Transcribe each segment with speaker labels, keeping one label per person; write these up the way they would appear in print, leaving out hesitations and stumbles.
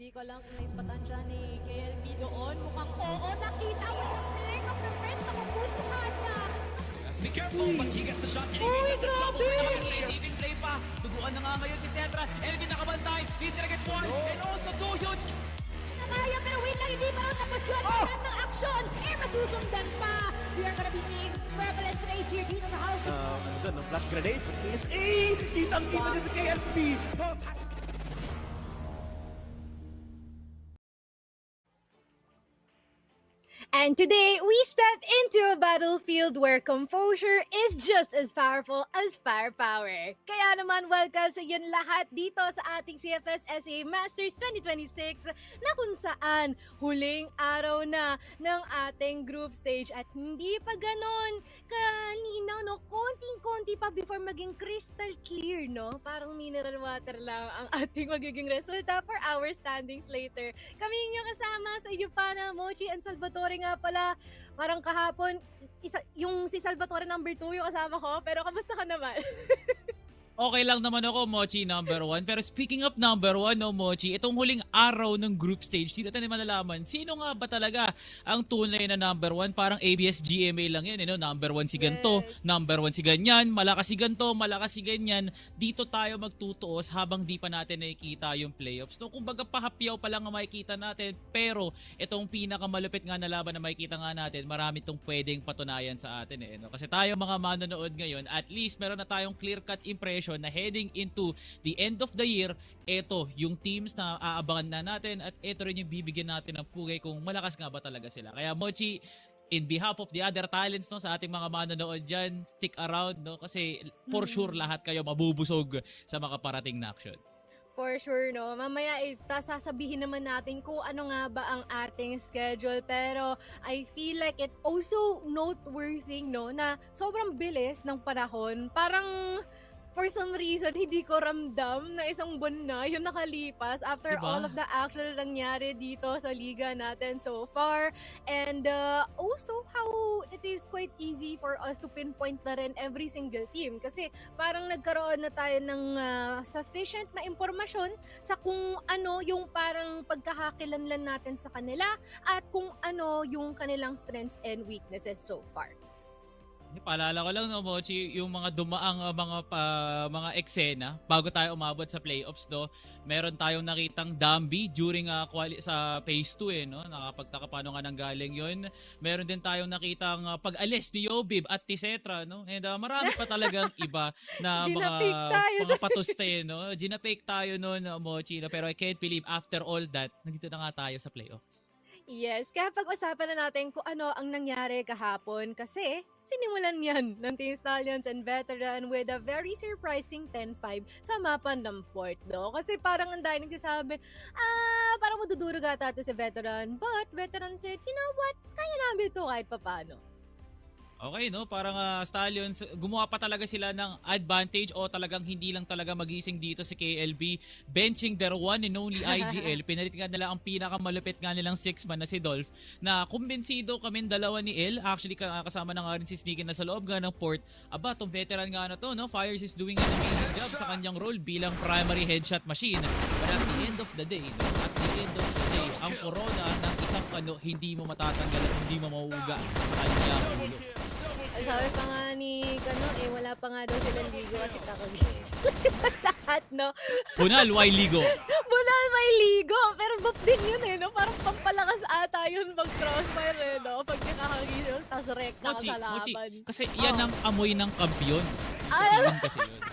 Speaker 1: Di ko lang kung naispatan siya ni KLB doon. Mukhang oo, nakita mo sa flick of the wrist. Nakupuntuhan niya.
Speaker 2: Be careful, but he gets the shot.
Speaker 1: Uy, grabe!
Speaker 2: Saving play pa. Duguan na nga ngayon si Cetra. Elvin nakabantay. He's gonna get one. And also two huge.
Speaker 1: Nakaya, pero wait lang, hindi pa raw tapos yun. Lahat ng action. Masusundan pa. We are gonna be seeing prevalence race here dito sa house.
Speaker 3: Ano doon, no? Flash grenade for PSA! Kitang-kita niya sa KLB!
Speaker 1: And today, we step into a battlefield where composure is just as powerful as firepower. Kaya naman, welcome sa iyon lahat dito sa ating CFS SA Masters 2026 na kung saan huling araw na ng ating group stage at hindi pa ganon kalinaw, no? Konting-konti pa before maging crystal clear, no? Parang mineral water lang ang ating magiging resulta for our standings later. Kami inyong kasama sa inyo pa na Mochi and Salvatore nga pala. Parang kahapon, yung si Salvatore number 2 yung kasama ko, pero kamusta ka naman?
Speaker 2: Okay lang naman ako, Mochi number 1. Pero speaking of number 1, no, Mochi, itong huling araw ng group stage, sino tayo malalaman? Sino nga ba talaga ang tunay na number 1? Parang ABS-GMA lang yan, no? Number 1 si ganto, number 1 si ganyan, malakas si ganto, malakas si ganyan. Dito tayo magtutuos habang di pa natin nakikita yung playoffs. No, kumbaga pahapyaw pa lang ang makikita natin, pero itong pinakamalupit nga na laban na makikita nga natin, marami itong pwedeng patunayan sa atin. No? Kasi tayo mga manonood ngayon, at least meron na tayong clear-cut impression na heading into the end of the year, eto yung teams na aabangan na natin at eto rin yung bibigyan natin ng pugay kung malakas nga ba talaga sila. Kaya Mochi, in behalf of the other talents, no, sa ating mga manonood dyan, stick around, no, kasi for sure lahat kayo mabubusog sa makaparating na action.
Speaker 1: For sure, no? Mamaya sasabihin naman natin kung ano nga ba ang ating schedule. Pero I feel like it also noteworthy, no? Na sobrang bilis ng panahon. Parang for some reason, hindi ko ramdam na isang buwan na yung nakalipas after all of the action na nangyari dito sa liga natin so far. And also how it is quite easy for us to pinpoint na rin every single team. Kasi parang nagkaroon na tayo ng sufficient na impormasyon sa kung ano yung parang pagkakakilanlan natin sa kanila at kung ano yung kanilang strengths and weaknesses so far.
Speaker 2: Paalala ko lang, no, Mochi, yung mga dumaang mga eksena bago tayo umabot sa playoffs, no. Meron tayong nakitang Dambi during sa phase 2, no. Nakapagtaka paano nga nanggaling yun. Meron din tayong nakitang pag-alis ni Yobib at Tisetra, no. And marami pa talagang iba na mga patuste, no. Ginapake tayo noon, Mochi, no? Pero I can't believe after all that, nandito na nga tayo sa playoffs.
Speaker 1: Yes, kaya pag-usapan na natin kung ano ang nangyari kahapon kasi sinimulan yan ng Team Stallions and Veteran with a very surprising 10-5 sa mapa ng Port, no? Kasi parang ang dahil nagsasabi, parang madudurog ata ito si Veteran. But Veteran said, you know what? Kaya namin ito kahit papano.
Speaker 2: Okay, no? Parang Stallions, gumawa pa talaga sila ng advantage o talagang hindi lang talaga magising dito si KLB. Benching their one and only IGL. Pinalit nga nila ang pinakamalupit nga nilang 6-man na si Dolph na kumbinsido kami dalawa ni El. Actually, kasama na nga rin si Sneaky na sa loob nga ng port. Aba, tong veteran nga na to, no? Fires is doing an amazing job sa kanyang role bilang primary headshot machine. But at the end of the day, no? At the end of the day, ang corona ng isang kano hindi mo matatanggal at hindi mo mauuga sa kanyang ulo.
Speaker 1: Sabi pa nga ni Kano, wala pa nga daw silang ligo kasi kakagising. Lahat, no?
Speaker 2: Bunal, why ligo?
Speaker 1: Bunal, may ligo! Pero buff din yun no? Parang pampalakas ata yun mag-crossfire no? Pag nakakagising, tas rekta ka sa
Speaker 2: Mochi,
Speaker 1: laban.
Speaker 2: kasi yan ang amoy ng kampiyon. Kasi yun.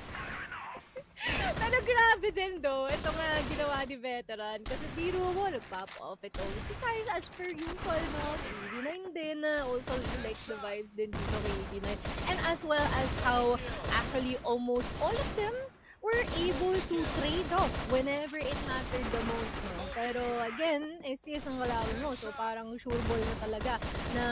Speaker 1: Pero grabe din ito nga ginawa ni Veteran. Kasi biro mo, nag-pop off ito. Si Fires as per usual, no? Si EV9 din, also like the vibes din dito kay EV9. And as well as how actually almost all of them were able to trade off whenever it mattered the most, no? Pero again, STS ang kalaban mo. So parang sure ball na talaga na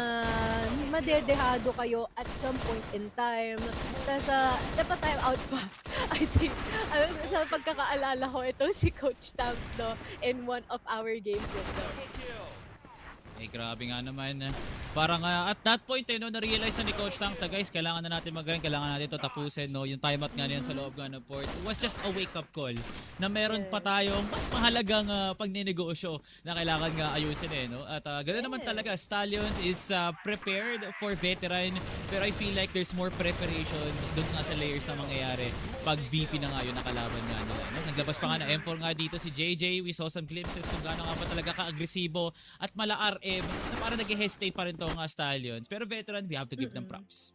Speaker 1: madedehado kayo at some point in time. Tapos dapat time out pa. I think, sa pagkakaalala ko, ito si Coach Tamps, no? In one of our games with them.
Speaker 2: Grabe nga naman. Parang at that point, no, na-realize na ni Coach Tanks na guys, kailangan na natin mag-grind, kailangan natin ito tapusin, no? Yung timeout nga niyan sa loob nga ng port. It was just a wake-up call na meron pa tayong mas mahalagang pagninegosyo na kailangan nga ayusin, no? At ganoon naman talaga, Stallions is prepared for veteran, pero I feel like there's more preparation dun sa layers na mangyayari pag VP na nga yun nakalaban nga nila, no? Naglabas pa nga na M4 nga dito si JJ. We saw some glimpses kung gaano nga ba talaga ka-agresibo at mala-RM na parang nag-hesitate pa rin to nga Stallions. Pero veteran, we have to give them props.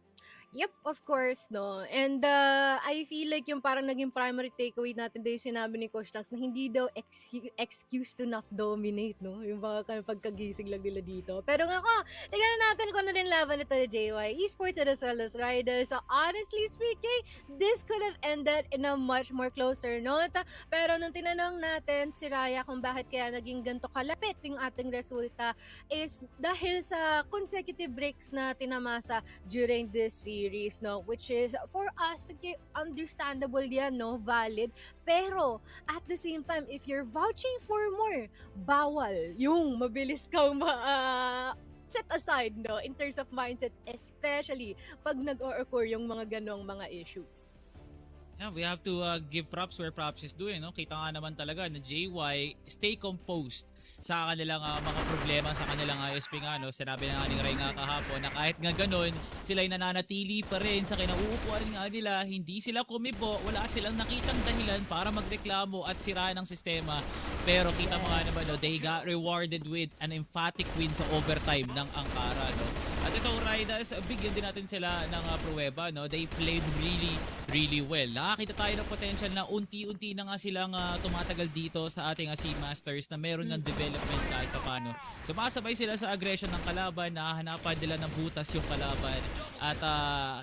Speaker 1: Yep, of course, no. And I feel like yung parang naging primary takeaway natin daw yung sinabi ni Coach Tanks na hindi daw excuse to not dominate, no? Yung mga pagkagising lang nila dito. Pero nga tignan natin kung ano rin laban nito ni JY Esports and as well as Ridaz. So honestly speaking, this could have ended in a much more closer note. Pero nung tinanong natin si Raya kung bakit kaya naging ganito kalapit yung ating resulta is dahil sa consecutive breaks na tinamasa during this series, no? Which is, for us, understandable yan, no? Valid. Pero, at the same time, if you're vouching for more, bawal yung mabilis kang set aside, no? In terms of mindset, especially pag nag-occur yung mga ganong mga issues.
Speaker 2: Yeah, we have to give props where props is due, no? Kita nga naman talaga na JY stay composed sa kanilang mga problema sa kanilang ISP nga, no? Sinabi na nga ni Ray nga kahapon na kahit nga ganun, sila'y nananatili pa rin sa kinauupuan nga nila, hindi sila kumibo, wala silang nakitang dahilan para magreklamo at siraan ng sistema. Pero kita mo nga naman, no, they got rewarded with an emphatic win sa overtime ng Ankara, no? At itong Ridaz, bigyan din natin sila ng pruweba, no? They played really well. Nakakita tayo ng potential na unti-unti na nga silang tumatagal dito sa ating Seed Masters na meron ng development kahit paano. Sumasabay sila sa aggression ng kalaban, nakahanapan nila ng butas yung kalaban. At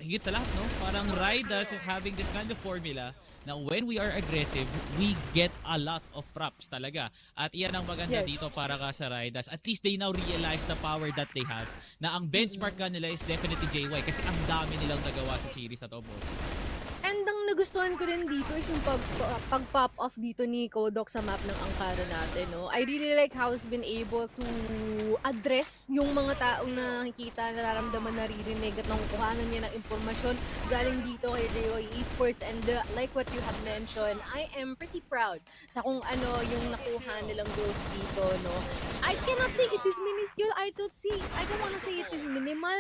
Speaker 2: higit sa lahat, no? Parang Ridaz is having this kind of formula na when we are aggressive, we get a lot of props talaga. At iyan ang maganda dito para ka sa Ridaz. At least they now realize the power that they have. Na ang benchmark ka nila is definitely JY kasi ang dami nilang nagawa sa series na to.
Speaker 1: And ang nagustuhan ko din dito is yung pag-pop off dito ni Kodok sa map ng Ankara natin, no? I really like how he's been able to address yung mga taong nakikita, nararamdaman, naririnig at nakukuhanan niya ng impormasyon galing dito kay JY Esports. And like what you have mentioned, I am pretty proud sa kung ano yung nakuha nilang growth dito, no? I cannot say it is minuscule, I don't wanna say it is minimal,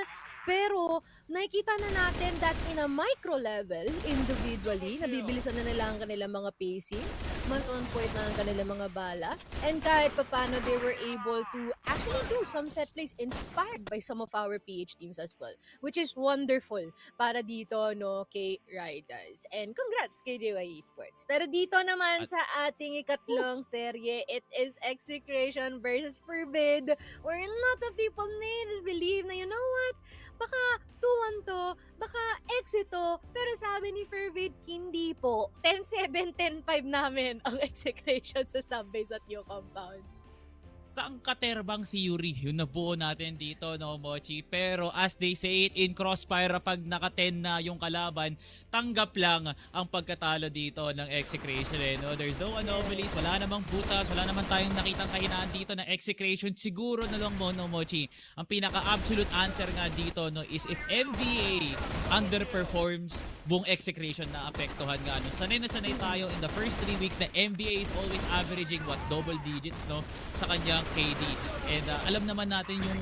Speaker 1: pero nakikita na natin that in a micro level, individually, nabibilisan na nila ang kanilang mga pacing, mas on point na ang kanilang mga bala, and kahit paano they were able to actually do some set plays inspired by some of our PH teams as well, which is wonderful para dito, no, kay Ridaz. And congrats kay JY Esports. Pero dito naman sa ating ikatlong serye, it is Execration versus Forbid, where a lot of people made us believe na, you know what, baka 2-1 to, baka exit to, pero sabi ni Fervid, hindi po. 10-7, 10-5 namin ang Execration sa subbase at new compound.
Speaker 2: Isang katerbang theory yung nabuo natin dito, no, Mochi? Pero as they say it in Crossfire, pag naka-10 na yung kalaban, tanggap lang ang pagkatalo dito ng Execration. No? There's no anomalies, wala namang butas, wala naman tayong nakitang kahinaan dito ng Execration. Siguro na lang mo, no, Mochi, ang pinaka-absolute answer nga dito, no, is if MVA underperforms, buong Execration na apektuhan nga. No? Sanay na sanay tayo in the first 3 weeks na MVA is always averaging double digits, no, sa kanyang KD. And alam naman natin yung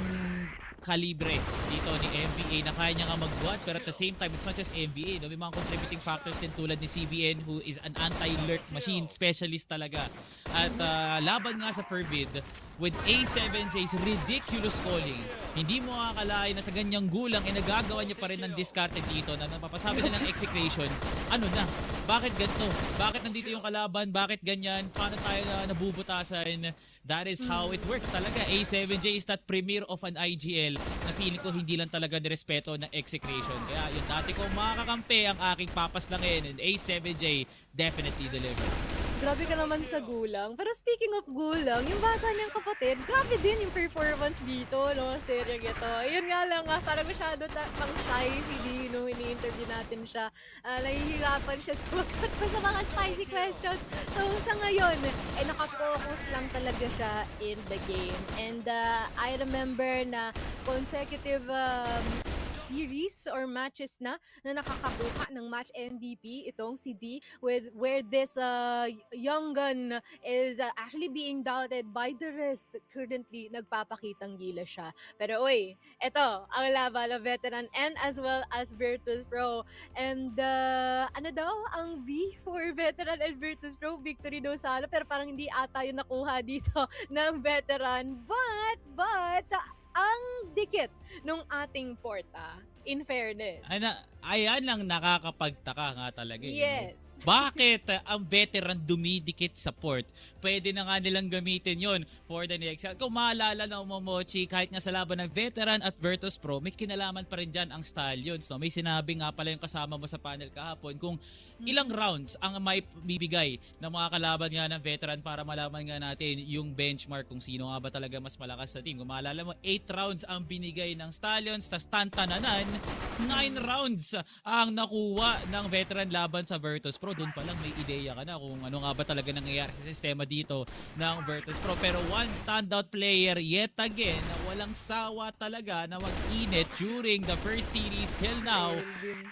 Speaker 2: kalibre dito ni MVA na kaya niya nga magbuhat, pero at the same time, it's not just MVA, no? May mga contributing factors din tulad ni CBN who is an anti-lurk machine specialist talaga. At laban nga sa Forbid with A7J's ridiculous calling, hindi mo akalain na sa ganyang gulang nagagawa niya pa rin ng discarded dito na napapasabi na ng Execration. Ano na? Bakit ganito? Bakit nandito yung kalaban? Bakit ganyan? Paano tayo nabubutasan? That is how it works talaga. A7J is that premier of an IGL na feeling ko hindi lang talaga nirespeto ng Execration. Kaya yung dati kong mga kakampi ang aking papaslangin, and A7J definitely delivered.
Speaker 1: Grabe ka naman sa gulang. Pero speaking of gulang, yung bata niyang kapatid, grabe din yung performance dito, no? Serye ito. Yun nga lang, parang masyado pang shy si Dino. Ini-interview natin siya. Nahihirapan siya sumagot sa mga spicy questions. So, sa ngayon, nakafocus lang talaga siya in the game. And I remember na consecutive series or matches na nakakakuha ng match MVP itong si D, with where this young gun is actually being doubted by the rest. Currently nagpapakitang gila siya, pero uy, ito ang laban ng veteran and as well as Virtus.pro. And ano daw ang V for veteran and Virtus.pro? Victory daw sana, pero parang hindi ata yung nakuha dito ng veteran. But ang dikit nung ating porta, in fairness.
Speaker 2: Ayan lang nakakapagtaka nga talaga.
Speaker 1: Yes.
Speaker 2: Bakit ang veteran dumidikit sa port? Pwede na nga nilang gamitin yon for the next. Kung maalala na Momochi, kahit nga sa laban ng veteran at Virtus.pro, may kinalaman pa rin dyan ang Stallions. No? May sinabi nga pala yung kasama mo sa panel kahapon kung ilang rounds ang may bibigay ng mga kalaban nga ng veteran para malaman nga natin yung benchmark kung sino nga ba talaga mas malakas sa team. Kung maalala mo, 8 rounds ang binigay ng Stallions, tas tantananan, 9 rounds ang nakuha ng veteran laban sa Virtus.pro. Doon pa lang may ideya ka na kung ano nga ba talaga nangyayari sa sistema dito ng Virtus.pro. Pero one standout player yet again na walang sawa talaga na mag-init during the first series till now.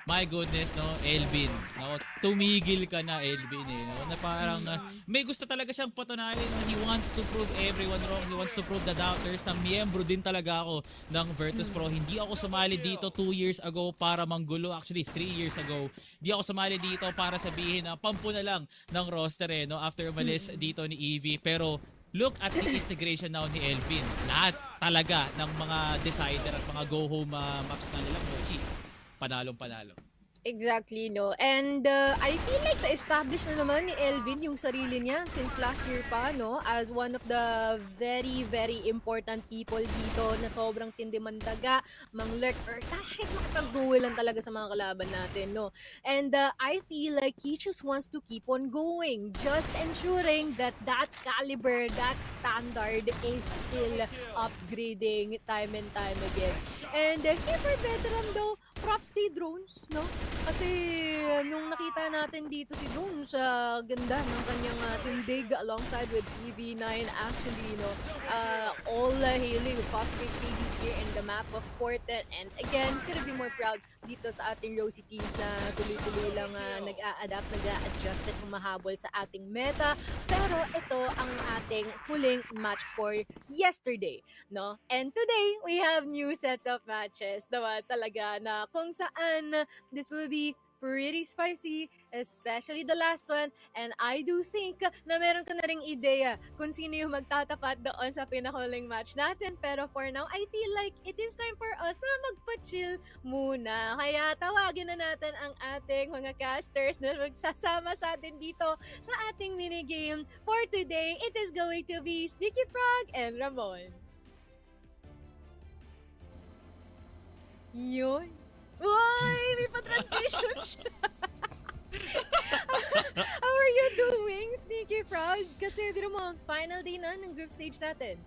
Speaker 2: My goodness, no, Elvin. No, tumigil ka na, Elvin. No? Na parang may gusto talaga siyang patunayan. He wants to prove everyone wrong. He wants to prove the doubters na miyembro din talaga ako ng Virtus.pro. Hindi ako sumali dito 2 years ago para manggulo. Actually, 3 years ago. Hindi ako sumali dito para sabihin na pampu na lang ng roster no, after umalis dito ni EV. Pero look at the integration now ni Elvin. Lahat talaga ng mga decider at mga go-home maps na nila, Mochi. Panalong-panalo.
Speaker 1: Exactly, no. And I feel like na-establish na naman ni Elvin yung sarili niya since last year pa, no? As one of the very, very important people dito na sobrang tindi mandaga, mang-lurk, or kahit makipag-duel lang talaga sa mga kalaban natin, no? And I feel like he just wants to keep on going, just ensuring that that caliber, that standard is still upgrading time and time again. And for veteran though, props kay Drones, no? Kasi nung nakita natin dito si Drones, sa ganda ng kanyang tindig alongside with EV9 actually, no? All hailing positive KDs here in the map of Portet. And again, couldn't be more proud dito sa ating Rosie Teams na tuloy-tuloy lang nag-a-adapt, nag-a-adjust at humahabol sa ating meta. Pero ito ang ating huling match for yesterday, no? And today, we have new sets of matches, diba? Talaga na kung saan this will be pretty spicy, especially the last one. And I do think na meron ka na ring ideya kung sino yung magtatapat doon sa pinahuling match natin. Pero for now, I feel like it is time for us na magpa-chill muna. Kaya tawagin na natin ang ating mga casters na magsasama sa atin dito sa ating minigame. For today, it is going to be Sneaky Frog and Ramon. Yun. Uy, may pa-transition siya. How are you doing, Sneaky Frog? Kasi di mo, final day na ng group stage natin.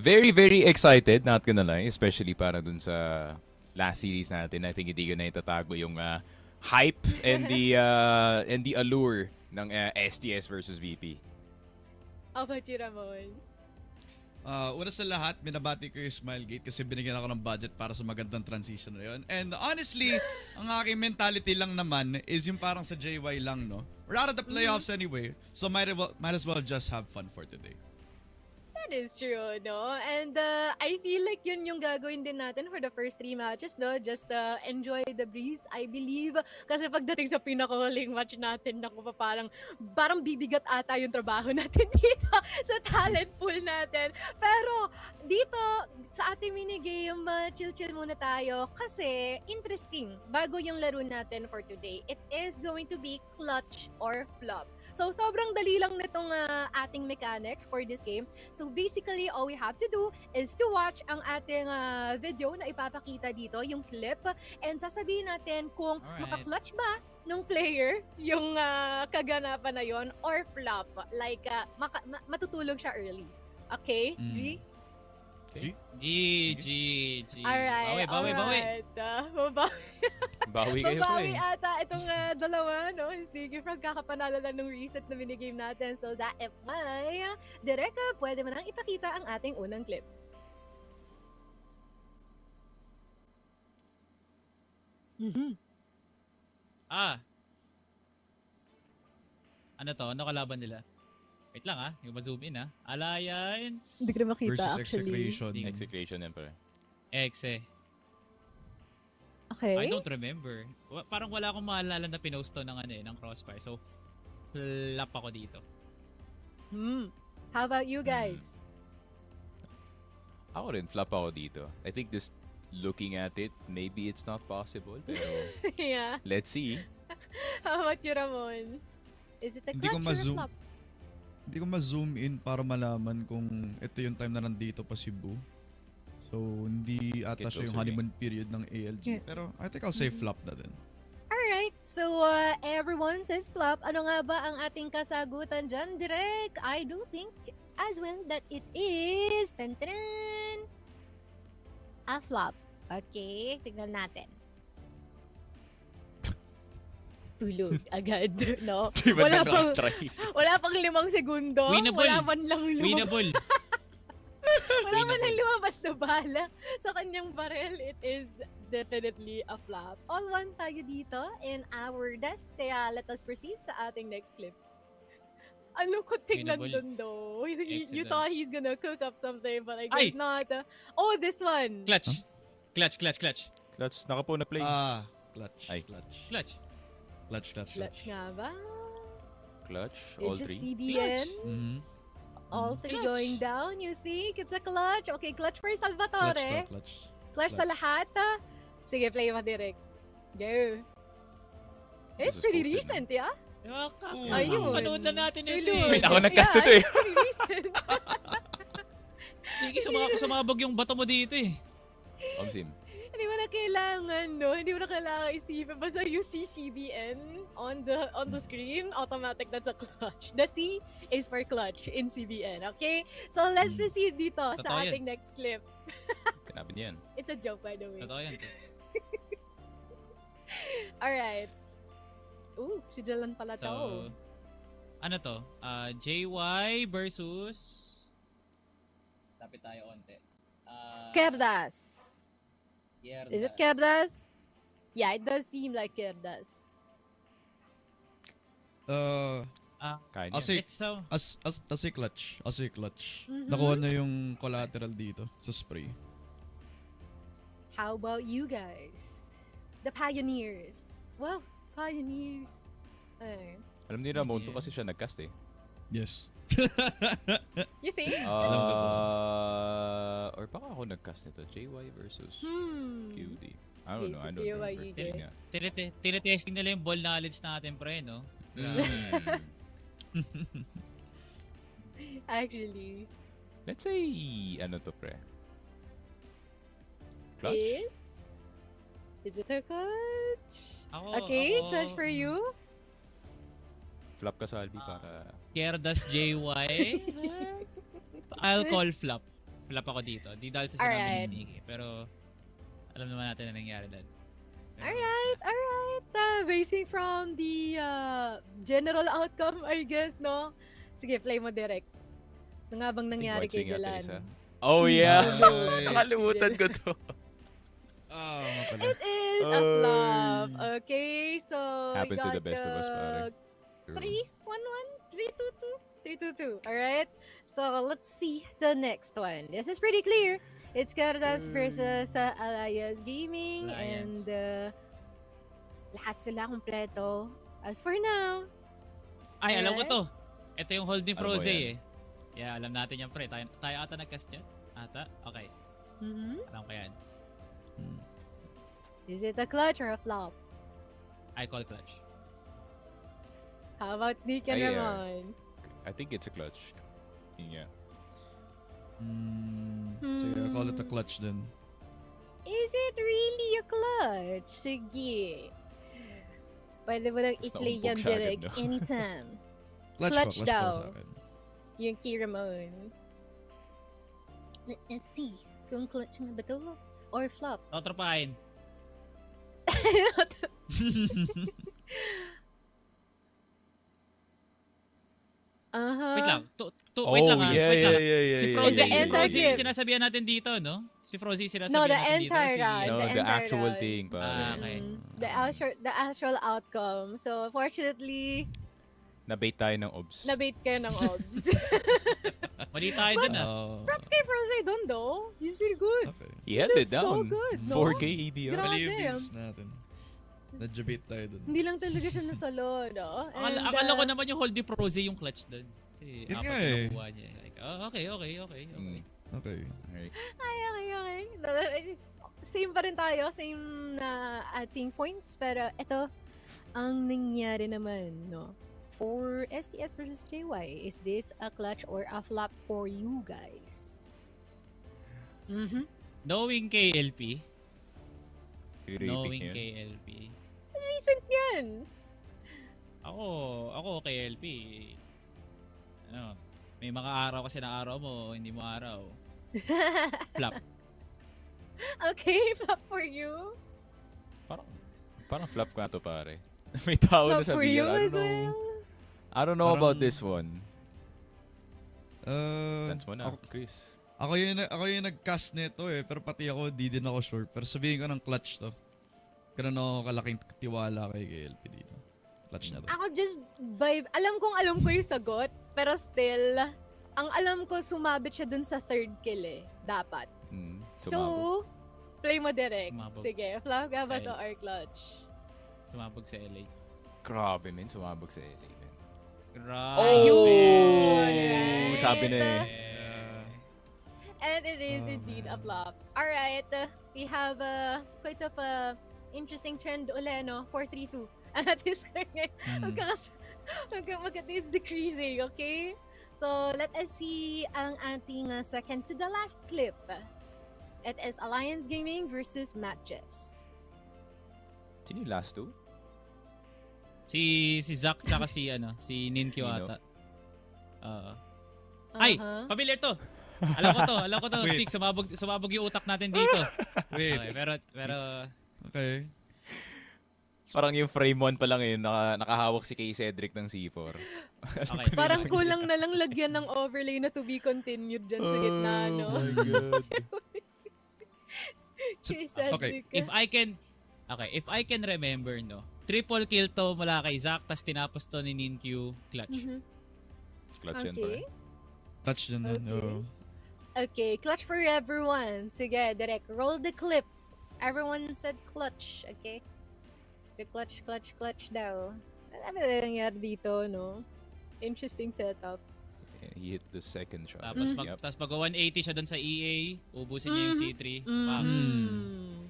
Speaker 4: Very, very excited, not gonna lie, especially para dun sa last series natin. I think hindi ko na itatago yung hype and the allure ng STS versus VP.
Speaker 1: How about you, Ramon?
Speaker 5: Una sa lahat, binabati ko yung Smilegate kasi binigyan ako ng budget para sa magandang transition na yun. And honestly, ang aking mentality lang naman is yung parang sa JY lang, no? We're out of the playoffs anyway, so might as well just have fun for today.
Speaker 1: That is true, no? And I feel like yun yung gagawin din natin for the first 3 matches, no? Just enjoy the breeze, I believe. Kasi pagdating sa pinakahuling match natin, naku pa, parang bibigat ata yung trabaho natin dito sa talent pool natin. Pero dito, sa ating minigame, chill-chill muna tayo kasi interesting. Bago yung laro natin for today, it is going to be clutch or flop. So, sobrang dali lang nitong ating mechanics for this game. So, basically, all we have to do is to watch ang ating video na ipapakita dito, yung clip, and sasabihin natin kung maka-clutch ba nung player yung kaganapan na yon or flop. Like, matutulog siya early. Okay? G?
Speaker 2: G.
Speaker 1: Alright,
Speaker 2: Bawi.
Speaker 4: Bawi kayo po
Speaker 1: Babawi
Speaker 4: eh.
Speaker 1: ata itong dalawa, no? Sneaky Frog, kakapanalo lang ng reset na minigame natin. So that if may direct, pwede mo nang ipakita ang ating unang clip.
Speaker 2: Ano to? Ano kalaban nila? Wait lang yung ma-zoom in Alliance
Speaker 1: Hindi ko na makita
Speaker 5: Versus
Speaker 1: actually.
Speaker 5: Execration.
Speaker 4: Execration yan pare.
Speaker 2: Exe.
Speaker 1: Okay.
Speaker 2: I don't remember. Parang wala akong maalala na pinost to ng ng Crossfire. So, flop ako dito.
Speaker 1: How about you guys?
Speaker 4: Ako rin, flop ako dito. I think just looking at it, maybe it's not possible. Pero
Speaker 1: Yeah.
Speaker 4: let's see.
Speaker 1: How about you, Ramon? Is it a
Speaker 5: Hindi ko
Speaker 1: clutch or a
Speaker 5: ma-zoom.
Speaker 1: flop?
Speaker 5: Hindi ko ma-zoom in para malaman kung ito yung time na nandito pa si Boo. So, hindi ata siya yung honeymoon period ng ALG. Pero I think I'll say flop na din.
Speaker 1: Alright, so everyone says flop. Ano nga ba ang ating kasagutan dyan, Direk? I do think as well that it is a flop. Okay, tignan natin. Tulog agad, no? Wala pang 5 segundo.
Speaker 2: Winnable.
Speaker 1: Wala man lang
Speaker 2: Winnable.
Speaker 1: Wala man lang lumabas na bala sa kanyang barrel. It is definitely a flop. All one tayo dito in our desk. Kaya let us proceed sa ating next clip. Ang lungkot tignan
Speaker 2: Winnable.
Speaker 1: dun though. You
Speaker 2: Excellent.
Speaker 1: thought he's gonna cook up something but I
Speaker 2: Ay!
Speaker 1: guess not. Oh, this one.
Speaker 2: Clutch. Clutch.
Speaker 4: Clutch, nakapo na play.
Speaker 5: Clutch.
Speaker 4: Ay.
Speaker 2: Clutch.
Speaker 1: Clutch nga ba?
Speaker 4: Clutch, all
Speaker 1: It's just
Speaker 4: 3.
Speaker 1: CDN.
Speaker 5: Mhm.
Speaker 1: All 3
Speaker 2: Clutch.
Speaker 1: going down. You think it's a clutch? Okay, clutch for Salvatore.
Speaker 5: Clutch.
Speaker 1: Clutch sa lahat. Sige, play mo direct. Go. It's
Speaker 4: This is
Speaker 1: pretty
Speaker 4: posted,
Speaker 1: recent, yeah?
Speaker 2: Ayun. Panood lang natin ito
Speaker 4: Wait, ako nag-cast ito eh.
Speaker 1: It's pretty recent.
Speaker 2: Sige, sumabog yung bato mo dito eh.
Speaker 4: Omsim.
Speaker 1: Hindi mo na kailangan, no? Hindi mo na kailangan isipin. Basta yung CCBN on the screen, automatic that's a clutch. The C is for clutch in CBN, okay? So let's proceed dito sa
Speaker 2: Totoo yan.
Speaker 1: ating next clip.
Speaker 4: Sinabi niyan.
Speaker 1: It's a joke, by the way.
Speaker 2: Totoo yan.
Speaker 1: Alright. Si Jalan pala
Speaker 2: So,
Speaker 1: to.
Speaker 2: ano to? JY versus... Tapit tayo onte.
Speaker 1: Kerdas. Is it Kerdas? Yeah, it does seem like Kerdas.
Speaker 4: Kaya
Speaker 5: I'll say
Speaker 2: It's so...
Speaker 5: I'll say clutch.
Speaker 1: Mhm.
Speaker 5: Nakuha na yung collateral dito sa spray.
Speaker 1: How about you guys? The Pioneers. Wow, Pioneers. Ay.
Speaker 4: Alam ni Ramon to kasi siya nag-cast eh.
Speaker 5: Yes.
Speaker 1: You think?
Speaker 4: Or baka ako nag-cast nito. JY versus QD. I
Speaker 1: Sige,
Speaker 4: don't know. I
Speaker 1: si
Speaker 4: don't
Speaker 1: JY
Speaker 4: remember.
Speaker 1: Ige.
Speaker 4: Nga.
Speaker 2: Tinetesting nila yung ball knowledge natin, pre, no?
Speaker 1: Actually,
Speaker 4: Let's say, ano to pre? Clutch?
Speaker 1: Is it a clutch?
Speaker 2: Ako,
Speaker 1: Clutch for you?
Speaker 4: Flop ka sa Albi para...
Speaker 2: Kerdas JY. I'll call flop. Flop ako dito. Di dahil sa sinabi ni
Speaker 1: Alright.
Speaker 2: Sneaky. Pero, alam naman natin na nangyari doon.
Speaker 1: Alright. Basing from the general outcome, I guess, no? Sige, play mo direct. Ano nga bang nangyari kay
Speaker 4: Watching yata
Speaker 1: Jalan?
Speaker 4: isa. Oh yeah!
Speaker 5: Ay.
Speaker 4: Nakalimutan ko to.
Speaker 5: Pala.
Speaker 1: It is a flop. Okay, so
Speaker 4: Happens to
Speaker 1: we
Speaker 4: the best of us, pare.
Speaker 1: 3-1-1, 3-2-2. Alright, so let's see the next one. This is pretty clear. It's Ridaz versus Alliance Gaming
Speaker 2: Alliance.
Speaker 1: and lahat sila kompleto. As for now,
Speaker 2: Ay, alam ko
Speaker 1: Alright.
Speaker 2: to. Ito yung hold ni
Speaker 4: Ano ba
Speaker 2: Froze
Speaker 4: yan?
Speaker 2: Yeah, alam natin yan pre. Tayo ata nag-cast yan? Ata? Okay. Alam ko yan.
Speaker 1: is it a clutch or a flop?
Speaker 2: I call clutch.
Speaker 1: How about Sneak and
Speaker 4: Ay,
Speaker 1: Ramon?
Speaker 4: I think it's a clutch. Yeah.
Speaker 5: Sige, I call it a clutch then.
Speaker 1: Is it really a clutch? Sige. Pwede mo nang
Speaker 4: Mas
Speaker 1: i-play
Speaker 4: naumpog
Speaker 1: yan
Speaker 4: siya agad,
Speaker 1: direct
Speaker 4: no?
Speaker 1: anytime.
Speaker 5: Clutch
Speaker 1: Clutch
Speaker 5: po
Speaker 1: daw.
Speaker 5: sa akin.
Speaker 1: Yung key Ramon. Let's see. Kung clutch nga ba to? Or flop?
Speaker 2: Totropahin.
Speaker 1: Uh-huh.
Speaker 2: Wait lang. Wait lang
Speaker 4: yeah,
Speaker 2: wait lang.
Speaker 4: yeah.
Speaker 2: Si Froze,
Speaker 1: The
Speaker 2: si
Speaker 1: entire
Speaker 2: Froze
Speaker 1: clip.
Speaker 2: yung sinasabihan natin dito, no? Si Froze yung sinasabihan
Speaker 1: No, the
Speaker 2: natin
Speaker 1: entire
Speaker 2: dito.
Speaker 1: round.
Speaker 4: No,
Speaker 1: The
Speaker 4: the
Speaker 1: entire
Speaker 4: actual
Speaker 1: round.
Speaker 4: thing, pare.
Speaker 2: Okay.
Speaker 1: The actual outcome. So, fortunately,
Speaker 4: Nabait tayo ng obs.
Speaker 1: nabait kayo ng obs.
Speaker 2: Mali tayo dun ah.
Speaker 1: Props kay Froze doon, though. He's really good.
Speaker 5: Okay.
Speaker 4: He held it
Speaker 1: so
Speaker 4: down.
Speaker 1: good, no?
Speaker 4: 4K ABR.
Speaker 1: Grabe.
Speaker 5: Believe natin. Nadjabate tayo dun.
Speaker 1: Hindi lang talaga siya nasalo, no?
Speaker 2: Akala ko naman yung hold ni Froze yung clutch dun. Kasi
Speaker 5: Yun
Speaker 2: apat
Speaker 5: nga
Speaker 2: na
Speaker 5: eh.
Speaker 2: nakuha niya. Like, okay.
Speaker 5: Okay.
Speaker 4: Alright.
Speaker 1: Okay. Same pa rin tayo. Same na ating points. Pero ito, ang nangyari naman, no? For STS versus JY, is this a clutch or a flop for you guys?
Speaker 2: Knowing KLP.
Speaker 4: Rating
Speaker 2: Knowing
Speaker 4: yun.
Speaker 2: KLP.
Speaker 1: Recent yan.
Speaker 2: Ako KLP. Ano, may mga araw kasi na araw mo, hindi mo araw. Flop.
Speaker 1: Okay, flop for you.
Speaker 4: Parang flop ka to, pare. May tao na
Speaker 1: Flop for
Speaker 4: sabi
Speaker 1: you
Speaker 4: I
Speaker 1: as
Speaker 4: don't know.
Speaker 1: well.
Speaker 4: I don't know about
Speaker 5: Parang-
Speaker 4: this one. Chance mo na, Chris.
Speaker 5: Ako yung nag-cast nito eh, pero pati ako di din ako sure. Pero sabihin ko ng clutch to. Ganun ako kalaking tiwala kay KLP dito. Clutch na to.
Speaker 1: Ako just vibe. Alam ko yung sagot. Pero still, ang alam ko sumabit siya dun sa third kill eh. Dapat.
Speaker 4: Sumabog.
Speaker 1: So, play mo direct.
Speaker 2: Sumabog.
Speaker 1: Sige, flop ka ba
Speaker 2: Sa
Speaker 1: to
Speaker 2: L.
Speaker 1: or clutch?
Speaker 2: Sumabog sa LA.
Speaker 4: Grabe, men. Sumabog sa LA, men.
Speaker 2: Grabe.
Speaker 1: Ayun!
Speaker 4: Sabi na eh.
Speaker 1: And it is indeed a flop. Alright, we have quite of a interesting trend uli, no? 4-3-2. At this it's decreasing, okay? So, let us see ang ating second to the last clip. It is Alliance Gaming versus MATTJESS.
Speaker 4: Sino yung last two?
Speaker 2: Si Zack tsaka si Ninkyo
Speaker 4: Nino.
Speaker 2: ata. Ay,
Speaker 1: Uh-huh.
Speaker 2: pamilyar to. Alam ko to,
Speaker 5: Wait.
Speaker 2: Stick, sumabog yung utak natin dito.
Speaker 5: Wait.
Speaker 2: Okay, pero
Speaker 5: Okay.
Speaker 4: Parang yung frame 1 pa lang yun, nakahawak si Kay Cedric ng C4.
Speaker 2: okay.
Speaker 1: Parang kulang na lang lagyan ng overlay na to be continued dyan sa gitna, no?
Speaker 4: Oh my God.
Speaker 1: Si Cedric.
Speaker 2: If I can remember, no. Triple kill to mula kay Zack, tas tinapos to ni Ninkyu clutch.
Speaker 1: Mhm.
Speaker 4: Clutch yan,
Speaker 1: Okay.
Speaker 4: pare.
Speaker 5: Touch dyan din.
Speaker 1: Okay.
Speaker 5: Oo.
Speaker 1: Okay, clutch for everyone. Sige, direct. Roll the clip. Everyone said clutch, okay? The clutch daw. Ano na nangyari dito, no? Interesting setup.
Speaker 4: He hit the second shot.
Speaker 2: Tapos
Speaker 4: Yep.
Speaker 2: tapos pag 180 siya doon sa EA, ubusin niya yung C3. Bam.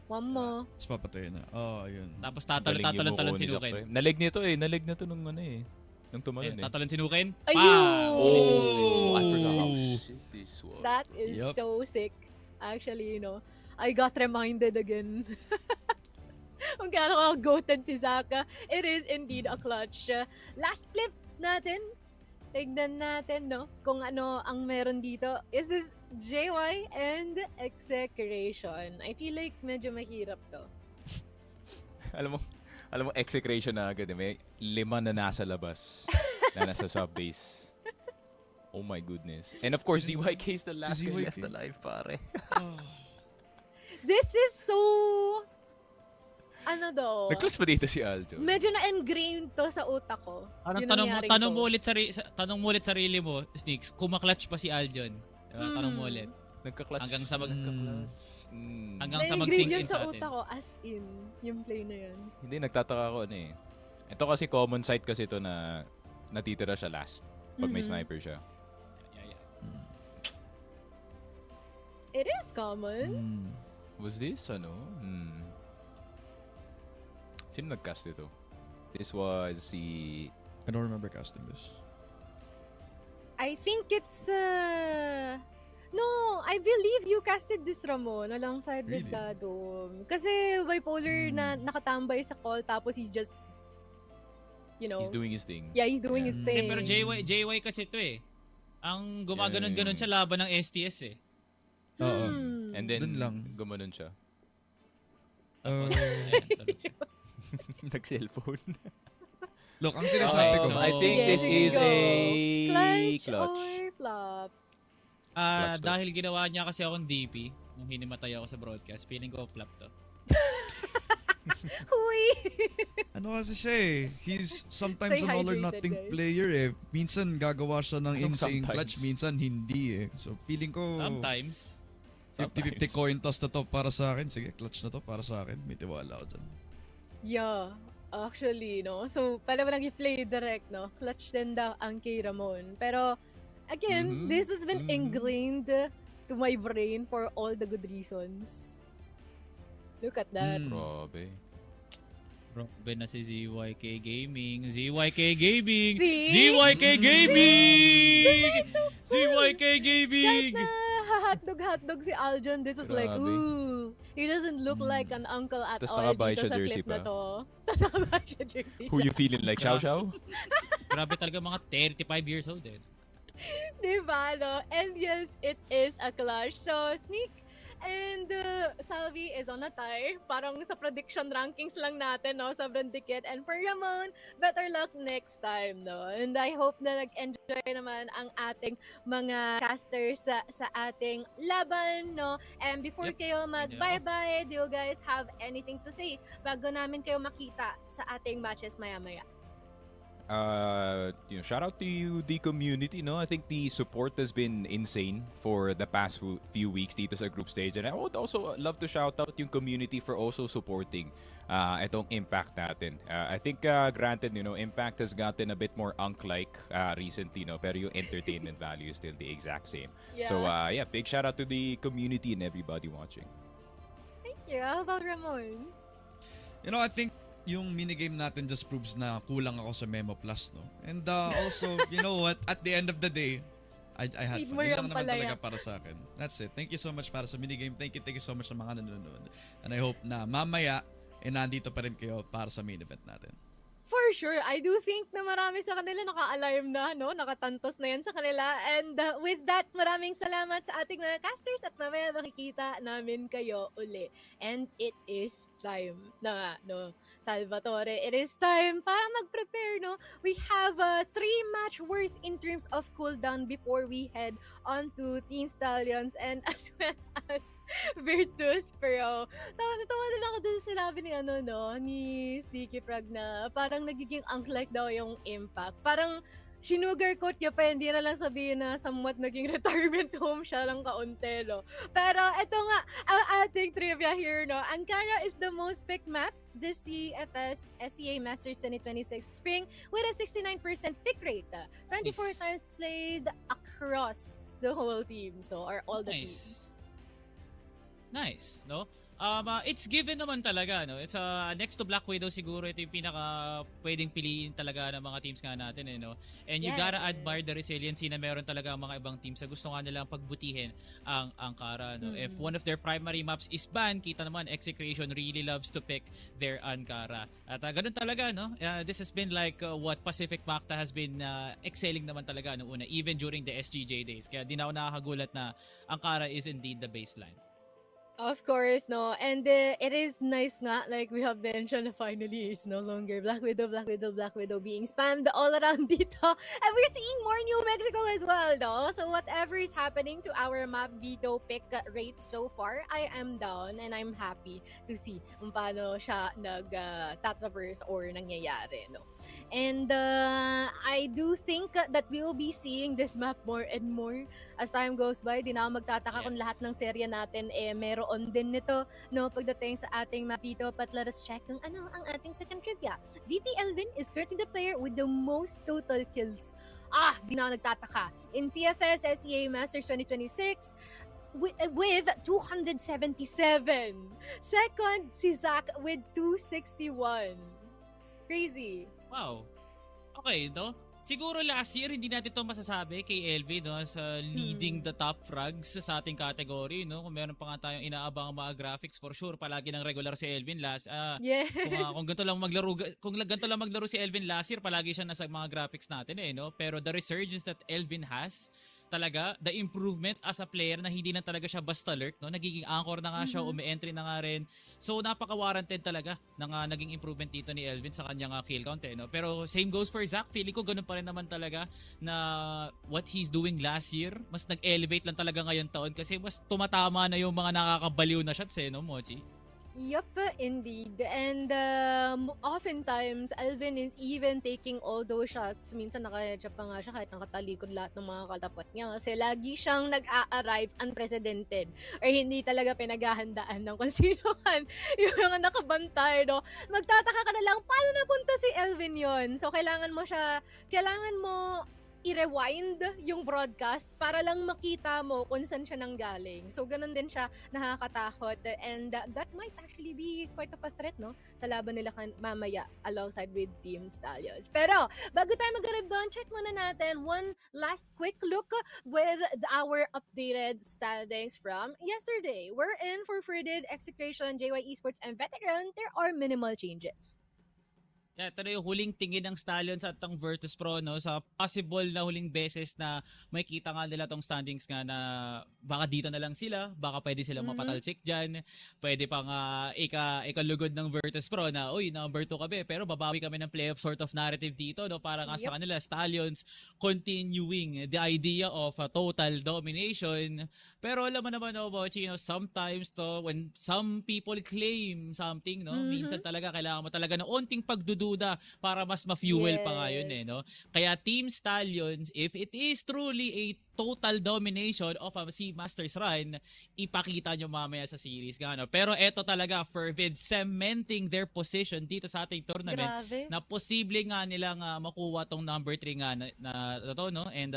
Speaker 1: One more.
Speaker 5: Tapos papatay na. Ayun.
Speaker 2: Tapos
Speaker 4: Galing yung
Speaker 2: tatalon
Speaker 4: mukha ni Zack,
Speaker 2: sinukin.
Speaker 4: pre. Nalig nito eh. Nalig na to nung nung tumalon eh.
Speaker 2: Tatalon sinukin.
Speaker 1: Ayun!
Speaker 4: Oh, I forgot how sick this was.
Speaker 1: That is
Speaker 5: Yup.
Speaker 1: so sick. Actually, I got reminded again. Kung gaano ka goated si Zaka, it is indeed a clutch. Last clip natin tignan natin, no? Kung ano ang meron dito. Is this JY and Execration? I feel like medyo mahirap to.
Speaker 4: alam mo, execration na agad. May 5 na nasa labas. Na nasa subbase. Oh my goodness. And of course, ZYK is the last guy left alive, pare.
Speaker 1: This is so... Ano daw?
Speaker 4: Nag-clutch pa dito si Aljo.
Speaker 1: Medyo na-engrained to sa utak ko. Yun ang nangyari
Speaker 2: Tanong
Speaker 1: ko.
Speaker 2: mo ulit tanong mo ulit sarili mo, Sneaks, kung maklatch pa si Aljon. Diba? Tanong mo ulit.
Speaker 4: Nagka-clutch.
Speaker 2: Hanggang sa hanggang sa
Speaker 1: Na-engrained
Speaker 2: mag-sink
Speaker 1: yun
Speaker 2: in
Speaker 1: sa
Speaker 2: sa atin.
Speaker 1: utak ko, as in, yung play na yun.
Speaker 4: Hindi, nagtataka ako ano eh. Ito kasi common sight kasi ito na natitira siya last. Pag may sniper siya.
Speaker 2: Yeah.
Speaker 1: It is common.
Speaker 4: Was this ano? Sino nag-cast ito? This was si...
Speaker 5: I don't remember casting this.
Speaker 1: I think it's... No, I believe you casted this, Ramon, alongside with
Speaker 5: Really?
Speaker 1: Dadom. Kasi bipolar na nakatambay sa call, tapos he's just, you know...
Speaker 4: He's doing his thing.
Speaker 1: Yeah, he's doing his thing.
Speaker 2: Pero JY kasi ito eh. Ang gumaganon-ganon siya laban ng STS eh.
Speaker 5: Oo.
Speaker 4: And then,
Speaker 5: Dun lang.
Speaker 4: gumanon siya.
Speaker 2: Ayan, tulog siya.
Speaker 4: Nag-cellphone.
Speaker 5: Look, ang sinasabi ko.
Speaker 2: so-
Speaker 4: I think
Speaker 1: Yes,
Speaker 4: this
Speaker 1: here we
Speaker 4: is
Speaker 1: go.
Speaker 4: a
Speaker 1: Clutch
Speaker 4: clutch.
Speaker 1: or flop?
Speaker 4: Clutch to.
Speaker 2: Dahil ginawa niya kasi akong DP nung hinimatay ako sa broadcast, feeling ko flop to.
Speaker 1: Huy!
Speaker 5: Ano kasi siya eh. He's sometimes
Speaker 1: Stay
Speaker 5: an all or
Speaker 1: hydrated,
Speaker 5: nothing
Speaker 1: guys.
Speaker 5: player eh. Minsan gagawa siya ng
Speaker 4: Anong
Speaker 5: insane
Speaker 4: sometimes?
Speaker 5: clutch, minsan hindi eh. So feeling ko
Speaker 2: Sometimes.
Speaker 5: 50-50 coin toss na to para sa akin. Sige, clutch na to para sa akin. May tiwala ako dyan.
Speaker 1: Yeah, actually, no? So, pala mo nag-play direct, no? Clutch din daw ang kay Ramon. Pero, again, this has been ingrained to my brain for all the good reasons. Look at that.
Speaker 4: Grabe.
Speaker 2: Grabe na si ZYK Gaming. ZYK Gaming!
Speaker 1: See?
Speaker 2: ZYK Gaming! ZYK
Speaker 1: Kahit
Speaker 2: Gaming!
Speaker 1: na hotdog si Aljon, this was like,
Speaker 4: Grabe.
Speaker 1: ooh, he doesn't look like an uncle at
Speaker 4: Tas
Speaker 1: all
Speaker 4: nakabay
Speaker 1: dito
Speaker 4: siya
Speaker 1: sa
Speaker 4: jersey
Speaker 1: clip na
Speaker 4: pa.
Speaker 1: to. Tas nakabay siya jersey.
Speaker 4: Who you feeling like? Chow Chow?
Speaker 2: Grabe talaga mga 35 years old eh.
Speaker 1: Diba, no? And yes, it is a clash. So, Sneak and Salvi is on a tie. Parang sa prediction rankings lang natin, no? Sobrang dikit. And for Ramon, better luck next time, no? And I hope na nag-enjoy naman ang ating mga casters sa ating laban, no? And before
Speaker 2: Yep.
Speaker 1: kayo mag-bye-bye, do you guys have anything to say bago namin kayo makita sa ating matches maya-maya?
Speaker 4: Shout out to you, the community, no? I think the support has been insane for the past few weeks dito sa group stage. And I would also love to shout out yung community for also supporting itong Impact natin. I think, granted, Impact has gotten a bit more unk-like recently, no? Pero yung entertainment value is still the exact same.
Speaker 1: Yeah.
Speaker 4: So, big shout out to the community and everybody watching.
Speaker 1: Thank you. How about Ramon?
Speaker 5: I think yung minigame natin just proves na kulang ako sa Memo Plus, no? And also, you know what? At the end of the day, I had
Speaker 1: Need
Speaker 5: fun.
Speaker 1: mo
Speaker 5: Yun
Speaker 1: yan
Speaker 5: lang naman
Speaker 1: pala
Speaker 5: talaga
Speaker 1: yan.
Speaker 5: para sa akin. That's it. Thank you so much para sa minigame. Thank you so much sa mga nanonood. And I hope na mamaya, nandito pa rin kayo para sa main event natin.
Speaker 1: For sure, I do think na marami sa kanila naka-alarm na, no? Nakatantos na yan sa kanila. And with that, maraming salamat sa ating mga casters at mamaya makikita namin kayo uli. And it is time na nga, no? Salvatore, it is time para mag-prepare, no? We have 3 match worth in terms of cooldown before we head on to Team Stallions and as well as Virtus.pro. Tawa din ako dun sa sinabi ni Sneaky Frog na parang nagiging unk-like daw yung Impact. Parang sinugarcoat niya pa, hindi na lang sabihin na somewhat naging retirement home siya lang kaunti, no? Pero eto nga, ang ating trivia here, no? Ankara is the most picked map this CFS SEA Masters 2026 Spring with a 69% pick rate. 24
Speaker 2: Nice.
Speaker 1: times played across the whole team, so or all the teams.
Speaker 2: Nice. Nice, no? It's given naman talaga, no? It's next to Black Widow siguro ito yung pinaka pwedeng piliin talaga ng mga teams nga natin, no? And you gotta admire the resiliency na meron talaga ang mga ibang teams na gusto nga nilang pagbutihin ang Ankara, no? If one of their primary maps is banned, kita naman Execration really loves to pick their Ankara. At ganun talaga, no? This has been like what Pacific.PHT has been excelling naman talaga noong una, even during the SGJ days. Kaya di na ako nakakagulat na Ankara is indeed the baseline.
Speaker 1: Of course, no. And it is nice nga, like we have mentioned, finally, it's no longer Black Widow being spammed all around dito. And we're seeing more New Mexico as well, no? So whatever is happening to our map veto pick rate so far, I am down and I'm happy to see kung paano siya nag-tatraverse or nangyayari, no? And I do think that we will be seeing this map more and more as time goes by. Di na ako magtataka kung lahat ng serya natin meron din nito, no, pagdating sa ating map veto. But let us check kung ano ang ating second trivia. VP Elvin is currently the player with the most total kills. Di na ako nagtataka. In CFS SEA Masters 2026, with 277. Second, si Zach with 261. Crazy.
Speaker 2: Wow. Okay, no? Siguro last year, hindi natin ito masasabi kay LV, no? Sa leading the top frags sa ating category, no? Kung meron pa nga tayong inaabang mga graphics, for sure, palagi ng regular si Elvin last.
Speaker 1: Yes.
Speaker 2: Kung ganito lang maglaro si Elvin last year, palagi siya nasa mga graphics natin, no? Pero the resurgence that Elvin has, talaga, the improvement as a player na hindi na talaga siya basta lurk, no? Nagiging anchor na nga siya, umi-entry na nga rin. So, napaka-warranted talaga na naging improvement dito ni Elvin sa kanyang kill count, no? Pero same goes for Zach. Feeling ko ganun pa rin naman talaga na what he's doing last year, mas nag-elevate lang talaga ngayon taon kasi mas tumatama na yung mga nakakabaliw na shots, no, Mochi?
Speaker 1: Yup, indeed. And oftentimes, Alvin is even taking all those shots. Minsan naka-headshot pa nga siya kahit nakatalikod lahat ng mga katapat niya. Kasi lagi siyang nag-a-arrive unprecedented. Or hindi talaga pinaghahandaan ng kung sino man yung mga nakabantay, no? Magtataka ka na lang, paano napunta si Alvin yon? So, kailangan mo i-rewind yung broadcast para lang makita mo kung saan siya nanggaling. So, ganun din siya, nakakatakot. And that might actually be quite of a threat, no? Sa laban nila mamaya alongside with Team Stallions. Pero, bago tayo mag-arrive doon, check muna natin one last quick look with our updated standings from yesterday. We're in for Ridaz, Execration, JY Esports, and Veteran. There are minimal changes.
Speaker 2: Yeah, ito na yung huling tingin ng Stallions at ng Virtus Pro, no, sa possible na huling beses na may kita nga nila tong standings nga na baka dito na lang sila, baka pwede silang mapatalsik dyan, pwede pa nga ikalugod ng Virtus Pro na, uy, number 2 kami, pero babawi kami ng playoff sort of narrative dito, no, para nga sa kanila, Stallions continuing the idea of total domination. Pero alam mo naman, no, Bochi, no, sometimes to, when some people claim something, no, minsan talaga kailangan mo talaga ng onting pagdududa para mas ma-fuel pa nga yun, no? Kaya Team Stallions, if it is truly a total domination of a Sea Masters run, ipakita nyo mamaya sa series. Gano. Pero eto talaga, Fervid cementing their position dito sa ating tournament.
Speaker 1: Grabe.
Speaker 2: Na posible nga nilang makuha tong number 3 nga na to, no? And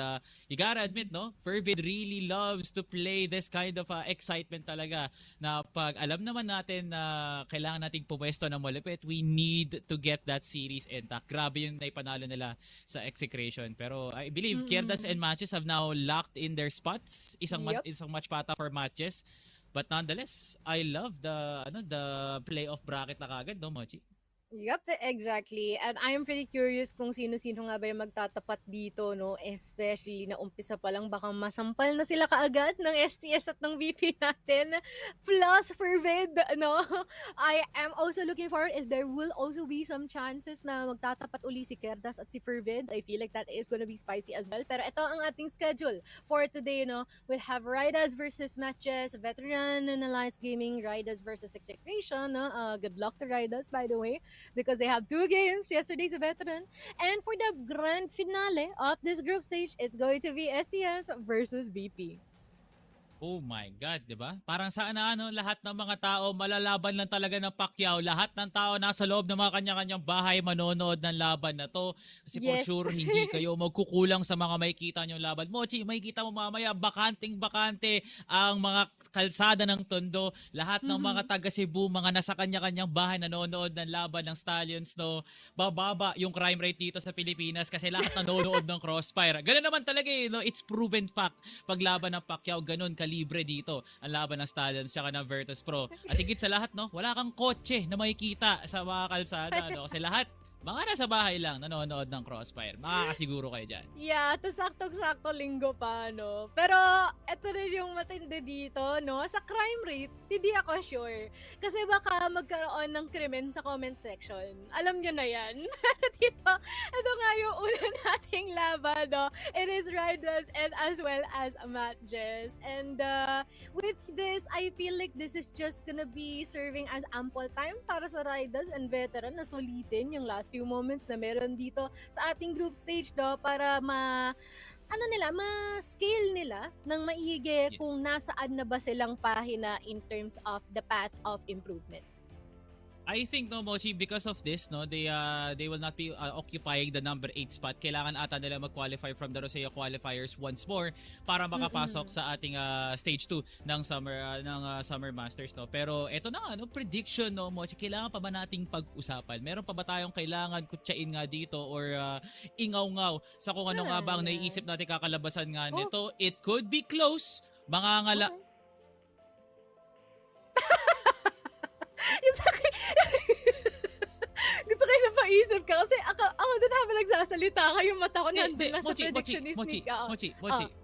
Speaker 2: you gotta admit, no? Fervid really loves to play this kind of excitement talaga na pag alam naman natin na kailangan nating pumwesto ng malupit, we need to get that series intact. Grabe yung naipanalo nila sa Execration. Pero I believe Ridaz and MATTJESS have now locked in their spots. Isang match pata for MATTJESS. But nonetheless, I love the playoff bracket na kagad, no, Mochi?
Speaker 1: Yep, exactly. And I'm pretty curious kung sino-sino nga ba yung magtatapat dito, no? Especially na umpisa pa lang baka masampal na sila kaagad ng STS at ng VP natin. Plus Fervid, no? I am also looking forward if there will also be some chances na magtatapat uli si Ridaz at si Fervid. I feel like that is gonna be spicy as well. Pero ito ang ating schedule for today, no? We'll have Ridaz versus MATTJESS, Veteran and Alliance Gaming, Ridaz versus Execration, no? Good luck to Ridaz, by the way, because they have 2 games. Yesterday's a Veteran. And for the grand finale of this group stage, it's going to be STS versus VP.
Speaker 2: Oh my God, di ba? Parang sana lahat ng mga tao malalaban lang talaga ng Pacquiao. Lahat ng tao nasa loob ng mga kanya-kanyang bahay manonood ng laban na to. Kasi for
Speaker 1: Yes.
Speaker 2: sure, hindi kayo magkukulang sa mga makikita nyo laban. Mochi, makikita mo mamaya, bakanting-bakante ang mga kalsada ng Tondo. Lahat ng mga taga Cebu, mga nasa kanya-kanyang bahay nanonood ng laban ng Stallions, no? Bababa yung crime rate dito sa Pilipinas kasi lahat nanonood ng Crossfire. Ganun naman talaga no? It's proven fact. Paglaban ng Pacquiao, ganun libre dito ang laban ng Stallions tsaka ng Virtus Pro. At higit sa lahat, no, wala kang kotse na makikita sa mga kalsada, no? Kasi lahat, mga nasa bahay lang nanonood ng Crossfire. Makakasiguro kayo dyan.
Speaker 1: Yeah, to saktong-sakto linggo pa, no? Pero, eto rin yung matindi dito, no? Sa crime rate, hindi ako sure. Kasi baka magkaroon ng krimen sa comment section. Alam nyo na yan. Dito, ito nga yung una nating laban, no? It is Ridaz and as well as MATTJESS. And with this, I feel like this is just gonna be serving as ample time para sa Ridaz and veteran na sulitin yung last few moments na meron dito sa ating group stage para ma-scale nila ng maigi kung nasaan na ba silang pahina in terms of the path of improvement.
Speaker 2: I think no Mochi, because of this no they will not be occupying the number 8 spot. Kailangan ata nila mag-qualify from the Rosea qualifiers once more para makapasok sa ating stage 2 ng Summer Masters no. Pero eto na prediction no Mochi, kailangan pa ba nating pag-usapan? Meron pa ba tayong kailangan kutsain nga dito or ingaw-ngaw sa kung ano nga ba ang naiisip natin kakalabasan nga nito? It could be close. Mangangala
Speaker 1: Gusto kayo na paisip ka kasi ako din habang nagsasalita yung mata ko nandun lang sa prediction ni Sneak.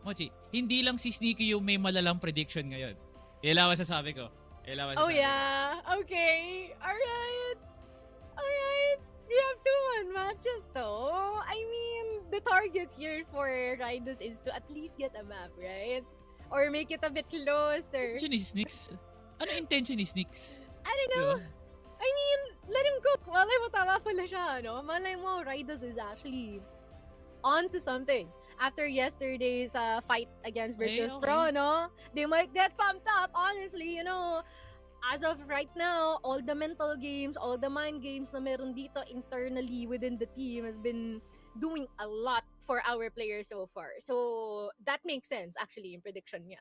Speaker 2: Mochi, hindi lang si Sneaky yung may malalang prediction ngayon. Ilawan sa sabi ko.
Speaker 1: Yeah. Okay. Alright. We have 2 matches though. I mean, the target here for Ridaz is to at least get a map, right? Or make it a bit closer.
Speaker 2: Intention ni Sneaks? Ano intention ni Sneaks?
Speaker 1: I don't know.
Speaker 2: Diba?
Speaker 1: I mean, let him cook. Malay mo, tama pala siya, no? Malay mo, Ridaz is actually on to something. After yesterday's fight against Virtus.pro, no? They might get pumped up, honestly, you know. As of right now, all the mental games, all the mind games na meron dito internally within the team has been doing a lot for our players so far. So, that makes sense, actually, in prediction niya.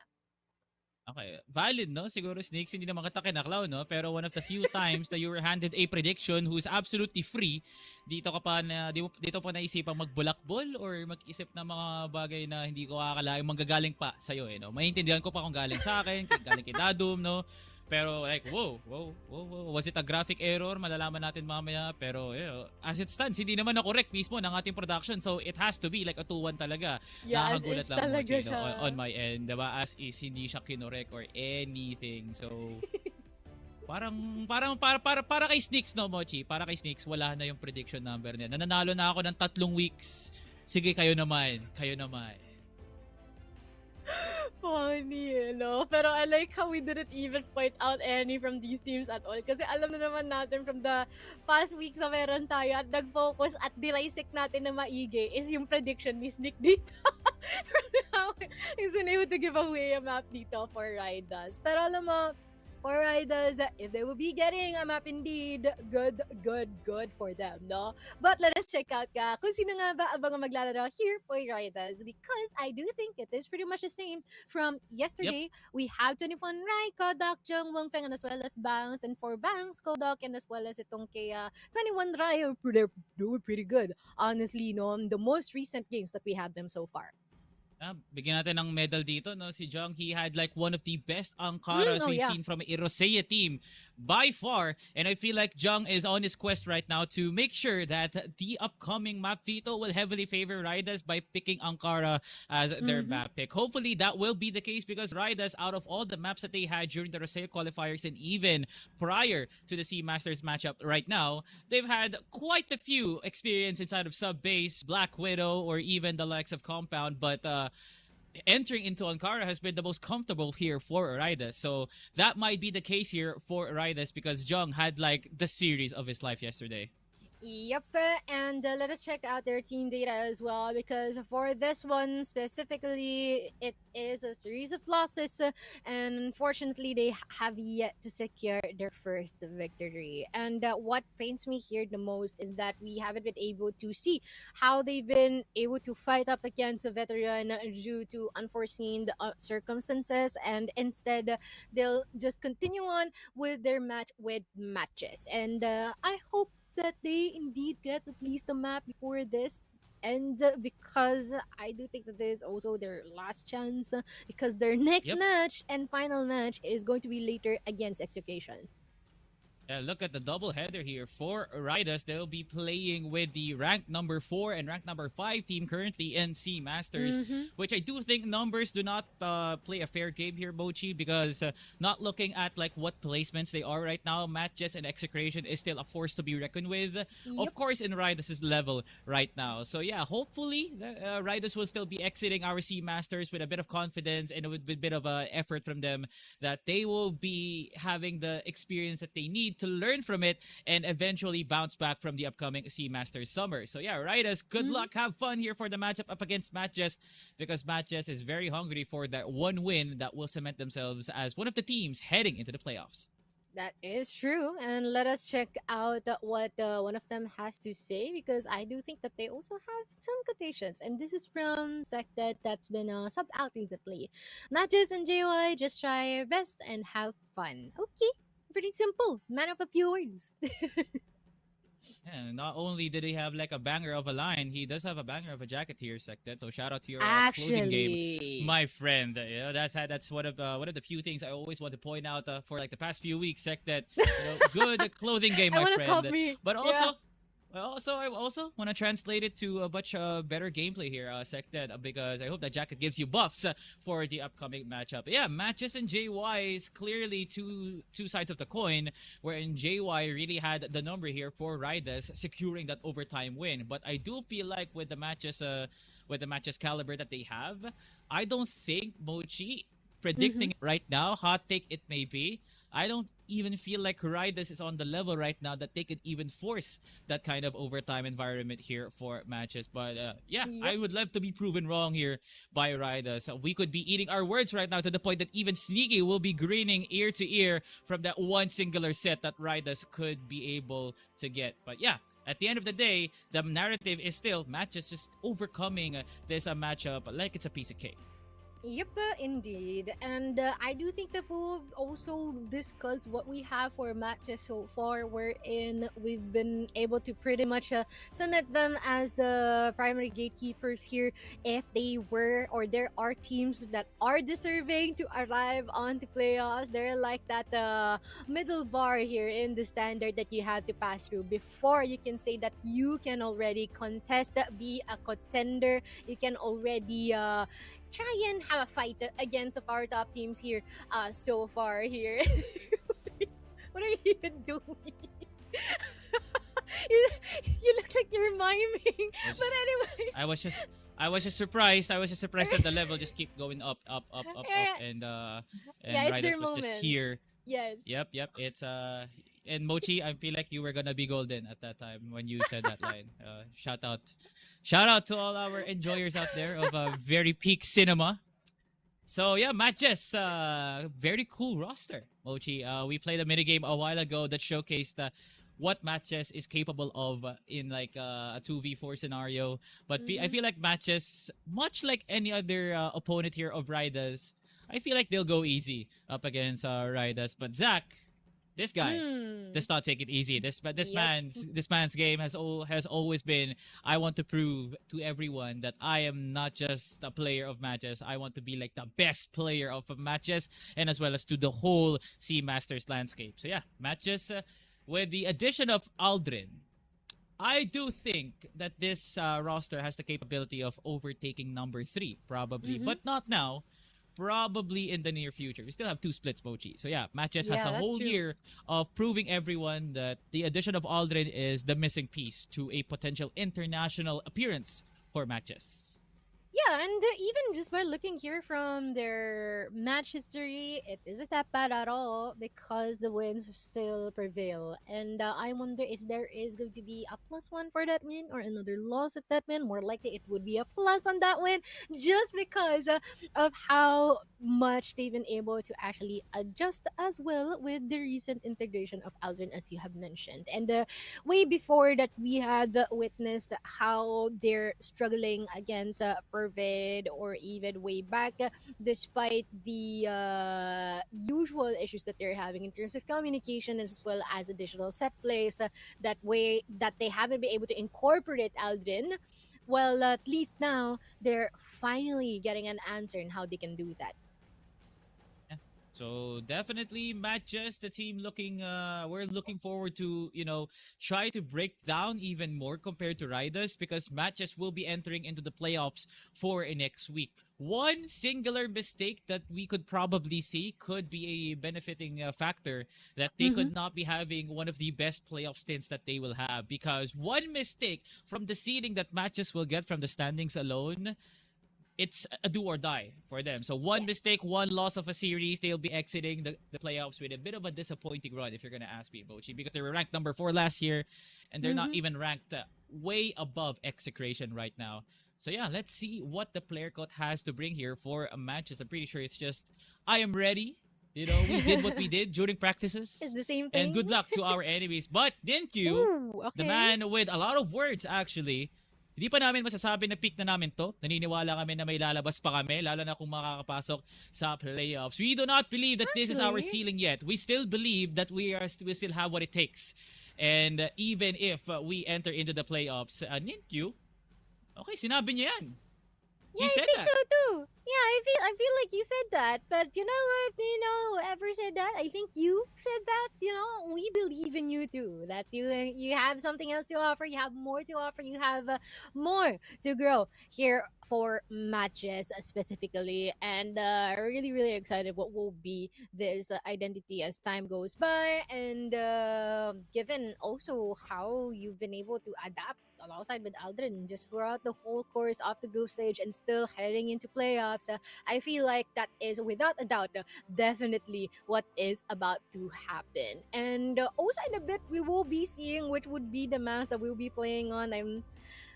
Speaker 2: Okay, valid no? Siguro Snakes, hindi naman kita kinaklaw no? Pero one of the few times that you were handed a prediction who's absolutely free, dito pa naisipang magbulakbol or mag-isip ng mga bagay na hindi ko akalaing manggagaling pa sa'yo no? Maintindihan ko pa kung galing sa akin, galing kay Dadum no? Pero like, whoa, was it a graphic error? Malalaman natin mamaya. Pero as it stands, hindi naman na-correct mismo ng ating production. So it has to be like a 2-1 talaga.
Speaker 1: Yeah,
Speaker 2: Nakakagulat lang
Speaker 1: talaga
Speaker 2: Mochi,
Speaker 1: siya.
Speaker 2: on my end. Diba? As is, hindi siya kinorek or anything. So, para kay Sneaks no, Mochi? Para kay Sneaks, wala na yung prediction number niya. Nananalo na ako ng 3 weeks. Sige, kayo naman.
Speaker 1: Funny, no? Pero I like how we didn't even point out any from these teams at all. Kasi alam na naman natin from the past weeks na meron tayo at nag-focus at dissect natin na maigi is yung prediction ni Sneak dito. He's been able to give away a map dito for Ridaz. Pero alam mo, for Ridaz, if they will be getting a map indeed, good for them, no? But let us check out kung sino nga ba ang mga maglalaro here for Ridaz, because I do think it is pretty much the same from yesterday. Yep. We have 21 Rai, Kodak, Jung, Wong Feng, and as well as Bangs, and for Bangs, Kodak, and as well as itong kay 21 Rai, they're doing pretty good. Honestly, no, the most recent games that we have them so far.
Speaker 2: Bigyan natin ng medal dito, no? Si Jung, he had like one of the best Ankaras we've seen from a Rosea team by far. And I feel like Jung is on his quest right now to make sure that the upcoming map veto will heavily favor Ridaz by picking Ankara as their map pick. Hopefully that will be the case because Ridaz, out of all the maps that they had during the Rosea qualifiers and even prior to the C-Masters matchup right now, they've had quite a few experience inside of Sub-Base, Black Widow, or even the likes of Compound, but entering into Ankara has been the most comfortable here for Ridaz. So that might be the case here for Ridaz because Jung had like the series of his life yesterday.
Speaker 1: Yep, and let us check out their team data as well, because for this one specifically, it is a series of losses, and unfortunately, they have yet to secure their first victory. And what pains me here the most is that we haven't been able to see how they've been able to fight up against a veteran due to unforeseen circumstances, and instead, they'll just continue on with their match with matches. And I hope that they indeed get at least a map before this ends, because I do think that this is also their last chance, because their next
Speaker 2: Yep.
Speaker 1: match and final match is going to be later against Execution.
Speaker 2: Look at the double header here for Ridaz. They'll be playing with the ranked number 4 and ranked number 5 team currently in C Masters, which I do think numbers do not play a fair game here, Mochi, because not looking at like what placements they are right now, MATTJESS and Execration is still a force to be reckoned with. Of course, in Ridaz's level right now. So yeah, hopefully Ridaz will still be exiting our C Masters with a bit of confidence and with a bit of effort from them, that they will be having the experience that they need to learn from it and eventually bounce back from the upcoming C Masters summer. So yeah, Ridaz, good luck, have fun here for the matchup up against MATTJESS, because MATTJESS is very hungry for that one win that will cement themselves as one of the teams heading into the playoffs.
Speaker 1: That is true, and let us check out what one of them has to say, because I do think that they also have some quotations, and this is from Sected that's been subbed out recently. MATTJESS and JY, just try your best and have fun. Okay, pretty simple. Man of a few words.
Speaker 2: And not only did he have like a banger of a line, he does have a banger of a jacket here, Sected. So shout out to your clothing game, my friend. You know, that's one of the few things I always want to point out for like the past few weeks, Sected. You know, good clothing game, my friend.
Speaker 1: Copy.
Speaker 2: But also. I also want to translate it to a much better gameplay here, Sected, because I hope that jacket gives you buffs for the upcoming matchup. Yeah, MATTJESS and JY is clearly two sides of the coin, wherein JY really had the number here for Ridaz securing that overtime win. But I do feel like with the MATTJESS caliber that they have, I don't think Mochi predicting it right now, hot take it may be, I don't even feel like Ridaz is on the level right now that they could even force that kind of overtime environment here for matches. But yeah, I would love to be proven wrong here by Ridaz. We could be eating our words right now to the point that even Sneaky will be grinning ear to ear from that one singular set that Ridaz could be able to get. But yeah, at the end of the day, the narrative is still MATTJESS just overcoming this matchup like it's a piece of cake.
Speaker 1: Yep, indeed. And I do think that we'll also discuss what we have for matches so far, wherein we've been able to pretty much submit them as the primary gatekeepers here if they were, or there are teams that are deserving to arrive on the playoffs. They're like that middle bar here in the standard that you have to pass through before you can say that you can already contest, be a contender. You can already try and have a fight against of our top teams here so far here. What are you even doing? you look like you're miming. But anyways,
Speaker 2: I was just surprised. I was just surprised that the level just keep going up, and Ridaz was just here.
Speaker 1: Yes.
Speaker 2: Yep. It's and Mochi, I feel like you were gonna be golden at that time when you said that line. Shout out to all our enjoyers out there of very peak cinema. So yeah, MATTJESS, very cool roster, Mochi. We played a minigame a while ago that showcased what MATTJESS is capable of in like a 2v4 scenario. But I feel like MATTJESS, much like any other opponent here of Ridaz, I feel like they'll go easy up against Ridaz. But Zach, this guy does not take it easy. This man's game has always been, I want to prove to everyone that I am not just a player of MATTJESS. I want to be like the best player of MATTJESS, and as well as to the whole C Masters landscape. So yeah, MATTJESS with the addition of Aldrin, I do think that this roster has the capability of overtaking number 3 probably, but not now. Probably in the near future. We still have 2 splits, Mochi. So yeah, MATTJESS has a whole year of proving everyone that the addition of Aldrin is the missing piece to a potential international appearance for MATTJESS.
Speaker 1: Yeah, and even just by looking here from their match history, it isn't that bad at all because the wins still prevail. And I wonder if there is going to be a +1 for that win or another loss at that win. More likely, it would be a plus on that win just because of how much they've been able to actually adjust as well with the recent integration of Aldrin, as you have mentioned. And way before that, we had witnessed how they're struggling against Fervid, or even way back, despite the usual issues that they're having in terms of communication as well as additional set plays, that way that they haven't been able to incorporate Aldrin. Well, at least now they're finally getting an answer in how they can do that.
Speaker 2: So definitely matches the team looking we're looking forward to, try to break down even more compared to Ridaz, because matches will be entering into the playoffs for next week. One singular mistake that we could probably see could be a benefiting factor that they could not be having one of the best playoff stints that they will have, because one mistake from the seeding that matches will get from the standings alone, it's a do or die for them. So one mistake, one loss of a series, they'll be exiting the playoffs with a bit of a disappointing run, if you're going to ask me, Bochi, because they were ranked number 4 last year and they're not even ranked way above Execration right now. So yeah, let's see what the player cut has to bring here for a matches. I'm pretty sure it's just, I am ready. We did what we did during practices.
Speaker 1: It's the same thing.
Speaker 2: And good luck to our enemies. But Dinkyu,
Speaker 1: Ooh, okay.
Speaker 2: the man with a lot of words actually, hindi pa namin masasabi na peak na namin to. Naniniwala kami na may lalabas pa kami, lalo na kung makakapasok sa playoffs. We do not believe that this is our ceiling yet. We still believe that we still have what it takes. And even if we enter into the playoffs, Ninkyu, okay, sinabi niya yan.
Speaker 1: Yeah,
Speaker 2: He
Speaker 1: I
Speaker 2: said
Speaker 1: think
Speaker 2: that.
Speaker 1: so too. Yeah, I feel like you said that. But you know what? Whoever said that, I think you said that. We believe in you too. That you have something else to offer. You have more to offer. You have more to grow here for matches specifically. And really, really excited what will be this identity as time goes by. And given also how you've been able to adapt alongside with Aldrin just throughout the whole course of the group stage and still heading into playoffs, I feel like that is without a doubt definitely what is about to happen. And also in a bit we will be seeing which would be the maps that we'll be playing on. I'm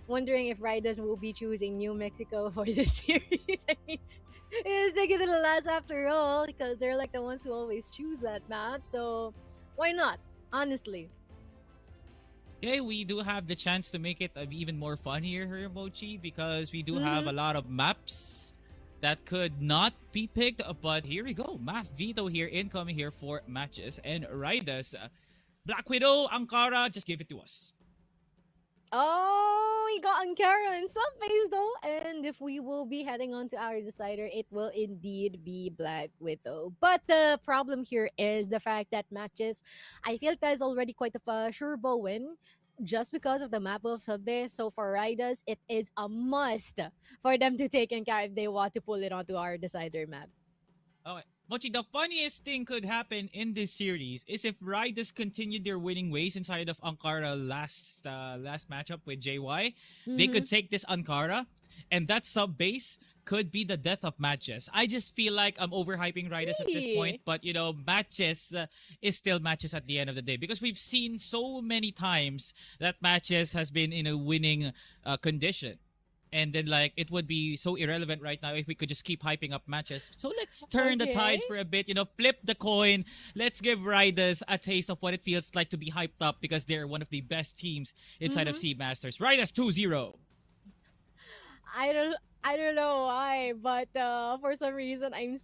Speaker 1: wondering if Riders will be choosing New Mexico for this series. I mean, it's taking a little last after all, because they're like the ones who always choose that map. So why not? Honestly.
Speaker 2: Yeah, we do have the chance to make it even more fun here, Mochi, because we do have a lot of maps that could not be picked. But here we go. Map Veto here, incoming here for matches. And Ridaz, Black Widow, Ankara, just give it to us.
Speaker 1: Oh, we got Ankara in some phase though. And if we will be heading on to our decider, it will indeed be Black Widow. But the problem here is the fact that matches, I feel that is already quite a sure ball win just because of the map of Subway. So for Riders, it is a must for them to take Ankara if they want to pull it onto our decider map.
Speaker 2: Okay. Mochi, the funniest thing could happen in this series is if Riders continued their winning ways inside of Ankara last matchup with JY. They could take this Ankara, and that sub base could be the death of matches. I just feel like I'm overhyping Riders at this point, but matches is still matches at the end of the day, because we've seen so many times that matches has been in a winning condition. And then it would be so irrelevant right now if we could just keep hyping up matches. So let's turn the tides for a bit, flip the coin. Let's give Riders a taste of what it feels like to be hyped up, because they're one of the best teams inside of Sea Masters. Riders 2-0.
Speaker 1: I don't know why, but for some reason I'm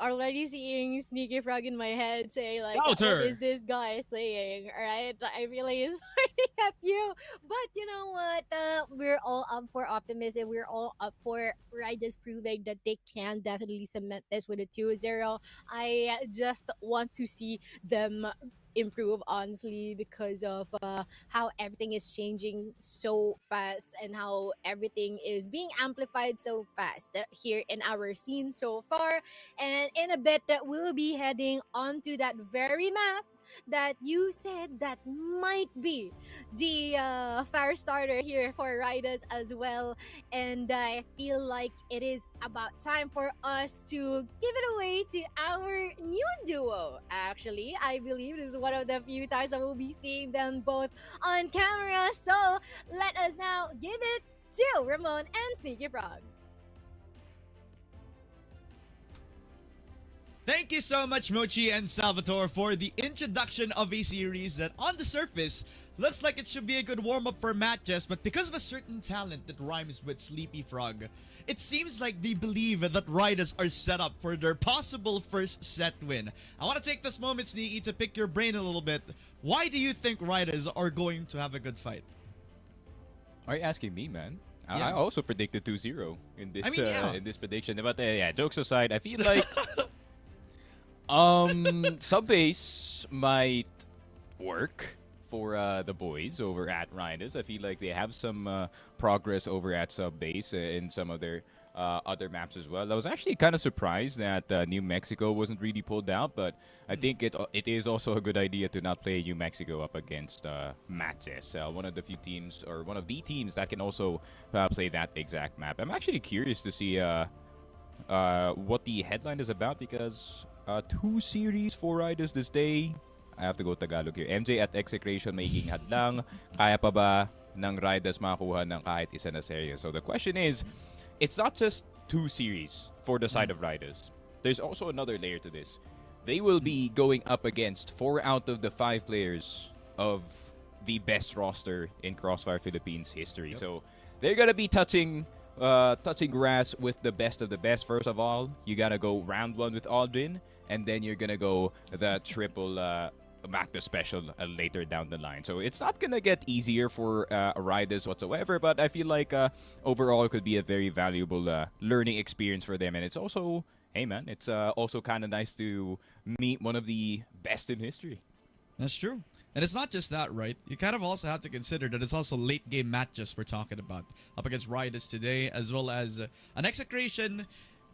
Speaker 1: already seeing Sneaky Frog in my head say like, what is this guy saying? Alright, I feel like he's pointing at you. But you know what? We're all up for optimism. We're all up for Riders proving that they can definitely cement this with a 2-0. I just want to see them improve, honestly, because of how everything is changing so fast and how everything is being amplified so fast here in our scene so far. And in a bit that we'll be heading onto that very map that you said that might be the fire starter here for Ridaz as well. And I feel like it is about time for us to give it away to our new duo. Actually, I believe this is one of the few times I will be seeing them both on camera. So let us now give it to Ramon and Sneaky Frog.
Speaker 5: Thank you so much, Mochi and Salvatore, for the introduction of a series that on the surface looks like it should be a good warm-up for MATTJESS, but because of a certain talent that rhymes with Sleepy Frog, it seems like they believe that Ridaz are set up for their possible first set win. I want to take this moment, Sneaky, to pick your brain a little bit. Why do you think Ridaz are going to have a good fight?
Speaker 4: Are you asking me, man?
Speaker 5: Yeah.
Speaker 4: I also predicted 2-0 in this
Speaker 5: yeah.
Speaker 4: in this prediction. But yeah, jokes aside, I feel like sub-base might work for the boys over at Ridaz. I feel like they have some progress over at sub-base in some of their other maps as well. I was actually kind of surprised that New Mexico wasn't really pulled out, but I think it is also a good idea to not play New Mexico up against MATTJESS, one of the few teams, or one of the teams that can also play that exact map. I'm actually curious to see what the headline is about, because 2 series for Ridaz this day. I have to go Tagalog here. MJ at Execration making hadlang. Kaya pa ba ng Ridaz makakuha ng kahit isa na serye? So the question is, it's not just 2 series for the side of Ridaz. There's also another layer to this. They will be going up against 4 out of the 5 players of the best roster in CrossFIRE Philippines history.
Speaker 5: Yep.
Speaker 4: So they're gonna be touching grass with the best of the best. First of all, you gotta go round 1 with Aldrin, and then you're gonna go the triple back to special later down the line. So it's not gonna get easier for Ridaz whatsoever, but I feel like overall it could be a very valuable learning experience for them. And it's also, hey man, it's also kind of nice to meet one of the best in history.
Speaker 5: That's true. And it's not just that, right? You kind of also have to consider that it's also late game MATTJESS we're talking about. Up against Ridaz today, as well as an Execration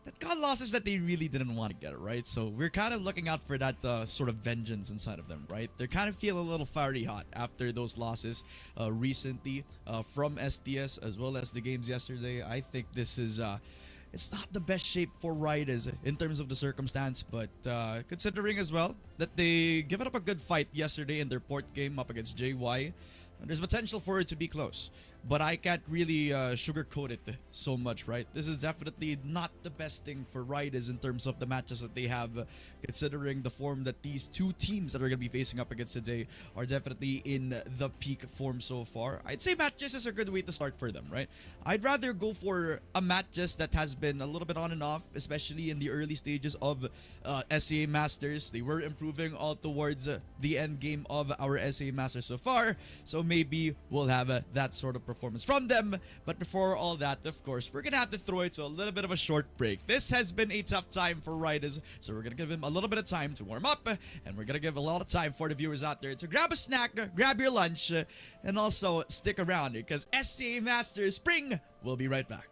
Speaker 5: that got losses that they really didn't want to get, right? So we're kind of looking out for that sort of vengeance inside of them, right? They're kind of feeling a little fiery hot after those losses recently from STS, as well as the games yesterday. I think this is... it's not the best shape for Ridaz in terms of the circumstance, but considering as well that they given up a good fight yesterday in their port game up against JY, there's potential for it to be close. But I can't really sugarcoat it so much, right? This is definitely not the best thing for Ridaz in terms of the matches that they have, considering the form that these 2 teams that are going to be facing up against today are definitely in the peak form so far. I'd say MATTJESS is a good way to start for them, right? I'd rather go for a MATTJESS that has been a little bit on and off, especially in the early stages of SCA Masters. They were improving all towards the end game of our SCA Masters so far, so maybe we'll have that sort of performance from them. But before all that, of course, we're gonna have to throw it to a little bit of a short break. This has been a tough time for Ridaz, so we're gonna give him a little bit of time to warm up, and we're gonna give a lot of time for the viewers out there to grab a snack, grab your lunch, and also stick around, because SCA Masters Spring will be right back.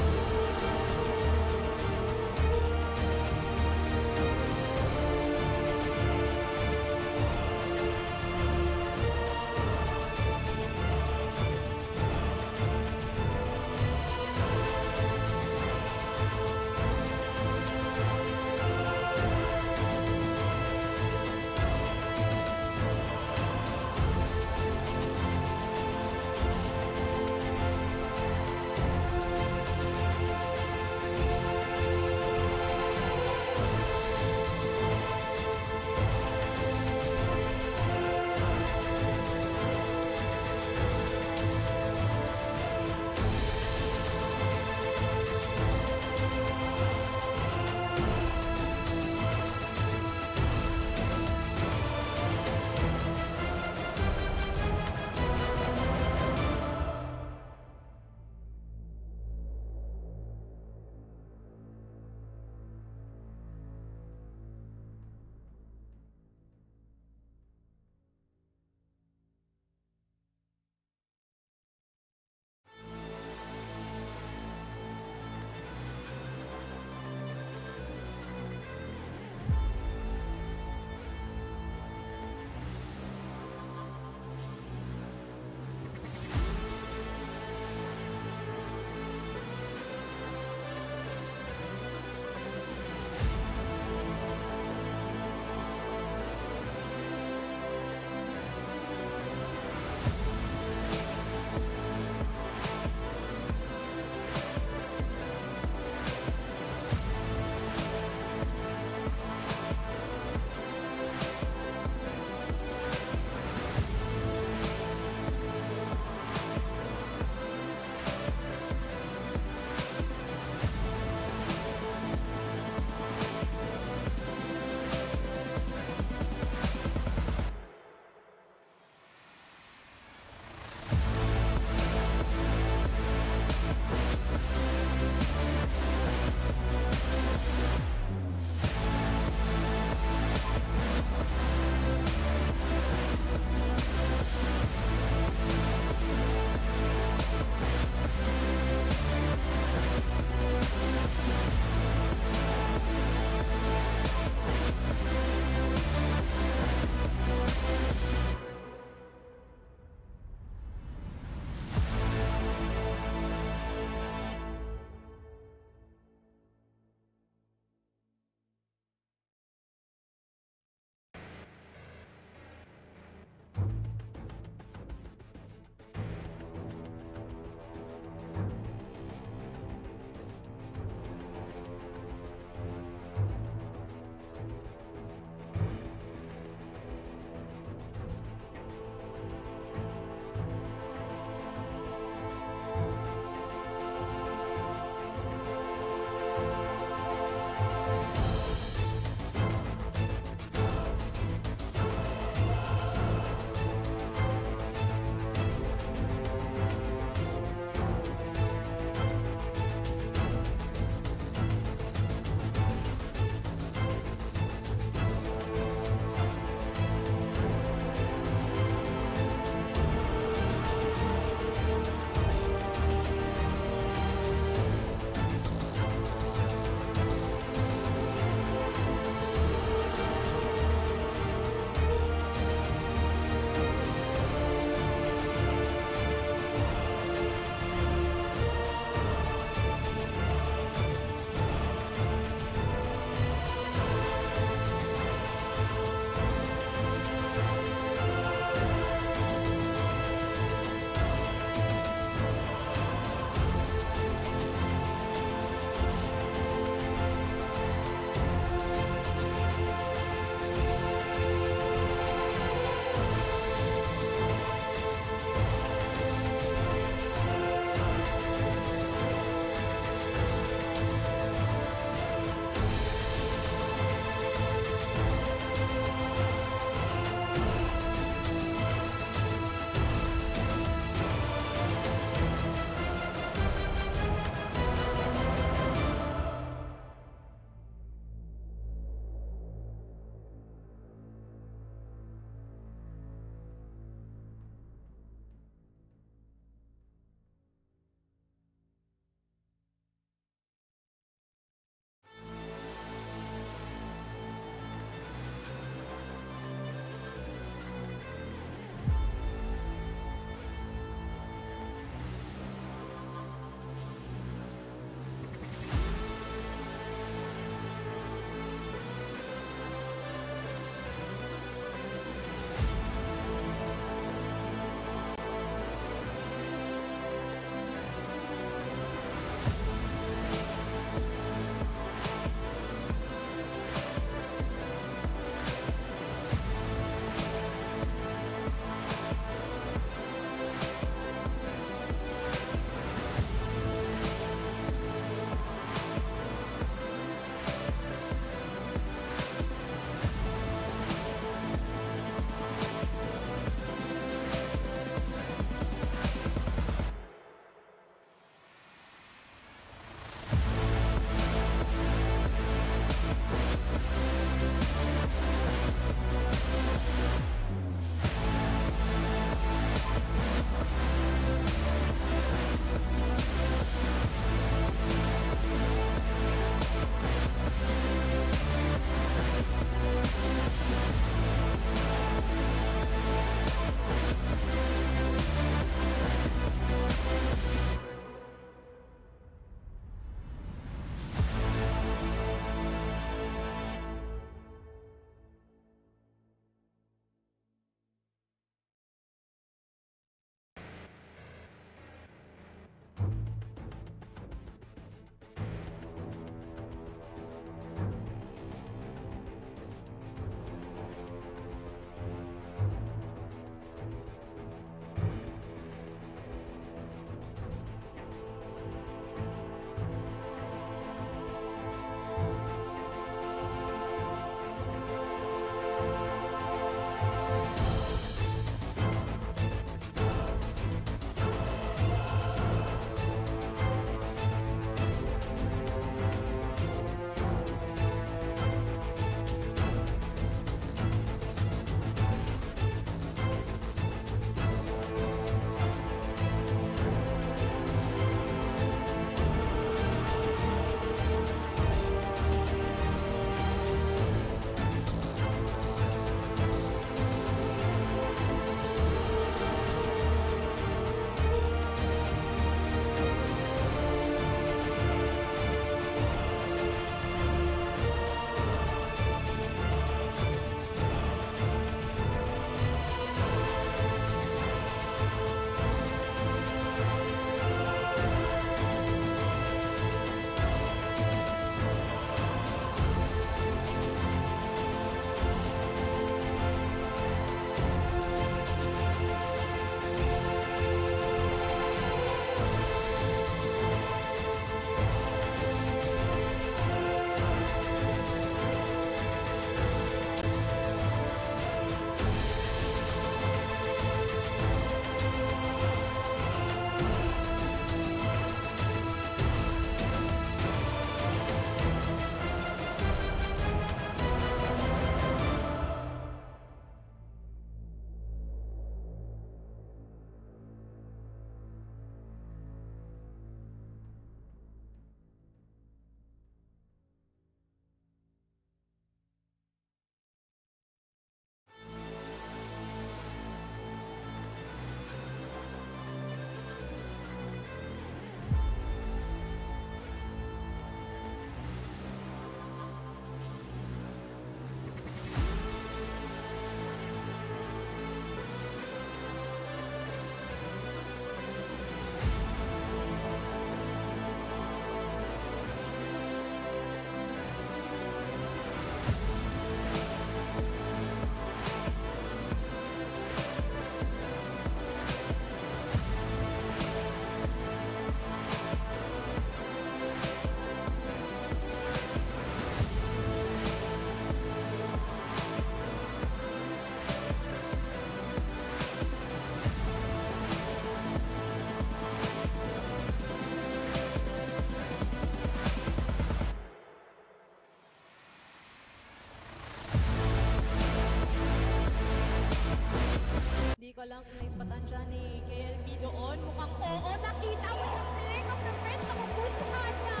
Speaker 1: Teka lang, naispatan siya ni KLB doon. Mukhang oo, nakita mo sa flick of the wrist. Nakupuntuhan niya.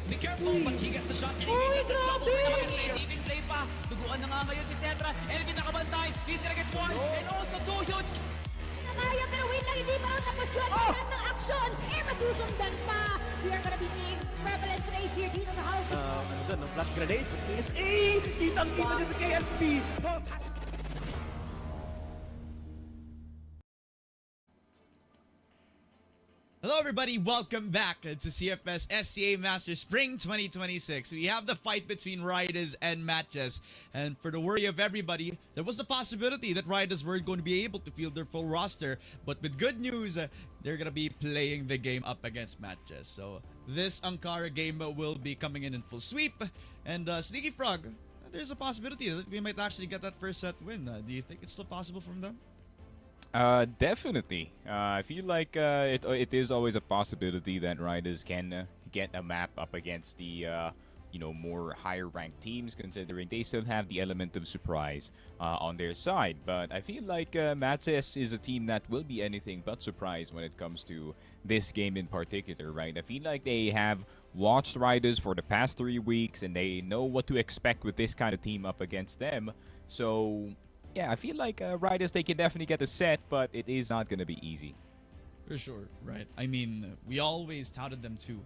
Speaker 3: Be careful, but he gets the shot. And he
Speaker 1: Uy,
Speaker 3: gets the trouble.
Speaker 1: grabe!
Speaker 3: Receiving play pa. Duguan na nga ngayon si Cetra. LB nakabantay. He's gonna get one. And also two huge.
Speaker 1: Nakaya, pero wait lang, hindi pa raw tapos yun. Lahat ng action, masusundan pa. We are gonna be seeing prevalence race here dito sa house.
Speaker 3: Ano dun, no? Flash grenade for PSA. Kitang-kita niya sa KLB.
Speaker 5: Hello everybody, welcome back to CFS SCA Masters Spring 2026. We have the fight between Ridaz and MATTJESS. And for the worry of everybody, there was the possibility that Ridaz weren't going to be able to field their full roster. But with good news, they're going to be playing the game up against MATTJESS. So this Ankara game will be coming in full sweep. And Sneaky Frog, there's a possibility that we might actually get that first set win. Do you think it's still possible from them?
Speaker 4: Definitely. I feel like it is always a possibility that Ridaz can get a map up against the more higher ranked teams, considering they still have the element of surprise on their side. But I feel like MATTJESS is a team that will be anything but surprised when it comes to this game in particular, right? I feel like they have watched Ridaz for the past 3 weeks and they know what to expect with this kind of team up against them. So yeah, I feel like Ridaz, they can definitely get a set, but it is not going to be easy.
Speaker 5: For sure, right? I mean, we always touted them to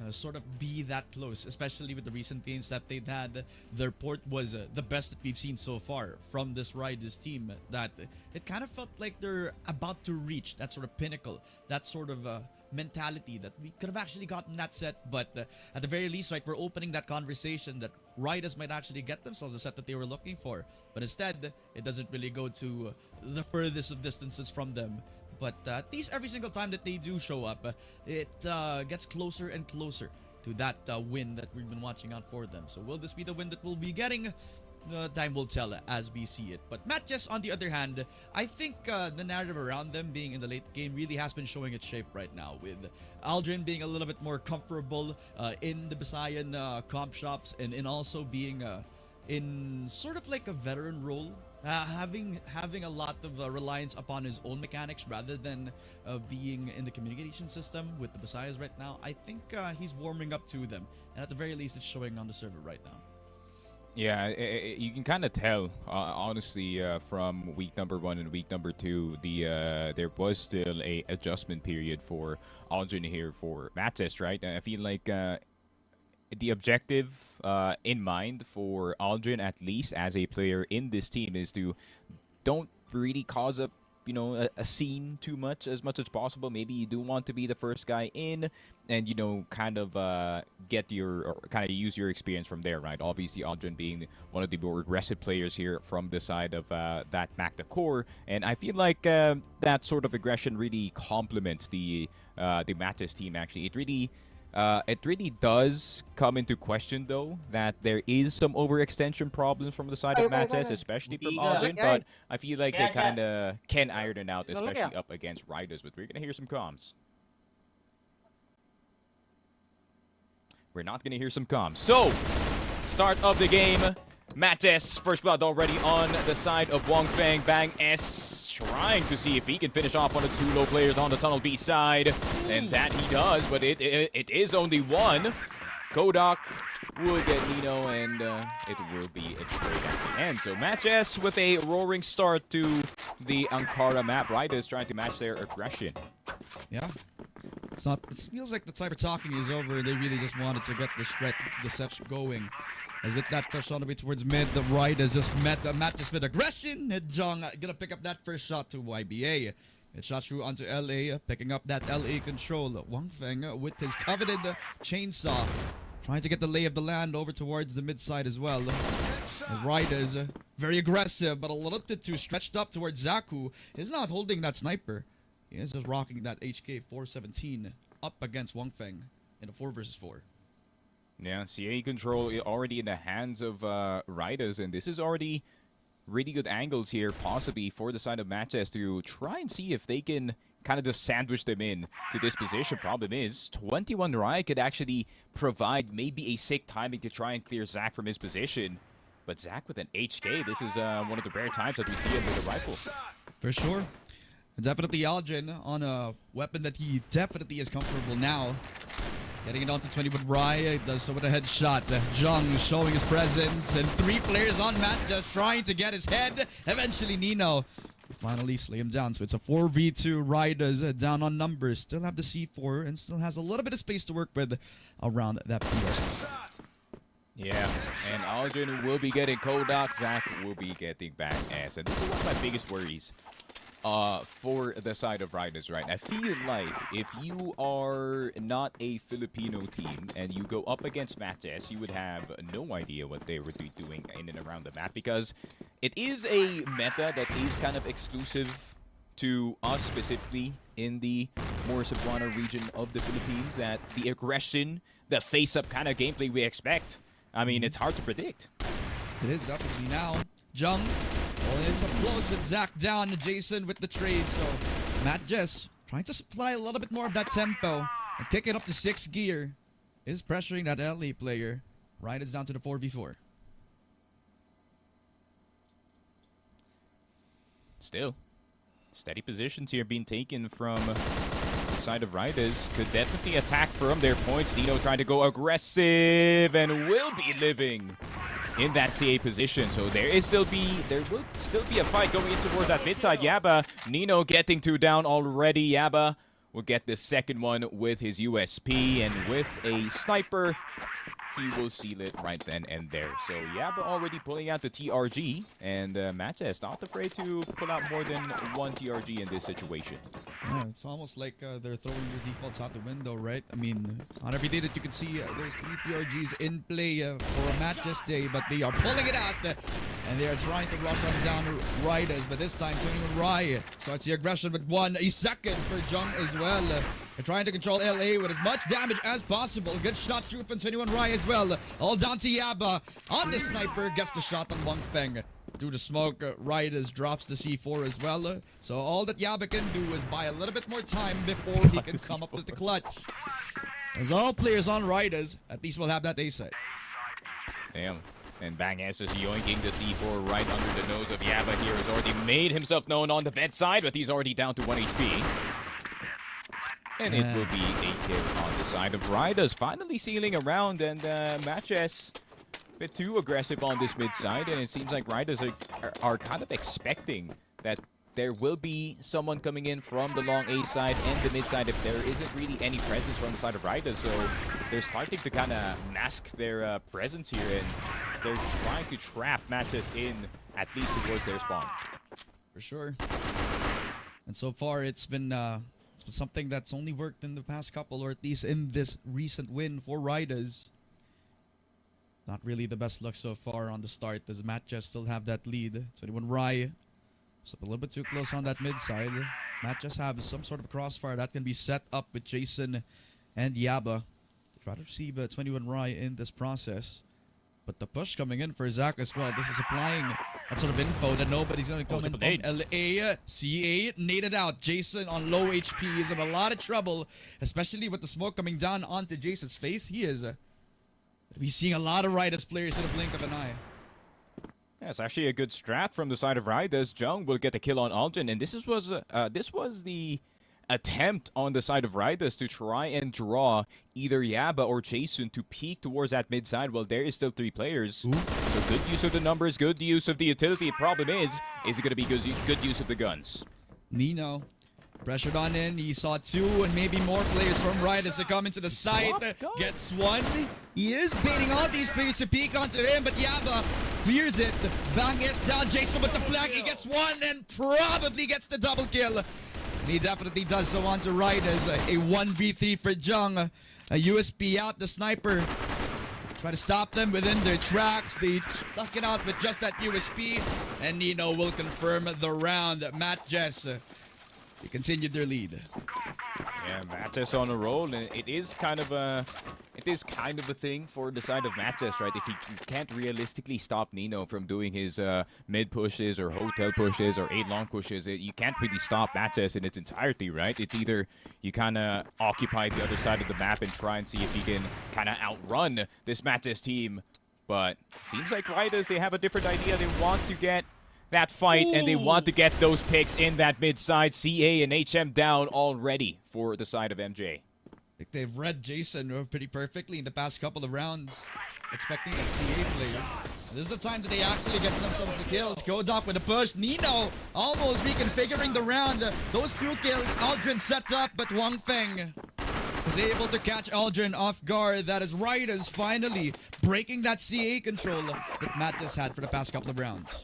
Speaker 5: sort of be that close, especially with the recent gains that they'd had. Their port was the best that we've seen so far from this Ridaz team, that it kind of felt like they're about to reach that sort of pinnacle, that sort of mentality that we could have actually gotten that set. But at the very least, right, we're opening that conversation that Ridaz might actually get themselves a set that they were looking for. But instead, it doesn't really go to the furthest of distances from them. But at least every single time that they do show up, it gets closer and closer to that win that we've been watching out for them. So will this be the win that we'll be getting? Time will tell as we see it. But MATTJESS, on the other hand, I think the narrative around them being in the late game really has been showing its shape right now, with Aldrin being a little bit more comfortable in the Visayan comp shops, and in also being in sort of like a veteran role, having a lot of reliance upon his own mechanics rather than being in the communication system with the Visayas right now. I think he's warming up to them, and at the very least, it's showing on the server right now.
Speaker 4: Yeah, you can kind of tell, honestly, from week number 1 and week number 2, there was still a adjustment period for Aldrin here for MATTJESS, right? I feel like the objective in mind for Aldrin, at least as a player in this team, is to don't really cause a scene too much as possible. Maybe you do want to be the first guy in and kind of get your, or kind of use your experience from there, right? Obviously Aldrin being one of the more aggressive players here from the side of that MACTA core, and I feel like that sort of aggression really complements the MATTJESS team. Actually, it really does come into question, though, that there is some overextension problems from the side of MATTJESS, especially from Aldrin, but I feel like they kind of can iron it out, especially up against Ridaz. But we're going to hear some comms. We're not going to hear some comms. So, start of the game. MATTJESS, first blood already on the side of Wong Feng. Bang S trying to see if he can finish off one of the 2 low players on the Tunnel B side. And that he does, but it is only one. Kodak would get Nino, and it will be a trade at the end. So MATTJESS with a roaring start to the Ankara map. Ridaz trying to match their aggression.
Speaker 5: Yeah. It feels like the time for talking is over. They really just wanted to get the set going. As with that first shot to be towards mid, the Ridaz just met the MATTJESS with aggression. Jong gonna pick up that first shot to YBA. It shot through onto LA, picking up that LA control. Wang Feng with his coveted chainsaw, trying to get the lay of the land over towards the mid side as well. As Ridaz, very aggressive, but a little bit too stretched up towards Zaku. He's not holding that sniper. He is just rocking that HK 417 up against Wang Feng in a 4 versus 4.
Speaker 4: Yeah, CA control already in the hands of Ridaz, and this is already really good angles here, possibly for the side of MATTJESS to try and see if they can kind of just sandwich them in to this position. Problem is, 21 Rai could actually provide maybe a sick timing to try and clear Zach from his position. But Zach with an HK, this is one of the rare times that we see him with a rifle.
Speaker 5: For sure. Definitely Aldrin on a weapon that he definitely is comfortable now. Getting it onto 20 with Rye, does so with a headshot. Jung showing his presence, and 3 players on MATTJESS trying to get his head. Eventually Nino finally slay him down. So it's a 4v2. Ridaz down on numbers. Still have the C4 and still has a little bit of space to work with around that PR spot.
Speaker 4: Yeah, and Aldrin will be getting Kodak. Zach will be getting back ass. And this is one of my biggest worries for the side of Ridaz, right? I feel like if you are not a Filipino team and you go up against MATTJESS, you would have no idea what they would be doing in and around the map, because it is a meta that is kind of exclusive to us specifically in the more Cebuano region of the Philippines, that the aggression, the face-up kind of gameplay we expect. I mean, it's hard to predict.
Speaker 5: It is definitely now. Jung pulling in some close with Zach down, Jason with the trade. So MATTJESS trying to supply a little bit more of that tempo and kick it up to 6th gear. Is pressuring that LA player. Ridaz down to the 4v4.
Speaker 4: Still, steady positions here being taken from the side of Ridaz. Could definitely attack from their points. Dino trying to go aggressive and will be living in that CA position. So there will still be a fight going in towards that mid side. Yaba, Nino getting 2 down already. Yaba will get the second one with his USP, and with a sniper, he will seal it right then and there. So Yaba already pulling out the TRG, and MATTJESS not afraid to pull out more than 1 TRG in this situation.
Speaker 5: Yeah, it's almost like they're throwing your defaults out the window, right? I mean, it's not every day that you can see those 3 TRGs in play for a MATTJESS day, but they are pulling it out, and they are trying to rush on down Ridaz, but this time 21 Rye starts the aggression with a second for Jung as well. They're trying to control LA with as much damage as possible. Good shots through from 21 Rye as well. All down to Yaba on the sniper, gets the shot on Wang Feng. Through the smoke, Ridaz drops the C4 as well. So all that Yaba can do is buy a little bit more time before he can come up with the clutch. As all players on Ridaz, at least will have that A side.
Speaker 4: Damn. And Bang S is yoinking the C4 right under the nose of Yaba here. Has already made himself known on the bedside, but he's already down to 1 HP. And it will be a kill on the side of Ridaz. Finally sealing around, and MATTJESS a bit too aggressive on this mid side, and it seems like Ridaz are kind of expecting that there will be someone coming in from the long A side and the mid side if there isn't really any presence from the side of Ridaz. So they're starting to kind of mask their presence here, and they're trying to trap MATTJESS in at least towards their spawn.
Speaker 5: For sure. And so far it's been something that's only worked in the past couple, or at least in this recent win for Ridaz. Not really the best luck so far on the start, as MATTJESS still have that lead. 21 Rye is up a little bit too close on that mid side. MATTJESS have some sort of crossfire that can be set up with Jason and Yaba to try to receive 21 Rye in this process. But the push coming in for Zach as well. This is applying that sort of info that nobody's going to come in from LA. CA naded out. Jason on low HP is in a lot of trouble, especially with the smoke coming down onto Jason's face. He is we're seeing a lot of Ridaz players in a blink of an eye.
Speaker 4: Yeah, it's actually a good strat from the side of Ridaz. Jung will get the kill on Aldrin, and this was the attempt on the side of Ridaz to try and draw either Yaba or Jason to peek towards that mid side. Well, there is still 3 players. Ooh. So good use of the numbers, good use of the utility. The problem is it going to be good use of the guns?
Speaker 5: Nino pressured on in. He saw 2 and maybe more players from Ridaz to come into the site. Gets 1. He is baiting all these players to peek onto him, but Yaba clears it. Bang is down. Jason with the flag. He gets 1 and probably gets the double kill. And he definitely does so onto Ridaz. A 1v3 for Jung. A USP out. The sniper try to stop them within their tracks. They stuck it out with just that USP. And Nino will confirm the round. MATTJESS, they continued their lead.
Speaker 4: Yeah, MATTJESS on a roll, and it is kind of a thing for the side of MATTJESS, right? If he can't realistically stop Nino from doing his mid pushes or hotel pushes or 8 long pushes, you can't really stop MATTJESS in its entirety, right? It's either you kind of occupy the other side of the map and try and see if he can kind of outrun this MATTJESS team. But it seems like Ridaz, they have a different idea. They want to get that fight, and they want to get those picks in that mid side. CA and HM down already for the side of MJ.
Speaker 5: I think they've read Jason pretty perfectly in the past couple of rounds. Expecting a CA player. This is the time that they actually get some of the kills. Kodak with a push. Nino almost reconfiguring the round. Those 2 kills. Aldrin set up, but Wang Feng is able to catch Aldrin off guard. That is Ridaz finally breaking that CA control that Matt just had for the past couple of rounds.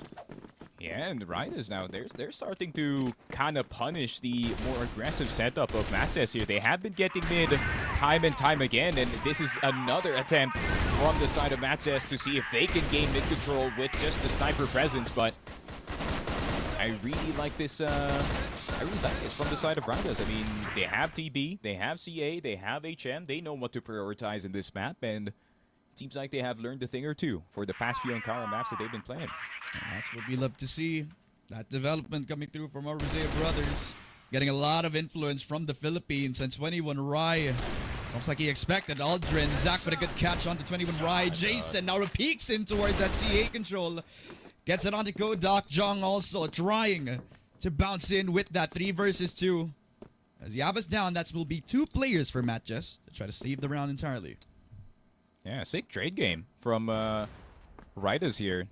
Speaker 4: Yeah, and the Ridaz now, they're starting to kind of punish the more aggressive setup of MATTJESS here. They have been getting mid time and time again, and this is another attempt from the side of MATTJESS to see if they can gain mid control with just the sniper presence, but I really like this from the side of Ridaz. I mean, they have TB, they have CA, they have HM, they know what to prioritize in this map, and it seems like they have learned a thing or two for the past few Ankara maps that they've been playing.
Speaker 5: And that's what we love to see. That development coming through from our Rosea brothers. Getting a lot of influence from the Philippines and 21 Rai. Sounds like he expected Aldrin. Zach with a good catch onto 21 Rai. Jason now peeks in towards that CA control. Gets it onto Kodak. Jung also trying to bounce in with that 3 versus 2. As Yaba's down, that will be 2 players for MATTJESS to try to save the round entirely.
Speaker 4: Yeah, sick trade game from Ridaz here.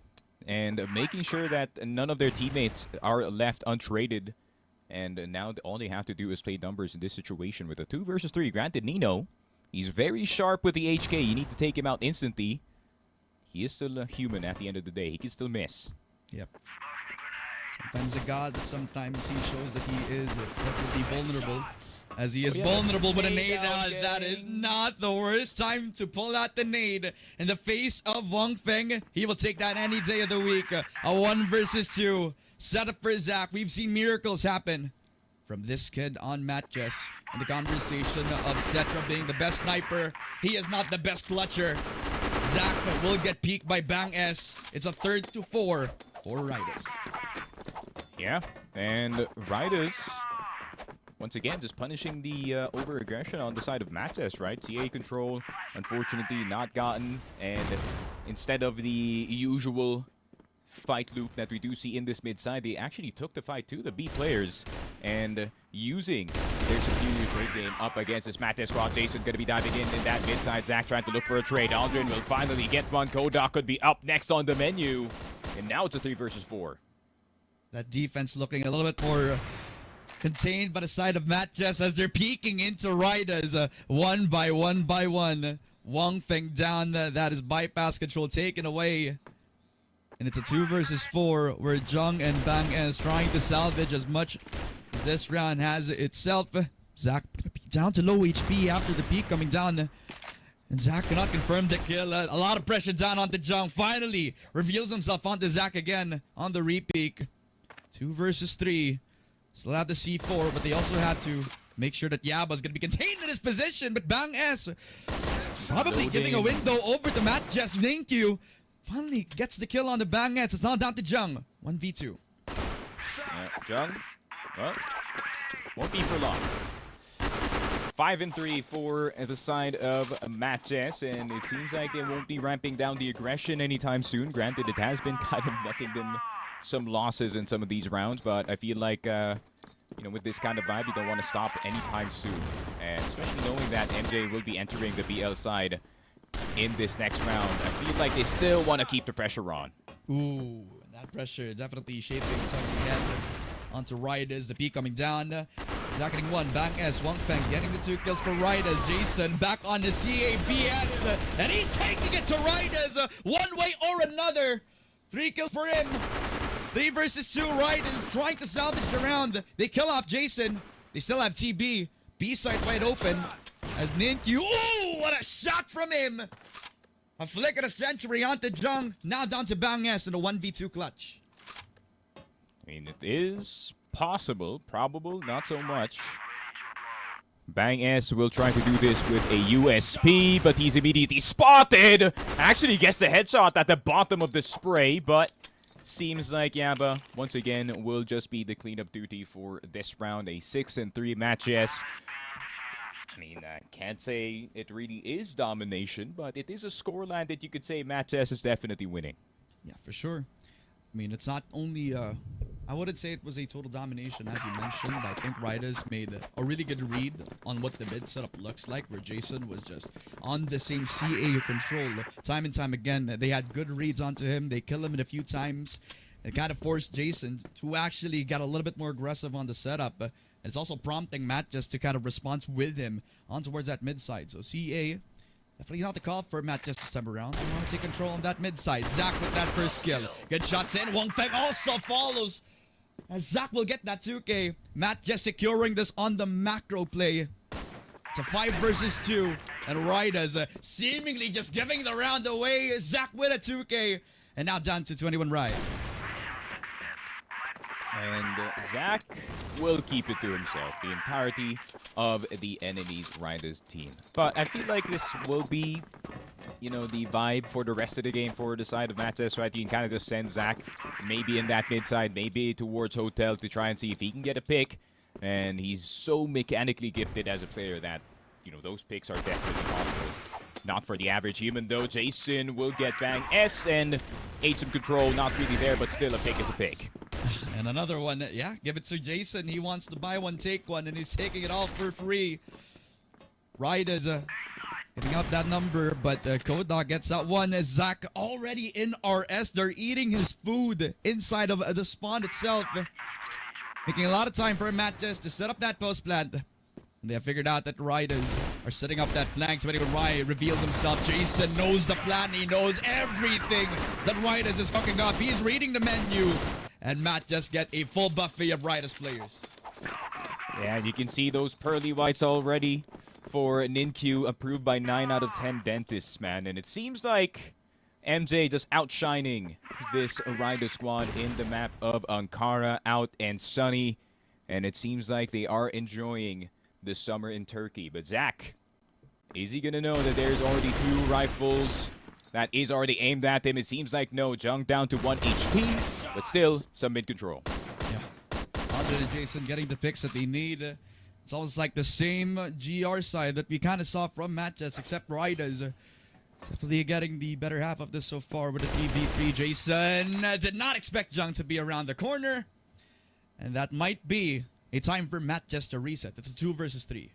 Speaker 4: And making sure that none of their teammates are left untraded. And now all they have to do is play numbers in this situation with a 2 versus 3. Granted, Nino, he's very sharp with the HK. You need to take him out instantly. He is still a human at the end of the day. He can still miss.
Speaker 5: Yep. Sometimes a god, but sometimes he shows that he is definitely vulnerable. As he is vulnerable with a nade out. That is not the worst time to pull out the nade. In the face of Wang Feng, he will take that any day of the week. A 1 versus 2 setup for Zach. We've seen miracles happen from this kid on MATTJESS. In the conversation of Cetra being the best sniper, he is not the best clutcher. Zach will get peeked by Bang S. It's a 3rd to 4 for Ridaz.
Speaker 4: Yeah, and Ridaz, once again, just punishing the over-aggression on the side of MATTJESS, right? CA control, unfortunately, not gotten. And instead of the usual fight loop that we do see in this mid-side, they actually took the fight to the B players. And using their superior trade game up against this MATTJESS squad. Jason going to be diving in that mid-side. Zach trying to look for a trade. Aldrin will finally get one. Kodak could be up next on the menu. And now it's a 3 versus 4.
Speaker 5: That defense looking a little bit more contained by the side of MATTJESS as they're peeking into Ridaz. 1 by 1 by 1. Wang Feng down. That is bypass control taken away. And it's a 2 versus 4 where Jung and Bang is trying to salvage as much as this round has itself. Zach down to low HP after the peak coming down. And Zach cannot confirm the kill. A lot of pressure down onto Jung. Finally reveals himself onto Zach again on the repeak. 2 versus 3. Still have the C4, but they also had to make sure that Yaba's going to be contained in his position. But Bang S probably giving a window over to MATTJESS. Thank you. Finally gets the kill on the Bang S. It's now down to Jung. 1v2.
Speaker 4: Jung, well, won't be for long. 5 and 3 for the side of MATTJESS, and it seems like they won't be ramping down the aggression anytime soon. Granted, it has been kind of netting them some losses in some of these rounds, but I feel like, you know, with this kind of vibe, you don't want to stop anytime soon. And especially knowing that MJ will be entering the BL side in this next round, I feel like they still want to keep the pressure on.
Speaker 5: Ooh, that pressure definitely shaping something ahead onto Ridaz. The peak coming down. Zach getting 1. Bang S. Wang Feng getting the 2 kills for Ridaz. Jason back on the CABS. And he's taking it to Ridaz. One way or another. 3 kills for him. 3 versus 2. Ridaz trying to salvage the round. They kill off Jason. They still have TB. B side wide open. As Ninkyu. Ooh, what a shot from him. A flick of the century onto Jung. Now down to Bang S in a 1v2 clutch.
Speaker 4: I mean, it is possible, probable, not so much. Bang S will try to do this with a USP, but he's immediately spotted! Actually gets the headshot at the bottom of the spray, but seems like Yaba, once again, will just be the cleanup duty for this round. A 6 and 3 MATTJESS. I mean, I can't say it really is domination, but it is a scoreline that you could say MATTJESS is definitely winning.
Speaker 5: Yeah, for sure. I mean, it's not only, I wouldn't say it was a total domination, as you mentioned. I think Ridaz made a really good read on what the mid setup looks like, where Jason was just on the same CA control time and time again. They had good reads onto him. They killed him a few times. It kind of forced Jason to actually get a little bit more aggressive on the setup. It's also prompting MATTJESS to kind of respond with him on towards that mid side. So CA, definitely not the call for MATTJESS this time around. They want to take control on that mid side. Zach with that first kill. Good shots in. Wong Feng also follows. As Zach will get that 2K. MATTJESS securing this on the macro play. It's a 5 versus 2. And Ridaz seemingly just giving the round away. Zach with a 2K. And now down to 21 Riot.
Speaker 4: And Zach will keep it to himself, the entirety of the enemy's Ridaz team. But I feel like this will be, you know, the vibe for the rest of the game for the side of MATTJESS, right? You can kind of just send Zach maybe in that mid side, maybe towards Hotel to try and see if he can get a pick. And he's so mechanically gifted as a player that, you know, those picks are definitely possible. Not for the average human though. Jason will get Bang S and HM control, not really there, but still a pick is a pick.
Speaker 5: And another one, yeah, give it to Jason. He wants to buy one, take one, and he's taking it all for free. Ridaz giving up that number, but Kodok gets that one. Zach already in RS. They're eating his food inside of the spawn itself. Making a lot of time for MATTJESS to set up that post plant. They have figured out that Ridaz are setting up that flank. 21 Riot reveals himself. Jason knows the plan. He knows everything that Ridaz is hooking up. He's reading the menu. And MATTJESS get a full buffet of Ridaz players.
Speaker 4: Yeah, and you can see those pearly whites already for NinQ, approved by 9 out of 10 dentists, man. And it seems like MJ just outshining this Ridaz squad in the map of Ankara, out and sunny. And it seems like they are enjoying the summer in Turkey. But Zach, is he gonna know that there's already 2 rifles that is already aimed at him? It seems like no. Jung down to 1 HP, but still some mid control.
Speaker 5: Yeah. Andre and Jason getting the picks that they need. It's almost like the same GR side that we kind of saw from MATTJESS, except Ridaz definitely getting the better half of this so far with the 3v3. Jason did not expect Jung to be around the corner. And that might be a time for MATTJESS to reset. It's a 2 versus 3.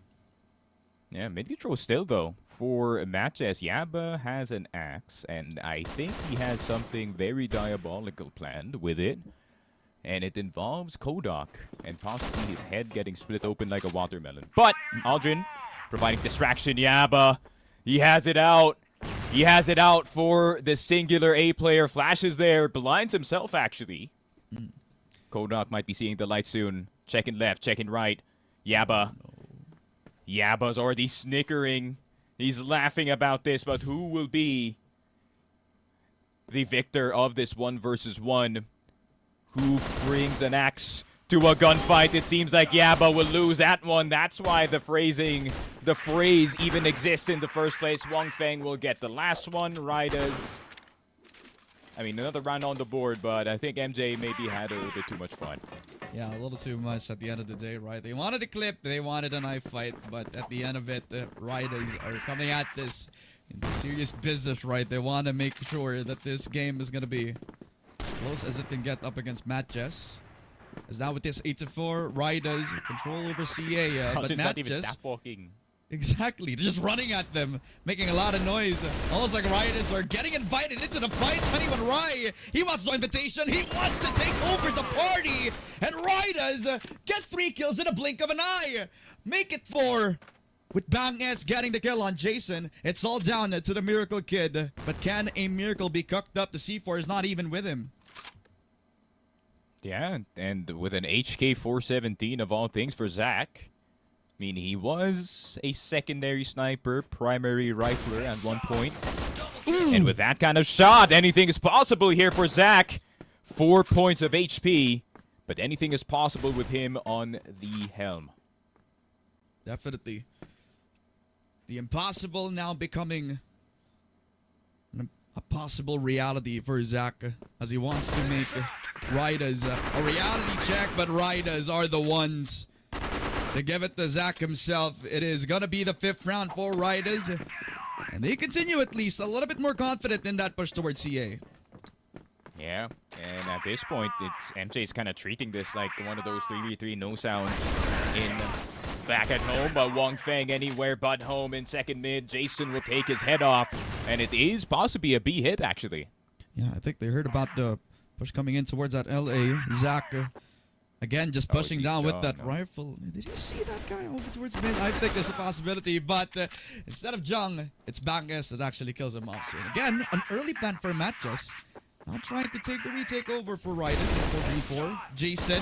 Speaker 4: Yeah, mid control still though. For MATTJESS, Yaba has an axe, and I think he has something very diabolical planned with it. And it involves Kodok, and possibly his head getting split open like a watermelon. But Aldrin providing distraction. Yaba, he has it out. He has it out for the singular A player. Flashes there, blinds himself actually. Kodok might be seeing the light soon. Checking left, checking right. Yaba. Yaba's already snickering. He's laughing about this, but who will be the victor of this 1 versus 1? Who brings an axe to a gunfight? It seems like Yaba will lose that one. That's why the phrase even exists in the first place. Wong Feng will get the last one. Ridaz, I mean, another round on the board, but I think MJ maybe had a little bit too much fun.
Speaker 5: Yeah, a little too much at the end of the day, right? They wanted a clip, they wanted a knife fight, but at the end of it, the Ridaz are coming at this in serious business, right? They want to make sure that this game is going to be as close as it can get up against MATTJESS. As now with this 8-4, Ridaz control over CA, but
Speaker 4: Not even
Speaker 5: MATTJESS...
Speaker 4: that walking.
Speaker 5: Exactly, they're just running at them, making a lot of noise. Almost like Ridaz are getting invited into the fight. 21 Rai, he wants no invitation. He wants to take over the party. And Ridaz get 3 kills in a blink of an eye. Make it 4. With Bang S getting the kill on Jason. It's all down to the Miracle Kid. But can a Miracle be cooked up? The C4 is not even with him.
Speaker 4: Yeah, and with an HK 417 of all things for Zach. I mean, he was a secondary sniper, primary rifler at one point. And with that kind of shot, anything is possible here for Zach. 4 points of HP, but anything is possible with him on the helm.
Speaker 5: Definitely. The impossible now becoming a possible reality for Zach as he wants to make Ridaz a reality check, but Ridaz are the ones to give it to Zach himself. It is going to be the 5th round for Ridaz. And they continue at least a little bit more confident in that push towards CA.
Speaker 4: Yeah, and at this point, it's MJ's kind of treating this like one of those 3v3 no sounds in back at home, but Wong Feng anywhere but home in second mid. Jason will take his head off, and it is possibly a B hit, actually.
Speaker 5: Yeah, I think they heard about the push coming in towards that LA. Zach, again, just pushing down with that rifle. Did you see that guy over towards mid? I think there's a possibility, but instead of Jung, it's MATTJESS that actually kills him off. So again, an early plan for MATTJESS. Now trying to take the retake over for Ridaz for V4. Jason,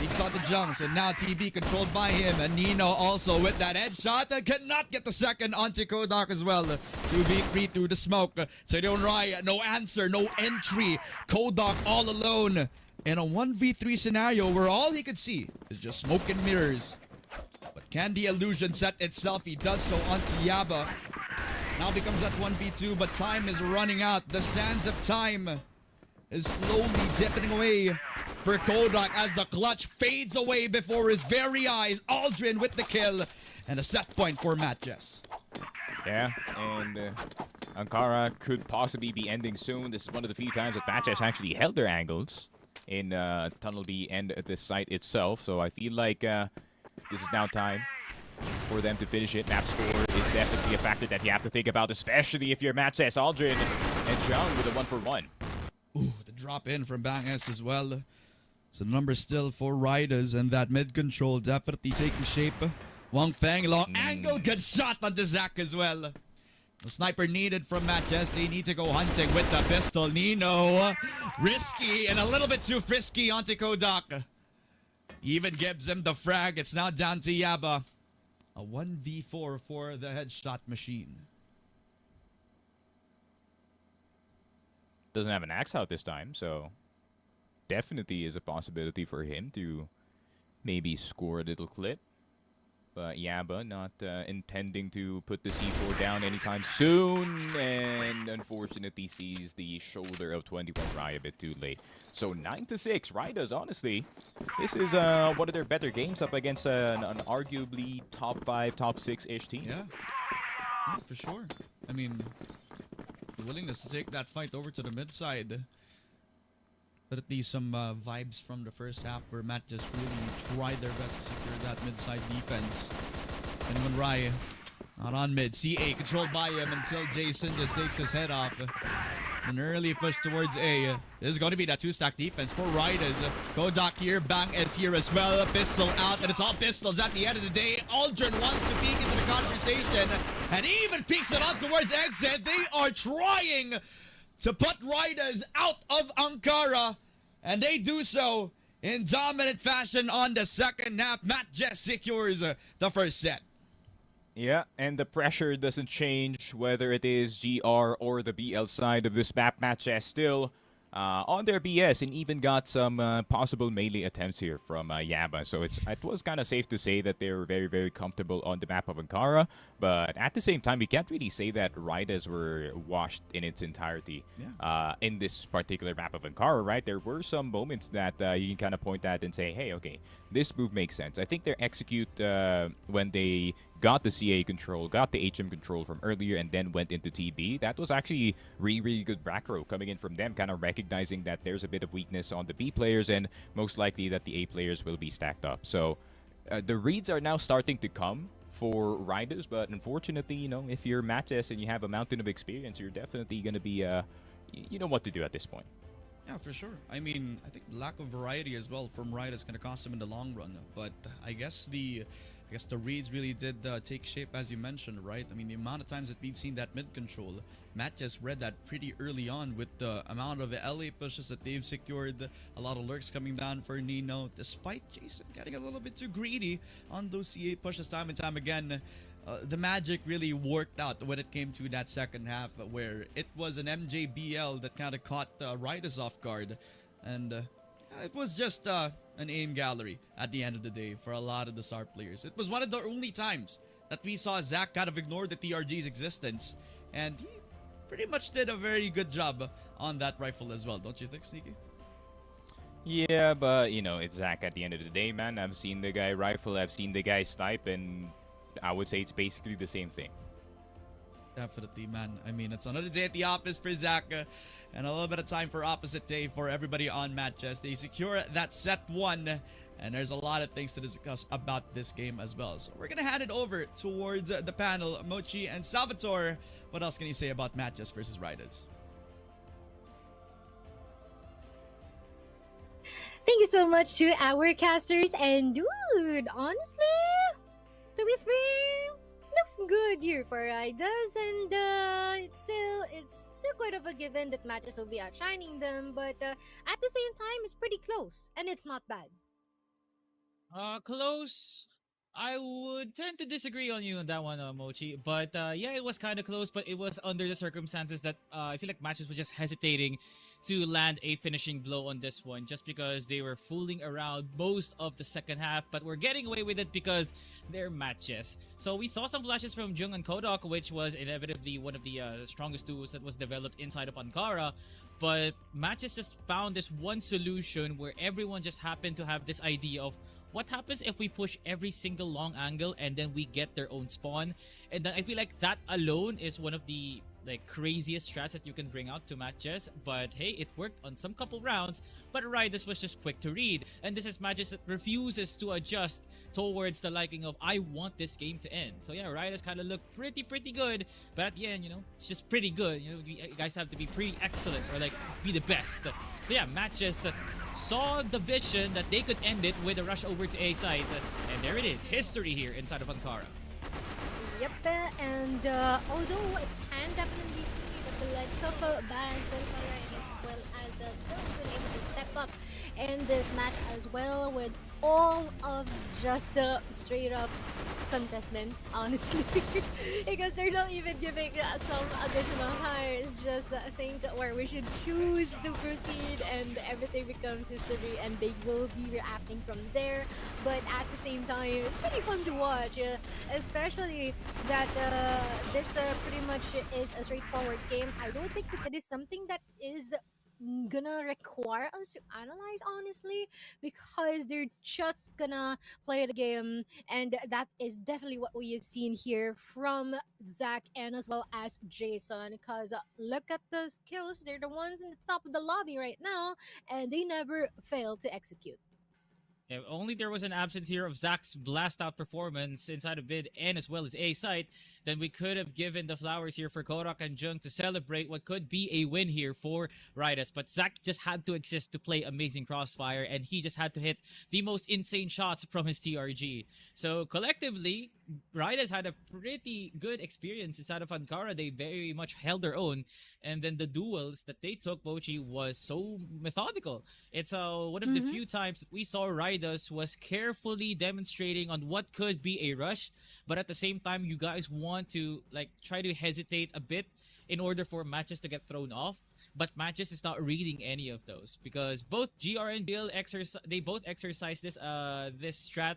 Speaker 5: he saw the Jung, so now TB controlled by him. And Nino also with that headshot. Cannot get the second onto Kodak as well. 2v3 through the smoke. Seyon Rai, no answer, no entry. Kodak all alone in a 1v3 scenario where all he could see is just smoke and mirrors. But can the illusion set itself? He does so onto Yaba. Now becomes that 1v2, but time is running out. The sands of time is slowly dipping away for Kodak as the clutch fades away before his very eyes. Aldrin with the kill and a set point for MATTJESS.
Speaker 4: Yeah, and Ankara could possibly be ending soon. This is one of the few times that MATTJESS actually held their angles in Tunnel B and the site itself. So I feel like this is now time for them to finish it. Map score is definitely a factor that you have to think about, especially if you're MATTJESS. Aldrin and Jung with a 1-for-1.
Speaker 5: Ooh, the drop in from MATTJESS as well. So the number still for Ridaz, and that mid control definitely taking shape. Wong Feng, long angle, good shot on the Zach as well. No sniper needed from MATTJESS. They need to go hunting with the pistol. Nino, risky and a little bit too frisky onto Kodak. Even gives him the frag. It's now down to Yaba. A 1v4 for the headshot machine.
Speaker 4: Doesn't have an axe out this time, so definitely is a possibility for him to maybe score a little clip. But Yaba not intending to put the C4 down anytime soon, and unfortunately sees the shoulder of 21 Rai a bit too late. So 9-6, Ridaz, honestly, this is one of their better games up against an arguably top 5, top 6-ish team.
Speaker 5: Yeah, for sure. I mean, the willingness to take that fight over to the mid side. But at least some vibes from the first half where MATTJESS really tried their best to secure that mid-side defense. And when Rai, not on mid, CA controlled by him until Jason just takes his head off. An early push towards A. This is going to be that 2-stack defense for Ridaz. Kodak here, Bang is here as well. Pistol out, and it's all pistols at the end of the day. Aldrin wants to peek into the conversation, and he even peeks it on towards exit. They are trying to put Ridaz out of Ankara, and they do so in dominant fashion on the second half. MATTJESS secures the first set.
Speaker 4: Yeah, and the pressure doesn't change whether it is GR or the BL side of this map. MATTJESS still on their BS, and even got some possible melee attempts here from Yaba. So it was kind of safe to say that they were very, very comfortable on the map of Ankara. But at the same time, we can't really say that Ridaz were washed in its entirety in this particular map of Ankara, right? There were some moments that you can kind of point at and say, hey, okay, this move makes sense. I think their execute when they got the CA control, got the HM control from earlier, and then went into TB. That was actually really, really good back row coming in from them, kind of recognizing that there's a bit of weakness on the B players, and most likely that the A players will be stacked up. So the reads are now starting to come for Ridaz, but unfortunately, you know, if you're MATTJESS and you have a mountain of experience, you're definitely going to be, you know what to do at this point.
Speaker 5: Yeah, for sure. I mean, I think the lack of variety as well from Ridaz is going to cost him in the long run. But I guess the reads really did take shape, as you mentioned, right? I mean, the amount of times that we've seen that mid control, MATTJESS read that pretty early on with the amount of LA pushes that they've secured. A lot of lurks coming down for Nino, despite Jason getting a little bit too greedy on those CA pushes time and time again. The magic really worked out when it came to that second half, where it was an MJBL that kind of caught Ridaz off guard. And it was just an aim gallery at the end of the day for a lot of the SAR players. It was one of the only times that we saw Zach kind of ignore the TRG's existence. And he pretty much did a very good job on that rifle as well, don't you think, Sneaky?
Speaker 4: Yeah, but, you know, it's Zach at the end of the day, man. I've seen the guy rifle, I've seen the guy snipe, and I would say it's basically the same thing.
Speaker 5: Definitely, man. I mean, it's another day at the office for Zach, and a little bit of time for opposite day for everybody on MATTJESS. They secure that set 1, and there's a lot of things to discuss about this game as well. So we're gonna hand it over towards the panel. Mochi and Salvatore, what else can you say about MATTJESS versus Ridaz?
Speaker 1: Thank you so much to our casters. And dude, honestly, to be fair, looks good here for Ridaz, and it's still quite of a given that MATTJESS will be outshining them, but at the same time, it's pretty close, and it's not bad.
Speaker 2: Close. I would tend to disagree on you on that one, Mochi. But yeah, it was kind of close, but it was under the circumstances that I feel like MATTJESS was just hesitating to land a finishing blow on this one, just because they were fooling around most of the second half, but we're getting away with it because they're MATTJESS. So we saw some flashes from Jung and Kodok, which was inevitably one of the strongest duos that was developed inside of Ankara. But MATTJESS just found this one solution where everyone just happened to have this idea of what happens if we push every single long angle and then we get their own spawn. And then I feel like that alone is one of the craziest strats that you can bring out to MATTJESS. But hey, it worked on some couple rounds, but Ridaz was just quick to read. And this is MATTJESS that refuses to adjust towards the liking of, I want this game to end. So yeah, Ridaz kind of looked pretty good, but at the end, you know, it's just pretty good. You know, you guys have to be pretty excellent or be the best. So yeah, MATTJESS saw the vision that they could end it with a rush over to A site, and there it is, history here inside of Ankara.
Speaker 1: Yep, and although it can definitely see that the likes of Baron Solfara as well as Jones were able to step up in this match as well with all of just straight up contestants, honestly, because they're not even giving some additional hires. Just think where we should choose to proceed, and everything becomes history, and they will be reacting from there. But at the same time, it's pretty fun to watch, especially that this pretty much is a straightforward game. I don't think that it is something that is gonna require us to analyze, honestly, because they're just gonna play the game, and that is definitely what we have seen here from Zach and as well as Jason. Because look at the skills, they're the ones in the top of the lobby right now, and they never fail to execute.
Speaker 2: If only there was an absence here of Zach's blast out performance inside of mid and as well as A site, then we could have given the flowers here for Kodok and Jung to celebrate what could be a win here for Ridaz. But Zach just had to exist to play amazing Crossfire, and he just had to hit the most insane shots from his TRG. So collectively, Ridaz had a pretty good experience inside of Ankara. They very much held their own, and then the duels that they took, Mochi, was so methodical. It's one of the few times we saw Ridaz was carefully demonstrating on what could be a rush, but at the same time, you guys want to try to hesitate a bit in order for MATTJESS to get thrown off. But MATTJESS is not reading any of those, because both GR and Bill they both exercise this this strat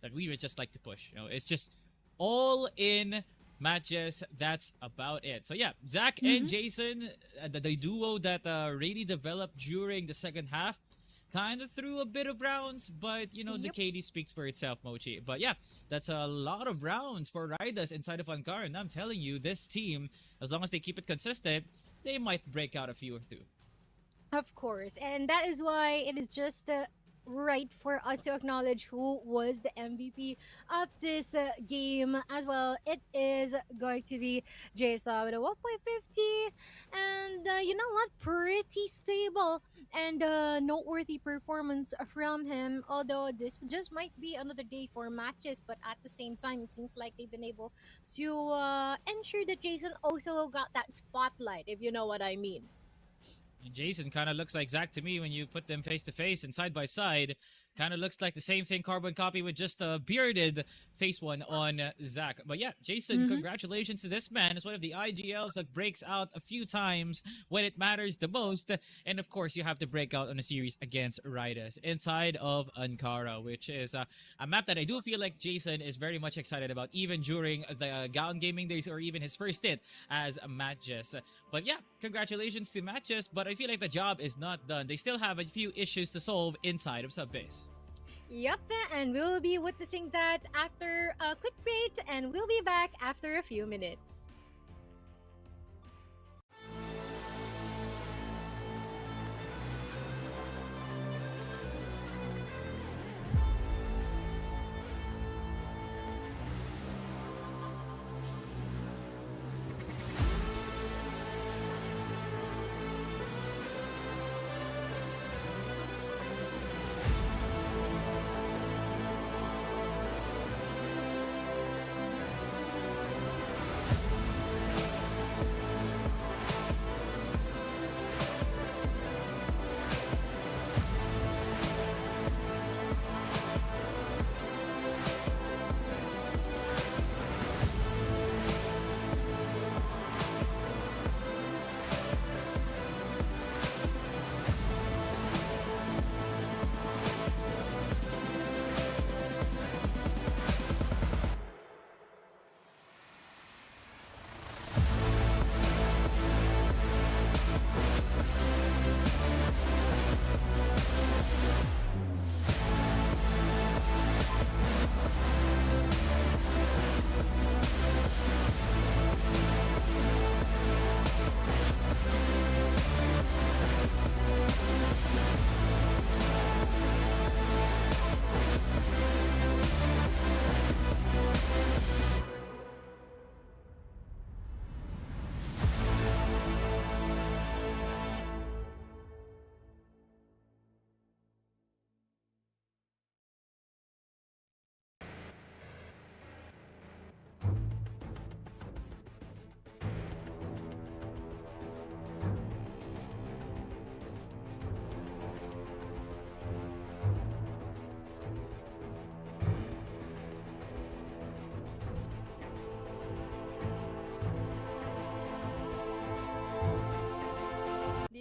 Speaker 2: that we would just like to push. You know, it's just all in MATTJESS. That's about it. So yeah, Zach and Jason, the duo that really developed during the second half, kind of threw a bit of rounds, but you know, the KD speaks for itself, Mochi. But yeah, that's a lot of rounds for Ridaz inside of Ankara, and I'm telling you, this team, as long as they keep it consistent, they might break out a few or two.
Speaker 1: Of course, and that is why it is just right for us to acknowledge who was the MVP of this game as well. It is going to be Jason with a 1.50, and you know what, pretty stable and noteworthy performance from him. Although this just might be another day for MATTJESS, but at the same time, it seems like they've been able to ensure that Jason also got that spotlight, if you know what I mean.
Speaker 2: Jason kind of looks like Zach to me when you put them face to face and side by side. Kind of looks like the same thing, carbon copy, with just a bearded face one on Zach. But yeah, Jason, congratulations to this man. It's one of the IGLs that breaks out a few times when it matters the most. And of course, you have to break out on a series against Ridaz inside of Ankara, which is a map that I do feel like Jason is very much excited about, even during the Gown Gaming days or even his first hit as MATTJESS. But yeah, congratulations to MATTJESS, but I feel like the job is not done. They still have a few issues to solve inside of Subbase.
Speaker 1: Yep, and we'll be witnessing that after a quick break, and we'll be back after a few minutes.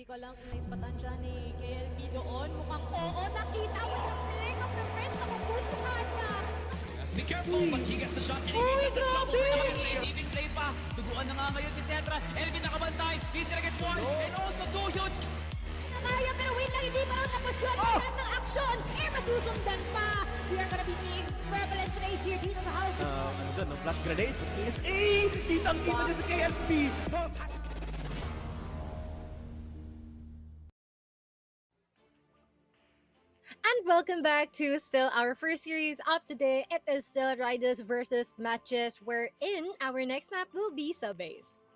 Speaker 1: ko alam kung naispatan siya ni KLB doon. Mukhang oo, nakita mo yung flick of the wrist. Nakapultuhan niya.
Speaker 3: Has to be careful, but he gets the shot. And he
Speaker 1: Uy,
Speaker 3: makes it in trouble.
Speaker 1: grabe!
Speaker 3: Receiving play pa. Tuguan na nga ngayon si Cetra. Elvin nakabantay. He's gonna get one. And also two huge.
Speaker 1: Nakaya, pero wait lang, hindi pa rin tapos yun. Lahat ng action, masusundan pa. We are gonna be seeing prevalence rates here dito sa house.
Speaker 6: Ano doon, no? Flash grenade. PSA! Kitang-kita niya sa KLP.
Speaker 1: And welcome back to still our first series of the day. It is still Ridaz versus Matches, wherein our next map will be Subbase.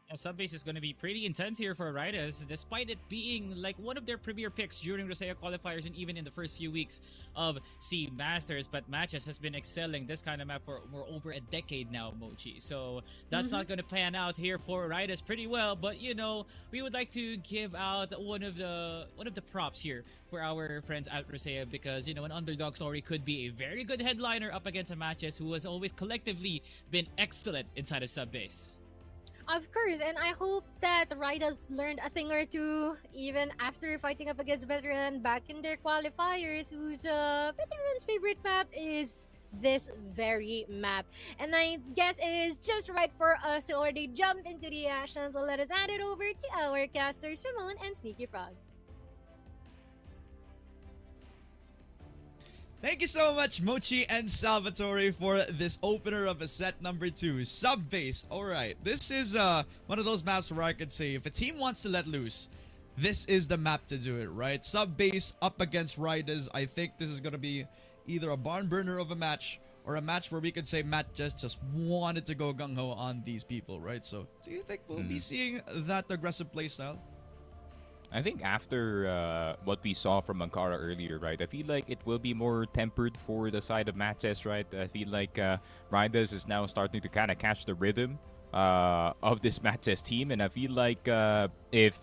Speaker 2: Subbase is going to be pretty intense here for Ridaz, despite it being like one of their premier picks during Rosea qualifiers and even in the first few weeks of C Masters. But Matches has been excelling this kind of map for over a decade now, Mochi. So that's not going to pan out here for Ridaz pretty well. But you know, we would like to give out one of the props here for our friends at Rosea, because you know, an underdog story could be a very good headliner up against a Matches who has always collectively been excellent inside of Subbase.
Speaker 1: Of course, and I hope that Ridaz learned a thing or two even after fighting up against Veteran back in their qualifiers, whose Veteran's favorite map is this very map. And I guess it is just right for us to already jump into the action, so let us hand it over to our casters, Shimon and Sneaky Frog.
Speaker 5: Thank you so much, Mochi and Salvatore, for this opener of a set number 2. Subbase. Alright, this is one of those maps where I could say if a team wants to let loose, this is the map to do it, right? Subbase up against Ridaz. I think this is going to be either a barn burner of a match or a match where we could say MATTJESS just wanted to go gung-ho on these people, right? So, do you think we'll be seeing that aggressive playstyle?
Speaker 4: I think after what we saw from Ankara earlier, right, I feel like it will be more tempered for the side of MATTJESS, right? I feel like Ridaz is now starting to kind of catch the rhythm of this MATTJESS team, and I feel like if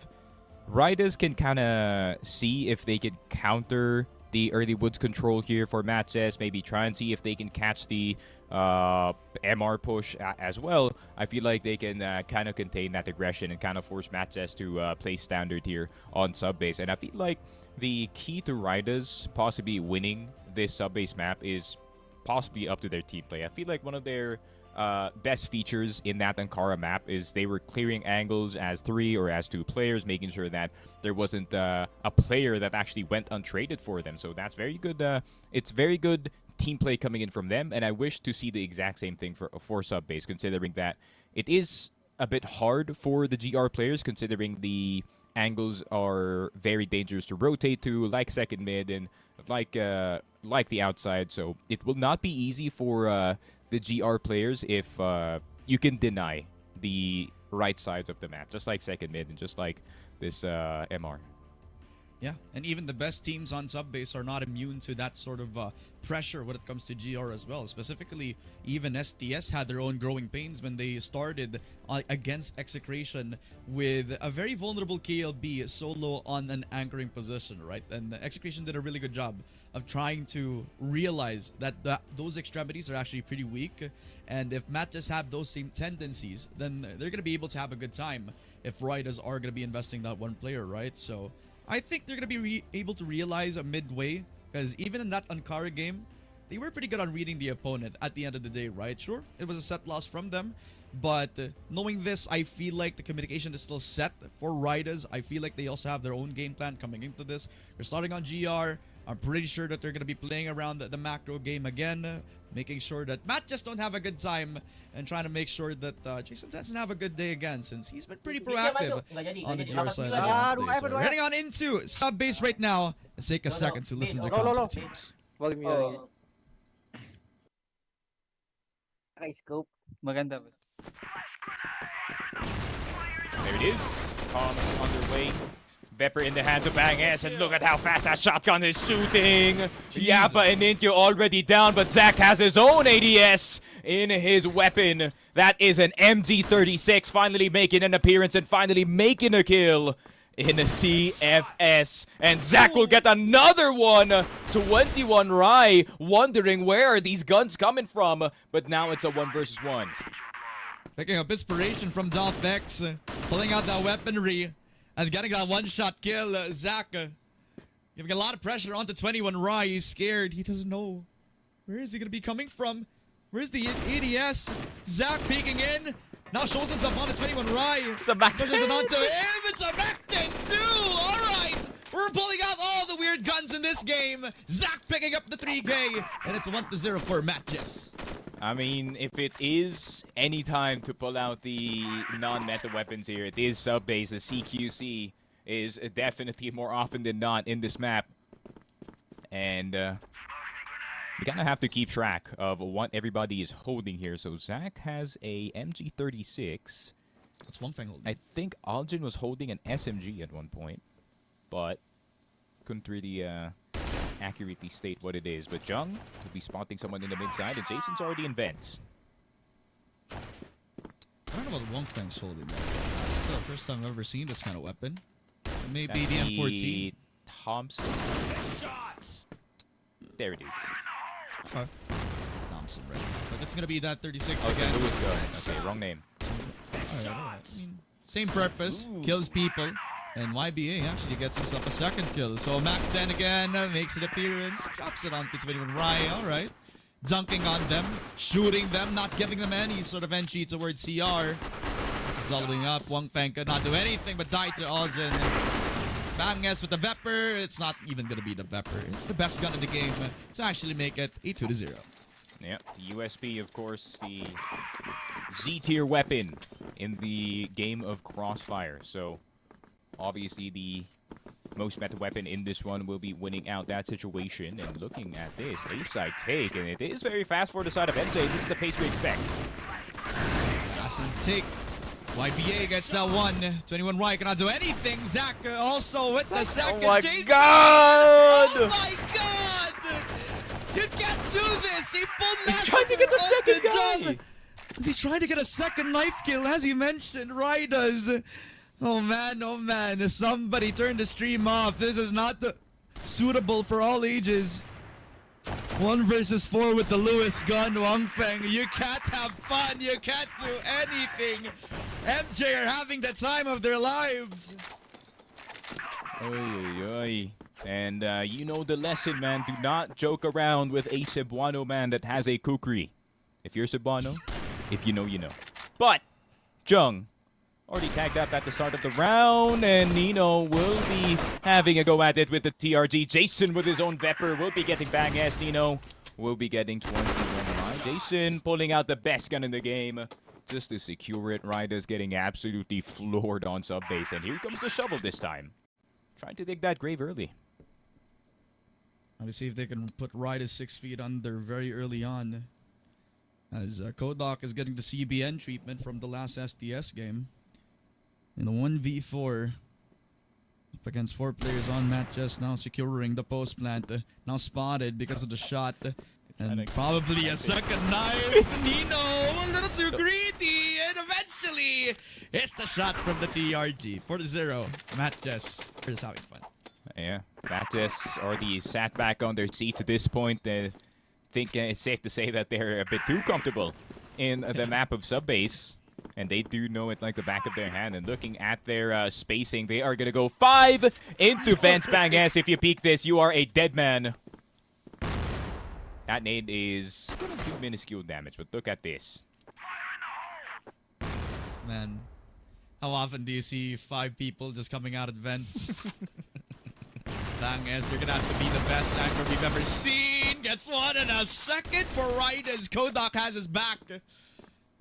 Speaker 4: Ridaz can kind of see if they can counter the early woods control here for MATTJESS, maybe try and see if they can catch the MR push as well, I feel like they can kind of contain that aggression and kind of force MATTJESS to play standard here on Subbase. And I feel like the key to Ridaz possibly winning this Subbase map is possibly up to their team play. I feel like one of their best features in that Ankara map is they were clearing angles as 3 or as 2 players, making sure that there wasn't a player that actually went untraded for them. So that's very good. It's very good team play coming in from them, and I wish to see the exact same thing for Subbase, considering that it is a bit hard for the GR players, considering the angles are very dangerous to rotate to, like second mid and like the outside. So it will not be easy for the GR players if you can deny the right sides of the map, just like second mid and just like this MR.
Speaker 5: Yeah, and even the best teams on Subbase are not immune to that sort of pressure when it comes to GR as well. Specifically, even STS had their own growing pains when they started against Execration with a very vulnerable KLB solo on an anchoring position, right? And Execration did a really good job of trying to realize that those extremities are actually pretty weak. And if MATTJESS have those same tendencies, then they're going to be able to have a good time if Ridaz are going to be investing that one player, right? So I think they're going to be able to realize a midway, because even in that Ankara game, they were pretty good on reading the opponent at the end of the day, right? Sure, it was a set loss from them, but knowing this, I feel like the communication is still set for Ridaz. I feel like they also have their own game plan coming into this. They're starting on GR. I'm pretty sure that they're going to be playing around the macro game again, making sure that MATTJESS don't have a good time and trying to make sure that Jason doesn't have a good day again, since he's been pretty proactive on the GR side. So heading on into Subbase right now. Let's take a second to listen to the content teams.
Speaker 6: Scope. Maganda.
Speaker 4: There it is. Tom's underway. Vepper in the hands of Bang S, and look at how fast that shotgun is shooting. Yappa and Inkyo already down, but Zach has his own ADS in his weapon. That is an MG36, finally making an appearance and finally making a kill in a CFS. And Zach will get another one. 21 Rai, wondering where are these guns coming from, but now it's a 1 versus 1.
Speaker 5: Picking up inspiration from Dolph X, pulling out that weaponry. And getting that one-shot kill, Zach. Giving a lot of pressure onto 21 Rai. He's scared. He doesn't know. Where is he going to be coming from? Where's the ADS? Zach peeking in. Now shows himself onto 21 Rai.
Speaker 4: It's a back.
Speaker 5: Pushes it onto him. It's a Mekton too. Alright. We're pulling out all the weird guns in this game. Zach picking up the 3K. And it's 1-0 for MATTJESS.
Speaker 4: I mean, if it is any time to pull out the non-meta weapons here, it is sub-base. The CQC is definitely more often than not in this map. And we kind of have to keep track of what everybody is holding here. So Zach has a MG36.
Speaker 5: That's one thing holding.
Speaker 4: I think Aljin was holding an SMG at one point, but couldn't really accurately state what it is. But Jung will be spotting someone in the mid side, and Jason's already in vents.
Speaker 5: I don't know what Wong Feng's holding. That's the first time I've ever seen this kind of weapon. It may be
Speaker 4: That's
Speaker 5: the M14.
Speaker 4: Thompson. There it is.
Speaker 5: Okay. Thompson, right? But it's gonna be that 36
Speaker 4: Oh,
Speaker 5: again.
Speaker 4: it's a Lewis gun. Okay, wrong name.
Speaker 5: Alright. Same purpose, kills people, and YBA actually gets himself a second kill. So Mac 10 again makes an appearance, drops it onto 21 Rai. Alright. Dunking on them, shooting them, not giving them any sort of entry towards CR. Zoubling up, Wong Feng could not do anything but die to Aldrin. MATTJESS with the Vepr, it's not even gonna be the Vepr. It's the best gun in the game to actually make it a 2-0.
Speaker 4: Yep, the USB, of course, the Z-tier weapon in the game of Crossfire. So, obviously, the most meta weapon in this one will be winning out that situation. And looking at this, A-side take, and it is very fast for the side of MJ. This is the pace we expect.
Speaker 5: Assassin take. YBA gets that one. 21 Rai cannot do anything. Zach also with the second.
Speaker 4: Oh my
Speaker 5: Jason.
Speaker 4: God!
Speaker 5: Oh my God! You can't do this! He full
Speaker 4: He's trying to get the second guy!
Speaker 5: He's trying to get a second knife kill, as you mentioned. Ridaz. Oh man. Somebody turn the stream off. This is not suitable for all ages. 1 versus 4 with the Lewis gun, Wong Feng. You can't have fun. You can't do anything. MJ are having the time of their lives.
Speaker 4: Oy. And you know the lesson, man. Do not joke around with a Cebuano man that has a kukri. If you're Cebuano, if you know, you know. But Jung already tagged up at the start of the round, and Nino will be having a go at it with the TRG. Jason with his own Vepr will be getting bang ass. Nino will be getting 21 Rai. Jason pulling out the best gun in the game just to secure it. Ridaz getting absolutely floored on sub base, and here comes the shovel this time. Trying to dig that grave early.
Speaker 5: Let me see if they can put Ridaz 6 feet under very early on. As Kodak is getting the CBN treatment from the last STS game. In the 1v4. Up against 4 players on MATTJESS, now securing the post plant. Now spotted because of the shot. And probably a second knife. It's Nino, a little too greedy. And eventually, it's the shot from the TRG. 4-0. MATTJESS is having fun.
Speaker 4: Yeah, MATTJESS already sat back on their seats at this point. I think it's safe to say that they're a bit too comfortable in the map of sub-base. And they do know it like the back of their hand. And looking at their spacing, they are going to go 5 into vents. Bang ass, if you peek this, you are a dead man. That nade is going to do minuscule damage, but look at this.
Speaker 5: Man, how often do you see 5 people just coming out at vents? Bang ass, you're going to have to be the best anchor we've ever seen. Gets one in a second for Ridaz. Kodak has his back.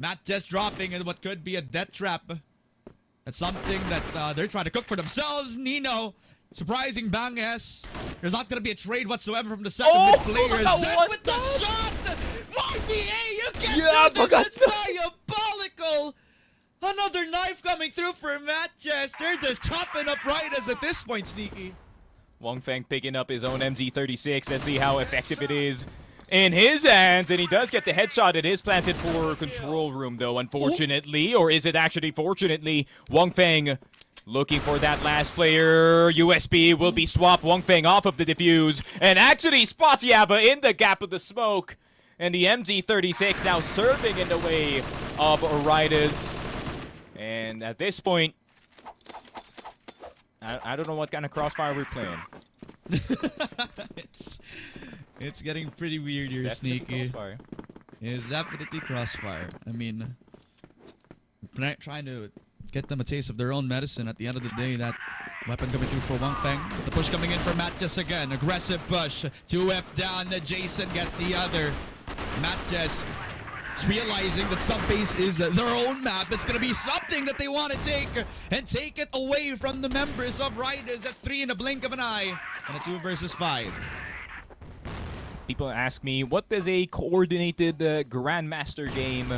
Speaker 5: MATTJESS dropping in what could be a death trap. That's something that they're trying to cook for themselves. Nino, surprising bang ass. There's not going to be a trade whatsoever from the second mid player. Zed with the shot! YBA, you can't do this! It's diabolical! Another knife coming through for MATTJESS. They're just chopping up Ridaz at this point, Sneaky.
Speaker 4: Wong Feng picking up his own MG36. Let's see how effective it is in his hands, and he does get the headshot. It is planted for control room, though, unfortunately. Or is it actually fortunately? Wong Feng looking for that last player. USB will be swapped. Wong Feng off of the defuse, and actually spots Yaba in the gap of the smoke. And the MG36 now serving in the way of Ridaz. And at this point, I don't know what kind of crossfire we're playing.
Speaker 5: It's getting pretty weird here,
Speaker 4: It's definitely
Speaker 5: Sneaky.
Speaker 4: Crossfire.
Speaker 5: It's definitely Crossfire. I mean, trying to get them a taste of their own medicine. At the end of the day, that weapon coming through for Wang Peng. The push coming in for MATTJESS again. Aggressive push. 2F down. Jason gets the other. MATTJESS realizing that Subbase is their own map. It's going to be something that they want to take and take it away from the members of Ridaz. That's 3 in a blink of an eye. And a 2 versus 5.
Speaker 4: People ask me, what does a coordinated Grandmaster game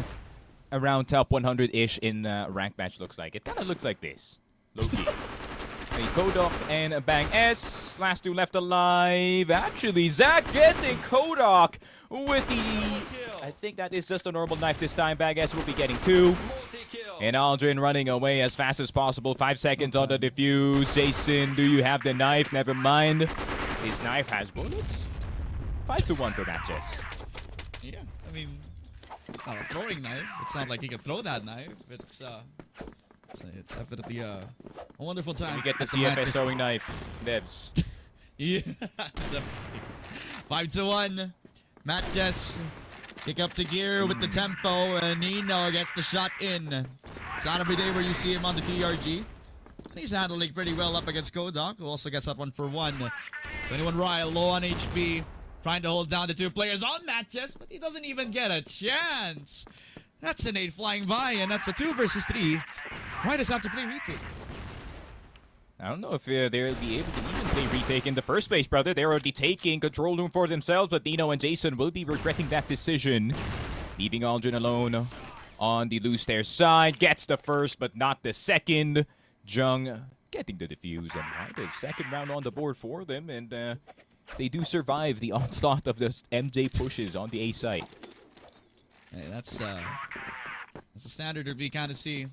Speaker 4: around top 100-ish in rank match looks like? It kind of looks like this. Low-key. A Kodok and a Bang S. Last 2 left alive. Actually, Zach getting Kodok with the... I think that is just a normal knife this time. Bang S will be getting 2. And Aldrin running away as fast as possible. 5 seconds on the defuse. Jason, do you have the knife? Never mind. His knife has bullets. 5-1 for MATTJESS.
Speaker 5: Yeah, I mean, it's not a throwing knife. It's not like he can throw that knife. It's definitely a wonderful time.
Speaker 4: We get the
Speaker 5: at
Speaker 4: CFS
Speaker 5: MATTJESS.
Speaker 4: throwing knife. Devs.
Speaker 5: Yeah, definitely. 5-1. MATTJESS kick up to gear with the tempo, and Nino gets the shot in. It's not every day where you see him on the TRG. He's handling pretty well up against Kodok, who also gets that 1 for 1. 21 Ryle, low on HP. Trying to hold down the 2 players on MATTJESS, but he doesn't even get a chance. That's an 8 flying by, and that's a 2 versus 3. Ridaz have to play retake.
Speaker 4: I don't know if they'll be able to even play retake in the first place, brother. They're already taking control room for themselves, but Nino and Jason will be regretting that decision. Leaving Aldrin alone on the loose stair side. Gets the first, but not the second. Jung getting the defuse, and Ridaz second round on the board for them, and they do survive the onslaught of the MJ pushes on the A site.
Speaker 5: Hey, that's a standard that we kind of see.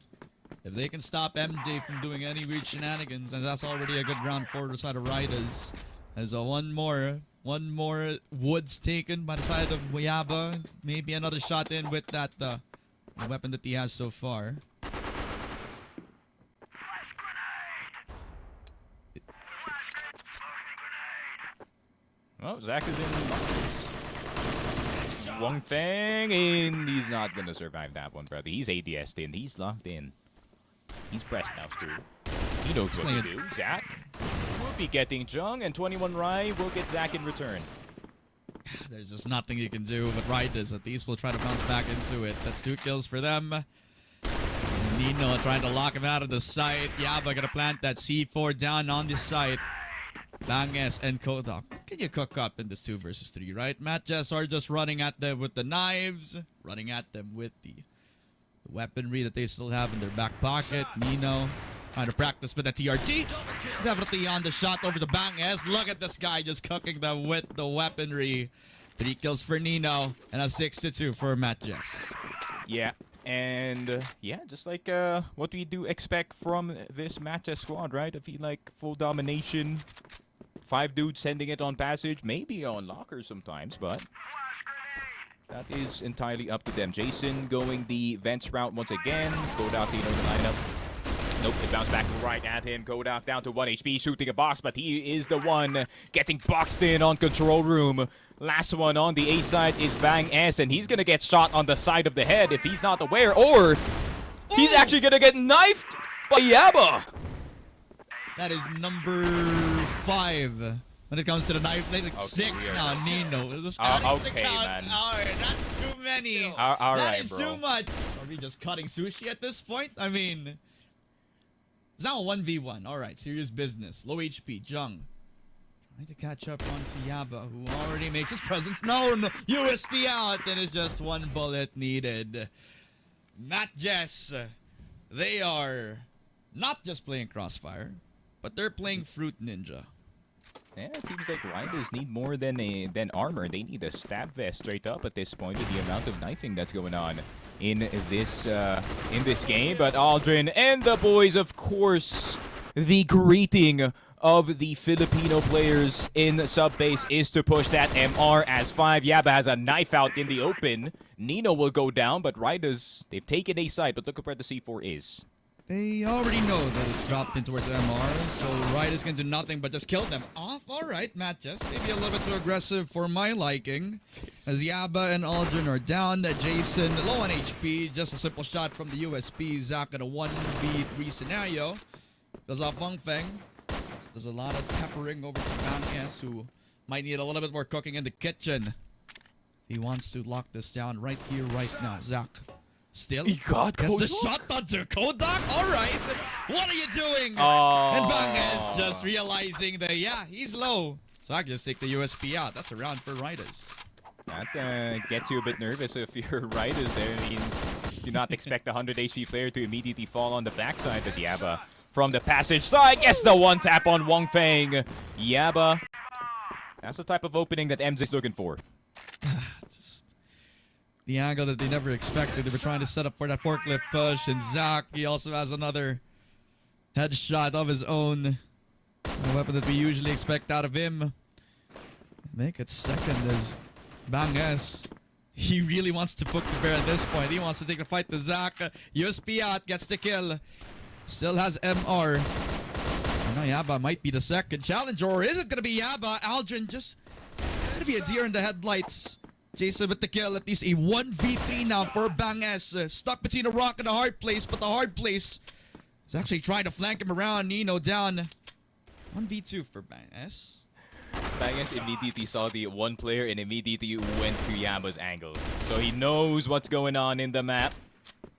Speaker 5: If they can stop MJ from doing any weird shenanigans, and that's already a good round for the side of Ridaz. As one more woods taken by the side of Wayaba. Maybe another shot in with that weapon that he has so far.
Speaker 4: Well, Zach is in. Wang Feng, and he's not gonna survive that one, brother. He's ADS'd in. He's locked in. He's pressed now, Stu. He knows what to do. Zach will be getting Jung, and 21 Rai will get Zach in return.
Speaker 5: There's just nothing you can do with Ridaz. At least we'll try to bounce back into it. That's 2 kills for them. And Nino trying to lock him out of the site. Yaba gonna plant that C4 down on the site. Banges and Kodok. What can you cook up in this 2 versus 3, right? MATTJESS are just running at them with the knives, running at them with the weaponry that they still have in their back pocket. Nino trying to practice with the TRG. Definitely on the shot over the Banges. Look at this guy just cooking them with the weaponry. 3 kills for Nino and a 6-2 for MATTJESS.
Speaker 4: Yeah, and yeah, just like what we do expect from this MATTJESS squad, right? I feel like full domination. 5 dudes sending it on passage, maybe on lockers sometimes, but that is entirely up to them. Jason going the vents route once again. Kodok, you know the lineup. Nope, it bounced back right at him. Kodok down to 1 HP, shooting a box, but he is the one getting boxed in on control room. Last one on the A side is Bang S, and he's gonna get shot on the side of the head if he's not aware, or he's actually gonna get knifed by Yaba.
Speaker 5: That is number 5. When it comes to the knife, like
Speaker 4: Okay,
Speaker 5: 6 now. Nino. Just
Speaker 4: okay,
Speaker 5: adding to the count.
Speaker 4: man.
Speaker 5: Alright, that's too many.
Speaker 4: All
Speaker 5: That
Speaker 4: right,
Speaker 5: is
Speaker 4: bro.
Speaker 5: too much. Are we just cutting sushi at this point? I mean, it's now a 1v1. Alright, serious business. Low HP, Jung. Trying to catch up onto Yaba, who already makes his presence known. USP out, and it's just 1 bullet needed. MATTJESS, they are not just playing Crossfire, but they're playing Fruit Ninja.
Speaker 4: Yeah, it seems like Riders need more than armor. They need a stab vest straight up at this point with the amount of knifing that's going on in this game. But Aldrin and the boys, of course, the greeting of the Filipino players in Subbase is to push that MR as 5. Yaba has a knife out in the open. Nino will go down, but Riders, they've taken a side, but look at where the C4 is.
Speaker 5: They already know that it's dropped in towards MR, so Ridaz can do nothing but just kill them off. Alright, MATTJESS. Maybe a little bit too aggressive for my liking. As Yaba and Aldrin are down, Jason low on HP. Just a simple shot from the USP. Zach at a 1v3 scenario. Goes off Wang Feng. There's a lot of peppering over to MATTJESS, who might need a little bit more cooking in the kitchen. He wants to lock this down right here, right now. Zach. Still,
Speaker 4: He got
Speaker 5: gets the
Speaker 4: Kodak?
Speaker 5: shot onto Kodak. All right, what are you doing?
Speaker 4: Oh.
Speaker 5: And Banges just realizing that, yeah, he's low. So I can just take the USP out. That's a round for Ridaz.
Speaker 4: That gets you a bit nervous if you're Ridaz there. I mean, do not expect a 100 HP player to immediately fall on the backside of Yaba. From the passage side, gets the one tap on Wang Feng. Yaba. That's the type of opening that MZ is looking for.
Speaker 5: Just the angle that they never expected. They were trying to set up for that forklift push. And Zach, he also has another headshot of his own. A weapon that we usually expect out of him. Make it second as Banges. He really wants to poke the bear at this point. He wants to take the fight to Zach. USP out, gets the kill. Still has MR. And now Yaba might be the second challenger. Or is it going to be Yaba? Aldrin just going to be a deer in the headlights. Jason with the kill. At least a 1v3 now for Banges. Stuck between a rock and a hard place. But the hard place is actually trying to flank him around. Nino down. 1v2 for Banges.
Speaker 4: Banges immediately saw the one player and immediately went to Yaba's angle. So he knows what's going on in the map.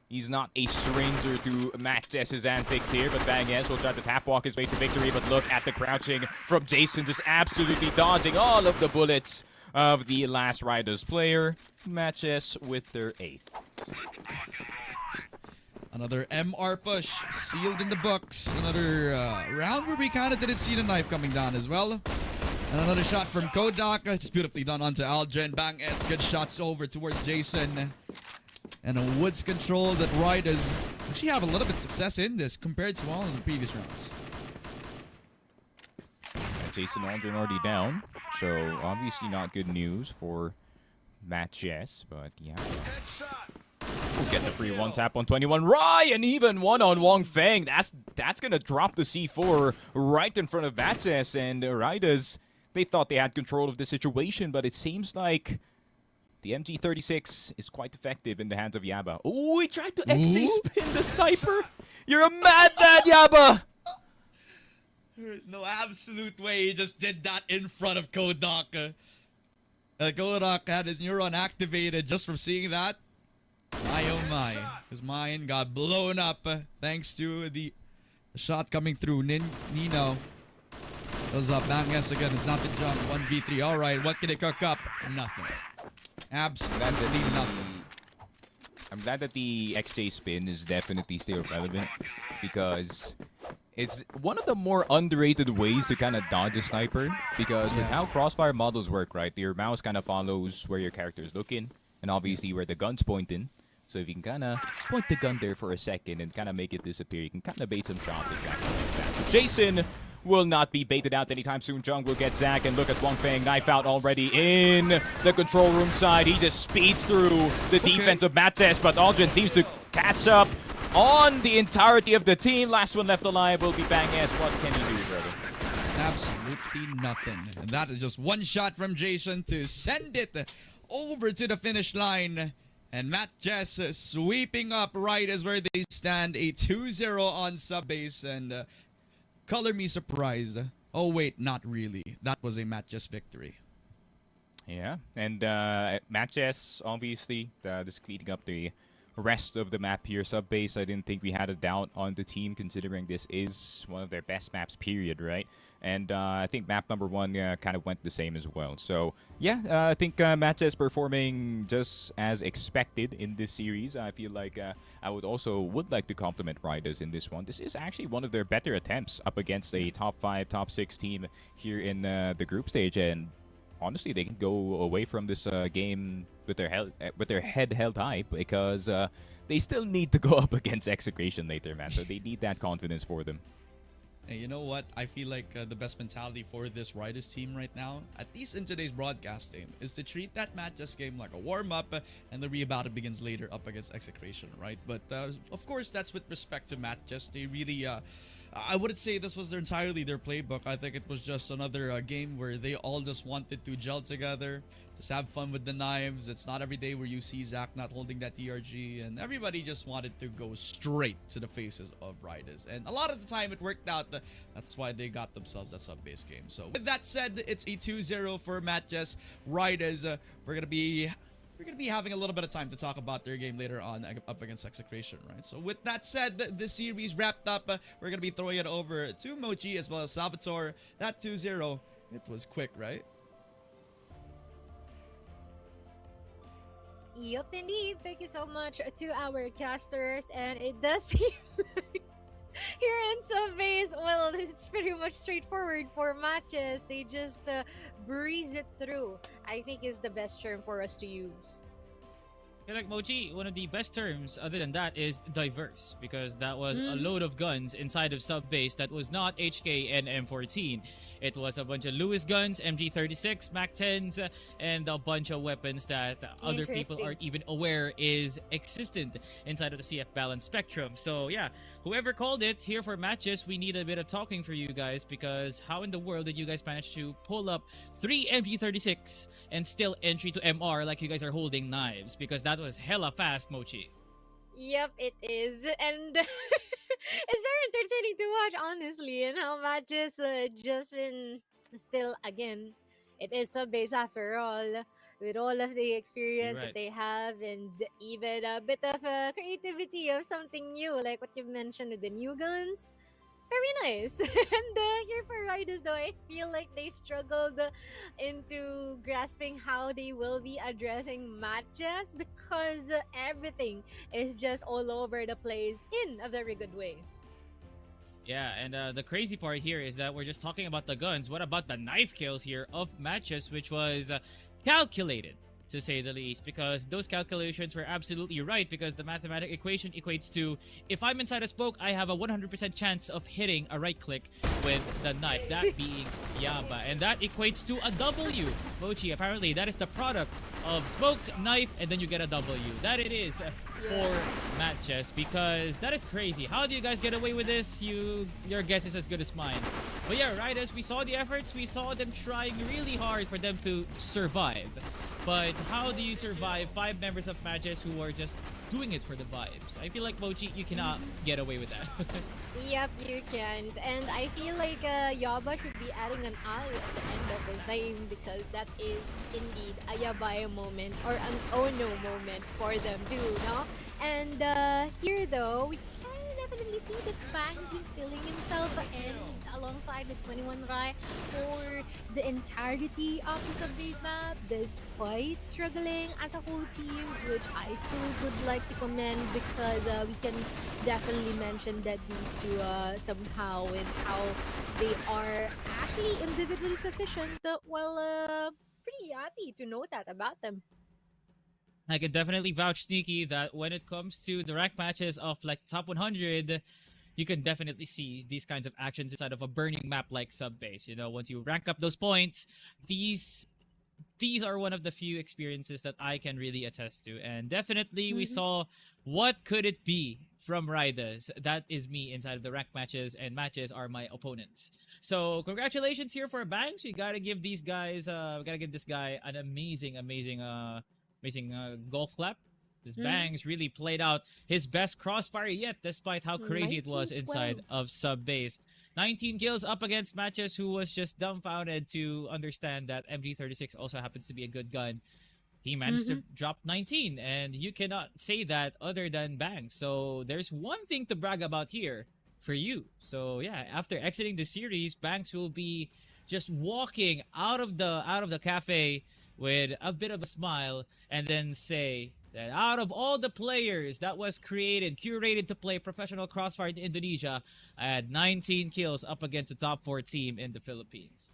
Speaker 4: He's not a stranger to MATTJESS's antics here, but Banges will try to tap walk his way to victory. But look at the crouching from Jason, just absolutely dodging all of the bullets of the last Ridaz player. MATTJESS with their 8th.
Speaker 5: Another MR push sealed in the books. Another round where we kind of didn't see the knife coming down as well. And another shot from Kodak. Just beautifully done onto ALG and Banges. Good shots over towards Jason. And a Woods control that Ridaz actually have a little bit of success in this compared to all of the previous rounds.
Speaker 4: Jason Aldrin already down, so obviously not good news for MATTJESS, but yeah. We'll get the free one tap on 21. Ryan even one on Wang Feng. That's gonna drop the C4 right in front of MATTJESS, and Ridaz, they thought they had control of the situation, but it seems like the MG36 is quite effective in the hands of Yaba. Oh, he tried to XA spin the sniper. You're a madman, Yaba.
Speaker 5: There is no absolute way he just did that in front of Kodak. Kodak had his neuron activated just from seeing that. My oh my. His mind got blown up thanks to the shot coming through. Nino goes up. Banges again. It's not the jump. 1v3. Alright, what can it cook up? Nothing. Absolutely nothing.
Speaker 4: I'm glad that the XJ spin is definitely still relevant because it's one of the more underrated ways to kind of dodge a sniper, because with how Crossfire models work, right, your mouse kind of follows where your character is looking and obviously where the gun's pointing. So if you can kind of point the gun there for a second and kind of make it disappear, you can kind of bait some shots exactly like that. Jason will not be baited out anytime soon. Jung will get Zach, and look at Wang Feng, knife out already in the control room side. He just speeds through the defense of MATTJESS, but Aldrin seems to catch up on the entirety of the team. Last one left alive will be Banges. What can he do, brother?
Speaker 5: Absolutely nothing. And that is just one shot from Jason to send it over to the finish line. And MATTJESS sweeping up right as where they stand. A 2-0 on sub-base, and color me surprised. Oh wait, not really. That was a MATTJESS victory.
Speaker 4: Yeah, and MATTJESS, obviously, just cleaning up the rest of the map here. Sub-base, I didn't think we had a doubt on the team, considering this is one of their best maps, period, right? And I think map number 1 kind of went the same as well. So, yeah, I think MATTJESS performing just as expected in this series. I feel like I would like to compliment Ridaz in this one. This is actually one of their better attempts up against a top 5, top 6 team here in the group stage. And honestly, they can go away from this game with their head held high, because they still need to go up against Execration later, man. So they need that confidence for them.
Speaker 5: Hey, you know what? I feel like the best mentality for this Ridaz team right now, at least in today's broadcasting, is to treat that MATTJESS game like a warm-up and the real battle begins later up against Execration, right? But of course, that's with respect to MATTJESS. They really, I wouldn't say this was entirely their playbook. I think it was just another game where they all just wanted to gel together, just have fun with the knives. It's not every day where you see Zach not holding that DRG, and everybody just wanted to go straight to the faces of Ridaz. And a lot of the time it worked out. That's why they got themselves that sub-base game. So with that said, it's a 2-0 for MATTJESS. Ridaz, we're gonna be having a little bit of time to talk about their game later on up against Execration, right? So with that said, the series wrapped up. We're gonna be throwing it over to Mochi as well as Salvatore. That 2-0, it was quick, right?
Speaker 1: Yup, indeed. Thank you so much to our casters. And it does seem like here in Subbase, well, it's pretty much straightforward for matches. They just breeze it through, I think is the best term for us to use.
Speaker 2: Yeah, like Mochi, one of the best terms other than that is diverse, because that was a load of guns inside of Subbase that was not HK and M14. It was a bunch of Lewis guns, MG36, MAC-10s, and a bunch of weapons that other people aren't even aware is existent inside of the CF balance spectrum. So yeah, whoever called it, here for MATTJESS, we need a bit of talking for you guys, because how in the world did you guys manage to pull up 3 MG36 and still entry to MR like you guys are holding knives? Because that was hella fast, Mochi.
Speaker 1: Yep, it is. And it's very entertaining to watch, honestly, and how MATTJESS just been still, again, it is Subbase after all, with all of the experience that they have, and even a bit of creativity of something new, like what you mentioned with the new guns. Very nice. And here for Ridaz, though, I feel like they struggled into grasping how they will be addressing MATTJESS, because everything is just all over the place in a very good way.
Speaker 2: Yeah, and the crazy part here is that we're just talking about the guns. What about the knife kills here of MATTJESS, which was calculated, to say the least, because those calculations were absolutely right, because the mathematic equation equates to, if I'm inside a smoke, I have a 100% chance of hitting a right click with the knife, that being Yaba, and that equates to a W. Mochi, apparently that is the product of smoke, knife, and then you get a W. That it is for MATTJESS, because that is crazy. How do you guys get away with this? Your guess is as good as mine. But yeah, Ridaz, we saw the efforts, we saw them trying really hard for them to survive. But how do you survive 5 members of MATTJESS who are just doing it for the vibes? I feel like, Mochi, you cannot get away with that.
Speaker 1: Yep, you can't. And I feel like Yaba should be adding an I at the end of his name, because that is indeed a Yabaya moment, or an Ono moment for them too, no? And here though, we can definitely see that Bang has been feeling himself in alongside with 21 Rai for the entirety of the Subbase map, despite struggling as a whole team, which I still would like to commend, because we can definitely mention that these two somehow, with how they are actually individually sufficient, pretty happy to know that about them.
Speaker 2: I can definitely vouch, Sneaky, that when it comes to the rank matches of like top 100, you can definitely see these kinds of actions inside of a burning map like Subbase. You know, once you rank up those points, these are one of the few experiences that I can really attest to. And definitely we saw what could it be from Ridaz. That is me inside of the rank matches, and matches are my opponents. So congratulations here for Bangs. We gotta give these guys, we gotta give this guy an amazing golf clap. This Bangs really played out his best crossfire yet, despite how crazy it was inside of Subbase. 19 kills up against MATTJESS, who was just dumbfounded to understand that MG36 also happens to be a good gun. He managed to drop 19, and you cannot say that other than Bangs. So there's one thing to brag about here for you. So yeah, after exiting the series, Bangs will be just walking out of the cafe with a bit of a smile, and then say that out of all the players that was curated to play professional crossfire in Indonesia, I had 19 kills up against the top 4 team in the Philippines.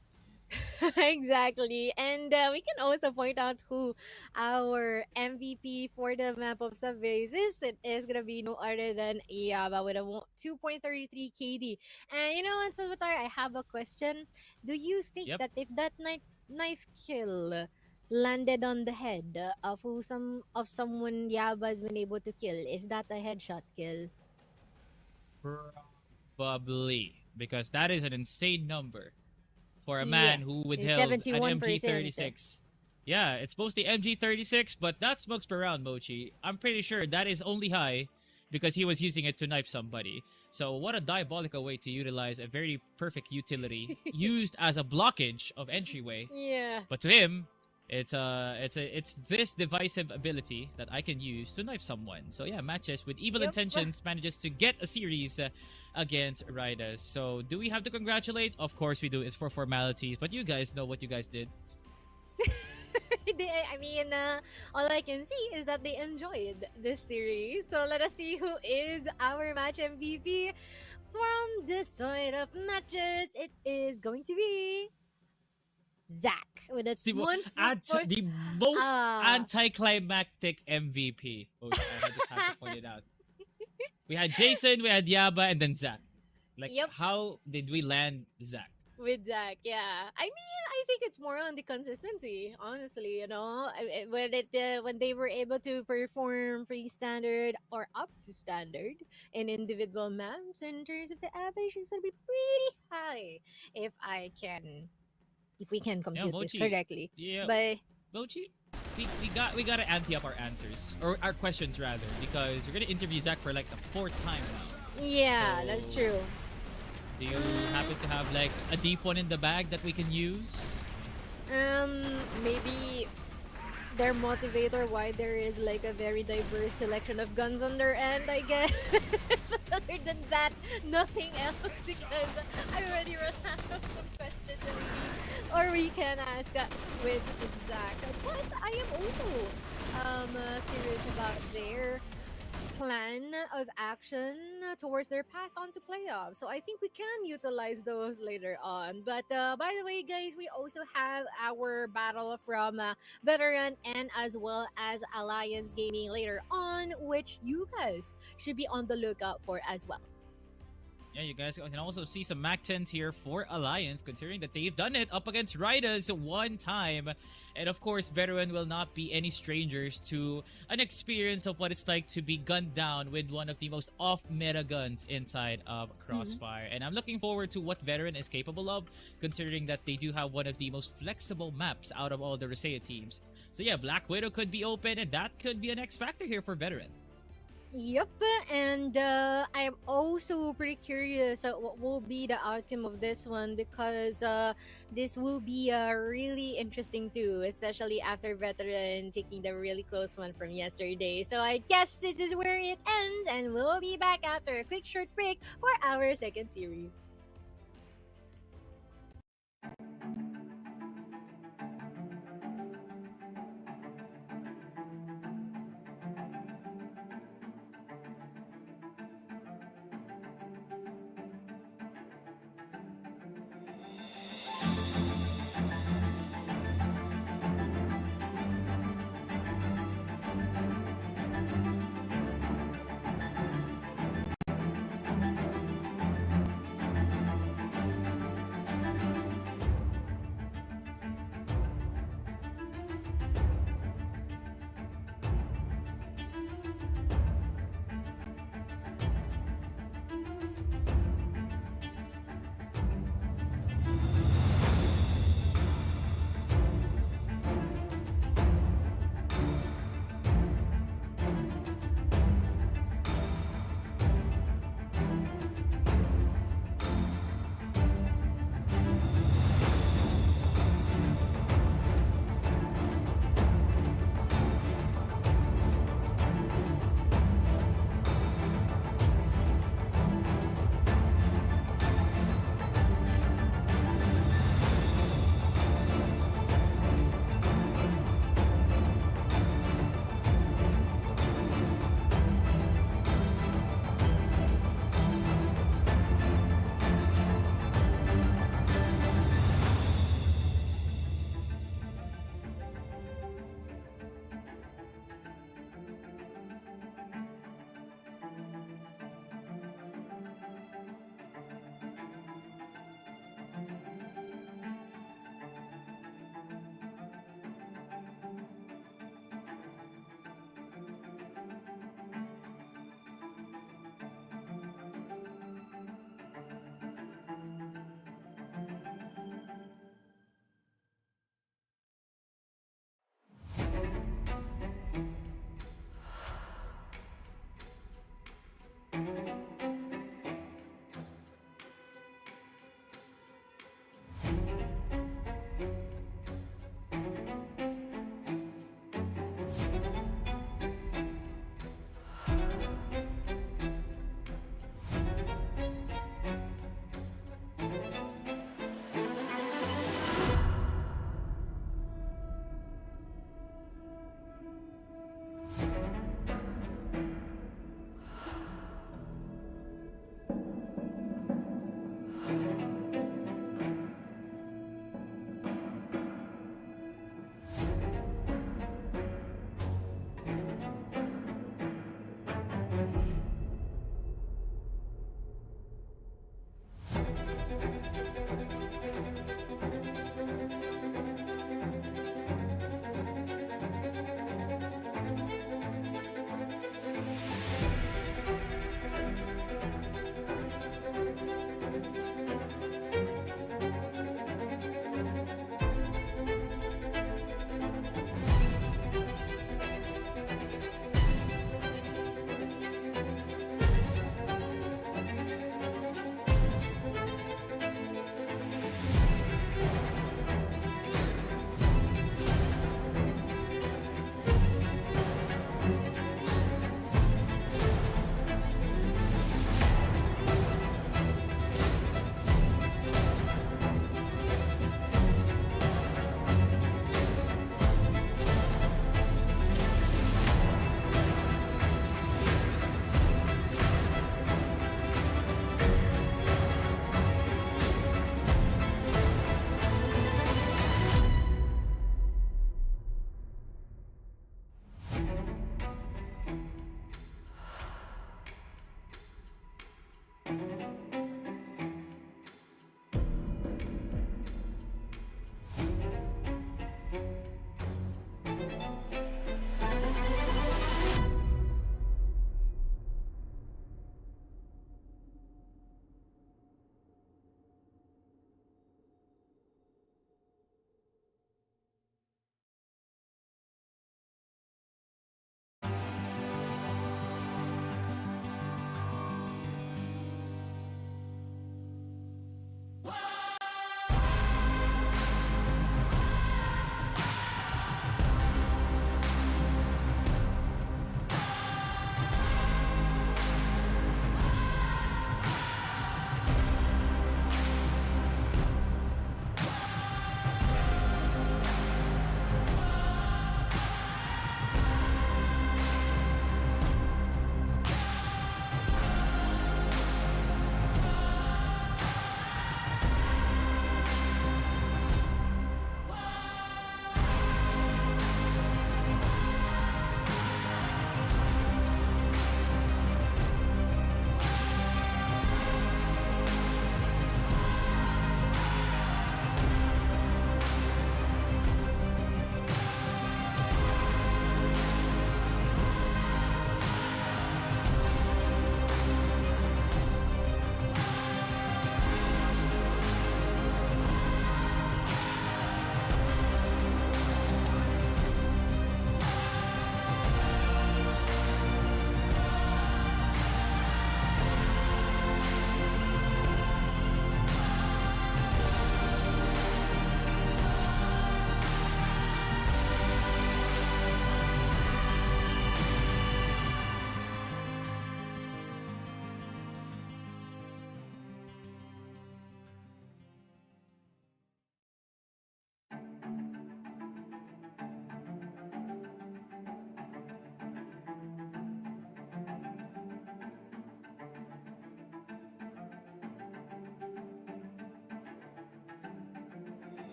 Speaker 1: Exactly. And we can also point out who our MVP for the map of Subways is. It is going to be no other than Yaba with a 2.33 KD. And you know what, Salvatore, I have a question. Do you think
Speaker 2: Yep.
Speaker 1: that if that knife kill landed on the head of someone Yaba has been able to kill, is that a headshot kill?
Speaker 2: Probably. Because that is an insane number for a
Speaker 1: Yeah.
Speaker 2: man who
Speaker 1: It's
Speaker 2: withheld an
Speaker 1: 71%.
Speaker 2: MG36. Yeah, it's mostly MG36, but that smokes per round, Mochi. I'm pretty sure that is only high because he was using it to knife somebody. So what a diabolical way to utilize a very perfect utility used as a blockage of entryway.
Speaker 1: Yeah.
Speaker 2: But to him, it's this divisive ability that I can use to knife someone. So yeah, Matches with evil
Speaker 1: Yep.
Speaker 2: intentions manages to get a series against Ridaz. So do we have to congratulate? Of course we do. It's for formalities, but you guys know what you guys did.
Speaker 1: I mean, all I can see is that they enjoyed this series. So let us see who is our match MVP. From the side of matches, it is going to be Zach with a
Speaker 2: See,
Speaker 1: one
Speaker 2: the most
Speaker 1: Ah.
Speaker 2: anticlimactic MVP. Oh, I just have to point it out. We had Jason, we had Yaba, and then Zach. Like,
Speaker 1: Yep.
Speaker 2: how did we land Zach?
Speaker 1: with Zach. Yeah, I mean, I think it's more on the consistency. Honestly, when they were able to perform free standard or up to standard in individual maps, in terms of the average, it's gonna be pretty high if we can compute this
Speaker 2: Mochi.
Speaker 1: correctly.
Speaker 2: Yeah,
Speaker 1: But
Speaker 2: Mochi, we gotta ante up our answers or our questions rather, because we're gonna interview Zach for like the 4th time now.
Speaker 1: yeah,
Speaker 2: So-
Speaker 1: that's true.
Speaker 2: Do you happen to have like a deep one in the bag that we can use?
Speaker 1: Maybe their motivator why there is like a very diverse selection of guns on their end, I guess. But other than that, nothing else, because I already run out of some questions or we can ask with Zach. But I am also curious about their plan of action towards their path onto playoffs. So I think we can utilize those later on. But by the way, guys, we also have our battle from Veteran and as well as Alliance Gaming later on, which you guys should be on the lookout for as well.
Speaker 2: Yeah, you guys can also see some Mac 10s here for Alliance, considering that they've done it up against Ridaz one time. And of course, Veteran will not be any strangers to an experience of what it's like to be gunned down with one of the most off-meta guns inside of CROSSFIRE. And I'm looking forward to what Veteran is capable of, considering that they do have one of the most flexible maps out of all the Rosea teams. So yeah, Black Widow could be open, and that could be an X factor here for Veteran.
Speaker 1: Yep, and I'm also pretty curious what will be the outcome of this one, because this will be really interesting too, especially after Veteran taking the really close one from yesterday. So I guess this is where it ends, and we'll be back after a quick short break for our second series.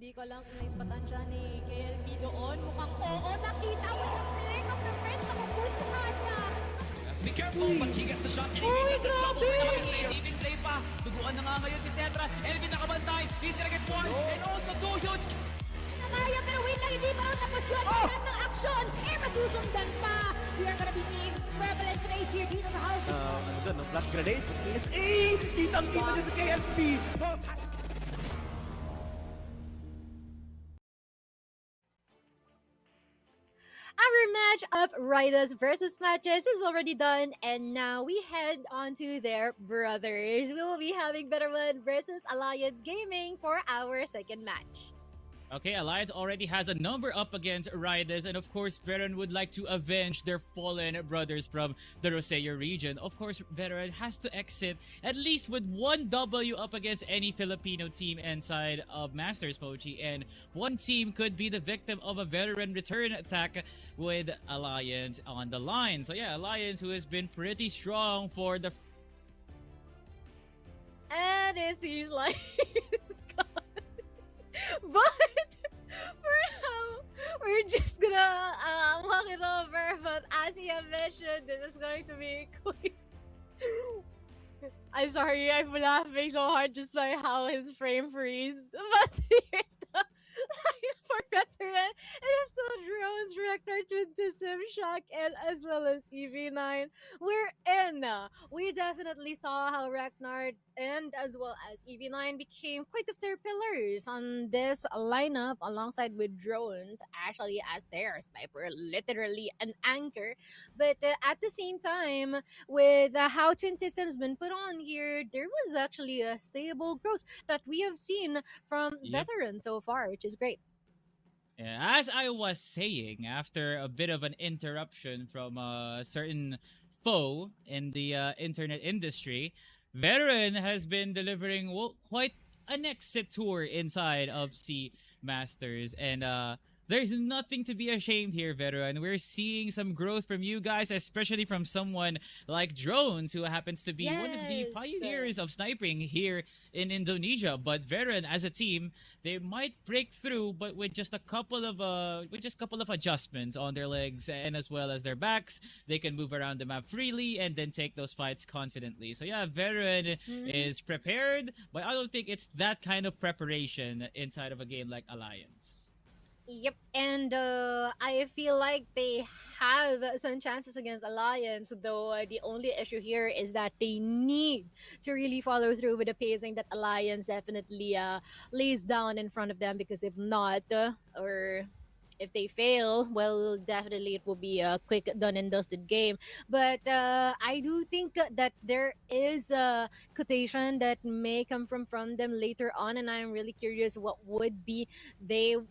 Speaker 1: Hindi ko alam kung naispatan siya ni KLB doon. Mukhang oo, nakita mo sa flick of the wrist. Nakapultuhan niya.
Speaker 3: Has to be careful, but he gets the shot. And he
Speaker 1: Uy,
Speaker 3: gets the trouble.
Speaker 1: grabe!
Speaker 3: Nakapag-saving play pa. Duguan na nga ngayon si Cetra. Elvin nakabantay. He's gonna get one. And also two huge.
Speaker 1: Nakaya, pero wait lang, hindi pa rin tapos yun. Lahat ng aksyon, masusundan pa. We are gonna be seeing prevalence race here dito sa house.
Speaker 6: Ano doon, no? Flash grenade. SA! Kitang-kita niya sa KLP.
Speaker 1: Our match of Ridaz versus Matches is already done, and now we head on to their brothers. We will be having Better One versus Alliance Gaming for our second match.
Speaker 2: Okay, Alliance already has a number up against Ridaz, and of course, Veteran would like to avenge their fallen brothers from the Rosella region. Of course, Veteran has to exit at least with one W up against any Filipino team inside of MATTJESS.PHT, and one team could be the victim of a Veteran return attack with Alliance on the line. So yeah, Alliance, who has been pretty strong for the...
Speaker 1: And it seems like it's gone. But for now, we're just gonna walk it over. But as he have mentioned, this is going to be quick. I'm sorry, I'm laughing so hard just by how his frame freeze. But here's the line for Veteran. It is still Drones, Rector, Twintism, Shock, and as well as EV9. We're in. We definitely saw how Ragnar and as well as EV9 became quite of their pillars on this lineup alongside with Drones, actually as their sniper, literally an anchor. But at the same time, with how Twintism's been put on here, there was actually a stable growth that we have seen from
Speaker 2: Yep.
Speaker 1: Veteran so far, which is great.
Speaker 2: Yeah, as I was saying, after a bit of an interruption from a certain foe in the internet industry, Veteran has been delivering quite an exit tour inside of C Masters, and there's nothing to be ashamed here, Veteran. We're seeing some growth from you guys, especially from someone like Drones, who happens to be one of the
Speaker 1: Yes.
Speaker 2: pioneers of sniping here in Indonesia. But Veteran, as a team, they might break through, but with just a couple of adjustments on their legs and as well as their backs, they can move around the map freely and then take those fights confidently. So yeah, Veteran is prepared, but I don't think it's that kind of preparation inside of a game like Alliance.
Speaker 1: Yep, and I feel like they have some chances against Alliance, though the only issue here is that they need to really follow through with the pacing that Alliance definitely lays down in front of them, because if not, or if they fail, well, definitely it will be a quick done and dusted game. But I do think that there is a quotation that may come from them later on, and I'm really curious what would be the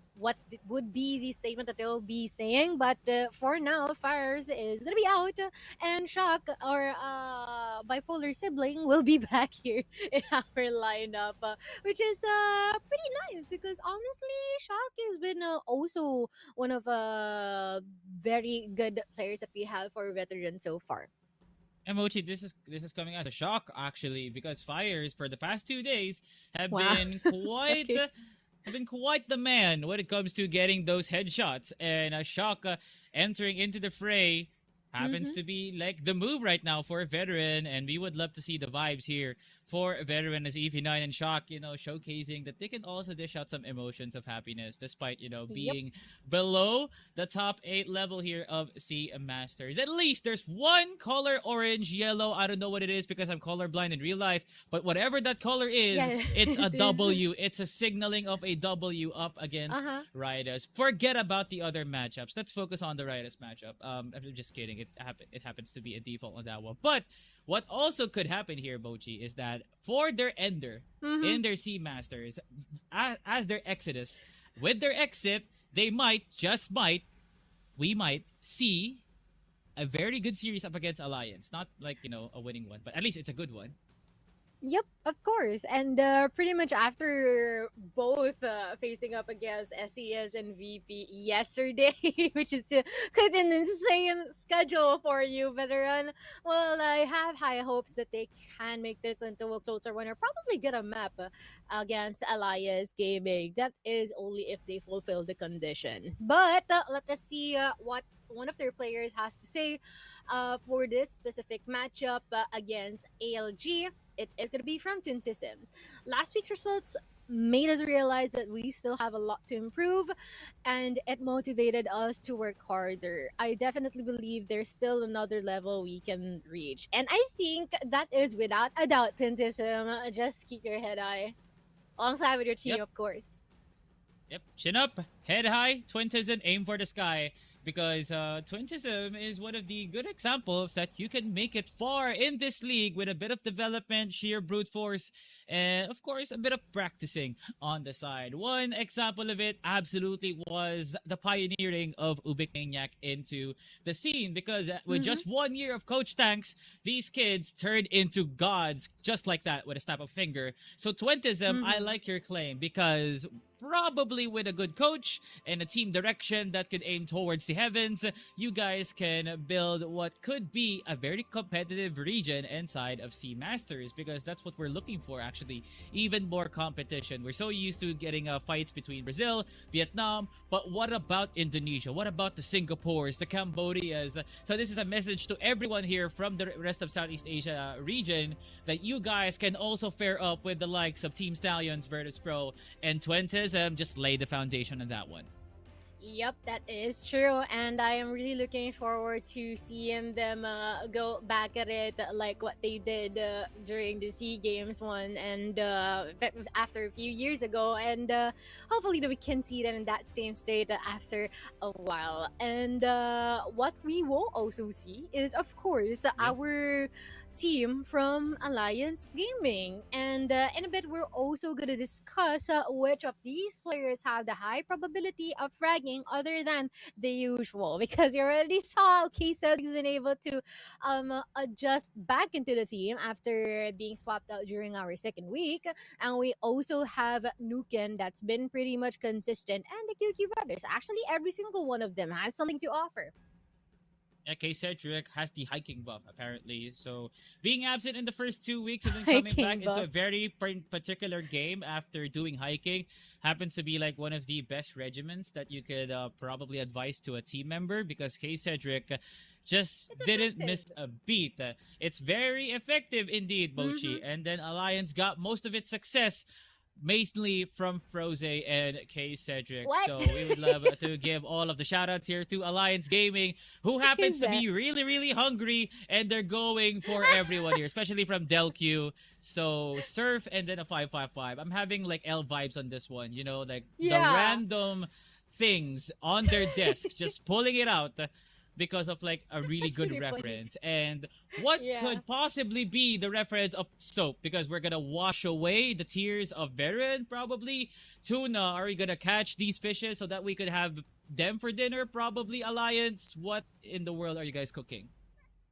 Speaker 1: statement that they'll be saying. But for now, Fires is gonna be out, and Shock, our bipolar sibling, will be back here in our lineup, which is pretty nice, because honestly, Shock has been also one of very good players that we have for Veteran so far.
Speaker 2: Emoji, this is coming as a shock actually, because Fires for the past 2 days have
Speaker 1: Wow.
Speaker 2: been quite
Speaker 1: Okay.
Speaker 2: have been quite the man when it comes to getting those headshots. And Shock entering into the fray happens
Speaker 1: Mm-hmm.
Speaker 2: to be like the move right now for a veteran, and we would love to see the vibes here for a veteran as EV9 and Shock, showcasing that they can also dish out some emotions of happiness despite,
Speaker 1: Yep.
Speaker 2: being below the top 8 level here of C Masters. At least there's one color, orange, yellow. I don't know what it is because I'm colorblind in real life, but whatever that color is,
Speaker 1: Yeah,
Speaker 2: it's a
Speaker 1: it is.
Speaker 2: W. It's a signaling of a W up against
Speaker 1: Uh-huh.
Speaker 2: Ridaz. Forget about the other matchups. Let's focus on the Ridaz matchup. I'm just kidding. It happens to be a default on that one. But what also could happen here, Bochi, is that for their ender
Speaker 1: Mm-hmm.
Speaker 2: in their C Masters, as their exodus, with their exit, they might, just might, we might see a very good series up against Alliance. Not like, a winning one, but at least it's a good one.
Speaker 1: Yep, of course. And pretty much after both facing up against STS and VP yesterday, which is quite an insane schedule for you, veteran. Well, I have high hopes that they can make this into a closer one or probably get a map against Alliance Gaming. That is only if they fulfill the condition. But let us see what one of their players has to say for this specific matchup against ALG. It is going to be from Tuntism. Last week's results made us realize that we still have a lot to improve, and it motivated us to work harder. I definitely believe there's still another level we can reach, and I think that is without a doubt, Tuntism. Just keep your head high alongside with your team,
Speaker 2: Yep.
Speaker 1: of course.
Speaker 2: Yep, chin up, head high, Twintism, aim for the sky. Because Twintism is one of the good examples that you can make it far in this league with a bit of development, sheer brute force, and of course a bit of practicing on the side. One example of it absolutely was the pioneering of Ubik Maniac into the scene, because with just 1 year of Coach Tanks, these kids turned into gods just like that with a snap of finger. So Twintism, I like your claim, because probably with a good coach and a team direction that could aim towards the heavens, you guys can build what could be a very competitive region inside of C Masters, because that's what we're looking for actually. Even more competition. We're so used to getting fights between Brazil, Vietnam, but what about Indonesia? What about the Singapores, the Cambodias? So this is a message to everyone here from the rest of Southeast Asia region that you guys can also fare up with the likes of Team Stallions, Virtus.pro, and Twentes. Just lay the foundation on that one.
Speaker 1: Yep, that is true, and I am really looking forward to seeing them go back at it like what they did during the SEA Games one, and after a few years ago, and hopefully we can see them in that same state after a while. And what we will also see is, of course, our team from Alliance Gaming. And in a bit, we're also going to discuss which of these players have the high probability of fragging other than the usual. Because you already saw K-Cedric's been able to adjust back into the team after being swapped out during our second week. And we also have Nuken that's been pretty much consistent. And the QQ Brothers. Actually, every single one of them has something to offer.
Speaker 2: Cedric has the hiking buff apparently, so being absent in the first 2 weeks and then coming
Speaker 1: Hiking
Speaker 2: back into a
Speaker 1: buff.
Speaker 2: very particular game after doing hiking happens to be like one of the best regimens that you could probably advise to a team member, because Cedric just
Speaker 1: It's
Speaker 2: didn't miss
Speaker 1: effective.
Speaker 2: a beat. It's very effective indeed, Mochi. And then Alliance got most of its success mainly from Froze and Cedric.
Speaker 1: What?
Speaker 2: So we would love to give all of the shoutouts here to Alliance Gaming, who happens
Speaker 1: is
Speaker 2: to
Speaker 1: that?
Speaker 2: be really, really hungry, and they're going for everyone here, especially from Delq. So Surf and then a 555. I'm having like L vibes on this one, like the
Speaker 1: Yeah.
Speaker 2: random things on their desk, just pulling it out because of like a really
Speaker 1: That's
Speaker 2: good
Speaker 1: pretty funny.
Speaker 2: reference. And what
Speaker 1: Yeah.
Speaker 2: could possibly be the reference of soap, because we're gonna wash away the tears of Veteran, probably. Tuna, are we gonna catch these fishes so that we could have them for dinner? Probably. Alliance, what in the world are you guys cooking?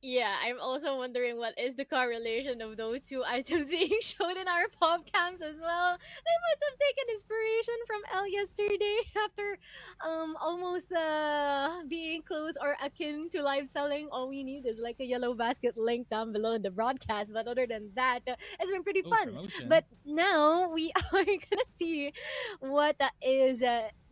Speaker 1: Yeah, I'm also wondering what is the correlation of those two items being shown in our pop cams as well. They might have taken inspiration from L yesterday after almost being close or akin to live selling. All we need is like a yellow basket link down below in the broadcast. But other than that, it's been pretty
Speaker 2: Oh,
Speaker 1: fun.
Speaker 2: promotion.
Speaker 1: But now we are gonna see what is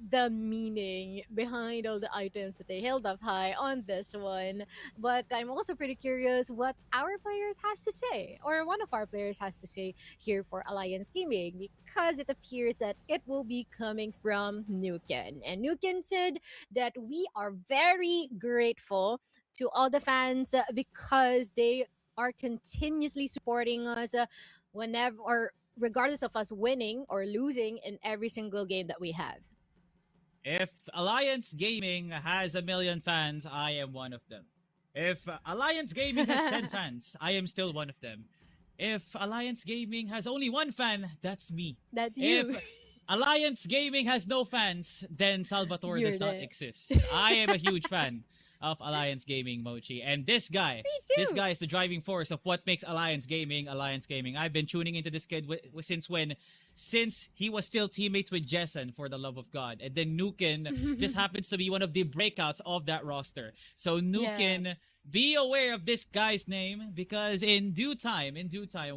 Speaker 1: the meaning behind all the items that they held up high on this one. But I'm also pretty curious what our players has to say, or one of our players has to say here for Alliance Gaming, because it appears that it will be coming from Nuken. And Nuken said that we are very grateful to all the fans because they are continuously supporting us whenever or regardless of us winning or losing in every single game that we have.
Speaker 2: If Alliance Gaming has 1 million fans, I am one of them. If Alliance Gaming has 10 fans, I am still one of them. If Alliance Gaming has only 1 fan, that's me.
Speaker 1: That's you.
Speaker 2: If Alliance Gaming has no fans, then Salvatore
Speaker 1: You're
Speaker 2: does not
Speaker 1: the-
Speaker 2: exist. I am a huge fan of Alliance Gaming, Mochi. And this guy, this
Speaker 1: too.
Speaker 2: guy is the driving force of what makes Alliance Gaming Alliance Gaming. I've been tuning into this kid since when? Since he was still teammates with Jessen, for the love of God. And then Nuken just happens to be one of the breakouts of that roster. So Nuken, be aware of this guy's name, because in due time,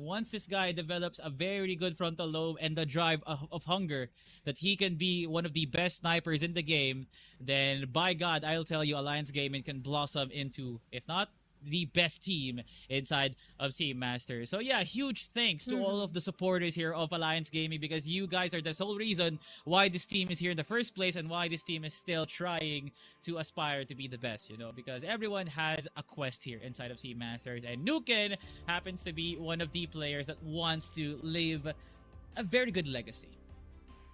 Speaker 2: once this guy develops a very good frontal lobe and the drive of hunger that he can be one of the best snipers in the game, then by God, I'll tell you, Alliance Gaming can blossom into, if not the best team inside of Sea Masters. So yeah, huge thanks to all of the supporters here of Alliance Gaming, because you guys are the sole reason why this team is here in the first place and why this team is still trying to aspire to be the best, you know, because everyone has a quest here inside of Sea Masters, and Nuken happens to be one of the players that wants to leave a very good legacy.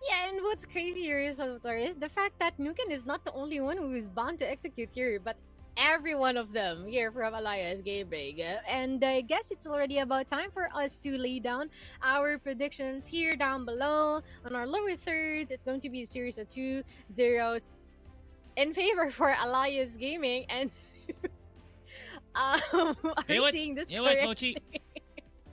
Speaker 1: Yeah, and what's crazier, Salvatore, is the fact that Nuken is not the only one who is bound to execute here, but every one of them here from Alliance Gaming. And I guess it's already about time for us to lay down our predictions here down below. On our lower thirds, it's going to be a series of 2-0s in favor for Alliance Gaming. And are seeing this
Speaker 2: You know what,
Speaker 1: correct?
Speaker 2: Mochi?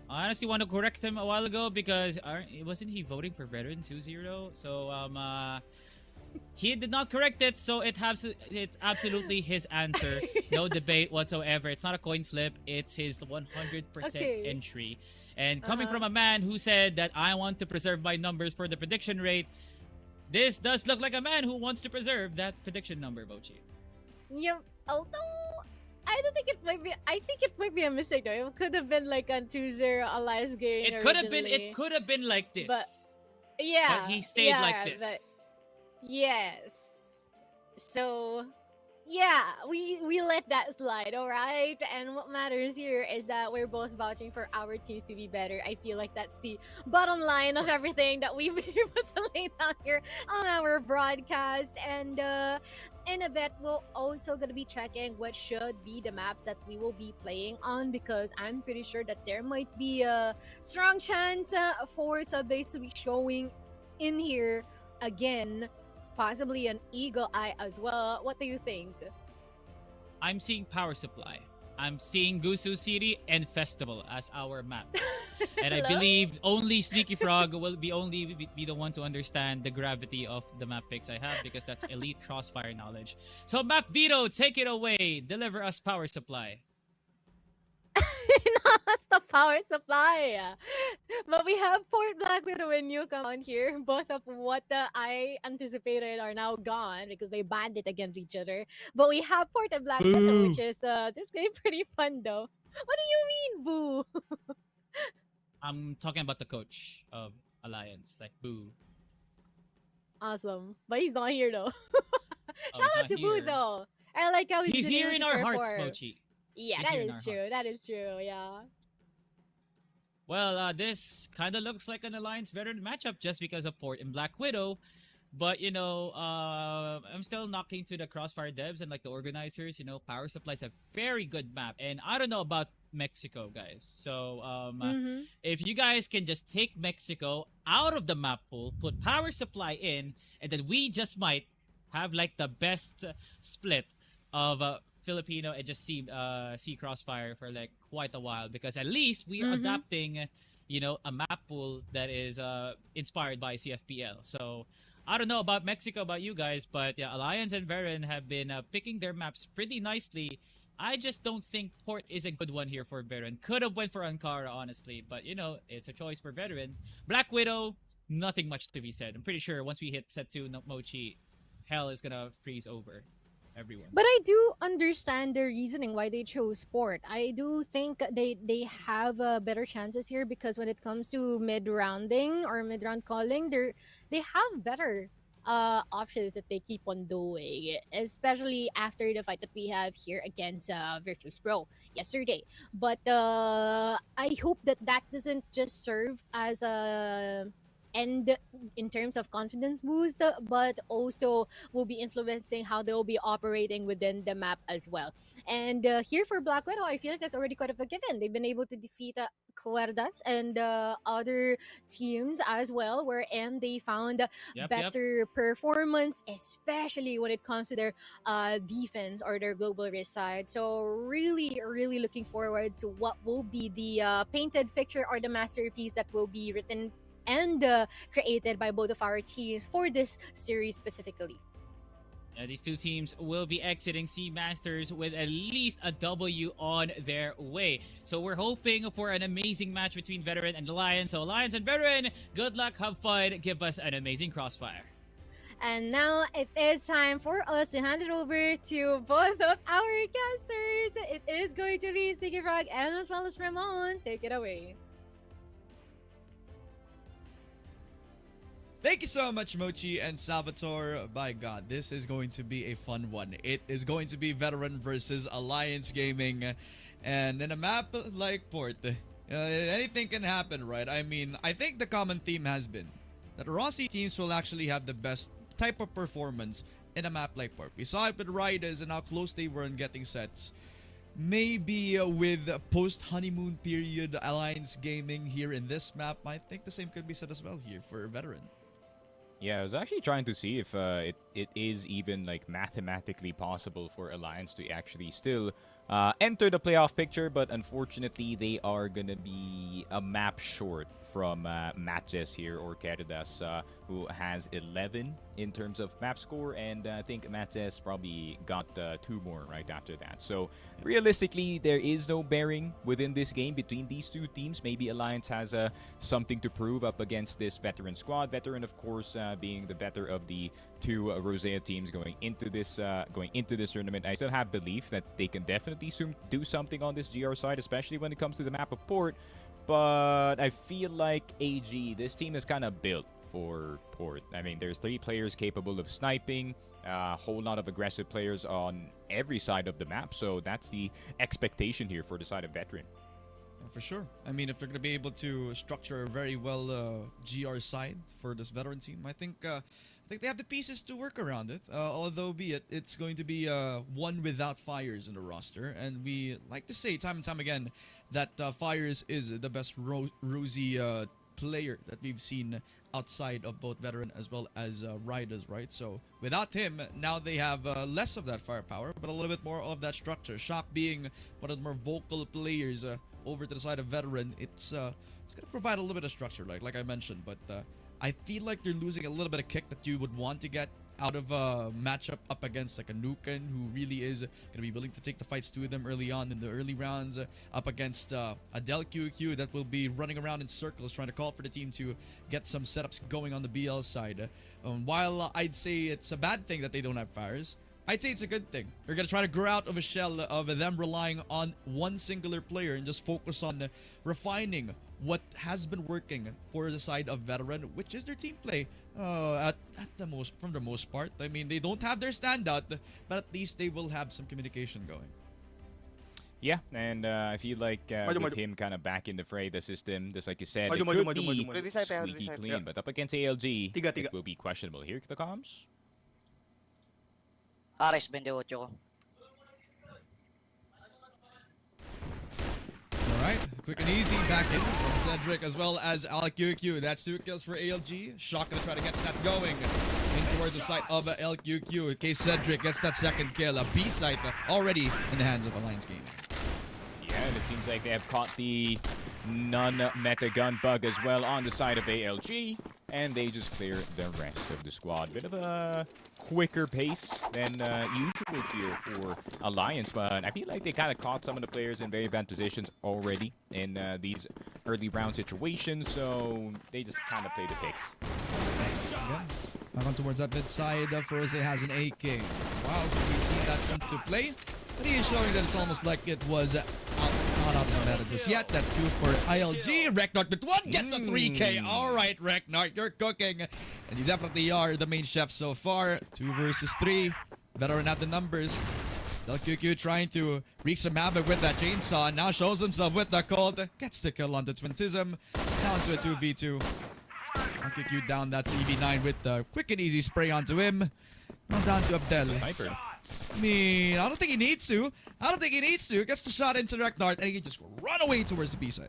Speaker 2: I honestly want to correct him a while ago, because wasn't he voting for Veteran 2-0? So he did not correct it, so it's absolutely his answer. No debate whatsoever. It's not a coin flip. It's his 100%
Speaker 1: Okay.
Speaker 2: entry. And coming from a man who said that I want to preserve my numbers for the prediction rate, this does look like a man who wants to preserve that prediction number, Mochi.
Speaker 1: Yep. Although I don't think it might be. I think it might be a mistake though. It could have been like a 2-0 Alliance Gaming.
Speaker 2: It could have been.
Speaker 1: originally.
Speaker 2: It could have been like this.
Speaker 1: But yeah,
Speaker 2: But he stayed like this.
Speaker 1: but- yes. So yeah, we let that slide, all right? And what matters here is that we're both vouching for our teams to be better. I feel like that's the bottom line of
Speaker 2: course.
Speaker 1: everything that we've been able to lay down here on our broadcast. And in a bit, we're also gonna be checking what should be the maps that we will be playing on, because I'm pretty sure that there might be a strong chance for Subbase to be showing in here again. Possibly an Eagle Eye as well. What do you think?
Speaker 2: I'm seeing Power Supply. I'm seeing Gusu City and Festival as our maps. And I
Speaker 1: Hello?
Speaker 2: believe only Sneaky Frog will be the one to understand the gravity of the map picks I have, because that's elite crossfire knowledge. So Map Vito, take it away. Deliver us Power Supply.
Speaker 1: Not the power supply. But we have Port Black Widow and Newcom on here. Both of what I anticipated are now gone because they banned it against each other. But we have Port and Black Widow,
Speaker 2: Boo.
Speaker 1: which is this game pretty fun though. What do you mean, boo?
Speaker 2: I'm talking about the coach of Alliance. Like, boo.
Speaker 1: Awesome. But he's not here though.
Speaker 2: Oh,
Speaker 1: Shout
Speaker 2: he's
Speaker 1: out
Speaker 2: not
Speaker 1: to Boo
Speaker 2: here.
Speaker 1: though. I like how
Speaker 2: He's here in our hearts,
Speaker 1: perform.
Speaker 2: Mochi.
Speaker 1: Yeah,
Speaker 2: He's
Speaker 1: that
Speaker 2: here in
Speaker 1: is
Speaker 2: our
Speaker 1: true. That
Speaker 2: hearts.
Speaker 1: is true. Yeah.
Speaker 2: Well, this kind of looks like an Alliance veteran matchup just because of Port and Black Widow. But, you know, I'm still knocking to the Crossfire devs and like the organizers. You know, Power Supply's a very good map. And I don't know about Mexico, guys. So, if you guys can just take Mexico out of the map pool, put Power Supply in, and then we just might have like the best split of Filipino and just see CROSSFIRE for like quite a while, because at least we are
Speaker 1: Mhm.
Speaker 2: adapting, you know, a map pool that is inspired by CFPL. So I don't know about Mexico, about you guys, but yeah, Alliance and Varen have been picking their maps pretty nicely. I just don't think Port is a good one here for Varen. Could have went for Ankara, honestly, but you know, it's a choice for Veteran. Black Widow, nothing much to be said. I'm pretty sure once we hit set 2, Mochi, hell is gonna freeze over everyone.
Speaker 1: But I do understand their reasoning why they chose sport. I do think they have better chances here because when it comes to mid rounding or mid round calling, they have better options that they keep on doing, especially after the fight that we have here against Virtus.pro yesterday. But I hope that that doesn't just serve as a end in terms of confidence boost, but also will be influencing how they'll be operating within the map as well. And here for Black Widow, I feel like that's already quite of a given. They've been able to defeat Cuerdas and other teams as well, wherein they found
Speaker 2: Yep.
Speaker 1: better performance, especially when it comes to their defense or their global risk side. So really, really looking forward to what will be the painted picture or the masterpiece that will be written and created by both of our teams for this series specifically.
Speaker 2: These two teams will be exiting Sea Masters with at least a W on their way. So we're hoping for an amazing match between Veteran and Alliance. So Alliance and Veteran, good luck, have fun, give us an amazing crossfire.
Speaker 1: And now it is time for us to hand it over to both of our casters. It is going to be Sticky Frog and as well as Ramon. Take it away.
Speaker 5: Thank you so much, Mochi and Salvatore. By God, this is going to be a fun one. It is going to be Veteran versus Alliance Gaming. And in a map like Port, anything can happen, right? I mean, I think the common theme has been that Rossi teams will actually have the best type of performance in a map like Port. We saw it with Ridaz and how close they were in getting sets. Maybe with post-honeymoon period Alliance Gaming here in this map, I think the same could be said as well here for Veteran.
Speaker 4: Yeah, I was actually trying to see if it is even like mathematically possible for Alliance to actually still enter the playoff picture, but unfortunately they are gonna be a map short from MATTJESS here, or Ridaz, who has 11 in terms of map score, and I think MATTJESS probably got 2 more right after that. So realistically, there is no bearing within this game between these two teams. Maybe Alliance has something to prove up against this Veteran squad. Veteran, of course, being the better of the two Rosea teams going into this tournament. I still have belief that they can definitely do something on this GR side, especially when it comes to the map of Port. But I feel like AG, this team is kind of built for Port. I mean, there's 3 players capable of sniping, a whole lot of aggressive players on every side of the map. So that's the expectation here for the side of Veteran.
Speaker 5: For sure. I mean, if they're going to be able to structure a very well GR side for this Veteran team, I think they have the pieces to work around it. Although be it's going to be one without Fires in the roster, and we like to say time and time again that Fires is the best Rosy player that we've seen outside of both Veteran as well as Ridaz, right? So without him, now they have less of that firepower, but a little bit more of that structure. Shock being one of the more vocal players over to the side of Veteran, it's going to provide a little bit of structure, like I mentioned, but I feel like they're losing a little bit of kick that you would want to get out of a matchup up against like a Nuken, who really is going to be willing to take the fights to them early on in the early rounds, up against a Del QQ that will be running around in circles trying to call for the team to get some setups going on the BL side. While I'd say it's a bad thing that they don't have Fires, I'd say it's a good thing. They're going to try to grow out of a shell of them relying on one singular player and just focus on refining what has been working for the side of Veteran, which is their team play from the most part. I mean, they don't have their standout, but at least they will have some communication going.
Speaker 4: Yeah, and I feel like with him kind of back in the fray, the system, just like you said, it could be squeaky clean, but up against ALG, it will be questionable. Here the comms.
Speaker 7: Ares 28 ko.
Speaker 5: Alright, quick and easy back in from Cedric as well as LQQ. That's 2 kills for ALG. Shock gonna try to get that going in towards the site of LQQ. Okay, Cedric gets that second kill. A B site already in the hands of Alliance Gaming.
Speaker 4: Yeah, and it seems like they have caught the non-meta gun bug as well on the side of ALG, and they just clear the rest of the squad. Bit of a quicker pace than usual here for Alliance, but I feel like they kind of caught some of the players in very bad positions already in these early round situations, so they just kind of play the picks.
Speaker 5: Back on towards that mid side. Froze has an AK. Wow, so we've seen that come to play. But he is showing that it's almost like it was not out of the meta just yet. That's 2 for ILG. Reknart with 1 gets a 3K. Alright, Reknart, you're cooking. And you definitely are the main chef so far. 2 versus 3. Veteran at the numbers. LQQ trying to wreak some havoc with that chainsaw. Now shows himself with the Colt. Gets the kill onto Twintism. Down to a 2v2. LQQ down. That's EV9 with the quick and easy spray onto him. Now down to Abdel.
Speaker 4: Sniper.
Speaker 5: I mean, I don't think he needs to. Gets the shot into Reknart and he can just run away towards the B side.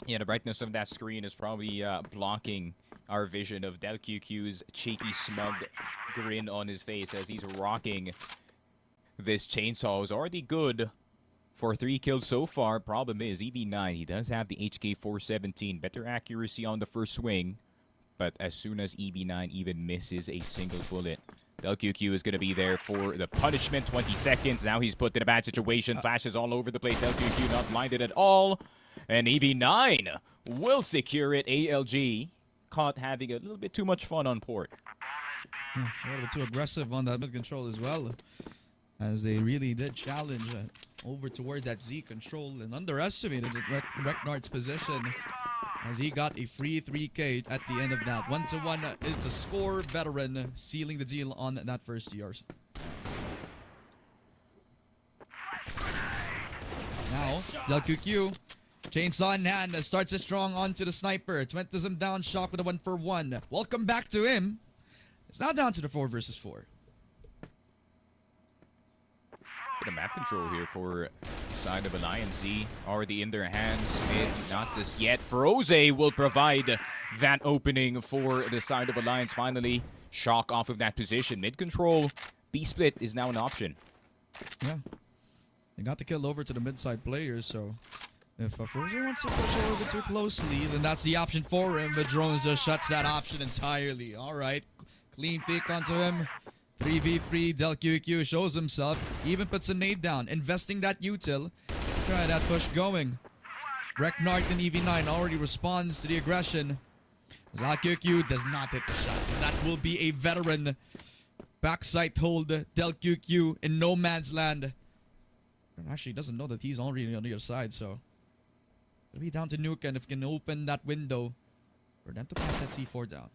Speaker 4: Yeah, the brightness of that screen is probably blocking our vision of DelQQ's cheeky, smug grin on his face as he's rocking this chainsaw. Is already good for 3 kills so far. Problem is, EV9, he does have the HK417. Better accuracy on the first swing. But as soon as EV9 even misses a single bullet, LQQ is going to be there for the punishment. 20 seconds. Now he's put in a bad situation. Flashes all over the place. LQQ not blinded at all. And EV9 will secure it. ALG caught having a little bit too much fun on port.
Speaker 5: A little bit too aggressive on that mid control as well. As they really did challenge over towards that Z control and underestimated Reknart's position. As he got a free 3K at the end of that. 1-1 is the score. Veteran sealing the deal on that first GRs. Now, LQQ, chainsaw in hand, starts it strong onto the sniper. Twintism down, Shock with a 1-for-1. Welcome back to him. It's now down to the 4 versus 4.
Speaker 4: Bit of map control here for the side of Alliance. Z already in their hands. Mid, not just yet. Froze will provide that opening for the side of Alliance. Finally, Shock off of that position. Mid control, B split is now an option.
Speaker 5: Yeah. They got the kill over to the mid-side players, so if Froze wants to push a little bit too closely, then that's the option for him. But Drones just shuts that option entirely. Alright. Clean pick onto him. 3v3, DelQQ shows himself, even puts a nade down, investing that util. Try that push going. Reknart and EV9 already responds to the aggression. DelQQ does not hit the shots. That will be a veteran backside hold. DelQQ in no man's land. And actually doesn't know that he's already on the other side, so it'll be down to Nuken if he can open that window for them to pop that C4 down.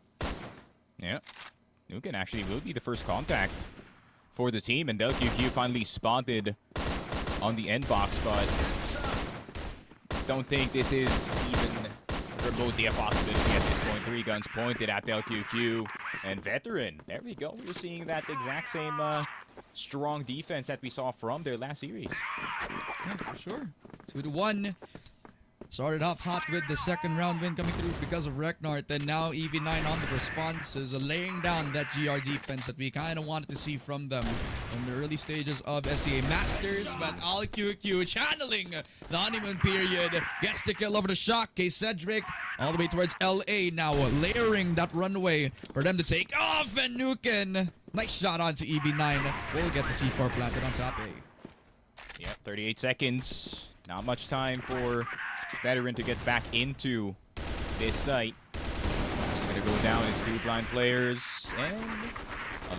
Speaker 4: Yeah. Nuken actually will be the first contact for the team, and DelQQ finally spotted on the end box, but don't think this is even remotely a possibility at this point. 3 guns pointed at DelQQ and Veteran. There we go. We're seeing that exact same strong defense that we saw from their last series.
Speaker 5: Yeah, for sure. 2-1. Started off hot with the second round win coming through because of Reknart, and now EV9 on the responses, laying down that GR defense that we kind of wanted to see from them from the early stages of SEA Masters. But LQQ channeling the honeymoon period, gets the kill over the Shock. Cedric all the way towards LA now, layering that runway for them to take off, and Nuken, nice shot onto EV9, will get the C4 planted on top A.
Speaker 4: Yep, 38 seconds. Not much time for Veteran to get back into this site. It's going to go down as 2 blind players, and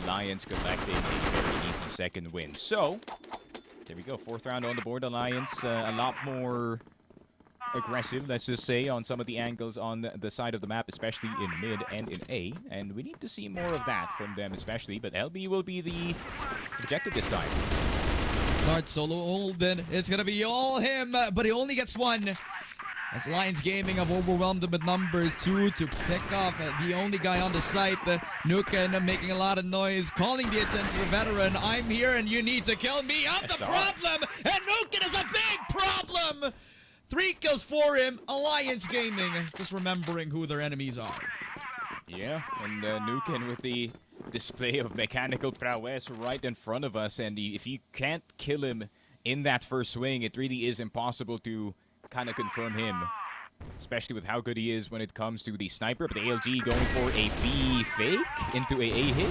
Speaker 4: Alliance collecting a very easy second win. So, there we go. 4th round on the board. Alliance a lot more aggressive, let's just say, on some of the angles on the side of the map, especially in mid and in A. And we need to see more of that from them especially, but LB will be the objective this time.
Speaker 5: Start solo Olden. It's gonna be all him, but he only gets 1. As Alliance Gaming have overwhelmed him with numbers. 2 to pick off the only guy on the site. Nuken making a lot of noise, calling the attention to the Veteran. I'm here and you need to kill me. I'm the problem! And Nuken is a big problem! 3 kills for him. Alliance Gaming, just remembering who their enemies are.
Speaker 4: Yeah, and Nuken with the display of mechanical prowess right in front of us, and if you can't kill him in that first swing, it really is impossible to kind of confirm him, especially with how good he is when it comes to the sniper. But ALG going for a B fake into a hit.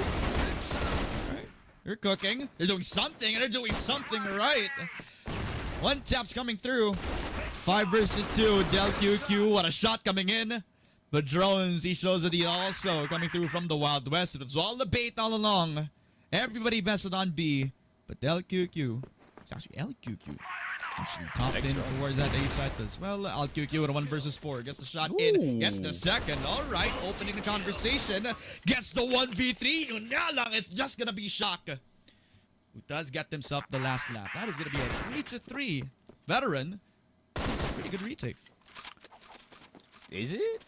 Speaker 5: Right. They're cooking. They're doing something, and they're doing something right. One tap's coming through. 5 versus 2. Del QQ, what a shot coming in. But Drones, he shows that he also coming through from the Wild West. It was all the bait all along. Everybody vested on B. But Del QQ, it's actually LQQ. Actually topped in towards that A side as well. LQQ with a 1 versus 4. Gets the shot in. Gets the second. Alright, opening the conversation. Gets the 1v3. Yun nga lang, it's just gonna be shock. Who does get himself the last lap. That is gonna be a 3-3. Veteran. It's a pretty good retake.
Speaker 4: Is it?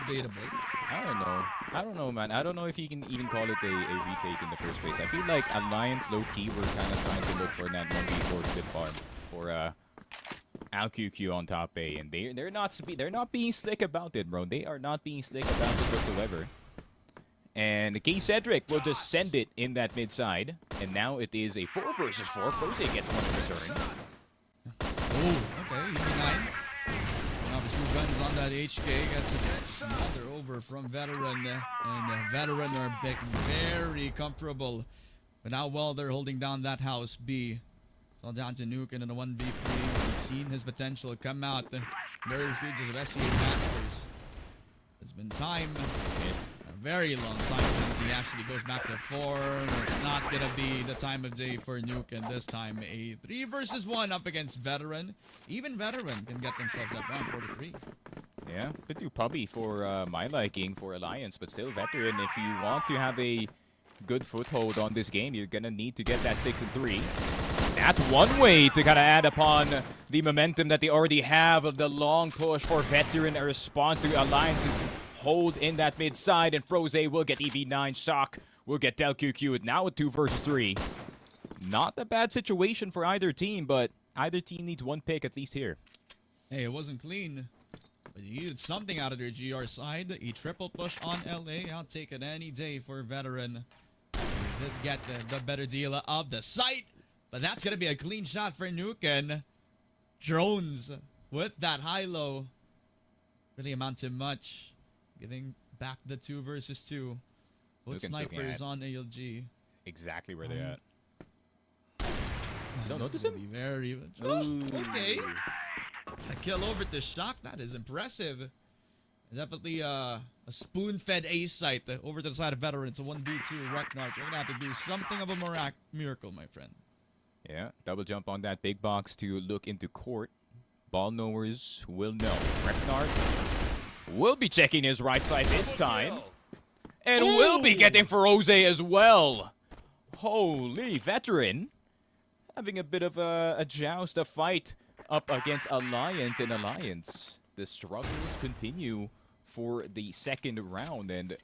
Speaker 5: Debatable.
Speaker 4: I don't know, man. I don't know if you can even call it a retake in the first place. I feel like Alliance low-key were kind of trying to look for that 1v4 clip farm for ALQQ on top A, and they're not being slick about it, bro. They are not being slick about it whatsoever. And K Cedric will just send it in that mid side, and now it is a 4 versus 4. Froze gets one in return.
Speaker 5: Oh, okay, EV9. Obviously, guns on that HK. Gets another over from Veteran. And Veteran are very comfortable. But now, well, they're holding down that house B. It's all down to Nuken in a 1v3. We've seen his potential come out the very stages of SCA Masters. It's been time. A very long time since he actually goes back to form. It's not going to be the time of day for Nuken this time. A 3 versus 1 up against Veteran. Even Veteran can get themselves that round 43.
Speaker 4: Yeah, bit too pubby for my liking for Alliance, but still Veteran. If you want to have a good foothold on this game, you're going to need to get that 6 and 3. That's one way to kind of add upon the momentum that they already have of the long push for Veteran. A response to Alliance's hold in that mid side, and Froze will get EV9. Shock will get Del QQ. Now a 2 versus 3. Not a bad situation for either team, but either team needs one pick at least here.
Speaker 5: Hey, it wasn't clean, but you needed something out of their GR side. A triple push on LA. I'll take it any day for Veteran. They did get the better deal of the site, but that's going to be a clean shot for Nuken. Drones with that high-low really amount to much. Giving back the 2 versus 2. Both snipers on ALG.
Speaker 4: Exactly where they're at. Don't notice him?
Speaker 5: Very okay. A kill over to Shock. That is impressive. Definitely a spoon-fed ace site over to the side of Veteran. It's a 1v2 Reknark. You're going to have to do something of a miracle, my friend.
Speaker 4: Yeah, double jump on that big box to look into court. Ball knowers will know. Reknark will be checking his right side this time. And will be getting Froze as well. Holy, Veteran. Having a bit of a joust, a fight up against Alliance. And Alliance, the struggles continue for the second round. And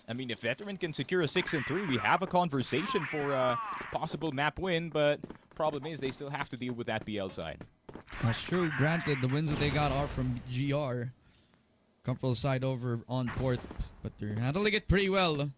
Speaker 4: I mean, if Veteran can secure a 6 and 3, we have a conversation for a possible map win. But problem is they still have to deal with that BL side.
Speaker 5: That's true. Granted, the wins that they got are from GR. Comfortable side over on port, but they're handling it pretty well.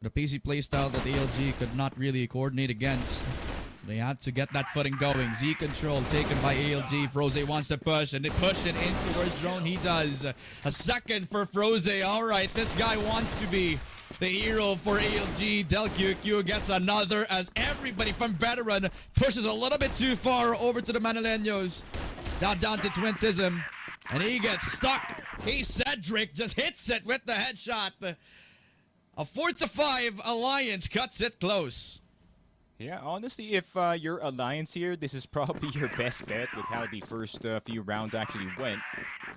Speaker 5: The PC playstyle that ALG could not really coordinate against. So they had to get that footing going. Z control taken by ALG. Froze wants to push, and they push it in towards Drone. He does. A second for Froze. Alright, this guy wants to be the hero for ALG. Del QQ gets another as everybody from Veteran pushes a little bit too far over to the Manileños. Down to Twintism. And he gets stuck. Hey, Cedric just hits it with the headshot. A 4-5 Alliance cuts it close.
Speaker 4: Yeah, honestly, if you're Alliance here, this is probably your best bet with how the first few rounds actually went.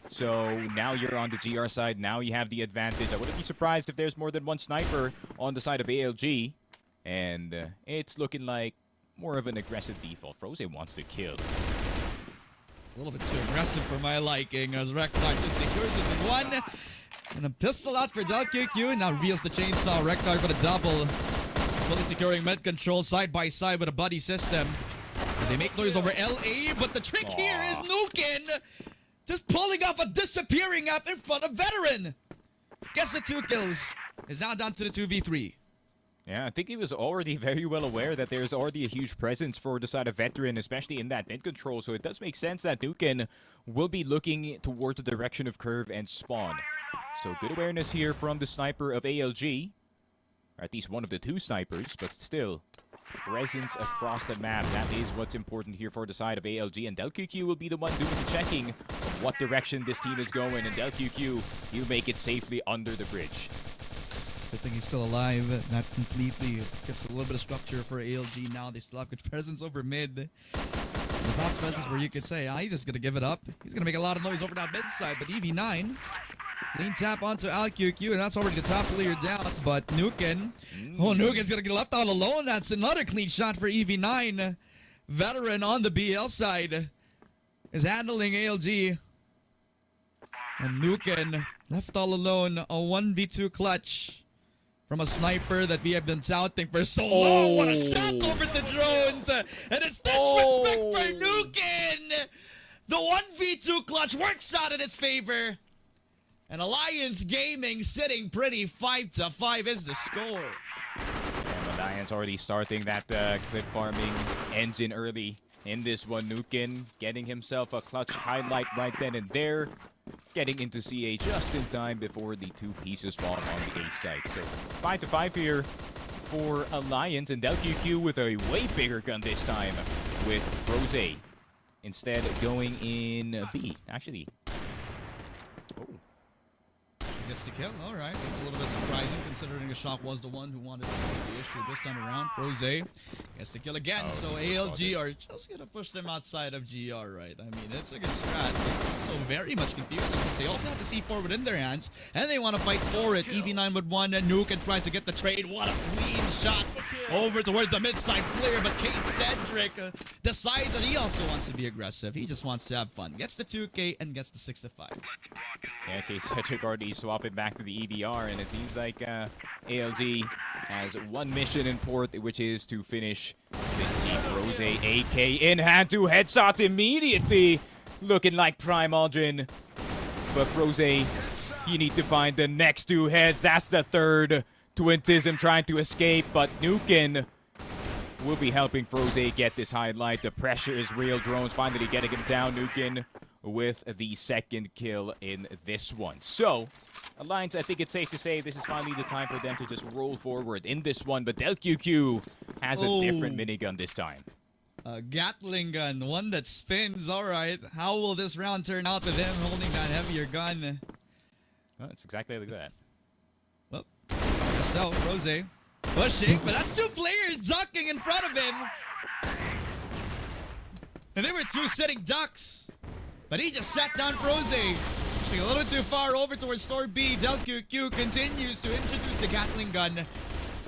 Speaker 4: So now you're on the GR side. Now you have the advantage. I wouldn't be surprised if there's more than one sniper on the side of ALG. And it's looking like more of an aggressive default. Froze wants to kill.
Speaker 5: A little bit too aggressive for my liking as Reknark just secures it with 1. And a pistol out for Del QQ. Now reveals the chainsaw. Reknark with a double. Fully securing mid control side by side with a buddy system. As They make noise over LA, but the trick here is Nukin just pulling off a disappearing app in front of Veteran. Gets the 2 kills. Is now down to the 2v3.
Speaker 4: Yeah, I think he was already very well aware that there's already a huge presence for the side of Veteran, especially in that mid control. So it does make sense that Nukin will be looking towards the direction of Curve and Spawn. So good awareness here from the sniper of ALG. Or at least one of the 2 snipers, but still, presence across the map. That is what's important here for the side of ALG. And ΔQQ will be the one doing the checking of what direction this team is going. And ΔQQ, you make it safely under the bridge.
Speaker 5: Good thing he's still alive. Not completely. Gives a little bit of structure for ALG now. They still have good presence over mid. There's not presence where you could say, he's just going to give it up. He's going to make a lot of noise over that mid side. But EV9, clean tap onto ALQQ, and that's already the top player down. But Nukin, Nukin's going to get left out alone. That's another clean shot for EV9. Veteran on the BL side is handling ALG. And Nukin left all alone. A 1v2 clutch from a sniper that we have been touting for so long. What a shot over the drones. And it's disrespect for Nukin. The 1v2 clutch works out in his favor. And Alliance Gaming sitting pretty. 5-5 is the score.
Speaker 4: And Alliance already starting that clip farming engine early in this one. Nukin getting himself a clutch highlight right then and there. Getting into CA just in time before the 2 pieces fall on the A site. So 5-5 here for Alliance, and ΔQQ with a way bigger gun this time with Rose. Instead going in B, actually.
Speaker 5: Gets the kill. All right. That's a little bit surprising considering Ashok was the one who wanted to make the issue this time around. Rose gets the kill again. So ALG are just going to push them outside of GR, right? I mean, it's a good strat. It's also very much confusing since they also have the C4 within their hands and they want to fight for it. EV9 with 1 and Nukin tries to get the trade. What a clean shot over towards the mid-side player. But K-Cedric decides that he also wants to be aggressive. He just wants to have fun. Gets the 2K and gets the 6-5.
Speaker 4: Yeah, K-Cedric already swapped it back to the EVR, and it seems like ALG has one mission in port, which is to finish this team. Rose AK in hand, 2 headshots immediately, looking like Prime Aldrin. But Rose, you need to find the next 2 heads. That's the 3rd. Twintism trying to escape, but Nukin will be helping Rose get this highlight. The pressure is real. Drones finally getting him down. Nukin with the 2nd kill in this one. So, Alliance, I think it's safe to say this is finally the time for them to just roll forward in this one. But ΔQQ has a different minigun this time.
Speaker 5: A Gatling gun, one that spins. All right. How will this round turn out with him holding that heavier gun?
Speaker 4: Oh, it's exactly like that.
Speaker 5: Well, I guess so. Rose pushing, but that's 2 players ducking in front of him. And they were 2 sitting ducks. But he just sat down Rose. Pushing a little bit too far over towards store B. ΔQQ continues to introduce the Gatling gun.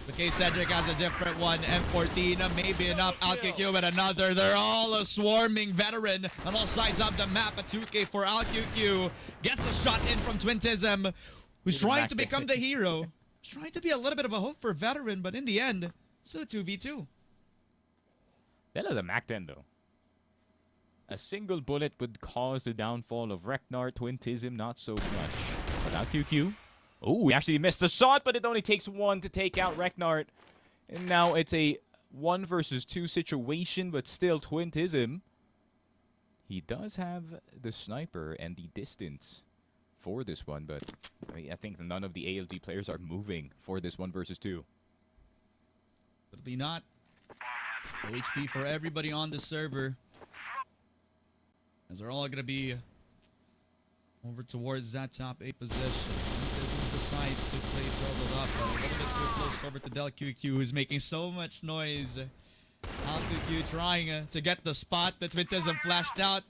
Speaker 5: But K-Cedric has a different one. M14 maybe enough. ALQQ with another. They're all a swarming Veteran on all sides of the map. A 2K for ALQQ. Gets a shot in from Twintism, who's trying to become the hero. He's trying to be a little bit of a hope for Veteran, but in the end, it's a 2v2.
Speaker 4: That is a Mac 10 though. A single bullet would cause the downfall of Reknar. Twintism, not so much. But now QQ. Oh, he actually missed a shot, but it only takes 1 to take out Reknar. And now it's a 1 versus 2 situation, but still Twintism. He does have the sniper and the distance for this one, but I think none of the ALG players are moving for this 1 versus 2.
Speaker 5: It'll be not. No HP for everybody on the server. As they're all going to be over towards that top A position. This decides to play turtled up, but a little bit too close over to ΔQQ, who's making so much noise. ALQQ trying to get the spot. The Twintism flashed out.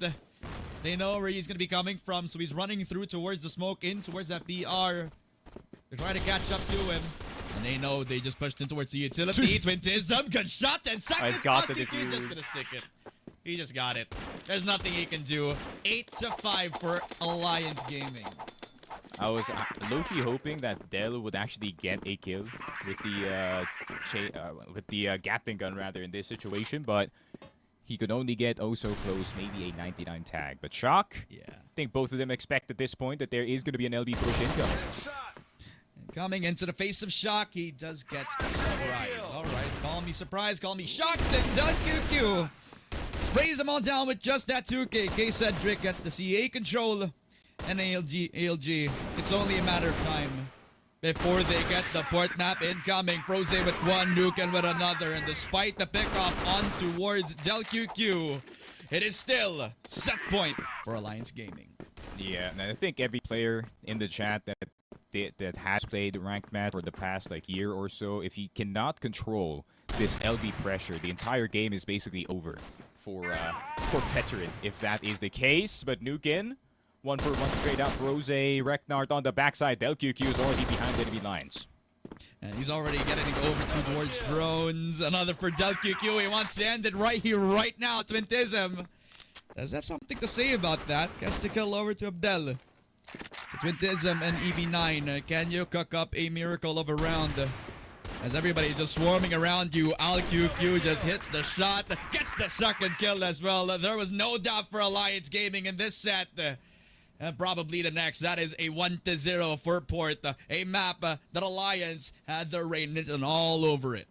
Speaker 5: They know where he's going to be coming from, so he's running through towards the smoke, in towards that BR. They're trying to catch up to him. And they know they just pushed in towards the utility. Twintism, good shot, 10 seconds. ALQQ's just going to stick it. He just got it. There's nothing he can do. 8-5 for Alliance Gaming.
Speaker 4: I was low-key hoping that Del would actually get a kill with the Gatling gun rather in this situation, but he could only get oh so close, maybe a 99 tag. But Shock,
Speaker 5: Yeah.
Speaker 4: I think both of them expect at this point that there is going to be an LB push incoming.
Speaker 5: Coming into the face of Shock, he does get surprise. Alright, call me surprised, call me shocked, and done QQ. Sprays them all down with just that 2K. ㅍCedric gets the CA control. And ALG, it's only a matter of time before they get the port map incoming. Froze with one, Nuken with another. And despite the pickoff on towards ΔQQ, it is still set point for Alliance Gaming.
Speaker 4: Yeah, and I think every player in the chat that has played ranked match for the past like year or so, if he cannot control this LB pressure, the entire game is basically over for Veteran, if that is the case. But Nuken, 1-for-1 straight out. Rose, Reknart on the backside. ΔQQ is already behind enemy lines.
Speaker 5: And he's already getting over towards drones. Another for ΔQQ. He wants to end it right here, right now. Twintism does have something to say about that. Gets the kill over to Abdel. So Twintism and EV9, can you cook up a miracle of a round? As everybody's just swarming around you, ALQQ just hits the shot, gets the second kill as well. There was no doubt for Alliance Gaming in this set. And probably the next. That is a 1-0 for Port. A map that Alliance had their reign written all over it.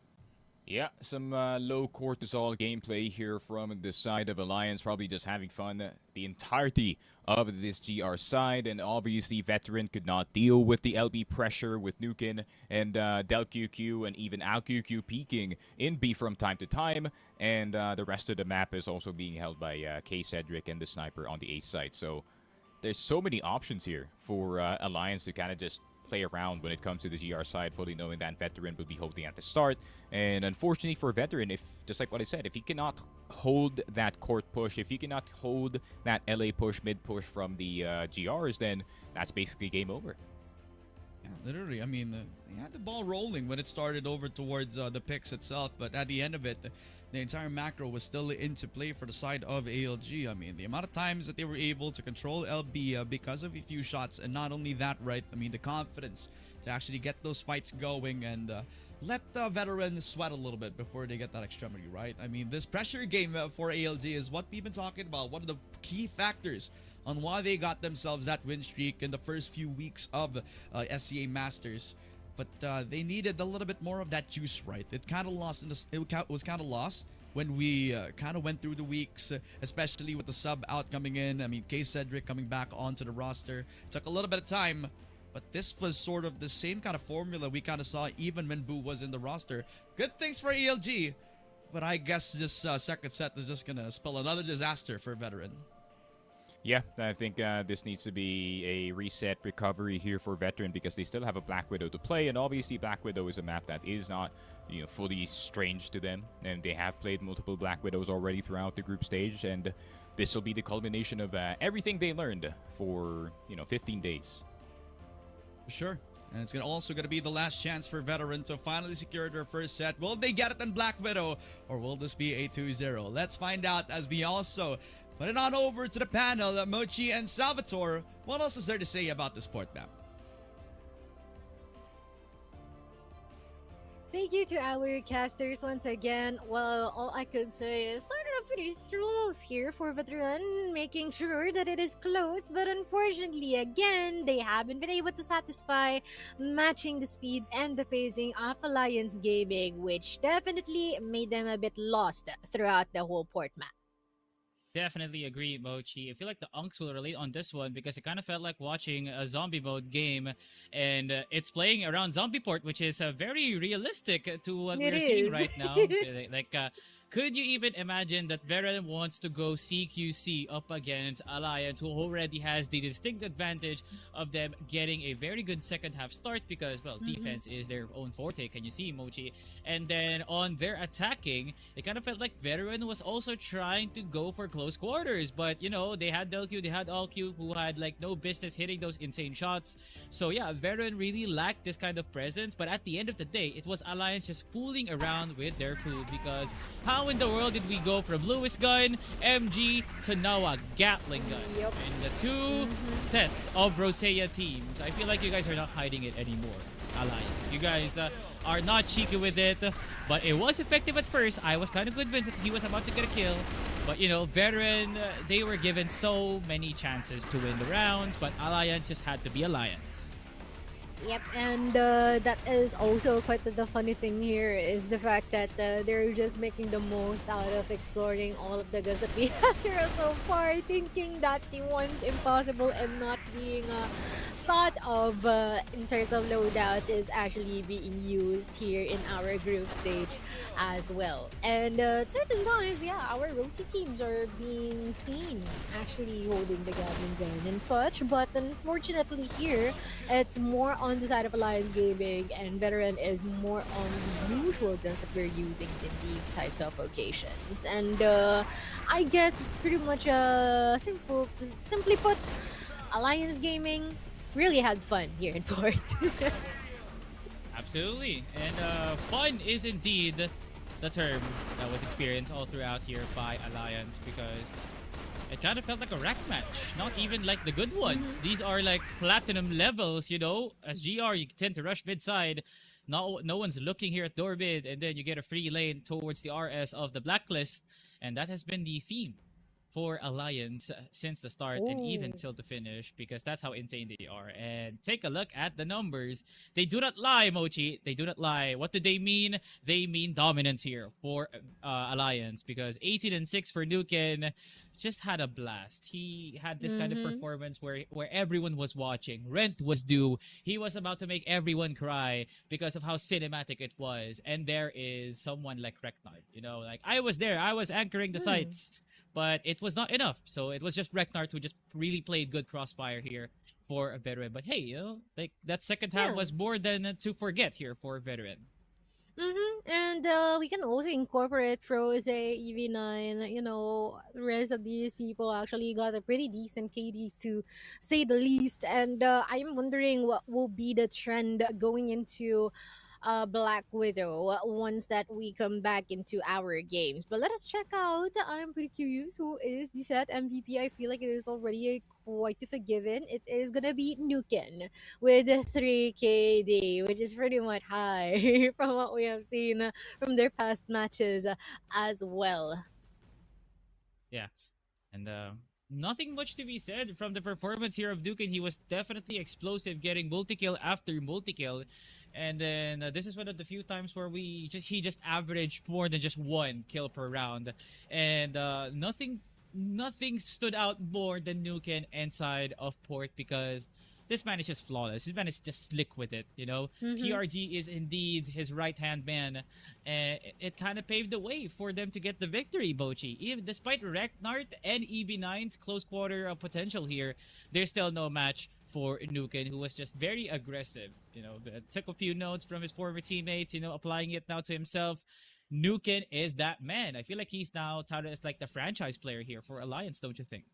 Speaker 4: Yeah, some low cortisol gameplay here from the side of Alliance. Probably just having fun the entirety of this GR side. And obviously, Veteran could not deal with the LB pressure with Nuken and ΔQQ and even ALQQ peeking in B from time to time. And the rest of the map is also being held by ㅍCedric and the sniper on the A side. So there's so many options here for Alliance to kind of just play around when it comes to the GR side, fully knowing that Veteran will be holding at the start. And unfortunately for Veteran, if just like what I said, if he cannot hold that court push, if he cannot hold that LA push, mid push from the GRs, then that's basically game over.
Speaker 5: Yeah, literally. I mean, they had the ball rolling when it started over towards the picks itself, but at the end of it, the entire macro was still into play for the side of ALG. I mean, the amount of times that they were able to control LB because of a few shots, and not only that, right? I mean, the confidence to actually get those fights going and let the veterans sweat a little bit before they get that extremity, right? I mean, this pressure game for ALG is what we've been talking about. One of the key factors on why they got themselves that win streak in the first few weeks of SCA Masters. But they needed a little bit more of that juice, right? It kind of lost. It was kind of lost when we kind of went through the weeks, especially with the sub out coming in. I mean, ㅍCedric coming back onto the roster. It took a little bit of time, but this was sort of the same kind of formula we kind of saw even when Boo was in the roster. Good things for ALG, but I guess this second set is just gonna spell another disaster for Veteran.
Speaker 4: Yeah, I think this needs to be a reset recovery here for Veteran because they still have a Black Widow to play, and obviously Black Widow is a map that is not, you know, fully strange to them, and they have played multiple Black Widows already throughout the group stage, and this will be the culmination of everything they learned for, 15 days.
Speaker 5: Sure. And it's also going to be the last chance for Veteran to finally secure their first set. Will they get it in Black Widow, or will this be a 2-0? Let's find out as we also put it on over to the panel. Mochi and Salvatore, what else is there to say about this port map?
Speaker 1: Thank you to our casters once again. Well, all I could say is started off pretty smooth here for Veteran, making sure that it is close, but unfortunately, again, they haven't been able to satisfy matching the speed and the pacing of Alliance Gaming, which definitely made them a bit lost throughout the whole port map.
Speaker 2: Definitely agree, Mochi. I feel like the Unks will relate on this one because it kind of felt like watching a zombie mode game, and it's playing around zombie port, which is very realistic to what we're seeing right now. Could you even imagine that Veteran wants to go CQC up against Alliance, who already has the distinct advantage of them getting a very good second half start because, well, defense is their own forte, can you see, Mochi? And then on their attacking, it kind of felt like Veteran was also trying to go for close quarters, but, they had ΔQ, they had ALQ, who had, no business hitting those insane shots. So, yeah, Veteran really lacked this kind of presence, but at the end of the day, it was Alliance just fooling around with their food because how how in the world did we go from Lewis gun, MG, to now a Gatling gun?
Speaker 1: Yep.
Speaker 2: In the two sets of Rosea teams. I feel like you guys are not hiding it anymore, Alliance. You guys are not cheeky with it, but it was effective at first. I was kind of convinced that he was about to get a kill. But, you know, Veteran, they were given so many chances to win the rounds, but Alliance just had to be Alliance.
Speaker 1: Yep, and that is also quite the funny thing here is the fact that they're just making the most out of exploring all of the guns that we have here so far, thinking that the one's impossible and not being thought of in terms of loadouts is actually being used here in our group stage as well. And certain times, yeah, our Rosie teams are being seen actually holding the Gatling gun and such, but unfortunately here, it's more on the side of Alliance Gaming, and Veteran is more on the usual guns that we're using in these types of occasions. And I guess it's pretty much simply put, Alliance Gaming really had fun here in Port.
Speaker 2: Absolutely. And fun is indeed the term that was experienced all throughout here by Alliance, because it kind of felt like a rack match. Not even like the good ones. These are like platinum levels, you know. As GR, you tend to rush mid-side. No one's looking here at door mid, and then you get a free lane towards the RS of the Blacklist. And that has been the theme for Alliance since the start and even till the finish, because that's how insane they are. And take a look at the numbers. They do not lie, Mochi. They do not lie. What do they mean? They mean dominance here for Alliance, because 18-6 for Nuken just had a blast. He had this kind of performance where everyone was watching. Rent was due. He was about to make everyone cry because of how cinematic it was. And there is someone like Reknard, you know, like I was there. I was anchoring the sites. But it was not enough. So it was just Reknard who just really played good crossfire here for a Veteran. But hey, you know, like that second half was more than to forget here for a Veteran.
Speaker 1: And we can also incorporate Froze, EV9, you know, the rest of these people actually got a pretty decent KD to say the least. And I'm wondering what will be the trend going into Black Widow once that we come back into our games. But let us check out. I'm pretty curious who is the set MVP. I feel like it is already quite a given. It is gonna be Nuken with 3 KD, which is pretty much high from what we have seen from their past matches as well.
Speaker 2: Yeah. And nothing much to be said from the performance here of Nuken. He was definitely explosive, getting multi-kill after multi-kill. And then this is one of the few times where he just averaged more than just 1 kill per round. And nothing stood out more than Nuken inside of Port, because this man is just flawless. This man is just slick with it, you know. TRG is indeed his right-hand man. And it kind of paved the way for them to get the victory, Bochi. Even despite Reknard and EV9's close quarter potential here, there's still no match for Nuken, who was just very aggressive. You know, took a few notes from his former teammates, you know, applying it now to himself. Nuken is that man. I feel like he's now touted as like the franchise player here for Alliance, don't you think?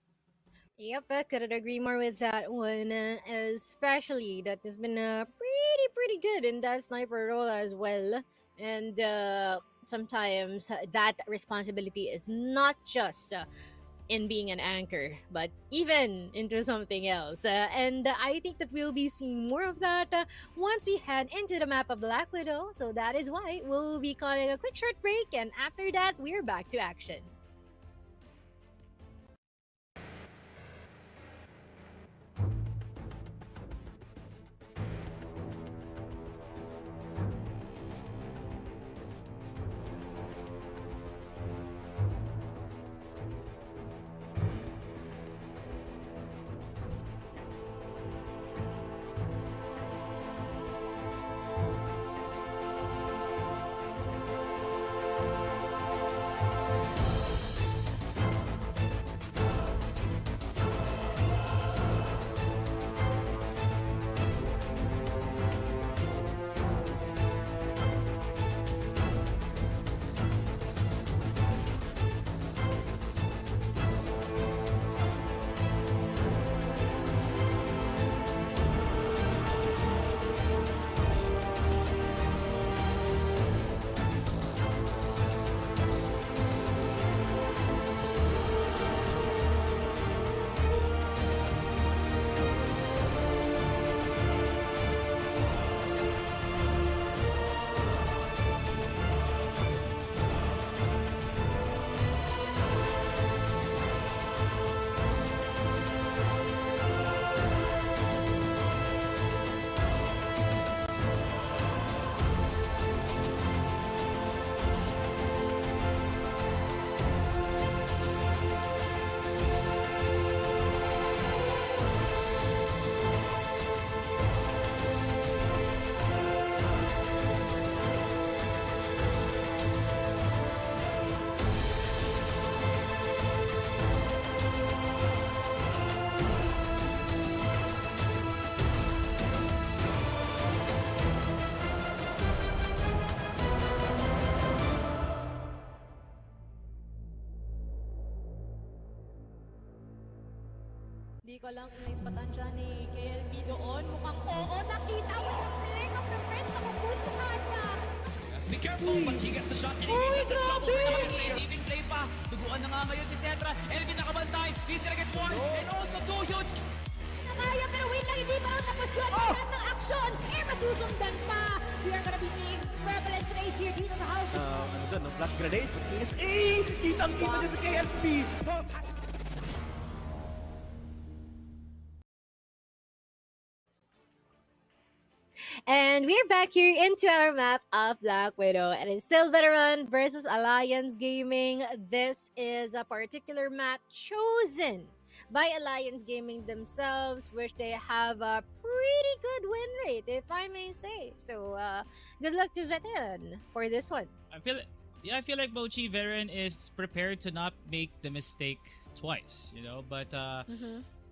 Speaker 1: Yep, I couldn't agree more with that one, especially that has been pretty good in that sniper role as well. And sometimes that responsibility is not just in being an anchor, but even into something else. And I think that we'll be seeing more of that once we head into the map of Black Widow. So that is why we'll be calling a quick short break, and after that, we're back to action. Hindi ko lang kung naispatan siya ni KLB doon. Mukhang oo, nakita mo yung flick of the wrist. Nakapultuhan niya.
Speaker 3: Be careful, but he gets the shot. And he
Speaker 1: Uy,
Speaker 3: gets the trouble.
Speaker 1: grabe!
Speaker 3: Saving play pa. Duguan na nga ngayon si Cetra. LB nakabantay. He's gonna get one. And also two huge.
Speaker 1: Nakaya, pero wait lang, hindi pa raw tapos yun. Lahat ng action. Masusundan pa. We are gonna be seeing prevalence race here dito sa house.
Speaker 6: Ano dun, no? Flash grenade. PSA! Kitang-kita niya sa KLP.
Speaker 1: And we're back here into our map of Black Widow, and it's still Veteran versus Alliance Gaming. This is a particular map chosen by Alliance Gaming themselves, which they have a pretty good win rate, if I may say. So, good luck to Veteran for this one.
Speaker 2: I feel like Mochi Veteran is prepared to not make the mistake twice, you know, but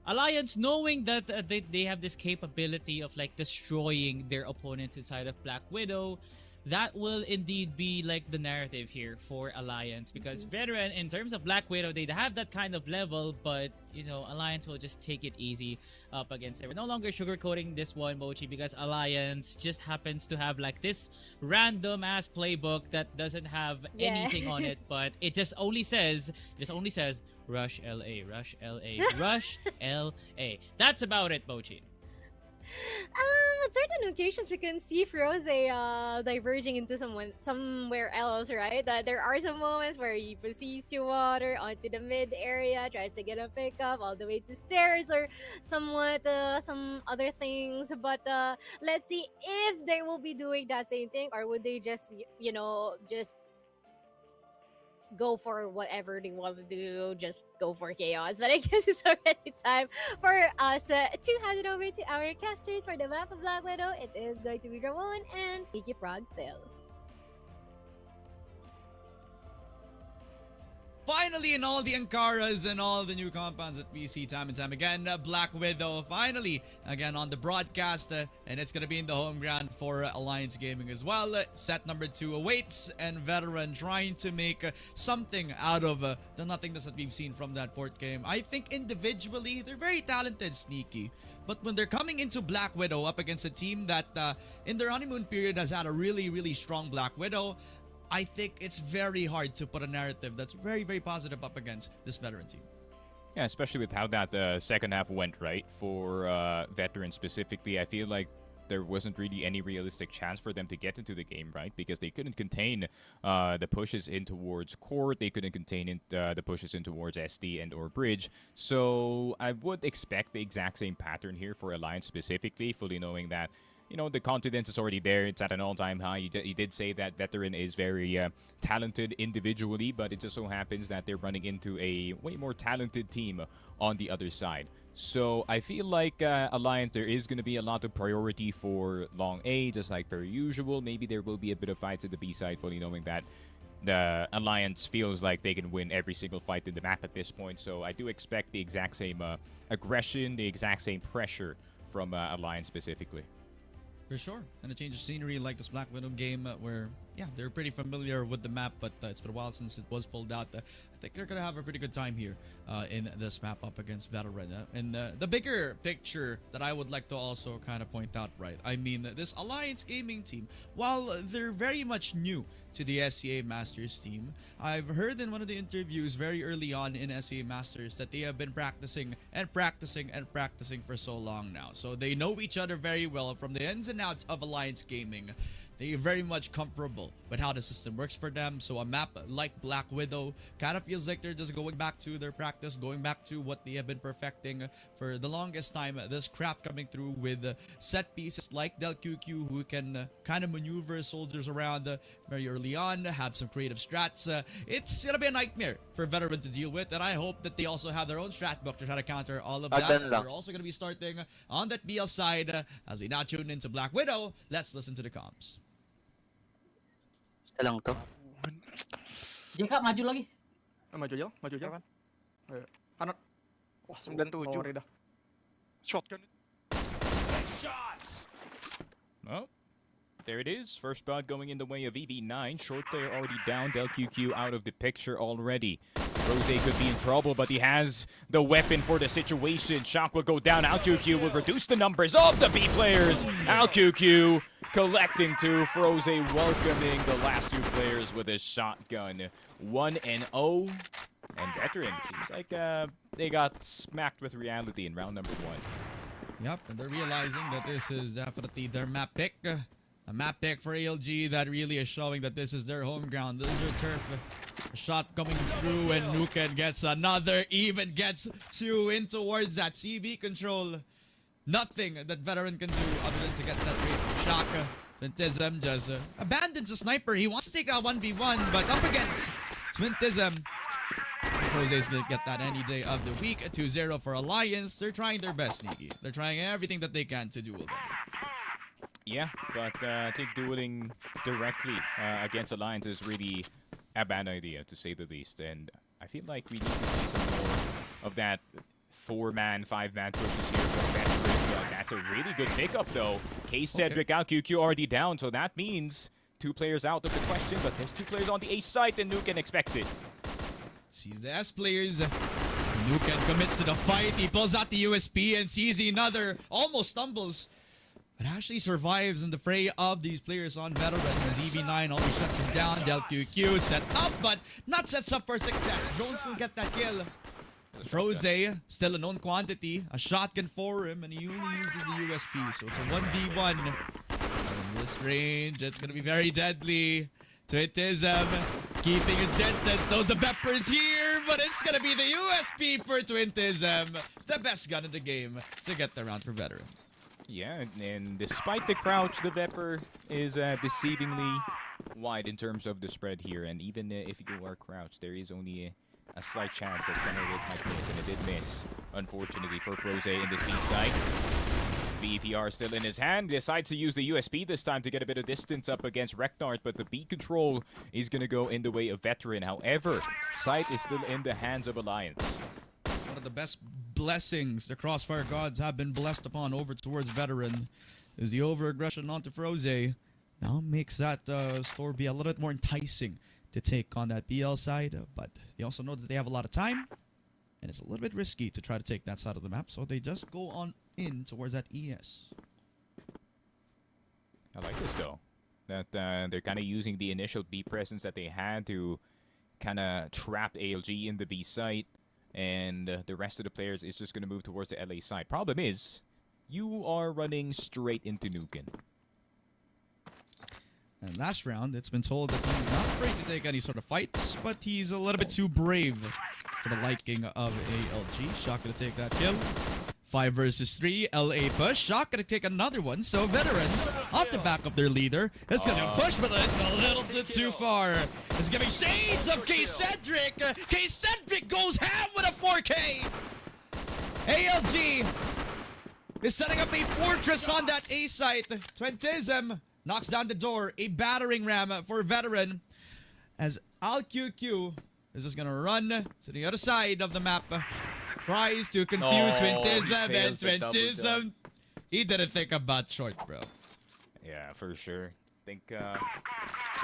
Speaker 2: Alliance, knowing that they have this capability of like destroying their opponents inside of Black Widow, that will indeed be like the narrative here for Alliance, because Veteran, in terms of Black Widow, they have that kind of level, but you know, Alliance will just take it easy up against it. We're no longer sugarcoating this one, Mochi, because Alliance just happens to have like this random ass playbook that doesn't have anything on it, but it just only says Rush LA, Rush LA, Rush LA. That's about it, Mochi.
Speaker 1: At certain occasions, we can see Froze diverging into somewhere else, right? That there are some moments where he proceeds to water onto the mid area, tries to get a pickup all the way to stairs or somewhat some other things. But let's see if they will be doing that same thing, or would they just, you know, just go for whatever they want to do, just go for chaos. But I guess it's already time for us to hand it over to our casters for the map of Black Widow. It is going to be Ramon and Sneaky Frog still.
Speaker 5: Finally, in all the Ankaras and all the new compounds that we see time and time again, Black Widow finally again on the broadcast, and it's gonna be in the home ground for Alliance Gaming as well. Set number 2 awaits, and Veteran trying to make something out of the nothingness that we've seen from that port game. I think individually they're very talented, Sneaky, but when they're coming into Black Widow up against a team that in their honeymoon period has had a really strong Black Widow, I think it's very hard to put a narrative that's very positive up against this Veteran team.
Speaker 4: Yeah, especially with how that second half went, right? For Veteran specifically, I feel like there wasn't really any realistic chance for them to get into the game, right? Because they couldn't contain the pushes in towards court, they couldn't contain the pushes in towards ST and or bridge. So I would expect the exact same pattern here for Alliance specifically, fully knowing that, you know, the confidence is already there. It's at an all-time high. You did say that Veteran is very talented individually, but it just so happens that they're running into a way more talented team on the other side. So I feel like Alliance, there is going to be a lot of priority for long A, just like per usual. Maybe there will be a bit of fights at the B side, fully knowing that the Alliance feels like they can win every single fight in the map at this point. So I do expect the exact same aggression, the exact same pressure from Alliance specifically.
Speaker 5: For sure. And a change of scenery like this Black Widow game where, yeah, they're pretty familiar with the map, but it's been a while since it was pulled out. I think they're going to have a pretty good time here in this map up against Veteran. And the bigger picture that I would like to also kind of point out, right? I mean, this Alliance Gaming team, while they're very much new to the SCA Masters team, I've heard in one of the interviews very early on in SCA Masters that they have been practicing for so long now. So they know each other very well from the ins and outs of Alliance Gaming. They're very much comfortable with how the system works for them. So a map like Black Widow kind of feels like they're just going back to their practice, going back to what they have been perfecting for the longest time. This craft coming through with set pieces like Del QQ, who can kind of maneuver soldiers around very early on, have some creative strats. It's going to be a nightmare for Veteran to deal with, and I hope that they also have their own strat book to try to counter all of that. We're also going to be starting on that BL side as we now tune into Black Widow. Let's listen to the comms.
Speaker 7: Lang to.
Speaker 6: Jika, maju lagi. Maju jauh. Kanan. Wah, 97. Sorry dah.
Speaker 7: Shotgun.
Speaker 4: Oh, There it is. First blood going in the way of EV9. Short player already down. Del-QQ out of the picture already. Rose could be in trouble, but he has the weapon for the situation. Shock will go down. ALQQ will reduce the numbers of the B players. ALQQ collecting two. Froze welcoming the last two players with a shotgun. 1-0. And Veteran, seems like they got smacked with reality in round number 1.
Speaker 5: Yep, and they're realizing that this is definitely their map pick. A map pick for ALG that really is showing that this is their home ground. This is their turf. A shot coming through and Nuken gets another, even gets two in towards that CB control. Nothing that Veteran can do other than to get that rate from Shaka. Twintism just abandons the sniper. He wants to take a 1v1, but up against Twintism. Jose's gonna get that any day of the week. 2-0 for Alliance. They're trying their best, Niki. They're trying everything that they can to duel them.
Speaker 4: Yeah, but I think dueling directly against Alliance is really a bad idea, to say the least. And I feel like we need to see some more of that 4-man, 5-man pushes here from Veteran. That's a really good pickup, though. Cedric out, QQ already down, so that means 2 players out of the question, but there's 2 players on the A site, and Nuken expects it.
Speaker 5: Sees the S players. Nuken commits to the fight. He pulls out the USP and sees another. Almost stumbles. But actually survives in the fray of these players on Veteran as EV9 always shuts him down. Del-QQ set up, but not sets up for success. Jones will get that kill. Froze, still a known quantity. A shotgun for him, and he only uses the USP. So it's a 1v1. In this range, it's going to be very deadly. Twintism keeping his distance. Knows the Pepper is here, but it's going to be the USP for Twintism. The best gun in the game to get the round for Veteran.
Speaker 4: Yeah, and despite the crouch, the Vepper is deceivingly wide in terms of the spread here. And even if you are crouched, there is only a slight chance that center might miss, and it did miss, unfortunately, for Froze in this B side. VTR still in his hand, decides to use the USP this time to get a bit of distance up against Reknart, but the B control is going to go in the way of Veteran. However, site is still in the hands of Alliance.
Speaker 5: One of the best blessings the Crossfire gods have been blessed upon over towards Veteran is the over-aggression onto Froze. Now makes that store be a little bit more enticing to take on that BL side, but they also know that they have a lot of time, and it's a little bit risky to try to take that side of the map, so they just go on in towards that ES.
Speaker 4: I like this, though, that they're kind of using the initial B presence that they had to kind of trap ALG in the B site, and the rest of the players is just going to move towards the LA side. Problem is, you are running straight into Nuken.
Speaker 5: And last round, it's been told that he's not afraid to take any sort of fights, but he's a little bit too brave for the liking of ALG. Shock gonna take that kill. 5 versus 3, LA push. Shock gonna take another one, so Veteran off the back of their leader. It's gonna push, but it's a little bit too far. It's giving shades of Cedric. Cedric goes ham with a 4K. ALG is setting up a fortress on that A site. Twintism knocks down the door, a battering ram for Veteran, as ALQQ is just gonna run to the other side of the map. Tries to confuse Twintism, and Twintism, he didn't think about short, bro.
Speaker 4: Yeah, for sure. I think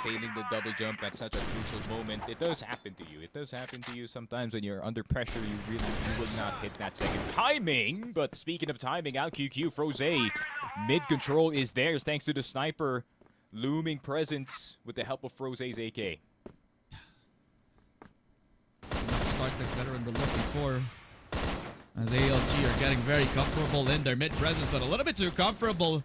Speaker 4: failing the double jump at such a crucial moment, it does happen to you. It does happen to you sometimes when you're under pressure. You will not hit that second timing. But speaking of timing, ALQQ, Froze, mid control is theirs thanks to the sniper looming presence with the help of Froze's AK.
Speaker 5: That start that Veteran were looking for, as ALG are getting very comfortable in their mid presence, but a little bit too comfortable.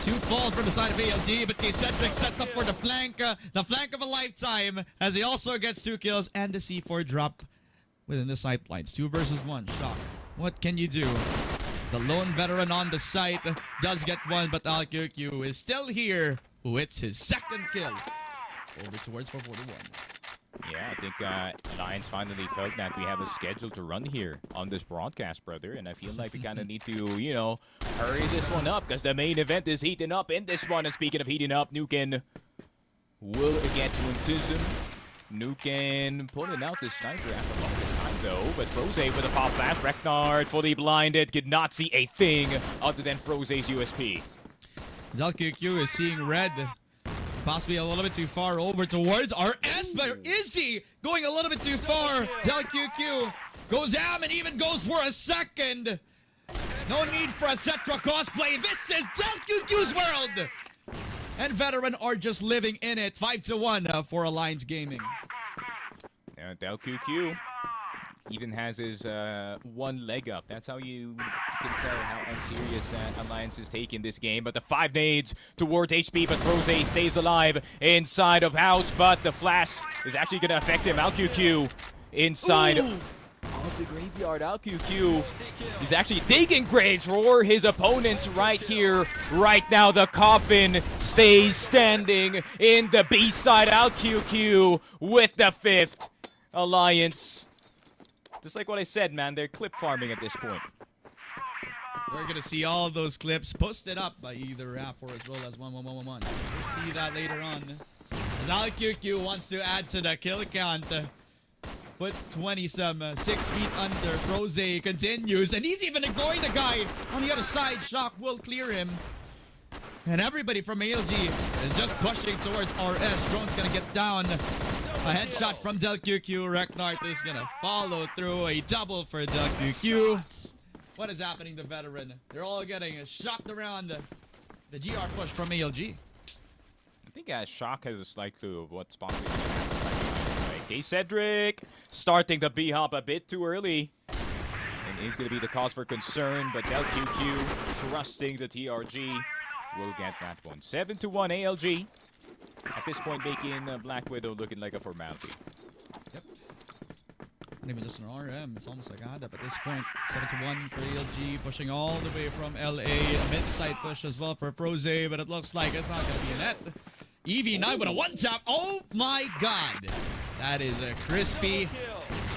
Speaker 5: Two fall from the side of ALG, but Cedric set up for the flank of a lifetime, as he also gets 2 kills and the C4 drop within the sight lines. 2 versus 1, Shock. What can you do? The lone Veteran on the site does get 1, but ALQQ is still here, who hits his 2nd kill. Over towards 441.
Speaker 4: Yeah, I think Alliance finally felt that we have a schedule to run here on this broadcast, brother. And I feel like we kind of need to, you know, hurry this one up because the main event is heating up in this one. And speaking of heating up, Nuken will get Twintism. Nuken pulling out the sniper after the longest time, though. But Froze with a pop flash. Reknart fully blinded. Could not see a thing other than Froze's USP.
Speaker 5: ㄍQQ is seeing red. Possibly a little bit too far over towards RS, but is he going a little bit too far? ㄍQQ goes down and even goes for a second. No need for a Cetra cosplay. This is ㄍQQ's world. And Veteran are just living in it. 5-1 for Alliance Gaming.
Speaker 4: ㄍQQ even has his one leg up. That's how you can tell how unserious Alliance is taking this game. But the 5 nades towards HP, but Rose stays alive inside of house. But the flash is actually going to affect him. ㄍQQ inside of the graveyard. ㄍQQ is actually digging graves for his opponents right here, right now. The coffin stays standing in the B side. ㄍQQ with the 5th. Alliance. Just like what I said, man, they're clip farming at this point.
Speaker 5: We're going to see all of those clips posted up by either Raf or as well as 1111. We'll see that later on. As ㄍQQ wants to add to the kill count. Puts 20-some 6 feet under. Rose continues, and he's even ignoring the guy on the other side. Shock will clear him. And everybody from ALG is just pushing towards RS. Drone's going to get down. A headshot from ㄍQQ. Reknart is going to follow through. A double for ㄍQQ. What is happening to Veteran? They're all getting shocked around the GR push from ALG.
Speaker 4: I think Shock has a slight clue of what's possibly going to happen. ㄍCedric starting the B-hop a bit too early. And he's going to be the cause for concern, but ㄍQQ trusting the TRG will get that one. 7-1 ALG. At this point, making Black Widow looking like a formality.
Speaker 5: Yep. Not even just an RM. It's almost like Adap at this point. 7-1 for ALG, pushing all the way from LA. A mid-side push as well for Froze, but it looks like it's not going to be a net. EV9 with a one-tap. Oh my god. That is a crispy,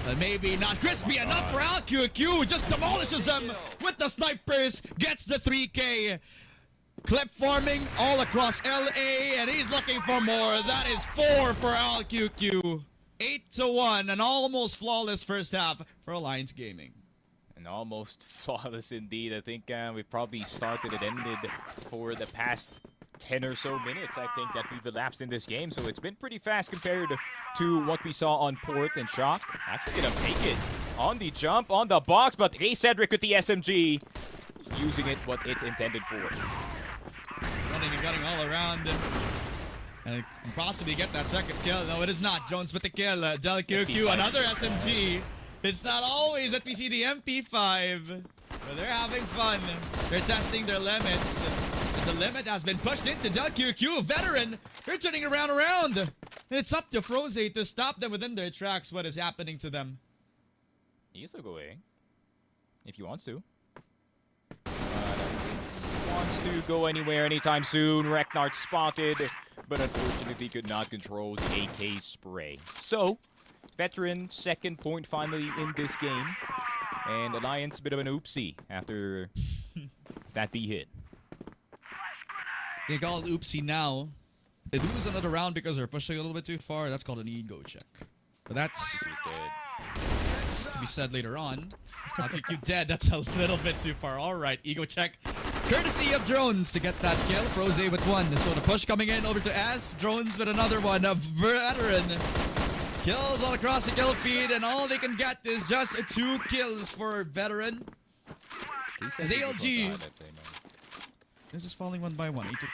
Speaker 5: but maybe not crispy enough for ㄍQQ. Just demolishes them with the snipers. Gets the 3K. Clip farming all across LA, and he's looking for more. That is 4 for ㄍQQ. 8-1, an almost flawless first half for Alliance Gaming.
Speaker 4: And almost flawless indeed. I think we've probably started and ended for the past 10 or so minutes, I think, that we've elapsed in this game. So it's been pretty fast compared to what we saw on Port. And Shock actually gonna make it on the jump, on the box, but ㄍCedric with the SMG, using it what it's intended for.
Speaker 5: Running and gunning all around. And possibly get that second kill. No, it is not. Jones with the kill. ㄍQQ, another SMG. It's not always that we see the MP5. But they're having fun. They're testing their limits. And the limit has been pushed into ㄍQQ. Veteran. They're turning around. And it's up to Froze to stop them within their tracks. What is happening to them?
Speaker 4: He is going, if he wants to. Wants to go anywhere anytime soon. Reknart spotted, but unfortunately could not control the AK spray. So, Veteran second point finally in this game. And Alliance a bit of an oopsie after that B hit.
Speaker 5: They call it oopsie now. They lose another round because they're pushing a little bit too far. That's called an ego check. But that's to be said later on. ㄍQQ dead. That's a little bit too far. Alright, ego check. Courtesy of Drones to get that kill. Froze with 1. So the push coming in over to S. Drones with another one. A Veteran. Kills all across the kill feed, and all they can get is just 2 kills for Veteran. As ALG. This is falling 1 by 1. 8-3.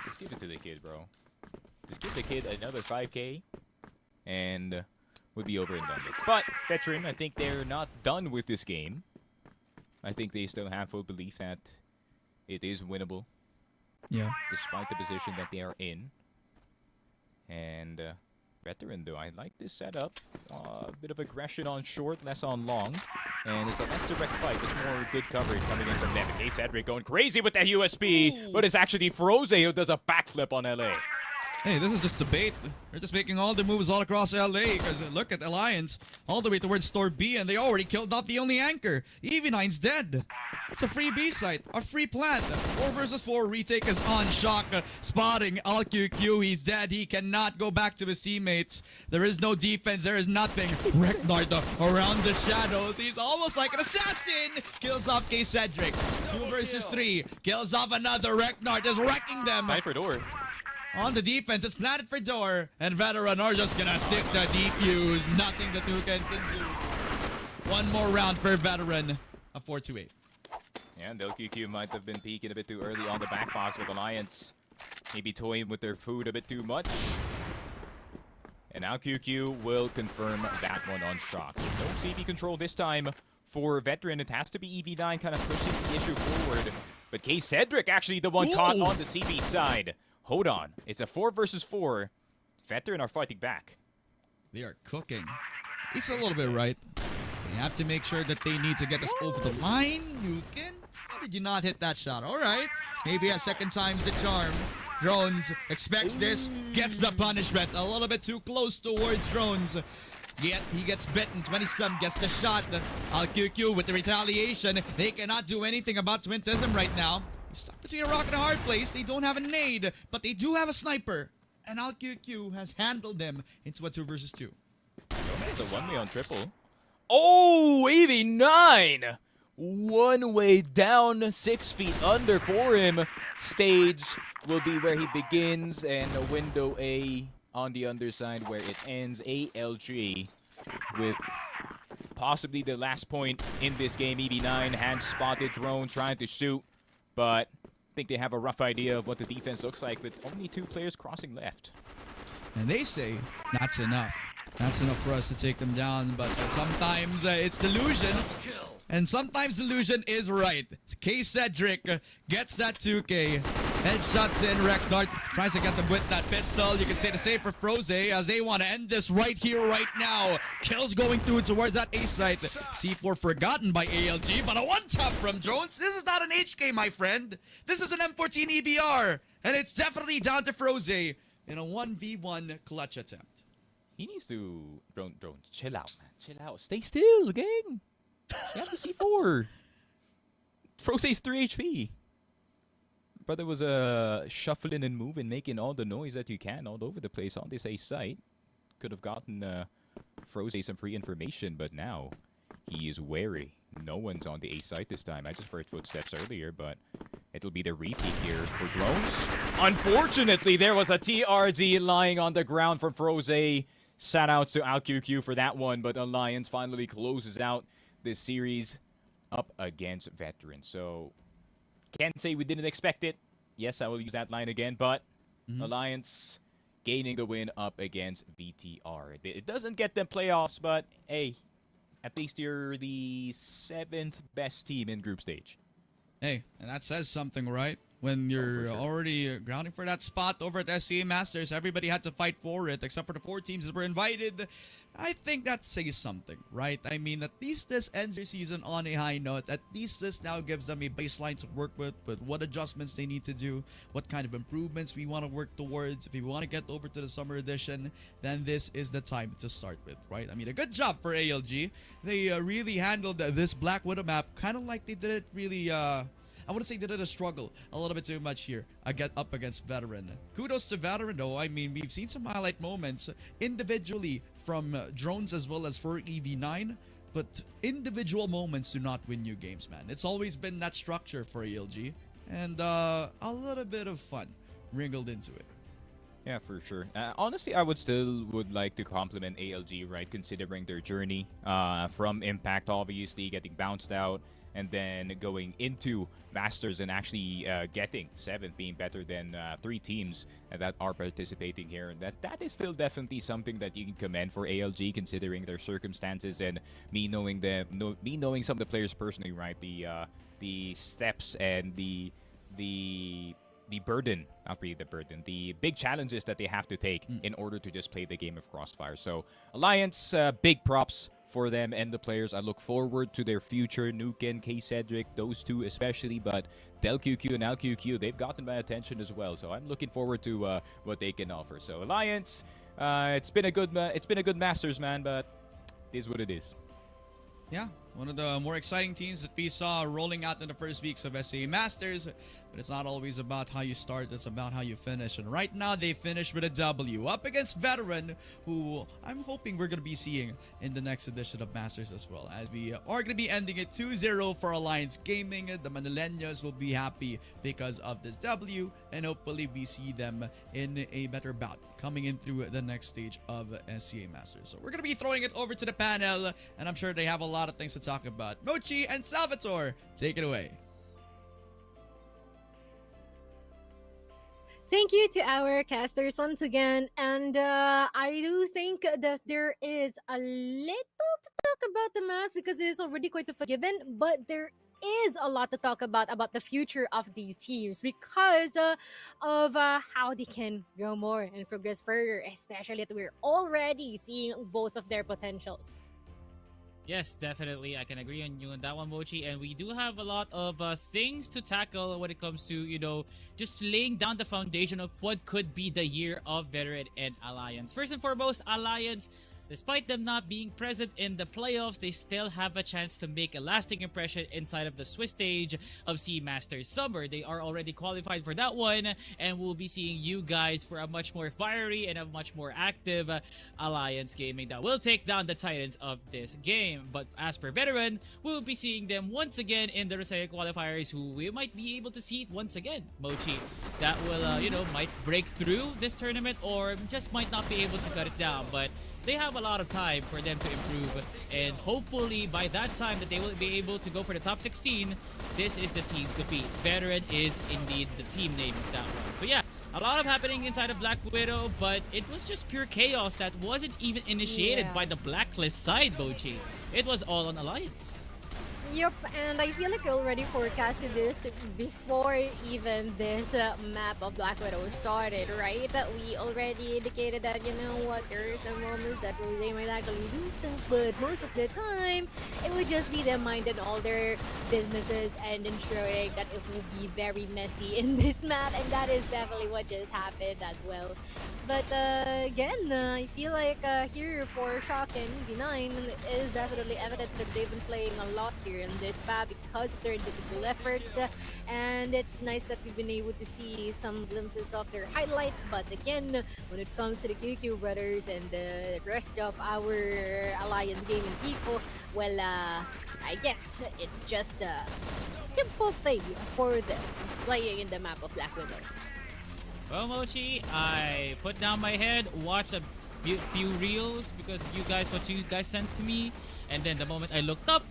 Speaker 4: Just give it to the kid, bro. Just give the kid another 5K, and would be over and done with. But Veteran, I think they're not done with this game. I think they still have full belief that it is winnable.
Speaker 5: Yeah.
Speaker 4: Despite the position that they are in. And Veteran, though, I like this setup. A bit of aggression on short, less on long. And it's a less direct fight. There's more good coverage coming in from them. ㄍCedric going crazy with that USB. But it's actually Froze who does a backflip on LA.
Speaker 5: Hey, this is just a bait. They're just making all the moves all across LA because look at Alliance all the way towards store B and they already killed off the only anchor. EV9's dead. It's a free B site, a free plant. 4 versus 4 retake is on. Shock spotting ALQQ. He's dead. He cannot go back to his teammates. There is no defense. There is nothing. Reknard around the shadows. He's almost like an assassin. Kills off Cedric. 2 versus 3. Kills off another. Reknard is wrecking them.
Speaker 4: Time for door.
Speaker 5: On the defense, it's planted for door, and Veteran are just gonna stick the defuse. Nothing the Toucan can do. One more round for Veteran. A 4-2-8.
Speaker 4: Yeah, and LQQ might have been peeking a bit too early on the back box with Alliance. Maybe toying with their food a bit too much. And now QQ will confirm that one on Shock. So no CB control this time for Veteran. It has to be EV9 kind of pushing the issue forward. But Cedric actually the one caught on the CB side. Hold on. It's a 4 versus 4. Veteran are fighting back.
Speaker 5: They are cooking. He's a little bit right. They have to make sure that they need to get us over the line. You can. How did you not hit that shot? All right. Maybe a second time's the charm. Drones expects this. Gets the punishment. A little bit too close towards Drones. Yet he gets bitten. 27 gets the shot. ALQQ with the retaliation. They cannot do anything about Twintism right now. He's stuck between a rock and a hard place. They don't have a nade, but they do have a sniper. And ALQQ has handled them into a 2 versus 2.
Speaker 4: It's a one-way on triple. Oh, EV9! One way down, 6 feet under for him. Stage will be where he begins, and a window A on the underside where it ends. ALG with possibly the last point in this game. EV9 hand spotted drone trying to shoot, but I think they have a rough idea of what the defense looks like with only 2 players crossing left.
Speaker 5: And they say that's enough. That's enough for us to take them down, but sometimes it's delusion. And sometimes delusion is right. Cedric gets that 2K. Headshots in. Reknard tries to get them with that pistol. You can say the same for Froze as they want to end this right here, right now. Kills going through towards that A site. C4 forgotten by ALG, but a one-tap from Jones. This is not an HK, my friend. This is an M14 EBR. And it's definitely down to Froze in a 1v1 clutch attempt.
Speaker 4: He needs to drone chill out, man. Chill out. Stay still, gang. You have the C4. Froze's 3 HP. Brother was shuffling and moving, making all the noise that you can all over the place on this A site. Could have gotten Froze some free information, but now he is wary. No one's on the A site this time. I just heard footsteps earlier, but it'll be the repeat here for drones. Unfortunately, there was a TRD lying on the ground for Froze. Shout outs to ALQQ for that one, but Alliance finally closes out this series up against Veteran. So, can't say we didn't expect it. Yes, I will use that line again, but Alliance gaining the win up against VTR. It doesn't get them playoffs, but hey, at least you're the 7th best team in group stage.
Speaker 5: Hey, and that says something, right? When you're already grounding for that spot over at SCA Masters, everybody had to fight for it, except for the 4 teams that were invited. I think that says something, right? I mean, at least this ends their season on a high note. At least this now gives them a baseline to work with what adjustments they need to do, what kind of improvements we want to work towards. If we want to get over to the summer edition, then this is the time to start with, right? I mean, a good job for ALG. They really handled this Black Widow map kind of like they did it really... I wouldn't say they did a struggle a little bit too much here. I get up against Veteran. Kudos to Veteran though. I mean, we've seen some highlight moments individually from drones as well as for EV9. But individual moments do not win you games, man. It's always been that structure for ALG. And a little bit of fun wrinkled into it.
Speaker 4: Yeah, for sure. Honestly, I would like to compliment ALG, right? Considering their journey from Impact, obviously, getting bounced out. And then going into Masters and actually getting 7th, being better than 3 teams that are participating here. And that is still definitely something that you can commend for ALG, considering their circumstances and me knowing some of the players personally, right? The steps and the burden, not really the burden, the big challenges that they have to take in order to just play the game of Crossfire. So Alliance, big props for them and the players. I look forward to their future. Nuken, K Cedric, those two especially, but Del QQ and LQQ, they've gotten my attention as well. So I'm looking forward to what they can offer. So Alliance, it's been a good Masters, man, but it is what it is.
Speaker 5: Yeah, one of the more exciting teams that we saw rolling out in the first weeks of SCA Masters. But it's not always about how you start, it's about how you finish. And right now, they finished with a W up against Veteran, who I'm hoping we're going to be seeing in the next edition of Masters as well. As we are going to be ending it 2-0 for Alliance Gaming. The Manileños will be happy because of this W. And hopefully, we see them in a better bout coming in through the next stage of SCA Masters. So we're going to be throwing it over to the panel. And I'm sure they have a lot of things to talk about. Mochi and Salvatore, take it away.
Speaker 1: Thank you to our casters once again, and I do think that there is a little to talk about the mass because it is already quite a forgiven, but there is a lot to talk about the future of these teams because of how they can grow more and progress further, especially that we're already seeing both of their potentials.
Speaker 2: Yes, definitely. I can agree on you on that one, Mochi. And we do have a lot of things to tackle when it comes to, just laying down the foundation of what could be the year of Veteran and Alliance. First and foremost, Alliance, despite them not being present in the playoffs, they still have a chance to make a lasting impression inside of the Swiss stage of C Masters Summer. They are already qualified for that one, and we'll be seeing you guys for a much more fiery and a much more active Alliance Gaming that will take down the Titans of this game. But as per Veteran, we'll be seeing them once again in the Rosaya qualifiers, who we might be able to see it once again, Mochi. That will, might break through this tournament or just might not be able to cut it down, but they have a lot of time for them to improve, and hopefully by that time that they will be able to go for the top 16, this is the team to beat. Veteran is indeed the team name of that one. So yeah, a lot of happening inside of Black Widow, but it was just pure chaos that wasn't even initiated by the Blacklist side, Mochi. It was all on Alliance.
Speaker 1: Yep, and I feel like I already forecasted this before even this map of Black Widow started, right? We already indicated that, you know what, there are some moments that they might actually do stuff, but most of the time, it would just be them minding all their businesses and ensuring that it will be very messy in this map, and that is definitely what just happened as well. But again, I feel like here for Shock and B9 is definitely evident that they've been playing a lot here in this map because of their individual efforts, and it's nice that we've been able to see some glimpses of their highlights. But again, when it comes to the QQ brothers and the rest of our Alliance Gaming people, well, I guess it's just a simple thing for them playing in the map of Black Widow.
Speaker 2: Well, Mochi, I put down my head, watched a few reels because of what you guys sent to me, and then the moment I looked up,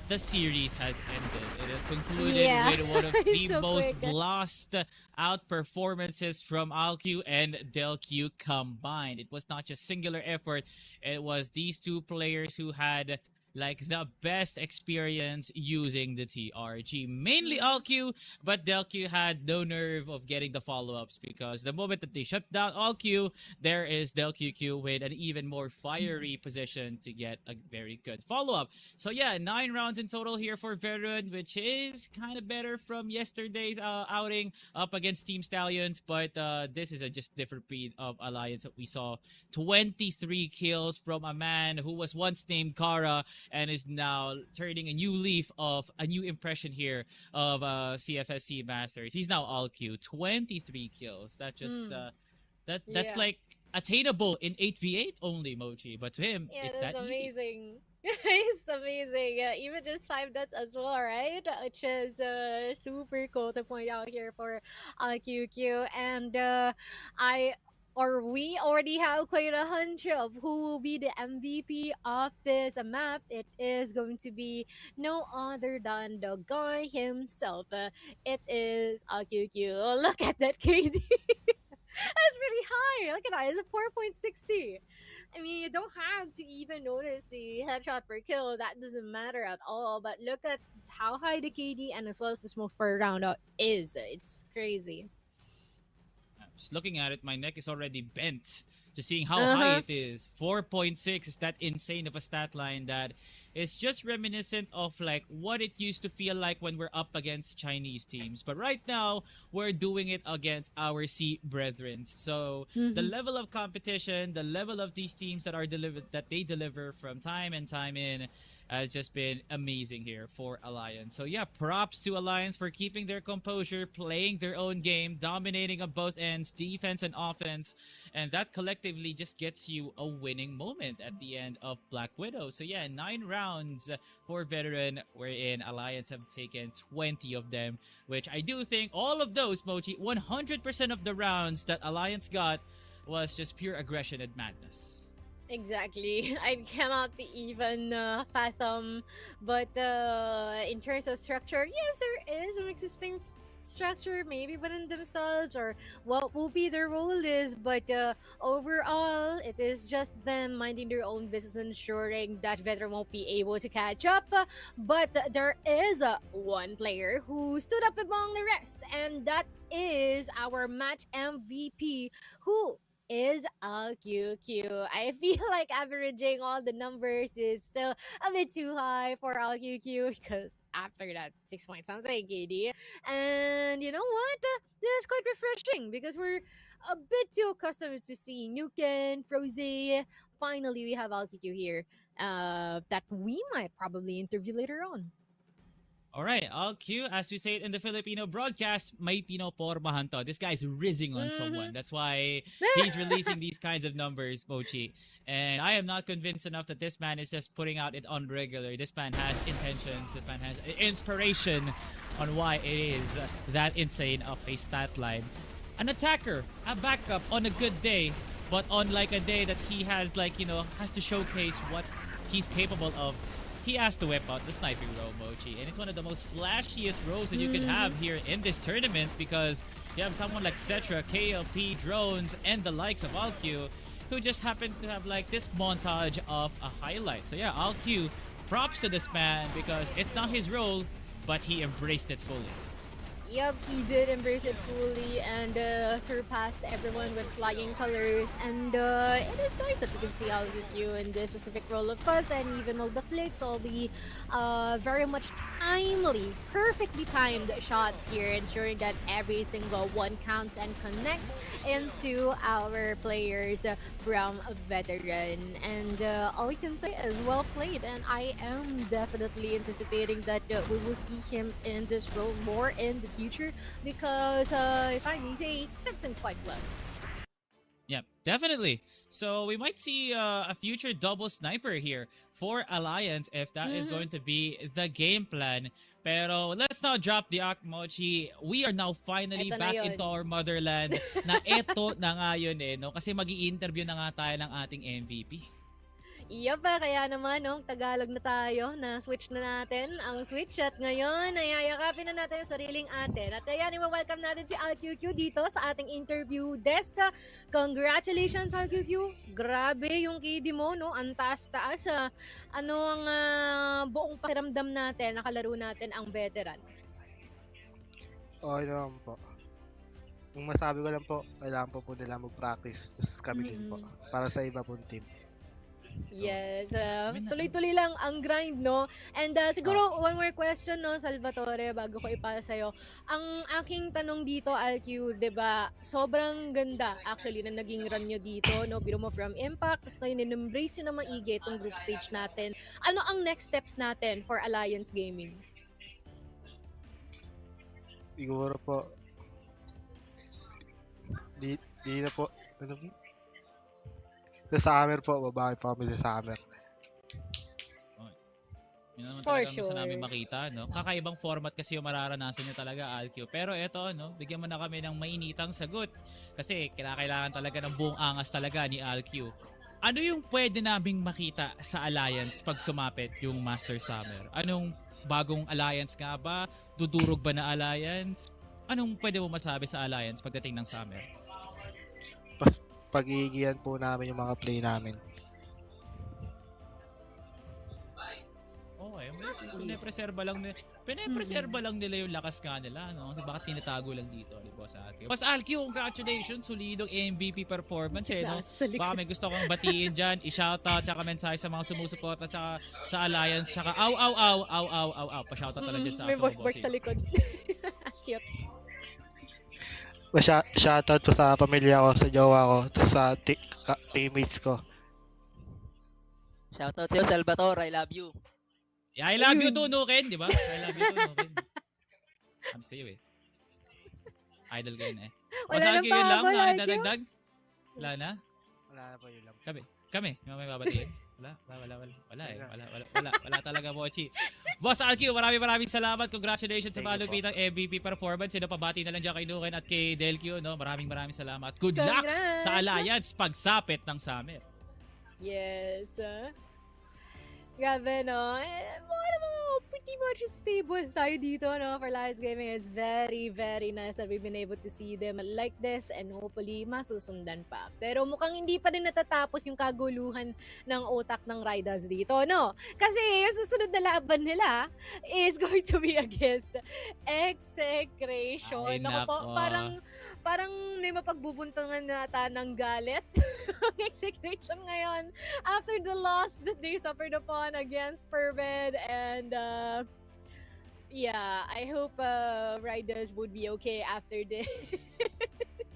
Speaker 2: the series has ended. It has concluded with one of the
Speaker 1: So
Speaker 2: most
Speaker 1: quick.
Speaker 2: blast out performances from ALQ and Delq combined. It was not just singular effort, it was these two players who had like the best experience using the TRG. Mainly ALQ, but Delq had no nerve of getting the follow-ups because the moment that they shut down ALQ, there is DelQQ with an even more fiery position to get a very good follow-up. So yeah, 9 rounds in total here for Veteran, which is kind of better from yesterday's outing up against Team Stallions, but this is a just different breed of Alliance that we saw. 23 kills from a man who was once named Kara and is now turning a new leaf of a new impression here of CFS Masters. He's now ALQ. 23 kills. That just that's
Speaker 1: Yeah.
Speaker 2: like attainable in 8v8 only, Mochi. But to him,
Speaker 1: Yeah,
Speaker 2: it's
Speaker 1: that's
Speaker 2: that easy.
Speaker 1: amazing. It's amazing. Even just 5 deaths as well, right? Which is super cool to point out here for QQ. And we already have quite a hunch of who will be the MVP of this map. It is going to be no other than the guy himself. It is QQ. Look at that KD. That's pretty high. Look at that. It's a 4.60. I mean, you don't have to even notice the headshot per kill. That doesn't matter at all. But look at how high the KD and as well as the smoke per round is. It's crazy.
Speaker 2: Just looking at it, my neck is already bent. Just seeing how high it is. 4.6 is that insane of a stat line that is just reminiscent of like what it used to feel like when we're up against Chinese teams. But right now, we're doing it against our C brethren. So the level of competition, the level of these teams that they deliver from time and time in has just been amazing here for Alliance. So yeah, props to Alliance for keeping their composure, playing their own game, dominating on both ends, defense and offense, and that collectively just gets you a winning moment at the end of Black Widow. So yeah, 9 rounds for Veteran, wherein Alliance have taken 20 of them, which I do think all of those, Mochi, 100% of the rounds that Alliance got was just pure aggression and madness.
Speaker 1: Exactly. I cannot even fathom. But in terms of structure, yes, there is some existing structure, maybe within themselves or what will be their role is. But overall, it is just them minding their own business, ensuring that Veteran won't be able to catch up. But there is one player who stood up among the rest, and that is our match MVP, who is ALQQ. I feel like averaging all the numbers is still a bit too high for ALQQ because after that 6 point something KD. And you know what? It's quite refreshing because we're a bit too accustomed to seeing Nuken, Froze. Finally, we have ALQQ here that we might probably interview later on.
Speaker 2: Alright, ALQ, as we say it in the Filipino broadcast, may pinopormahan to. This guy's rizzing on someone. That's why he's releasing these kinds of numbers, Mochi. And I am not convinced enough that this man is just putting out it on regular. This man has intentions. This man has inspiration on why it is that insane of a stat line. An attacker, a backup on a good day, but on like a day that he has like, has to showcase what he's capable of. He has to whip out the sniping row, Mochi. And it's one of the most flashiest rows that you can have here in this tournament because you have someone like Cetra, KLP, Drones, and the likes of ALQ who just happens to have like this montage of a highlight. So yeah, ALQ, props to this man because it's not his role, but he embraced it fully.
Speaker 1: Yep, he did embrace it fully and surpassed everyone with flying colors. And it is nice that we can see ALGQ in this specific role of us, and even all the flicks, all the very much timely, perfectly timed shots here, ensuring that every single one counts and connects into our players from a Veteran. And all we can say is well played, and I am definitely anticipating that we will see him in this role more in the future because if I may say, fits him quite well.
Speaker 2: Yep, definitely. So we might see a future double sniper here for Alliance if that is going to be the game plan. Pero let's now drop the act, Mochi. We are now finally back into our motherland na eto na nga yun no? Kasi mag-i-interview na nga tayo ng ating MVP.
Speaker 1: Yup, kaya naman, Tagalog na tayo, na-switch na natin ang switch at ngayon, nayayakapin na natin ang sariling atin. At kaya welcome natin si ALQQ dito sa ating interview desk. Congratulations, ALQQ! Grabe yung KD mo, Ang taas-taas. Ano ang buong pakiramdam natin, nakalaro natin ang Veteran?
Speaker 7: Okay naman po. Yung masabi ko lang po, kailangan po nila mag-practice, tapos kami din po, para sa iba pong team. So,
Speaker 1: yes, tuloy-tuloy lang ang grind, And siguro, one more question, Salvatore, bago ko ipasa sa'yo. Ang aking tanong dito, ALQ, diba, sobrang ganda, actually, na naging run nyo dito, Biro mo from Impact, tapos ngayon, in-embrace nyo na maigi itong group stage natin. Ano ang next steps natin for Alliance Gaming?
Speaker 7: siguro po, di na po, sa summer po, babae po kami sa summer.
Speaker 2: Yun naman
Speaker 1: For
Speaker 2: talagang gusto
Speaker 1: sure.
Speaker 2: namin makita, Kakaibang format kasi yung mararanasan nyo talaga, ALQ. Pero eto, bigyan mo na kami ng mainitang sagot. Kasi kailangan talaga ng buong angas talaga ni ALQ. Ano yung pwede naming makita sa Alliance pag sumapit yung Master Summer? Anong bagong Alliance nga ba? Dudurog ba na Alliance? Anong pwede mo masabi sa Alliance pagdating ng Summer?
Speaker 7: Pagigihan po namin yung mga play namin.
Speaker 2: Okay, Pinapreserba lang nila yung lakas nga nila, no? Kasi bakit tinatago lang dito, di ba, sa atin. Boss Alki, congratulations, solidong MVP performance, no?
Speaker 1: Nasa likod.
Speaker 2: Baka may gusto kong batiin dyan, i-shoutout, tsaka mensahe sa mga sumusuporta, tsaka sa Alliance, tsaka pa-shoutout talaga dyan sa
Speaker 1: May
Speaker 2: aso mo,
Speaker 1: bark sa likod. Cute.
Speaker 7: Shoutout ko sa pamilya ko, sa jowa ko, sa teammates ko.
Speaker 8: Shoutout sa'yo, Salvatore. I love you.
Speaker 2: Yeah, I love you too, Nuken, di ba? I love you too, Nuken. I'm sa'yo eh. Idol ko yun eh.
Speaker 1: Wala
Speaker 2: Boss
Speaker 1: nang
Speaker 2: Alki, yun lang,
Speaker 1: pahabol, Alki.
Speaker 2: nakadagdag? Wala na?
Speaker 7: Wala na po yun lang.
Speaker 2: Kami, may babatiin? Wala talaga, Mochi. Boss Alki, maraming salamat. Congratulations sa malupitang MVP performance. Pabati na lang dyan kay Nuken at kay Delkio, no? Maraming salamat. Good luck
Speaker 1: Congrats!
Speaker 2: sa Alliance pagsapit ng summer.
Speaker 1: Yes. Grabe, no? Pretty much stable tayo dito, no? For Alliance Gaming is very, very nice that we've been able to see them like this and hopefully masusundan pa. Pero mukhang hindi pa rin natatapos yung kaguluhan ng utak ng Ridaz dito, no? Kasi yung susunod na laban nila is going to be against Execration.
Speaker 2: Ay,
Speaker 1: Naku po,
Speaker 2: nako.
Speaker 1: parang may mapagbubuntangan nata ng galit ang Execration ngayon after the loss that they suffered upon against Perved and yeah, I hope Riders would be okay after this.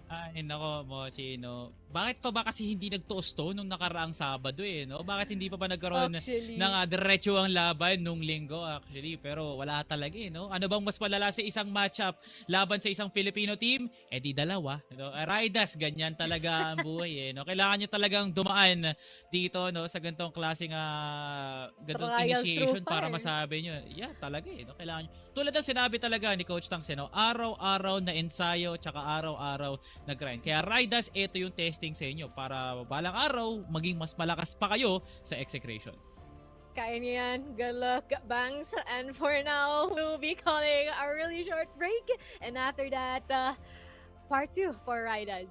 Speaker 2: Ay, nako, Mochi, no? Bakit pa ba kasi hindi nagtuos to nung nakaraang Sabado, no? Bakit hindi pa ba nagkaroon
Speaker 1: Actually.
Speaker 2: ng diretso ang laban nung linggo, actually? Pero wala talaga, no? Ano bang mas malala sa isang matchup laban sa isang Filipino team? Di dalawa. No? Ridaz, ganyan talaga ang buhay, no? Kailangan nyo talagang dumaan dito, no? Sa gantong klaseng gantong
Speaker 1: Trials
Speaker 2: initiation
Speaker 1: through
Speaker 2: para
Speaker 1: fire.
Speaker 2: masabi nyo. Yeah, talaga, no? Kailangan nyo. Tulad ng sinabi talaga ni Coach Tangs, no? Araw-araw na ensayo, tsaka araw-araw na grind. Kaya Ridaz, ito yung testing sa inyo para balang araw maging mas malakas pa kayo sa Execration.
Speaker 1: Kaya niyo yan. Good luck, Bangs. And for now, we'll be calling a really short break. And after that, part 2 for Ridaz.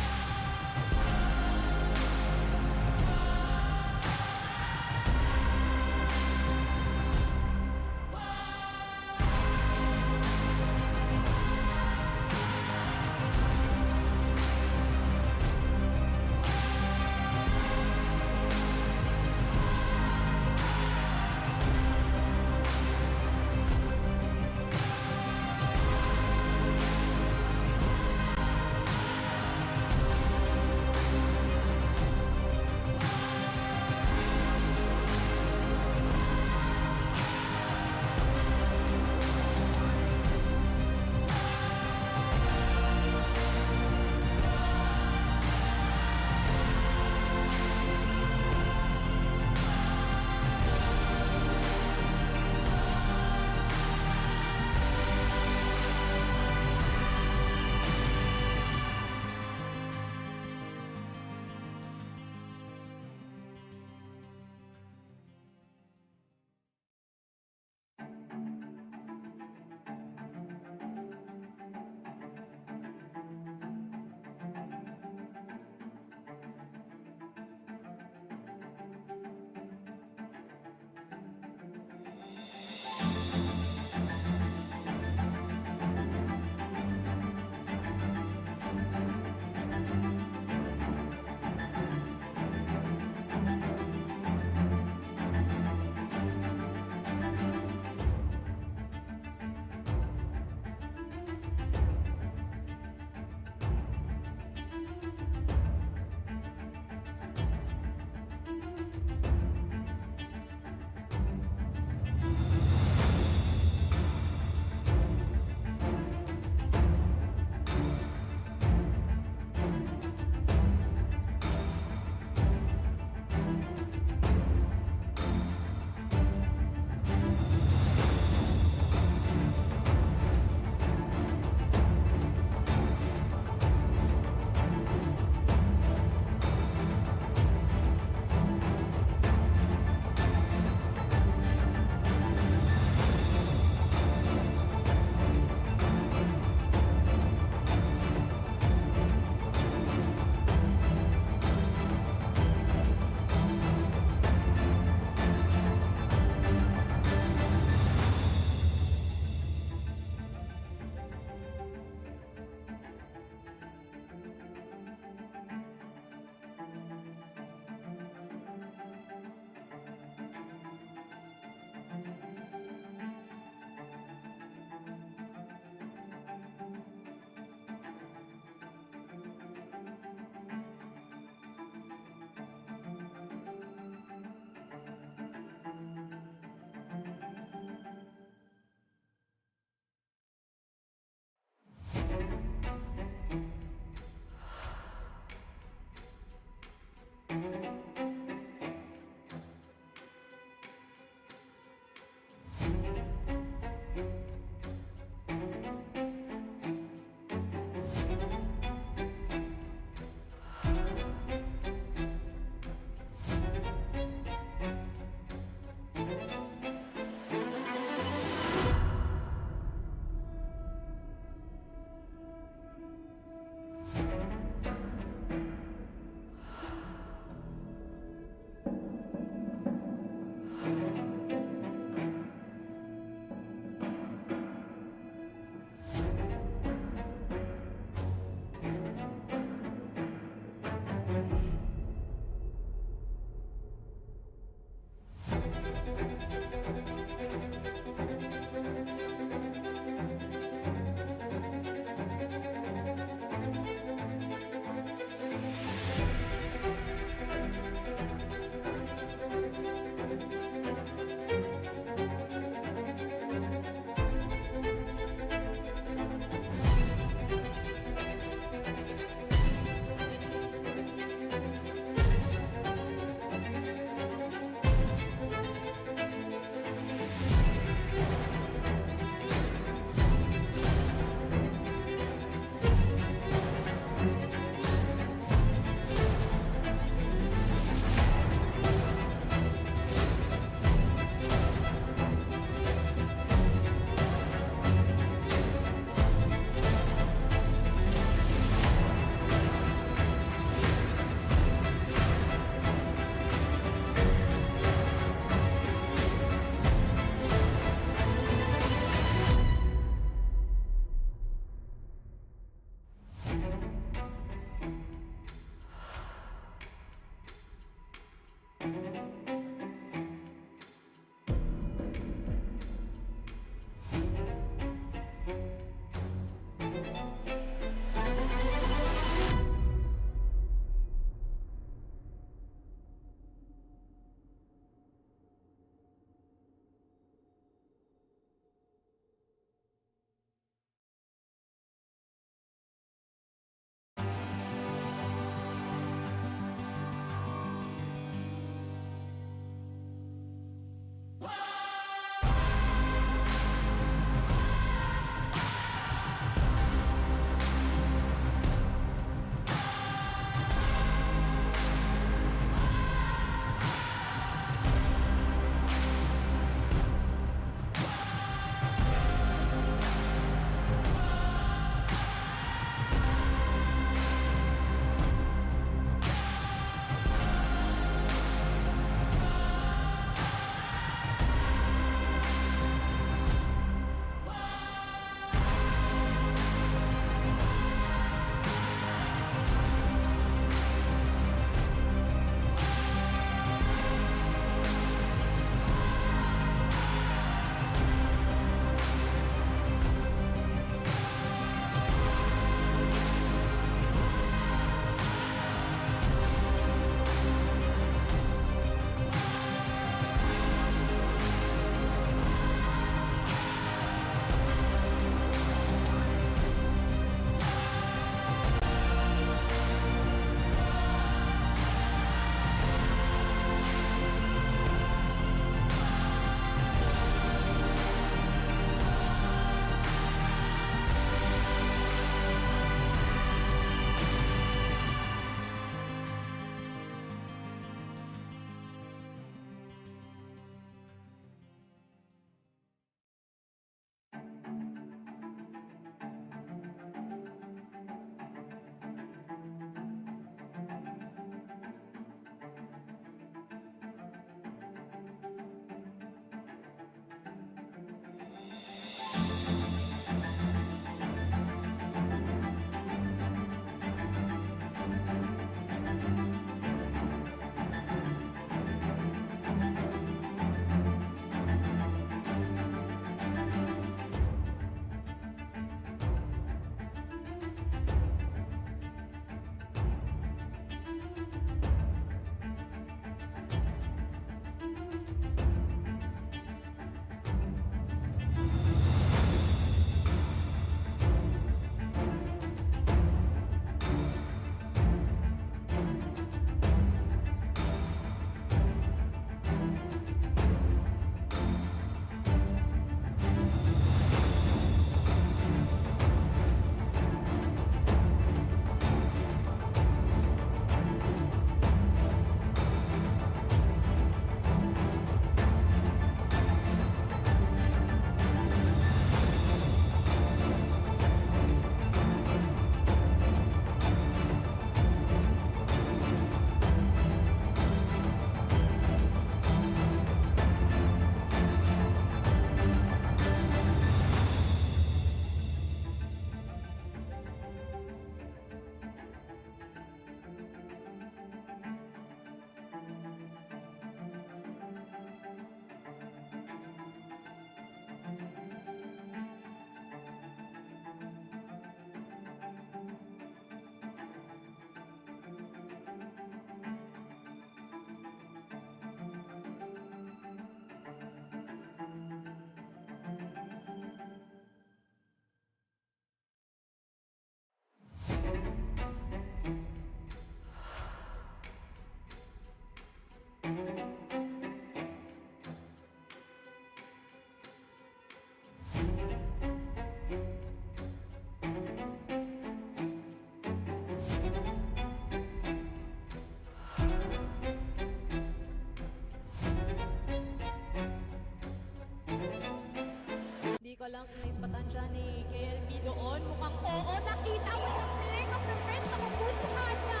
Speaker 1: Nandiyan ni KLB doon. Mukhang oo, nakita mo yung flick of the wrist. Nakupuntukan na.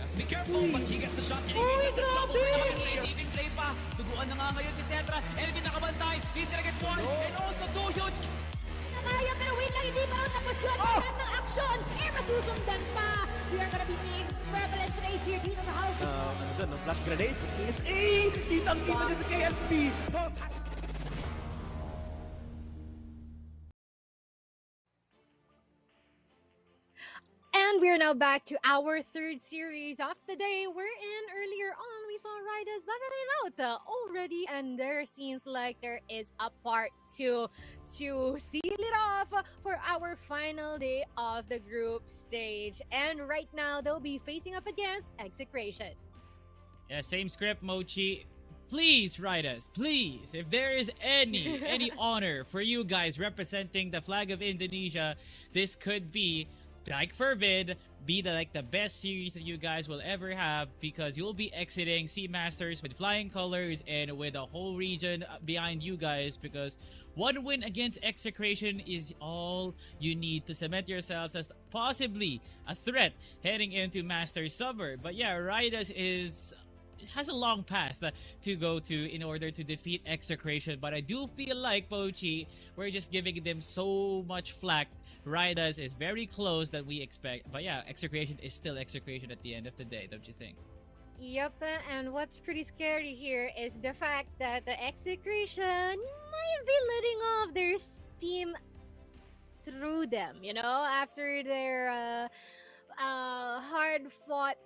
Speaker 3: Has to be careful, but he gets the shot. And he
Speaker 1: Uy,
Speaker 3: gets the trouble.
Speaker 1: grabe!
Speaker 3: Receiving play pa. Duguan na nga ngayon si Cetra. LB nakabantay. He's gonna get one. And also two huge.
Speaker 1: Nakaya, pero wait lang, hindi pa raw tapos yun. Lahat ng action. Masusundan pa. We are gonna be seeing prevalence race here dito sa house.
Speaker 6: Ano dun, no? Flash grenade. PSA! Kitang-kita niya sa KLP.
Speaker 1: And we're now back to our third series of the day. Wherein earlier on we saw Ridaz battling out already, and there seems like there is a part two to seal it off for our final day of the group stage. And right now they'll be facing up against Execration.
Speaker 2: Yeah, same script, Mochi. Please, Ridaz, please, if there is any honor for you guys representing the flag of Indonesia, this could be, like Fervid, be the best series that you guys will ever have, because you'll be exiting Sea Masters with flying colors and with a whole region behind you guys, because one win against Execration is all you need to cement yourselves as possibly a threat heading into Masters Summer. But yeah, Ridaz has a long path to go to in order to defeat Execration, but I do feel like, Pochi, we're just giving them so much flack. Ridaz is very close that we expect, but yeah, Execration is still Execration at the end of the day, don't you think?
Speaker 1: Yep, and what's pretty scary here is the fact that the Execration might be letting off their steam through them, you know, after their hard-fought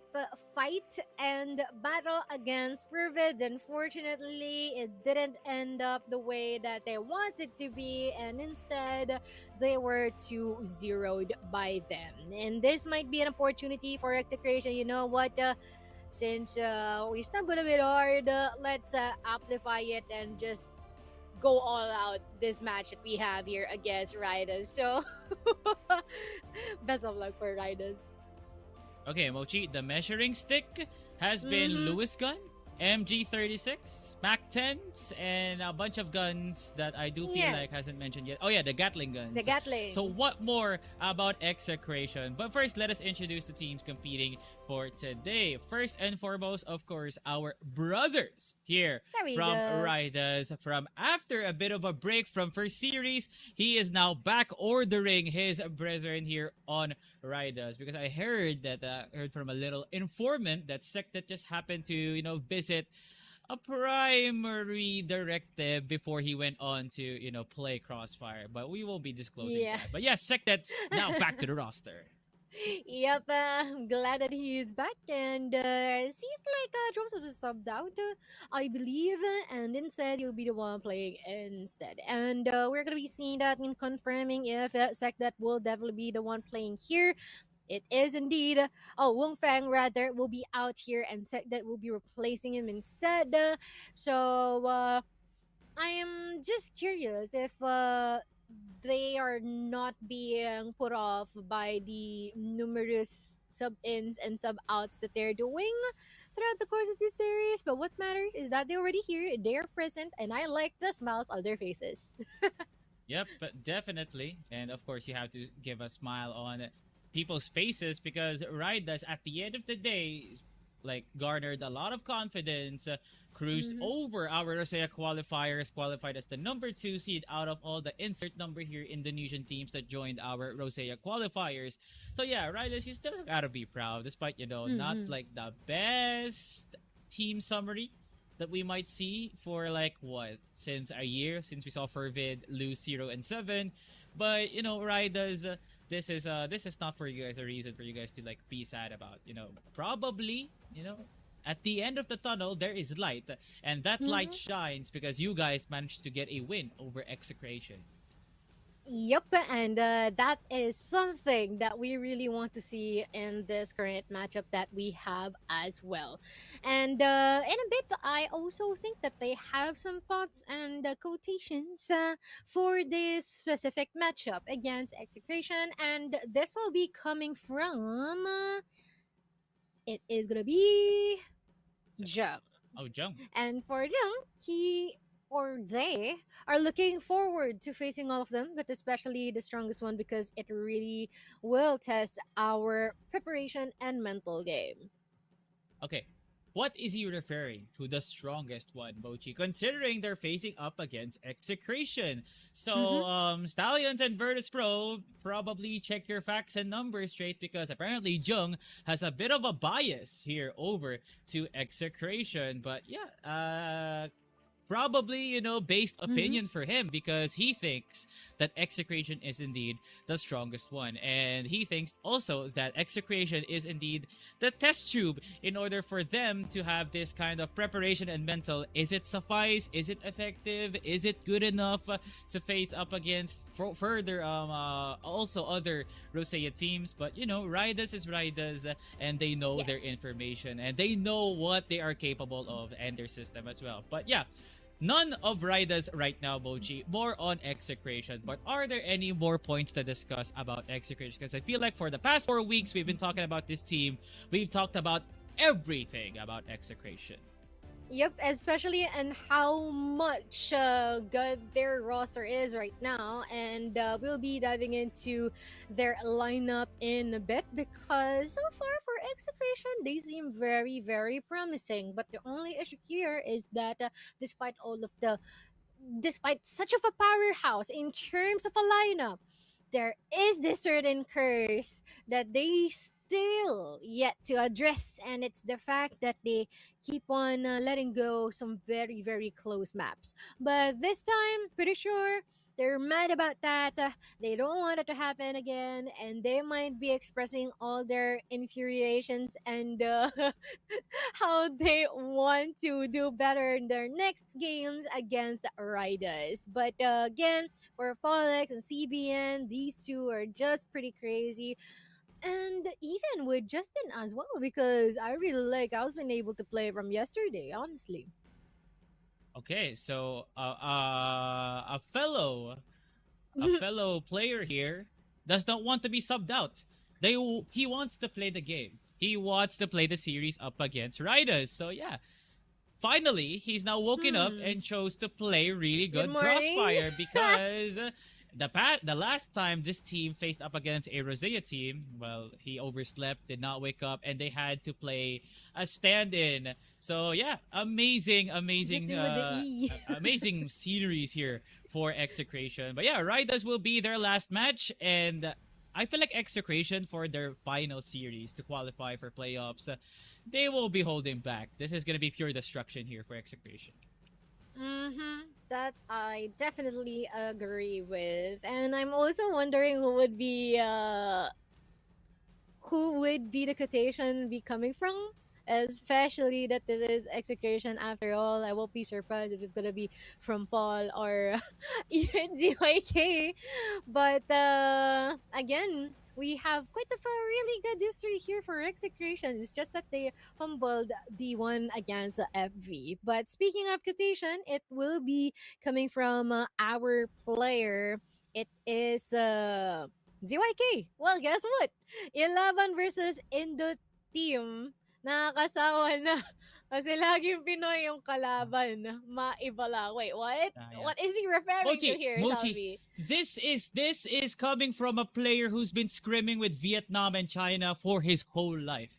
Speaker 1: fight and battle against Fervid. Unfortunately, it didn't end up the way that they wanted to be, and instead, they were too zeroed by them. And this might be an opportunity for Execration. You know what? Since we stumbled a bit hard, let's amplify it and just go all out this match that we have here against Ridaz. So, best of luck for Ridaz.
Speaker 2: Okay, Mochi, the measuring stick has been Lewis gun, MG36, MAC-10s, and a bunch of guns that I do feel like hasn't mentioned yet. Oh yeah, the Gatling guns.
Speaker 1: The Gatling.
Speaker 2: So what more about Execration? But first, let us introduce the teams competing for today. First and foremost, of course, our brothers here
Speaker 1: There we
Speaker 2: from
Speaker 1: go.
Speaker 2: Ridaz. From after a bit of a break from first series, he is now back ordering his brethren here on Ridaz, because I heard that heard from a little informant that Sectet just happened to visit a primary directive before he went on to play Crossfire, but we won't be disclosing that. But yes, Sectet now back to the roster.
Speaker 1: Yep, I'm glad that he is back, and it seems like Joseph is subbed out, I believe, and instead he'll be the one playing instead. And we're gonna be seeing that and confirming if Sectet will definitely be the one playing here. It is indeed. Wong Fang rather will be out here, and Sectet will be replacing him instead. So I am just curious if they are not being put off by the numerous sub-ins and sub-outs that they're doing throughout the course of this series. But what matters is that they're already here, they're present, and I like the smiles on their faces.
Speaker 2: Yep, but definitely. And of course, you have to give a smile on people's faces, because Ridaz at the end of the day garnered a lot of confidence, cruised over our Rosea qualifiers, qualified as the number 2 seed out of all the insert number here Indonesian teams that joined our Rosea qualifiers. So yeah, Ridaz, you still gotta be proud, despite not the best team summary that we might see for since a year, since we saw Fervid lose 0-7. But Ridaz, this is not for you guys a reason for you guys to be sad about. Probably at the end of the tunnel there is light, and that light shines because you guys managed to get a win over Execration.
Speaker 1: Yep, and that is something that we really want to see in this current matchup that we have as well. And in a bit, I also think that they have some thoughts and quotations for this specific matchup against Execration, and this will be coming from... it is gonna be Jung.
Speaker 2: Oh, Jung.
Speaker 1: And for Jung, he or they are looking forward to facing all of them, but especially the strongest one because it really will test our preparation and mental game.
Speaker 2: Okay. What is he referring to the strongest one, Mochi, considering they're facing up against Execration? So, Stallions and Virtus Pro, probably check your facts and numbers straight because apparently Jung has a bit of a bias here over to Execration. But yeah, probably, based opinion for him because he thinks that Execration is indeed the strongest one. And he thinks also that Execration is indeed the test tube in order for them to have this kind of preparation and mental. Is it suffice? Is it effective? Is it good enough to face up against further also other Rosea teams? But Ridaz is Ridaz, and they know their
Speaker 1: Yes.
Speaker 2: information and they know what they are capable of and their system as well. But yeah, none of Ridaz right now, Mochi. More on Execration. But are there any more points to discuss about Execration? Because I feel like for the past 4 weeks, we've been talking about this team. We've talked about everything about Execration.
Speaker 1: Yep, especially and how much good their roster is right now, and we'll be diving into their lineup in a bit because so far for Execration they seem very very promising. But the only issue here is that despite such of a powerhouse in terms of a lineup, there is this certain curse that they still yet to address, and it's the fact that they keep on letting go some very very close maps. But this time, pretty sure they're mad about that. They don't want it to happen again, and they might be expressing all their infuriations and how they want to do better in their next games against Riders. But again, for Folex and CBN, these two are just pretty crazy. And even with Justin as well, because I really like I was been able to play from yesterday, honestly.
Speaker 2: Okay, so a fellow player here does not want to be subbed out. He wants to play the game. He wants to play the series up against Riders. So yeah, finally he's now woken up and chose to play really good
Speaker 1: morning.
Speaker 2: Crossfire because the last time this team faced up against a Rosea team, well, he overslept, did not wake up, and they had to play a stand-in. So yeah, amazing
Speaker 1: Just do with the E.
Speaker 2: amazing sceneries here for Execration. But yeah, Riders will be their last match, and I feel like Execration for their final series to qualify for playoffs, they will be holding back. This is gonna be pure destruction here for Execration.
Speaker 1: That I definitely agree with. And I'm also wondering who would be the quotation be coming from? Especially that this is Execution after all. I won't be surprised if it's gonna be from Paul or even ZYK. But again, we have quite a really good history here for Execution. It's just that they humbled the one against FV. But speaking of quotation, it will be coming from our player. It is ZYK. Well, guess what? 11 versus Indo team. Nakakasawa na. Kasi laging Pinoy yung kalaban. Maibala. Wait, what?
Speaker 2: Yeah.
Speaker 1: What is he referring to here,
Speaker 2: Mochi,
Speaker 1: Salvi?
Speaker 2: this is coming from a player who's been scrimming with Vietnam and China for his whole life.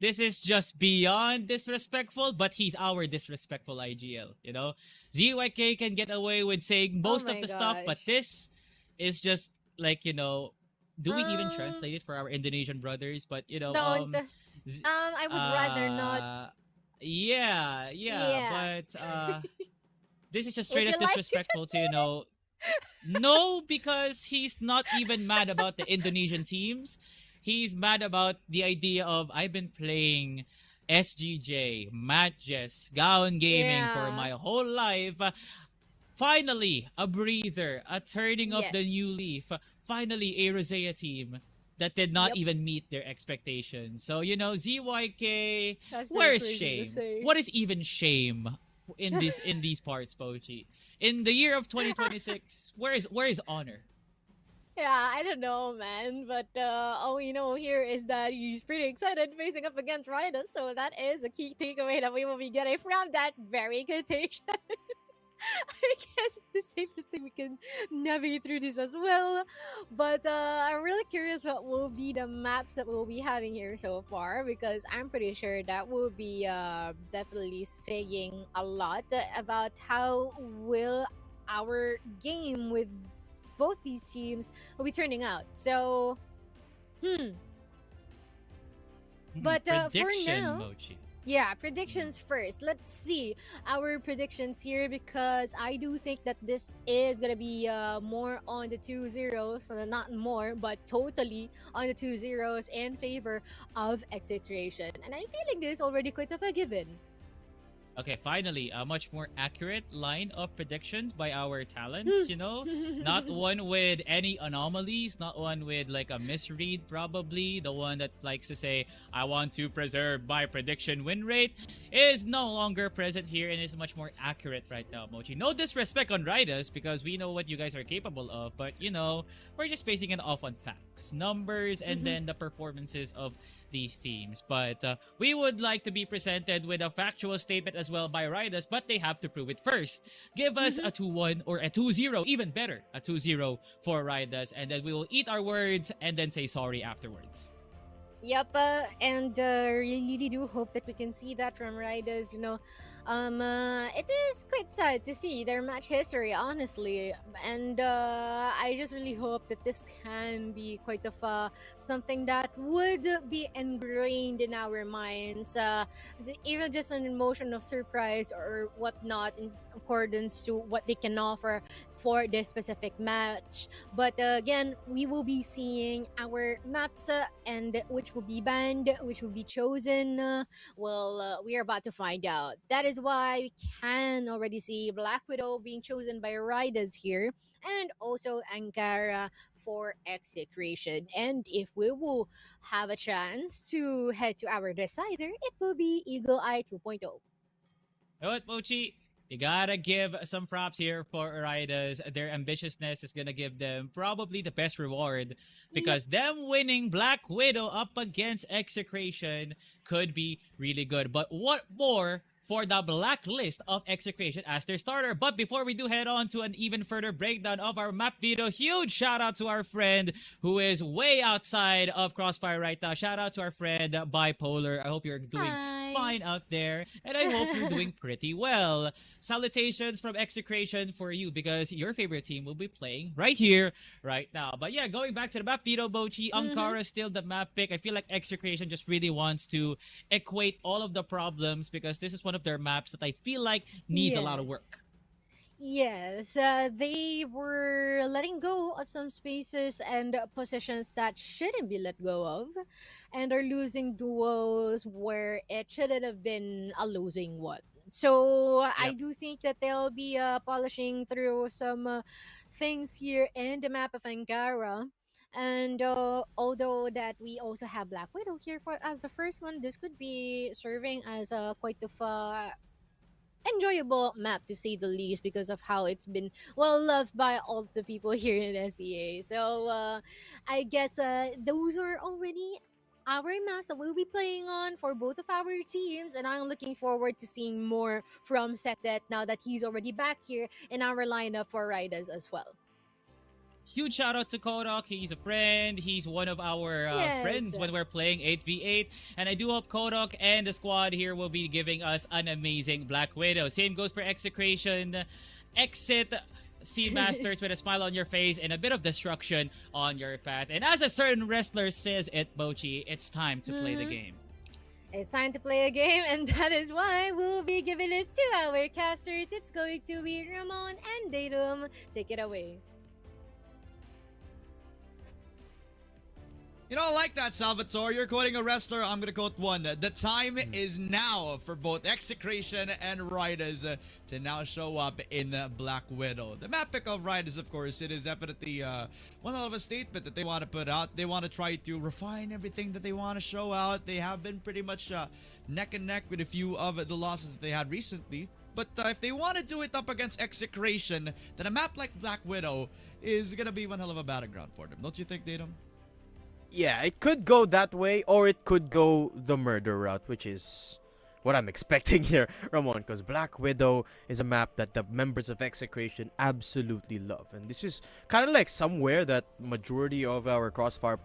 Speaker 2: This is just beyond disrespectful, but he's our disrespectful IGL, ZYK can get away with saying most of
Speaker 1: my
Speaker 2: the stuff, but
Speaker 1: gosh.
Speaker 2: this is just like, do we even
Speaker 1: Um,
Speaker 2: translate it for our Indonesian brothers? But,
Speaker 1: Don't. I would rather not.
Speaker 2: Yeah,
Speaker 1: Yeah.
Speaker 2: but this is just
Speaker 1: Would
Speaker 2: straight
Speaker 1: you
Speaker 2: up
Speaker 1: like to
Speaker 2: disrespectful to, no, because he's not even mad about the Indonesian teams. He's mad about the idea of I've been playing SGJ, MATTJESS, Gaon Gaming for
Speaker 1: Yeah.
Speaker 2: my whole life. Finally, a breather, a turning of the
Speaker 1: Yes.
Speaker 2: new leaf. Finally, a Rosea team that did not
Speaker 1: Yep.
Speaker 2: even meet their expectations. So, ZYK,
Speaker 1: That's
Speaker 2: where
Speaker 1: pretty
Speaker 2: is
Speaker 1: crazy to
Speaker 2: shame?
Speaker 1: say.
Speaker 2: What is even shame in these parts, Pochi? In the year of 2026, where is honor?
Speaker 1: Yeah, I don't know, man. But all we know here is that he's pretty excited facing up against Riders. So that is a key takeaway that we will be getting from that very quotation. I guess the safest thing we can navigate through this as well. But I'm really curious what will be the maps that we'll be having here so far, because I'm pretty sure that will be definitely saying a lot about how will our game with both these teams will be turning out. So, But for
Speaker 2: Prediction,
Speaker 1: now,
Speaker 2: Mochi.
Speaker 1: yeah, predictions first. Let's see our predictions here, because I do think that this is gonna be more on the 2-0, so not more, but totally on the 2-0s in favor of Execration. And I'm feeling this already quite of a given.
Speaker 2: Okay, finally, a much more accurate line of predictions by our talents, you know? Not one with any anomalies, not one with like a misread probably. The one that likes to say, I want to preserve my prediction win rate is no longer present here and is much more accurate right now, Mochi. No disrespect on Ridaz, because we know what you guys are capable of, but you know, we're just basing it off on facts, numbers, and then the performances of these teams. But we would like to be presented with a factual statement as well by Ridaz, but they have to prove it first. Give us a 2-1 or a 2-0, even better, a 2-0 for Ridaz, and then we will eat our words and then say sorry afterwards.
Speaker 1: Yep, and really do hope that we can see that from Riders. You know, it is quite sad to see their match history, honestly, and I just really hope that this can be quite of something that would be ingrained in our minds, even just an emotion of surprise or whatnot, in accordance to what they can offer for this specific match. But again, we will be seeing our maps and which will be banned, which will be chosen. We are about to find out. That is why we can already see Black Widow being chosen by Riders here, and also Angara for Execration. And if we will have a chance to head to our decider, it will be Eagle Eye 2.0.
Speaker 2: You know what, Mochi? You gotta give some props here for Riders. Their ambitiousness is gonna give them probably the best reward, because them winning Black Widow up against Execration could be really good. But what more for the blacklist of Execration as their starter? But before we do head on to an even further breakdown of our map video, huge shout out to our friend who is way outside of Crossfire right now. Shout out to our friend Bipolar. I hope you're doing fine out there, and I hope you're doing pretty well. Salutations from Execration for you, because your favorite team will be playing right here, right now. But yeah, going back to the map video, Bochi, Ankara is still the map pick. I feel like Execration just really wants to equate all of the problems, because this is one of their maps that I feel like needs a lot of work.
Speaker 1: Yes, they were letting go of some spaces and positions that shouldn't be let go of, and are losing duos where it shouldn't have been a losing one. So I do think that they'll be polishing through some things here in the map of Angara. And although that we also have Black Widow here for as the first one, this could be serving as a quite of enjoyable map, to say the least, because of how it's been well loved by all of the people here in SEA. So I guess those are already our maps that we'll be playing on for both of our teams, and I'm looking forward to seeing more from Sekdet now that he's already back here in our lineup for Riders as well.
Speaker 2: Huge shout out to Kodok. He's a friend. He's one of our friends when we're playing 8v8. And I do hope Kodok and the squad here will be giving us an amazing Black Widow. Same goes for Execration. Exit Sea Masters with a smile on your face and a bit of destruction on your path. And as a certain wrestler says it, Bochi, it's time to play the game.
Speaker 1: It's time to play a game, and that is why we'll be giving it to our casters. It's going to be Ramon and Datum. Take it away.
Speaker 5: You know, I like that, Salvatore. You're quoting a wrestler. I'm going to quote one. The time is now for both Execration and Ridaz to now show up in Black Widow. The map pick of Ridaz, of course, it is definitely one of a statement that they want to put out. They want to try to refine everything that they want to show out. They have been pretty much neck and neck with a few of the losses that they had recently. But if they want to do it up against Execration, then a map like Black Widow is going to be one hell of a battleground for them. Don't you think, Datum?
Speaker 6: Yeah, it could go that way, or it could go the murder route, which is
Speaker 8: what I'm expecting here, Ramon, because Black Widow is a map that the members of Execration absolutely love. And this is kind of like somewhere that majority of our Crossfire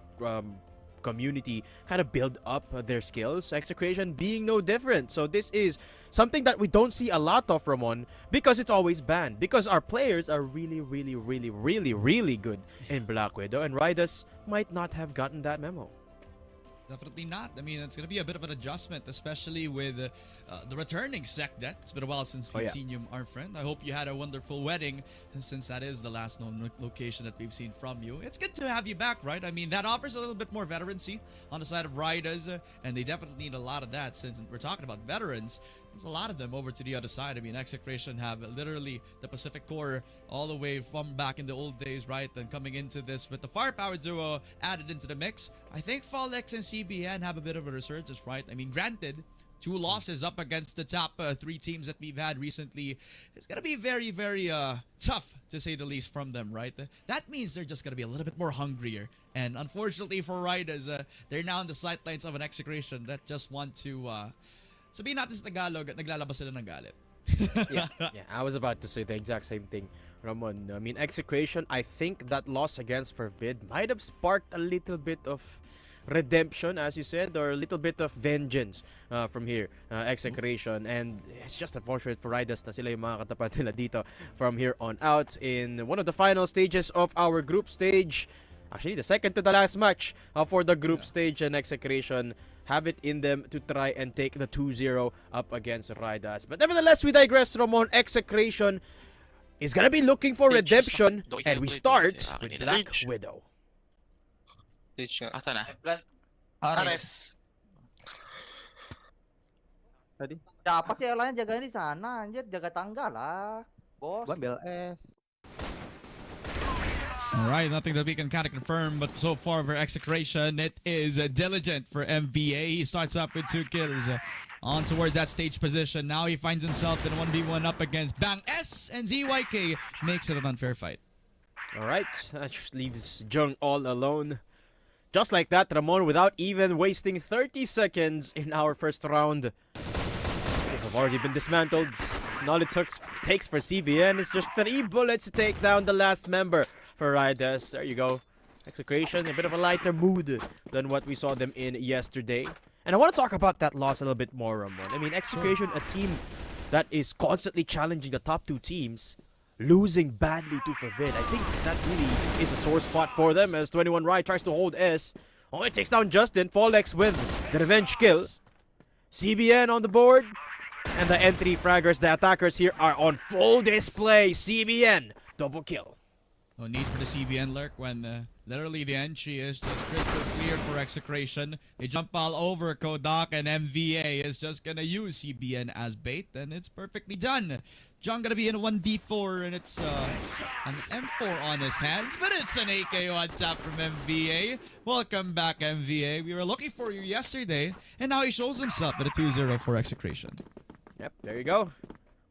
Speaker 8: community kind of build up their skills. Execration being no different. So this is something that we don't see a lot of, Ramon, because it's always banned. Because our players are really, really, really, really, really good in Black Widow, and Ridaz might not have gotten that memo.
Speaker 5: Definitely not. I mean, it's going to be a bit of an adjustment, especially with the returning SecDet. It's been a while since we've seen you, our friend. I hope you had a wonderful wedding, since that is the last known location that we've seen from you. It's good to have you back, right? I mean, that offers a little bit more veterancy on the side of Ridaz, and they definitely need a lot of that, since we're talking about veterans. There's a lot of them over to the other side. I mean, Execration have literally the Pacific Core all the way from back in the old days, right? And coming into this with the firepower duo added into the mix, I think Fallex and CBN have a bit of a resurgence, right? I mean, granted, 2 losses up against the top 3 teams that we've had recently. It's going to be very, very tough, to say the least, from them, right? That means they're just going to be a little bit more hungrier. And unfortunately for Ridaz, they're now on the sidelines of an Execration that just want to... sabihin natin sa Tagalog, naglalabas sila ng galit.
Speaker 8: yeah, I was about to say the exact same thing, Ramon. I mean, Execration, I think that loss against Fervid might have sparked a little bit of redemption, as you said, or a little bit of vengeance from here, Execration. And it's just unfortunate for Ridaz na sila yung mga katapat nila dito from here on out in one of the final stages of our group stage. Actually, the second to the last match for the group stage, and Execration have it in them to try and take the 2-0 up against Ridaz. But nevertheless, we digress, Ramon. Execration is gonna be looking for redemption, and we start with Black Widow.
Speaker 9: Asa na?
Speaker 6: Ares.
Speaker 10: Tadi. Siapa sih yang lain jaga di sana, anjir, jaga tangga lah, bos. BLS.
Speaker 5: Alright, nothing that we can kind of confirm, but so far for Execration, it is Diligent for MVA. He starts up with 2 kills on towards that stage position. Now he finds himself in a 1v1 up against Bang S, and ZYK makes it an unfair fight.
Speaker 8: Alright, that just leaves Jung all alone. Just like that, Ramon, without even wasting 30 seconds in our first round. These have already been dismantled. And all it takes for CBN is just 3 bullets to take down the last member for Ridaz. There you go. Execration, a bit of a lighter mood than what we saw them in yesterday. And I want to talk about that loss a little bit more, Ramon. I mean, Execration, a team that is constantly challenging the top 2 teams, losing badly to Fervid. I think that really is a sore spot for them, as 21 Rai tries to hold S. Only takes down Justin. Fallex with the revenge kill. CBN on the board. And the entry fraggers, the attackers here are on full display. CBN, double kill.
Speaker 5: No need for the CBN lurk when literally the entry is just crystal clear for Execration. They jump all over Kodak, and MVA is just gonna use CBN as bait, and it's perfectly done. John gonna be in a 1v4, and it's an M4 on his hands, but it's an AKO on top from MVA. Welcome back, MVA. We were looking for you yesterday, and now he shows himself at a 2-0 for Execration.
Speaker 8: Yep, there you go.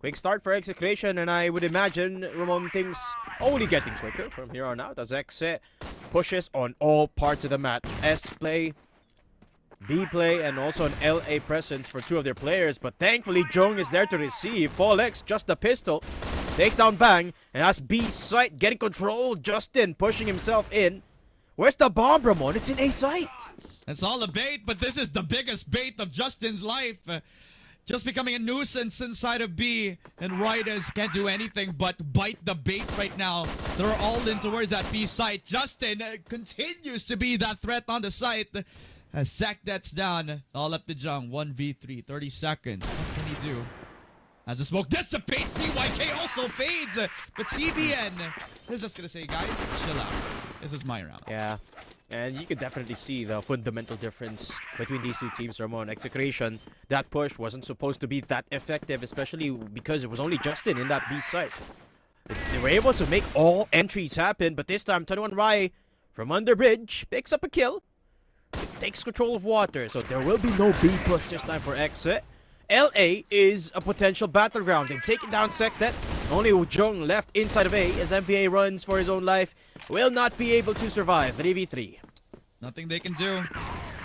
Speaker 8: Quick start for Execration, and I would imagine, Ramon, things only getting quicker from here on out as Exe pushes on all parts of the map. S play, B play, and also an LA presence for 2 of their players. But thankfully, Jung is there to receive. Fallex, just a pistol, takes down Bang, and that's B site getting control. Justin pushing himself in. Where's the bomb, Ramon? It's in A site.
Speaker 5: That's all the bait, but this is the biggest bait of Justin's life. Just becoming a nuisance inside of B, and Ridaz can't do anything but bite the bait right now. They're all in towards that B site. Justin continues to be that threat on the site. As SecDet's down, all up to Jung. 1v3, 30 seconds. What can he do? As the smoke dissipates, CYK also fades. But CBN is just gonna say, guys, chill out. This is my round.
Speaker 8: Yeah. And you can definitely see the fundamental difference between these 2 teams, Ramon. Execration, that push wasn't supposed to be that effective, especially because it was only Justin in that B site. They were able to make all entries happen, but this time 21 Rai from under bridge picks up a kill. It takes control of water, so there will be no B push this time for Exe. LA is a potential battleground. They've taken down SecDet. Only Jung left inside of A as MVA runs for his own life. Will not be able to survive. 3v3.
Speaker 5: Nothing they can do.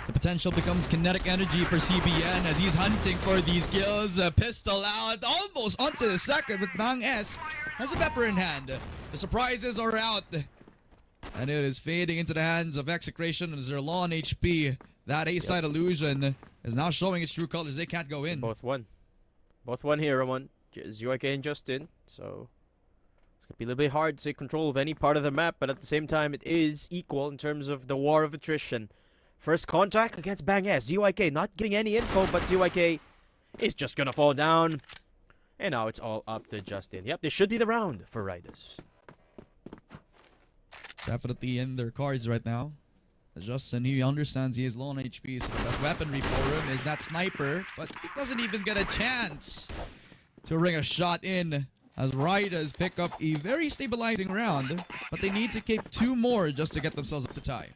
Speaker 5: The potential becomes kinetic energy for CBN as he's hunting for these kills. Pistol out, almost onto the second, but ㅠS has a pepper in hand. The surprises are out. And it is fading into the hands of Execration as they're low on HP. That A-side illusion is now showing its true colors. They can't go in.
Speaker 8: Both won. Both won here, Ramon. ZYK and Justin. So it's gonna be a little bit hard to take control of any part of the map, but at the same time, it is equal in terms of the war of attrition. First contact against ㅠS. ZYK not getting any info, but ZYK is just gonna fall down. And now it's all up to Justin. Yep, this should be the round for Ridaz.
Speaker 5: Definitely in their cards right now. Justin, he understands he is low on HP, so the best weaponry for him is that sniper, but he doesn't even get a chance to ring a shot in as Ridaz pick up a very stabilizing round, but they need to keep 2 more just to get themselves up to tie.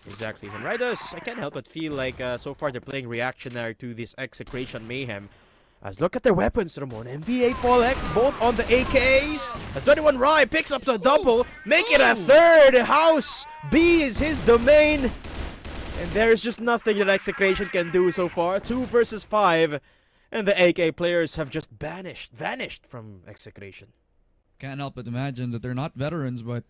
Speaker 8: Exactly. And Ridaz, I can't help but feel like so far they're playing reactionary to this Execration mayhem. As look at their weapons, Ramon. MVA, FallX, both on the AKs. As 21 Rai picks up the double, make it a third. House B is his domain. And there's just nothing that Execration can do so far. 2 versus 5. And the AK players have just vanished from Execration.
Speaker 5: Can't help but imagine that they're not veterans, but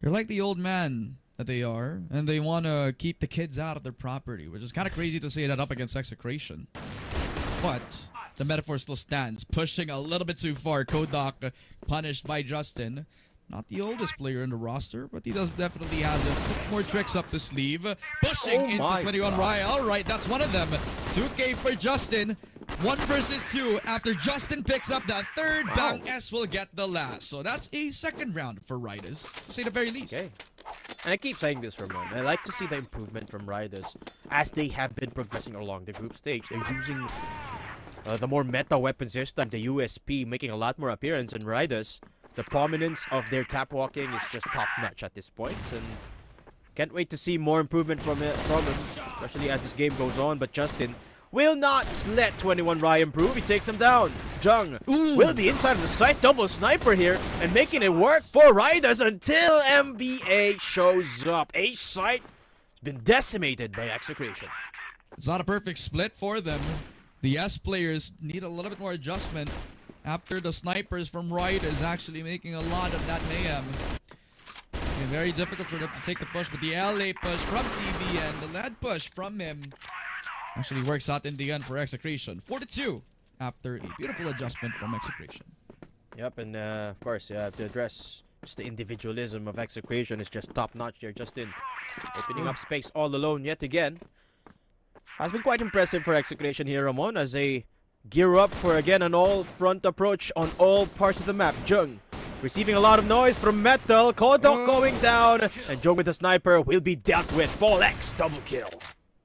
Speaker 5: they're like the old man that they are, and they want to keep the kids out of their property, which is kind of crazy to say that up against Execration. But the metaphor still stands, pushing a little bit too far. Kodak punished by Justin. Not the oldest player in the roster, but he definitely has a bit more tricks up the sleeve. Pushing into 21 Rai. Alright, that's one of them. 2K for Justin. 1 versus 2. After Justin picks up that third, ㅠS will get the last. So that's a second round for Ridaz, to say the very least.
Speaker 8: Okay. And I keep saying this, Ramon. I like to see the improvement from Ridaz as they have been progressing along the group stage. They're using the more meta weapons this time, the USP making a lot more appearance, and Ridaz, the prominence of their tap walking is just top notch at this point, and can't wait to see more improvement from him, especially as this game goes on. But Justin will not let 21 Rai improve. He takes him down. Jung will be inside of the site, double sniper here, and making it work for Ridaz until MVA shows up. A site has been decimated by Execration.
Speaker 5: It's not a perfect split for them. The S players need a little bit more adjustment after the snipers from Ridaz actually making a lot of that mayhem. And very difficult for them to take the push, but the LA push from CBN, the lead push from him, actually works out in the end for Execration. 4-2 after a beautiful adjustment from Execration.
Speaker 8: Yep, and of course, you have to address just the individualism of Execration is just top notch there. Justin opening up space all alone yet again. Has been quite impressive for Execration here, Ramon, as they gear up for again an all-front approach on all parts of the map. Jung receiving a lot of noise from Metal. Kodok going down, and Jung with the sniper will be dealt with. FallX double kill.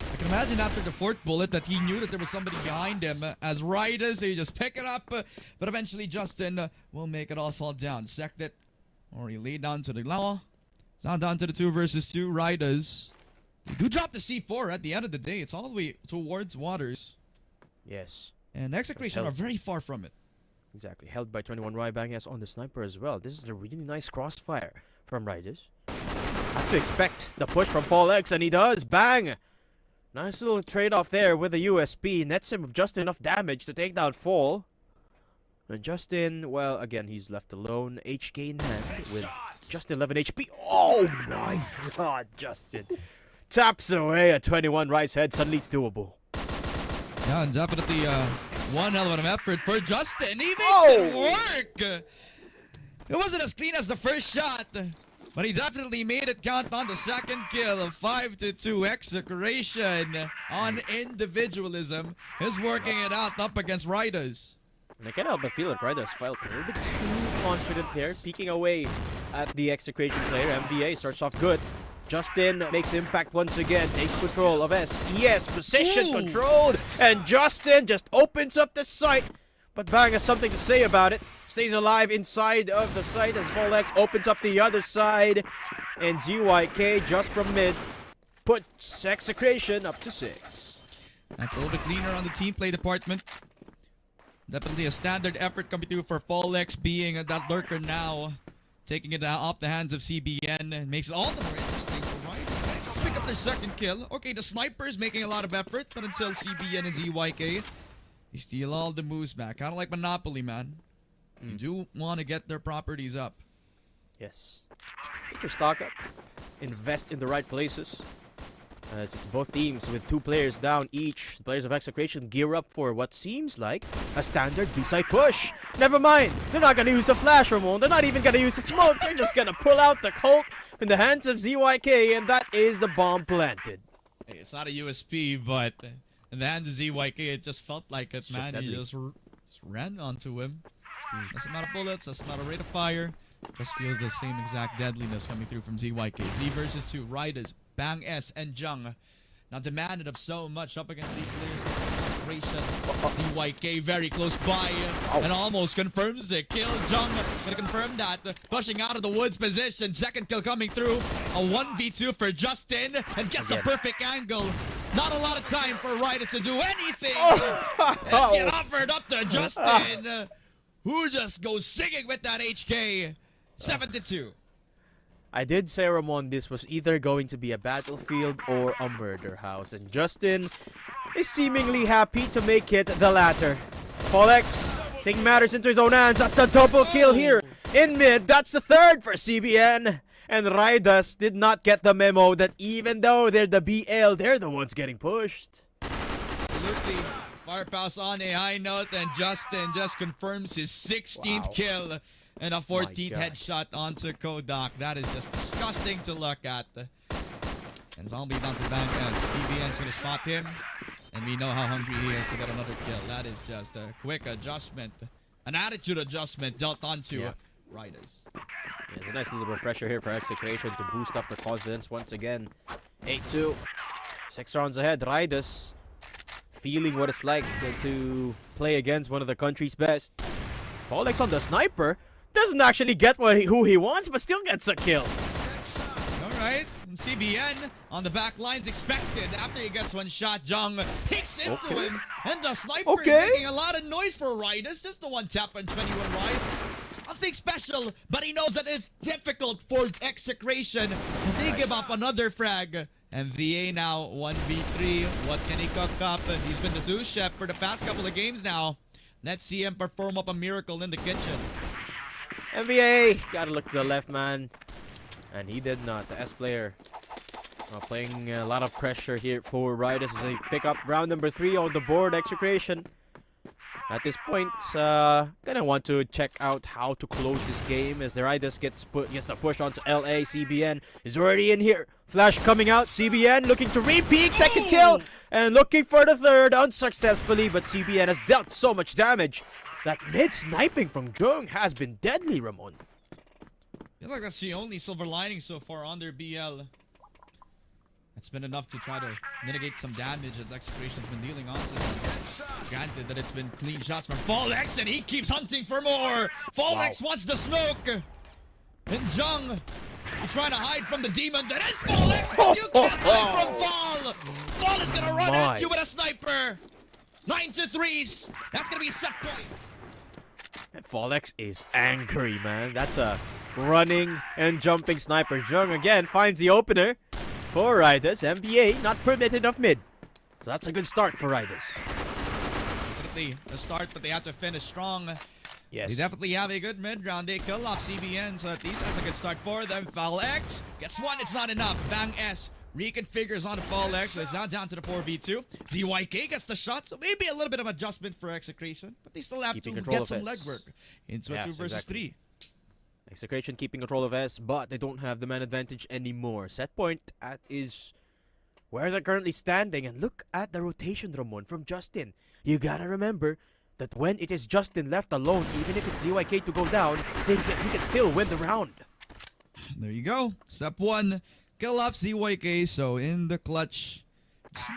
Speaker 5: I can imagine after the 4th bullet that he knew that there was somebody behind him. As Ridaz, he just pick it up, but eventually Justin will make it all fall down. Sect it, or he laid down to the law. It's now down to the 2 versus 2. Ridaz. They do drop the C4 at the end of the day. It's all the way towards Waters.
Speaker 8: Yes.
Speaker 5: And Execration are very far from it.
Speaker 8: Exactly. Held by 21 Rai ㅠS on the sniper as well. This is a really nice crossfire from Ridaz. Have to expect the push from FallX, and he does. Bang! Nice little trade-off there with the USP. Nets him with just enough damage to take down Fall. And Justin, well, again, he's left alone. HK in hand with just 11 HP. Oh my god, Justin. Taps away at 21 Rai's head. Suddenly it's doable.
Speaker 5: Yeah, and definitely one hell of an effort for Justin. He makes it work! It wasn't as clean as the first shot, but he definitely made it count on the second kill of 5-2. Execration on individualism is working it out up against Ridaz.
Speaker 8: And I can't help but feel it. Ridaz felt a little bit too confident there, peeking away at the Execration player. MVA starts off good. Justin makes impact once again, takes control of STS, position controlled, and Justin just opens up the site. But Bang has something to say about it. Stays alive inside of the site as FallX opens up the other side. And ZYK just from mid puts Execration up to 6.
Speaker 5: That's a little bit cleaner on the team play department. Definitely a standard effort coming through for FallX being that lurker now. Taking it off the hands of CBN and makes it all the more interesting for Ridaz. Pick up their second kill. Okay, the sniper is making a lot of effort, but until CBN and ZYK, they steal all the moves back. Kind of like Monopoly, man. You do want to get their properties up.
Speaker 8: Yes. Get your stock up. Invest in the right places. As it's both teams with 2 players down each. The players of Execration gear up for what seems like a standard B-side push. Never mind. They're not going to use a flash, Ramon. They're not even going to use a smoke. They're just going to pull out the Colt in the hands of ZYK, and that is the bomb planted.
Speaker 5: Hey, it's not a USP, but in the hands of ZYK, it just felt like it, man. He just ran onto him. Doesn't matter bullets, doesn't matter rate of fire. Just feels the same exact deadliness coming through from ZYK. 3 versus 2. Ridaz, Bang S, and Jung. Now demanded of so much up against the players of Execration. ZYK very close by and almost confirms the kill. Jung gonna confirm that. Pushing out of the woods position. Second kill coming through. A 1v2 for Justin and gets a perfect angle. Not a lot of time for Ridaz to do anything. And get offered up to Justin, who just goes singing with that HK. 7-2.
Speaker 8: I did say, Ramon, this was either going to be a battlefield or a murder house, and Justin is seemingly happy to make it the latter. Polex taking matters into his own hands. That's a double kill here in mid. That's the 3rd for CBN. And Ridaz did not get the memo that even though they're the BL, they're the ones getting pushed.
Speaker 5: Absolutely. Firepass on a high note, and Justin just confirms his 16th kill. And a 14th headshot onto Kodak. That is just disgusting to look at. And Zombie down to Bang S. CBN's gonna spot him. And we know how hungry he is to get another kill. That is just a quick adjustment. An attitude adjustment dealt onto Ridaz.
Speaker 8: Yeah, it's a nice little refresher here for Execration to boost up their confidence once again. 8-2. 6 rounds ahead. Ridaz feeling what it's like to play against one of the country's best. Polex on the sniper. Doesn't actually get who he wants, but still gets a kill.
Speaker 5: Alright, CBN on the back lines expected. After he gets one shot, Jung picks into him. And the sniper is making a lot of noise for Ridaz. Just the 1 tap on 21 right. It's nothing special, but he knows that it's difficult for Execration as they give up another frag. And VA now 1v3. What can he cook up? And he's been the sous chef for the past couple of games now. Let's see him perform up a miracle in the kitchen.
Speaker 8: NBA! Gotta look to the left, man. And he did not. The S player playing a lot of pressure here for Ridaz as they pick up round number 3 on the board. Execration. At this point, gonna want to check out how to close this game as the Ridaz gets the push onto LA. CBN is already in here. Flash coming out. CBN looking to repeat. 2nd kill. And looking for the 3rd unsuccessfully. But CBN has dealt so much damage. That mid-sniping from Jung has been deadly, Ramon.
Speaker 5: I feel like that's the only silver lining so far on their BL. It's been enough to try to mitigate some damage that Execration's been dealing onto them. Granted that it's been clean shots from Fallex, and he keeps hunting for more. Fallex wants the smoke. And Jung is trying to hide from the demon that is Fallex, but you can't hide from Fall. Fall is gonna run at you with a sniper. 9-3s. That's gonna be a set point.
Speaker 8: And Fallex is angry, man. That's a running and jumping sniper. Jung again finds the opener for Ridaz. NBA not permitted of mid. So that's a good start for Ridaz.
Speaker 5: Definitely a start, but they have to finish strong.
Speaker 8: Yes.
Speaker 5: They definitely have a good mid round. They kill off CBN, so at least that's a good start for them. Fallex gets one, it's not enough. Bang S reconfigures on the Fallex, so it's now down to the 4v2. ZYK gets the shot, so maybe a little bit of adjustment for Execration, but they still have to get some legwork into a 2 versus 3.
Speaker 8: Execration keeping control of S, but they don't have the man advantage anymore. Set point is where they're currently standing, and look at the rotation, Ramon, from Justin. You gotta remember that when it is Justin left alone, even if it's ZYK to go down, he can still win the round.
Speaker 5: There you go. Step 1. Kill off ZYK, so in the clutch,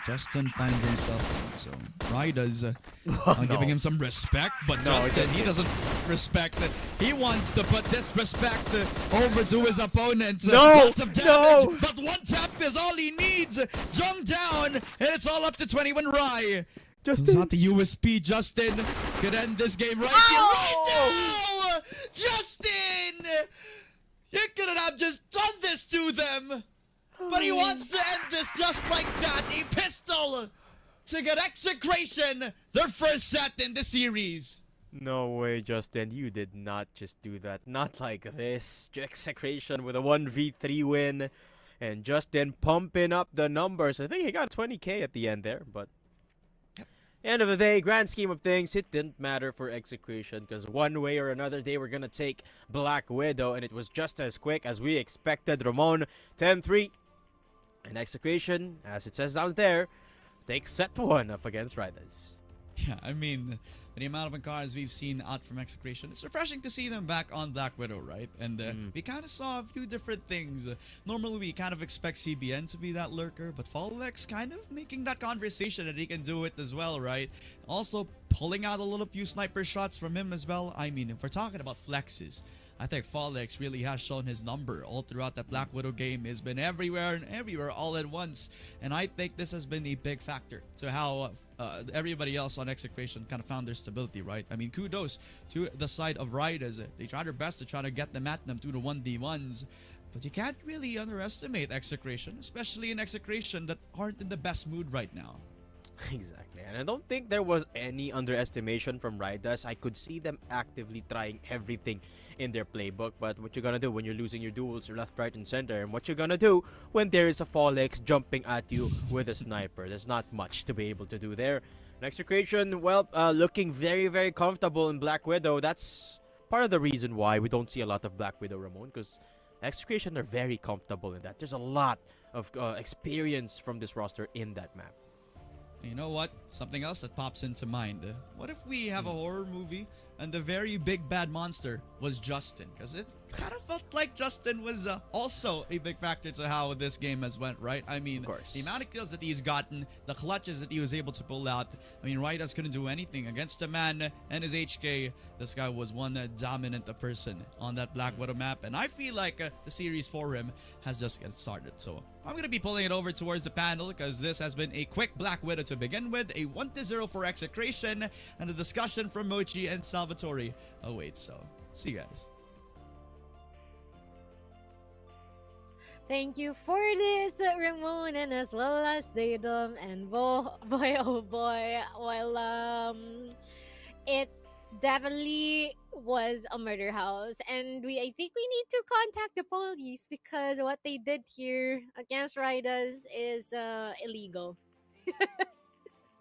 Speaker 5: Justin finds himself. So Ridaz giving him some respect, but Justin, he doesn't respect it. He wants to put disrespect over to his opponent. Lots of damage, but 1 tap is all he needs. Jung down, and it's all up to 21 Rai. Justin. Not the USP. Justin could end this game right here, right now. Justin, you couldn't have just done this to them. But he wants to end this just like that. A pistol to get Execration their first set in the series.
Speaker 8: No way, Justin. You did not just do that. Not like this. Execration with a 1v3 win. And Justin pumping up the numbers. I think he got 20k at the end there, but end of the day, grand scheme of things, it didn't matter for Execration because one way or another they were gonna take Black Widow, and it was just as quick as we expected. Ramon 10-3, and Execration, as it says down there, takes set 1 up against Ridaz.
Speaker 5: Yeah, I mean, the amount of encounters we've seen out from Execration, it's refreshing to see them back on Black Widow, right? And we kind of saw a few different things. Normally, we kind of expect CBN to be that lurker, but Fallex kind of making that conversation that he can do it as well, right? Also, pulling out a little few sniper shots from him as well. I mean, if we're talking about flexes, I think Fallex really has shown his number all throughout that Black Widow game. He's been everywhere and everywhere all at once. And I think this has been a big factor to how everybody else on Execration kind of found their stability, right? I mean, kudos to the side of Ridaz. They tried their best to try to get them at them through the 1v1s. But you can't really underestimate Execration, especially in Execration that aren't in the best mood right now.
Speaker 8: Exactly, and I don't think there was any underestimation from Ridaz. I could see them actively trying everything in their playbook, but what you're gonna do when you're losing your duels left, right, and center, and what you're gonna do when there is a Fallex jumping at you with a sniper? There's not much to be able to do there. Execration, well, looking very, very comfortable in Black Widow. That's part of the reason why we don't see a lot of Black Widow, Ramon, because Execration are very comfortable in that. There's a lot of experience from this roster in that map.
Speaker 5: You know what? Something else that pops into mind. What if we have a horror movie and the very big bad monster was Justin? Because it kind of felt like Justin was also a big factor to how this game has went, right? I mean, the amount of kills that he's gotten, the clutches that he was able to pull out. I mean, Ridaz couldn't do anything against a man and his HK. This guy was one dominant person on that Black Widow map. And I feel like the series for him has just get started. So I'm going to be pulling it over towards the panel because this has been a quick Black Widow to begin with. A 1-0 for Execration, and a discussion from Mochi and Salvatore awaits. So, see you guys.
Speaker 1: Thank you for this, Ramon, and as well as Daedom, and boy, oh boy, well, it definitely was a murder house, and I think we need to contact the police because what they did here against Ridaz is illegal.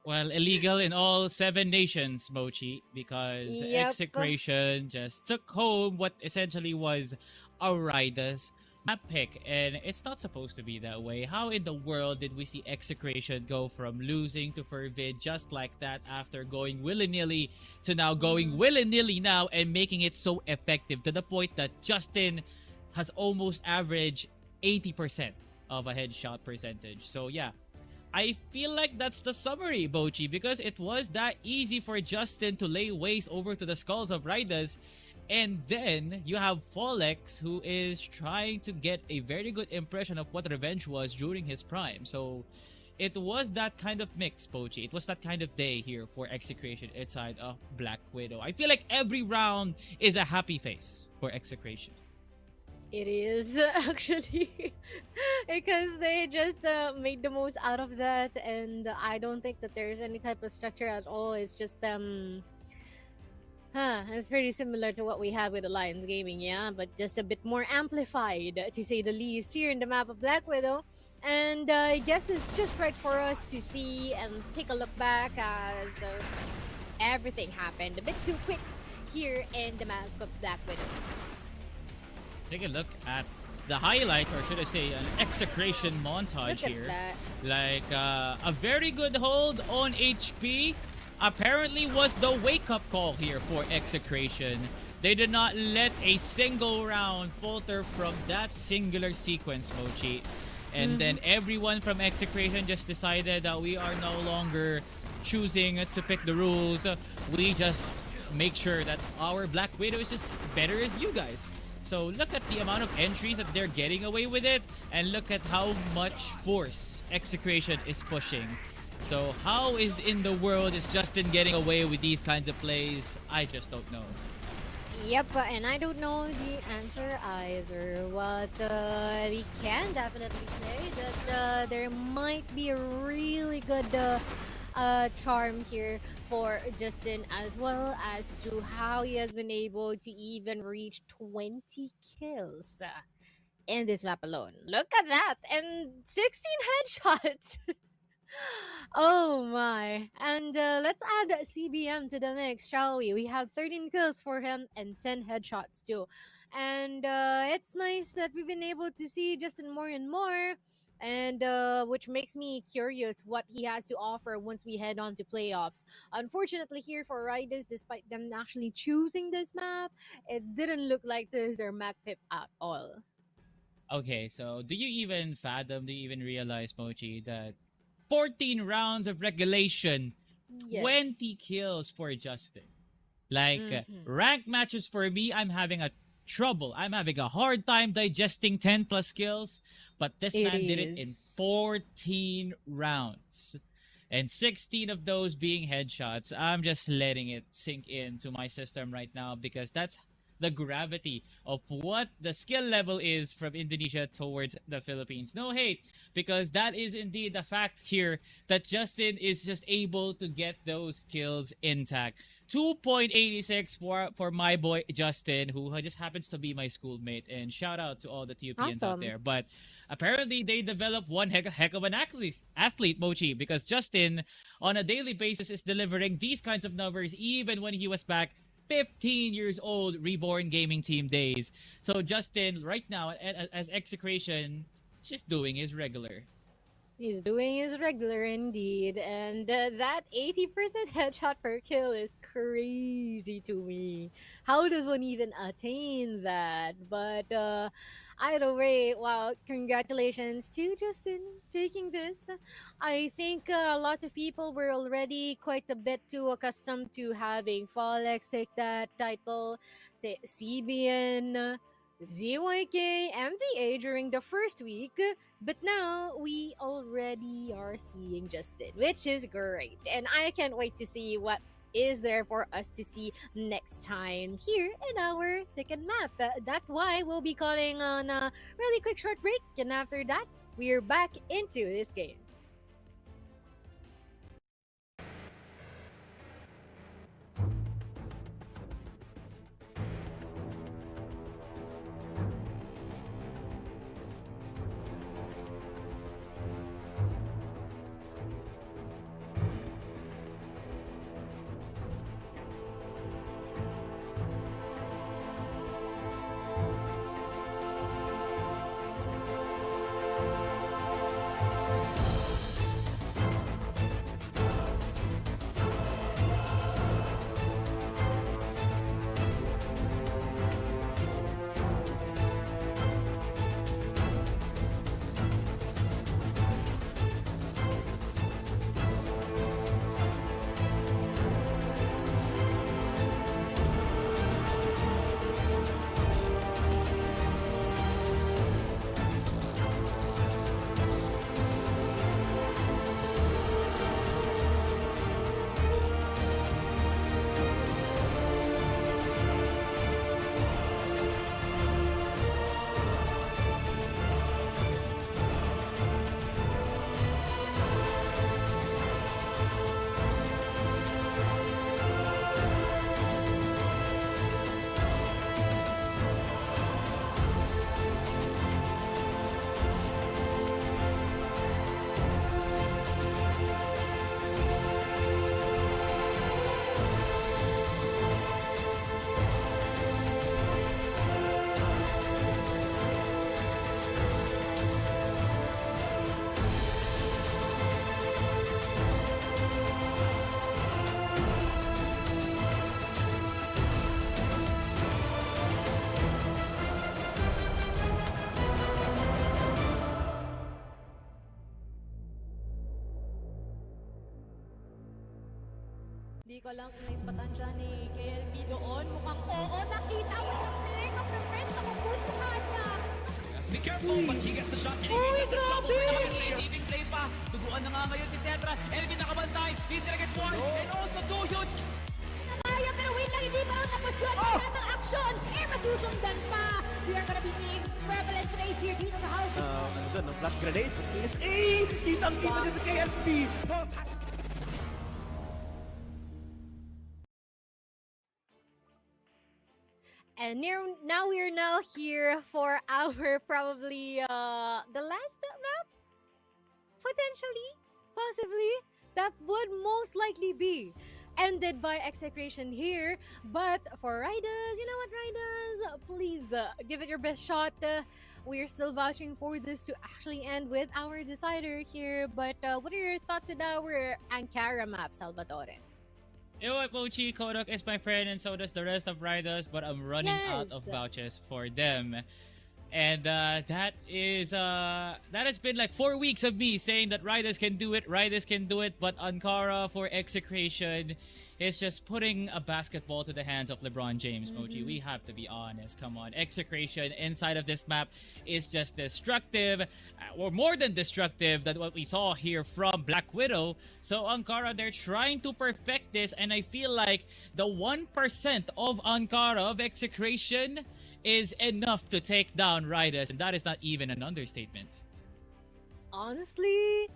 Speaker 2: Well, illegal in all 7 nations, Mochi, because
Speaker 1: Yep.
Speaker 2: Execration just took home what essentially was a Ridaz map pick, and it's not supposed to be that way. How in the world did we see Execration go from losing to Fervid just like that after going willy-nilly to now going willy-nilly now and making it so effective to the point that Justin has almost averaged 80% of a headshot percentage? So yeah, I feel like that's the summary, Bochi, because it was that easy for Justin to lay waste over to the skulls of Ridaz. And then you have Fallex, who is trying to get a very good impression of what revenge was during his prime. So it was that kind of mix, Pochi. It was that kind of day here for Execration inside of Black Widow. I feel like every round is a happy face for Execration.
Speaker 1: It is actually because they just made the most out of that, and I don't think that there's any type of structure at all. It's just it's pretty similar to what we have with Alliance Gaming, yeah, but just a bit more amplified, to say the least, here in the map of Black Widow. And I guess it's just right for us to see and take a look back as everything happened a bit too quick here in the map of Black Widow.
Speaker 2: Take a look at the highlights, or should I say an Execration montage
Speaker 1: Look
Speaker 2: here.
Speaker 1: at that.
Speaker 2: Like a very good hold on HP apparently was the wake-up call here for Execration. They did not let a single round falter from that singular sequence, Mochi. And then everyone from Execration just decided that we are no longer choosing to pick the rules. We just make sure that our Black Widow is just better as you guys. So look at the amount of entries that they're getting away with it, and look at how much force Execration is pushing. So how is in the world is Justin getting away with these kinds of plays? I just don't know.
Speaker 1: Yep, and I don't know the answer either. But we can definitely say that there might be a really good charm here for Justin, as well as to how he has been able to even reach 20 kills in this map alone. Look at that! And 16 headshots! Oh my. And let's add CBM to the mix, shall we? We have 13 kills for him and 10 headshots too. And it's nice that we've been able to see Justin more and more. And which makes me curious what he has to offer once we head on to playoffs. Unfortunately, here for Ridaz, despite them actually choosing this map, it didn't look like this is their map pick at all.
Speaker 2: Okay, so do you even fathom, do you even realize, Mochi, that 14 rounds of regulation,
Speaker 1: Yes.
Speaker 2: 20 kills for Justin? Like, ranked matches for me, I'm having a hard time digesting 10 plus kills, but this
Speaker 1: It
Speaker 2: man did it in
Speaker 1: is.
Speaker 2: 14 rounds. And 16 of those being headshots. I'm just letting it sink into my system right now, because that's the gravity of what the skill level is from Indonesia towards the Philippines. No hate, because that is indeed the fact here, that Justin is just able to get those kills intact. 2.86 for my boy Justin, who just happens to be my schoolmate, and shout out to all the TUPians out
Speaker 1: Awesome.
Speaker 2: there. But apparently they developed one heck of an athlete, Mochi, because Justin on a daily basis is delivering these kinds of numbers even when he was back 15 years old, reborn gaming team days. So Justin, right now, as Execration, just doing his regular.
Speaker 1: He's doing his regular indeed, and that 80% headshot per kill is crazy to me. How does one even attain that? But either way, wow, congratulations to Justin taking this. I think a lot of people were already quite a bit too accustomed to having Folex take that title, say CBN, ZYK, MVA during the first week. But now we already are seeing Justin, which is great. And I can't wait to see what is there for us to see next time here in our second map. That's why we'll be calling on a really quick short break. And after that, we're back into this game. Di ko lang kung naispatan siya ni KLB doon. Mukhang oo, nakita mo yung flick of the wrist. Nakupuntuhan niya.
Speaker 3: Be careful, but he gets the shot. And
Speaker 1: Uy,
Speaker 3: he's at the trouble.
Speaker 1: grabe!
Speaker 3: Receiving play pa. Duguan na nga ngayon si Cetra. Elvin nakabantay. He's gonna get one. And also two huge.
Speaker 1: Kaya pero wait lang, hindi pa rin tapos yun. Ang action susundan pa. We are gonna be seeing prevalence rates here dito sa house.
Speaker 6: Ano doon, no? Flash grenade. SA! Kitang-kita niya sa KFP.
Speaker 1: And now we're now here for our probably the last map? Potentially? Possibly? That would most likely be ended by Execration here. But for Ridaz, you know what, Ridaz? Please give it your best shot. We're still vouching for this to actually end with our decider here. But what are your thoughts on our Ankara map, Salvatore?
Speaker 2: You know what, Mochi? Kodok is my friend and so does the rest of Riders, but I'm running out of
Speaker 1: Yes.
Speaker 2: vouchers for them. And that has been like 4 weeks of me saying that Riders can do it, but Ankara for Execration is just putting a basketball to the hands of LeBron James, Mochi. We have to be honest. Come on. Execration inside of this map is just destructive, or more than destructive than what we saw here from Black Widow. So Ankara, they're trying to perfect this, and I feel like the 1% of Ankara, of Execration, is enough to take down Riders, and that is not even an understatement.
Speaker 1: Honestly,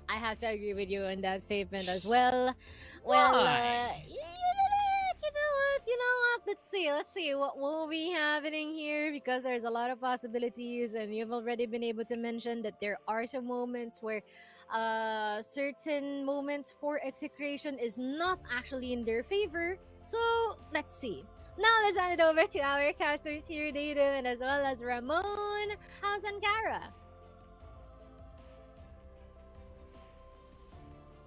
Speaker 1: I have to agree with you on that statement as well. Well,
Speaker 2: Why?
Speaker 1: you know what? Let's see what will be happening here, because there's a lot of possibilities, and you've already been able to mention that there are some moments where certain moments for Execration is not actually in their favor. So let's see. Now let's hand it over to our casters here, Data, and as well as Ramon. How's Ankara?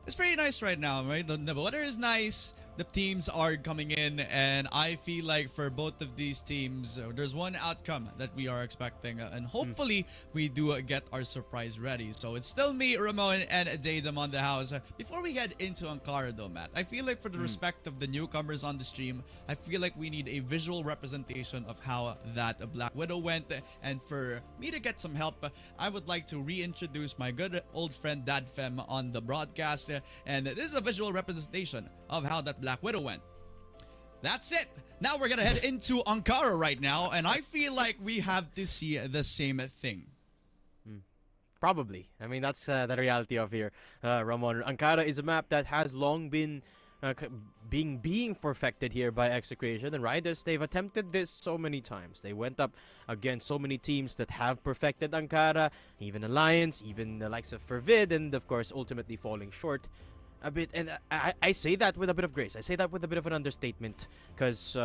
Speaker 5: It's pretty nice right now, right? The weather is nice. The teams are coming in, and I feel like for both of these teams, there's one outcome that we are expecting, and hopefully we do get our surprise ready. So it's still me, Ramon, and Daedam on the house. Before we head into Ankara though, Matt, I feel like for the respect of the newcomers on the stream, I feel like we need a visual representation of how that Black Widow went, and for me to get some help, I would like to reintroduce my good old friend Dadfem on the broadcast, and this is a visual representation of how that Black Widow went. That's it. Now we're gonna head into Ankara right now, and I feel like we have to see the same thing.
Speaker 8: Probably. I mean, that's the reality of here, Ramon. Ankara is a map that has long been being perfected here by Execration, and Riders, they've attempted this so many times. They went up against so many teams that have perfected Ankara, even Alliance, even the likes of Fervid, and of course ultimately falling short a bit. And I say that with a bit of grace. I say that with a bit of an understatement, because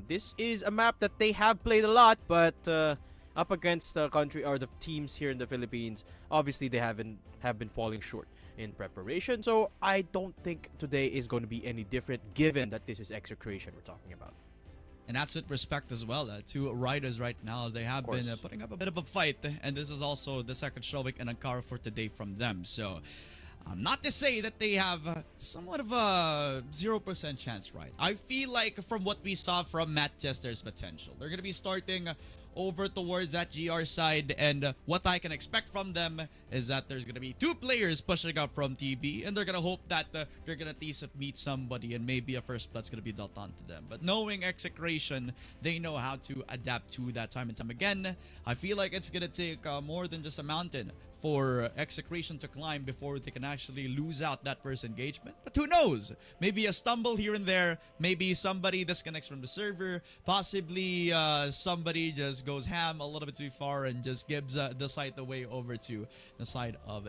Speaker 8: this is a map that they have played a lot, but up against the country or the teams here in the Philippines, obviously they have been falling short in preparation. So I don't think today is going to be any different, given that this is Execration we're talking about.
Speaker 5: And that's with respect as well to Riders right now. They have been putting up a bit of a fight, and this is also the second showing in Ankara for today from them. So not to say that they have somewhat of a 0% chance, right? I feel like from what we saw from MATTJESS, there's potential. They're going to be starting over towards that GR side, and what I can expect from them is that there's gonna be 2 players pushing up from TB, and they're gonna hope that they're gonna meet somebody, and maybe a first blood's gonna be dealt onto them. But knowing Execration, they know how to adapt to that time and time again. I feel like it's gonna take more than just a mountain for Execration to climb before they can actually lose out that first engagement. But who knows? Maybe a stumble here and there, maybe somebody disconnects from the server, possibly somebody just goes ham a little bit too far and just gives the site away over to the side of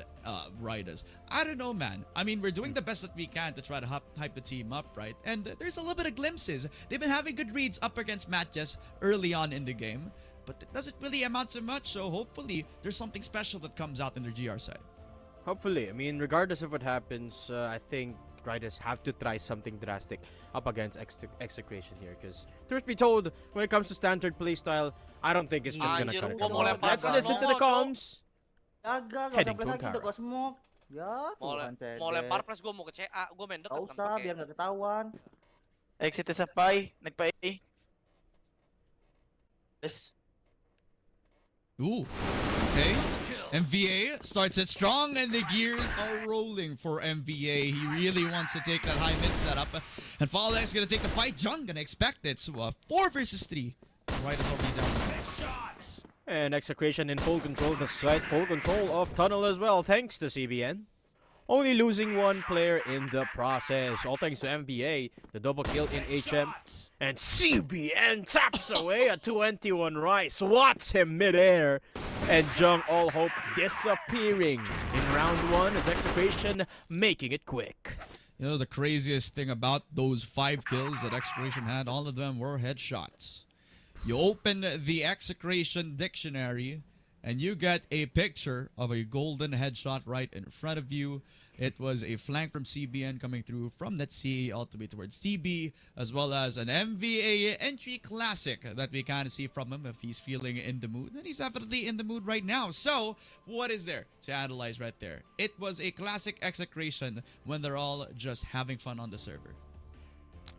Speaker 5: Riders. I don't know, man. I mean, we're doing the best that we can to try to hype the team up, right? And there's a little bit of glimpses. They've been having good reads up against MATTJESS early on in the game, but it doesn't really amount to much, so hopefully there's something special that comes out in their GR side.
Speaker 8: Hopefully. I mean, regardless of what happens, I think Riders have to try something drastic up against Execration here, because truth be told, when it comes to standard playstyle, I don't think it's just gonna cut it. Let's listen to the comms. Heading to Ankara.
Speaker 10: Gua smoke. Ya,
Speaker 9: Mau lempar plus gue mau ke CA, gue main deket
Speaker 10: Gak
Speaker 9: kan
Speaker 10: usah, biar gak ketahuan.
Speaker 9: XCTN, nag-PA. Yes.
Speaker 5: Ooh, okay. MVA starts it strong, and the gears are rolling for MVA. He really wants to take that high mid setup. And Fallex gonna take the fight. Jung gonna expect it. So 4 versus 3. Right is already down.
Speaker 8: And Execration in full control of the site, full control of tunnel as well, thanks to CBN. Only losing one player in the process. All thanks to MBA, the double kill in HM. And CBN taps away a 21 Rai, swats him midair. And Jung all hope disappearing in round 1 as Execration making it quick.
Speaker 5: You know, the craziest thing about those 5 kills that Execration had, all of them were headshots. You open the Execration dictionary and you get a picture of a golden headshot right in front of you. It was a flank from CBN coming through from that CA all the way towards TB, as well as an MVA entry classic that we kind of see from him if he's feeling in the mood. And he's definitely in the mood right now. So, what is there to analyze right there? It was a classic Execration when they're all just having fun on the server.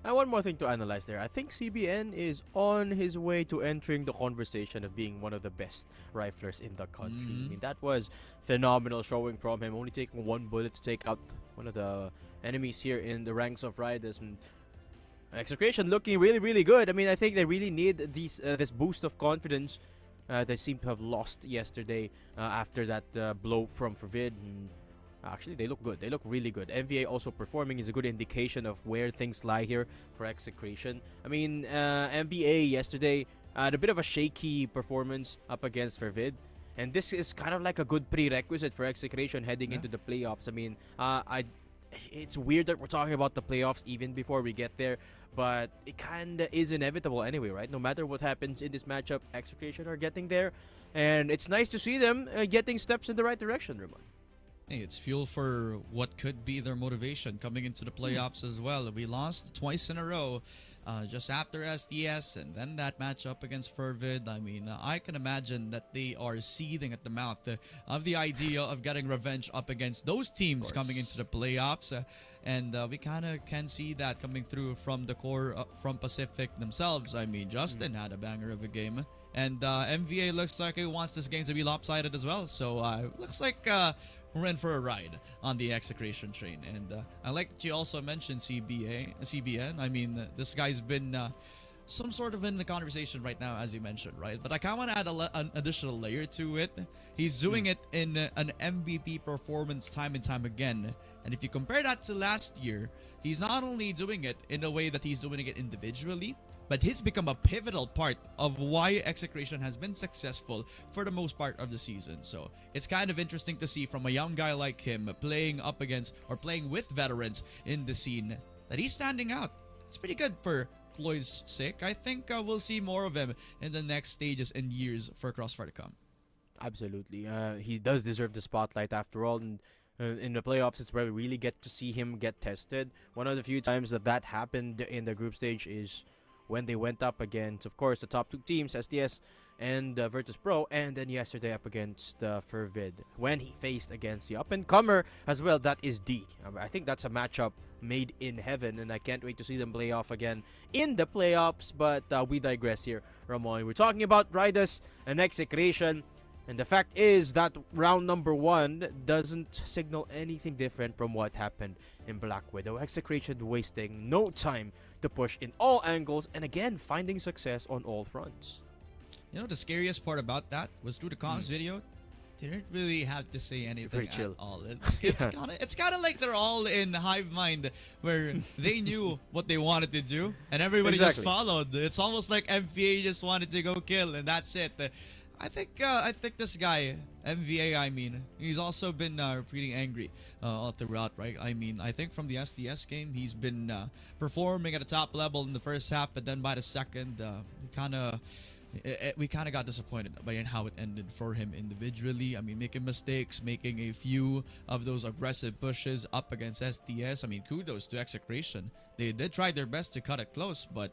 Speaker 8: And one more thing to analyze there. I think CBN is on his way to entering the conversation of being one of the best riflers in the country. I mean, that was phenomenal showing from him. Only taking 1 bullet to take out one of the enemies here in the ranks of Ridaz. And Execration looking really, really good. I mean, I think they really need these this boost of confidence. They seem to have lost yesterday after that blow from Forvid. Actually, they look good. They look really good. MVA also performing is a good indication of where things lie here for Execration. I mean, MVA yesterday had a bit of a shaky performance up against Forvid. And this is kind of like a good prerequisite for Execration heading into the playoffs. I mean, it's weird that we're talking about the playoffs even before we get there. But it kind of is inevitable anyway, right? No matter what happens in this matchup, Execration are getting there. And it's nice to see them getting steps in the right direction, Ramon.
Speaker 5: Hey, it's fuel for what could be their motivation coming into the playoffs as well. We lost twice in a row, just after STS and then that matchup against Forvid. I mean, I can imagine that they are seething at the mouth of the idea of getting revenge up against those teams coming into the playoffs. And we kind of can see that coming through from the core from Pacific themselves. I mean, Justin had a banger of a game. And MVA looks like he wants this game to be lopsided as well. So looks like we're in for a ride on the Execration train. And I like that you also mentioned CBN. I mean, this guy's been some sort of in the conversation right now, as you mentioned, right? But I kind of want to add an additional layer to it. He's doing it in an MVP performance time and time again. And if you compare that to last year, he's not only doing it in a way that he's doing it individually, but he's become a pivotal part of why Execration has been successful for the most part of the season. So it's kind of interesting to see from a young guy like him playing up against or playing with veterans in the scene that he's standing out. It's pretty good for Cloyd's sake. I think we'll see more of him in the next stages and years for CrossFire to come.
Speaker 8: Absolutely. He does deserve the spotlight after all. And in the playoffs, it's where we really get to see him get tested. One of the few times that happened in the group stage is when they went up against, of course, the top 2 teams, STS and Virtus.pro, and then yesterday up against Forvid, when he faced against the up-and-comer as well, that is D. I think that's a matchup made in heaven, and I can't wait to see them play off again in the playoffs, but we digress here, Ramon. We're talking about Ridaz and Execration, and the fact is that round number 1 doesn't signal anything different from what happened in Black Widow. Execration wasting no time to push in all angles and again finding success on all fronts.
Speaker 5: You know, the scariest part about that was through the comms video, they didn't really have to say anything at all. It's kind of like they're all in hive mind where they knew what they wanted to do and everybody just followed. It's almost like MVA just wanted to go kill and that's it. I think this guy, MVA, I mean, he's also been pretty angry all throughout, right? I mean, I think from the STS game, he's been performing at a top level in the first half, but then by the second, we kind of got disappointed by how it ended for him individually. I mean, making mistakes, making a few of those aggressive pushes up against STS. I mean, kudos to Execration. They did try their best to cut it close, but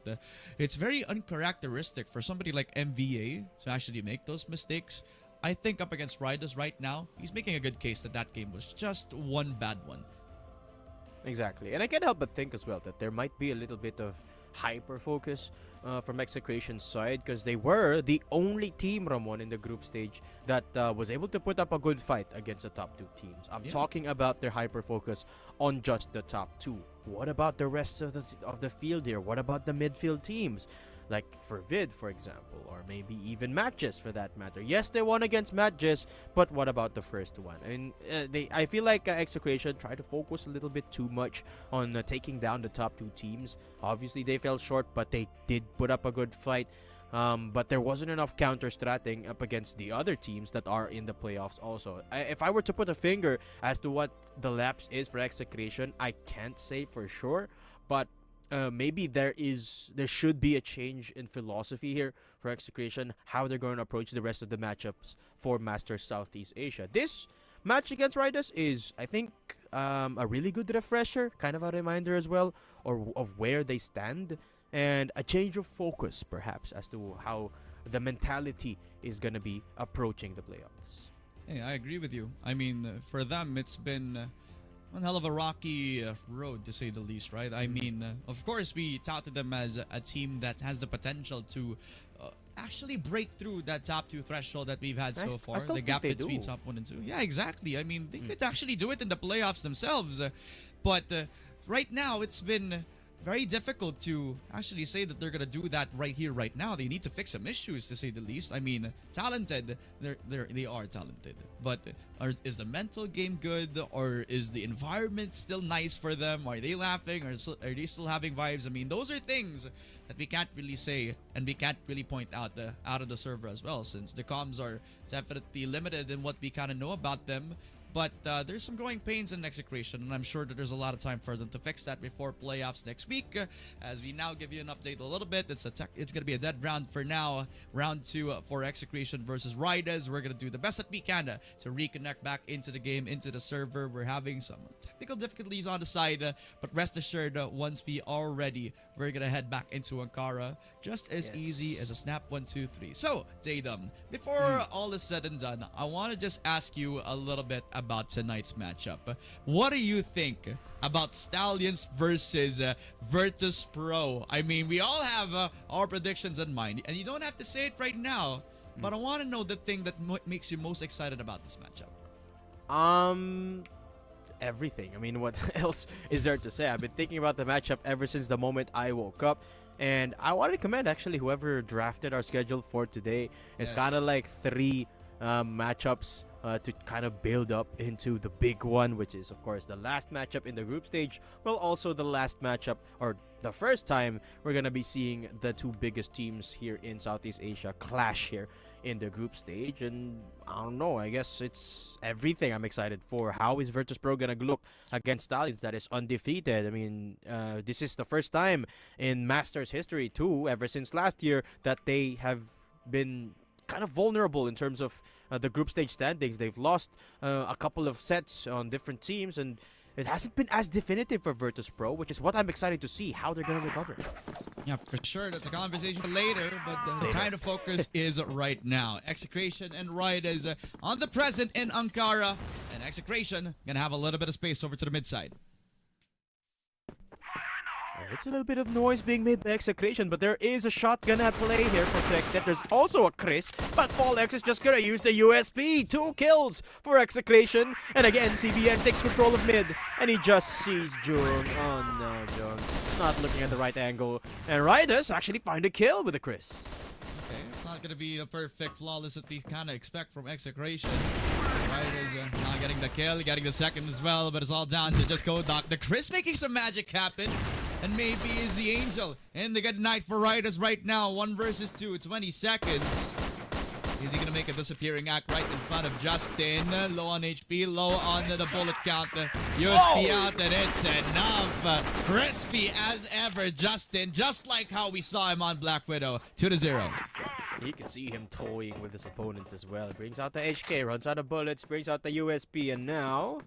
Speaker 5: it's very uncharacteristic for somebody like MVA to actually make those mistakes. I think up against Ridaz right now, he's making a good case that that game was just one bad one.
Speaker 8: Exactly. And I can't help but think as well that there might be a little bit of hyper focus from Execration's side because they were the only team, Ramon, in the group stage that was able to put up a good fight against the top 2 teams. I'm talking about their hyper focus on just the top 2. What about the rest of the field here? What about the midfield teams? like for Vid, for example, or maybe even MATTJESS for that matter. Yes, they won against MATTJESS, but what about the first one? And I feel like Execration tried to focus a little bit too much on taking down the top two teams. Obviously, they fell short, but they did put up a good fight. But there wasn't enough counter-stratting up against the other teams that are in the playoffs also. If I were to put a finger as to what the lapse is for Execration, I can't say for sure, but maybe there should be a change in philosophy here for Execration, how they're going to approach the rest of the matchups for Masters Southeast Asia. This match against Ridaz is, I think, a really good refresher, kind of a reminder as well, of where they stand, and a change of focus perhaps as to how the mentality is going to be approaching the playoffs.
Speaker 5: Hey, I agree with you. I mean, for them, it's been one hell of a rocky road, to say the least, right? I mean, of course, we touted them as a team that has the potential to actually break through that top 2 threshold that we've had so far. The gap between top 1 and 2. Yeah, exactly. I mean, they could actually do it in the playoffs themselves. But right now, it's been very difficult to actually say that they're gonna do that right here, right now. They need to fix some issues, to say the least. I mean, talented, they are talented, but is the mental game good, or is the environment still nice for them? Are they laughing, or are they still having vibes? I mean, those are things that we can't really say, and we can't really point out of the server as well, since the comms are definitely limited in what we kind of know about them. But there's some growing pains in Execration, and I'm sure that there's a lot of time for them to fix that before playoffs next week. As we now give you an update a little bit, it's going to be a dead round for now. Round 2 for Execration versus Ridaz. We're going to do the best that we can to reconnect back into the game, into the server. We're having some technical difficulties on the side, but rest assured, once we are ready, we're going to head back into Ankara just as easy as a snap 1, 2, 3. So, Tatum, before all is said and done, I want to just ask you a little bit about tonight's matchup. What do you think about Stallions versus Virtus Pro? I mean, we all have our predictions in mind, and you don't have to say it right now, but I want to know the thing that makes you most excited about this matchup.
Speaker 8: Everything. I mean, what else is there to say? I've been thinking about the matchup ever since the moment I woke up, and I want to commend actually whoever drafted our schedule for today. It's kind of like 3 matchups to kind of build up into the big one, which is of course the last matchup in the group stage, well, also the last matchup, or the first time we're gonna be seeing the 2 biggest teams here in Southeast Asia clash here in the group stage. And I don't know, I guess it's everything I'm excited for. How is Virtus Pro gonna look against Stallions that is undefeated? I mean, this is the first time in Masters history too, ever since last year, that they have been kind of vulnerable in terms of the group stage standings. They've lost a couple of sets on different teams, and it hasn't been as definitive for Virtus Pro, which is what I'm excited to see how they're going to recover.
Speaker 5: Yeah, for sure. That's a conversation for later, but the time to focus is right now. Execration and Ridaz on the present in Ankara, and Execration gonna have a little bit of space over to the mid side.
Speaker 8: It's a little bit of noise being made by Execration, but there is a shotgun at play here for Texet. There's also a Chris, but FallX is just gonna use the USP. 2 kills for Execration, and again, CBN takes control of mid, and he just sees Jung. Oh no, Jung. Not looking at the right angle, and Ridaz actually find a kill with a Chris.
Speaker 5: Okay, it's not gonna be a perfect flawless that we kind of expect from Execration. Ridaz not getting the kill, getting the second as well, but it's all down to just go Doc. The Chris making some magic happen. And maybe is the Angel. And the good night for Ridaz right now. 1 versus 2, 20 seconds. Is he gonna make a disappearing act right in front of Justin? Low on HP, low on the bullet count. USP out, and it's enough. Crispy as ever, Justin. Just like how we saw him on Black Widow. 2-0.
Speaker 8: You can see him toying with his opponent as well. Brings out the HK, runs out of bullets, brings out the USP, and now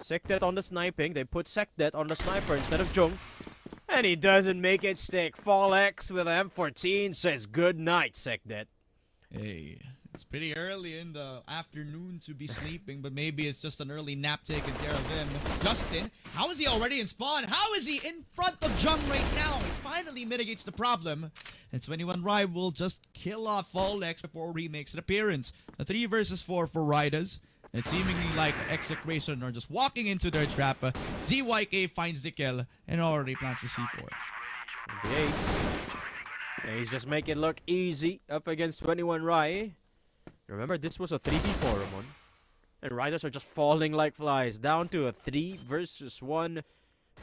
Speaker 8: Sekdet on the sniping. They put Sekdet on the sniper instead of Jung. And he doesn't make it stick. FallX with M14 says good night, Sekdet.
Speaker 5: Hey, it's pretty early in the afternoon to be sleeping, but maybe it's just an early nap taken care of him. Justin, how is he already in spawn? How is he in front of Jung right now? He finally mitigates the problem. And 21 Rai will just kill off FallX before he makes an appearance. A 3 versus 4 for Ridaz. It's seemingly like Execration are just walking into their trap. ZYK finds the kill and already plants the C4.
Speaker 8: Okay. And he's just making it look easy up against 21 Rai. Remember, this was a 3v4, Ramon. And Riders are just falling like flies. Down to a 3 versus 1.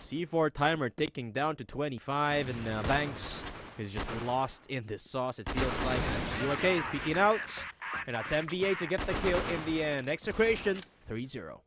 Speaker 8: C4 timer taking down to 25. And Banks is just lost in the sauce, it feels like. CYK peeking out. And that's MVA to get the kill in the end. Execration 3-0.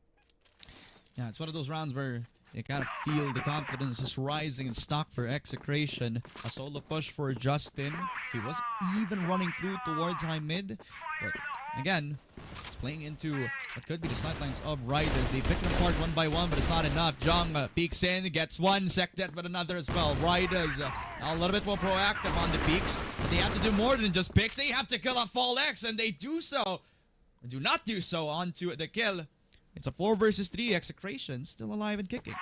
Speaker 5: Yeah, it's one of those rounds where you kind of feel the confidence is rising in stock for Execration. A solo push for Justin. He was even running through towards high mid. But again, it's playing into what could be the sidelines of Ridaz. They pick them apart one by one, but it's not enough. Jung peeks in, gets one, Sekdet with another as well. Ridaz a little bit more proactive on the peaks. But they have to do more than just picks. They have to kill a Fall X, and they do so. Do not do so onto the kill. It's a 4 versus 3. Execration still alive and kicking.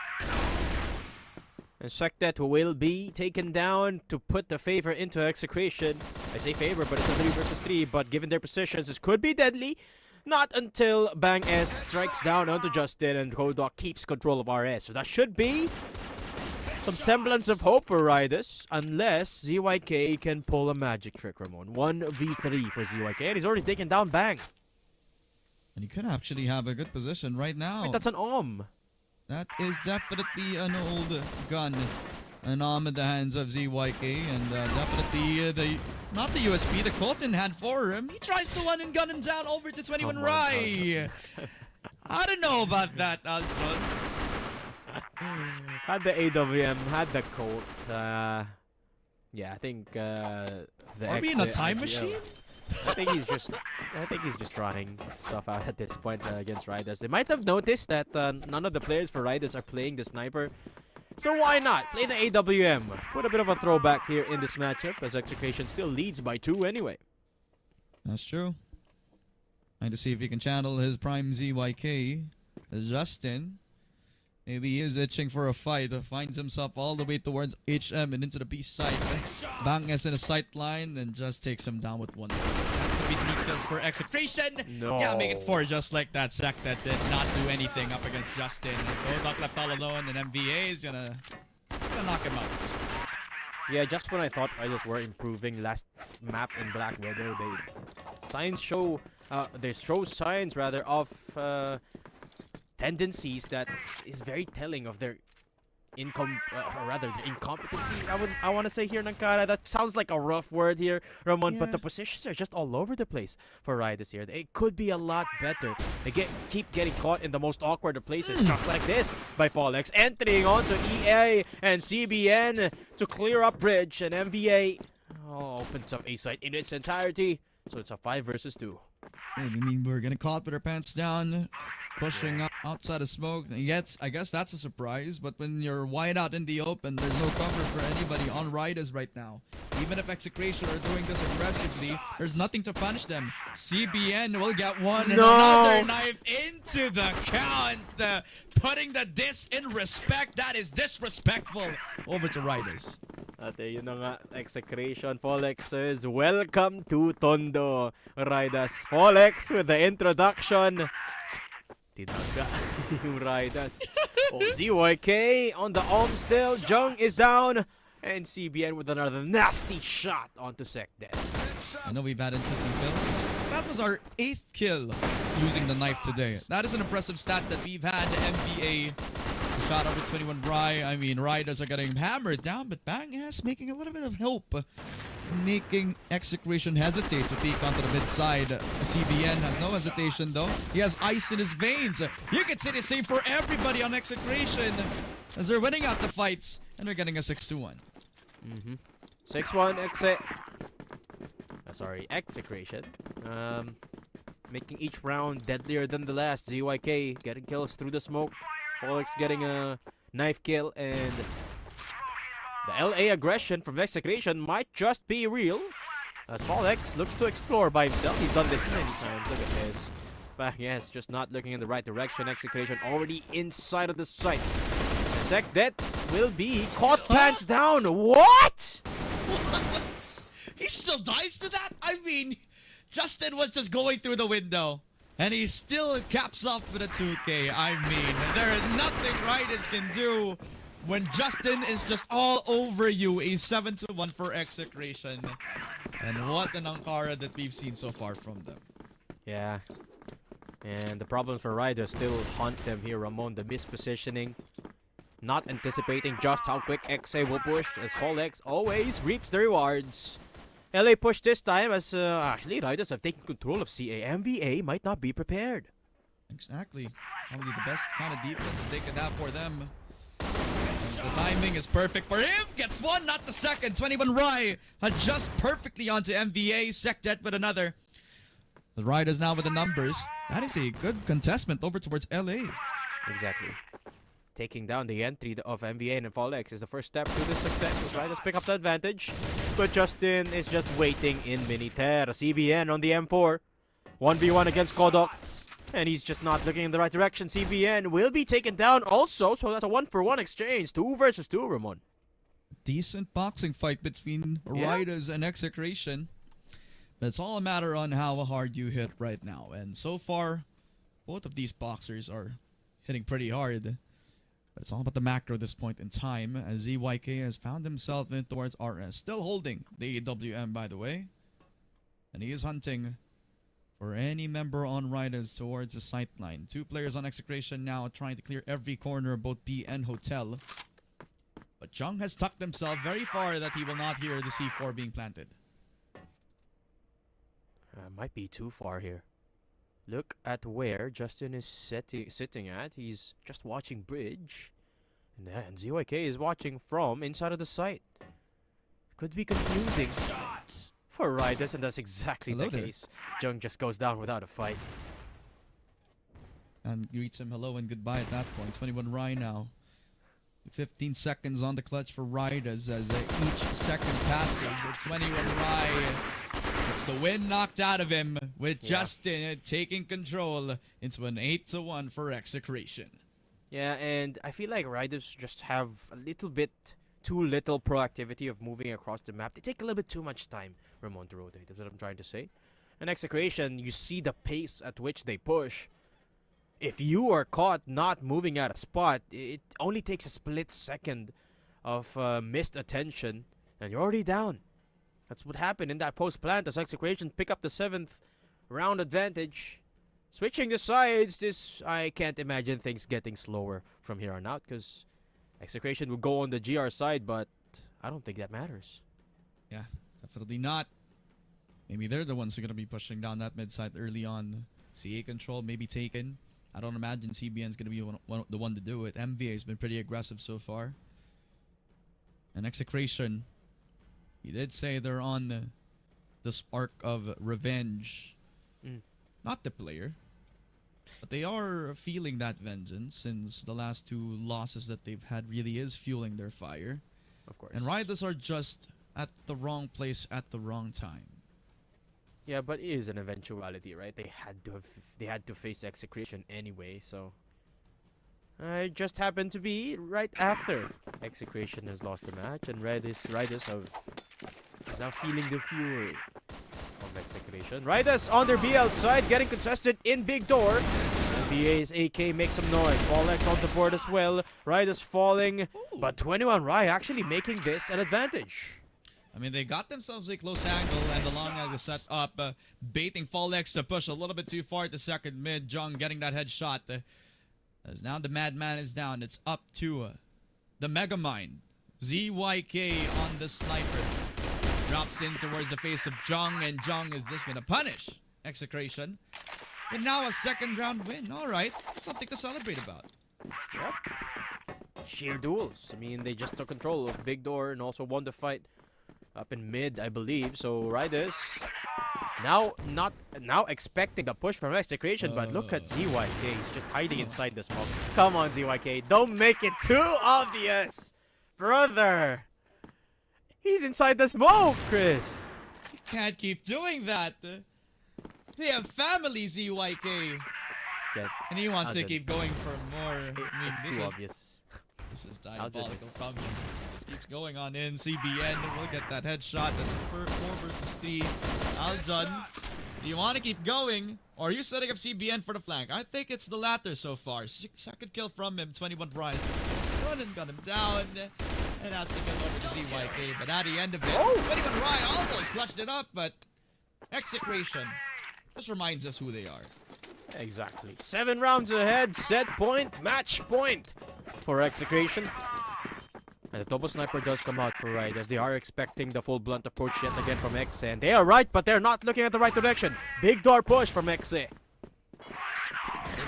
Speaker 8: And Sekdet will be taken down to put the favor into Execration. I say favor, but it's a 3 versus 3. But given their positions, this could be deadly. Not until Bang S strikes down onto Justin and Kodok keeps control of RS. So that should be some semblance of hope for Ridaz. Unless ZYK can pull a magic trick, Ramon. 1v3 for ZYK. And he's already taken down Bang.
Speaker 5: And he could actually have a good position right now.
Speaker 8: Wait, that's an Om.
Speaker 5: That is definitely an old gun. An arm in the hands of ZYK. And definitely not the USP, the Colt in hand for him. He tries to one and gun him down over to 21 Rai. I don't know about that, Aljon.
Speaker 8: Had the AWM, had the Colt. Yeah, I think the
Speaker 5: Are we in a time machine?
Speaker 8: I think he's just trying stuff out at this point against Ridaz. They might have noticed that none of the players for Ridaz are playing the sniper. So why not play the AWM? Put a bit of a throwback here in this matchup as Execration still leads by 2 anyway.
Speaker 5: That's true. Trying to see if he can channel his prime ZYK. Justin. Maybe he is itching for a fight. Finds himself all the way towards HM and into the B side. Bang is in a sight line and just takes him down with one. That's gonna be 3 kills for Execration.
Speaker 8: No.
Speaker 5: Yeah, make it 4 just like that. Zach that did not do anything up against Justin. Kodok left all alone and MVA is gonna knock him out.
Speaker 8: Yeah, just when I thought Ridaz were improving last map in Black Widow, they show signs rather of tendencies that is very telling of their incompetency. I want to say here, Nankara. That sounds like a rough word here, Ramon. Yeah. But the positions are just all over the place for Ridaz here. They could be a lot better. They keep getting caught in the most awkward of places, just like this by Fallex. Entering onto EA and CBN to clear up bridge, and MVA opens up A site in its entirety. So it's a 5 versus 2.
Speaker 5: I mean, we're gonna caught with our pants down, pushing outside of smoke. Yes, I guess that's a surprise, but when you're wide out in the open, there's no cover for anybody on Ridaz right now. Even if Execration are doing this aggressively, there's nothing to punish them. CBN will get one and another knife into the count, putting the dis in respect. That is disrespectful over to Ridaz.
Speaker 8: Ate, yun na nga, Execration. Fallex says, welcome to Tondo. Ridaz. Fallex with the introduction. Tinaga yung Ridaz. ZYK on the arm still. Jung is down. And CBN with another nasty shot onto Sekdet.
Speaker 5: I know we've had interesting kills. That was our 8th kill using the knife today. That is an impressive stat that we've had. MVA. It's a shot over 21 Rai. I mean, Riders are getting hammered down, but Bang is making a little bit of help. Making Execration hesitate to peek onto the mid side. CBN has no hesitation though. He has ice in his veins. You can say the same for everybody on Execration as they're winning out the fights and they're getting a 6-1.
Speaker 8: 6-1 Execration. Making each round deadlier than the last. ZYK getting kills through the smoke. Fallex getting a knife kill, and the LA aggression from Execration might just be real. As Fallex looks to explore by himself. He's done this many times. Look at this. But yes, just not looking in the right direction. Execration already inside of the site. Sekdet will be caught pants down. What?
Speaker 5: He still dies to that? I mean, Justin was just going through the window. And he still caps up for the 2K. I mean, there is nothing Ridaz can do when Justin is just all over you. A 7-1 for Execration. And what an Ankara that we've seen so far from them.
Speaker 8: Yeah. And the problem for Ridaz still haunt them here, Ramon. The mispositioning. Not anticipating just how quick XA will push, as Folex always reaps the rewards. LA push this time as actually Ridaz have taken control of CA. MVA might not be prepared.
Speaker 5: Exactly. Probably the best kind of defense to take it out for them. The timing is perfect for him. Gets one, not the second. 21 Rai adjusts perfectly onto MVA. Sectet with another. The Riders now with the numbers. That is a good contestment over towards LA.
Speaker 8: Exactly. Taking down the entry of MVA and Folex is the first step to the success. Riders pick up the advantage. But Justin is just waiting in Miniter. CBN on the M4. 1v1 against Kodok. And he's just not looking in the right direction. CBN will be taken down also. So that's a 1-for-1 exchange. 2 versus 2, Ramon.
Speaker 5: Decent boxing fight between Riders and Execration. But it's all a matter on how hard you hit right now. And so far, both of these boxers are hitting pretty hard. But it's all about the macro at this point in time, as ZYK has found himself in towards RS. Still holding the AWM, by the way. And he is hunting for any member on Riders towards the sight line. 2 players on Execration now trying to clear every corner of both B and Hotel. But Jung has tucked himself very far that he will not hear the C4 being planted.
Speaker 8: Might be too far here. Look at where Justin is sitting at. He's just watching bridge. And then ZYK is watching from inside of the site. Could be confusing for Ridaz, and that's exactly the case. Jung just goes down without a fight.
Speaker 5: And greets him hello and goodbye at that point. 21 Rai now. 15 seconds on the clutch for Ridaz as each second passes. 21 Rai. It's the wind knocked out of him with Justin taking control into an 8-1 for Execration.
Speaker 8: Yeah, and I feel like Ridaz just have a little bit too little proactivity of moving across the map. They take a little bit too much time, Ramon, to rotate. That's what I'm trying to say. And Execration, you see the pace at which they push. If you are caught not moving at a spot, it only takes a split second of missed attention, and you're already down. That's what happened in that post-plant as Execration pick up the 7th round advantage. Switching the sides, I can't imagine things getting slower from here on out because Execration will go on the GR side, but I don't think that matters.
Speaker 5: Yeah, definitely not. Maybe they're the ones who are going to be pushing down that mid side early on. CA control may be taken. I don't imagine CBN's going to be the one to do it. MVA has been pretty aggressive so far. And Execration, he did say they're on this arc of revenge. Not the player, but they are feeling that vengeance since the last 2 losses that they've had really is fueling their fire.
Speaker 8: Of course.
Speaker 5: And Riders are just at the wrong place at the wrong time.
Speaker 8: Yeah, but it is an eventuality, right? They had to face Execration anyway, so it just happened to be right after Execration has lost the match, and Ridaz is now feeling the fury of Execration. Ridaz on their BL side, getting contested in big door. NBA's AK makes some noise. Folex on the board as well. Ridaz falling, but 21 Rai actually making this an advantage.
Speaker 5: I mean, they got themselves a close angle, and the long angle set up, baiting Folex to push a little bit too far to second mid. Jung getting that headshot. As now the Madman is down. It's up to the Megamind. ZYK on the sniper. Drops in towards the face of Jung, and Jung is just going to punish Execration. And now a 2nd round win. Alright, something to celebrate about.
Speaker 8: Yep. Sheer duels. I mean, they just took control of big door and also won the fight up in mid, I believe. So Ridaz now expecting a push from Execration, but look at ZYK. He's just hiding inside the smoke. Come on, ZYK. Don't make it too obvious. Brother. He's inside the smoke, Chris.
Speaker 5: You can't keep doing that. They have family, ZYK. And he wants to keep going for more. I mean,
Speaker 8: it's too obvious.
Speaker 5: This is diabolical from him. Just keeps going on in. CBN will get that headshot. That's a 4 versus 3. Aljan, do you want to keep going? Or are you setting up CBN for the flank? I think it's the latter so far. 2nd kill from him. 21 prize. run and got him down. And that's to go over to ZYK. But at the end of it,
Speaker 8: Oh!
Speaker 5: 21 Rye almost clutched it up, but Execration just reminds us who they are.
Speaker 8: Exactly. 7 rounds ahead. Set point. Match point for Execration. And the double sniper does come out for Ridaz. They are expecting the full blunt approach yet again from Exe. And they are right, but they're not looking at the right direction. Big door push from Exe.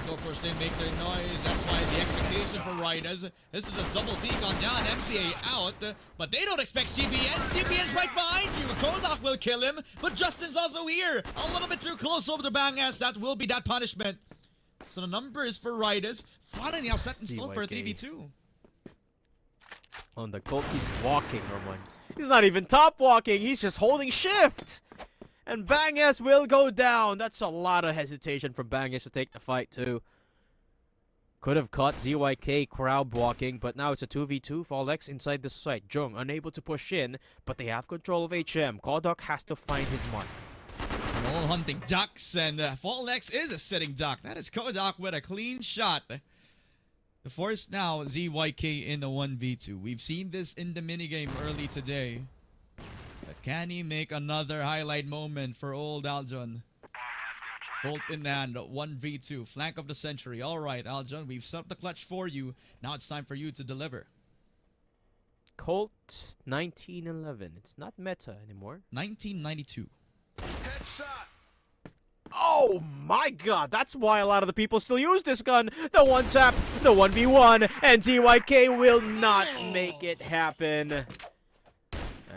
Speaker 5: Of course, they make their noise. That's why the expectation for Ridaz is to just double peek on down, MPA out. But they don't expect CBN. CBN's right behind you. Kodak will kill him, but Justin's also here. A little bit too close over the bang ass. That will be that punishment. So the numbers for Ridaz finally now set in stone for a 3v2.
Speaker 8: On the Colt, he's walking, Ramon. He's not even top walking. He's just holding shift. And Bangas will go down. That's a lot of hesitation from Bangas to take the fight, too. Could have caught ZYK crowd walking, but now it's a 2v2. Fallex inside the site. Jung unable to push in, but they have control of HM. Kodok has to find his mark.
Speaker 5: All hunting ducks, and Fallex is a sitting duck. That is Kodak with a clean shot. The force now, ZYK in the 1v2. We've seen this in the minigame early today. But can he make another highlight moment for old Aljon? Bolt in hand, 1v2, flank of the century. Alright, Aljon, we've set up the clutch for you. Now it's time for you to deliver.
Speaker 8: Colt 1911. It's not meta anymore.
Speaker 5: 1992.
Speaker 8: Oh my god, that's why a lot of the people still use this gun. The one tap, the 1v1, and ZYK will not make it happen.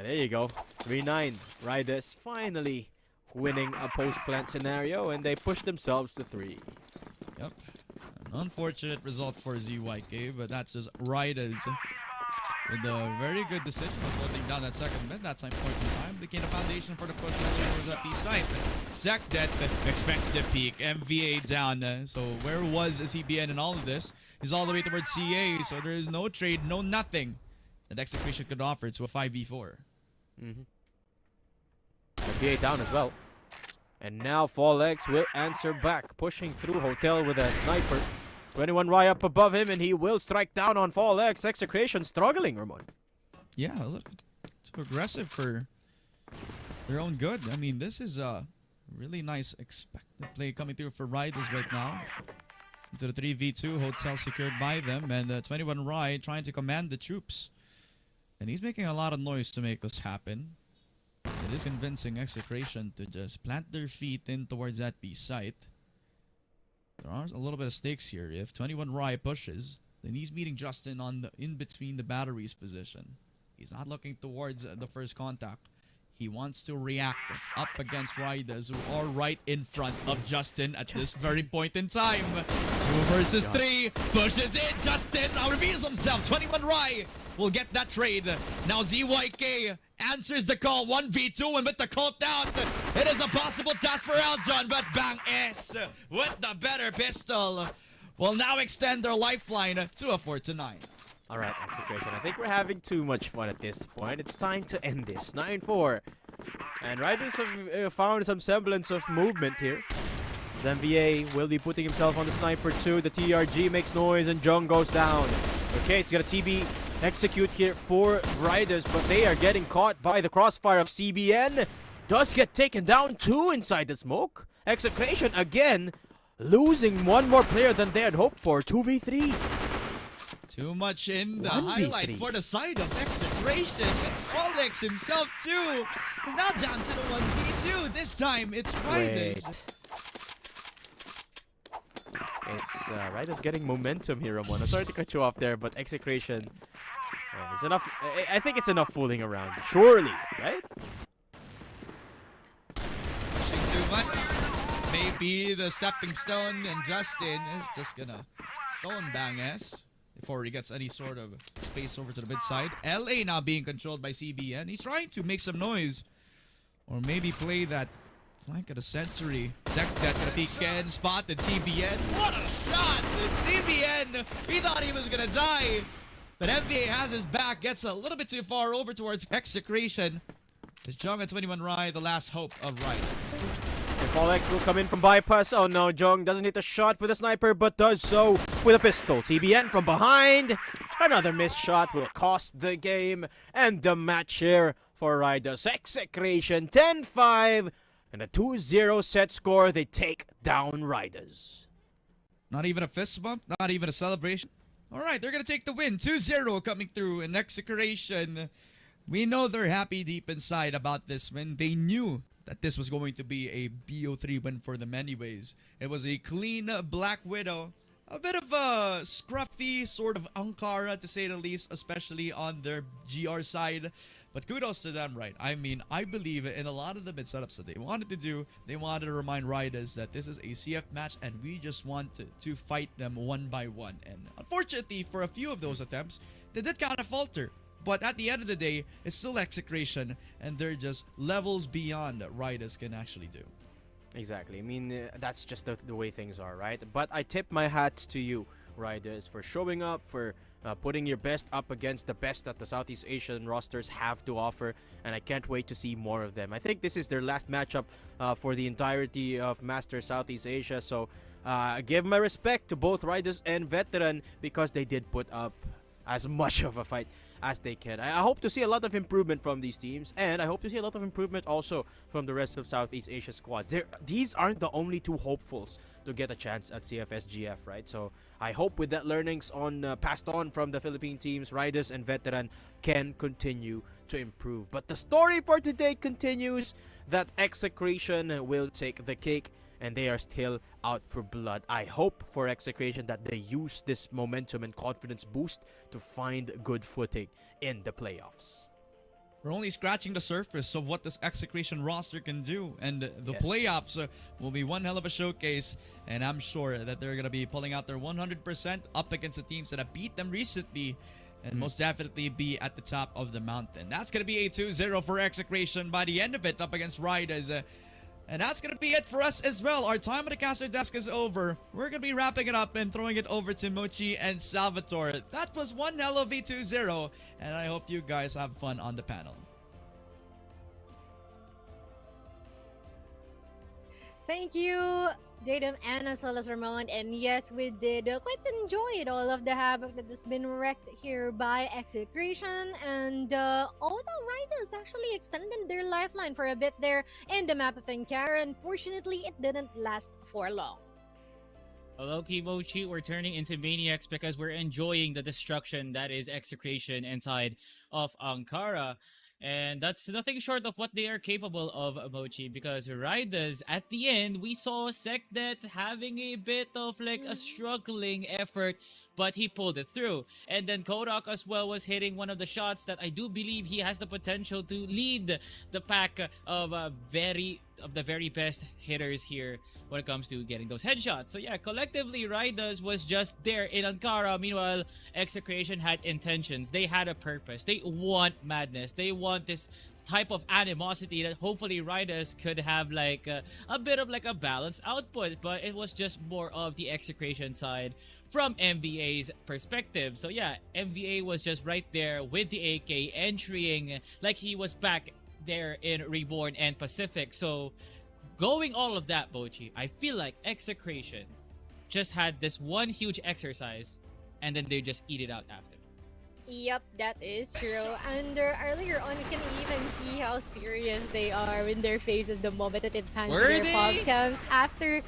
Speaker 8: There you go. 3-9. Ridaz finally winning a post-plant scenario, and they push themselves to 3.
Speaker 5: Yep. An unfortunate result for ZYK, but that's just Ridaz with a very good decision of holding down that second mid. That time point in time became a foundation for the push towards that B site. Sekdet expects to peak. MVA down. So where was CBN in all of this? He's all the way towards CA, so there is no trade, no nothing that Execution could offer to a 5v4.
Speaker 8: MVA down as well. And now Fallex will answer back, pushing through Hotel with a sniper. 21 Rai up above him, and he will strike down on Fallex. Execration struggling, Ramon.
Speaker 5: Yeah, look, too aggressive for their own good. I mean, this is a really nice expected play coming through for Ridaz right now. Into the 3v2, Hotel secured by them, and 21 Rai trying to command the troops. And he's making a lot of noise to make this happen. It is convincing Execration to just plant their feet in towards that B site. There are a little bit of stakes here. If 21 Rai pushes, then he's meeting Justin on the in between the batteries position. He's not looking towards the first contact. He wants to react up against Ridaz, who are right in front of Justin at this very point in time. 2 versus 3. Pushes in. Justin now reveals himself. 21 Rai will get that trade. Now ZYK answers the call. 1v2, and with the Colt out, it is a possible task for Aljon, but Bang S with the better pistol will now extend their lifeline to a 4-9.
Speaker 8: Alright, Execration. I think we're having too much fun at this point. It's time to end this. 9-4. And Ridaz have found some semblance of movement here. MVA will be putting himself on the sniper too. The TRG makes noise and Jung goes down. Okay, it's got a TB execute here for Ridaz, but they are getting caught by the crossfire of CBN. Does get taken down too inside the smoke. Execration again losing one more player than they had hoped for. 2v3.
Speaker 5: Too much in the
Speaker 8: 1v3.
Speaker 5: highlight for the side of Execration. And Fallex himself too is now down to the 1v2. This time it's Ridaz.
Speaker 8: It's Ridaz getting momentum here, Ramon. I'm sorry to cut you off there, but Execration, it's enough. I think it's enough fooling around. Surely, right?
Speaker 5: Pushing too much. Maybe the stepping stone, and Justin is just gonna stone Bang S before he gets any sort of space over to the mid side. LA now being controlled by CBN. He's trying to make some noise, or maybe play that flank of the century. Sekdet gonna peek in, spotted CBN. What a shot! It's CBN! He thought he was gonna die. But MVA has his back, gets a little bit too far over towards Execration. It's Jung at 21 Rai, the last hope of Ridaz.
Speaker 8: And Fallex will come in from bypass. Oh no, Jung doesn't hit the shot with a sniper, but does so with a pistol. CBN from behind. Another missed shot will cost the game, and the match here for Ridaz. Execration 10-5, and a 2-0 set score. They take down Ridaz.
Speaker 5: Not even a fist bump, not even a celebration. All right, they're going to take the win. 2-0 coming through in Execration. We know they're happy deep inside about this win. They knew that this was going to be a BO3 win for them anyways. It was a clean Black Widow. A bit of a scruffy sort of Ankara, to say the least, especially on their GR side. But kudos to them, right? I mean, I believe in a lot of the mid setups that they wanted to do. They wanted to remind Ridaz that this is a CF match and we just want to fight them one by one. And unfortunately, for a few of those attempts, they did kind of falter. But at the end of the day, it's still Execration, and they're just levels beyond that Ridaz can actually do.
Speaker 8: Exactly. I mean, that's just the way things are, right? But I tip my hat to you, Ridaz, for showing up, for putting your best up against the best that the Southeast Asian rosters have to offer, and I can't wait to see more of them. I think this is their last matchup for the entirety of Master Southeast Asia, so give my respect to both Ridaz and Veteran because they did put up as much of a fight as they can. I hope to see a lot of improvement from these teams, and I hope to see a lot of improvement also from the rest of Southeast Asia squads. These aren't the only two hopefuls to get a chance at CFS GF, right? So I hope with that learnings passed on from the Philippine teams, Ridaz and Veteran can continue to improve. But the story for today continues that Execration will take the cake, and they are still out for blood. I hope for Execration that they use this momentum and confidence boost to find good footing in the playoffs.
Speaker 5: We're only scratching the surface of what this Execration roster can do, and the
Speaker 8: Yes.
Speaker 5: playoffs will be one hell of a showcase, and I'm sure that they're going to be pulling out their 100% up against the teams that have beat them recently, and most definitely be at the top of the mountain. That's going to be a 2-0 for Execration by the end of it up against Ridaz. And that's going to be it for us as well. Our time at the caster desk is over. We're going to be wrapping it up and throwing it over to Mochi and Salvatore. That was one hell of a 2-0, and I hope you guys have fun on the panel.
Speaker 1: Thank you, Datum, and as well as Ramon. And yes, we did quite enjoy all of the havoc that has been wrecked here by Execration. And although Ridaz actually extended their lifeline for a bit there in the map of Ankara, unfortunately, it didn't last for long.
Speaker 2: Although Kimochi, we're turning into maniacs because we're enjoying the destruction that is Execration inside of Ankara. And that's nothing short of what they are capable of, Mochi, because Ridaz, at the end, we saw Sekdet having a bit of like a struggling effort, but he pulled it through. And then Kodak as well was hitting one of the shots that I do believe he has the potential to lead the pack of the very best hitters here when it comes to getting those headshots. So yeah, collectively, Ridaz was just there in Ankara. Meanwhile, Execration had intentions. They had a purpose. They want madness. They want this type of animosity that hopefully Ridaz could have like a bit of like a balanced output, but it was just more of the Execration side from MVA's perspective. So yeah, MVA was just right there with the AK entering like he was back there in Reborn and Pacific. So going all of that, Bochi, I feel like Execration just had this one huge exercise and then they just eat it out after.
Speaker 1: Yep, that is true. And earlier on, you can even see how serious they are in their faces the moment that it pans to their webcams after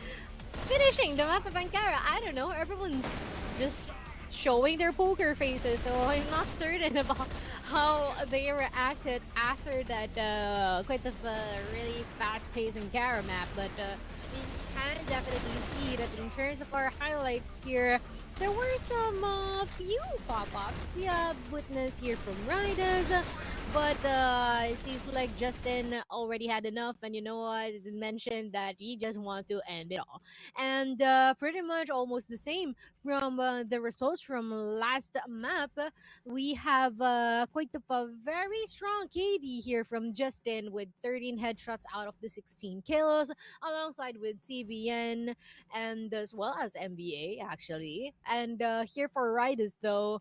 Speaker 1: finishing the map of Ankara. I don't know, everyone's just showing their poker faces, so I'm not certain about how they reacted after that quite a really fast-paced Ankara map. But we can definitely see that in terms of our highlights here, there were some few pop-ups we have witnessed here from Ridaz, but it seems like Justin already had enough, and you know what, he mentioned that he just want to end it all. And pretty much almost the same from the results from last map. We have quite a very strong KD here from Justin with 13 headshots out of the 16 kills, alongside with CBN and as well as MBA actually. And here for Ridaz though,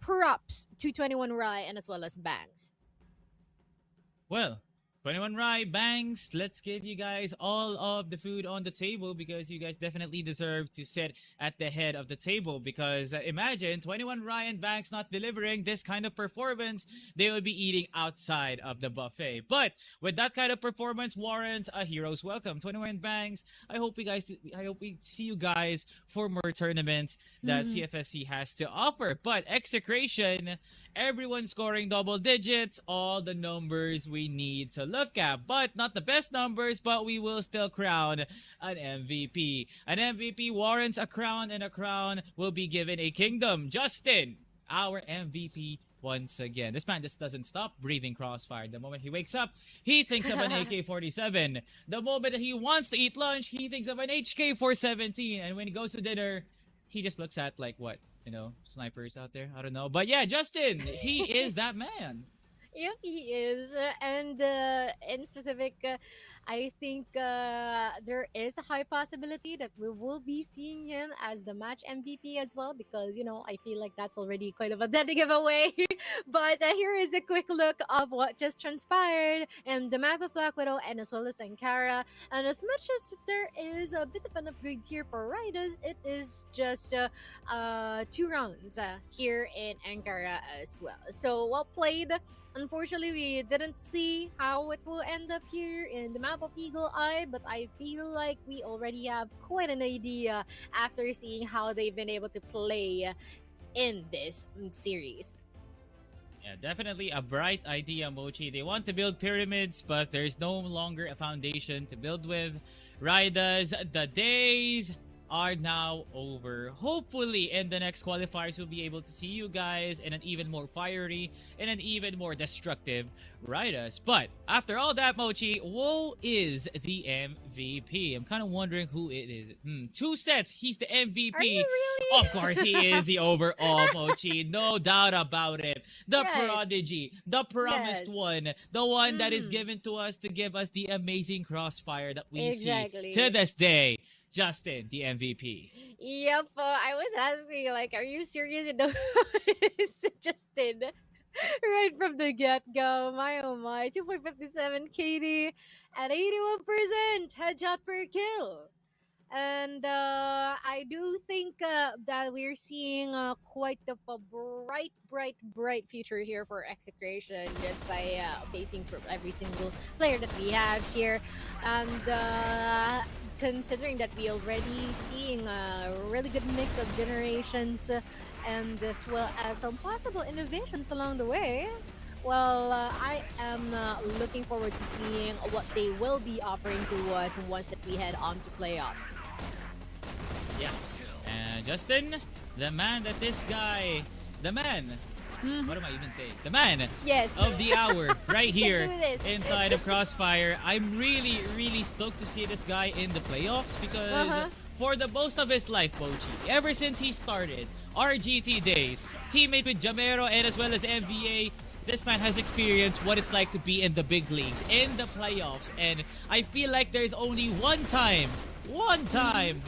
Speaker 1: props to 21 Rai and as well as Banks.
Speaker 2: Well, 21 Rye, Banks, let's give you guys all of the food on the table because you guys definitely deserve to sit at the head of the table because imagine 21 Rye and Banks not delivering this kind of performance, they would be eating outside of the buffet. But with that kind of performance warrants a hero's welcome. 21 Banks, I hope we see you guys for more tournaments that CFSC has to offer. But Execration, everyone scoring double digits, all the numbers we need to look at. But not the best numbers, but we will still crown an MVP. An MVP warrants a crown, and a crown will be given a kingdom. Justin, our MVP once again. This man just doesn't stop breathing Crossfire. The moment he wakes up, he thinks of an AK-47. The moment he wants to eat lunch, he thinks of an HK-417. And when he goes to dinner, he just looks at like what? You know, snipers out there. I don't know. But yeah, Justin, he is that man.
Speaker 1: Yep, he is. And in specific, I think there is a high possibility that we will be seeing him as the match MVP as well because, you know, I feel like that's already quite of a dead giveaway. But here is a quick look of what just transpired in the map of Black Widow and as well as Ankara. And as much as there is a bit of an upgrade here for Ridaz, it is just 2 rounds here in Ankara as well. So well played. Unfortunately, we didn't see how it will end up here in the map of Eagle Eye, but I feel like we already have quite an idea after seeing how they've been able to play in this series.
Speaker 2: Yeah, definitely a bright idea, Mochi. They want to build pyramids, but there's no longer a foundation to build with. Ridaz, the days are now over. Hopefully in the next qualifiers we'll be able to see you guys in an even more fiery and an even more destructive Ridaz. But after all that, Mochi, who is the MVP? I'm kind of wondering who it is. 2 sets, he's the MVP.
Speaker 1: Are you really?
Speaker 2: Of course he is the overall Mochi, no doubt about it. The
Speaker 1: Right.
Speaker 2: prodigy, the promised
Speaker 1: Yes.
Speaker 2: one, the one that is given to us to give us the amazing Crossfire that we
Speaker 1: Exactly.
Speaker 2: see to this day. Justin, the MVP.
Speaker 1: Yep, I was asking, like, are you serious? It's Justin. Right from the get-go. My oh my. 2.57 KD at 81% headshot per kill. And I do think that we're seeing quite a bright future here for Execration just by basing for every single player that we have here. And considering that we already seeing a really good mix of generations and as well as some possible innovations along the way. Well, I am looking forward to seeing what they will be offering to us once that we head on to playoffs.
Speaker 2: Yeah. And Justin, the man that this guy, the man, what am I even saying? The man
Speaker 1: Yes.
Speaker 2: of the hour right here
Speaker 1: Do this.
Speaker 2: inside of Crossfire. I'm really stoked to see this guy in the playoffs because for the most of his life, Mochi, ever since he started RGT days, teammate with Jamero and as well as MVA, this man has experienced what it's like to be in the big leagues, in the playoffs, and I feel like there's only one time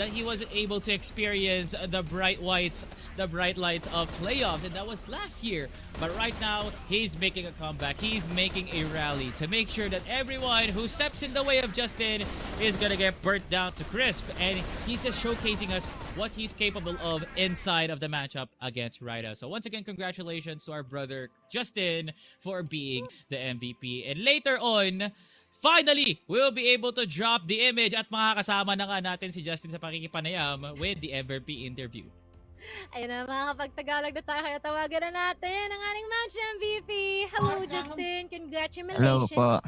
Speaker 2: that he wasn't able to experience the bright lights of playoffs, and that was last year. But right now, he's making a comeback. He's making a rally to make sure that everyone who steps in the way of Justin is gonna get burnt down to crisp, and he's just showcasing us what he's capable of inside of the matchup against Ridaz. So once again, congratulations to our brother Justin for being the MVP. And later on, finally, we'll be able to drop the image at makakasama na nga natin si Justin sa pakikipanayam with the MVP interview.
Speaker 1: Ayun na, makakapagtagalog na tayo, kaya tawagan na natin ang ating match MVP. Hello, Justin. Congratulations.
Speaker 11: Hello po.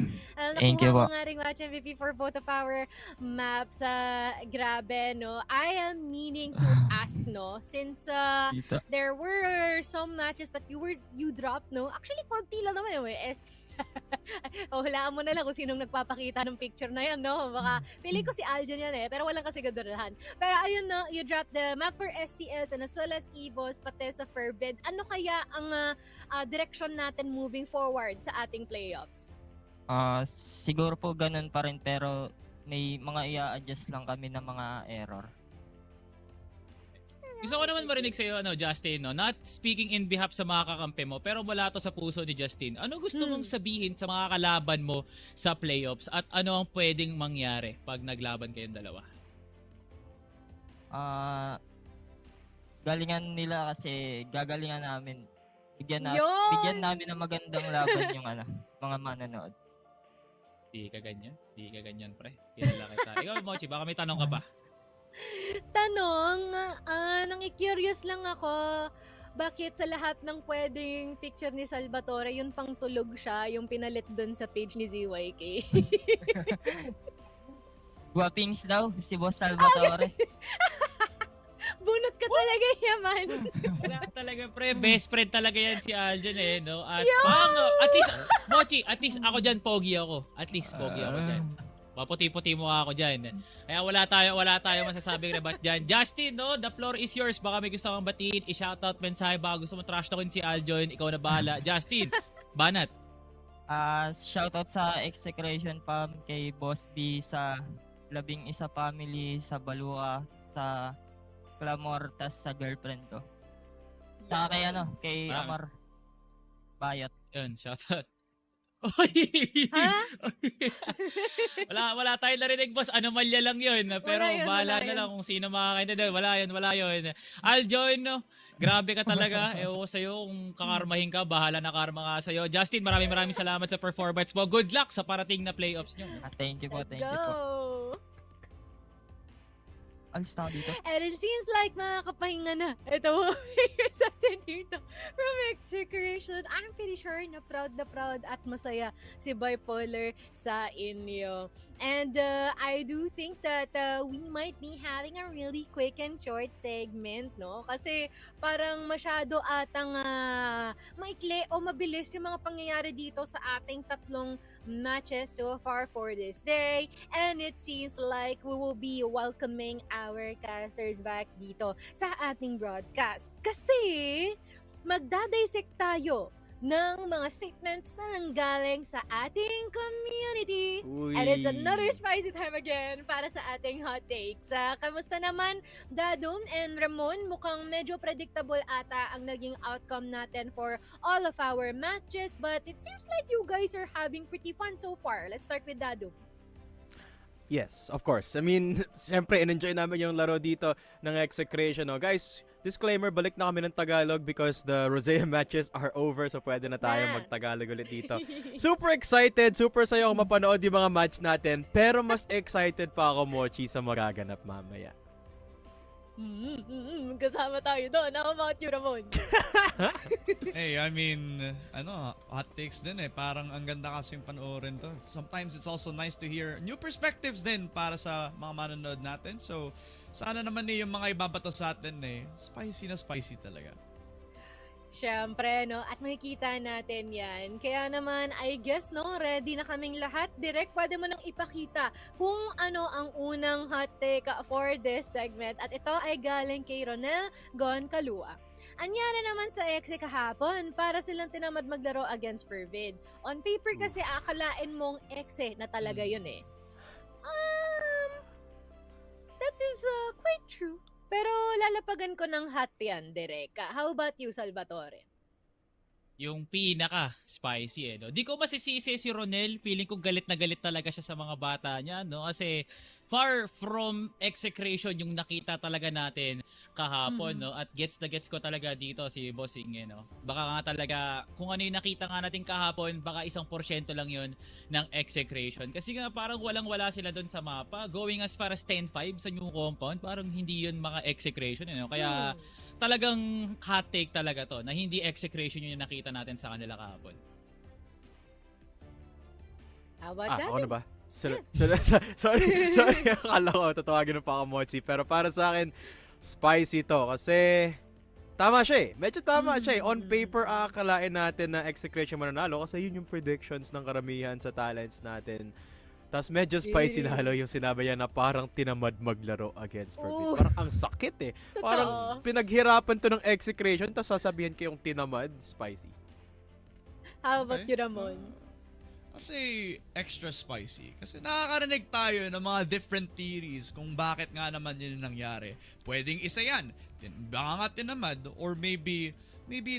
Speaker 11: Thank you po.
Speaker 1: Nakuha ang ating match MVP for both of our maps. Grabe, no? I am meaning to ask, no? Since there were some matches that you dropped, no? Actually, konti lang naman yung ST. O, hulaan mo na lang kung sinong nagpapakita ng picture na yan, no? Baka, feeling ko si Aljan yan pero walang kasiguraduhan. Pero ayun, no, you dropped the map for STS and as well as EVOS, pati sa Forbid. Ano kaya ang direction natin moving forward sa ating playoffs?
Speaker 11: Siguro po ganun pa rin, pero may mga i-adjust lang kami ng mga error.
Speaker 2: Gusto ko naman marinig sa'yo, Justin, no? Not speaking in behalf sa mga kakampi mo, pero mula to sa puso ni Justin. Ano gusto mong sabihin sa mga kalaban mo sa playoffs at ano ang pwedeng mangyari pag naglaban kayong dalawa?
Speaker 11: Galingan nila kasi gagalingan namin. Bigyan namin ng magandang laban yung mga manonood.
Speaker 2: Di ka ganyan, pre. Kilala kita. Ikaw, Mochi, baka may tanong ka pa.
Speaker 1: Tanong, nang-curious lang ako, bakit sa lahat ng pwedeng picture ni Salvatore, yun pang tulog siya, yung pinalit dun sa page ni ZYK?
Speaker 11: Guwapings daw, si Boss Salvatore.
Speaker 1: Bunot ka talaga, yaman.
Speaker 2: Wala talaga, pre. Best friend talaga yan si Aljon, no? At at least, Mochi, at least ako dyan, pogi ako. At least, pogi ako dyan. Maputi-puti mo ako dyan. Kaya wala tayo masasabing rebat dyan. Justin, no? The floor is yours. Baka may gusto kang batiin, i-shoutout, mensahe, baka gusto mo trash talkin si Aljon, ikaw na bahala. Justin, banat.
Speaker 11: Shoutout sa Execration.PHT kay Boss B, sa 11 family, sa Balua, sa Clamor, tas sa girlfriend ko. Sa kay Amar Bayot.
Speaker 2: Yun, shoutout. wala tayo narinig, boss. Anomalya lang yun. Pero bahala na lang kung sino makakaintindi. Wala yun. Aljon, no? Grabe ka talaga. Ewan ko sa'yo kung kakarmahin ka. Bahala na karma nga sa'yo. Justin, maraming salamat sa performance mo. Good luck sa parating na playoffs nyo.
Speaker 11: Thank you po. Alis na dito.
Speaker 1: And it seems like makakapahinga na. Ito mga players natin dito from Execration. I'm pretty sure na proud at masaya si Bipolar sa inyo. And I do think that we might be having a really quick and short segment, no? Kasi parang masyado atang maikli o mabilis yung mga pangyayari dito sa ating tatlong matches so far for this day, and it seems like we will be welcoming our casters back dito sa ating broadcast kasi magdadissect tayo ng mga statements na nanggaling sa ating community. And it's another spicy time again para sa ating hot takes. Kamusta naman, Dadum and Ramon? Mukhang medyo predictable ata ang naging outcome natin for all of our matches, but it seems like you guys are having pretty fun so far. Let's start with Dadum.
Speaker 8: Yes, of course. I mean, siyempre, in-enjoy namin yung laro dito ng Execration. No? Guys, disclaimer, balik na kami ng Tagalog because the Rosea matches are over, so pwede na tayo mag-Tagalog ulit dito. Super excited, super sayo ako mapanood yung mga match natin, pero mas excited pa ako, Mochi, sa magaganap mamaya.
Speaker 1: Kasama tayo doon. How about you, Ramon?
Speaker 5: Hey, I mean, hot takes din Parang ang ganda kasing panoorin to. Sometimes it's also nice to hear new perspectives din para sa mga manonood natin. So, sana naman yung mga ibabato sa atin spicy na spicy talaga.
Speaker 1: Siyempre, no? At makikita natin yan. Kaya naman, I guess, no? Ready na kaming lahat. Direct, pwede mo nang ipakita kung ano ang unang hot take for this segment. At ito ay galing kay Ronel Goncalua. Anyari naman sa Exe kahapon para silang tinamad maglaro against Fervid. On paper kasi akalain mong Exe na talaga yun that is quite true. Pero lalapagan ko ng hot yan, Derek. How about you, Salvatore?
Speaker 2: Yung pinaka-spicy no? Di ko masisisi si Ronel. Feeling ko galit na galit talaga siya sa mga bata niya, no? Kasi far from Execration yung nakita talaga natin kahapon, no? At gets ko talaga dito si Bossing, no? Baka nga talaga, kung ano yung nakita nga natin kahapon, baka 1% lang yun ng Execration. Kasi nga parang walang-wala sila doon sa mapa. Going as far as 10-5 sa new compound, parang hindi yun mga Execration, no? Kaya talagang hot take talaga to, na hindi Execration yun yung nakita natin sa kanila kahapon.
Speaker 1: How about that?
Speaker 8: Ako na ba? Sorry, akala ko tatawagin pa ako Mochi, pero para sa akin spicy to kasi tama siya medyo tama siya on paper akalain natin na Execration mananalo kasi yun yung predictions ng karamihan sa talents natin. Tapos medyo spicy lalo yung sinabi niya na parang tinamad maglaro against Forbid. Parang ang sakit Parang pinaghirapan to ng Execration tapos sasabihin ko yung tinamad, spicy.
Speaker 1: How about you, Ramon?
Speaker 5: Kasi extra spicy. Kasi nakakarinig tayo ng mga different theories kung bakit nga naman yun nangyari. Pwedeng isa yan, baka nga tinamad or maybe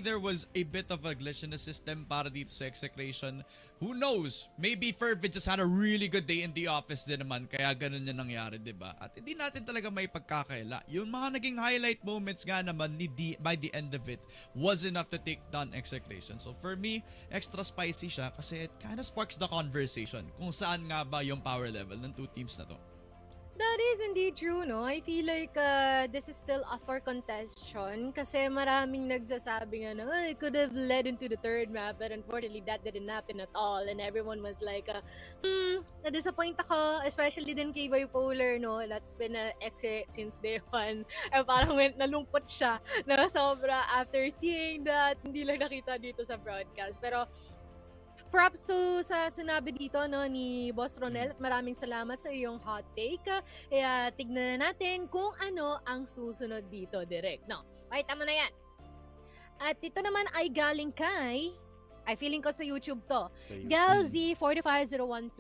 Speaker 5: there was a bit of a glitch in the system para dito sa Execration. Who knows? Maybe Fervid just had a really good day in the office din naman kaya ganun yung nangyari, diba? At hindi natin talaga may pagkakaila. Yung mga naging highlight moments nga naman by the end of it was enough to take down Execration. So for me, extra spicy siya kasi it kind of sparks the conversation kung saan nga ba yung power level ng two teams na to.
Speaker 1: That is indeed true, no? I feel like this is still up for contention kasi maraming nagsasabi nga na, it could have led into the third map but unfortunately that didn't happen at all and everyone was like, na-disappoint ako, especially din kay Bipolar, no? That's been a exe since day one. Parang nalungkot siya na sobra after seeing that, hindi lang nakita dito sa broadcast. Pero props to sa sinabi dito no ni Boss Ronel at maraming salamat sa iyong hot take. Kaya tignan na natin kung ano ang susunod dito direct. No, ay tama na yan. At ito naman ay galing kay, ay feeling ko sa YouTube to, GalZ45012.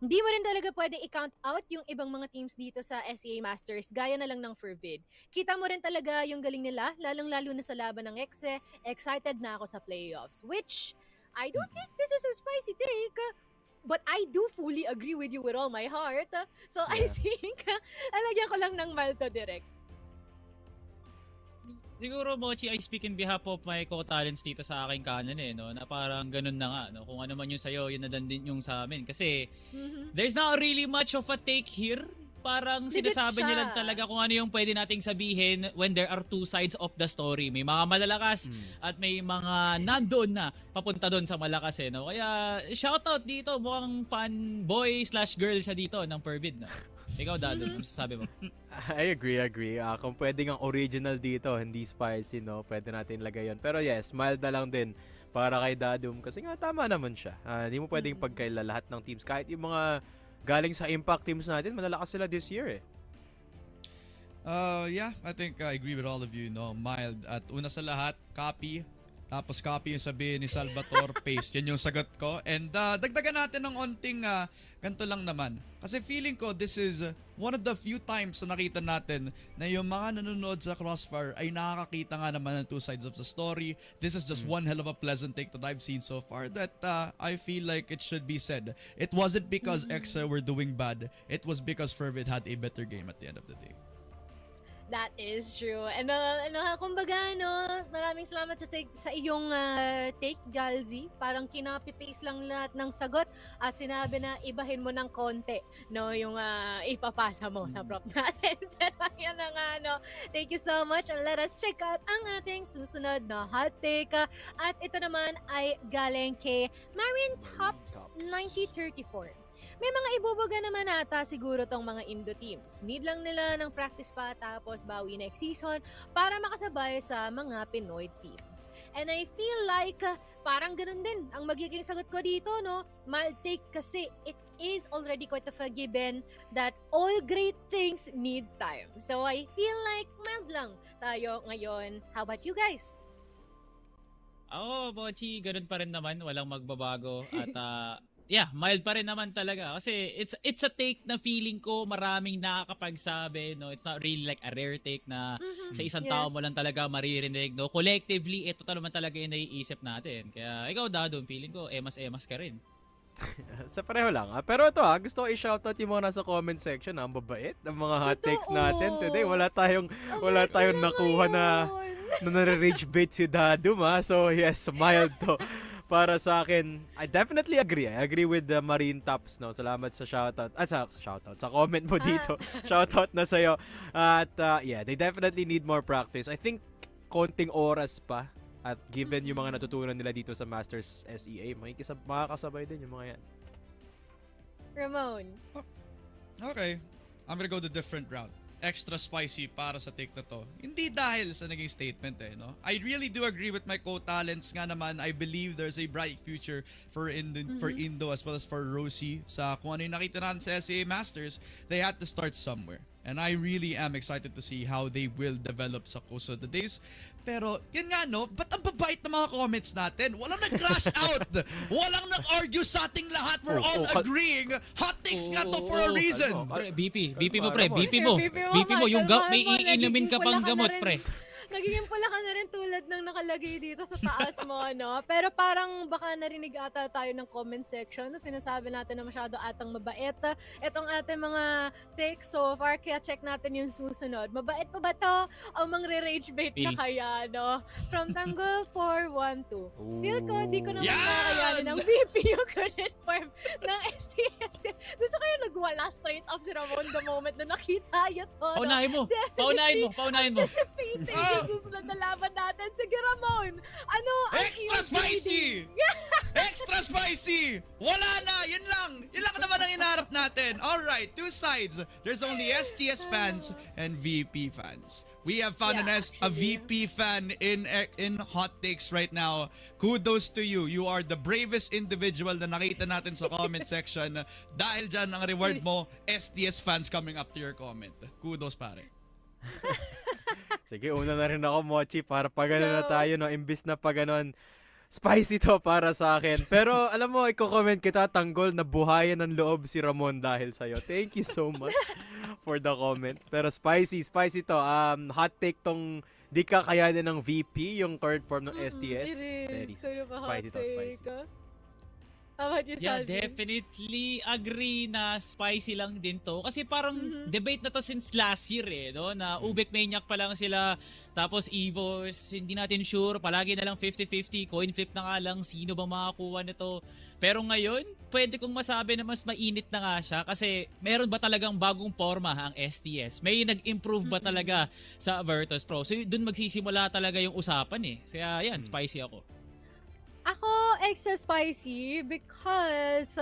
Speaker 1: Hindi mo rin talaga pwede i-count out yung ibang mga teams dito sa SEA Masters gaya na lang ng Fervid. Kita mo rin talaga yung galing nila, lalong-lalo na sa laban ng Exe. Excited na ako sa playoffs, which I don't think this is a spicy take, but I do fully agree with you with all my heart. So I think, alagyan ko lang ng mild to direct.
Speaker 2: Siguro, Mochi, I speak in behalf of my co-talents dito sa aking kanan no? Na parang ganun na nga, no? Kung ano man yung sa'yo, yun na din yung sa amin. Kasi, there's not really much of a take here. Parang sinasabi niya lang talaga kung ano yung pwede nating sabihin when there are two sides of the story. May mga malalakas at may mga nandoon na papunta doon sa malakas no? Kaya shoutout dito, mukhang fanboy/girl siya dito ng Pervid. No? Ikaw, Dado, ano sasabi mo?
Speaker 8: I agree. Kung pwede ang original dito, hindi spicy, no? Pwede natin lagay yun. Pero yes, mild na lang din para kay Dadum kasi nga tama naman siya. Hindi mo pwedeng pagkaila lahat ng teams. Kahit yung mga galing sa impact teams natin, malalakas sila this year
Speaker 5: Yeah, I think I agree with all of you, no? Mild. At una sa lahat, copy. Tapos copy yung sabihin ni Salvatore, paste. Yan yung sagot ko. And dagdagan natin ng onting ganito lang naman. Kasi feeling ko this is one of the few times na nakita natin na yung mga nanonood sa Crossfire ay nakakakita nga naman ng two sides of the story. This is just one hell of a pleasant take that I've seen so far that I feel like it should be said. It wasn't because Exa were doing bad. It was because Fervid had a better game at the end of the day.
Speaker 1: That is true. And kumbaga, maraming salamat sa iyong take, Galzi. Parang kinopy-paste lang lahat ng sagot at sinabi na ibahin mo ng konti, no, yung ipapasa mo sa prop natin. Pero yan na nga, no. Thank you so much and let us check out ang ating susunod na hot take. At ito naman ay galing kay Marian Tops 9034. May mga ibubuga naman ata siguro tong mga Indo teams. Need lang nila ng practice pa tapos bawi next season para makasabay sa mga Pinoy teams. And I feel like parang ganun din ang magiging sagot ko dito, no? Mild take kasi it is already quite of a given that all great things need time. So I feel like mild lang tayo ngayon. How about you guys?
Speaker 2: Mochi, ganun pa rin naman. Walang magbabago. At yeah, mild pa rin naman talaga kasi it's a take na feeling ko maraming nakakapagsabi, no? It's not really like a rare take na sa isang tao mo lang talaga maririnig, no? Collectively, ito naman talaga yung naiisip natin. Kaya ikaw, Dado, feeling ko emas ka rin.
Speaker 8: Sa pareho lang. Pero ito gusto ko i-shoutout yung mga nasa comment section. Ang babait ng mga hot takes natin today. Wala tayong nakuha na nare-rage bait si Dado, So yes, mild to. Para sa akin, I definitely agree. I agree with the Marine Tops, no? Salamat sa shoutout. Sa comment mo dito. Shoutout na sa'yo. At yeah, they definitely need more practice. I think konting oras pa at given yung mga natutunan nila dito sa Masters SEA, makakasabay din yung mga yan.
Speaker 1: Ramon.
Speaker 5: Okay. I'm gonna go the different route. Extra spicy para sa take na to. Hindi dahil sa naging statement no? I really do agree with my co-talents nga naman. I believe there's a bright future for Indo as well as for Rosie sa kung ano yung nakita natin sa SEA Masters. They had to start somewhere. And I really am excited to see how they will develop sa course of the days. Pero, yun nga no, ba't ang babait ng mga comments natin? Walang nag-crash out! Walang nag-argue sa ating lahat! We're all agreeing! Hot takes nga to for a reason!
Speaker 2: Pre, BP mo pre, BP mo. Yung may iinumin ka pang gamot pre.
Speaker 1: Nagiging pula ka na rin tulad ng nakalagay dito sa taas mo, no? Pero parang baka narinig ata tayo ng comment section na sinasabi natin na masyado atang mabait. Itong ating mga takes so far, kaya check natin yung susunod. Mabait pa ba to? O mangre-rage bait na kaya, no? From Tanggol 412. Feel ko, di ko naman kakayanin ng VP yung current form ng STS. Gusto ko yung nagwala straight up si Ramon the moment na nakita yun to.
Speaker 2: Paunahin mo.
Speaker 1: Anticipating yung susunod na laban natin. Sige, Ramon! Ano ang
Speaker 5: Extra spicy! Extra spicy! Wala na! Yun lang! Yun lang naman ang inaharap natin. Alright, two sides. There's only STS fans and VP fans. We have found a VP fan in hot takes right now. Kudos to you. You are the bravest individual na nakita natin sa comment section. Dahil dyan ang reward mo, STS fans coming up to your comment. Kudos pare.
Speaker 8: Sige, una na rin ako, Mochi, para pag na tayo, no? Imbis na pag spicy to para sa akin. Pero alam mo, i-comment kita, Tanggol, na buhayan ng loob si Ramon dahil sa'yo. Thank you so much for the comment. Pero spicy to. Hot take tong di kakayanin ng VP, yung current form ng STS.
Speaker 1: It is.
Speaker 8: Spicy to, spicy.
Speaker 1: How about you,
Speaker 2: Yeah,
Speaker 1: Salvi?
Speaker 2: definitely agree na spicy lang din to. Kasi parang debate na to since last year no? Na Ubek Maniac pa lang sila, tapos Evos, hindi natin sure, palagi na lang 50-50, coin flip na nga lang, sino ba makakuha nito. Pero ngayon, pwede kong masabi na mas mainit na nga siya kasi meron ba talagang bagong forma ang STS? May nag-improve ba talaga sa Virtus.pro? So dun magsisimula talaga yung usapan Kaya yan, spicy ako.
Speaker 1: Ako, extra spicy because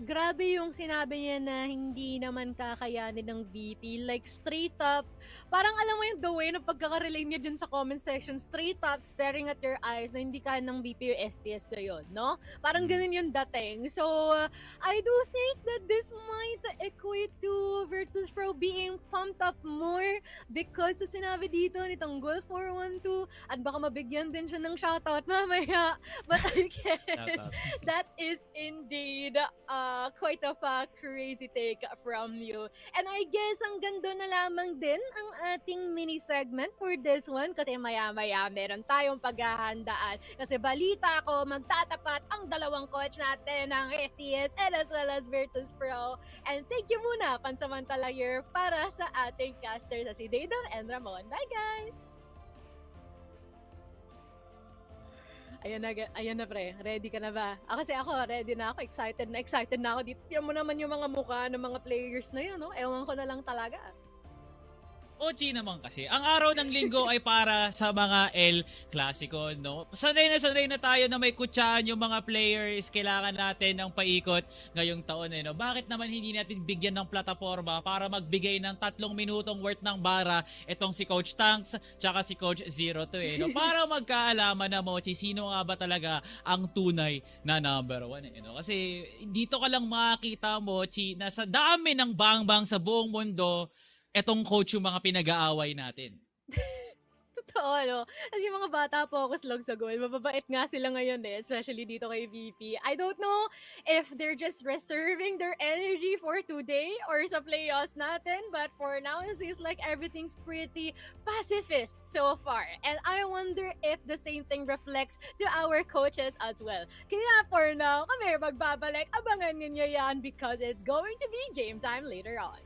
Speaker 1: grabe yung sinabi niya na hindi naman kakayanin ng VP. Like, straight up, parang alam mo yung the way na pagkakarelate niya dun sa comment section, straight up, staring at your eyes na hindi kaya ng VP yung STS ngayon, no? Parang ganun yung dating. So, I do think that this might equate to Virtus.pro being pumped up more because sa sinabi dito ni Tanggol 412 at baka mabigyan din siya ng shoutout mamaya. But I guess that is indeed quite of a crazy take from you. And I guess ang ganda na lamang din ang ating mini segment for this one kasi maya-maya meron tayong paghahandaan. Kasi balita ko magtatapat ang dalawang coach natin ng STS and as well as Virtus.pro. And thank you muna pansamantala here para sa ating casters na si Daydon and Ramon. Bye guys! Ayan na pre, ready ka na ba? Kasi ako, ready na ako, excited na ako dito. Tignan mo naman yung mga mukha ng mga players na yun, no? Ewan ko na lang talaga.
Speaker 2: Ochi naman kasi. Ang araw ng linggo ay para sa mga El Clasico, no? Sanay na tayo na may kutsaan yung mga players. Kailangan natin ng paikot ngayong taon, no? Bakit naman hindi natin bigyan ng plataforma para magbigay ng 3 minutong worth ng bara itong si Coach Tanks tsaka si Coach 02, no? Para magkaalaman na, Mochi, sino nga ba talaga ang tunay na number 1, no? Kasi dito ka lang makakita, Mochi, na sa dami ng bang-bang sa buong mundo, etong coach yung mga pinag-aaway natin.
Speaker 1: Totoo, no? Kasi yung mga bata focus lang sa goal. Mababait nga sila ngayon especially dito kay VP. I don't know if they're just reserving their energy for today or sa playoffs natin, but for now, it seems like everything's pretty pacifist so far. And I wonder if the same thing reflects to our coaches as well. Kaya for now, kami magbabalik. Abangan ninyo yan because it's going to be game time later on.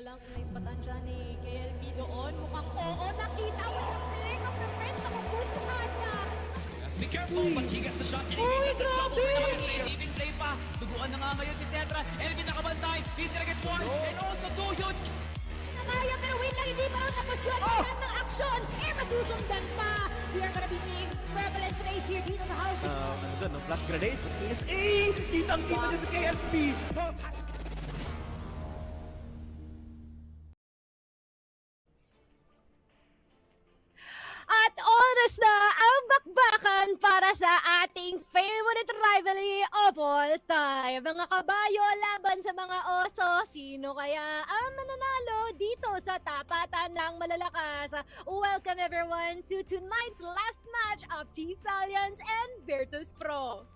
Speaker 1: lang kung naispatan siya ni KLP doon. Mukhang oo, nakita mo yung flick of the wrist na mapuntuhan niya.
Speaker 3: Yes, be careful, but he gets the shot. And
Speaker 1: Uy,
Speaker 3: he's in trouble.
Speaker 1: grabe!
Speaker 3: Saving play pa. Tuguan na nga ngayon si Cetra. Elvin nakabantay. He's gonna get one. And also two huge.
Speaker 1: Nakaya, pero wait lang, hindi pa rin tapos yun. Lahat ng aksyon, masusundan pa. We are gonna be seeing prevalent race here dito sa house.
Speaker 6: Ano doon, no? Flash grenade. PSA! Kitang-kita niya sa KLP.
Speaker 1: At oras na ang bakbakan para sa ating favorite rivalry of all time. Mga kabayo laban sa mga oso. Sino kaya ang mananalo dito sa tapatan ng malalakas? Welcome everyone to tonight's last match of Team Stallions and Virtus.pro.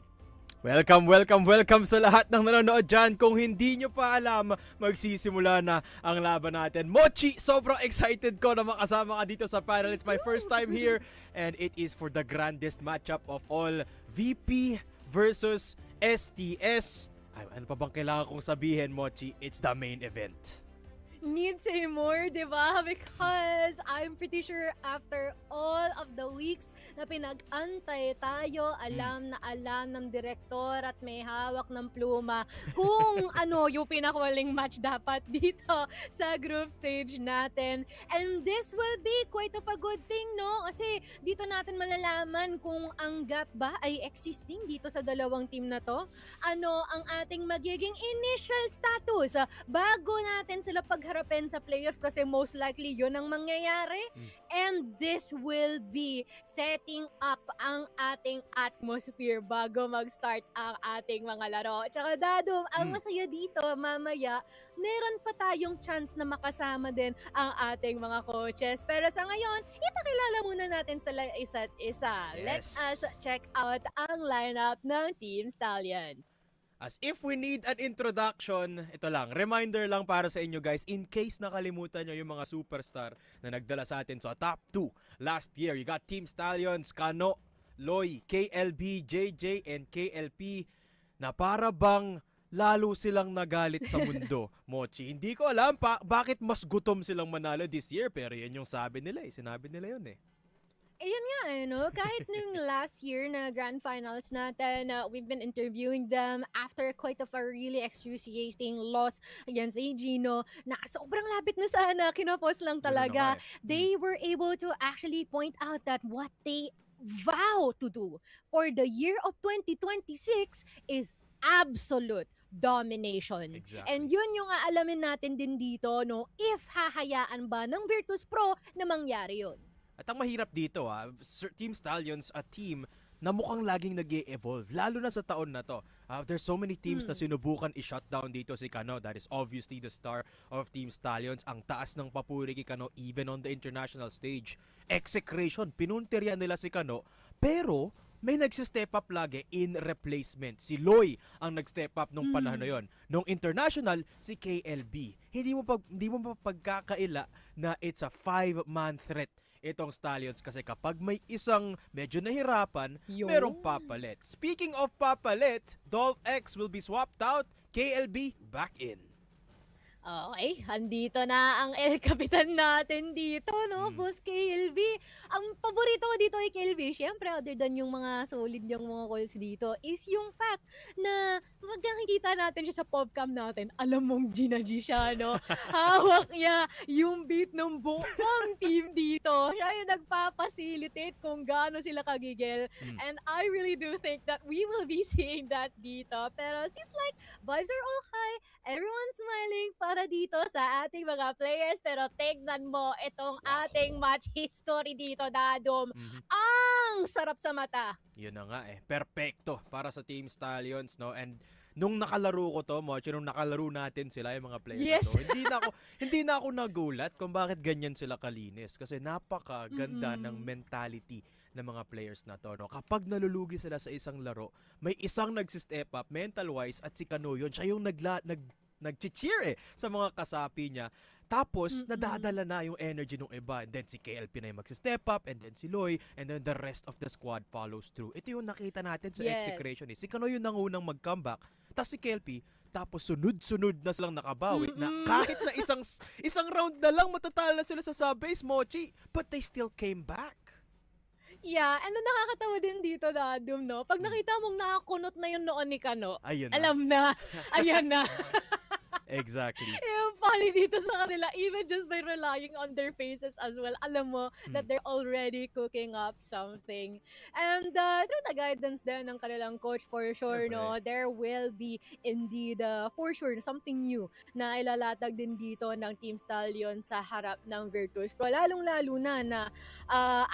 Speaker 8: Welcome sa lahat ng nanonood dyan. Kung hindi nyo pa alam, magsisimula na ang laban natin. Mochi, sobrang excited ko na makasama ka dito sa panel. It's my first time here and it is for the grandest matchup of all. VP versus STS. Ay, ano pa bang kailangan kong sabihin, Mochi? It's the main event.
Speaker 1: Need say more, di ba? Because I'm pretty sure after all of the weeks na pinag-antay tayo, alam na alam ng direktor at may hawak ng pluma kung ano yung pinakawaling match dapat dito sa group stage natin. And this will be quite of a good thing, no? Kasi dito natin malalaman kung ang gap ba ay existing dito sa dalawang team na to. Ano ang ating magiging initial status bago natin sila pagharapin sa playoffs kasi most likely yun ang mangyayari. And this will be setting up ang ating atmosphere bago mag-start ang ating mga laro. Tsaka Dadum, ang masaya dito mamaya, meron pa tayong chance na makasama din ang ating mga coaches. Pero sa ngayon, ipakilala muna natin sila isa't isa. Let us check out ang lineup ng Team Stallions.
Speaker 8: As if we need an introduction, ito lang, reminder lang para sa inyo guys, in case nakalimutan nyo yung mga superstar na nagdala sa atin sa top 2 last year. You got Team Stallions, Kano, Loy, KLB, JJ, and KLP na para bang lalo silang nagalit sa mundo. Mochi, hindi ko alam bakit mas gutom silang manalo this year, pero yan yung sabi nila eh. Sinabi nila yun eh.
Speaker 1: Ayun nga no? Kahit nung last year na grand finals natin, we've been interviewing them after quite of a really excruciating loss against AG, no? Na sobrang lapit na sana, kinopos lang talaga. They were able to actually point out that what they vow to do for the year of 2026 is absolute domination.
Speaker 8: Exactly.
Speaker 1: And yun yung aalamin natin din dito, no? If hahayaan ba ng Virtus.pro na mangyari yun.
Speaker 8: At ang mahirap dito Team Stallions, a team na mukhang laging nag-e-evolve, lalo na sa taon na to. There's so many teams na sinubukan i-shutdown dito si Kano. That is obviously the star of Team Stallions. Ang taas ng papuri kay Kano even on the international stage. Execration, pinuntirya nila si Kano, pero may nagsi-step up lagi in replacement. Si Loy ang nag-step up nung panahon na yon. Nung international, si KLB. Hindi mo pagkakaila na it's a 5-man threat itong Stallions kasi kapag may isang medyo nahirapan, merong papalit. Speaking of papalit, Dolph X will be swapped out, KLB back in.
Speaker 1: Okay, andito na ang El Capitan natin dito, no? Boss KLB. Ang paborito ko dito kay KLB, syempre other than yung mga solid yung mga calls dito, is yung fact na pag nakikita natin siya sa popcam natin, alam mong G siya, no? Hawak niya yung beat ng buong team dito. Siya yung nagpapacilitate kung gaano sila kagigil. And I really do think that we will be seeing that dito. Pero seems like vibes are all high, everyone's smiling para dito sa ating mga players. Pero tignan mo itong ating match history dito, Dadom. Ang sarap sa mata.
Speaker 8: Yun na nga perfecto para sa Team Stallions, no? And nung nakalaro ko to, Mochi, nung nakalaro natin sila, yung mga players na to, hindi na ako nagulat kung bakit ganyan sila kalinis. Kasi napakaganda ng mentality ng mga players na to, no? Kapag nalulugi sila sa isang laro, may isang nagsi-step up mental-wise at si Kano yun. Siya yung nag-cheer sa mga kasapi niya. Tapos, nadadala na yung energy ng iba. And then si KLP na yung magsi-step up, and then si Loy, and then the rest of the squad follows through. Ito yung nakita natin sa Execration. Si Kano yung nangunang mag-comeback, tapos si KLP, tapos sunod-sunod na silang nakabawi na kahit na isang round na lang matatalo na sila sa sub-base, Mochi, but they still came back.
Speaker 1: Yeah, ano nakakatawa din dito, Dadum, no? Pag nakita mong nakakunot na yung noon ni Kano,
Speaker 8: Ayun na.
Speaker 1: alam na, ayan na.
Speaker 8: Exactly.
Speaker 1: Yung funny dito sa kanila, even just by relying on their faces as well, alam mo that they're already cooking up something. And through the guidance din ng kanilang coach, for sure, no, there will be indeed, for sure, something new na ilalatag din dito ng Team Stallions sa harap ng Virtus.pro. Lalong-lalo na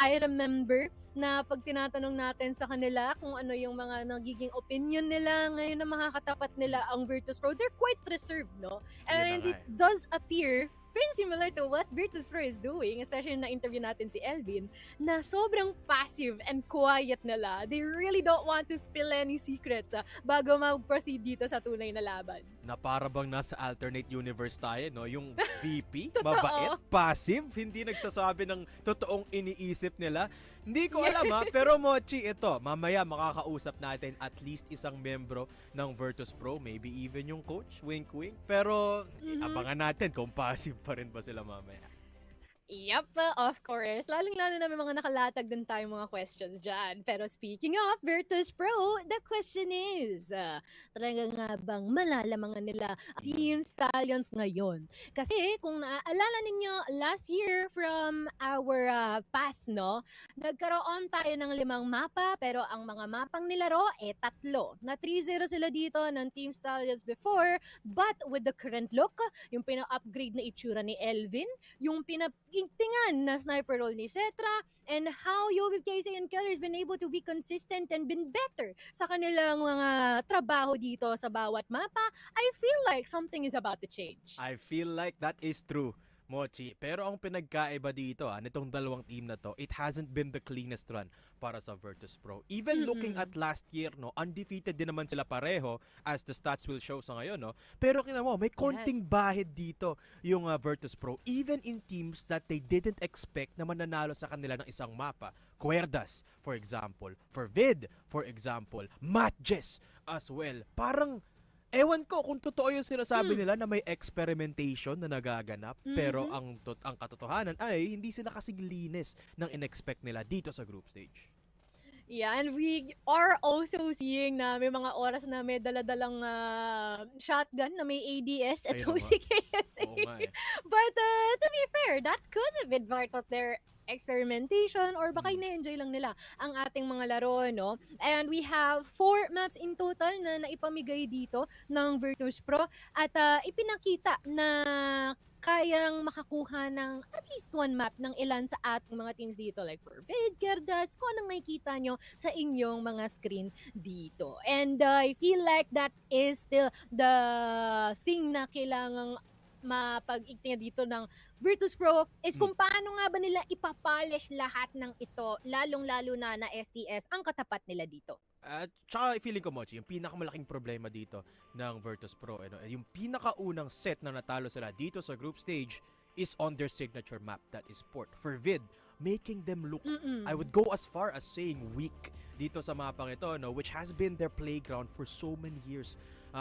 Speaker 1: I remember na pag tinatanong natin sa kanila kung ano yung mga nagiging opinion nila ngayon na makakatapat nila ang Virtus.pro, they're quite reserved, no? And it does appear pretty similar to what Virtus.pro is doing, especially na interview natin si Elvin, na sobrang passive and quiet nila. They really don't want to spill any secrets bago mag-proceed dito sa tunay na laban.
Speaker 8: Na para bang nasa alternate universe tayo, no? Yung VP, mabait, passive, hindi nagsasabi ng totoong iniisip nila. Hindi ko alam pero Mochi, ito, mamaya makakausap natin at least isang membro ng Virtus.pro, maybe even yung coach, wink-wink. Pero abangan natin kung passive pa rin ba sila mamaya.
Speaker 1: Yep, of course. Lalong-lalo na may mga nakalatag din tayong mga questions dyan. Pero speaking of Virtus.pro, the question is, talaga nga bang malalamangan nila Team Stallions ngayon? Kasi kung naaalala ninyo, last year from our path, no, nagkaroon tayo ng 5 mapa, pero ang mga mapang nilaro, 3. Na 3-0 sila dito ng Team Stallions before, but with the current look, yung pina-upgrade na itsura ni Elvin, yung tingan na sniper role ni Cetra, and how UBKC and Keller has been able to be consistent and been better sa kanilang mga trabaho dito sa bawat mapa, I feel like something is about to change.
Speaker 8: I feel like that is true, Mochi. Pero ang pinagkaiba dito, nitong dalawang team na to, it hasn't been the cleanest run para sa Virtus.pro. Even looking at last year, no, undefeated din naman sila pareho as the stats will show sa ngayon, no. Pero kina mo, may konting bahid dito yung Virtus.pro, even in teams that they didn't expect na mananalo sa kanila ng isang mapa. Cuerdas, for example. For Vid, for example. MATTJESS as well. Parang ewan ko kung totoo yung sinasabi nila na may experimentation na nagaganap, pero ang katotohanan ay hindi sila kasing linis ng in-expect nila dito sa group stage.
Speaker 1: Yeah, and we are also seeing na may mga oras na may daladalang shotgun na may ADS at OCKSA. But to be fair, that could have been part of their experimentation or baka na-enjoy lang nila ang ating mga laro, no? And we have 4 maps in total na naipamigay dito ng Virtus.pro at ipinakita na kayang makakuha ng at least 1 map ng ilan sa ating mga teams dito, like for Vid, Ridaz, kung anong makikita nyo sa inyong mga screen dito. And I feel like that is still the thing na kailangang mapag-igtingan dito ng Virtus.pro is kung paano nga ba nila ipapolish lahat ng ito, lalong-lalo na STS ang katapat nila dito.
Speaker 8: At saka feeling ko, Mochi, yung pinakamalaking problema dito ng Virtus.pro, yung pinakaunang set na natalo sila dito sa group stage is on their signature map, that is Port. For Vid, making them look, I would go as far as saying weak dito sa mapang ito, no, which has been their playground for so many years.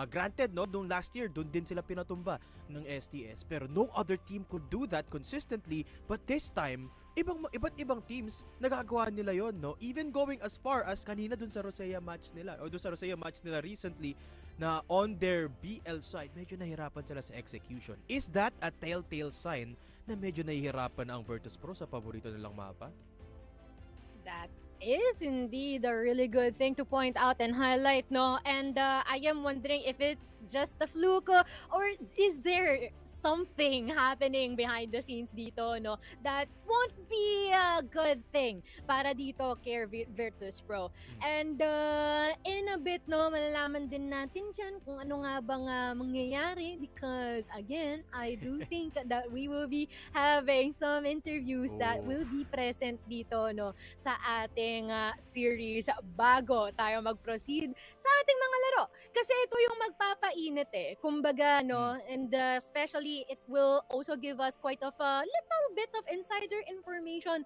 Speaker 8: Granted, no, nung last year, doon din sila pinatumba ng STS. Pero no other team could do that consistently. But this time, iba't ibang teams, nagagawa nila yon, no? Even going as far as kanina dun sa ㍍match nila, o dun sa ㍍match nila recently, na on their BL side, medyo nahirapan sila sa execution. Is that a telltale sign na medyo nahihirapan ang Virtus.pro sa paborito nilang mapa?
Speaker 1: That is indeed a really good thing to point out and highlight, no? And I am wondering if it's just a fluke or is there something happening behind the scenes dito, no? That won't be a good thing para dito kay Virtus.pro. And in a bit, no, malalaman din natin dyan kung ano nga bang mangyayari because again, I do think that we will be having some interviews that will be present dito, no, sa ating ating series bago tayo mag-proceed sa ating mga laro. Kasi ito yung magpapainit eh. Kumbaga, no, and especially it will also give us quite of a little bit of insider information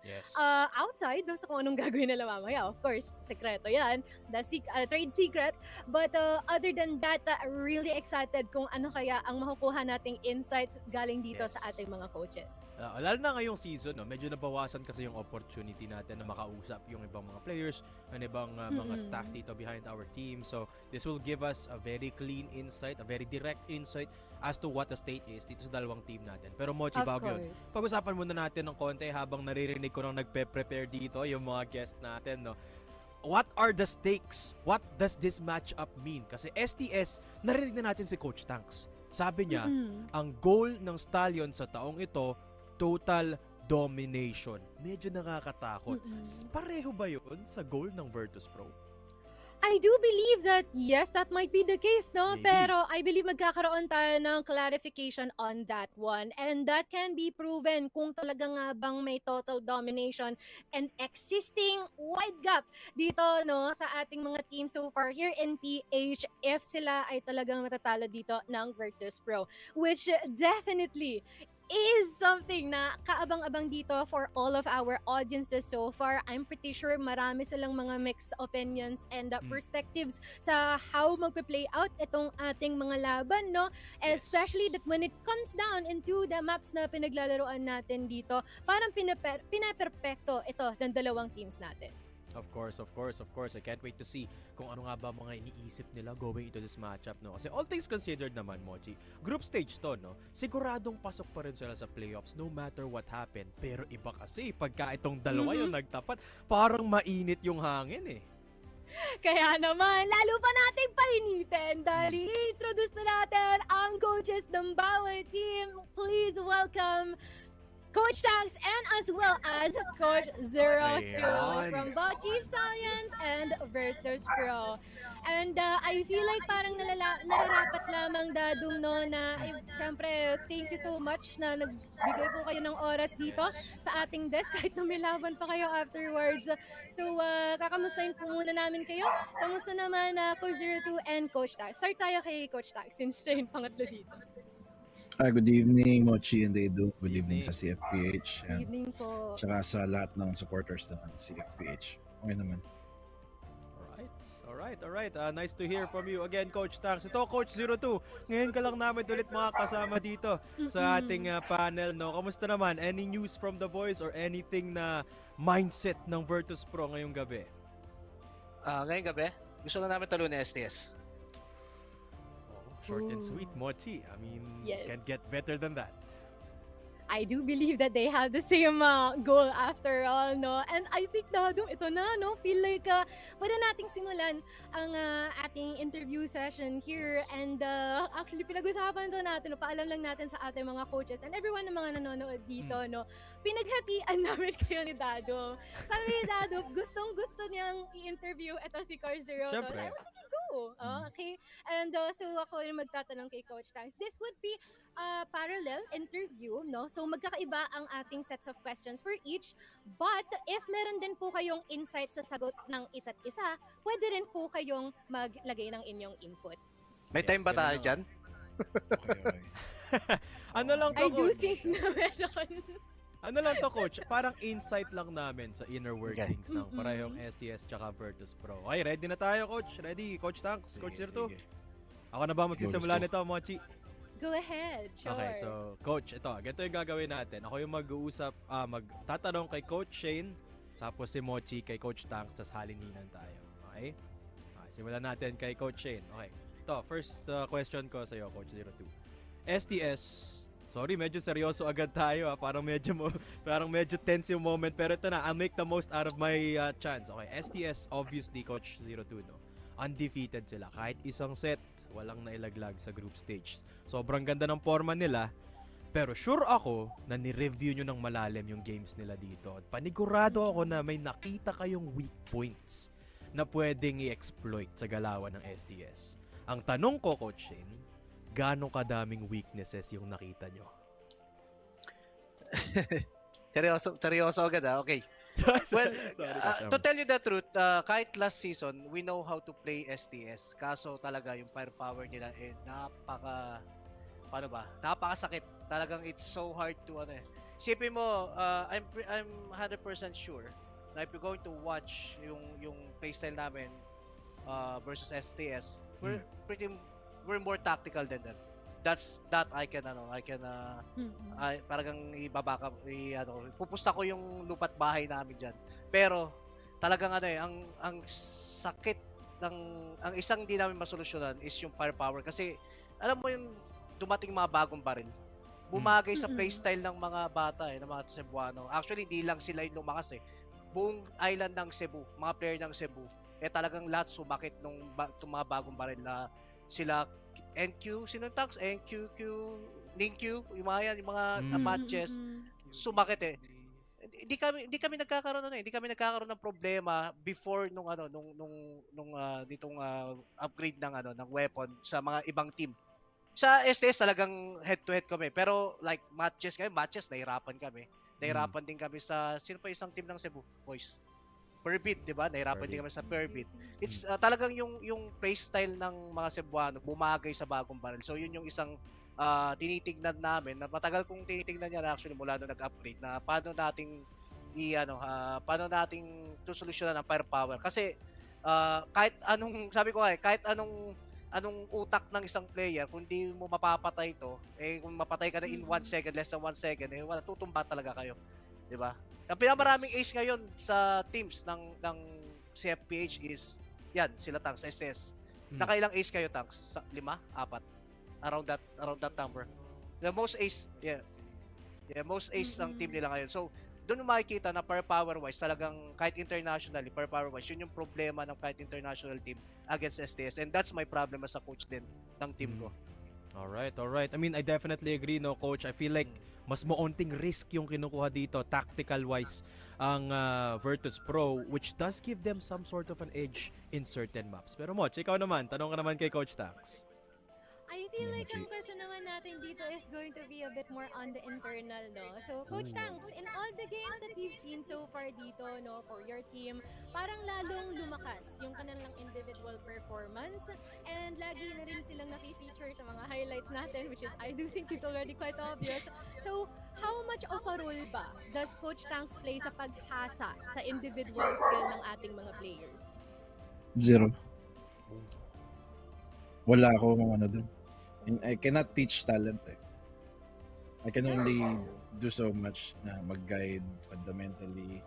Speaker 1: outside sa kung anong gagawin nila mamaya. Of course, sekreto yan. Trade secret. But other than that, really excited kung ano kaya ang makukuha nating insights galing dito sa ating mga coaches.
Speaker 8: Lalo na ngayong season, no, medyo nabawasan kasi yung opportunity natin na makausap yung ibang mga players and ibang mga staff dito behind our team. So, this will give us a very clean insight, a very direct insight as to what the state is dito sa dalawang team natin. Pero Mochi, bago yun, pag-usapan muna natin ng konti habang naririnig ko nang nagpe-prepare dito yung mga guest natin, no. What are the stakes? What does this matchup mean? Kasi STS, narinig na natin si Coach Tanks. Sabi niya, ang goal ng Stallions sa taong ito, total domination. Medyo nakakatakot. Pareho ba yun sa goal ng Virtus.pro?
Speaker 1: I do believe that yes, that might be the case, no?
Speaker 8: Maybe.
Speaker 1: Pero I believe magkakaroon tayo ng clarification on that one. And that can be proven kung talaga nga bang may total domination and existing wide gap dito, no, sa ating mga teams so far here in PH if sila ay talagang matatalo dito ng Virtus.pro. Which definitely is something na kaabang-abang dito for all of our audiences so far. I'm pretty sure marami silang mga mixed opinions and perspectives sa how magpe-play out itong ating mga laban, no? Especially that when it comes down into the maps na pinaglalaroan natin dito, parang pinaperpekto ito ng dalawang teams natin.
Speaker 8: Of course. I can't wait to see kung ano nga ba mga iniisip nila going into this matchup, no? Kasi all things considered naman, Mochi, group stage to, no? Siguradong pasok pa rin sila sa playoffs no matter what happened. Pero iba kasi, pagka itong dalawa yung nagtapat, parang mainit yung hangin eh.
Speaker 1: Kaya naman, lalo pa nating painitin dahil i-introduce na natin ang coaches ng bawat team. Please welcome Coach Tanks and as well as Coach 02 from both Team Stallions and Virtus.pro. And I feel like parang nararapat lamang Dadum, no, na syempre thank you so much na nagbigay po kayo ng oras dito sa ating desk kahit na may laban pa kayo afterwards. So kakamustahin po muna namin kayo. Kamusta naman Coach 02 and Coach Tanks? Start tayo kay Coach Tanks since siya yung pangatlo dito.
Speaker 12: Hi, good evening, Mochi and Edu. Good evening sa CFPH.
Speaker 1: Good evening po.
Speaker 12: Tsaka sa lahat ng supporters ng CFPH. Okay naman.
Speaker 8: Alright. Nice to hear from you again, Coach Tanks. Ito, Coach 02. Ngayon ka lang namin ulit makakasama dito sa ating panel, no? Kamusta naman? Any news from the boys or anything na mindset ng Virtus.pro ngayong gabi?
Speaker 7: Ngayong gabi, gusto na namin talo ni STS.
Speaker 8: Short and sweet, Mochi. I mean,
Speaker 1: Yes.
Speaker 8: can't get better than that.
Speaker 1: I do believe that they have the same goal after all, no? And I think Dadum, ito na, no? Feel like pwede nating simulan ang ating interview session here. And actually, pinag-usapan to natin, no? Paalam lang natin sa ating mga coaches and everyone na mga nanonood dito, no? Pinaghatian namin kayo ni Dadum. Sabi ni Dadum, gustong-gusto niyang i-interview ito si Car Zero.
Speaker 8: Siyempre.
Speaker 1: Sige, go! Okay? And so ako yung magtatanong kay Coach Tanks. This would be a parallel interview, no? So magkakaiba ang ating sets of questions for each. But if meron din po kayong insight sa sagot ng isa't isa, pwede rin po kayong maglagay ng inyong input.
Speaker 7: May time ba tayo dyan?
Speaker 12: Okay.
Speaker 8: Ano lang to,
Speaker 1: I do
Speaker 8: Coach?
Speaker 1: think na meron.
Speaker 8: Ano lang to, Coach? Parang insight lang namin sa inner workings ng parehong STS tsaka Virtus.pro. Okay, ready na tayo, Coach? Ready, Coach Tanks, Coach 02? Ako na ba magsisimula nito, Mochi?
Speaker 1: Go ahead, sure.
Speaker 8: Okay, so Coach, ito, ganito yung gagawin natin. Ako yung mag-uusap, magtatanong kay Coach Shane, tapos si Mochi kay Coach Tanks, tapos halininan tayo. Okay? Simulan natin kay Coach Shane. Okay, ito, first question ko sa'yo, Coach 02. STS, sorry, medyo seryoso agad tayo. Parang medyo tense yung moment, pero ito na, I'll make the most out of my chance. Okay, STS, obviously, Coach 02, no? Undefeated sila. Kahit isang set, walang nailaglag sa group stage. Sobrang ganda ng forma nila, pero sure ako na ni-review nyo ng malalim yung games nila dito. At panigurado ako na may nakita kayong weak points na pwedeng i-exploit sa galawan ng STS. Ang tanong ko, Coach Shane, gano'ng kadaming weaknesses yung nakita nyo?
Speaker 7: Seryoso agad Okay.
Speaker 6: Well,
Speaker 8: Sorry,
Speaker 6: to tell you the truth, kahit last season, we know how to play STS. Kaso talaga yung firepower nila paano ba? Napakasakit. Talagang it's so hard to Isipin mo, I'm 100% sure na if you're going to watch yung playstyle namin versus STS, we're more tactical than that. That I can parang pupusta ko yung lupa't bahay namin diyan. Pero talagang ang sakit ang isang di namin masolusyonan is yung firepower kasi alam mo yung dumating mga bagong baril. Bumagay sa playstyle ng mga bata ng mga Cebuano. Actually, hindi lang sila yung lumakas Buong island ng Cebu, mga player ng Cebu, talagang lahat sumakit nung mga bagong baril na sila NQ, sino tax? NQQ, NINQ, yung mga MATTJESS, sumakit Hindi kami nagkakaroon hindi kami nagkakaroon ng problema before nung ditong upgrade ng weapon sa mga ibang team. Sa STS talagang head to head kami, pero like MATTJESS nahirapan kami. Nahirapan din kami sa sino pa isang team ng Cebu, boys. Perbit, 'di ba? Nahirapan din kami sa Perbit. It's talagang yung playstyle ng mga Cebuano bumagay sa bagong barrel. So yun yung isang tinitignan namin na matagal kong tinitignan yan actually mula nung nag-upgrade na paano nating paano nating tusolusyonan ang firepower kasi kahit anong sabi ko kahit anong utak ng isang player kung di mo mapapatay ito kung mapatay ka na in 1 second, less than 1 second wala, tutumba talaga kayo, 'di ba? Ang pinakamaraming ace ngayon sa teams ng CFPH is yan, sila Tanks, STS. Nakailang ace kayo Tanks? 5? 4? Around that number. The most ace, most ace ang team nila ngayon. So, doon mo makikita na firepower wise talagang kahit internationally, firepower wise, yun yung problema ng kahit international team against STS. And that's my problem as a coach din ng team ko.
Speaker 8: Alright. I mean, I definitely agree, no, coach. I feel like mas maunting risk yung kinukuha dito, tactical-wise, ang Virtus Pro, which does give them some sort of an edge in certain maps. Pero Moch, ikaw naman, tanong ka naman kay Coach Tanks.
Speaker 1: I feel like ang question naman natin dito is going to be a bit more on the internal, no? So, Coach Tanks, in all the games that you've seen so far dito, no, for your team, parang lalong lumakas yung kanilang individual performance and lagi na rin silang na-feature sa mga highlights natin, which is, I do think is already quite obvious. So, how much of a role ba does Coach Tanks play sa paghasa sa individual skill ng ating mga players?
Speaker 12: 0. Wala ako dun. I cannot teach talent I can only do so much na mag-guide fundamentally.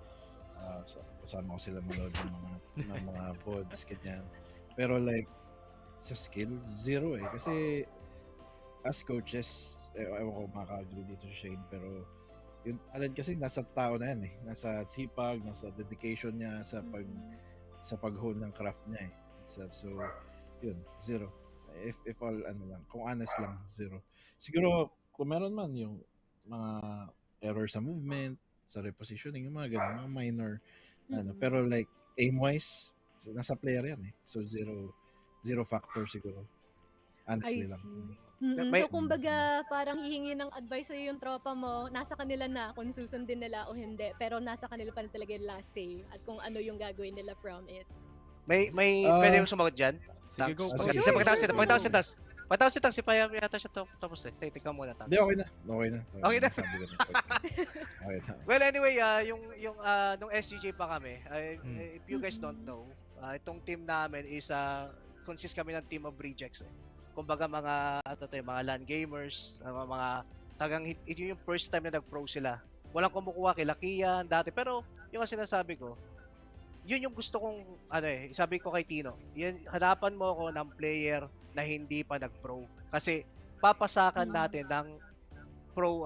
Speaker 12: Kasama ko sila manood ng mga pods, ganyan. Pero like, sa skill, 0 Kasi as coaches, ewan ko makaka-agree dito si Shane, pero yung talent kasi nasa tao na yan Nasa sipag, nasa dedication niya, sa pag-hone ng craft niya So, yun, 0. If all lang, kung honest lang, 0. Siguro kung meron man yung mga error sa movement, sa repositioning, yung mga ganun, mga minor pero like aim wise, nasa player yan So 0 factor siguro. Honestly lang.
Speaker 1: So kumbaga parang hihingi ng advice sa'yo yung tropa mo, nasa kanila na kung susundin nila o hindi, pero nasa kanila pa rin talaga yung last say at kung ano yung gagawin nila from it.
Speaker 6: May pwede yung sumagot dyan?
Speaker 8: Sige, go.
Speaker 6: Pagkatapos si Tanks, si Payam yata siya tapos Take ka muna, Tanks.
Speaker 12: Hindi, okay na.
Speaker 6: Okay na?
Speaker 12: Sabi ko na. Okay na.
Speaker 6: Well, anyway, nung SGJ pa kami, if you guys don't know, itong team namin is consist kami ng team of rejects. Kumbaga mga mga LAN gamers, mga yun yung first time na nag-pro sila. Walang kumukuha kay Lakian dati, pero yung sinasabi ko, yun yung gusto kong sabi ko kay Tino, hanapan mo ako ng player na hindi pa nag-pro kasi papasakan natin ng pro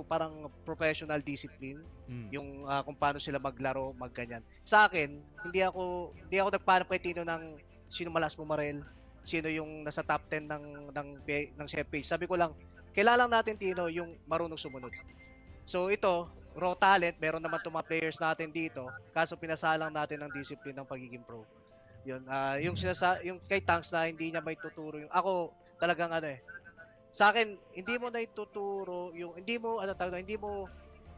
Speaker 6: parang professional discipline yung kung paano sila maglaro, magganyan. Sa akin, hindi ako nagpahanap kay Tino ng sino malas pumarel, sino yung nasa top 10 ng CFPH. Sabi ko lang, kailangan natin Tino yung marunong sumunod. So ito, raw talent, meron naman itong mga players natin dito, kaso pinasalang natin ng discipline ng pagiging pro. Yun, yung kay Tanks na hindi niya may tuturo yung ako talagang sa akin hindi mo na ituturo yung hindi mo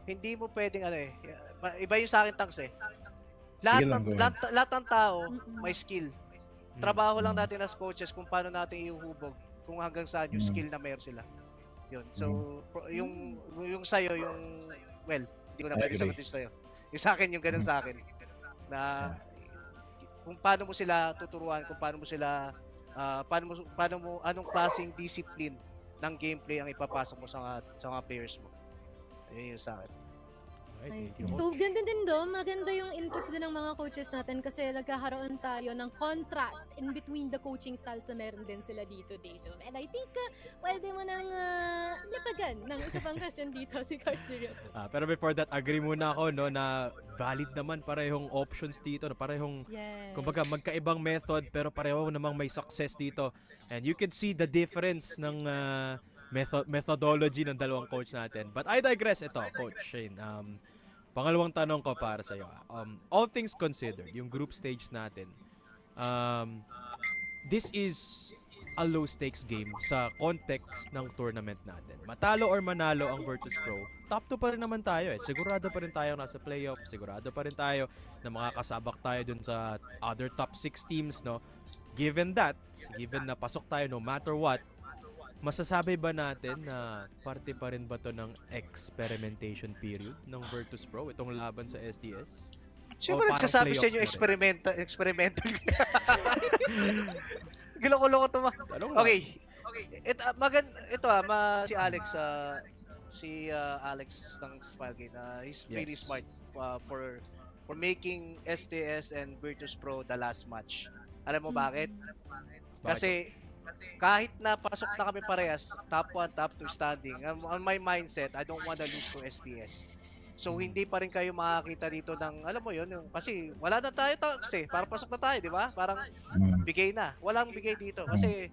Speaker 6: hindi mo pwedeng ano eh. Iba yung sa akin tanks eh. Lahat
Speaker 12: Sige lang,
Speaker 6: ng
Speaker 12: go
Speaker 6: lahat,
Speaker 12: ahead.
Speaker 6: lahat ng tao may skill.
Speaker 8: Mm.
Speaker 6: Trabaho lang natin as coaches kung paano natin ihuhubog, kung hanggang saan yung skill na meron sila. Yun. So yung sa'yo, yung well, hindi ko na
Speaker 12: I
Speaker 6: pwede
Speaker 12: agree.
Speaker 6: sagutin sa'yo. Yung sa akin, yung ganun sa akin. Na kung paano mo sila tuturuan, kung paano mo sila paano mo anong klaseng discipline ng gameplay ang ipapasok mo sa mga players mo. Ayun yung sa akin.
Speaker 8: Alright,
Speaker 1: I
Speaker 8: thank you.
Speaker 1: see. So, ganda din do. Maganda yung inputs din ng mga coaches natin kasi nagkakaroon tayo ng contrast in between the coaching styles na meron din sila dito. And I think, pwede mo nang lipagan ng isa pang question dito si Carsterio.
Speaker 8: Pero before that, agree muna ako no na valid naman parehong options dito, no? Parehong
Speaker 1: Yes.
Speaker 8: kumbaga magkaibang method pero pareho namang may success dito. And you can see the difference ng methodology ng dalawang coach natin. But I digress. Ito, Coach Shane. Pangalawang tanong ko para sa iyo. All things considered, yung group stage natin. This is a low stakes game sa context ng tournament natin. Matalo or manalo ang Virtus Pro, top 2 pa rin naman tayo eh. Sigurado pa rin tayo nasa playoff, sigurado pa rin tayo na makakasabak tayo dun sa other top 6 teams, no? Given that, given na pasok tayo no matter what, masasabi ba natin na parte pa rin ba to ng experimentation period ng Virtus Pro, itong laban sa STS?
Speaker 6: Siyempre
Speaker 8: O parang
Speaker 6: nagsasabi sa
Speaker 8: playoffs
Speaker 6: inyo
Speaker 8: na rin?
Speaker 6: experimental. Giloko-loko to ma.
Speaker 8: Tanong lang.
Speaker 6: Okay. Ito si Alex Alex ng Smilegate. He's really
Speaker 8: Yes.
Speaker 6: smart for making STS and Virtus Pro the last match. Alam mo bakit? Kasi kahit na pasok na kami parehas, top 1, top 2 standing, on my mindset, I don't wanna lose to STS. So hindi pa rin kayo makakita dito ng, alam mo yun, kasi wala na tayo kasi para pasok na tayo, di ba? Parang bigay na. Walang bigay dito. Kasi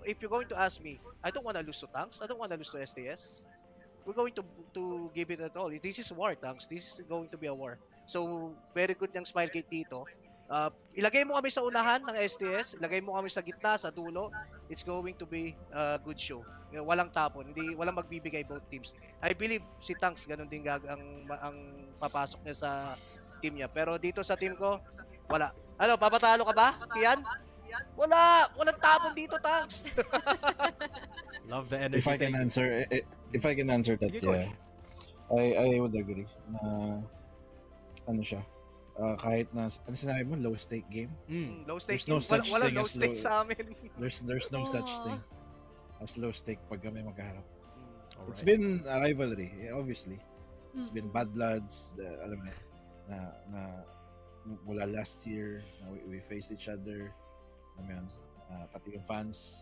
Speaker 6: if you're going to ask me, I don't wanna lose to Tanks, I don't wanna lose to STS. We're going to give it at all. This is war, Tanks. This is going to be a war. So, very good yung Smilegate dito. Ilagay mo kami sa unahan ng STS, ilagay mo kami sa gitna, sa dulo. It's going to be a good show. Walang tapon, walang magbibigay both teams. I believe si Tanks ganun din ang papasok niya sa team niya. Pero dito sa team ko, wala. Ano, papatalo ka ba, Kian? Walang tapon dito, Tanks.
Speaker 8: Love the energy.
Speaker 12: If I can answer that,
Speaker 8: Sige,
Speaker 12: yeah. I would agree na ano siya. Kahit na ano sinabi mo, low stake game.
Speaker 6: Low stake
Speaker 12: There's no
Speaker 6: team.
Speaker 12: such
Speaker 6: Walang
Speaker 12: thing
Speaker 6: low
Speaker 12: as
Speaker 6: stake
Speaker 12: low-
Speaker 6: sa amin.
Speaker 12: There's no such thing as low stake pag kami magkaharap.
Speaker 8: Alright.
Speaker 12: It's been a rivalry, obviously. It's been bad bloods, alam mo na mula last year, na we faced each other. Alam mo yun, pati yung fans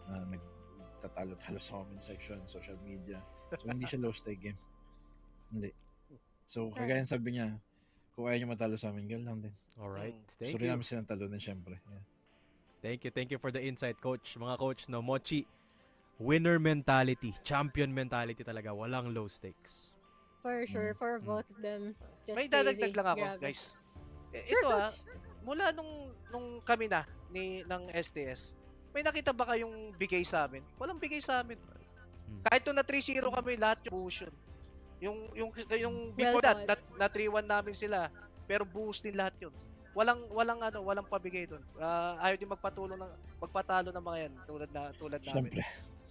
Speaker 12: na nagtatalo-talo sa comment section, social media. So hindi siya low stake game. Hindi. So kagaya ng sabi niya, kung ayaw niyo matalo sa amin, ganun lang din.
Speaker 8: Alright.
Speaker 12: Gusto
Speaker 8: Thank
Speaker 12: rin
Speaker 8: you.
Speaker 12: namin silang talunin, syempre. Yeah.
Speaker 8: Thank you for the insight, Coach. Mga Coach, no, Mochi, winner mentality, champion mentality talaga, walang low stakes.
Speaker 1: For sure, for both of them. Just
Speaker 6: May dadagdag
Speaker 1: crazy.
Speaker 6: lang ako,
Speaker 1: Grabe.
Speaker 6: guys.
Speaker 1: Sure,
Speaker 6: Ito
Speaker 1: Coach.
Speaker 6: mula nung kami ng STS, may nakita ba kayong bigay sa amin? Walang bigay sa amin. Kahit nung na 3-0 kami, lahat yung buhos yun. Yung before
Speaker 1: Well
Speaker 6: that, na 3-1 namin sila, pero buhos din lahat yun. Walang pabigay doon. Ayaw din magpatalo ng mga yan tulad namin.
Speaker 12: Syempre.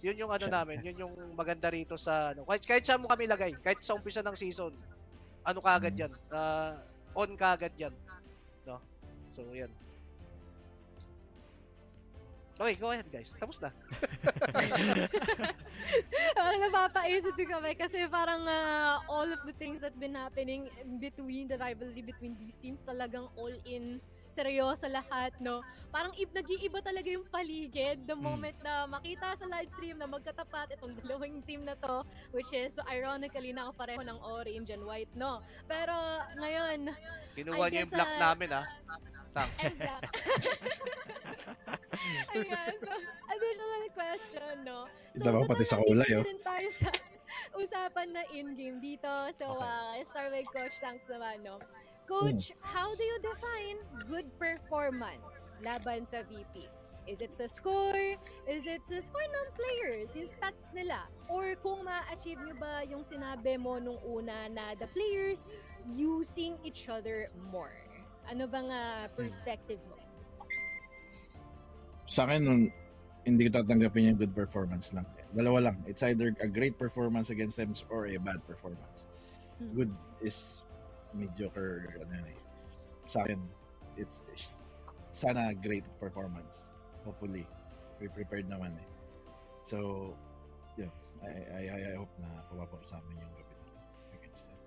Speaker 6: Yun yung namin, yun yung maganda rito sa kahit saan mo kami lagay, kahit sa umpisa ng season. Kaagad yan. On kaagad yan. No? So, yan. Okay, go ahead guys. Tapos na.
Speaker 1: Parang napapaisip din kami kasi parang all of the things that's been happening between the rivalry between these teams talagang all in seryoso lahat, no? Parang nag-iiba talaga yung paligid the moment na makita sa live stream na magkatapat itong dalawang team na to, which is ironically nakapareho ng orange and white, no? Pero ngayon,
Speaker 6: Kinuha
Speaker 1: I
Speaker 6: niyo yung
Speaker 1: guess,
Speaker 6: black namin, ha? Tang.
Speaker 1: and black. Ayan, so additional question, no?
Speaker 12: Ito ba, pati sa kulay, oh.
Speaker 1: rin tayo sa usapan na in-game dito. So, start with Coach Tanks naman, no? Coach, how do you define good performance laban sa VP? Is it sa score? Is it sa score ng players? Yung stats nila? Or kung ma-achieve nyo ba yung sinabi mo nung una na the players using each other more? Ano bang perspective mo?
Speaker 12: Sa akin, hindi ko tatanggapin yung good performance lang. Dalawa lang. It's either a great performance against them or a bad performance. Good is mediocre. Sa akin, it's sana great performance. Hopefully, we prepared naman eh. So, yeah, I hope na pumapap sa amin yung weapon against them.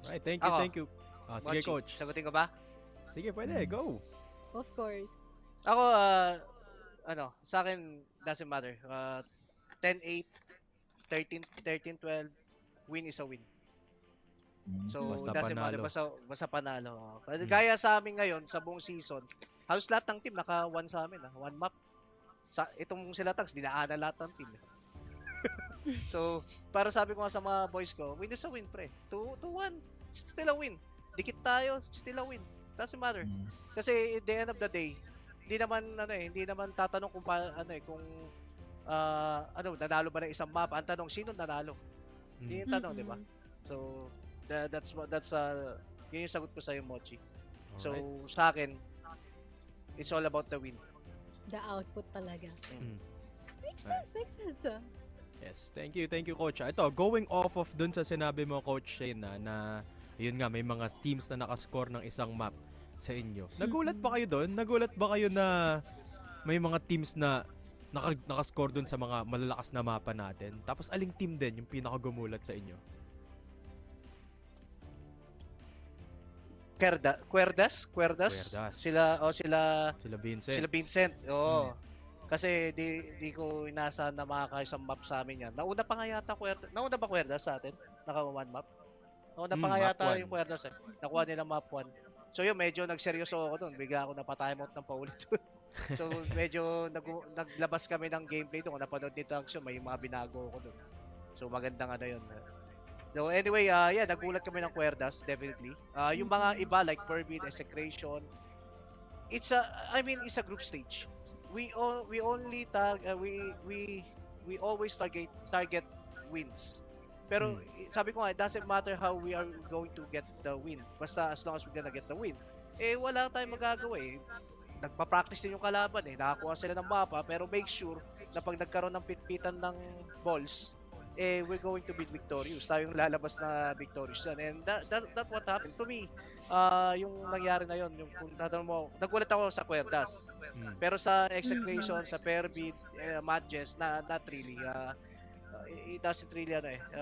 Speaker 8: Alright, thank you. Sige,
Speaker 6: Mochi,
Speaker 8: Coach.
Speaker 6: sagutin ko ba?
Speaker 8: Sige, pwede. Go.
Speaker 1: Of course.
Speaker 6: Ako, sa akin, doesn't matter. 10-8, 13-12, win is a win. So,
Speaker 8: Basta
Speaker 6: doesn't matter.
Speaker 8: panalo.
Speaker 6: Basta panalo. Gaya sa amin ngayon, sa buong season, halos lahat ng team naka-1 sa amin. 1 map. Itong sila tags, dinaanan lahat ng team. So, para sabi ko nga sa mga boys ko, win is a win, pre. 2-1, still a win. Dikit tayo, still a win. Doesn't matter. Kasi at the end of the day, hindi naman tatanong kung nanalo ba ng isang map. Ang tanong, sino nanalo? Hindi yung tanong, di ba? So, that's yun yung sagot ko sa iyo, Mochi. So, sa akin, it's all about the win.
Speaker 1: The output talaga. Makes sense.
Speaker 8: Yes, thank you, Coach. Ito, going off of dun sa sinabi mo, Coach Shane, na yun nga, may mga teams na nakascore ng isang map sa inyo. Nagulat ba kayo doon? Nagulat ba kayo na may mga teams na nakascore doon sa mga malalakas na mapa natin? Tapos aling team din yung pinakagumulat sa inyo?
Speaker 6: Cuerdas? Sila
Speaker 8: Vincent.
Speaker 6: Oo. Kasi di ko inaasahan na makakaisang map sa amin yan. Nauna pa nga yata Cuerdas. Nauna ba Cuerdas sa atin? Naka-1 map? Nauna pa nga yata yung Cuerdas. Nakuha nila map 1. So yun, medyo nagseryoso ako doon. Bigla ako napatime out ng paulit doon. So medyo naglabas kami ng gameplay doon. Kung napanood nito action, may mga binago ako doon. So magandang yun. So anyway, nagulat kami ng Cuerdas, definitely. Yung mga iba like Pervid, Execration, it's a group stage. We always target wins. Pero sabi ko nga, it doesn't matter how we are going to get the win. Basta as long as we're gonna get the win. Wala tayong magagawa eh. Nagpa-practice din yung kalaban eh. Nakakuha sila ng mapa, pero make sure na pag nagkaroon ng pitpitan ng balls, we're going to be victorious. Tayo yung lalabas na victorious yan. And that what happened to me. Yung nangyari na yon, yung kung tatanong mo, nagulat ako sa Cuerdas. Pero sa Execration, sa Pervid, MATTJESS, not really. It doesn't really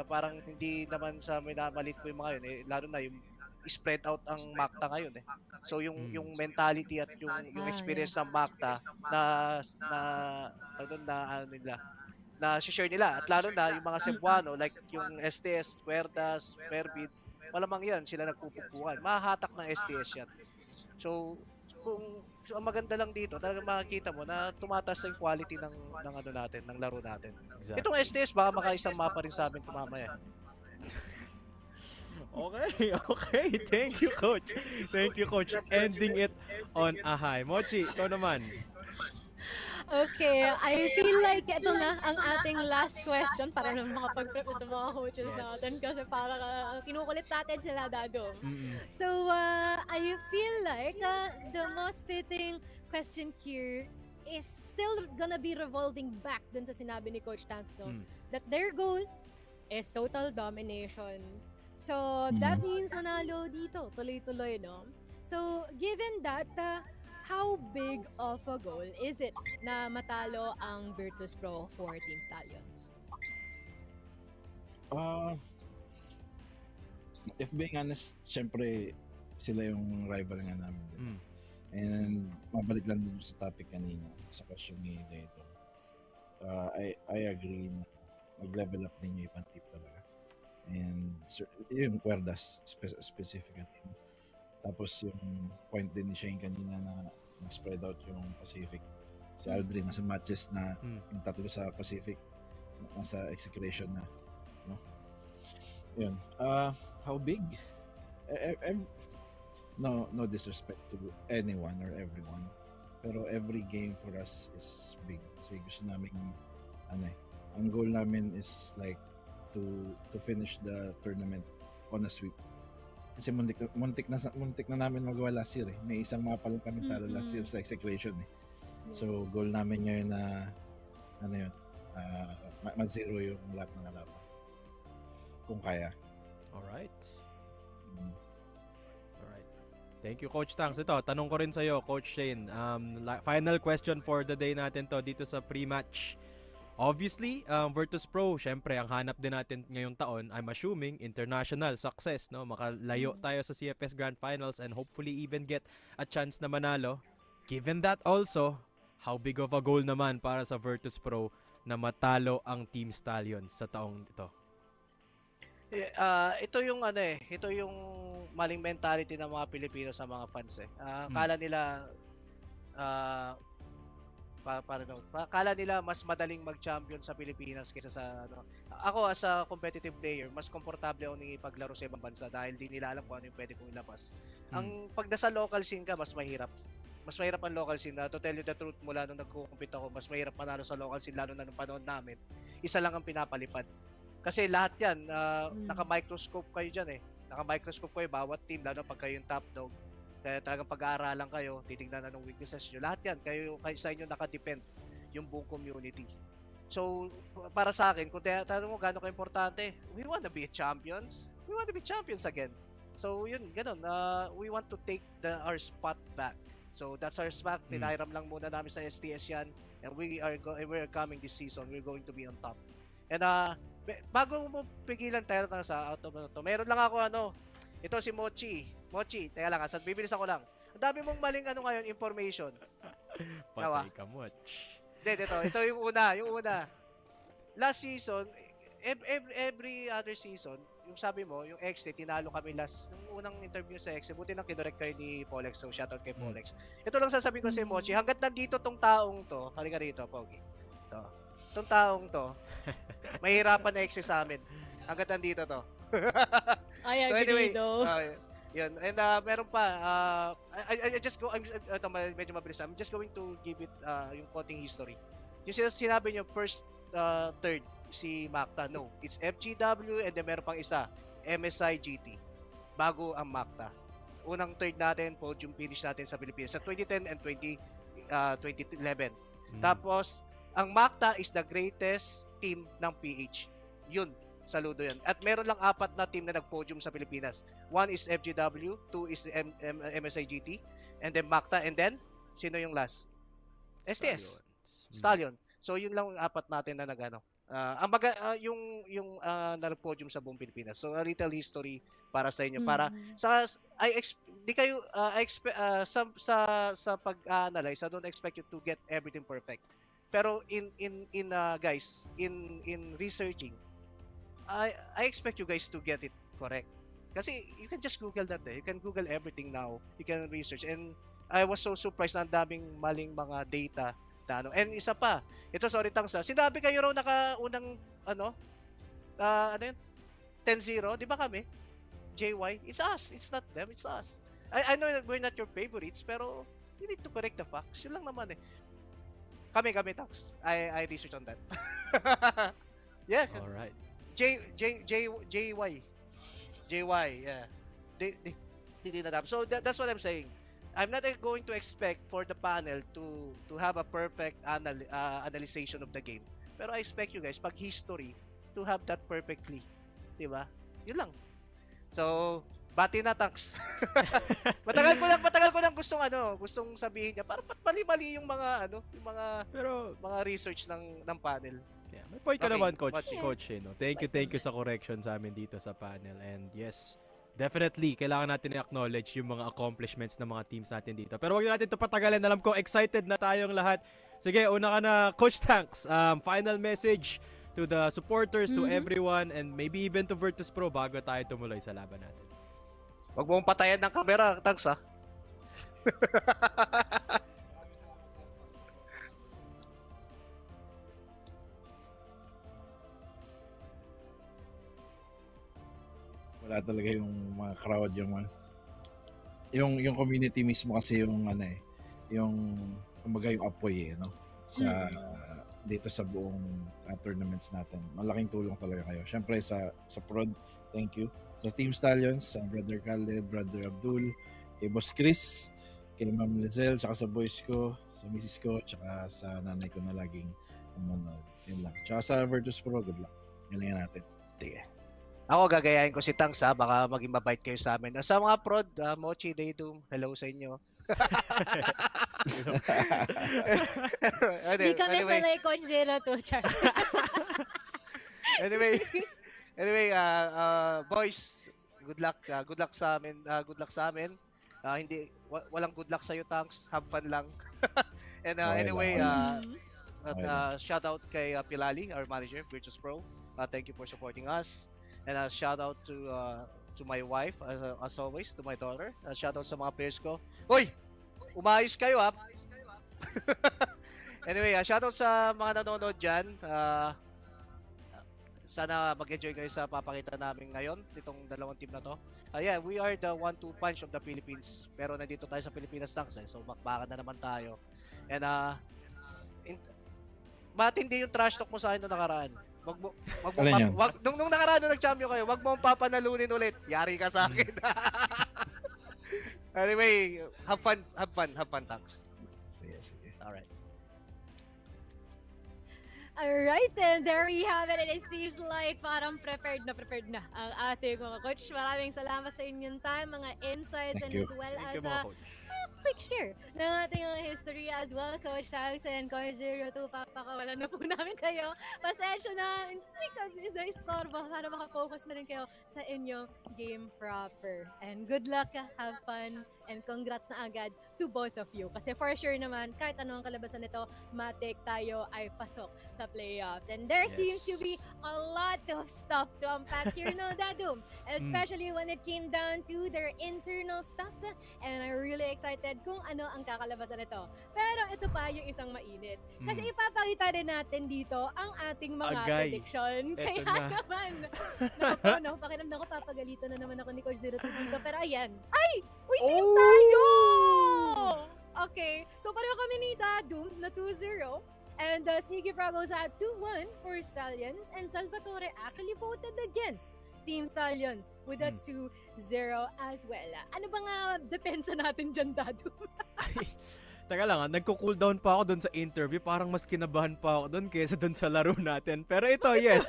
Speaker 6: parang hindi naman sa malit ko yung mga yun. Lalo na yung spread out ang MACTA ngayon eh. So yung mentality at yung experience ng MACTA na share nila, at lalo na yung mga Cebuano like yung STS, Cuerdas, Pervid, malamang yan sila nagpupugpukan. Mahahatak ng STS yan. So ang maganda lang dito, talagang makikita mo na tumataas na yung quality ng laro natin. Exactly. Itong STS baka makaisang mapa rin sa amin mamaya.
Speaker 8: Okay. Thank you, Coach. Ending it on a high. Mochi, ikaw naman.
Speaker 1: Okay, I feel like ito na ang ating last question para na makapag-prep ito mga coaches natin kasi para kinukulit natin sila dado. So, I feel like the most fitting question here is still gonna be revolving back dun sa sinabi ni Coach Tanks, no? That their goal is total domination. So, that means nanalo dito, tuloy-tuloy, no? So, given that, how big of a goal is it na matalo ang Virtus.pro.PHT Stallions?
Speaker 12: If being honest, syempre sila yung rival nga namin din. And mabalik lang dun sa topic kanina, sa question ni Dayton. I agree na mag-level up din yung ibang team talaga. And yung Cuerdas specifically. Tapos yung point din ni Shane kanina na spread out yung Pacific. Si Aldrin nasa matches na yung tatlo sa Pacific, nasa Execration na. No? Yun. How big? no disrespect to anyone or everyone. Pero every game for us is big. Kasi gusto namin, ang goal namin is like to finish the tournament on a sweep. Kasi muntik na namin magawa last year eh. May isang mapa lang kami talo last year sa Execration eh. So goal namin ngayon na ma-zero yung lahat ng alaban. Kung kaya.
Speaker 8: Alright. Alright. Thank you, Coach Tangs. Ito, tanong ko rin sa'yo, Coach Shane. Final question for the day natin to dito sa pre-match. Obviously, Virtus Pro, syempre, ang hanap din natin ngayong taon, I'm assuming, international success, no? Makalayo tayo sa CFS Grand Finals and hopefully even get a chance na manalo. Given that also, how big of a goal naman para sa Virtus Pro na matalo ang Team Stallions sa taong ito?
Speaker 6: Ito yung ito yung maling mentality ng mga Pilipino sa mga fans eh. Kala nila kala nila mas madaling mag-champion sa Pilipinas kaysa sa Ako as a competitive player, mas komportable ako paglaro sa ibang bansa dahil di nila alam kung ano yung pwede kong ilabas. Ang pag nasa local scene ka, mas mahirap. Mas mahirap ang local scene. To tell you the truth, mula nung nagko-compete ako, mas mahirap manalo sa local scene lalo na nung panahon namin. Isa lang ang pinapalipad. Kasi lahat yan, naka-microscope kayo dyan eh. Naka-microscope kayo, bawat team, lalo pag kayo yung top dog. Kaya talagang pag-aaralan kayo, titignan na ng weaknesses nyo. Lahat yan, kayo sa inyo nakadepend yung buong community. So, para sa akin, kung tanong mo gano'n ka-importante, we want to be champions. We want to be champions again. So, yun, ganun. We want to take our spot back. So, that's our spot. Pinairam lang muna namin sa STS yan. And we're coming this season. We're going to be on top. And bago mo pigilan tayo sa out of to, meron lang ako ito si Mochi, teka lang, bibilis ako lang. Ang dami mong maling ngayon information.
Speaker 8: Patay ka, Moch.
Speaker 6: Ito yung una. Last season, every other season, yung sabi mo, yung XT, tinalo kami yung unang interview sa XT, buti nang kinorek kayo ni Polex, so shoutout kay Polex. Ito lang sasabihin ko si Mochi, hanggat nandito tong taong to, halika rito, Pogi. Itong taong to, mahirapan na exit sa amin. Hanggat nandito to.
Speaker 1: I agree,
Speaker 6: so anyway,
Speaker 1: though.
Speaker 6: Yun. And meron pa, I just go, medyo mabilis. I'm just going to give it yung konting history. Yung sinabi nyo, first, third, si MATTJESS. No, it's FGW and then meron pang isa, MSI GT. Bago ang MATTJESS. Unang third natin, podium finish natin sa Pilipinas sa 2010 and 2011. Tapos, ang MATTJESS is the greatest team ng PH. Yun, saludo yan. At meron lang 4 na team na nag-podium sa Pilipinas. 1 is FGW, 2 is MSI GT, and then MATTJESS, and then, sino yung last? STS. Stallion. So, yun lang ang 4 natin na yung nag-podium sa buong Pilipinas. So, a little history para sa inyo. Para, sa pag-analyze, I don't expect you to get everything perfect. Pero guys, in researching, I expect you guys to get it correct. Kasi you can just Google that eh. You can Google everything now. You can research. And I was so surprised na ang daming maling mga data na And isa pa, ito sorry Tangsa, sinabi kayo raw nakaunang yun? 10-0, di ba kami? JY, it's us. It's not them, it's us. I know we're not your favorites, pero you need to correct the facts. Yun lang naman eh. Kami, Tax. I research on that. Yeah.
Speaker 8: Alright.
Speaker 6: JY, yeah. They did that. So that's what I'm saying. I'm not going to expect for the panel to have a perfect analyzation of the game. Pero I expect you guys, pag history, to have that perfectly. Diba? Yun lang. So, bati na Tax. matagal ko lang gustong sabihin niya para mali-mali yung mga research ng panel.
Speaker 8: Yeah, may point ka naman, Coach no? Thank you sa correction sa amin dito sa panel. And yes, definitely, kailangan natin i-acknowledge yung mga accomplishments ng mga teams natin dito. Pero wag natin ito patagalan. Alam ko, excited na tayong lahat. Sige, una ka na, Coach Tanks. Final message to the supporters, to everyone, and maybe even to Virtus Pro bago tayo tumuloy sa laban natin.
Speaker 6: Wag mong patayan ng camera, Tanks ha.
Speaker 12: Wala talaga yung mga crowd yung yung community mismo kasi yung ano eh, yung kumbaga yung apoy no sa dito sa buong tournaments natin. Malaking tulong talaga kayo. Syempre sa prod, thank you. Sa Team Stallions, sa Brother Khaled, Brother Abdul, kay Boss Chris, kay Ma'am Lizelle, tsaka sa boys ko, sa misis ko, tsaka sa nanay ko na laging nanonood. Yun lang. Tsaka sa Virtus Pro, good luck. Galingan natin.
Speaker 6: Sige. Ako gagayahin ko si Tangs baka maging mabait kayo sa amin. Sa mga prod, Mochi, Daydum, hello sa inyo.
Speaker 1: Di kami sanay Coach 02, Char.
Speaker 6: Anyway, boys, good luck sa amin. Good luck sa amin. Hindi walang good luck sa iyo, Tanks. Have fun lang. And anyway, shout out kay Pilali, our manager, Virtus Pro. Thank you for supporting us. And shout out to my wife, as always, to my daughter. Shout out sa mga players ko. Hoy! Umayos kayo, ha? Anyway, shout out sa mga nanonood dyan. Sana mag-enjoy kayo sa papakita namin ngayon, itong dalawang team na to. Yeah, we are the 1-2 punch of the Philippines. Pero nandito tayo sa Pilipinas Tanks, so bakbakan na naman tayo. And matindi yung trash talk mo sa akin noong nakaraan. Nung nakaraan nag-champion kayo, wag mo papanalunin ulit. Yari ka sa akin. Anyway, have fun, Tanks.
Speaker 12: Sige.
Speaker 6: Alright.
Speaker 1: Alright, and there we have it. And it seems like parang prepared na ang ating mga coach. Maraming salamat sa inyong time, mga insights, and as well as quick share ng ating history as well, Coach Tags and Coach 02. Papakawalan na po namin kayo. Pasensya na, hindi kami na-istorbo para makafocus na rin kayo sa inyong game proper. And good luck, have fun, and congrats na agad to both of you. Kasi for sure naman, kahit ano ang kalabasan nito, matik tayo ay pasok sa playoffs. And there seems to be a lot of stuff to unpack here, no, Dadum? Especially when it came down to their internal stuff. And I'm really excited kung ano ang kakalabasan nito. Pero ito pa yung isang mainit. Kasi ipapakita rin natin dito ang ating mga prediction. Kaya naman, pakiramdam ko papagalitan na naman ako ni Coach 02 dito. Pero ayan, uy, same tayo! Okay, so pareho kami ni Dadum na 2-0. And Sneaky Frog goes at 2-1 for Stallions. And Salvatore actually voted against Team Stallions with a 2-0 as well. Ano ba nga depensa natin dyan, Dadu?
Speaker 8: Teka lang, nagko-cooldown pa ako doon sa interview. Parang mas kinabahan pa ako doon kaysa doon sa laro natin. Pero ito, yes.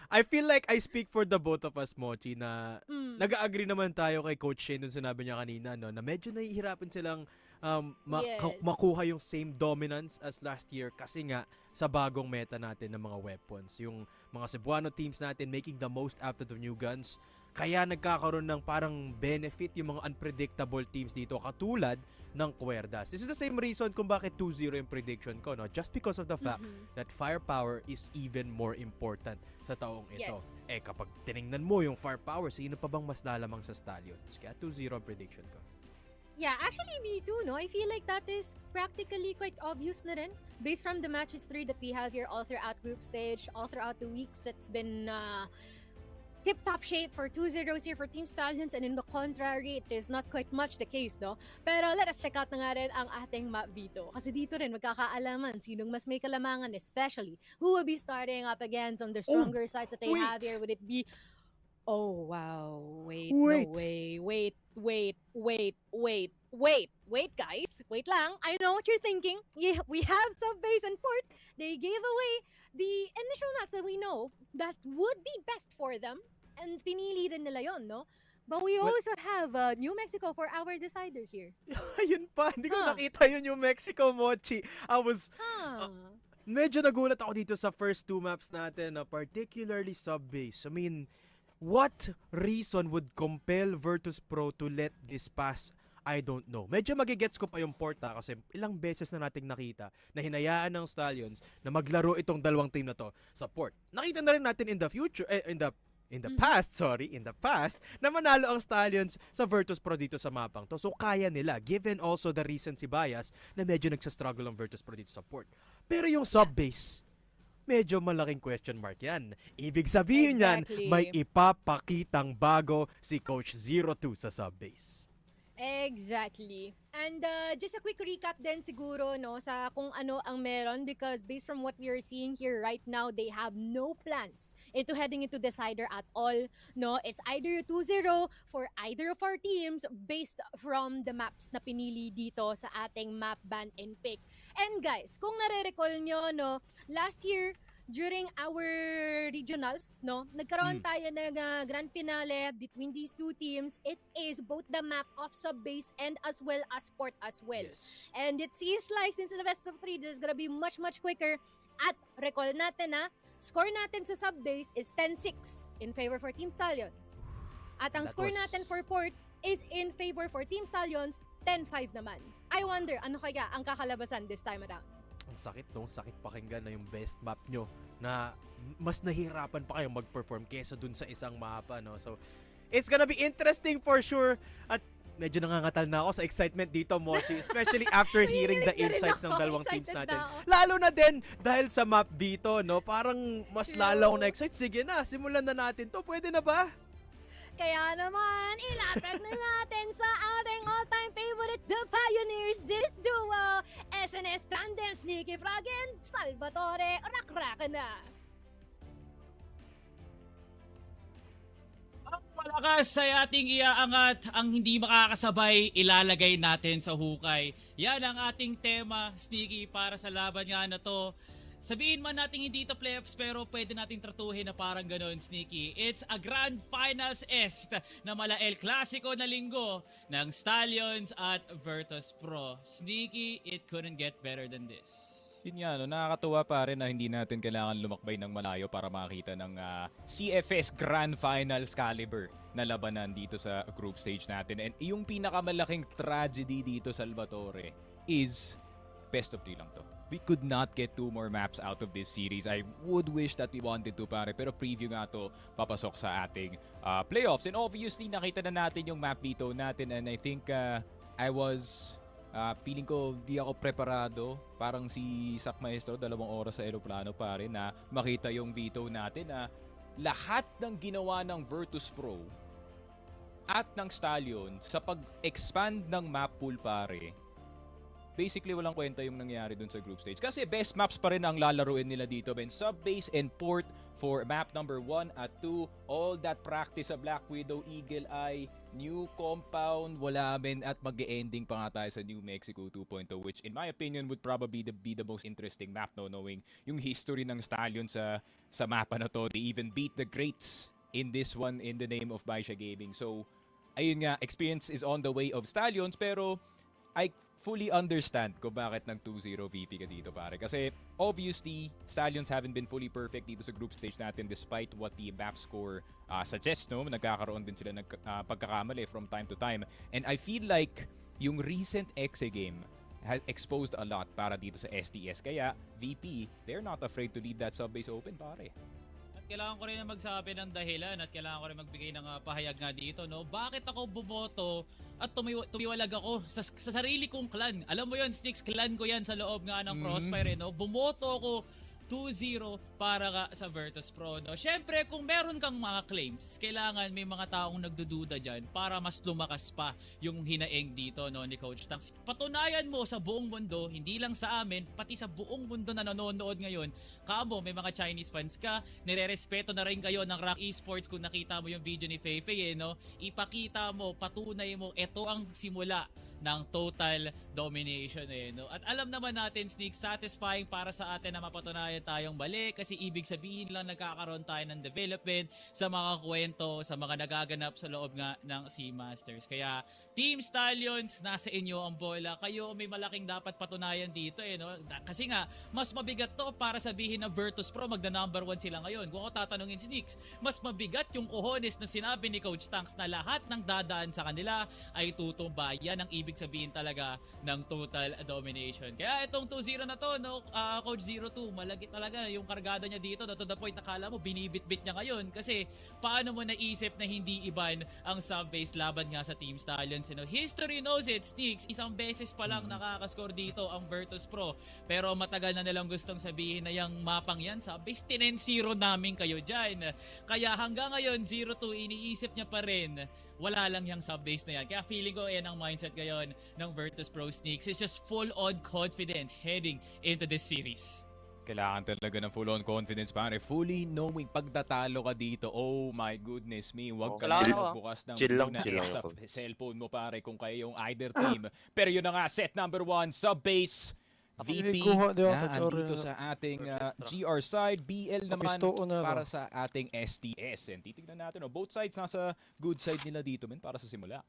Speaker 8: I feel like I speak for the both of us, Mochi, na nag-agree naman tayo kay Coach Shane doon sinabi niya kanina, no, na medyo nahihirapan silang makuha yung same dominance as last year kasi nga sa bagong meta natin ng mga weapons. Yung mga Cebuano teams natin making the most out of the new guns. Kaya nagkakaroon ng parang benefit yung mga unpredictable teams dito katulad ng Cuerdas. This is the same reason kung bakit 2-0 yung prediction ko, no? Just because of the fact that firepower is even more important sa taong ito.
Speaker 1: Yes.
Speaker 8: Kapag tiningnan mo yung firepower, sino pa bang mas lalamang sa Stallions? Kaya 2-0 ang prediction ko.
Speaker 1: Yeah, actually me too, no? I feel like that is practically quite obvious na rin. Based from the match history that we have here all throughout group stage, all throughout the weeks, it's been tip-top shape for 2-0 here for Team Stallions, and in the contrary, it is not quite much the case, no? Pero let us check out na nga rin ang ating map dito. Kasi dito rin magkakaalaman sinong mas may kalamangan, especially who will be starting up against on the stronger sides that they have here. Would it be... Oh, wow. Wait, no way. Wait, guys. Wait lang. I know what you're thinking. Yeah, we have Subbase and Port. They gave away the initial maps that we know that would be best for them. And pinili rin nila yon, no? But we also have New Mexico for our decider here.
Speaker 8: Ayun pa. Hindi ko nakita yun New Mexico, Mochi. I was... medyo nagulat ako dito sa first two maps natin, particularly Subbase. I mean... what reason would compel Virtus Pro to let this pass? I don't know. Medyo magigets ko pa yung Porta kasi ilang beses na nating nakita na hinayaan ng Stallions na maglaro itong dalawang team na to sa Port. Nakita na rin natin in the future, in the past na manalo ang Stallions sa Virtus Pro dito sa mapang to. So kaya nila, given also the recency bias na medyo nagsastruggle ang Virtus Pro dito sa Port. Pero yung Subbase, medyo malaking question mark yan. Ibig sabihin yan, may ipapakitang bago si Coach 02 sa Subbase.
Speaker 1: Exactly. And just a quick recap din siguro no sa kung ano ang meron, because based from what we are seeing here right now, they have no plans into heading into decider at all. No, it's either 2-0 for either of our teams based from the maps na pinili dito sa ating map ban and pick. And guys, kung nare-recall nyo no, last year during our regionals, no, nagkaroon tayo ng grand finale between these two teams. It is both the map of sub-base and as well as port as well.
Speaker 8: Yes.
Speaker 1: And it seems like since the best of 3, this is gonna be much quicker. At recall natin na, score natin sa sub-base is 10-6 in favor for Team Stallions. At ang score natin for port is in favor for Team Stallions, 10-5 naman. I wonder, ano kaya ang kakalabasan this time around?
Speaker 8: Ang sakit, no? Sakit pakinggan na yung best map nyo na mas nahihirapan pa kayong mag-perform kesa dun sa isang mapa, no? So, it's gonna be interesting for sure. At medyo nangangatal na ako sa excitement dito, Mochi. Especially after hearing the insights ng dalawang teams natin. Lalo na din dahil sa map dito, no? Parang mas lalo ako na-excite. Sige na, simulan na natin to. Pwede na ba?
Speaker 1: Kaya naman, ilapag na natin sa ating all-time favorite, the Pioneers, this duo, SNS Tandem, Sneaky Frog and Salvatore, rak-rak na!
Speaker 2: Ang malakas ay ating iaangat, ang hindi makakasabay, ilalagay natin sa hukay. Yan ang ating tema, Sneaky, para sa laban nga na to. Sabihin man natin hindi ito playoffs, pero pwede natin tratuhin na parang ganoon, Sneaky. It's a Grand Finals Est na mala El Clasico na linggo ng Stallions at Virtus.pro. Sneaky, it couldn't get better than this.
Speaker 4: Yun nga, no, nakakatuwa pa rin na hindi natin kailangan lumakbay ng malayo para makita ng CFS Grand Finals caliber na labanan dito sa group stage natin. And yung pinakamalaking tragedy dito, Salvatore, is best of 3 lang to. We could not get 2 more maps out of this series. I would wish that we wanted to, pare. Pero preview nga to papasok sa ating playoffs. And obviously, nakita na natin yung map veto natin. And I think I was feeling ko di ako preparado. Parang si Sak Maestro, 2 oras sa aeroplano, pare, na makita yung veto natin na lahat ng ginawa ng Virtus.pro at ng Stallions sa pag-expand ng map pool, pare, basically walang kwenta yung nangyari dun sa group stage. Kasi best maps pa rin ang lalaruin nila dito, Ben. Sub-base and port for map number 1 at 2. All that practice sa Black Widow, Eagle Eye, new compound, wala, Ben. At mag-ending pa nga tayo sa New Mexico 2.0, which in my opinion would probably be the most interesting map, no? Knowing yung history ng Stallion sa mapa na to. They even beat the greats in this one in the name of Baisha Gaming. So, ayun nga, experience is on the way of Stallions, pero I fully understand kung bakit nag 2-0 VP ka dito, pare. Kasi obviously, Stallions haven't been fully perfect dito sa group stage natin despite what the map score suggests, no? Nagkakaroon din sila ng pagkakamali from time to time. And I feel like yung recent Exe game has exposed a lot para dito sa STS. Kaya VP, they're not afraid to leave that sub-base open, pare.
Speaker 2: Kailangan ko rin na magsabi ng dahilan at kailangan ko rin magbigay ng pahayag nga dito, no? Bakit ako bumoto at tumiwalag ako sa sarili kong clan? Alam mo yun, Sticks, clan ko yan sa loob nga ng CROSSFIRE, no? Bumoto ako 2-0 para ka sa Virtus.pro, no? Syempre, kung meron kang mga claims, kailangan may mga taong nagdududa dyan para mas lumakas pa yung hinaing dito, no, ni Coach Tanks. Patunayan mo sa buong mundo, hindi lang sa amin, pati sa buong mundo na nanonood ngayon, kamo, may mga Chinese fans ka, nirerespeto na rin kayo ng Rock Esports kung nakita mo yung video ni Feifei, no? Ipakita mo, patunay mo, ito ang simula ng total domination, no? At alam naman natin, Sneak, satisfying para sa atin na mapatunayan tayong mali kasi ibig sabihin lang nagkakaroon tayo ng development sa mga kwento, sa mga nagaganap sa loob nga ng Sea Masters. Kaya Team Stallions, nasa inyo ang bola. Kayo may malaking dapat patunayan dito, no? Kasi nga, mas mabigat to para sabihin na Virtus.pro magna number 1 sila ngayon. Kung ako tatanungin, Sneaks, mas mabigat yung cojones na sinabi ni Coach Tanks na lahat ng dadaan sa kanila ay tutumba. Yan ang ibig ibig sabihin talaga ng total domination. Kaya itong 2-0 na to, no, Coach 02, malagi talaga yung kargada niya dito. To the point, nakala mo, binibit-bit niya ngayon. Kasi paano mo naisip na hindi iban ang sub-base laban nga sa Team Stallions? You know, history knows it, Sneaks. Isang beses pa lang nakakascore dito ang Virtus.pro. Pero matagal na nilang gustong sabihin na yung mapang yan, sub-base, 10-0 namin kayo dyan. Kaya hanggang ngayon, 0-2, iniisip niya pa rin, wala lang yung sub-base na yan. Kaya feeling ko yan ang mindset ngayon ng Virtus.pro, Sneaks. It's just full-on confident heading into this series.
Speaker 4: Kailangan talaga ng full-on confidence, pare. Fully knowing pagdatalo ka dito, oh my goodness me, wag ka na magbukas ng sa cellphone mo, pare, kung kayo yung either team. Pero yun na nga, set number 1, sub-base. VP na andito sa ating GR side, BL naman para sa ating STS. And titignan natin, both sides nasa good side nila dito, men, para sa simula.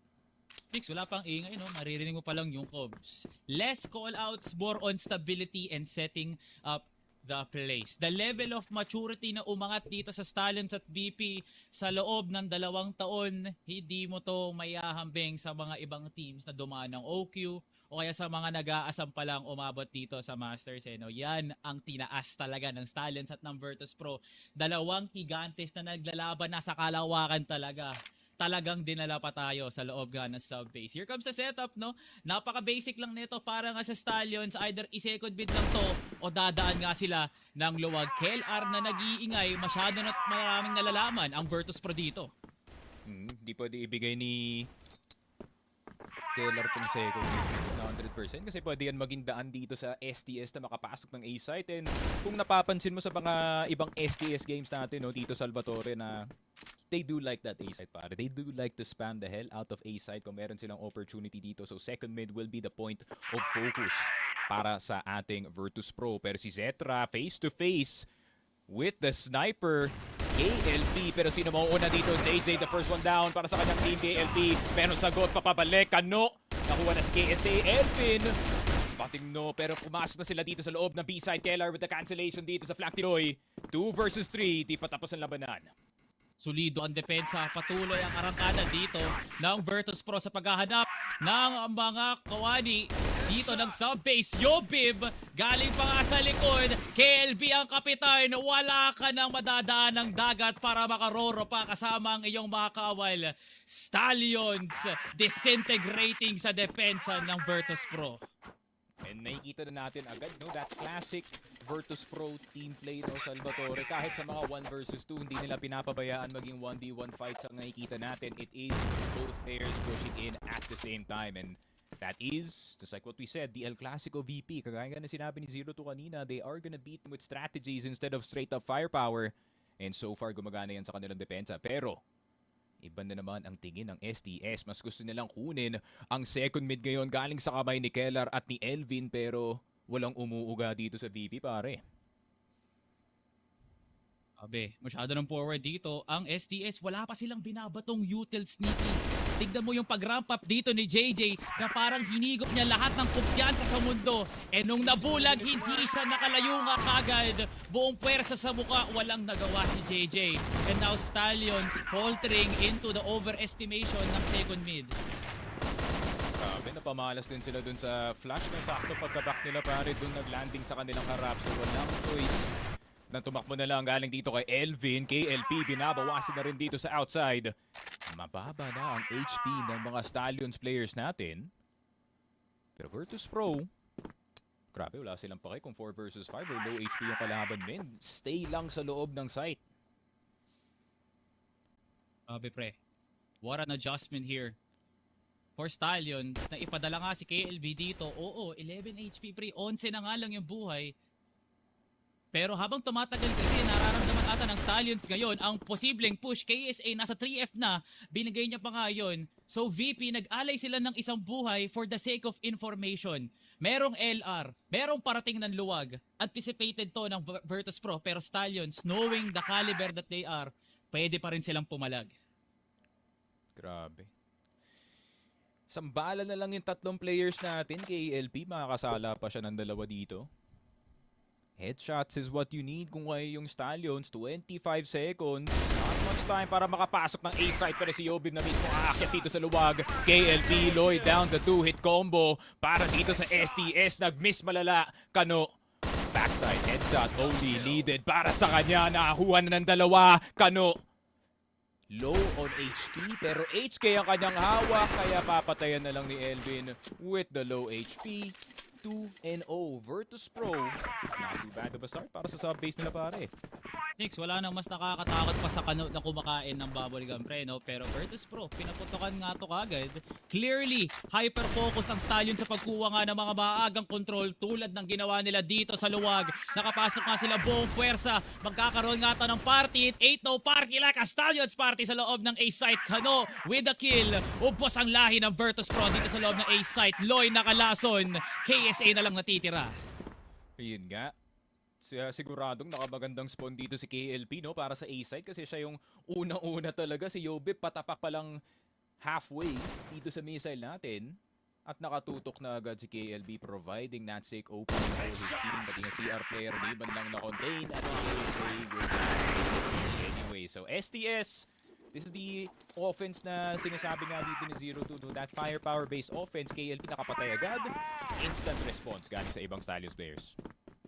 Speaker 2: Six, wala pang ingay, no? Maririnig mo pa lang yung Cobs. Less call-outs, more on stability and setting up the place. The level of maturity na umangat dito sa Stallions at VP sa loob ng 2 taon, hindi mo to mayahambing sa mga ibang teams na dumaan ng OQ o kaya sa mga nag-aasam pa lang umabot dito sa Masters. No? Yan ang tinaas talaga ng Stallions at ng Virtus.pro. 2 higantes na naglalaban na sa kalawakan talaga. Talagang dinala pa tayo sa loob nga ng sub-base. Here comes the setup, no? Napaka-basic lang nito para nga sa Stallions. Either i-second bid lang to o dadaan nga sila ng luwag. KLR na nag-iingay, masyado na maraming nalalaman ang Virtus.pro dito.
Speaker 4: Hindi pwede ibigay ni KLR tong second na 100% kasi pwede yan maging daan dito sa STS na makapasok ng A-site. And kung napapansin mo sa mga ibang STS games natin, no, dito Salvatore, na they do like that A-site, pare. They do like to spam the hell out of A-site kung meron silang opportunity dito. So second mid will be the point of focus para sa ating Virtus.pro. Pero si Zetra face to face with the sniper KLP. Pero sino mauuna dito? JJ, the first one down para sa kanyang team. KLP, pero sagot, papabalik. Kano, nakuha na si KSA. Elvin, spotting no, pero pumasok na sila dito sa loob ng B-side. Keller with the cancellation dito sa flank Tiroy. 2 versus 3, di pa tapos ang labanan.
Speaker 2: Solido ang depensa, patuloy ang arangkada dito ng Virtus.pro sa paghahanap ng mga kawani dito ng sub-base. Yobib, galing pa nga sa likod. KLB ang kapitan, wala ka nang madadaan ng dagat para makaroro pa kasama ang iyong mga kawal. Stallions disintegrating sa depensa ng Virtus.pro.
Speaker 4: And nakikita na natin agad, no, that classic Virtus.pro team play, no, Salvatore. Kahit sa mga 1 versus 2, hindi nila pinapabayaan maging 1v1 fights ang nakikita natin. It is both players pushing in at the same time. And that is, just like what we said, the El Clasico VP. Kagaya nga na sinabi ni 02 kanina, they are gonna beat them with strategies instead of straight up firepower. And so far, gumagana yan sa kanilang depensa. Pero iba na naman ang tingin ng STS. Mas gusto nilang kunin ang second mid ngayon galing sa kamay ni Keller at ni Elvin, pero walang umuuga dito sa VP, pare.
Speaker 2: Abe, masyado ng forward dito. Ang STS, wala pa silang binabatong util sneaky. Tignan mo yung pag-ramp up dito ni JJ na parang hinigop niya lahat ng kumpiyansa sa mundo. E nung nabulag, hindi siya nakalayo nga kagad. Buong pwersa sa muka, walang nagawa si JJ. And now Stallions faltering into the overestimation ng second mid.
Speaker 4: Grabe, napamalas din sila dun sa flash na sakto pagkaback nila, pare, dun naglanding sa kanilang harap. So walang choice na tumakbo na lang galing dito kay Elvin. KLP, binabawasan na rin dito sa outside. Mababa na ang HP ng mga Stallions players natin. Pero Virtus.pro, grabe, wala silang pake kung 4 versus 5 or low HP yung kalaban, men. Stay lang sa loob ng site.
Speaker 2: Abe pre, what an adjustment here for Stallions na ipadala nga si KLB dito. Oo, 11 HP pre, 11 na nga lang yung buhay. Pero habang tumatagal kasi nararamdaman ata ng Stallions ngayon ang posibleng push. KSA nasa 3F na, binigay niya pa nga yun. So VP, nag-alay sila ng isang buhay for the sake of information. Merong LR, merong parating ng luwag. Anticipated to ng Virtus.pro, pero Stallions, knowing the caliber that they are, pwede pa rin silang pumalag.
Speaker 4: Grabe. Sambala na lang yung 3 players natin. KLP, makakasala pa siya ng 2 dito. Headshots is what you need kung kayo yung Stallions. 25 seconds. Not much time para makapasok ng A-site. Pero si Yobib na mismo aakyat dito sa luwag. KLP, Lloyd down the 2-hit combo. Para dito sa STS. Nag-miss malala. Kano. Backside headshot only needed para sa kanya. Nakakuha na ng dalawa. Kano. Low on HP. Pero HK ang kanyang hawak. Kaya papatayan na lang ni Elvin with the low HP. 2-0 Virtus Pro. Not too bad of a start para sa sub-base nila pare.
Speaker 2: Nix, wala nang mas nakakatakot pa sa Kano na kumakain ng bubblegum pre, no? Pero Virtus Pro, pinaputokan nga to kagad. Clearly, hyper-focus ang Stallion sa pagkuha nga ng mga maagang control tulad ng ginawa nila dito sa luwag. Nakapasok nga sila buong puwersa. Magkakaroon nga to ng party. 8-0 party like a Stallions party sa loob ng A-site. Kano with the kill. Ubos ang lahi ng Virtus Pro dito sa loob ng A-site. Loy nakalason. KSA na lang natitira.
Speaker 4: Ayun nga. Siguradong nakamagandang spawn dito si KLP, no, para sa A-side kasi siya yung unang-una talaga. Si Yobib patapak pa lang halfway dito sa missile natin. At nakatutok na agad si KLB providing that sick opening for his team. Pati ng CR player, di man lang na-contain. At anyway, so STS, this is the offense na sinasabi nga dito ni 0-2. That firepower-based offense, KLP nakapatay agad. Instant response galing sa ibang Stallions players.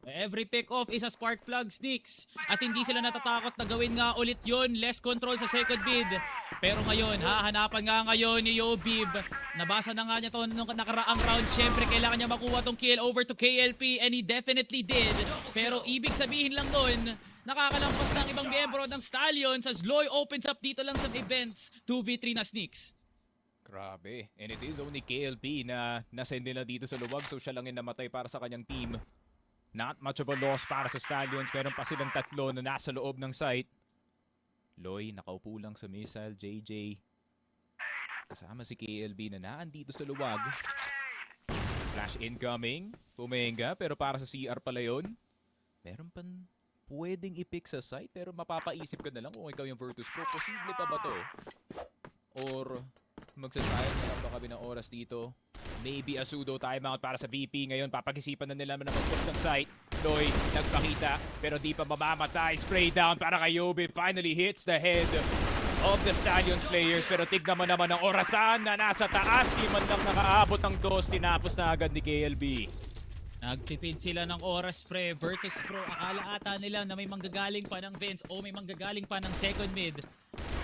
Speaker 2: Every pick-off is a spark plug, Sneaks. At hindi sila natatakot na gawin nga ulit yon. Less control sa second bid. Pero ngayon, hahanapan nga ngayon ni Yobib. Nabasa na nga niya to nung nakaraang round. Siyempre, kailangan niya makuha tong kill over to KLP. And he definitely did. Pero ibig sabihin lang nun, nakakalampas ng ibang miyembro ng Stallions as Loy opens up dito lang sa events. 2v3 na, Sneaks.
Speaker 4: Grabe. And it is only KLP na nasend nila dito sa luwag. So siya lang yung namatay para sa kanyang team. Not much of a loss para sa Stallions. Meron pa silang tatlo na nasa loob ng site. Loy, nakaupo lang sa missile. JJ. Kasama si KLB na naandito sa luwag. Flash incoming. Pumenga, pero para sa CR pala yun. Meron pa pwedeng i-pick sa site, pero mapapaisip ka na lang kung ikaw yung Virtus Pro. Posible pa ba to? Or magsasayang na lang ba kami ng oras dito? Maybe a pseudo timeout para sa VP. Ngayon, papag-isipan na nila na mag-push ng site. Loy, nagpakita, pero di pa mamamatay. Spray down para kay Yobi. Finally hits the head of the Stallions players. Pero tignan mo naman ang orasan na nasa taas. Di man lang nakaabot ng dos. Tinapos na agad ni KLB.
Speaker 2: Nagtipid sila ng oras pre. Virtus Pro, akala ata nila na may manggagaling pa ng Vince o may manggagaling pa ng second mid.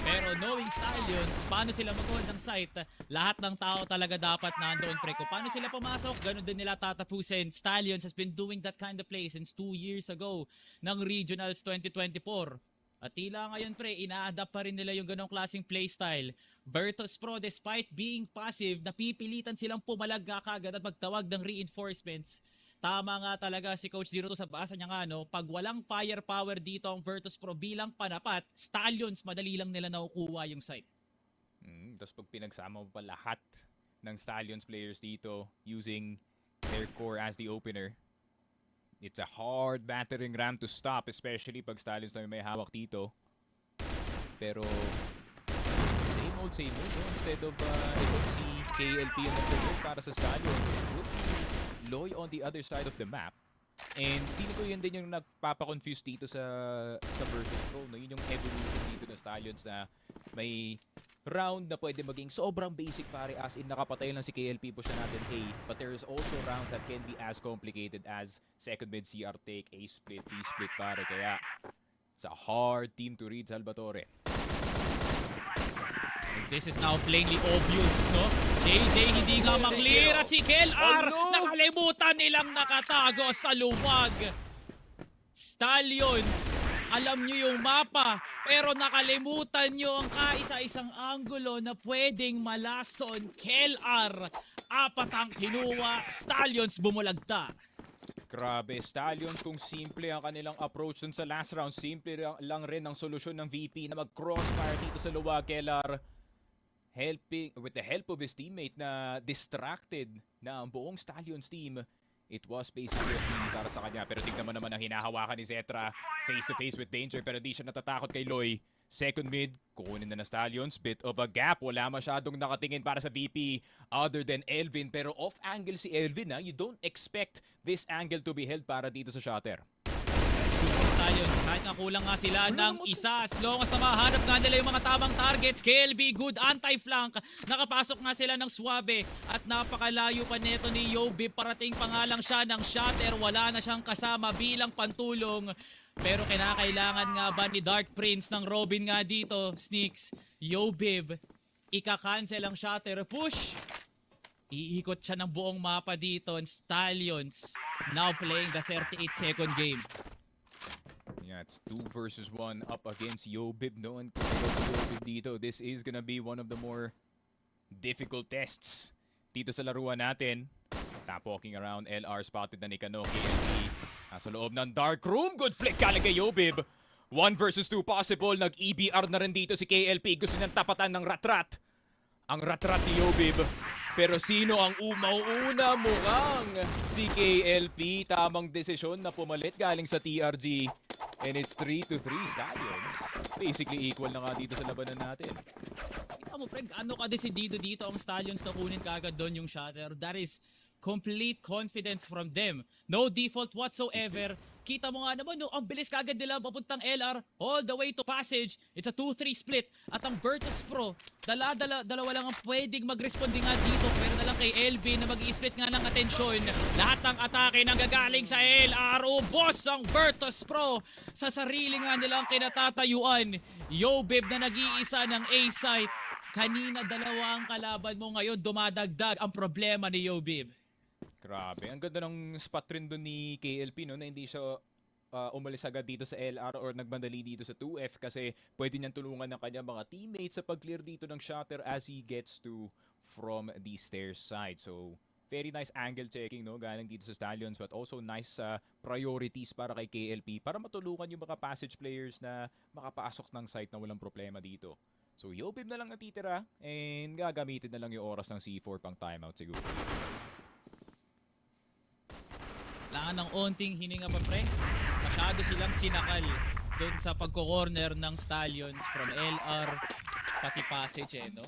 Speaker 2: Pero knowing Stallions, paano sila mag-hold ng site, lahat ng tao talaga dapat nandoon pre. Kung paano sila pumasok, ganun din nila tatapusin. Stallions has been doing that kind of play since 2 years ago ng Regionals 2024. At tila ngayon pre, ina-adapt pa rin nila yung ganong klaseng playstyle. Virtus Pro, despite being passive, napipilitan silang pumalagga kagad at magtawag ng reinforcements. Tama nga talaga si Coach 02 sa basa niya nga, no? Pag walang firepower dito ang Virtus Pro bilang panapat, Stallions madali lang nila nakukuha yung site.
Speaker 4: Tapos pag pinagsama mo pa lahat ng Stallions players dito using their core as the opener, it's a hard battering ram to stop, especially pag Stallions na may hawak dito. Pero same old, no? Instead of ito si KLP yung nag-promote para sa Stallions, it would be Loy on the other side of the map. And feeling ko yun din yung nagpapakonfuse dito sa Virtus Pro. No? Yun yung evolution dito ng Stallions na may round na pwede maging sobrang basic pare, as in nakapatay lang si KLP, push na natin A. But there's also rounds that can be as complicated as second mid CR take, A split, B split pare. Kaya it's a hard team to read, Salvatore.
Speaker 2: This is now plainly obvious, no? JJ hindi nga maklear at si KLR nakalimutan nilang nakatago sa luwag. Stallions, alam nyo yung mapa, pero nakalimutan nyo ang kaisa-isang anggulo na pwedeng malason. KLR, apat ang kinuha, Stallions bumulagta.
Speaker 4: Grabe, Stallions kung simple ang kanilang approach dun sa last round. Simple lang rin ang solusyon ng VP na mag-crossfire dito sa luwag. KLR helping with the help of his teammate na distracted na ang buong Stallions team. It was basically a free para sa kanya. Pero tignan mo naman ang hinahawakan ni Zetra. Face to face with danger pero di siya natatakot kay Loy. Second mid, kukunin na Stallions. Bit of a gap. Wala masyadong nakatingin para sa VP other than Elvin. Pero off angle si Elvin ha. You don't expect this angle to be held para dito sa shutter.
Speaker 2: Stallions. Kahit nga kulang nga sila ng isa. As long as na mahanap nga nila yung mga tamang targets. KLB, good anti-flank. Nakapasok nga sila ng Suave. At napakalayo pa neto ni Yobi. Parating pa nga lang siya ng Shatter. Wala na siyang kasama bilang pantulong. Pero kinakailangan nga ba ni Dark Prince ng Robin nga dito, Sneaks? Yobib, ika-cancel ang Shatter push. Iikot siya ng buong mapa dito. And Stallions now playing the 38-second game.
Speaker 4: Yeah, it's 2 versus 1 up against Yobib. No one can go to Yobib dito. This is gonna be one of the more difficult tests dito sa laruan natin. Tap walking around, LR spotted na ni Kano. KLP nasa loob ng dark room. Good flick galing kay Yobib. 1 versus 2 possible. Nag-EBR na rin dito si KLP. Gusto niyang tapatan ng Ratrat. Ang Ratrat ni Yobib. Pero sino ang mauuna? Mukhang si KLP. Tamang desisyon na pumalit galing sa TRG. And it's 3-3 Stallions. Basically equal na nga dito sa labanan natin.
Speaker 2: Kita mo, pre, ano ka desidido dito ang Stallions na kunin kagad doon yung Shatter. That is complete confidence from them. No default whatsoever. Kita mo nga naman, no, ang bilis kagad nila papuntang LR all the way to Passage. It's a 2-3 split. At ang Virtus.pro, dalawa lang ang pwedeng mag-respondi nga dito. Pero na lang kay LB na mag-i-split nga ng atensyon. Lahat ng atake nang gagaling sa LR. Ubos ang Virtus.pro sa sarili nga nilang kinatatayuan. Yobib na nag-iisa ng A-site. Kanina dalawa ang kalaban mo, ngayon dumadagdag ang problema ni Yobib.
Speaker 4: Grabe, ang ganda ng spot rin doon ni KLP, no, na hindi siya umalis agad dito sa LR or nagbandali dito sa 2F kasi pwede niyang tulungan ng kanyang mga teammates sa pag-clear dito ng Shatter as he gets to from the stairs side. So, very nice angle checking, no, galing dito sa Stallions, but also nice priorities para kay KLP para matulungan yung mga Passage players na makapasok ng site na walang problema dito. So, Yobib na lang natitira and gagamitin na lang yung oras ng C4 pang timeout siguro.
Speaker 2: Kailangan ng onting hininga pa, pre. Masyado silang sinakal doon sa pagko-corner ng Stallions from LR pati Passage, no?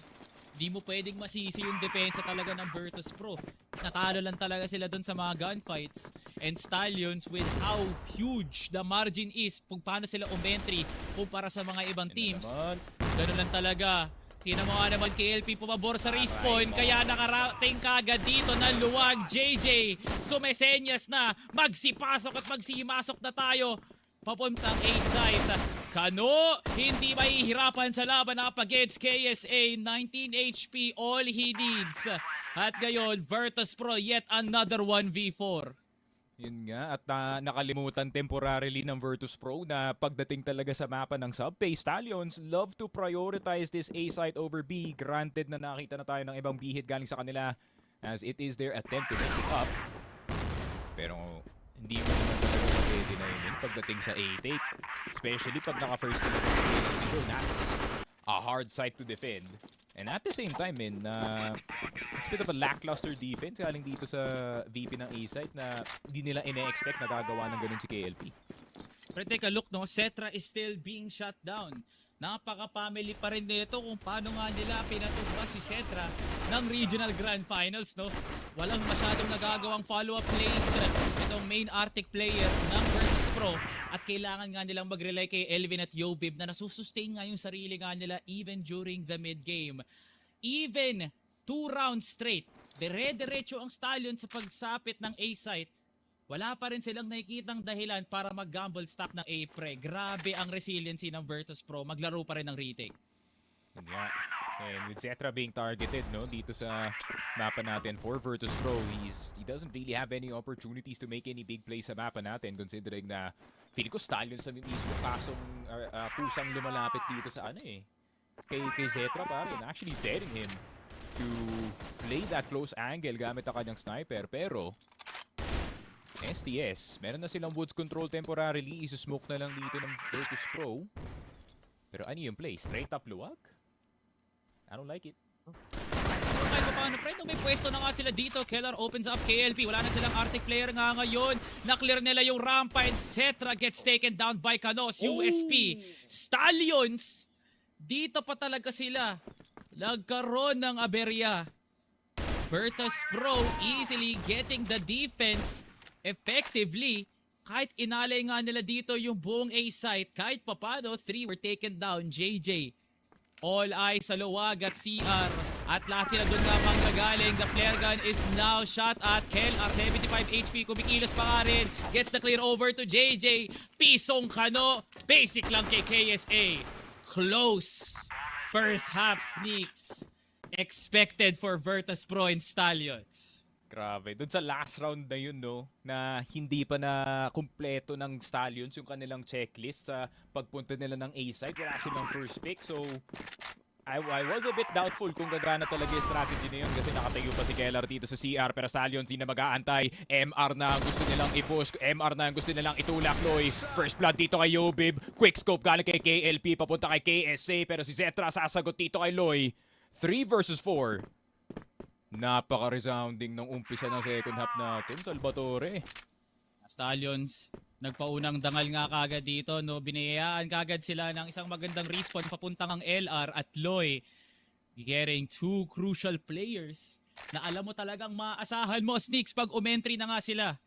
Speaker 2: Di mo pwedeng masisi yung depensa talaga ng Virtus.pro. Natalo lang talaga sila doon sa mga gunfights. And Stallions, with how huge the margin is kung paano sila umentry kumpara sa mga ibang teams, ganun lang talaga. Tingnan mo nga naman KLP pumabor sa respawn, kaya nakarating kagad dito na luwag. JJ sumesenyas na, magsipasok at magsimasok na tayo papuntang A-site. Kano, hindi mahihirapan sa laban against KSA. 19 HP, all he needs. At ngayon, Virtus.pro, yet another 1v4.
Speaker 4: Yun nga, at nakalimutan temporarily ng Virtus.pro na pagdating talaga sa mapa ng sub-base, Stallions love to prioritize this A site over B. Granted na nakita na tayo ng ibang B-hit galing sa kanila as it is their attempt to mix it up. Pero hindi mo naman talaga pwede na yun pagdating sa A-take. Especially pag naka-first kill dito, that's a hard site to defend. And at the same time, it's a bit of a lackluster defense galing dito sa VP ng A-site na hindi nila ine-expect na gagawa ng ganun si KLP.
Speaker 2: Pero take a look, no? Cetra is still being shut down. Napaka-family pa rin nito kung paano nga nila pinatugma si Cetra ng Regional Grand Finals, no? Walang masyadong nagagawang follow-up plays itong main Arctic player ng Virtus.pro at kailangan nga nilang mag-rely kay Elvin at Yobib na nasusustain nga yung sarili nga nila even during the mid-game. Even 2 rounds straight, dire-diretso ang Stallion sa pagsapit ng A-site. Wala pa rin silang nakikitang dahilan para mag-gamble stop ng A-pre. Grabe ang resiliency ng Virtus.pro. Maglaro pa rin ng retake.
Speaker 4: Yeah. And with Cetra being targeted, no, dito sa mapa natin for Virtus.pro, he doesn't really have any opportunities to make any big plays sa mapa natin considering na feeling ko Stallions sa mismo kusang lumalapit dito sa kay Cetra pare. Actually daring him to play that close angle gamit ang kanyang sniper, pero STS, meron na silang woods control temporarily. Isusmoke na lang dito ng Virtus.pro. Pero ano yung play? Straight up luwag? I don't like it.
Speaker 2: Kahit pa paano, pre, may pwesto na nga sila dito. Keller opens up KLP. Wala na silang Arctic player nga ngayon. Na-clear nila yung rampa and Cetra gets taken down by Canos. USP. Stallions! Dito pa talaga sila. Nagkaroon ng aberya. Virtus.pro easily getting the defense effectively. kahit inalay nga nila dito yung buong A site, kahit papano, 3 were taken down. JJ, all eyes sa luwag at CR. At lahat sila doon nga manggagaling. The flare gun is now shot at Kel at 75 HP. Kumikilos pa nga rin. Gets the clear over to JJ. Pisong Kano. Basic lang kay KSA. Close. First half sneaks. Expected for Virtus.pro and Stallions.
Speaker 4: Grabe. Doon sa last round na yun, no, na hindi pa na kumpleto ng Stallions yung kanilang checklist sa pagpunta nila ng A-site. Wala silang first pick. So, I was a bit doubtful kung gagana talaga yung strategy na yun kasi nakatayo pa si Keller dito sa CR pero Stallions hindi na mag-aantay. MR na ang gusto nilang i-push. MR na ang gusto nilang itulak, Loy. First blood dito kay Yobib. Quick scope galing kay KLP papunta kay KSA pero si Zetra sasagot dito kay Loy. 3 versus 4. Napaka-resounding ng umpisa ng second half natin, Salvatore.
Speaker 2: Stallions, nagpaunang dangal nga kagad dito, no? Biniyayaan kagad sila ng isang magandang respawn papuntang ang LR at Loy. Getting 2 crucial players na alam mo talagang maaasahan mo, Sneaks, pag umentry na nga sila.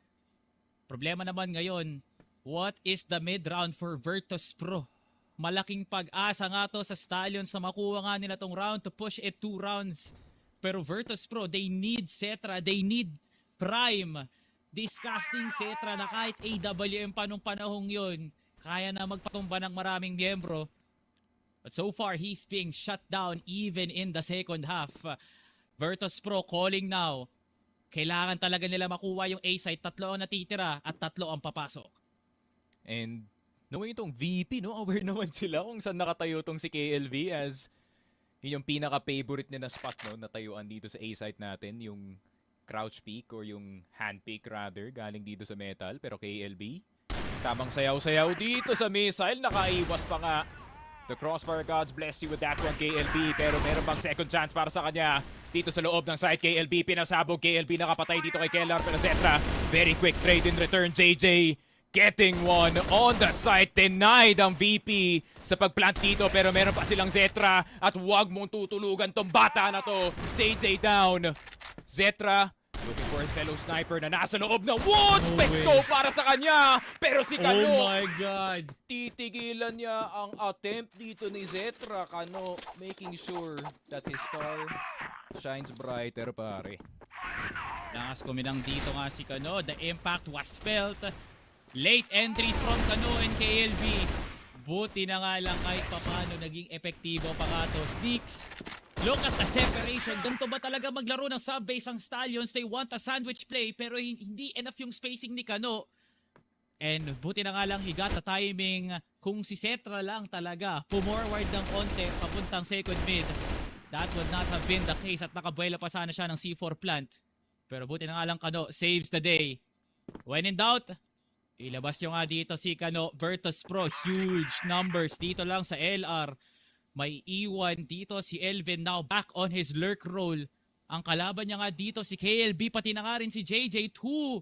Speaker 2: Problema naman ngayon, what is the mid-round for Virtus.pro? Malaking pag-asa nga to sa Stallions na makuha nga nila tong round to push it 2 rounds. Pero Virtus.pro, they need Cetra, they need Prime. Disgusting Cetra na kahit AWM pa nung panahong yun, kaya na magpatumba ng maraming miyembro. But so far, he's being shut down even in the second half. Virtus.pro calling now. Kailangan talaga nila makuha yung A-site. 3 ang natitira at 3 ang papasok.
Speaker 4: And knowing itong VP, no, aware naman sila kung saan nakatayo itong si KLV as yun yung pinaka-favorite nila spot, no, natayuan dito sa A-site natin, yung crouch peak or yung hand peak rather, galing dito sa metal. Pero KLB, tamang sayaw-sayaw dito sa missile, nakaiwas pa nga. The Crossfire Gods bless you with that one, KLB. Pero meron bang second chance para sa kanya dito sa loob ng site. KLB pinasabog, KLB nakapatay dito kay Keller. Pero Zetra, very quick trade in return. JJ getting one on the site. Denied ang VP sa pagplant dito. Pero meron pa silang Zetra. At huwag mong tutulugan tong bata na to. JJ down. Zetra looking for his fellow sniper na nasa loob ng wood. Let's go para sa kanya. Pero si Kano,
Speaker 2: oh my God,
Speaker 4: titigilan niya ang attempt dito ni Zetra. Kano making sure that his star shines brighter, pare.
Speaker 2: Langas kuminang dito nga si Kano. The impact was felt. Late entries from Kano and KLB. Buti na nga lang kahit papano naging epektibo pa nga to. Sneaks, look at the separation. Ganito ba talaga maglaro ng sub-base ang Stallions? They want a sandwich play pero hindi enough yung spacing ni Kano. And buti na nga lang he got the timing. Kung si Cetra lang talaga pumorward ng konti papuntang second mid, that would not have been the case at nakabuela pa sana siya ng C4 plant. Pero buti na nga lang Kano saves the day. When in doubt, ilabas nyo nga dito si Kano. Virtus.pro, huge numbers dito lang sa LR. May iwan dito si Elvin now back on his lurk role. Ang kalaban niya nga dito si KLB pati na nga rin si JJ. 2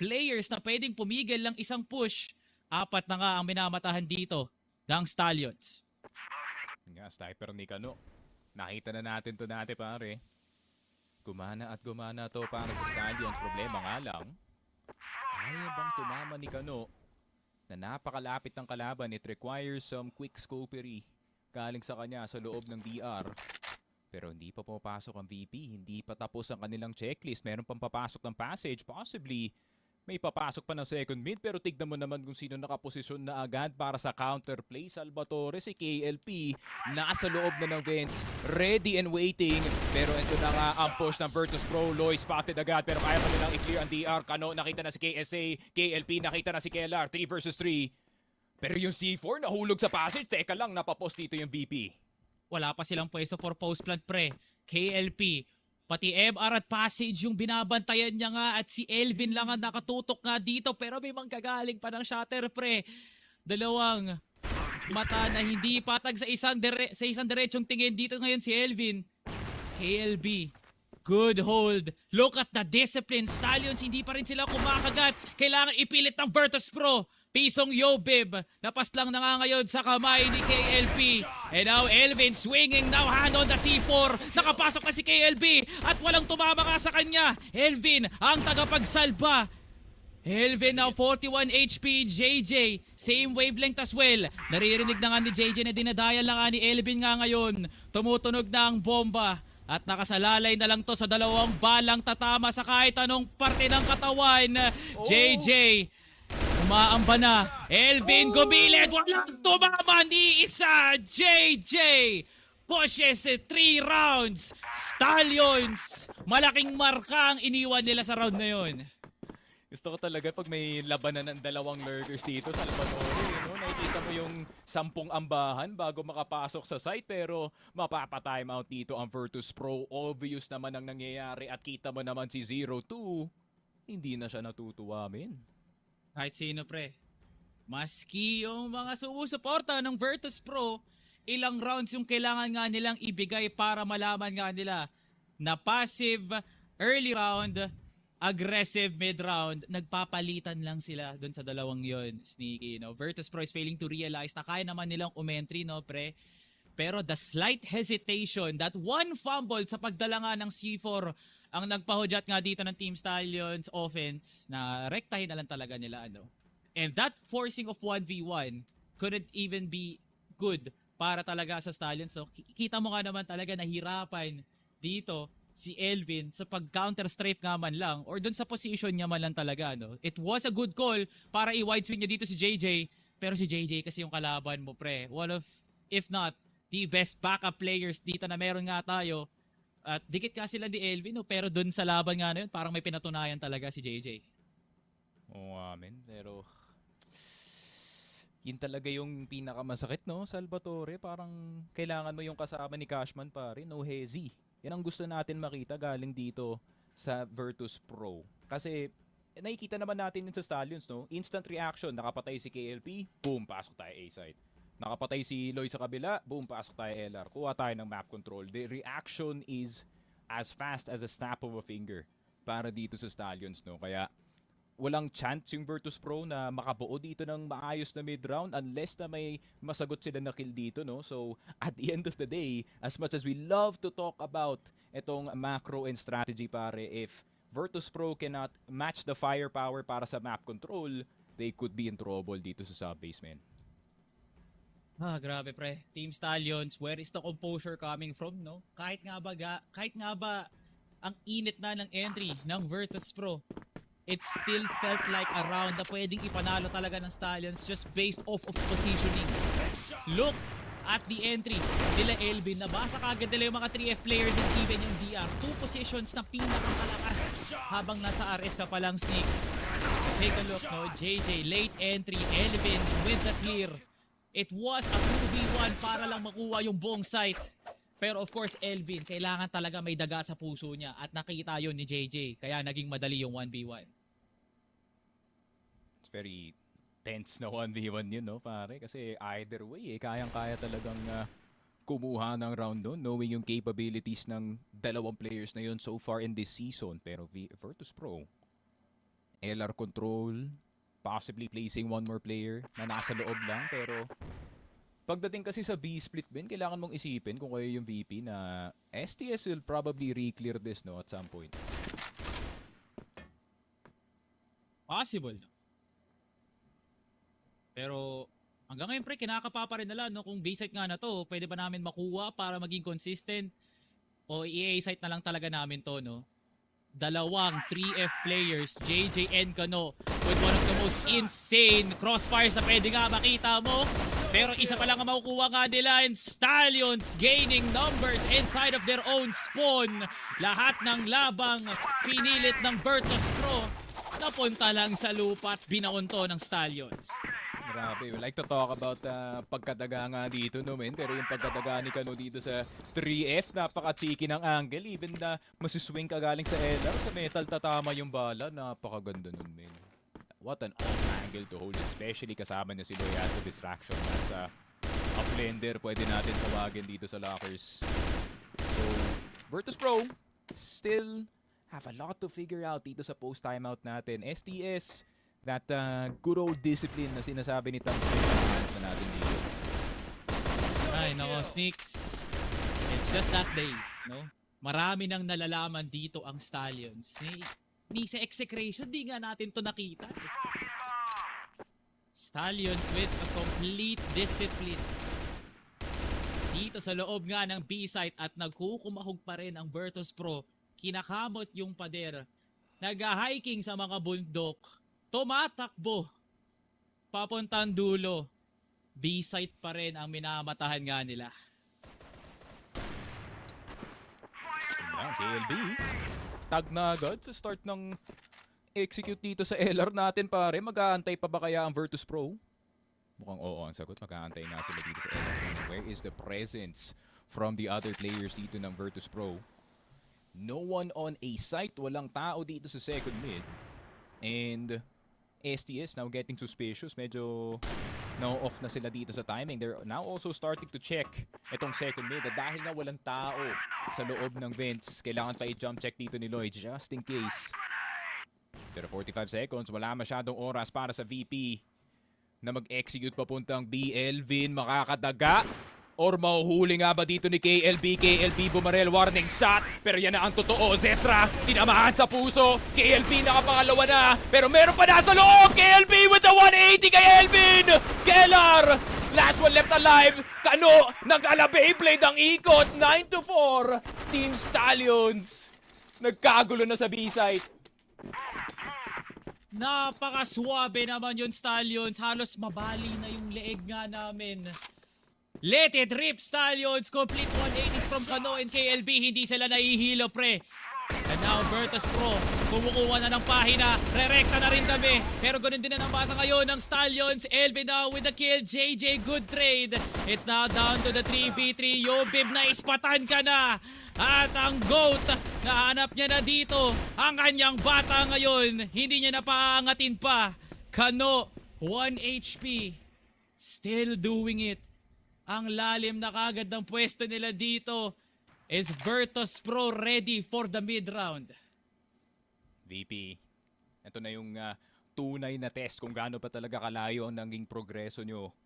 Speaker 2: players na pwedeng pumigil lang isang push. 4 na nga ang minamatahan dito ng Stallions.
Speaker 4: Nga, sniper ni Kano. Nakita na natin to dati, pare. Gumana at gumana to para sa Stallions. Problema nga lang, kaya bang tumama ni Kano na napakalapit ng kalaban? It requires some quick scopery galing sa kanya sa loob ng DR. Pero hindi pa pumapasok ang VP. Hindi pa tapos ang kanilang checklist. Meron pang papasok ng passage. Possibly may papasok pa ng second mid. Pero tignan mo naman kung sino nakaposisyon na agad para sa counterplay. Salvatore, si KLP. Nasa loob na ng vents. Ready and waiting. Pero ito na nga ang push ng Virtus.pro. Loy spotted agad. Pero kaya pa nilang i-clear ang DR. Kano nakita na si KSA. KLP nakita na si Keller. 3 versus 3. Pero yung C4 nahulog sa passage. Teka lang, napapost dito yung VP.
Speaker 2: Wala pa silang pwesto for post plant, pre. KLP, pati MR at passage yung binabantayan niya nga at si Elvin lang ang nakatutok nga dito pero may manggagaling pa ng shatter, pre. Dalawang mata na hindi patag sa isang diretsong tingin dito ngayon si Elvin. KLB, good hold. Look at the discipline. Stallions, hindi pa rin sila kumakagat. Kailangan ipilit ng Virtus.pro. Pisong Yobib. Napas lang na nga ngayon sa kamay ni KLP. And now Elvin swinging now hand on the C4. Nakapasok na si KLB at walang tumama nga sa kanya. Elvin ang tagapagsalba. Elvin now 41 HP, JJ, same wavelength as well. Naririnig na nga ni JJ na dinadaya lang nga ni Elvin nga ngayon. Tumutunog na ang bomba at nakasalalay na lang to sa dalawang balang tatama sa kahit anong parte ng katawan. JJ, umaamba na. Elvin gumilid, walang tumama ni isa. JJ pushes 3 rounds. Stallions, malaking marka ang iniwan nila sa round na yun.
Speaker 4: Gusto ko talaga pag may labanan ng dalawang lurkers dito sa Salvador, no? Nakikita mo yung 10 ambahan bago makapasok sa site, pero mapapa-time out dito ang Virtus Pro. Obvious naman ang nangyayari at kita mo naman si 0-2. Hindi na siya natutuwa, men.
Speaker 2: Kahit sino, pre. Maski yung mga sumusuporta ng Virtus Pro, ilang rounds yung kailangan nga nilang ibigay para malaman nga nila na passive early round, aggressive mid-round, nagpapalitan lang sila dun sa dalawang yon, Sneaky, no? Virtus Pro is failing to realize na kaya naman nilang umentry, no, pre? Pero the slight hesitation, that one fumble sa pagdala nga ng C4 ang nagpahudyat nga dito ng Team Stallions offense na rektahin na lang talaga nila, ano? And that forcing of 1v1 couldn't even be good para talaga sa Stallions. So, kita mo nga naman talaga nahirapan dito si Elvin sa pag-counter straight nga man lang or dun sa position niya man lang talaga, no? It was a good call para i-wide swing niya dito si JJ, pero si JJ kasi yung kalaban mo, pre. One of, if not, the best backup players dito na meron nga tayo. At dikit nga sila ni Elvin, no? Pero dun sa laban nga na yun, parang may pinatunayan talaga si JJ.
Speaker 4: Oo nga, men. Pero yun talaga yung pinakamasakit, no, Salvatore? Parang kailangan mo yung kasama ni Cashman, pare. No hezi. Yan ang gusto natin makita galing dito sa Virtus Pro. Kasi nakikita naman natin yun sa Stallions, no? Instant reaction, nakapatay si KLP, boom, pasok tayo A-site. Nakapatay si Loy sa kabila, boom, pasok tayo LR. Kuha tayo ng map control. The reaction is as fast as a snap of a finger para dito sa Stallions, no? Kaya walang chance yung Virtus Pro na makabuo dito ng maayos na mid-round unless na may masagot sila na kill dito, no? So, at the end of the day, as much as we love to talk about itong macro and strategy, pare, if Virtus Pro cannot match the firepower para sa map control, they could be in trouble dito sa sub-base, man.
Speaker 2: Ah, grabe, pre. Team Stallions, where is the composure coming from, no? Kahit nga ba ang init na ng entry ng Virtus Pro, it still felt like a round na pwedeng ipanalo talaga ng Stallions just based off of positioning. Look at the entry nila Elvin. Nabasa kagad nila yung mga 3F players and even yung DR. 2 positions na pinakakalakas habang nasa RS ka pa lang, Sneaks. Take a look, no? JJ, late entry. Elvin with the clear. It was a 2v1 para lang makuha yung buong site. Pero of course, Elvin, kailangan talaga may daga sa puso niya at nakita yun ni JJ. Kaya naging madali yung 1v1.
Speaker 4: It's very tense na 1v1 yun, no, pare? Kasi either way, kayang-kaya talagang kumuha ng round doon, knowing yung capabilities ng dalawang players na yun so far in this season. Pero Virtus Pro, LR control, possibly placing one more player na nasa loob lang, pero pagdating kasi sa B-split, Ben, kailangan mong isipin kung kayo yung VP na STS will probably re-clear this, no, at some point.
Speaker 2: Possible. Pero hanggang ngayon, pre, kinakapa pa rin nila, no? Kung B-site nga na to, pwede ba namin makuha para maging consistent? O i-A-site na lang talaga namin to, no? Dalawang 3F players, JJ and Kano, with one of the most insane crossfires na pwede nga makita mo. Pero isa pa lang ang makukuha nga nila, and Stallions gaining numbers inside of their own spawn. Lahat ng labang pinilit ng Virtus Pro, napunta lang sa lupa at binaon to ng Stallions.
Speaker 4: Grabe, we like to talk about pagkadaga nga dito, no, men? Pero yung pagkadaga ni Kano dito sa 3F, napaka-cheeky ng angle. Even na masiswing ka galing sa LR, sa metal tatama yung bala. Napakaganda nun, men. What an off angle to hold, especially kasama niya si Loy as a distraction. As a blender, pwede natin tawagin dito sa lockers. So, Virtus Pro still have a lot to figure out dito sa post-timeout natin. STS, that good old discipline na sinasabi ni Tom na natin dito.
Speaker 2: Ay, nako, Sneaks. It's just that day, no? Marami nang nalalaman dito ang Stallions. ni sa Execration, di nga natin to nakita. Stallions with a complete discipline. Dito sa loob nga ng B-site at nagkukumahog pa rin ang Virtus.pro. Kinakamot yung pader. Nag-hiking sa mga bundok. Tumatakbo. Papuntang dulo. B-site pa rin ang minamatahan nga nila.
Speaker 4: KLB. Tag na agad sa start ng execute dito sa LR natin pare. Mag-aantay pa ba kaya ang Virtus.pro? Mukhang oo ang sagot. Mag-aantay nga sila dito sa LR. Where is the presence from the other players dito ng Virtus.pro? No one on A site. Walang tao dito sa second mid. And STS now getting suspicious. Medyo off na sila dito sa timing. They're now also starting to check itong second mid. Dahil nga walang tao sa loob ng vents. Kailangan pa i-jump check dito ni Lloyd just in case. Pero 45 seconds. Wala masyadong oras para sa VP na mag-execute papuntang B. Elvin makakadaga or mahuhuli nga ba dito ni KLB? KLB bumarel, warning shot, pero yan na ang totoo. Zetra tinamaan sa puso. KLB nakapangalawa na, pero meron pa nasa loob. KLB with the 180 kay Elvin. Kellar last one left alive. Kano nag-ala Beyblade ang ikot. 9-4 Team Stallions. Nagkagulo na sa B-site.
Speaker 2: Napakaswabe naman yun, Stallions. Halos mabali na yung leeg nga namin. Let it rip, Stallions. Complete 180s from Kano and KLB. Hindi sila nahihilo, pre. And now, Virtus.pro. Kumukuha na ng pahina. Re-recta na rin kami. Pero ganun din na nabasa ngayon ng Stallions. Elvin now with the kill. JJ, good trade. It's now down to the 3v3. Yobib, naispatan ka na. At ang GOAT, nahanap niya na dito ang kanyang bata ngayon. Hindi niya napaangatin pa. Kano, 1 HP. Still doing it. Ang lalim na kagad ng pwesto nila dito. Is Virtus.pro ready for the mid-round?
Speaker 4: VP, ito na yung tunay na test kung gaano pa talaga kalayo ang naging progreso nyo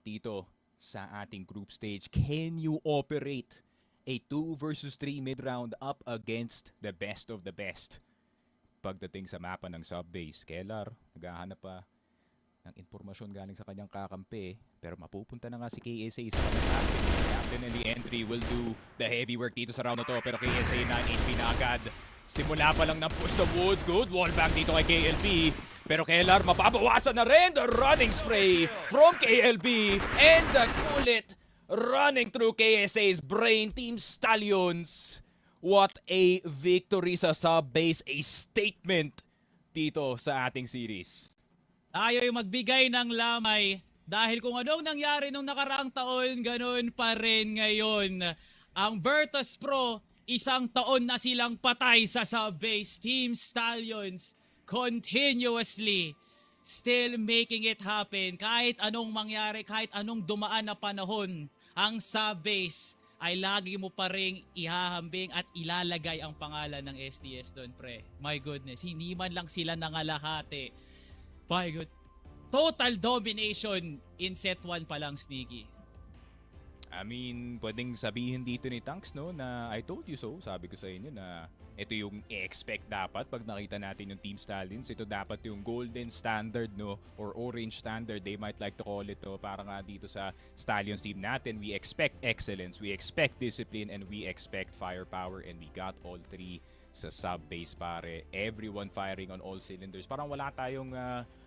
Speaker 4: dito sa ating group stage. Can you operate a 2 versus 3 mid-round up against the best of the best? Pagdating sa mapa ng sub-base, Kellar, naghahanap pa ng impormasyon galing sa kanyang kakampi. Pero mapupunta na nga si KSA sa kanyang captain. Captain and the entry will do the heavy work dito sa round na to. Pero KSA 9 HP na agad. Simula pa lang ng push sa woods. Good wallbang dito kay KLB. Pero Kellar, mapabawasan na rin the running spray from KLB. And the bullet running through KSA's brain. Team Stallions. What a victory sa sub-base. A statement dito sa ating series.
Speaker 2: Tayo yung magbigay ng lamay dahil kung anong nangyari nung nakaraang taon, ganun pa rin ngayon. Ang Virtus.pro, isang taon na silang patay sa sub-base. Team Stallions continuously still making it happen. Kahit anong mangyari, kahit anong dumaan na panahon, ang sub-base ay lagi mo pa rin ihahambing at ilalagay ang pangalan ng STS doon, pre. My goodness, hindi man lang sila nangalahati. My God. Total domination in set 1 pa lang, Sneaky.
Speaker 4: I mean, pwedeng sabihin dito ni Tanks, no, na I told you so. Sabi ko sa inyo na ito yung i-expect dapat pag nakita natin yung Team Stallions. Ito dapat yung golden standard, no, or orange standard. They might like to call it, no, para nga dito sa Stallions team natin. We expect excellence, we expect discipline, and we expect firepower. And we got all three sa sub-base, pare. Everyone firing on all cylinders. Parang wala tayong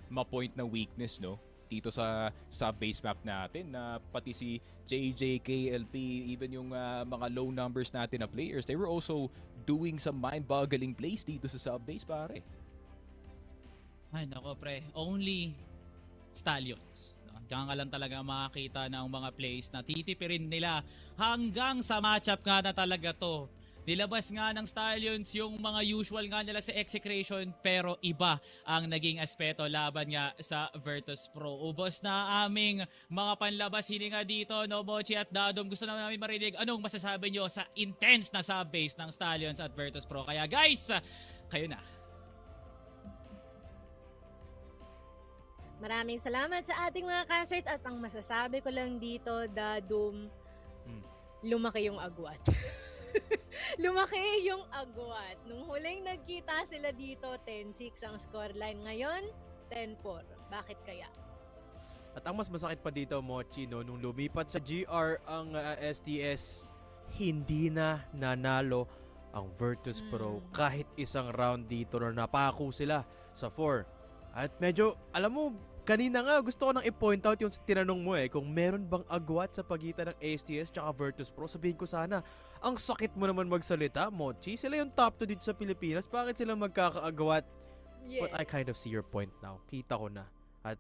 Speaker 4: ma-point na weakness, no, dito sa sub-base map natin, na pati si JJ, KLP, even yung mga low numbers natin na players, they were also doing some mind-boggling plays dito sa sub-base, pare.
Speaker 2: Ay, nako, pre. Only Stallions. Diyan ka lang talaga makakita ng mga plays na titipirin nila hanggang sa matchup nga na talaga to. Nilabas nga ng Stallions yung mga usual nga nila sa Execration, pero iba ang naging aspeto laban nga sa Virtus.pro. Ubos na aming mga panlabas hininga dito, no, Mochi at Dadom. Gusto naman namin marinig anong masasabi nyo sa intense na sub-base ng Stallions at Virtus.pro. Kaya guys, kayo na.
Speaker 1: Maraming salamat sa ating mga casters at ang masasabi ko lang dito, Dadom, lumaki yung agwat. Lumaki yung agwat. Nung huling nagkita sila dito, 10-6 ang scoreline. Ngayon, 10-4. Bakit kaya?
Speaker 8: At ang mas masakit pa dito, Mochi, no, nung lumipat sa GR ang STS, hindi na nanalo ang Virtus.pro kahit isang round dito na napako sila sa 4. At medyo, alam mo, kanina nga gusto ko nang i-point out yung tinanong mo kung meron bang agwat sa pagitan ng STS tsaka Virtus.pro. Sabihin ko sana, ang sakit mo naman magsalita, Mochi. Sila yung top 2 dito sa Pilipinas. Bakit sila magkakaagwat?
Speaker 1: Yes.
Speaker 8: But I kind of see your point now. Kita ko na. At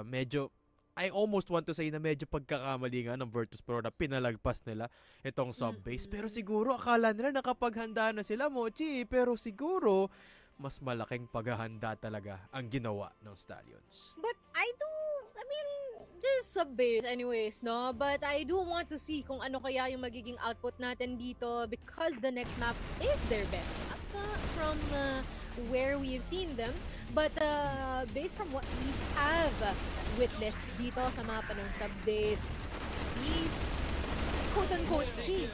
Speaker 8: medyo, I almost want to say na medyo pagkakamali nga ng Virtus.pro na pinalagpas nila itong sub-base. Pero siguro akala nila nakapaghanda na sila, Mochi. Pero siguro, mas malaking paghahanda talaga ang ginawa ng Stallions.
Speaker 1: But I mean, this is sub-base anyways, no? But I do want to see kung ano kaya yung magiging output natin dito because the next map is their best map from where we have seen them. But based from what we have witnessed dito sa mapa ng sub-base, these quote-unquote kids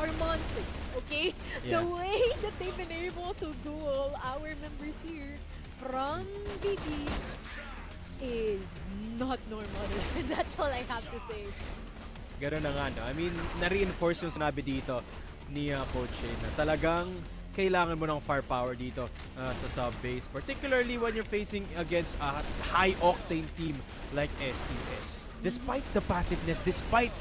Speaker 1: are monsters, okay?
Speaker 8: Yeah.
Speaker 1: The way that they've been able to duel our members here from BT is not normal. That's all I have to say.
Speaker 8: Ganun na nga, no? I mean, na-reinforce yung sinabi dito ni Poche na talagang kailangan mo ng firepower dito sa sub-base. Particularly when you're facing against a high-octane team like STS. Despite the passiveness, despite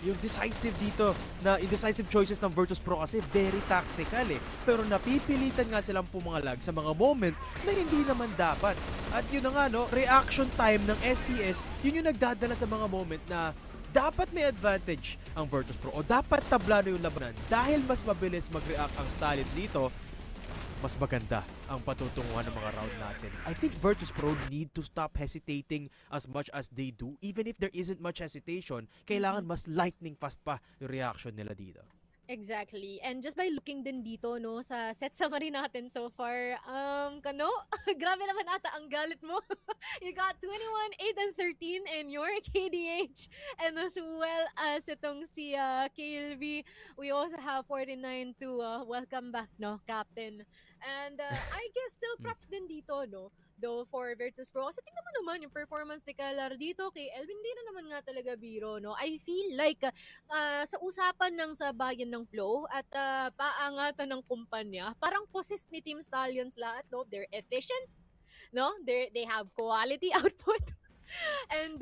Speaker 8: yung decisive dito, na indecisive choices ng Virtus.pro kasi very tactical Pero napipilitan nga silang pumangalag sa mga moment na hindi naman dapat. At yun na nga, no, reaction time ng STS, yun yung nagdadala sa mga moment na dapat may advantage ang Virtus.pro o dapat tablado yung labanan dahil mas mabilis mag-react ang Stallions dito, mas maganda ang patutunguhan ng mga round natin. I think Virtus.pro need to stop hesitating as much as they do. Even if there isn't much hesitation, kailangan mas lightning fast pa yung reaction nila dito.
Speaker 1: Exactly. And just by looking din dito, no, sa set summary natin so far, grabe naman ata ang galit mo. You got 21, 8, and 13 in your KDH. And as well as itong si KLV, we also have 49 to welcome back, no, Captain. And I guess still props din dito, no, though for Virtus.pro. Kasi tingnan mo naman yung performance ni Kalar dito kay Elvin, hindi na naman nga talaga biro, no. I feel like sa usapan ng sabayan ng flow at paangatan ng kumpanya, parang possessed ni Team Stallions lahat, no. They're efficient, no. They have quality output. And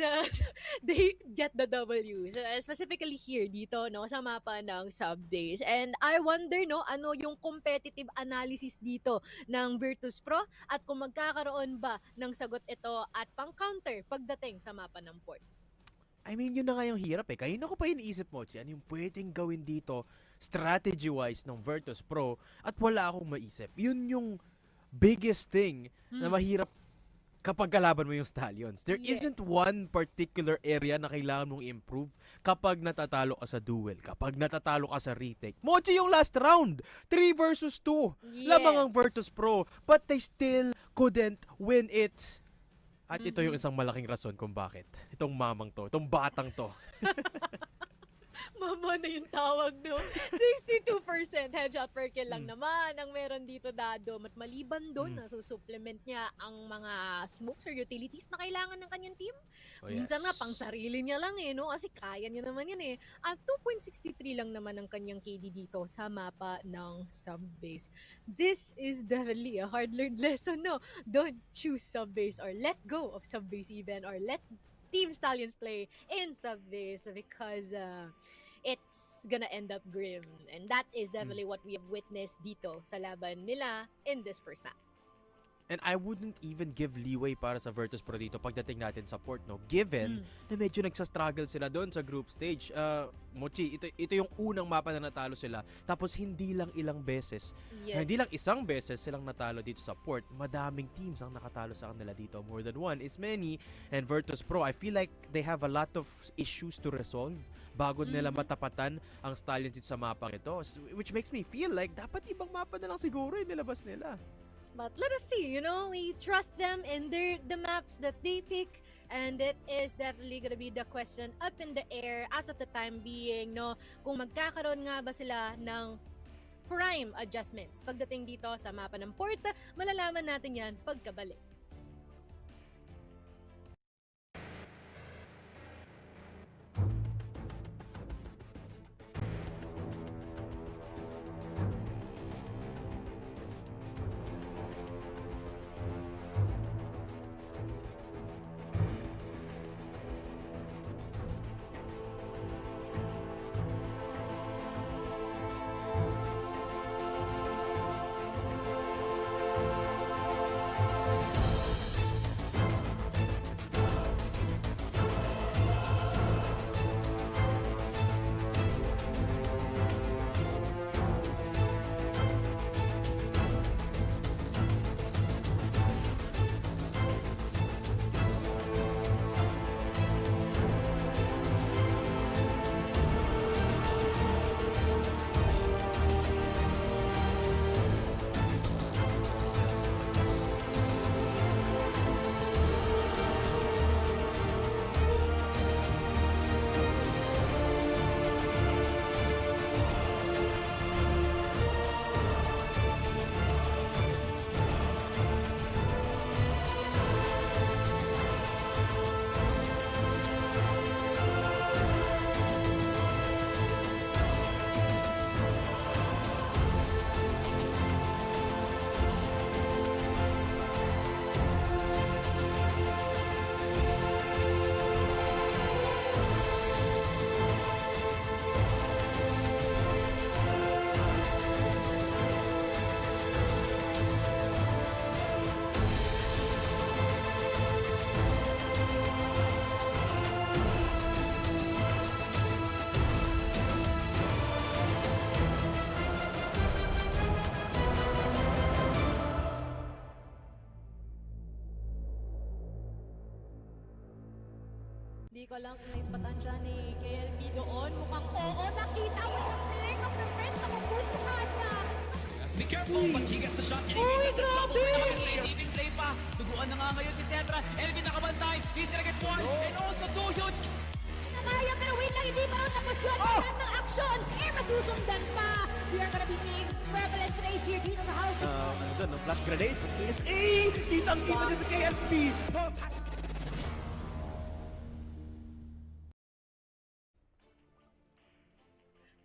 Speaker 1: they get the W. So, specifically here dito, no, sa mapa ng sub-base. And I wonder, no, ano yung competitive analysis dito ng Virtus.pro at kung magkakaroon ba ng sagot ito at pang-counter pagdating sa mapa ng port.
Speaker 8: I mean, yun na nga yung hirap Kanina ko pa iniisip mo, ano yung pwedeng gawin dito strategy-wise ng Virtus.pro at wala akong maisip. Yun yung biggest thing na mahirap kapag kalaban mo yung Stallions. There isn't one particular area na kailangan mong improve kapag natatalo ka sa duel, kapag natatalo ka sa retake. Mochi yung last round, 3 versus 2. Lamang ang Virtus.pro, but they still couldn't win it. At ito yung isang malaking rason kung bakit. Itong mamang to, itong batang to.
Speaker 1: Mama na yung tawag, no? 62% headshot per kill lang naman ang meron dito Dado. At maliban doon, nasusupplement niya ang mga smokes or utilities na kailangan ng kanyang team. Minsan nga, pang sarili niya lang no? Kasi kaya niya naman yan At 2.63 lang naman ang kanyang KD dito sa mapa ng sub-base. This is definitely a hard-learned lesson, no? Don't choose sub-base or let go of sub-base even or let Team Stallions play in sub-base because it's gonna end up grim. And that is definitely what we have witnessed dito sa laban nila in this first map.
Speaker 8: And I wouldn't even give leeway para sa Virtus.pro dito pagdating natin sa port, no? Given na medyo nagsastruggle sila doon sa group stage. Mochi, ito yung unang mapa na natalo sila. Tapos hindi lang ilang beses. Hindi lang isang beses silang natalo dito sa port. Madaming teams ang nakatalo sa kanila dito. More than one is many. And Virtus.pro, I feel like they have a lot of issues to resolve bago nila matapatan ang Stallions dito sa mapang ito. Which makes me feel like dapat ibang mapa na lang siguro yung nilabas nila.
Speaker 1: But let us see, we trust them in the maps that they pick, and it is definitely gonna be the question up in the air as of the time being, no? Kung magkakaroon nga ba sila ng prime adjustments pagdating dito sa mapa ng port, malalaman natin yan pagkabalik. Di ko alam kung naispatan siya ni KLB doon. Mukhang oo, nakita mo yung flick of the wrist na mabutuhan niya.
Speaker 3: Be careful, but he gets the shot and he makes it trouble. Receiving play pa. Tuguan na nga ngayon si Cetra. Elvin nakabantay. He's gonna get one and also two huge.
Speaker 1: Nakaya, pero wait lang, hindi pa rin tapos yun. Lahat ng action, masusundan pa. We are gonna be seeing prevalent race here dito sa house.
Speaker 8: Ano doon, flash grenade? PSA! Kitang-kita niya sa KFP!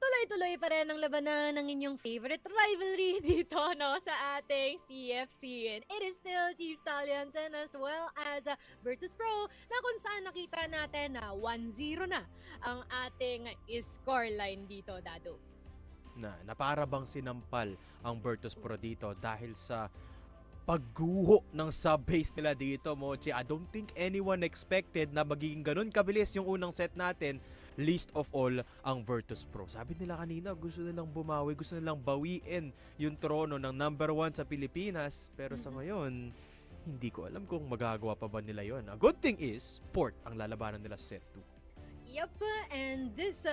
Speaker 1: Tuloy-tuloy pa rin ang labanan ng inyong favorite rivalry dito, no, sa ating CFC. And it is still Team Stallions and as well as Virtus.pro na kung saan nakita natin na 1-0 na ang ating scoreline dito, Dado.
Speaker 8: Na para bang sinampal ang Virtus.pro dito dahil sa pagguho ng sub-base nila dito, Mochi. I don't think anyone expected na magiging ganun kabilis yung unang set natin. Least of all, ang Virtus.pro. Sabi nila kanina, gusto nilang bumawi, gusto nilang bawiin yung trono ng number 1 sa Pilipinas. Pero sa ngayon, hindi ko alam kung magagawa pa ba nila yon. A good thing is, port ang lalabanan nila sa set 2.
Speaker 1: Yep, and this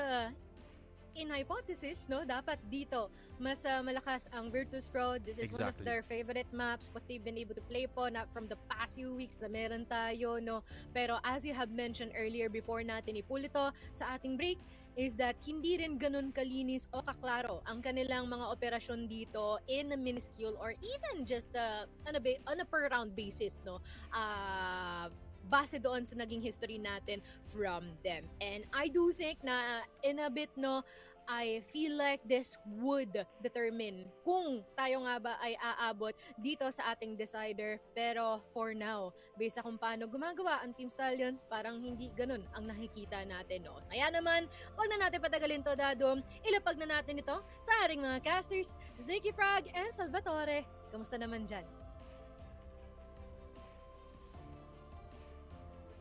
Speaker 1: in hypothesis, no, dapat dito mas malakas ang Virtus.pro. This is one of their favorite maps, what they've been able to play po na from the past few weeks na meron tayo, no. Pero as you have mentioned earlier before natin ipull ito sa ating break, is that hindi rin ganun kalinis o kaklaro ang kanilang mga operasyon dito in a minuscule or even just on a per round basis, no. Base doon sa naging history natin from them. And I do think na in a bit, no, I feel like this would determine kung tayo nga ba ay aabot dito sa ating decider. Pero for now, based sa kung paano gumagawa ang Team Stallions, parang hindi ganun ang nakikita natin, no. Kaya naman, wag na natin patagalin to, Dado. Ilapag na natin ito sa ating mga casters, Ziggy Frog and Salvatore. Kamusta naman dyan?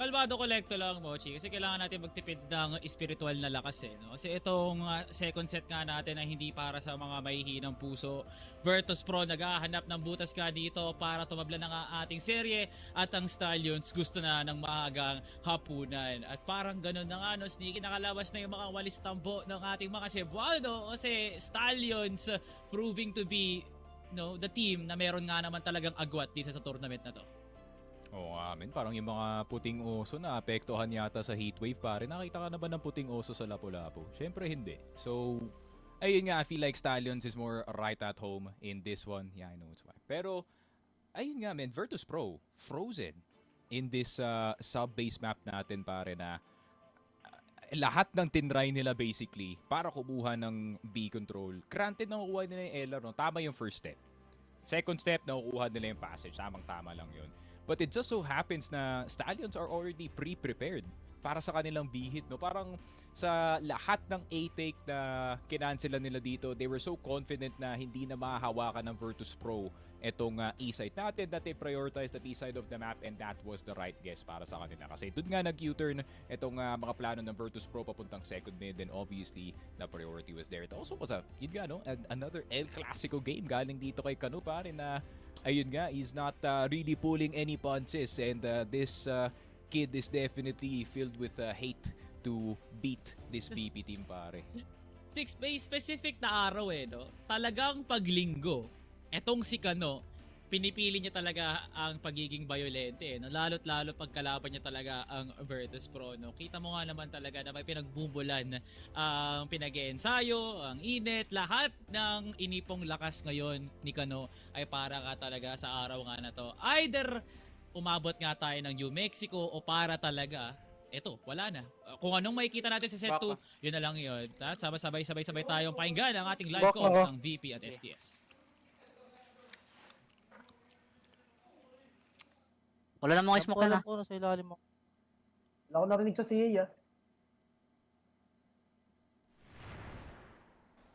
Speaker 2: Kalmado kolekto lang, Mochi, kasi kailangan natin magtipid ng spiritual na lakas, no? Kasi itong second set nga natin ay hindi para sa mga mahihinang puso. Virtus.pro naghahanap ng butas ka dito para tumabla ng ating serye at ang Stallions gusto na ng maagang hapunan. At parang ganun na nga, no, sneaky nakalawas na yung mga walis tambo ng ating mga Cebuano kasi Stallions proving to be no, the team na meron nga naman talagang agwat dito sa tournament na to.
Speaker 4: Oo nga, men. Parang yung mga puting oso na apektuhan yata sa heatwave, pare. Nakita ka na ba ng puting oso sa Lapu-Lapu? Syempre hindi. So, ayun nga, I feel like Stallions is more right at home in this one. Yeah, I know it's why. Pero, ayun nga, men. Virtus.pro, frozen in this sub-base map natin, pare, na lahat ng tinry nila basically para kumuha ng B control. Granted, nakukuha nila yung LR, no? Tama yung first step. Second step, nakukuha nila yung passage. Tamang-tama lang yun. But it just so happens na Stallions are already pre-prepared para sa kanilang B-hit, no? Parang sa lahat ng A-take na kinansela nila dito, they were so confident na hindi na mahahawakan ng Virtus.pro etong E-side natin, that they prioritized the B-side of the map, and that was the right guess para sa kanila. Kasi doon nga nag-U-turn itong mga plano ng Virtus.pro papuntang second mid, and obviously, the priority was there. It also was yun nga, no? Another El Clasico game galing dito kay Kanu, pare, na ayun nga, he's not really pulling any punches, and this kid is definitely filled with hate to beat this VP team, pare.
Speaker 2: Specific na araw no? Talagang paglinggo, etong si Kano, pinipili niya talaga ang pagiging violente, no? Lalo't-lalo pagkalaban niya talaga ang Virtus.pro, no? Kita mo nga naman talaga na may pinagbumbulan ang pinag-eensayo, ang init, lahat ng inipong lakas ngayon ni Kano ay para nga talaga sa araw nga na to. Either umabot nga tayo ng New Mexico o para talaga, eto, wala na. Kung anong makikita natin sa set 2, yun na lang yun. At sabay tayong pakinggan ang ating live calls ng VP at STS.
Speaker 10: Wala namang smoke na.
Speaker 11: Wala sa ilalim mo.
Speaker 10: Wala ko narinig sa CA,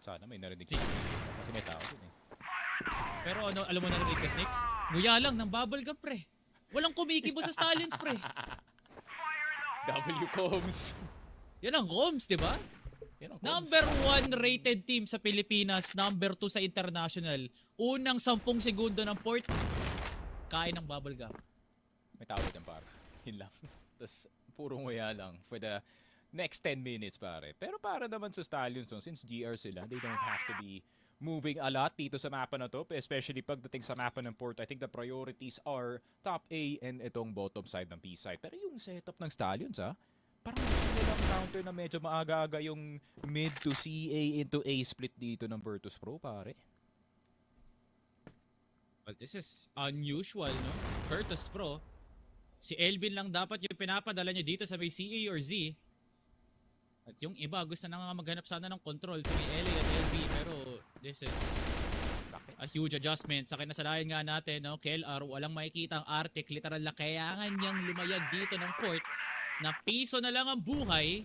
Speaker 4: Sana may narinig siya. Kasi may tao dun, eh.
Speaker 2: Pero ano, alam mo na rin Snakes? Nguya lang ng bubblegum, pre. Walang kumikibo sa Stallions, pre.
Speaker 4: W Combs.
Speaker 2: Yan ang Combs, di ba? Number 1 rated team sa Pilipinas, number 2 sa international. Unang 10 segundo ng port, kain ng bubblegum.
Speaker 4: May tawag yan, pare. Yun lang. Tapos, puro nguya lang for the next 10 minutes, pare. Pero para naman sa Stallions, no, since GR sila, they don't have to be moving a lot dito sa mapa na to, especially pagdating sa mapa ng port. I think the priorities are top A and itong bottom side ng B side. Pero yung setup ng Stallions, parang nilang counter na medyo maaga-aga yung mid to CA into A split dito ng Virtus.pro, pare.
Speaker 2: Well, this is unusual, no? Virtus.pro, si Elvin lang dapat yung pinapadala niya dito sa may CA or Z. At yung iba gusto na nga maghanap sana ng control sa may LA at LB, pero this is a huge adjustment. Sa kinasalayan nga natin, no? KLR, walang makikita ang Arctic. Literal na kailangan niyang lumayag dito ng port na piso na lang ang buhay.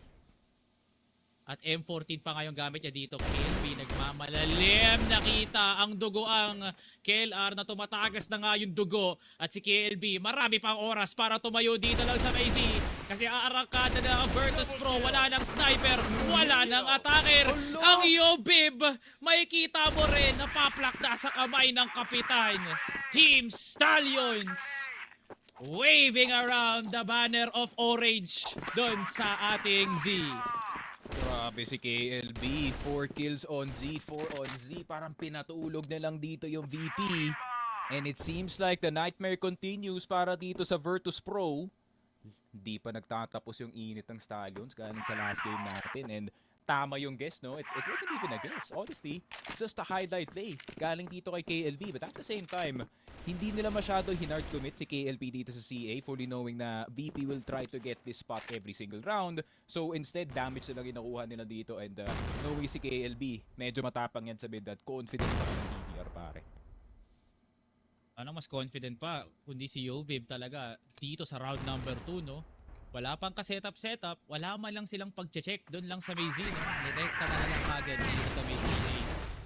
Speaker 2: At M14 pa ngayong gamit niya dito. KLB nagmamalalim. Nakita ang dugo ang KLR na tumatagas na nga yung dugo. At si KLB marami pang oras para tumayo dito lang sa Maze. Kasi aarakada na ang Virtus.pro. Wala nang sniper. Wala nang attacker. Ang Yobib, makikita mo rin napaplak na sa kamay ng kapitan. Team Stallions waving around the banner of orange doon sa ating Z.
Speaker 4: Grabe si KLB, 4 kills on Z, 4 on Z. Parang pinatulog na lang dito yung VP. And it seems like the nightmare continues para dito sa Virtus.pro. Di pa nagtatapos yung init ng Stallions galing sa last game natin. And tama yung guess, no? It wasn't even a guess. Honestly, it's just a highlight play galing dito kay KLB. But at the same time, hindi nila masyado hinard commit si KLB dito sa CA, fully knowing na VP will try to get this spot every single round. So instead, damage na lang ginakuha nila dito, and knowing si KLB, medyo matapang yan sa mid at confident sa kanyang DDR, pare.
Speaker 2: Ano mas confident pa, kundi si Yobib talaga dito sa round number 2, no? Wala pang ka-setup, wala man lang silang pag-check doon lang sa Maze, no? Direkta na lang agad dito sa Maze.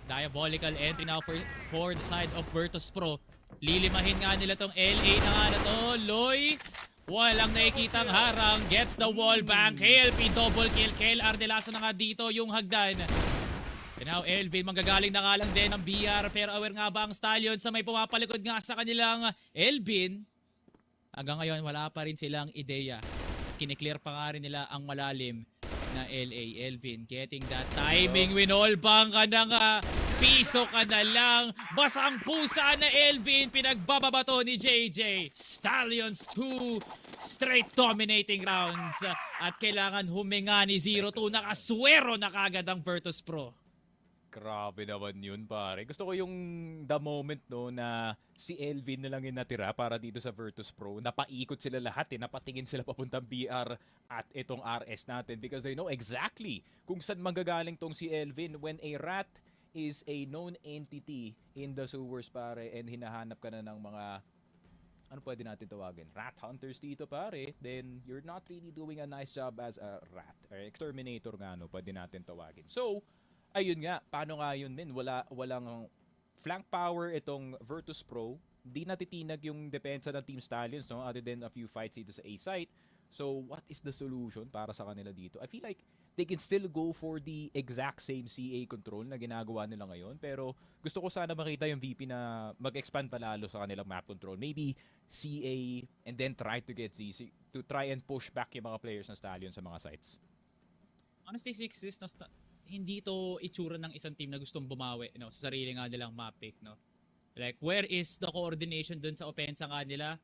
Speaker 2: Diabolical entry now for the side of Virtus.pro. Lilimahin nga nila tong LA na nga na to. Loy, walang nakikitang harang. Gets the wall bang. KLP double kill. KLR nilasa na nga dito yung hagdan. And now Elvin, manggagaling na nga lang din ng BR. Pero aware nga ba ang Stallions sa may pumapalikod nga sa kanilang Elvin? Hanggang ngayon, wala pa rin silang ideya. Kiniklear pa nga rin nila ang malalim na LA. Elvin getting that timing. Winolbang ka na nga Piso ka na lang. Basang pusa na Elvin. Pinagbababato ni JJ. Stallions 2. Straight dominating rounds. At kailangan huminga ni 0-2. Nakaswero na kagad ang Virtus.pro.
Speaker 4: Grabe naman yun, pare. Gusto ko yung the moment, no, na si Elvin na lang yung natira para dito sa Virtus.pro. Napaikot sila lahat, napatingin sila papuntang BR at itong RS natin because they know exactly kung saan manggagaling tong si Elvin. When a rat is a known entity in the sewers, pare, and hinahanap ka na ng mga, ano pwede natin tawagin? Rat hunters dito, pare. Then you're not really doing a nice job as a rat. Or exterminator nga, no, pwede natin tawagin. So, ayun nga, paano nga yun, men? Walang flank power itong Virtus.pro. Di natitinag yung depensa ng Team Stallions, no? Other than a few fights dito sa A site. So, what is the solution para sa kanila dito? I feel like they can still go for the exact same CA control na ginagawa nila ngayon. Pero gusto ko sana makita yung VP na mag-expand palalo sa kanilang map control. Maybe CA and then try to get ZC to try and push back yung mga players ng Stallions sa mga sites.
Speaker 2: Honestly, hindi to itsura ng isang team na gustong bumawi, no, sa sarili nga nilang map pick, no. Like, where is the coordination dun sa opensa nga nila?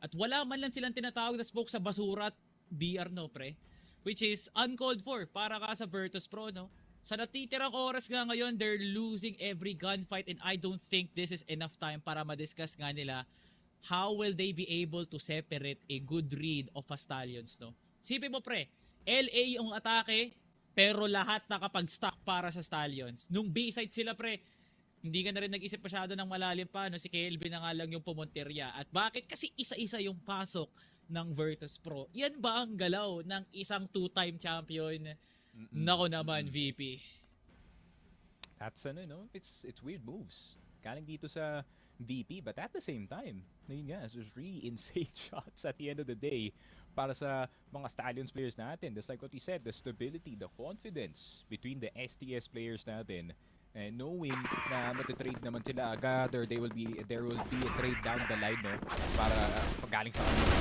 Speaker 2: At wala man lang silang tinatawag na smoke sa basura at BR, no, pre. Which is uncalled for para ka sa Virtus.pro, no. Sa natitirang oras nga ngayon, they're losing every gunfight and I don't think this is enough time para ma-discuss nga nila how will they be able to separate a good read of a Stallions, no. Sipin mo, pre, LA yung atake, pero lahat nakapag-stock para sa Stallions. Nung B-side sila, pre, hindi ka na rin nag-isip masyado ng malalim pa, no? Si KLB na nga lang yung pumunterya. At bakit? Kasi isa-isa yung pasok ng Virtus.pro. Yan ba ang galaw ng isang two-time champion? Nako naman, VP.
Speaker 4: That's no, it's weird moves. Galing dito sa VP, but at the same time, yun nga, it was really insane shots at the end of the day para sa mga Stallions players natin. Just like what you said, the stability, the confidence between the STS players natin, and knowing na matitrade naman sila agad or there will be a trade down the line, no, para pagaling sa kanila.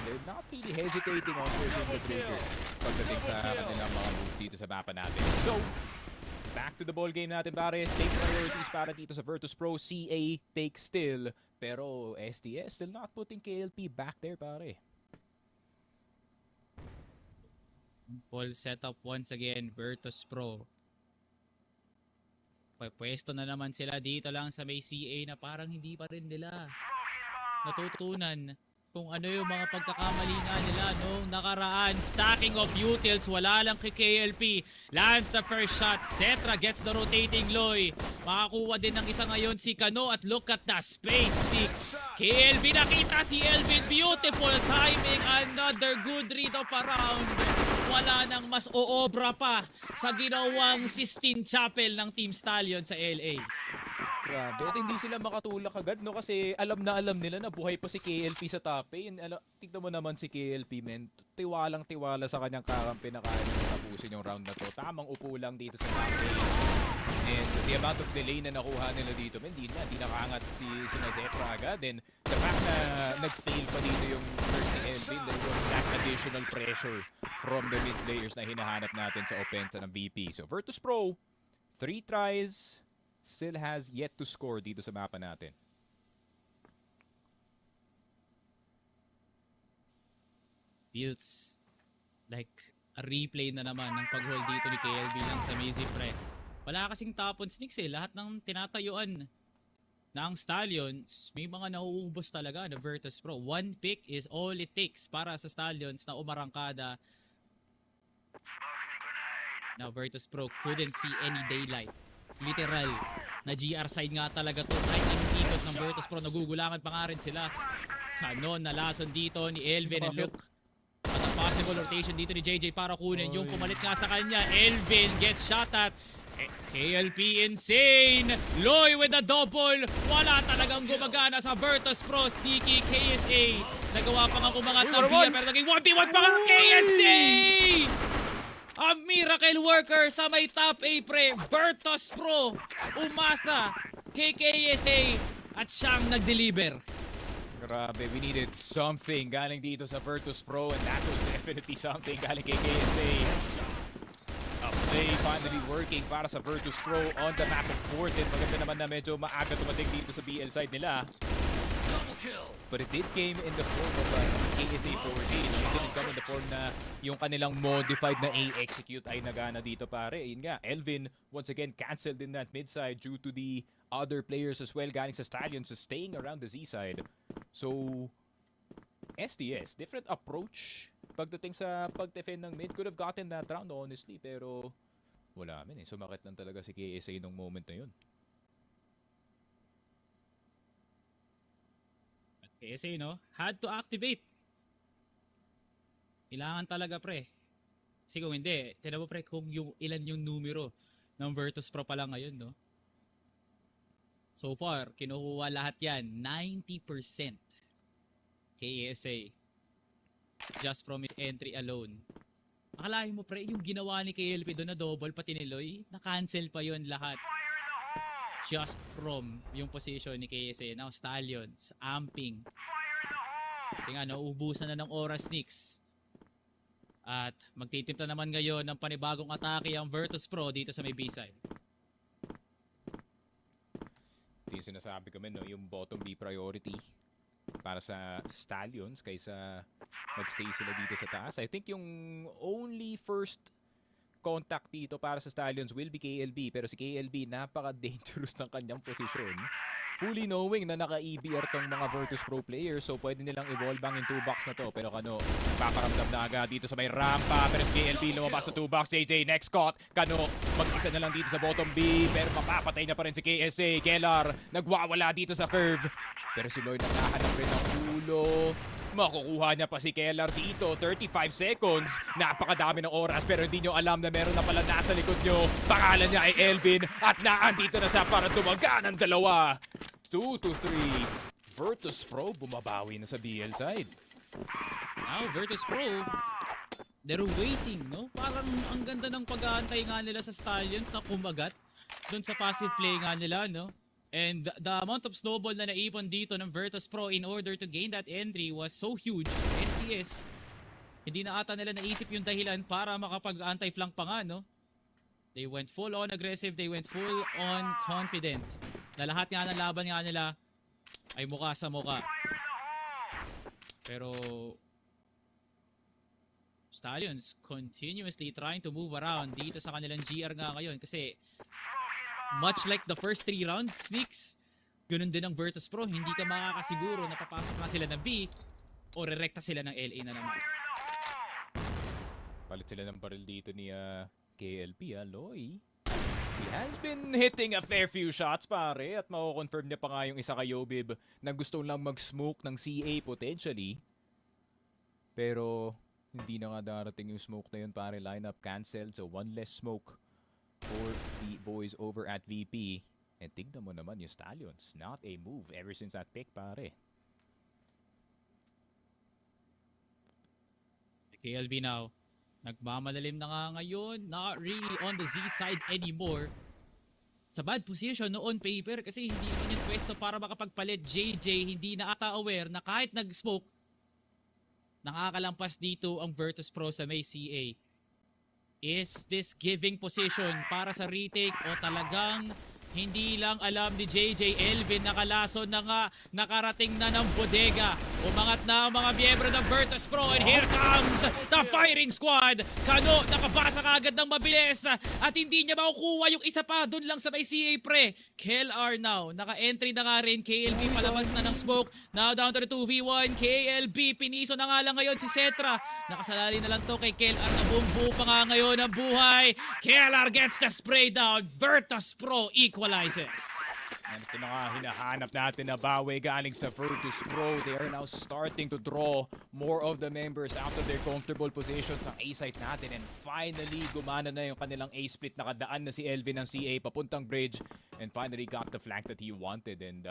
Speaker 4: They're not really hesitating on pushing the trigger pagdating sa kanilang mga moves dito sa mapa natin. So, back to the ball game natin, pare. Same priorities para dito sa Virtus.pro. CA takes still, pero STS still not putting KLP back there, pare.
Speaker 2: Ball setup once again, Virtus.pro. Pwesto na naman sila dito lang sa may CA na parang hindi pa rin nila natutunan kung ano yung mga pagkakamali nga nila noong nakaraan. Stacking of utils, wala lang kay KLP. Lands the first shot. Cetra gets the rotating Loy. Makakuha din ng isa ngayon si Kano at look at the space sticks. KLP nakita si Elvin. Beautiful timing. Another good read of a round. Wala nang mas oobra pa sa ginawang Sistine Chapel ng Team Stallion sa LA.
Speaker 4: Grabe, at hindi sila makatulak agad, no, kasi alam nila na buhay pa si KLP sa top lane. Tignan mo naman si KLP, men. Tiwalang-tiwala sa kanyang kakampi na kaya niya tapusin yung round na to. Tamang upo lang dito sa top lane. And the amount of delay na nakuha nila dito, men, di nakaangat si Cetra agad. And the fact na nag-fail pa dito yung first ni Elvin, there was that additional pressure from the mid players na hinahanap natin sa opensa ng VP. So Virtus.pro, 3 tries, still has yet to score dito sa mapa natin.
Speaker 2: Feels like a replay na naman ng pag-hold dito ni KLB lang sa Mizzy, pre. Wala kasing top on sneaks, eh. Lahat ng tinatayuan ng Stallions, may mga nauubos talaga na Virtus.pro. One pick is all it takes para sa Stallions na umarangkada. Now Virtus.pro couldn't see any daylight. Literal na GR side nga talaga to. Kahit ang ikot ng Virtus.pro, nagugulangan pa nga rin sila. Kanon na lason dito ni Elvin and look at a possible rotation dito ni JJ para kunin yung pumalit nga sa kanya. Elvin gets shot at. KLP insane. Loy with a double. Wala talagang gumagana sa Virtus.pro. Sneaky KSA. Nagawa pa nga umangat ng BR pero naging 1v1 pa nga KSA. A miracle worker sa may top A, pre. Virtus.pro umasa kay KSA at siyang nag-deliver.
Speaker 4: Grabe, we needed something galing dito sa Virtus.pro and that was definitely something galing kay KSA. play finally working para sa Virtus.pro on the map of 14. Maganda naman na medyo maaga tumating dito sa BL side nila. But it did came in the form of KSA 14. It didn't come in the form na yung kanilang modified na A-execute ay nagana dito pare. Yun nga, Elvin once again canceled in that mid side due to the other players as well galing sa Stallions staying around the Z side. So, STS, different approach pagdating sa pag-defend ng mid. Could have gotten that round honestly, pero wala man eh. Sumakit lang talaga si KSA nung moment na yun.
Speaker 2: KSA, no? Had to activate. Kailangan talaga, pre. Kasi kung hindi, tinan mo, pre, kung ilan yung numero ng Virtus.pro pa lang ngayon, no? So far, kinukuha lahat yan. 90% KSA. Just from his entry alone. Akalain mo, pre, yung ginawa ni KLP doon na double pati ni Loy, na-cancel pa yon lahat. Just from yung position ni KSA. Now, Stallions, amping. Kasi nga, nauubusan na ng oras, Knicks. At magtitimpla naman ngayon ng panibagong atake ang Virtus.pro dito sa may B-side.
Speaker 4: Ito yung sinasabi kami, no? Yung bottom B priority para sa Stallions kaysa magstay sila dito sa taas. I think yung only first contact dito para sa Stallions will be KLB, pero si KLB napaka-dangerous ng kanyang posisyon. Fully knowing na naka-EBR tong mga Virtus.pro players, so pwede nilang i-wall bang yung 2-box na to. Pero Kano, paparamdam na agad dito sa may rampa, pero si KLB lumabas sa 2-box. JJ next caught. Kano, mag-isa na lang dito sa bottom B, pero mapapatay na pa rin si KSA. Kellar, nagwawala dito sa curve. Pero si Lloyd nakahanap rin ng ulo. Makukuha niya pa si Kellar dito. 35 seconds. Napakadami ng oras pero hindi nyo alam na meron na pala nasa likod nyo. Pangalan niya ay Elvin at naandito na siya para tumaga ng dalawa. 2-3. Virtus.pro bumabawi na sa BL side.
Speaker 2: Now, Virtus.pro, they're waiting, no? Parang ang ganda ng pag-aantay nga nila sa Stallions na kumagat doon sa passive play nga nila, no? And the amount of snowball na naipon dito ng Virtus.pro in order to gain that entry was so huge. STS, hindi na ata nila naisip yung dahilan para makapag-anti-flank pa nga, no? They went full on aggressive, they went full on confident. Na lahat nga ng laban nga nila ay mukha sa mukha. Pero Stallions continuously trying to move around dito sa kanilang GR nga ngayon kasi much like the first 3 rounds, Sneaks, ganun din ang Virtus.pro. Hindi ka makakasiguro na papasok na sila ng B o rerekta sila ng LA na naman.
Speaker 4: Palit sila ng baril dito ni KLP, Loy. He has been hitting a fair few shots, pare. At mako-confirm niya pa nga yung isa kay Yobib na gusto lang mag-smoke ng CA potentially. Pero hindi na nga darating yung smoke na yun, pare. Lineup canceled, so one less smoke for the boys over at VP. And tignan mo naman yung Stallions. Not a move ever since that pick, pare.
Speaker 2: KLB now, nagmamalalim na nga ngayon. Not really on the Z side anymore. Sa bad position no on paper kasi hindi naman yung pwesto para makapagpalit. JJ hindi na ata aware na kahit nag-smoke, nakakalampas dito ang Virtus.pro sa may CA. Is this giving position para sa retake o talagang hindi lang alam ni JJ Elvin nakalason na nga, nakarating na ng bodega. Umangat na ang mga miyembro ng Virtus.pro and here comes the firing squad. Kano, nakabasa kagad ng mabilis at hindi niya makukuha yung isa pa doon lang sa may CA pre. KLR now, naka-entry na nga rin. KLB palabas na ng smoke. Now down to the 2v1. KLB, piniso na nga lang ngayon si Cetra. Nakasalali na lang to kay KLR na bumbu pa nga ngayon ang buhay. KLR gets the spray down. Virtus.pro equalizes.
Speaker 4: And ito na nga hinahanap natin na bawi galing sa Virtus.pro. They are now starting to draw more of the members out of their comfortable positions sa A-site natin. And finally, gumana na yung kanilang A-split. Nakadaan na si Elvin ng CA papuntang bridge. And finally got the flank that he wanted. And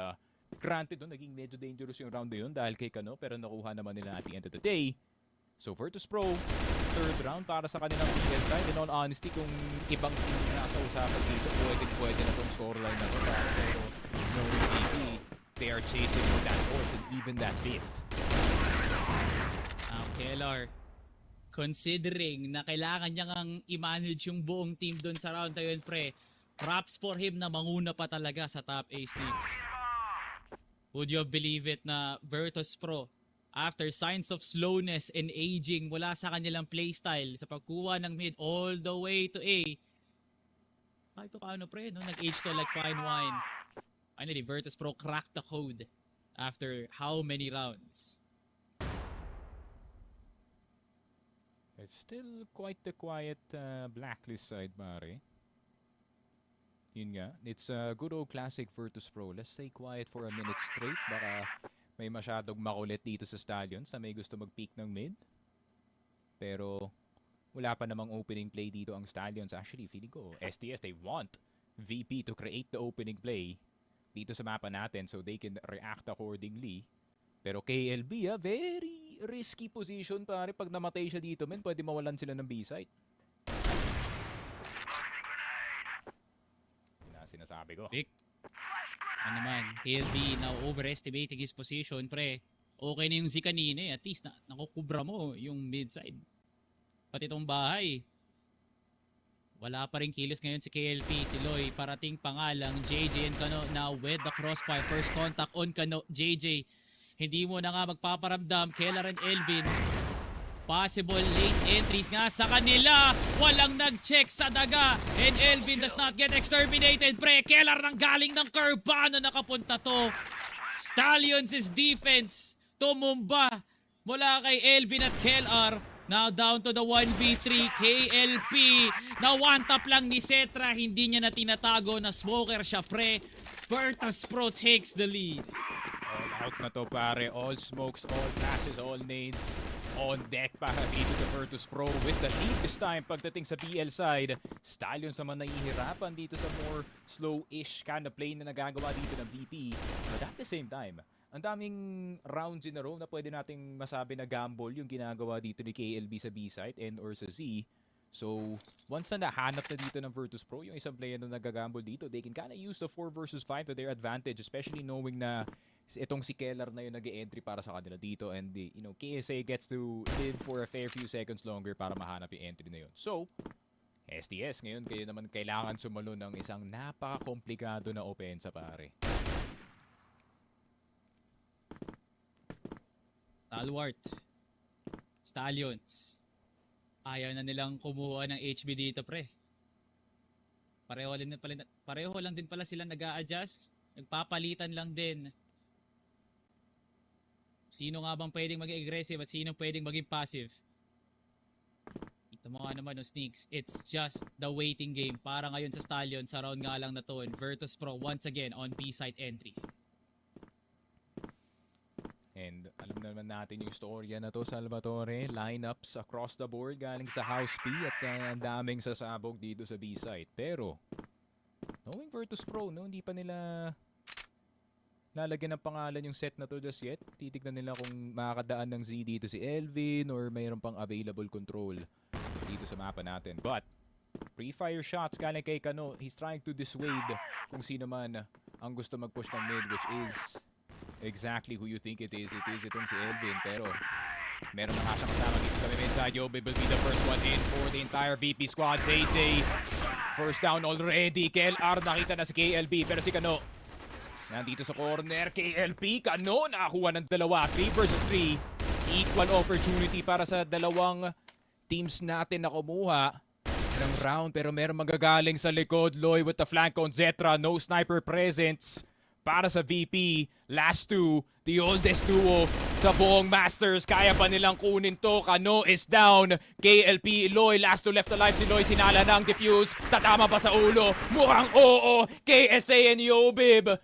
Speaker 4: granted, naging medyo dangerous yung round na yun dahil kay Kano. Pero nakuha naman nila at the end of the day. So Virtus.pro, third round para sa kanilang BL side. In all honesty, kung ibang team na nasa usapan dito, pwede na itong scoreline na ito. Pero knowing AP, they are chasing for that fourth and even that fifth.
Speaker 2: Now, KLR considering na kailangan niya ngang i-manage yung buong team doon sa round na yun, pre, props for him na manguna pa talaga sa top A stakes. Would you believe it na Virtus.pro, after signs of slowness and aging mula sa kanilang playstyle sa pagkuha ng mid all the way to A, kahit paano pre, no? Nag-age to like fine wine. Finally, Virtus.pro cracked the code after how many rounds?
Speaker 4: It's still quite the quiet blacklist side, pare. Yun nga, it's a good old classic Virtus.pro. Let's stay quiet for a minute straight. Baka may masyadong makulit dito sa Stallions na may gusto mag-peek ng mid. Pero wala pa namang opening play dito ang Stallions. Actually, feeling ko, STS, they want VP to create the opening play dito sa mapa natin so they can react accordingly. Pero KLB, very risky position, pare. Pag namatay siya dito, men, pwede mawalan sila ng B-site. Yun na sinasabi ko.
Speaker 2: Pick. Ano naman, KLB now overestimating his position, pre. Okay na yung si kanina eh. At least nakukubra mo yung mid side. Pati itong bahay. Wala pa rin kilos ngayon si KLP. Si Loy, parating pangalang JJ and Kano now with the crossfire. First contact on Kano. JJ, hindi mo na nga magpaparamdam. Kellar and Elvin. Possible late entries nga sa kanila. Walang nag-check sa daga. And Elvin does not get exterminated. Pre, Kellar nang galing ng curve. Paano nakapunta to? Stallions' defense tumumba mula kay Elvin at Kellar. Now down to the 1v3. KLP na one tap lang ni Cetra. Hindi niya na tinatago na smoker siya, pre. Virtus.pro takes the lead.
Speaker 4: All out na to, pare. All smokes, all flashes, all nades on deck para dito sa Virtus.pro with the lead this time pagdating sa BL side. Stallions naman nahihirapan dito sa more slow-ish kind of play na nagagawa dito ng VP. But at the same time, ang daming rounds in a row na pwede nating masabi na gamble yung ginagawa dito ni KLB sa B-site and or sa Z. So, once na nahanap na dito ng Virtus.pro, yung isang player na nagagamble dito, they can kind of use the 4 versus 5 to their advantage, especially knowing na itong si Kellar na yung nag-e-entry para sa kanila dito and you know, KSA gets to live for a fair few seconds longer para mahanap yung entry na yun. So, STS ngayon, kayo naman kailangan sumalo ng isang napaka-komplikado na opensa, pare.
Speaker 2: Stalwart. Stallions. Ayaw na nilang kumuha ng HB dito, pre. Pareho lang din pala sila nag-a-adjust. Nagpapalitan lang din. Sino nga bang pwedeng maging aggressive at sino pwedeng maging passive? Ito mo nga naman, no, Sneaks. It's just the waiting game. Para ngayon sa Stallions, sa round nga lang na to. And Virtus.pro once again on B-site entry.
Speaker 4: And alam naman natin yung storya na to, Salvatore. Lineups across the board galing sa House P at ang daming sasabog dito sa B-site. Pero, knowing Virtus.pro, no, hindi pa nila lalagyan ng pangalan yung set na to just yet. Titignan nila kung makakadaan ng Z dito si Elvin or mayroon pang available control dito sa mapa natin. But, pre-fire shots galing kay Kano. He's trying to dissuade kung sino man ang gusto mag-push ng mid, which is exactly who you think it is. It is itong si Elvin. Pero meron na nga siyang kasama dito sa main side. Yobe will be the first one in for the entire VP squad. JJ, first down already. KLR nakita na si KLB. Pero si Kano nandito sa corner. KLP, Kano nakakuha ng dalawa. 3 versus 3. Equal opportunity para sa dalawang teams natin na kumuha ng round. Pero meron magagaling sa likod. Loy with the flank on Zetra. No sniper presence para sa VP. Last two, the oldest duo sa buong Masters. Kaya pa nilang kunin to. Kano is down. KLP, Loy, last two left alive. Si Loy sinala ng defuse. Tatama pa sa ulo. Mukhang oo. KSA and Yobib,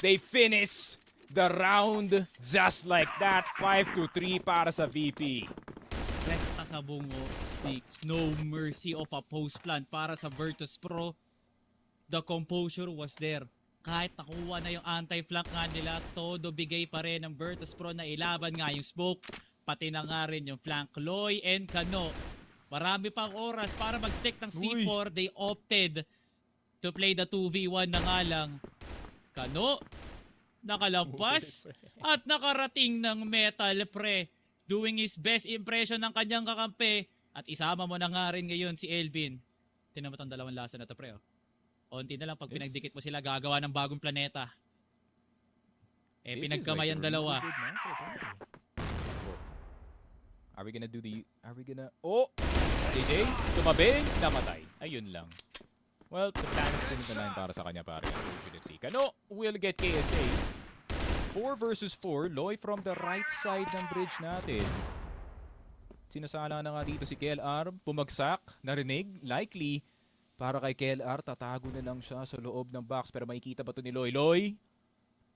Speaker 4: they finish the round just like that. 5-3 para sa VP.
Speaker 2: Rekta sa bungo, Sneaks. No mercy of a post plant para sa Virtus.pro. The composure was there. Kahit nakuha na yung anti-flank nga nila, todo bigay pa rin ng Virtus.pro na ilaban nga yung smoke. Pati na nga rin yung flank. Loy and Kano. Marami pang oras para mag-stick ng C4. They opted to play the 2v1 na nga lang. Kano, nakalampas at nakarating ng metal, pre. doing his best impression ng kanyang kakampi. At isama mo na nga rin ngayon si Elvin. Tinan mo tong dalawang lasa na to, pre. Onti na lang pag pinagdikit mo sila, gagawa ng bagong planeta. Pinagkamayan dalawa.
Speaker 4: Are we gonna... Oh! JJ, tumabi, namatay. Ayun lang. Well, the plan is din na para sa kanya, pare. Unfortunately. Kano will get KSA. 4 versus 4. Loy from the right side ng bridge natin. Sinasala na nga dito si KLR. Pumagsak. Narinig. Likely. Para kay KLR, tatago na lang siya sa loob ng box. Pero makikita ba ito ni Loy? Loy!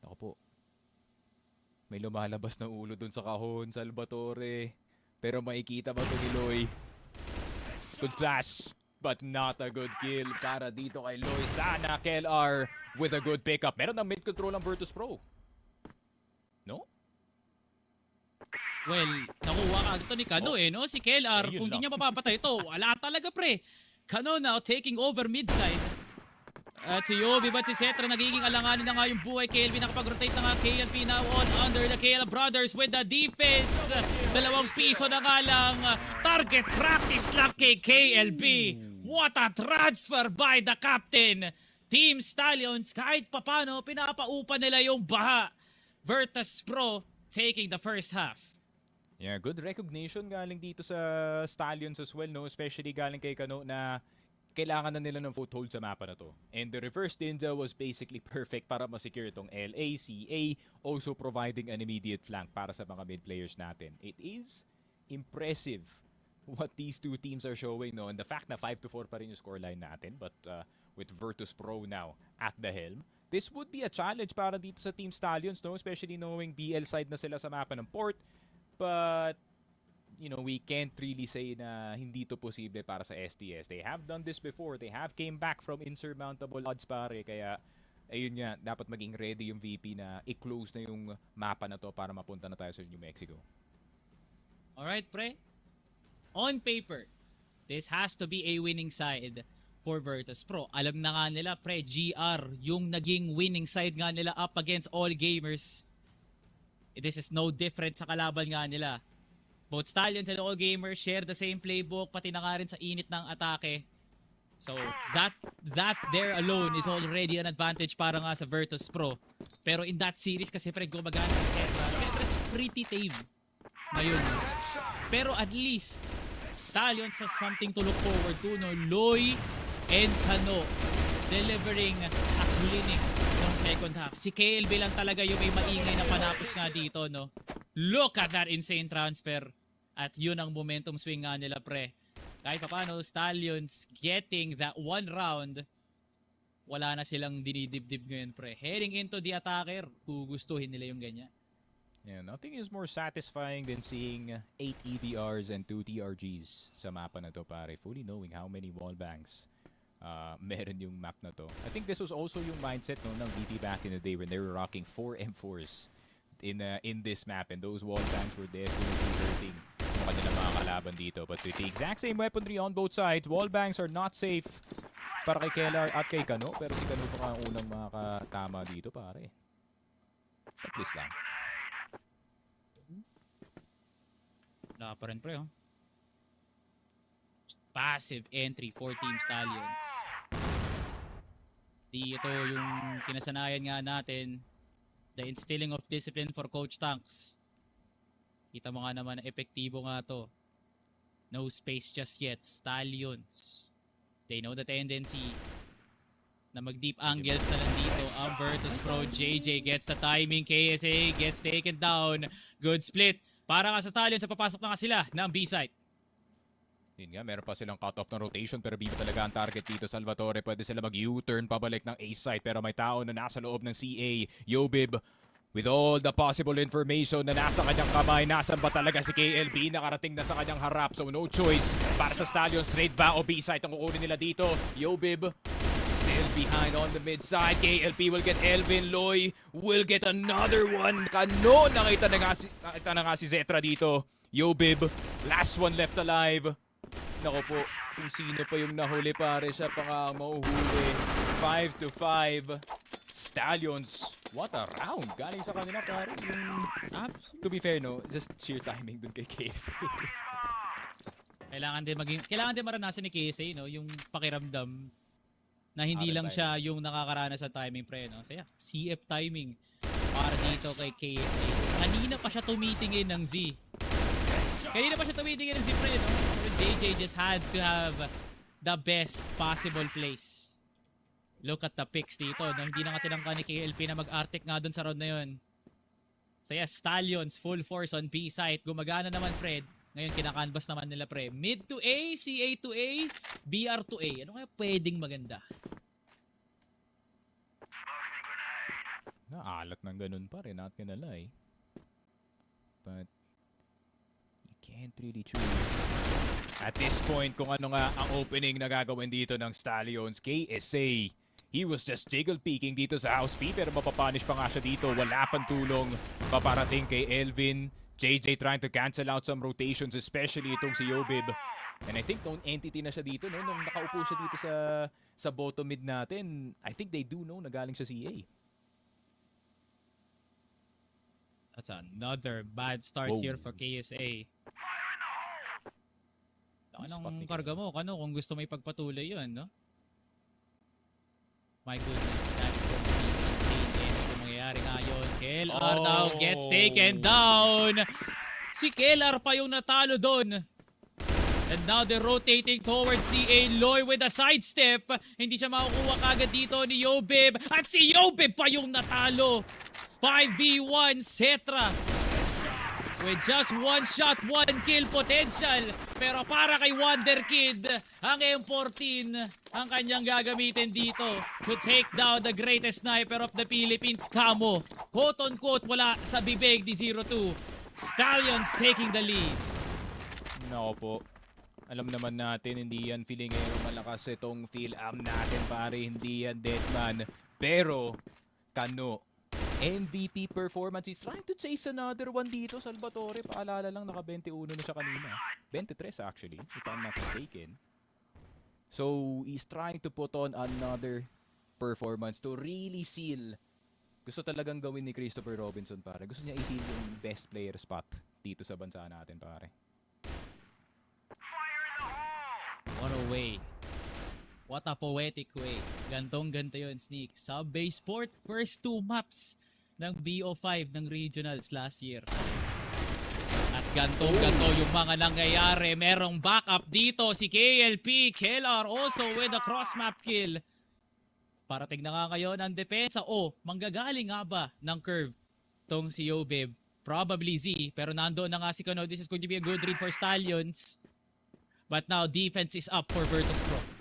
Speaker 4: Ako po. May lumalabas na ulo dun sa kahon, Salvatore. Pero makikita ba ito ni Loy? Good flash. But not a good kill para dito kay Loy. Sana KLR with a good pickup. Meron ng mid-control ng Virtus.pro. No?
Speaker 2: Well, nakuha ka ito ni Kano no? Si KLR,
Speaker 4: Ayun
Speaker 2: kung di
Speaker 4: lang.
Speaker 2: niya mapapatay ito, wala talaga pre. Kano now taking over mid-side. At si Yobi at si Cetra nagiging alanganin na nga yung buhay. KLB nakapag-rotate na nga. KLP now on under the KL Brothers with the defense. 2 piso na nga lang. Target practice lang kay KLB. What a transfer by the captain. Team Stallions kahit papano pinapaupa nila yung baha. Virtus.pro taking the first half.
Speaker 4: Yeah, good recognition galing dito sa Stallions as well, no? Especially galing kay Kano na kailangan na nila ng foothold sa mapa na to. And the reverse ninja was basically perfect para masecure itong LACA, also providing an immediate flank para sa mga mid players natin. It is impressive what these two teams are showing, no? And the fact na 5-4 pa rin yung scoreline natin, but with Virtus.pro now at the helm, this would be a challenge para dito sa Team Stallions, no? Especially knowing BL side na sila sa mapa ng port. But you know, we can't really say na hindi to posible para sa STS. They have done this before. They have came back from insurmountable odds, pare. Kaya, ayun nga, dapat maging ready yung VP na i-close na yung mapa na to para mapunta na tayo sa New Mexico.
Speaker 2: Alright, pre. On paper, this has to be a winning side for Virtus.pro. Alam na nga nila, pre, GR, yung naging winning side nga nila up against all gamers. This is no different sa kalaban nga nila. Both Stallions and All Gamers share the same playbook, pati na nga rin sa init ng atake. So, that there alone is already an advantage para nga sa Virtus.pro. Pero in that series kasi pre, gumagana si Cetra. Cetra is pretty tame ngayon. Pero at least, Stallions has something to look forward to, no? Loy and Kano delivering a clinic ng second half. Si KLB lang talaga yung may maingay na panapos nga dito, no? Look at that insane transfer. At yun ang momentum swing nga nila, pre. Kahit pa paano, Stallions getting that one round. Wala na silang dinidibdib ngayon, pre. Heading into the attacker, gugustuhin nila yung ganyan.
Speaker 4: Yeah, nothing is more satisfying than seeing 8 EVRs and 2 TRGs sa mapa na to, pare. Fully knowing how many wallbangs meron yung map na to. I think this was also yung mindset no, ng VT back in the day when they were rocking 4 M4s in this map, and those wallbangs were definitely hurting yung kanilang mga kalaban dito. But with the exact same weaponry on both sides, wallbangs are not safe para kay Kellar at kay Kano, pero si Kano pa ang unang makakatama dito, pare. Please lang.
Speaker 2: Wala pa rin, pre, oh. Passive entry for Team Stallions. Ito yung kinasanayan nga natin. The instilling of discipline for Coach Tanks. Kita mo nga naman na epektibo nga to. No space just yet. Stallions. They know the tendency na mag-deep angles na lang dito. Ang Virtus.pro. JJ gets the timing. KSA gets taken down. Good split. Para nga sa Stallions, papasok na nga sila ng B-site.
Speaker 4: Yun nga, meron pa silang cut-off ng rotation pero Biba talaga ang target dito. Salvatore, pwede sila mag-U-turn pabalik ng A site pero may tao na nasa loob ng CA. Yobib, with all the possible information na nasa kanyang kamay, nasan ba talaga si KLB? Nakarating na sa kanyang harap, so no choice para sa Stallions. Straight ba o B site ang kukunin nila dito? Yobib, still behind on the mid side. KLP will get Elvin. Loy will get another one. Kano, nakita na nga si Zetra dito. Yobib, last one left alive. Nako po, kung sino pa yung nahuli, pare, siya pa nga ang mauhuli. 5-5. Stallions What a round! Galing sa kanila pare. To be fair no, just sheer timing dun kay KSA.
Speaker 2: Kailangan din maranasan ni KSA, no, yung pakiramdam na hindi lang siya yung nakakaranas sa timing pre, no. So yeah, CF timing para dito kay KSA. Kanina pa siya tumitingin ng Z. Kanina pa siya tumitingin ng Z pre, no. JJ just had to have the best possible place. Look at the picks dito, no? Hindi na nga tinangka ni KLP na mag-artic nga dun sa round na yun. So yes, Stallions, full force on B site. Gumagana naman, Fred. Ngayon, kinakanvas naman nila, pre. Mid to A, CA to A, BR to A. Ano kaya pwedeng maganda?
Speaker 4: Naalat ng ganun pa rin, not gonna lie. But you can't really choose. At this point, kung ano nga ang opening na gagawin dito ng Stallions, KSA. He was just jiggle peeking dito sa house P pero mapapunish pa nga siya dito. Wala pang tulong paparating kay Elvin. JJ trying to cancel out some rotations, especially itong si Yobib. And I think known entity na siya dito, no? Nung nakaupo siya dito sa bottom mid natin, I think they do know na galing siya CA.
Speaker 2: That's another bad start here for KSA. Anong karga mo? Kung gusto mo ipagpatuloy yun, no? My goodness, that is going to be insane. Ito mangyayari ngayon. KLR now gets taken down. Si KLR pa yung natalo doon. And now they're rotating towards CA. Loy with a sidestep. Hindi siya makukuha kagad dito ni Yobib. At si Yobib pa yung natalo. 5v1 Cetra. With just one shot, one kill potential. Pero para kay Wonder Kid, ang M14 ang kanyang gagamitin dito to take down the greatest sniper of the Philippines, Camo. Quote-unquote, wala sa bibig ni 02. Stallions taking the lead.
Speaker 4: Nako po. Alam naman natin, hindi yan Filingero malakas itong Phil-Am natin pare. Hindi yan Deadman. Pero, Kano. MVP performance. He's trying to chase another one dito. Salvatore, paalala lang, naka 21 na siya kanina. 23 actually, if I'm not mistaken. So, he's trying to put on another performance to really seal. Gusto talagang gawin ni Christopher Robinson, pare. Gusto niya i-seal yung best player spot dito sa bansa natin, pare.
Speaker 2: What a way. What a poetic way. Gantong-ganto yun, Sneak. Sub-base port, first 2 maps ng BO5 ng regionals last year. At gantong-ganto yung mga nangyayari. Merong backup dito si KLP. KLR also with a cross-map kill. Parating na nga ngayon ang depensa. Manggagaling nga ba ng curve tong si Yobib? Probably Z, pero nandoon na nga si Kano. This is going to be a good read for Stallions. But now defense is up for Virtus.pro.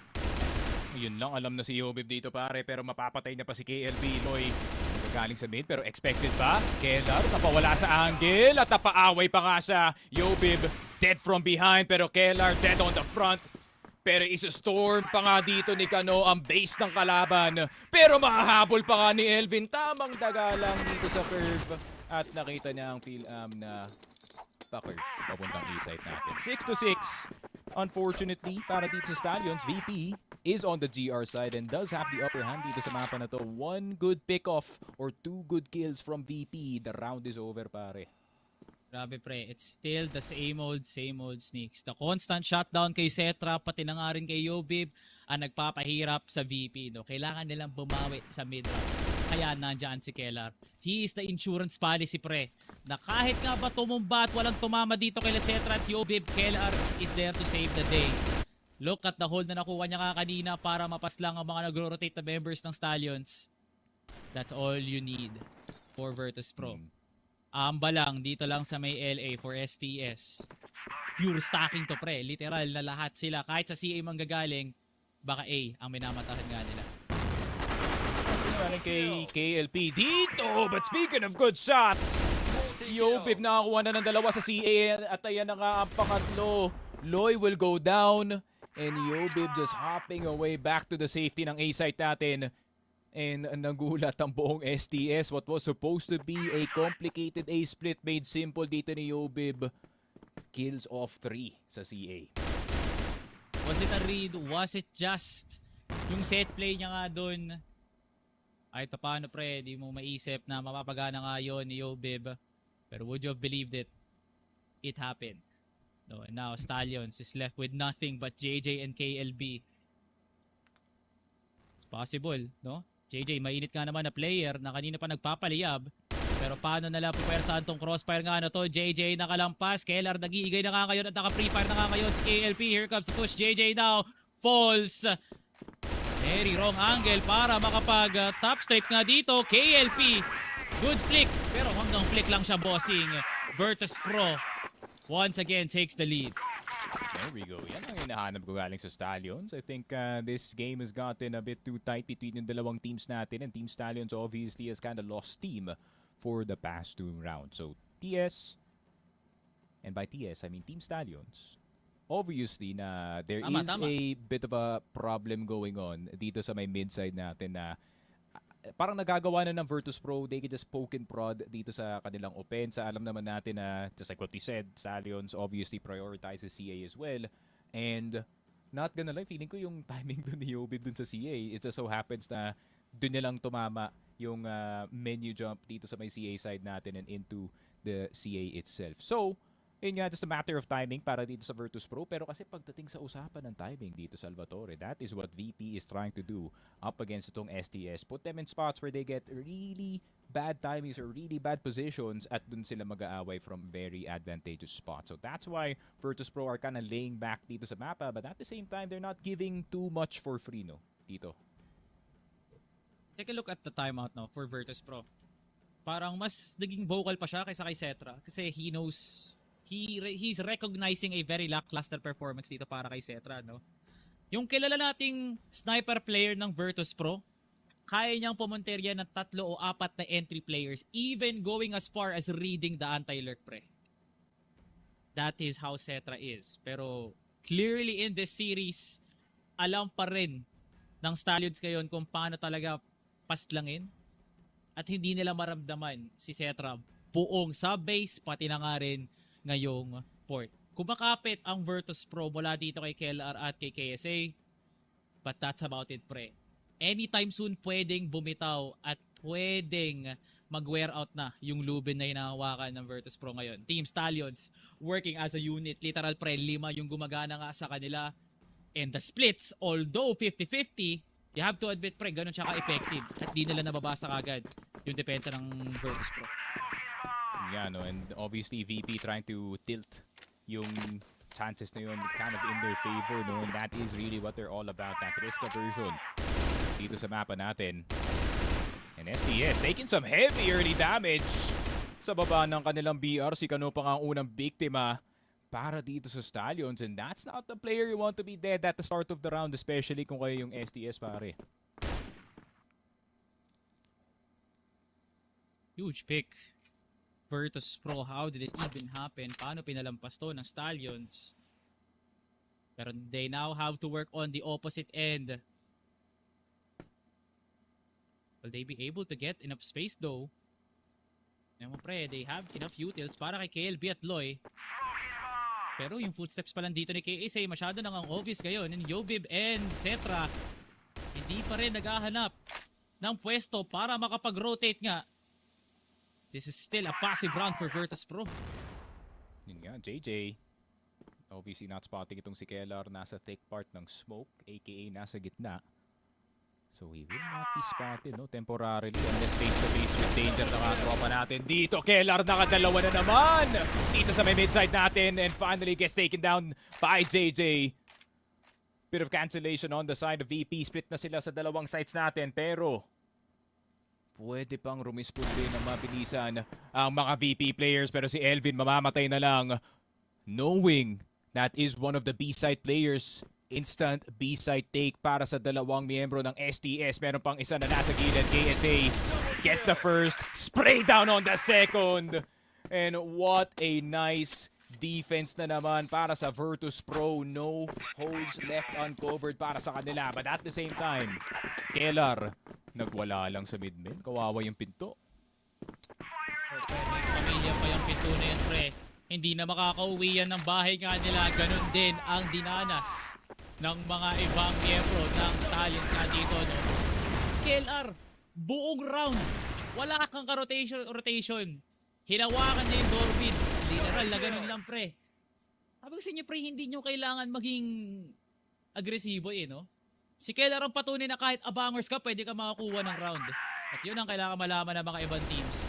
Speaker 4: Yun lang, alam na si Yobib dito pare, pero mapapatay na pa si KLB. Loy, nagagaling sa mid, pero expected pa. Keller, napawala sa angle at napaaway pa nga sa Yobib. Dead from behind, pero Keller dead on the front. Pero isa-storm pa nga dito ni Kano ang base ng kalaban. Pero mahahabol pa nga ni Elvin. Tamang daga lang dito sa curve. At nakita niya ang Phil-Am na pa-curve papuntang E-site natin. 6-6. Unfortunately, para dito sa Stallions, VP is on the GR side and does have the upper hand dito sa mapa na to. 1 good pick-off or 2 good kills from VP. The round is over, pare.
Speaker 2: Grabe pre, it's still the same old Sneaks. The constant shutdown kay Cetra, pati na nga rin kay Yobib, ang nagpapahirap sa VP. No? Kailangan nilang bumawi sa mid-round. Kaya nandyan si Kellar. He is the insurance policy pre. Na kahit nga ba tumumba at walang tumama dito kay Cetra at Yobib, Kellar is there to save the day. Look at the hold na nakuha niya nga kanina para mapaslang ang mga nagro-rotate na members ng Stallions. That's all you need for Virtus.pro. Amba lang, dito lang sa may LA for STS. Pure stacking to pre. Literal na lahat sila. Kahit sa CA manggagaling, baka A ang minamatahan nga nila.
Speaker 4: Galing kay KLP dito. But speaking of good shots, Yobib nakakuha na ng 2 sa CA at ayan na nga ang pangatlo. Loy will go down and Yobib just hopping away back to the safety ng A-site natin. And nagulat ang buong STS. What was supposed to be a complicated A-split made simple dito ni Yobib. Kills off 3 sa CA.
Speaker 2: Was it a read? Was it just yung set play niya nga doon? Kahit paano pre, di mo maisip na mapapagana nga yun ni Yobib. Pero would you have believed it? It happened. No, and now Stallions is left with nothing but JJ and KLB. It's possible, no? JJ, mainit nga naman na player na kanina pa nagpapaliyab. Pero paano nila pupersahan tong crossfire nga na to? JJ nakalampas, KLR nag-iigay na nga ngayon at naka-pre-fire na nga ngayon si KLP. Here comes the push, JJ now. Falls. Very wrong angle para makapag top straight nga dito. KLP, good flick. Pero hanggang flick lang siya, bossing. Virtus.pro once again takes the lead.
Speaker 4: There we go. Yan ang hinahanap ko galing sa Stallions. I think this game has gotten a bit too tight between yung dalawang teams natin. And Team Stallions obviously has kind of lost steam for the past 2 rounds. So TS, and by TS I mean Team Stallions, obviously na there is a bit of a problem going on dito sa may mid-side natin na parang nagagawa na ng Virtus.pro. They can just poke and prod dito sa kanilang offense. Alam naman natin na, just like what we said, Stallions obviously prioritizes CA as well. And not gonna lie, feeling ko yung timing dun ni Yobib dun sa CA, it just so happens na dun nilang tumama yung menu jump dito sa may CA side natin and into the CA itself. So, yun nga, just a matter of timing para dito sa Virtus.pro. Pero kasi pagdating sa usapan ng timing dito sa Salvatore, that is what VP is trying to do up against itong STS. Put them in spots where they get really bad timings or really bad positions at dun sila mag-aaway from very advantageous spots. So that's why Virtus.pro are kind of laying back dito sa mapa, but at the same time, they're not giving too much for free, no? Dito.
Speaker 2: Take a look at the timeout now for Virtus.pro. Parang mas naging vocal pa siya kaysa kay Cetra kasi he knows he's recognizing a very lackluster performance dito para kay Cetra, no? Yung kilala nating sniper player ng Virtus.pro, kaya niyang pumunterya ng 3 o 4 na entry players, even going as far as reading the anti-lurk pre. That is how Cetra is. Pero clearly in this series, alam pa rin ng Stallions ngayon kung paano talaga paslangin at hindi nila maramdaman si Cetra buong sa base pati na nga rin ngayong port. Kumakapit ang Virtus.pro mula dito kay KLR at kay KSA, but that's about it pre. Anytime soon pwedeng bumitaw at pwedeng mag-wear out na yung lubin na hinahawakan ng Virtus.pro ngayon. Team Stallions working as a unit. Literal pre, 5 yung gumagana nga sa kanila. And the splits, although 50-50, you have to admit pre, ganun siya ka-effective. At di nila nababasa kagad yung depensa ng Virtus.pro.
Speaker 4: Yeah, no, and obviously VP trying to tilt yung chances na yun kind of in their favor, no, and that is really what they're all about, that risk aversion dito sa mapa natin. And STS taking some heavy early damage sa baba ng kanilang BR. Si Kano pa nga ang unang biktima para dito sa Stallions, and that's not the player you want to be dead at the start of the round, especially kung kayo yung STS pare.
Speaker 2: Huge pick. Virtus.pro, how did this even happen? Paano pinalampas to ng Stallions? Pero they now have to work on the opposite end. Will they be able to get enough space though? Naman pre, they have enough utils para kay KLB at Loy. Pero yung footsteps pa lang dito ni KSA masyado nang ang obvious ngayon. And Yobib and Cetra hindi pa rin naghahanap ng pwesto para makapag-rotate nga. This is still a passive round for Virtus.pro.
Speaker 4: Yun nga, JJ. Obviously not spotting itong si KLR. Nasa thick part ng smoke, aka nasa gitna. So he will not be spotted, no? Temporarily. Unless face-to-face with danger na katropa natin dito. KLR nakadalawa na naman! Dito sa may mid-side natin. And finally gets taken down by JJ. Bit of cancellation on the side of VP. Split na sila sa dalawang sides natin. Pero pwede pang rumispulde ng mabilisan ang mga VP players. Pero si Elvin mamamatay na lang. Knowing that is one of the B-side players. Instant B-side take para sa dalawang miyembro ng STS. Meron pang isa na nasa gilid. KSA gets the first. Spray down on the second. And what a nice defense na naman para sa Virtus.pro. No holes left uncovered para sa kanila. But at the same time, KLR nagwala lang sa mid-mid. Kawawa yung pinto.
Speaker 2: Okay, may pamilya pa yung pinto na yan, pre. Hindi na makakauwi yan ng bahay nga nila. Ganun din ang dinanas ng mga ibang miyembro ng Stallions nga dito, no? KLR, buong round, wala kang rotation. Hinawakan niya yung doorbid. Literal na ganun lang, pre. Sabi ko sa inyo, pre, hindi nyo kailangan maging agresibo no? Si Keller ang patunay na kahit abangers ka, pwede ka makakuha ng round. At yun ang kailangan malaman ng mga ibang teams.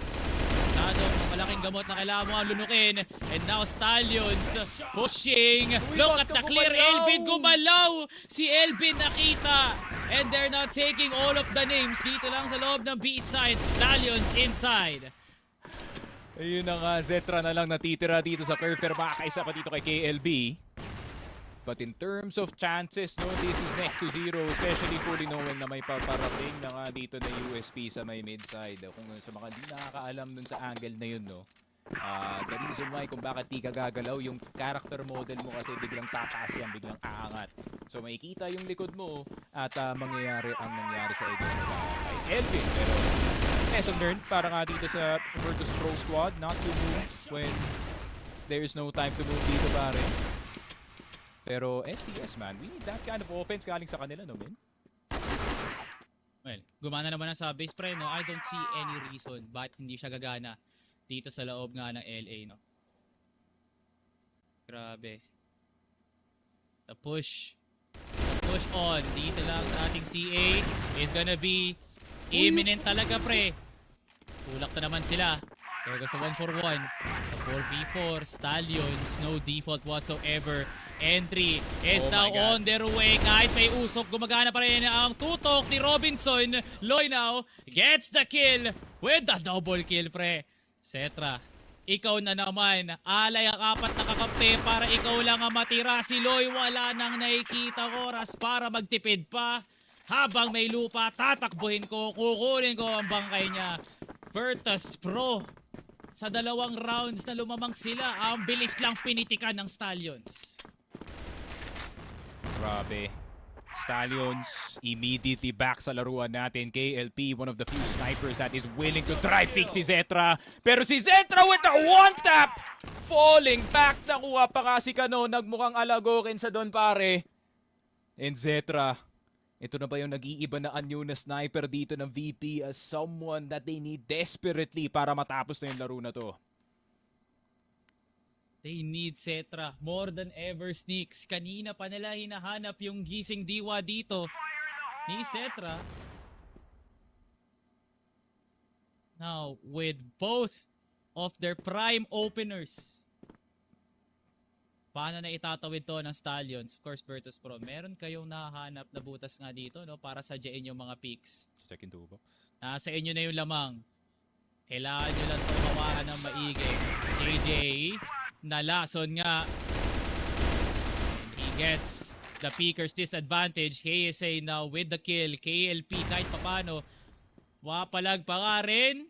Speaker 2: Malaking gamot na kailangan mo ang lunukin. And now Stallions pushing. Look at the clear. Elvin gumalaw. Si Elvin nakita. And they're not taking all of the names. Dito lang sa loob ng B side. Stallions inside.
Speaker 4: Ayun na nga, Zetra na lang natitira dito sa curve pero makakaisa pa dito kay KLB. But in terms of chances, no, this is next to zero, especially fully knowing na may paparating na nga dito na USP sa may mid-side. Kung sa mga di nakakaalam dun sa angle na yun, no, the reason why kung bakit di ka gagalaw, yung character model mo kasi biglang tataas yan, biglang aangat. So makikita yung likod mo at mangyayari ang nangyari sa inyo kay Elvin. Pero lesson learned para nga dito sa Virtus.pro squad, not to move when there is no time to move dito pare. Pero STS man, we need that kind of offense galing sa kanila, no, men?
Speaker 2: Well, gumana naman ang sub-base, pre, no? I don't see any reason bakit hindi siya gagana dito sa loob nga ng LA, no? Grabe. The push on dito lang sa ating CA is gonna be imminent talaga, pre. Tulak na naman sila. There goes the 1-for-1. Sa 4v4, Stallions, no default whatsoever. Entry is now on their way. Kahit may usok, gumagana pa rin ang tutok ni Robinson. Loy now gets the kill with the double kill, pre. Cetra, ikaw na naman. Alay ang apat na kakampi para ikaw lang ang matira. Si Loy wala nang nakikita oras para magtipid pa. Habang may lupa, tatakbuhin ko, kukunin ko ang bangkay niya. Virtus.pro. Sa 2 rounds na lumamang sila, ang bilis lang pinitikan ng Stallions.
Speaker 4: Grabe. Stallions immediately back sa laruan natin. KLP, one of the few snipers that is willing to try pick si Zetra. Pero si Zetra with a one-tap! Falling back. Nakuha pa nga si Kano. Nagmukhang alagokin sa doon, pare. And Zetra, ito na ba yung nag-iiba na anyo na sniper dito ng VP as someone that they need desperately para matapos na yung laro na to?
Speaker 2: They need Cetra more than ever, Sneaks. Kanina pa nila hinahanap yung gising diwa dito ni Cetra. Now, with both of their prime openers, paano na itatawid to ng Stallions? Of course, Virtus.pro. Meron kayong nahanap na butas nga dito, no, para sadyain yung mga picks.
Speaker 4: Check into box.
Speaker 2: Nasa inyo na yung lamang. Kailangan nyo lang itong hawakan ng maigi. JJ, nalason nga. And he gets the Peaker's disadvantage. KSA now with the kill. KLP kahit papano. Wapalag pa nga rin.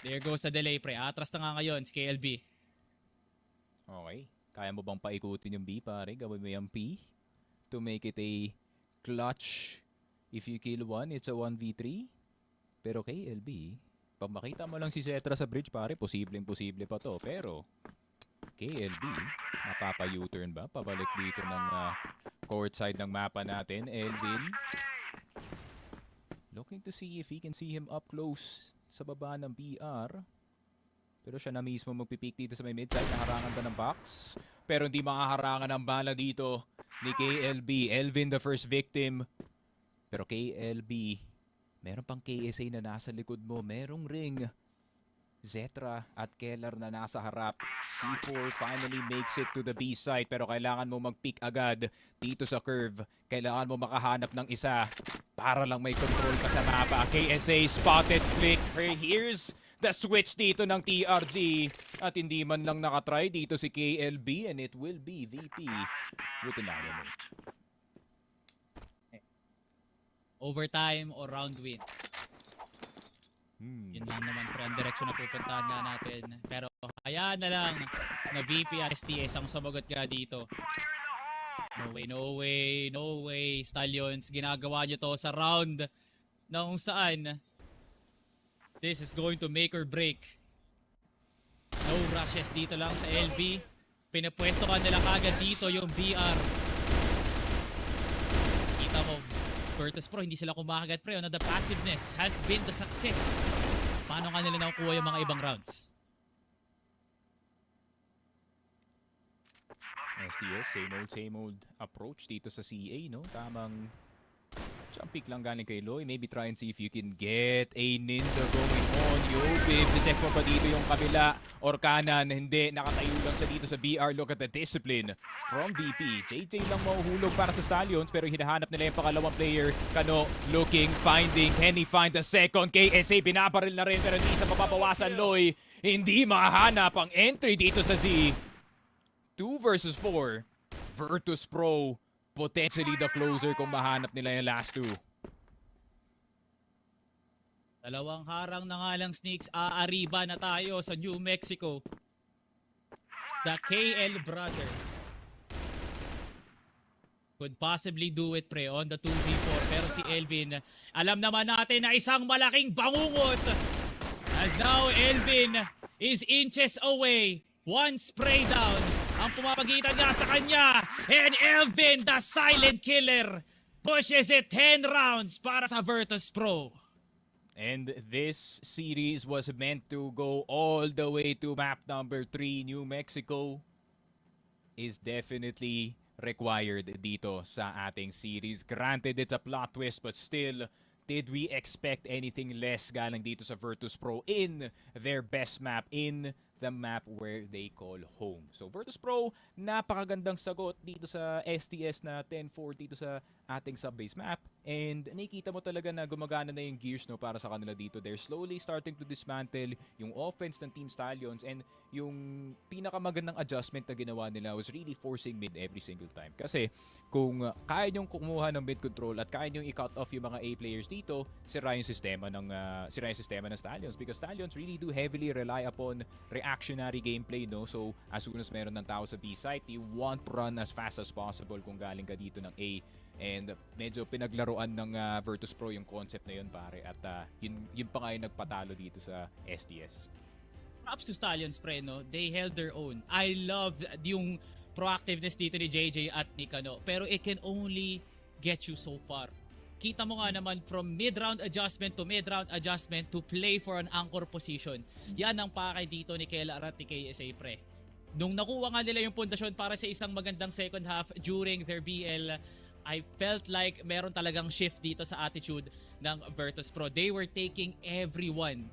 Speaker 2: There goes the delay, pre. Atras na nga ngayon si KLB.
Speaker 4: Okay. Kaya mo bang paikutin yung B, pare? Gawin mo yung P to make it a clutch. If you kill one, it's a 1v3. Pero KLB, pag makita mo lang si Cetra sa bridge, pare, posibleng-posible pa to. Pero KLB, mapapa-U-turn ba? Pabalik dito ng court side ng mapa natin. Elvin, looking to see if he can see him up close sa baba ng BR. Pero siya na mismo magpipick dito sa may mid-side. Naharangan ba ng box? Pero hindi makaharangan ng bala dito ni KLB. Elvin the first victim. Pero KLB, meron pang KSA na nasa likod mo. Merong ring. Zetra at Keller na nasa harap. C4 finally makes it to the B side. Pero kailangan mo mag-pick agad dito sa curve. Kailangan mo makahanap ng isa para lang may control ka sa mapa. KSA spotted flick. Here's the switch dito ng TRG. At hindi man lang nakatry dito si KLB. And it will be VP with an element.
Speaker 2: Overtime or round win. Yun lang naman, pre, ang direksyon na pupuntahan nga natin. Pero kaya na lang na VP at STS ang sumagot ka dito. No way, no way, no way. Stallions, ginagawa nyo to sa round na kung saan this is going to make or break. No rushes dito lang sa LB. Pinapwesto ka nila kagad dito yung BR. Kita mo, Virtus.pro, hindi sila kumakagat pre. The passiveness has been the success. Paano nga nila nakukuha yung mga ibang rounds?
Speaker 4: STS, same old approach dito sa CA, no? Tamang jump pick lang galing kay Loy. Maybe try and see if you can get a ninja going on. Yo, babe, check mo pa dito yung kabila or kanan. Hindi, nakatayo lang siya dito sa BR. Look at the discipline from VP. JJ lang mahuhulog para sa Stallions pero hinahanap nila yung pangalawang player. Kano, looking, finding. Can he find the second? KSA, binabaril na rin pero hindi sa mapapawasan. Loy, hindi mahanap ang entry dito sa Z. 2 versus 4. Virtus.pro, potentially the closer kung mahanap nila yung last two.
Speaker 2: Dalawang harang na nga lang Sneaks, aariba na tayo sa New Mexico. The KL brothers could possibly do it pre on the 2v4 pero si Elvin, alam naman natin na isang malaking bangungot. As now Elvin is inches away. One spray down ang pumapagitan nga sa kanya. And Elvin, the silent killer, pushes it 10 rounds para sa Virtus.pro.
Speaker 4: And this series was meant to go all the way to map number 3. New Mexico is definitely required dito sa ating series. Granted, it's a plot twist, but still, did we expect anything less galing dito sa Virtus.pro in their best map, in the map where they call home? So Virtus.pro, napakagandang sagot dito sa STS na 10-4 dito sa ating sub-base map. And nakikita mo talaga na gumagana na yung gears, no, para sa kanila dito. They're slowly starting to dismantle yung offense ng Team Stallions, and yung pinakamagandang adjustment na ginawa nila was really forcing mid every single time. Kasi kung kaya nyong kumuha ng mid control at kaya nyong i-cut off yung mga A players dito, sira yung sistema ng Stallions, because Stallions really do heavily rely upon reactionary gameplay, no? So as soon as meron ng tao sa B site, you want to run as fast as possible kung galing ka dito ng A. And medyo pinaglaruan ng Virtus.pro yung concept na yun, pare. At yun pa nga yung nagpatalo dito sa STS.
Speaker 2: Props to Stallions pre, no? They held their own. I love yung proactiveness dito ni JJ at ni Kano. Pero it can only get you so far. Kita mo nga naman from mid-round adjustment to mid-round adjustment to play for an anchor position. Yan ang pakay dito ni Kela at ni KSA pre. Nung nakuha nga nila yung pundasyon para sa isang magandang second half during their BL, I felt like meron talagang shift dito sa attitude ng Virtus.pro. They were taking everyone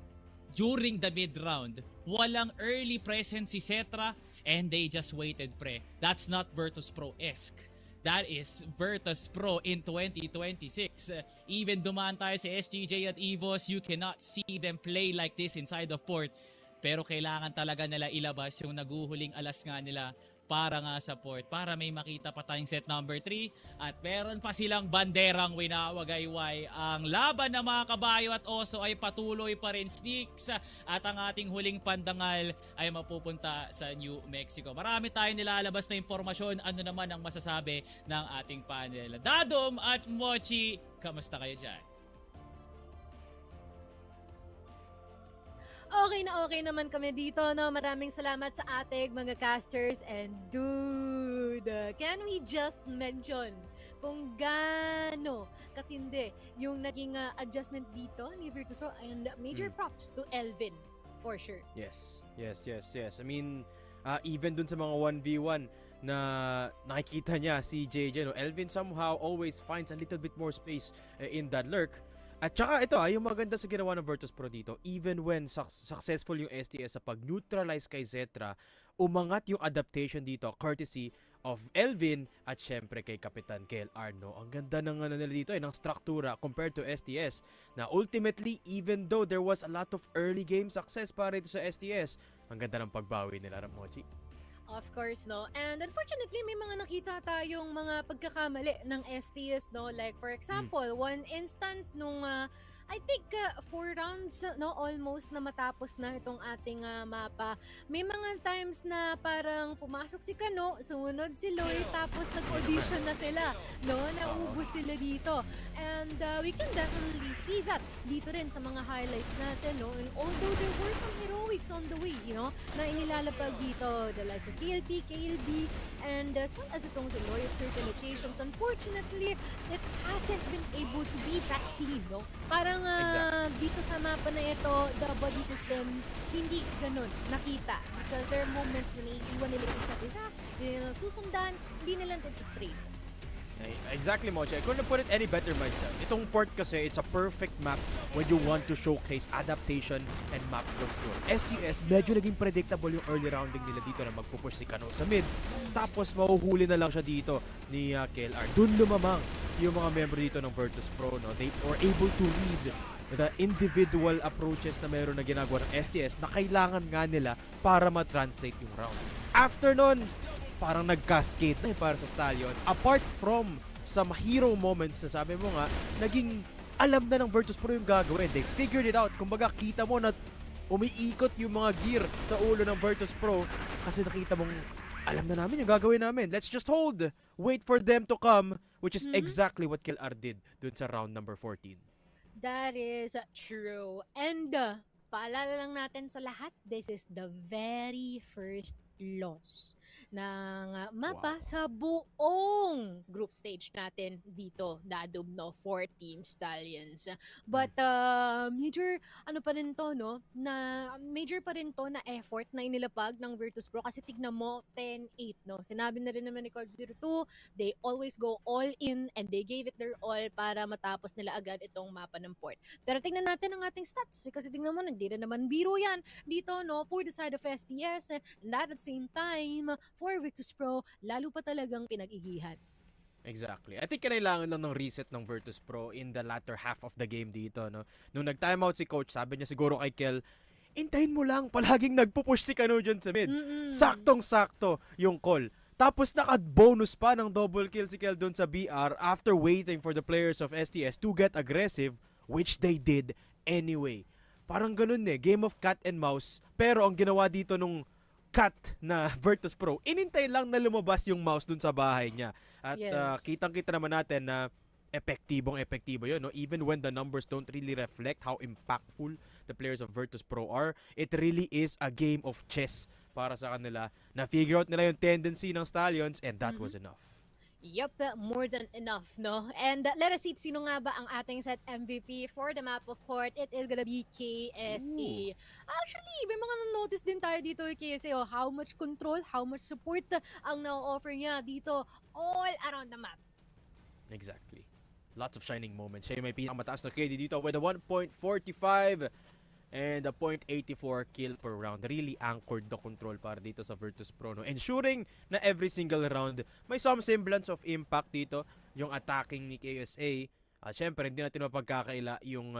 Speaker 2: during the mid-round. Walang early presence si Cetra and they just waited pre. That's not Virtus.pro-esque. That is Virtus.pro in 2026. Even dumaan tayo sa SGJ at EVOS, you cannot see them play like this inside of port. Pero kailangan talaga nila ilabas yung naguhuling alas nga nila para nga sa port, para may makita pa tayong set number 3 at meron pa silang banderang winawagayway. Ang laban ng mga kabayo at oso ay patuloy pa rin Sneaks at ang ating huling pandangal ay mapupunta sa New Mexico. Marami tayong nilalabas na impormasyon. Ano naman ang masasabi ng ating panel? Dadom at Mochi, kamusta kayo dyan?
Speaker 1: Okay naman kami dito, no? Maraming salamat sa ating mga casters. And dude, can we just mention kung gaano katindi yung naging adjustment dito ni Virtus.pro, and major props to Elvin, for sure.
Speaker 8: Yes. I mean, even dun sa mga 1v1 na nakikita niya si JJ, no? Elvin somehow always finds a little bit more space in that lurk. At saka ito, yung maganda sa ginawa ng Virtus.pro dito, even when successful yung STS sa pag-neutralize kay Zetra, umangat yung adaptation dito courtesy of Elvin at syempre kay Kapitan KLR, no? Ang ganda ng nila dito ng struktura compared to STS, na ultimately, even though there was a lot of early game success para ito sa STS, ang ganda ng pagbawi nila, Mochi.
Speaker 1: Of course, no? And unfortunately, may mga nakita tayong mga pagkakamali ng STS, no? Like, for example, one instance nung I think 4 rounds no almost na matapos na itong ating mapa. May mga times na parang pumasok si Kano, sumunod si Loy, tapos nag-audition na sila, no? Naubos sila dito. And we can definitely see that dito rin sa mga highlights natin, no? And although there were some heroics on the way, you know, na inilalapag dito, the likes of KLP, KLB, and as well as itong si Loy at certain locations, unfortunately, it hasn't been able to be that clean, no? Parang dito sa mapa na ito, the body system, hindi ganun nakita. Because there are moments na naiiwan nila yung isa't isa, hindi nila susundan, hindi nila trade.
Speaker 8: Exactly, Mochi. I couldn't put it any better myself. Itong port kasi, it's a perfect map when you want to showcase adaptation and map control. STS, medyo naging predictable yung early rounding nila dito na magpupush si Kano sa mid. Tapos mahuhuli na lang siya dito ni KLR. Doon lumamang yung mga member dito ng Virtus.pro, no? They were able to read the individual approaches na meron na ginagawa ng STS na kailangan nga nila para ma-translate yung round. After nun, parang nag-cascade na para sa Stallions. Apart from some hero moments na sabi mo nga, naging alam na ng Virtus.pro yung gagawin. They figured it out. Kumbaga, kita mo na umiikot yung mga gear sa ulo ng Virtus.pro kasi nakita mong alam na namin yung gagawin namin. Let's just hold. Wait for them to come, which is exactly what KLR did dun sa round number 14.
Speaker 1: That is true. And paalala lang natin sa lahat, this is the very first loss ng mapa sa buong group stage natin dito, Dadub, no? 4 Team Stallions. But major ano pa rin to, no? Na major pa rin to na effort na inilapag ng Virtus.pro kasi tignan mo 10-8, no? Sinabi na rin naman ni Corp02, they always go all in and they gave it their all para matapos nila agad itong mapa ng port. Pero tignan natin ang ating stats kasi tignan mo, hindi na naman biro yan dito, no? For the side of STS, and at the same time for Virtus.pro, lalo pa talagang pinag-igihan.
Speaker 8: Exactly. I think kailangan lang ng reset ng Virtus.pro in the latter half of the game dito, no? Nung nag-timeout si coach, sabi niya siguro kay Kel, intayin mo lang, palaging nagpupush si Kano dyan sa mid. Saktong-sakto yung call. Tapos naka-bonus pa ng double kill si Kel doon sa BR after waiting for the players of STS to get aggressive, which they did anyway. Parang ganun game of cat and mouse. Pero ang ginawa dito nung cat na Virtus.pro, inintay lang na lumabas yung mouse dun sa bahay niya. At kitang-kita naman natin na epektibong-epektibo yun, no? Even when the numbers don't really reflect how impactful the players of Virtus.pro are, it really is a game of chess para sa kanila. Na-figure out nila yung tendency ng Stallions and that was enough.
Speaker 1: Yup, more than enough, no? And let us see sino nga ba ang ating set MVP for the map of port. It is gonna be KSA. Actually, may mga notice din tayo dito kay KSA. How much control, how much support ang na-offer niya dito all around the map.
Speaker 8: Exactly. Lots of shining moments. Siya yung may pinakamataas na KD dito with a 1.45 and a 0.84 kill per round. Really anchored the control para dito sa Virtus.pro, no? Ensuring na every single round may some semblance of impact dito yung attacking ni KSA. At syempre, hindi natin mapagkakaila yung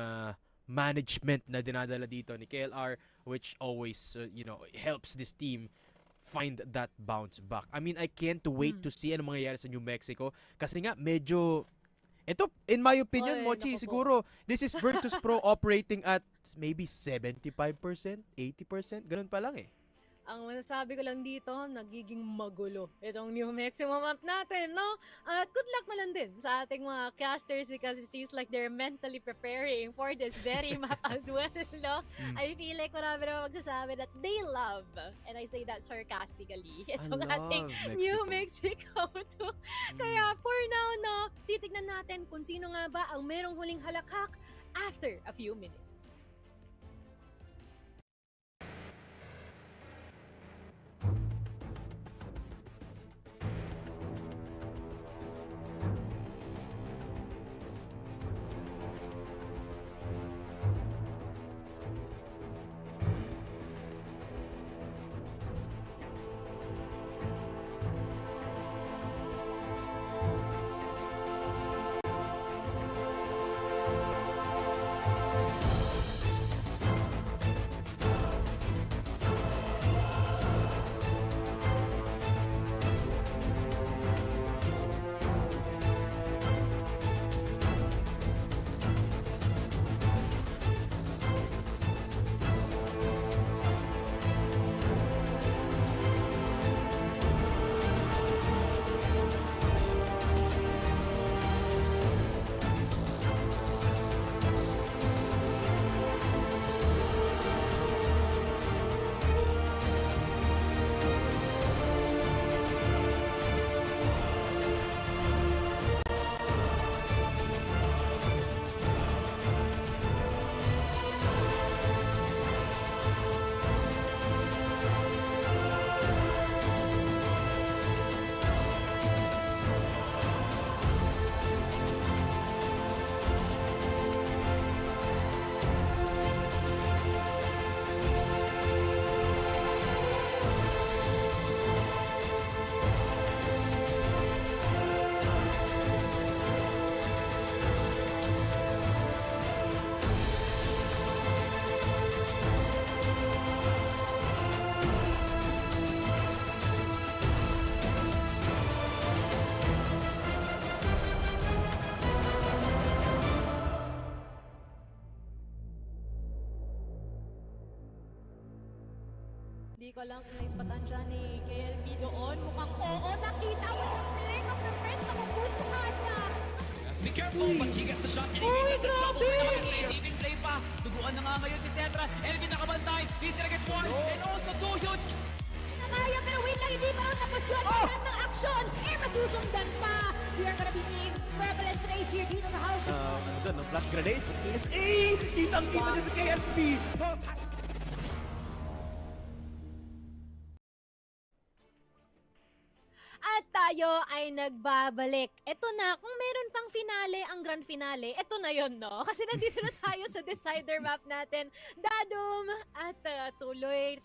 Speaker 8: management na dinadala dito ni KLR, which always, helps this team find that bounce back. I mean, I can't wait to see ano mangyayari sa New Mexico kasi nga medyo ito, in my opinion, Mochi, siguro, this is Virtus.pro operating at maybe 75%, 80%, ganun pa lang
Speaker 1: Ang masasabi ko lang dito, nagiging magulo itong new maximum map natin, no? At good luck na lang din sa ating mga casters because it seems like they're mentally preparing for this very map as well, no? I feel like marami na magsasabi that they love, and I say that sarcastically, itong ating New Mexico too. Kaya for now, no, titignan natin kung sino nga ba ang merong huling halakhak after a few minutes. Hindi ko lang kung naispatan siya ni KLB doon. Mukhang oo, nakita mo sa flick of the wrist. Nakupuntuhan niya.
Speaker 3: Be careful, but he gets the shot and he gets the trouble. Receiving play pa. Tuguan na nga ngayon si Cetra. LB nakabantay. He's gonna get one. And also two huge.
Speaker 1: Nakaya, pero wait lang, hindi pa rin tapos yun. Lahat ng action, masusundan pa. We are gonna be seeing prevalent race here dito sa house.
Speaker 8: Ano doon, no? Flash grenade? PSA! Kitang-kita niya sa KFP!
Speaker 1: At tayo ay nagbabalik. Ito na, kung meron pang finale, ang grand finale, ito na yon, no? Kasi nandito na tayo sa decider map natin. Dadum! At tuloy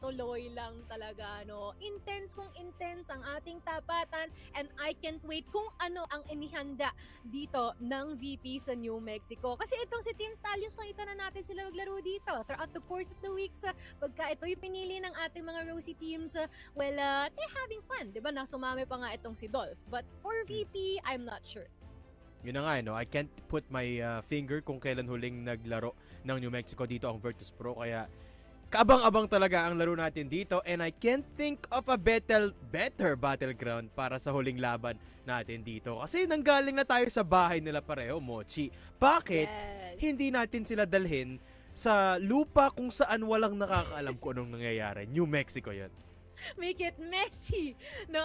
Speaker 1: lang talaga, no? Intense kung intense ang ating tapatan. And I can't wait kung ano ang inihanda dito ng VP sa New Mexico. Kasi itong si Team Stallions, nakita na natin sila maglaro dito throughout the course of the weeks. Pagka ito yung pinili ng ating mga Rosie teams, well, they're having fun. Diba? Sumami pa nga itong si Dolph. But for VP, I'm not sure.
Speaker 8: Yun na nga, no? I can't put my finger kung kailan huling naglaro ng New Mexico dito ang Virtus Pro. Kaya kaabang-abang talaga ang laro natin dito. And I can't think of a better battleground para sa huling laban natin dito. Kasi nanggaling na tayo sa bahay nila pareho, Mochi. Bakit hindi natin sila dalhin sa lupa kung saan walang nakakaalam kung anong nangyayari? New Mexico yun.
Speaker 1: Make it messy. No?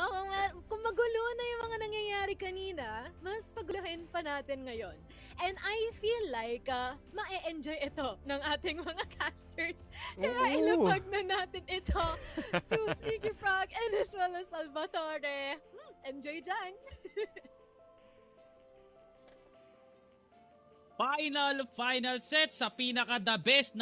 Speaker 1: Kung magulo na yung mga nangyayari kanina, mas paguluhin pa natin ngayon. And I feel like ma-enjoy ito ng ating mga casters. Kaya ilapag na natin ito to Sneaky Frog and as well as Salvatore. Enjoy dyan!
Speaker 2: Final set sa pinaka-the best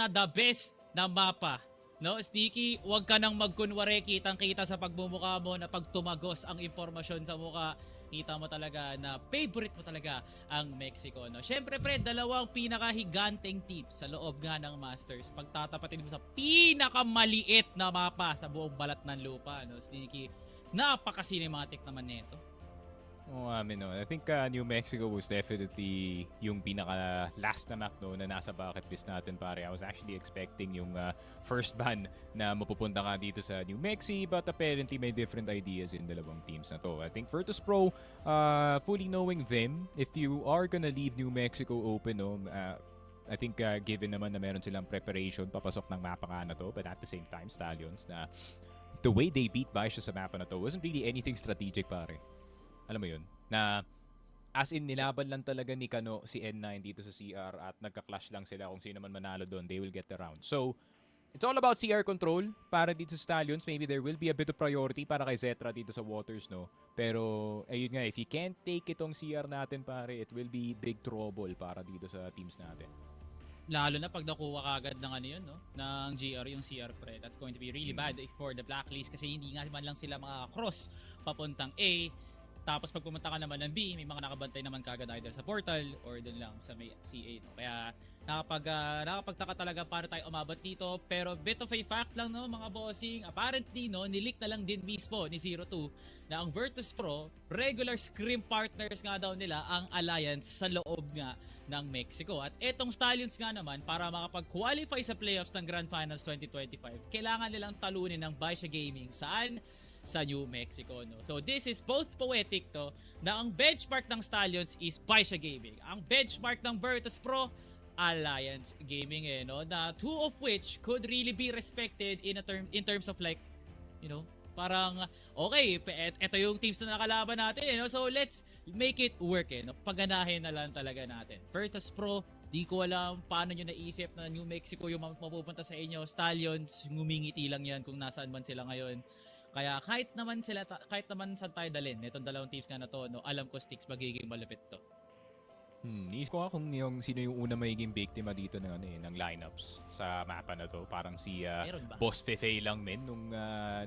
Speaker 2: na mapa. No, Sneaky, wag ka nang magkunwari, kitang-kita sa pagmumukha mo na pag tumagos ang impormasyon sa mukha, kita mo talaga na favorite mo talaga ang Mexico, no? Syempre, pre, dalawang pinakahiganteng teams sa loob nga ng Masters. Pagtatapatin mo sa pinakamaliit na mapa sa buong balat ng lupa, no, Sneaky, napaka-cinematic naman nito.
Speaker 4: Oh, no. I think New Mexico was definitely yung pinaka last na map, no, na nasa bucket list natin, pare. I was actually expecting yung first ban na mapupunta nga dito sa New Mexico, but apparently may different ideas in dalawang teams na to. I think Virtus Pro, fully knowing them, if you are gonna leave New Mexico open, no, I think given naman na meron silang preparation papasok ng mapa nga na to, but at the same time, Stallions, na the way they beat Baisha sa mapa na to wasn't really anything strategic, pare. Alam mo yun, na as in nilaban lang talaga ni Kano si N9 dito sa CR at nagka-clash lang sila kung sino man manalo doon, they will get the round. So, it's all about CR control para dito sa Stallions. Maybe there will be a bit of priority para kay Zetra dito sa Waters, no? Pero, ayun nga, if you can't take itong CR natin, pare, it will be big trouble para dito sa teams natin.
Speaker 2: Lalo na pag nakuha kagad ng ano yun, no? Ng GR, yung CR, pre. That's going to be really bad for the Blacklist kasi hindi nga man lang sila makaka-cross papuntang A. Tapos pag pumunta ka naman ng B, may mga nakabantay naman kagad either sa portal or dun lang sa may C8. Kaya nakapagtaka talaga para tayo umabot dito. Pero bit of a fact lang, no, mga bossing. Apparently, no, nilik na lang din mismo ni 02 na ang Virtus Pro, regular scrim partners nga daw nila ang Alliance sa loob nga ng Mexico. At etong Stallions nga naman, para makapag-qualify sa playoffs ng Grand Finals 2025, kailangan nilang talunin ng Baisha Gaming. Saan? Sa New Mexico, no? So this is both poetic, to, na ang benchmark ng Stallions is Baisha Gaming. Ang benchmark ng Virtus Pro, Alliance Gaming, no? Na two of which could really be respected in terms of like, you know, parang okay, ito yung teams na nakalaban natin, no? So let's make it work, no? Paganahin na lang talaga natin. Virtus Pro, di ko alam paano nyo naisip na New Mexico yung mapupunta sa inyo. Stallions, ngumingiti lang yan kung nasaan man sila ngayon. Kaya kahit naman saan tayo dalhin, itong dalawang teams nga na to, no, alam ko Sticks magiging malupit to.
Speaker 4: Niis ko nga kung sino yung una magiging biktima dito ng lineups sa mapa na to. Parang si Boss Fefe lang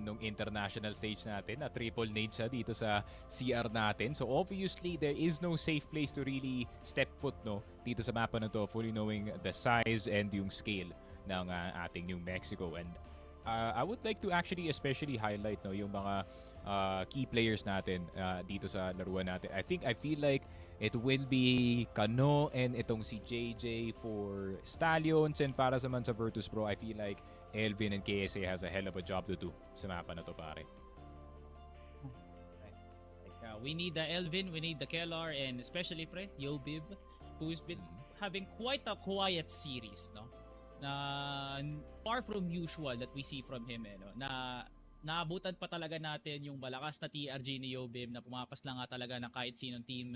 Speaker 4: nung international stage natin na triple nade siya dito sa CR natin. So obviously there is no safe place to really step foot, no, dito sa mapa na to, fully knowing the size and yung scale ng ating New Mexico. And I would like to actually especially highlight, no, yung mga key players natin dito sa laruan natin. I feel like it will be Kano and itong si JJ for Stallions, and para sa Virtus Pro, I feel like Elvin and KSA has a hell of a job to do sa mapa na to, pare.
Speaker 2: We need the Elvin, we need the Kellar, and especially pre, Yobib, who's been having quite a quiet series, no? Na far from usual that we see from him, no? Na naabutan pa talaga natin yung malakas na TRG ni Yobib na pumapas lang nga talaga ng kahit sinong team.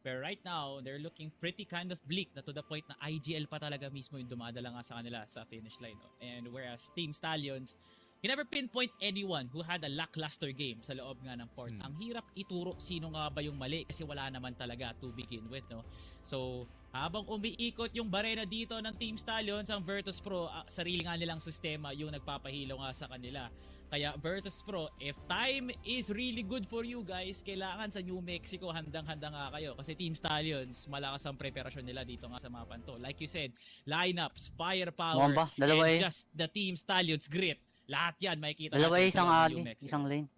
Speaker 2: Pero right now, they're looking pretty kind of bleak na to the point na IGL pa talaga mismo yung dumadala nga sa kanila sa finish line, no? And whereas Team Stallions, you never pinpoint anyone who had a lackluster game sa loob nga ng port. Ang hirap ituro sino nga ba yung mali kasi wala naman talaga to begin with, no? So, habang umiikot yung barena dito ng Team Stallions, ang Virtus.pro, sarili nga nilang sistema yung nagpapahilo nga sa kanila. Kaya Virtus.pro, if time is really good for you guys, kailangan sa New Mexico handang-handa nga kayo. Kasi Team Stallions, malakas ang preparasyon nila dito nga sa mapan to. Like you said, lineups, firepower, and just the Team Stallions grit. Lahat yan makikita natin
Speaker 10: isang
Speaker 2: sa
Speaker 10: alley,
Speaker 2: New Mexico.
Speaker 10: isang lane.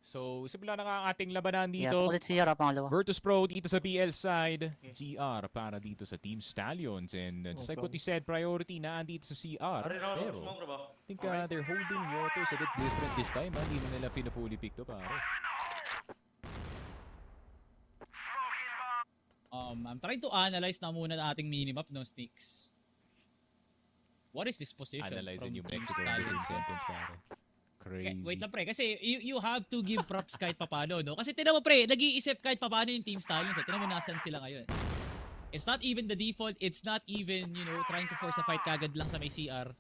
Speaker 4: So, simula na nga ang ating labanan dito.
Speaker 10: Ulit si Yara, pangalawa.
Speaker 4: Virtus.pro dito sa PL side. GR para dito sa Team Stallions. And just like what you said, priority na andito sa CR. Pero, I think they're holding waters a bit different this time. Hindi na nila fully pick to, pare.
Speaker 2: I'm trying to analyze na muna na ating minimap, no, Sneaks. What is this position
Speaker 4: Analyzing
Speaker 2: from
Speaker 4: yung
Speaker 2: Team
Speaker 4: Mexico in this
Speaker 2: Stallions?
Speaker 4: sentence, pare. Crazy.
Speaker 2: Wait lang pre, kasi you have to give props kahit papano, no? Kasi tinan mo pre, nag-iisip kahit papano yung Team Stallions. Tinan mo nasan sila ngayon. It's not even the default, it's not even, you know, trying to force a fight kagad lang sa may CR.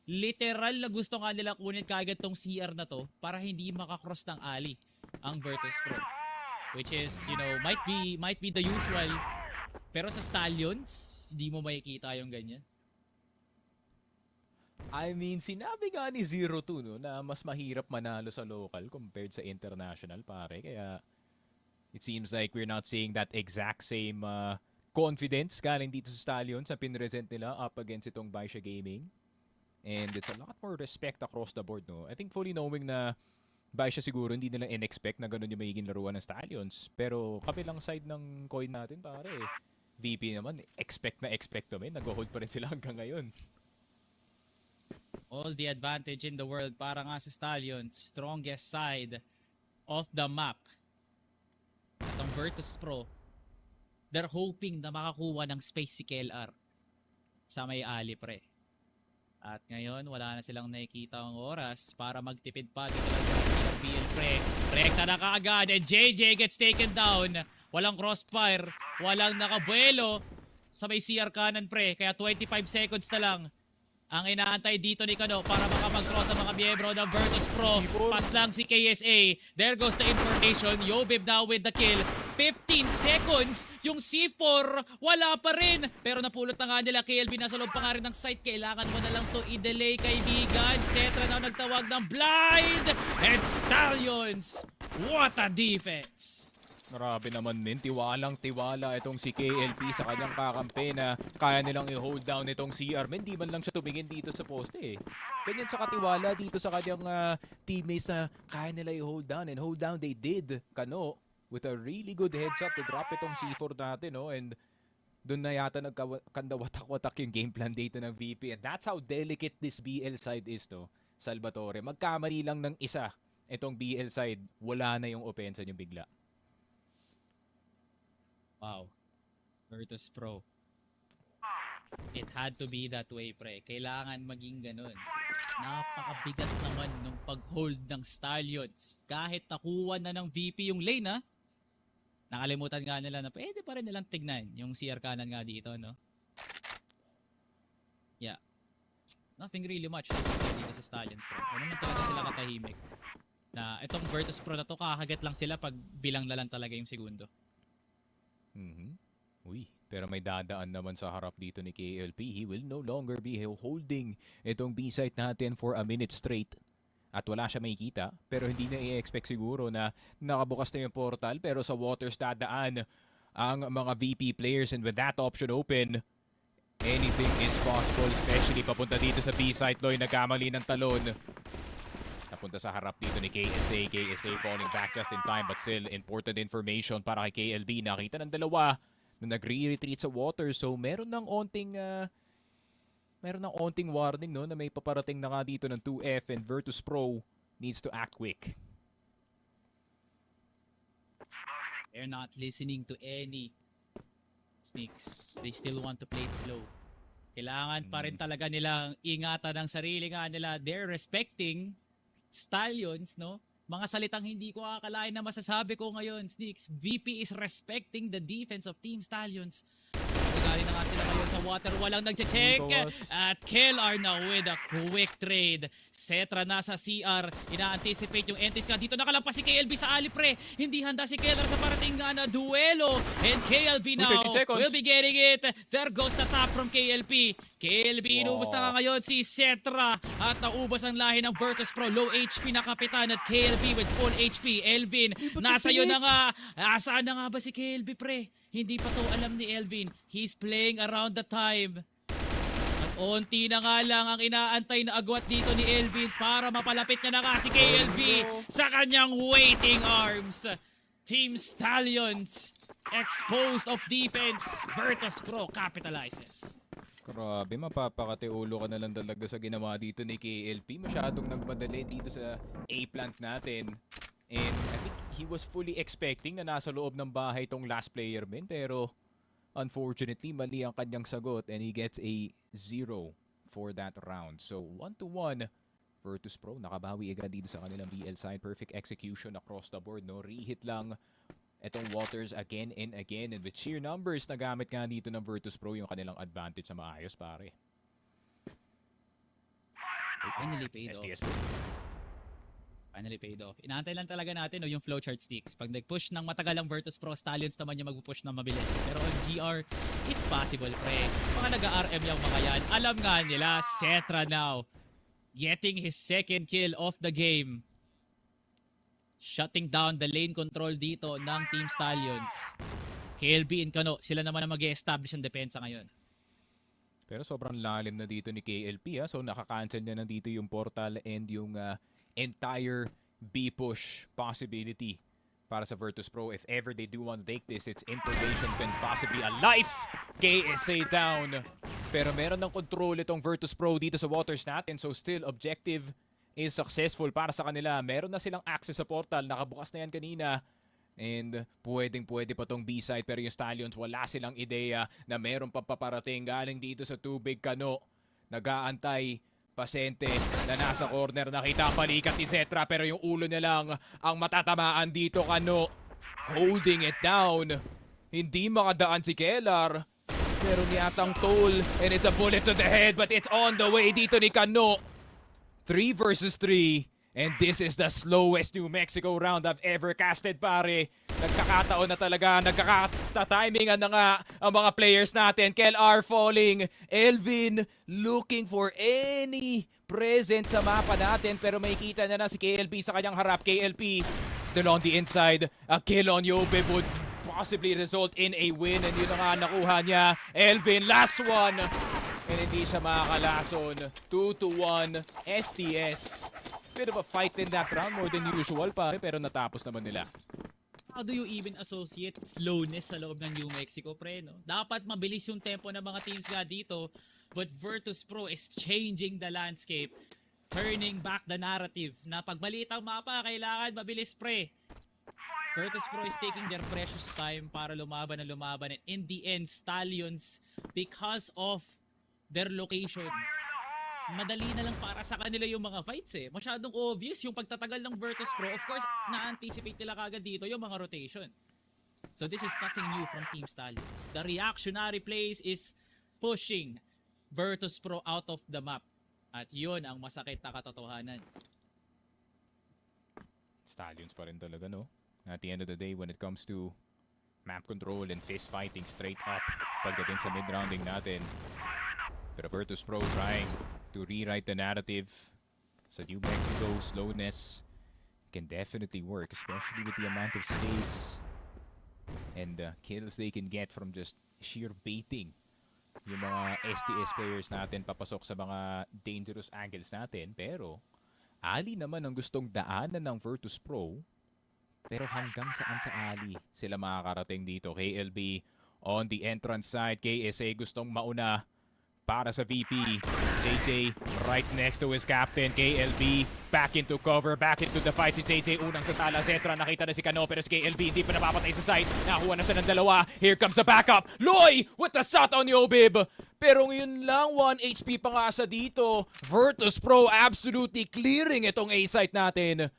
Speaker 2: Literal na gusto nga nila kunin kagad tong CR na to para hindi makakross ng alley ang Virtus.pro. Which is, you know, might be the usual. Pero sa Stallions, hindi mo makikita yung ganyan.
Speaker 4: I mean, sinabi nga ni 0-2, no, na mas mahirap manalo sa local compared sa international, pare. Kaya, it seems like we're not seeing that exact same confidence galing dito sa Stallions na pinresent nila up against itong Baisha Gaming. And it's a lot more respect across the board, no. I think fully knowing na Baisha siguro hindi nila in-expect na ganun yung magiging laruan ng Stallions. Pero kabilang side ng coin natin, pare, VP naman, expect to men. Nag-hold pa rin sila hanggang ngayon.
Speaker 2: All the advantage in the world para nga sa Stallions, strongest side of the map. At ang Virtus.pro, they're hoping na makakuha ng space si KLR sa may alley, pre. At ngayon, wala na silang nakikita ang oras para magtipid pa dito lang sa CRPL, pre. Rekta na kaagad and JJ gets taken down. Walang crossfire, walang nakabuelo sa may CR kanan, pre. Kaya 25 seconds na lang ang inaantay dito ni Kano para makapag-cross ang mga miyembro ng Virtus.pro. Pass lang si KSA. There goes the information. Yobib now with the kill. 15 seconds. Yung C4, wala pa rin. Pero napulot na nga nila. KLB nasa loob pa nga rin ng site. Kailangan mo na lang to i-delay, kaibigan. Setra na nagtawag ng blind. And Stallions, what a defense!
Speaker 4: Grabe naman min, tiwalang-tiwala itong si KLP sa kanyang kakampi na kaya nilang i-hold down itong CR. Di man lang siya tumingin dito sa poste eh. Ganyan sa katiwala dito sa kanyang teammates na kaya nila i-hold down, and hold down they did. Kano, with a really good headshot to drop itong C4 natin, no? And doon na yata nagkandawatak-watak yung game plan dito ng VP. And that's how delicate this BL side is, to Salvatore. Magkamali lang ng isa itong BL side, wala na yung opensa yung bigla.
Speaker 2: Wow. Virtus.pro. It had to be that way, pre. Kailangan maging ganun. Napakabigat naman nung pag-hold ng Stallions. Kahit nakuha na ng VP yung lane, ha? Nakalimutan nga nila na pwede pa rin nilang tignan yung CR kanan nga dito, no? Yeah. Nothing really much dito sa Stallions, pre. Ano naman talaga sila katahimik. Na itong Virtus.pro na to, kakagat lang sila pag bilang na lang talaga yung segundo.
Speaker 4: Uy, pero may dadaan naman sa harap dito ni KLP. He will no longer be holding itong B-site natin for a minute straight. At wala siya makikita, pero hindi na i-expect siguro na nakabukas na yung portal. Pero sa waters dadaan ang mga VP players, and with that option open, anything is possible, especially papunta dito sa B-site. Loy, nagkamali ng talon. Napunta sa harap dito ni KSA. KSA falling back just in time, but still important information para kay KLB. Nakita ng dalawa na nagre-retreat sa water. So meron ng onting meron ng onting warning no na may paparating na nga dito ng 2F and Virtus.pro needs to act quick.
Speaker 2: They're not listening to any sneaks. They still want to play it slow. Kailangan pa rin talaga nilang ingatan ang sarili nga nila. They're respecting Stallions, no? Mga salitang hindi ko akalain na masasabi ko ngayon. Sneaks, VP is respecting the defense of Team Stallions. Galing na nga sila ngayon sa water. Walang nagche-check. At KLR na with a quick trade. Cetra na sa CR. Ina-anticipate yung entries ka. Dito nakalampas si KLB sa Ali pre. Hindi handa si KLR sa parating nga na duelo. And KLB now will be getting it. There goes the tap from KLB. KLB inubos na nga ngayon si Cetra. At naubos ang lahi ng Virtus.pro. Low HP na kapitan at KLB with full HP. Elvin, nasa yun na nga. Asaan na nga ba si KLB pre? Hindi pa to alam ni Elvin. He's playing around the time. At onti na nga lang ang inaantay na agwat dito ni Elvin para mapalapit niya na nga si KLB sa kanyang waiting arms. Team Stallions exposed of defense. Virtus.pro capitalizes.
Speaker 4: Grabe, mapapakati ulo ka na lang talaga sa ginawa dito ni KLP. Masyadong nagmadali dito sa A-plant natin. And I think he was fully expecting na nasa loob ng bahay tong last player min. Pero unfortunately, mali ang kanyang sagot and he gets a 0 for that round. So 1-1, Virtus.pro nakabawi agad dito sa kanilang BL side. Perfect execution across the board. No? Reheat lang itong Waters again and again. And with sheer numbers na gamit nga dito ng Virtus.pro yung kanilang advantage sa maayos pare.
Speaker 2: Finally paid off.
Speaker 4: STS.
Speaker 2: Finally paid off. Inaantay lang talaga natin yung flowchart sticks. Pag nag-push ng matagal ang Virtus.pro, Stallions naman yung mag-push ng mabilis. Pero on GR, it's possible, pre. Mga nag-RM yung mga yan. Alam nga nila, Cetra now getting his second kill of the game. Shutting down the lane control dito ng Team Stallions. KLB and Kano, sila naman ang mag-establish ang depensa ngayon.
Speaker 4: Pero sobrang lalim na dito ni KLP. So nakaka-cancel niya na dito yung portal and yung entire B-push possibility para sa Virtus.pro. If ever they do want to take this, it's information and possibly a life. KSA down. Pero meron ng control itong Virtus.pro dito sa waters natin. So still objective is successful para sa kanila. Meron na silang access sa portal. Nakabukas na yan kanina. And pwedeng-pwede pa tong B-side. Pero yung Stallions wala silang ideya na meron pang paparating galing dito sa tubig Kano. Nag-aantay. Pasente na nasa corner. Nakita ang balikat ni Cetra pero yung ulo niya lang ang matatamaan dito Kano. Holding it down. Hindi makadaan si Kellar. Pero niyatang toll and it's a bullet to the head but it's on the way dito ni Kano. 3 versus 3 and this is the slowest New Mexico round I've ever casted pare. Nagkakataon na talaga, nagkakata-timingan na nga ang mga players natin. KLR falling, Elvin looking for any presence sa mapa natin pero makikita na si KLP sa kanyang harap. KLP still on the inside. A kill on Yobe would possibly result in a win and yun na nga nakuha niya. Elvin, last one. And hindi siya makakalason. 2-1 STS. Bit of a fight in that round, more than usual pare, pero natapos naman nila.
Speaker 2: How do you even associate slowness sa loob ng New Mexico, pre, no? Dapat mabilis yung tempo ng mga teams nga dito, but Virtus.pro is changing the landscape, turning back the narrative na pag maliit ang mapa, kailangan mabilis, pre. Virtus.pro is taking their precious time para lumaban na lumaban, and in the end, Stallions, because of their location, madali na lang para sa kanila yung mga fights eh. Masyadong obvious yung pagtatagal ng Virtus.pro. Of course, na-anticipate nila kagad dito yung mga rotation. So this is nothing new from Team Stallions. The reactionary plays is pushing Virtus.pro out of the map. At yun ang masakit na katotohanan.
Speaker 4: Stallions pa rin talaga, no? At the end of the day, when it comes to map control and fist fighting straight up pagdating sa mid-rounding natin. Pero Virtus.pro trying to rewrite the narrative sa New Mexico. Slowness can definitely work, especially with the amount of space and kills they can get from just sheer baiting yung mga STS players natin papasok sa mga dangerous angles natin. Pero Ali naman ang gustong daanan ng Virtus.pro, pero hanggang saan sa Ali sila makakarating dito? KLB on the entrance side. KSA gustong mauna para sa VP. JJ right next to his captain, KLB. Back into cover, back into the fight si JJ. Unang sasala, Zetra. Nakita na si Kano, pero si KLB hindi pa napapatay sa side. Nakuha na siya ng dalawa. Here comes the backup. Loy with the shot on Yobib. Pero ngayon lang, 1 HP pa nga sa dito. Virtus.pro absolutely clearing itong A-site natin.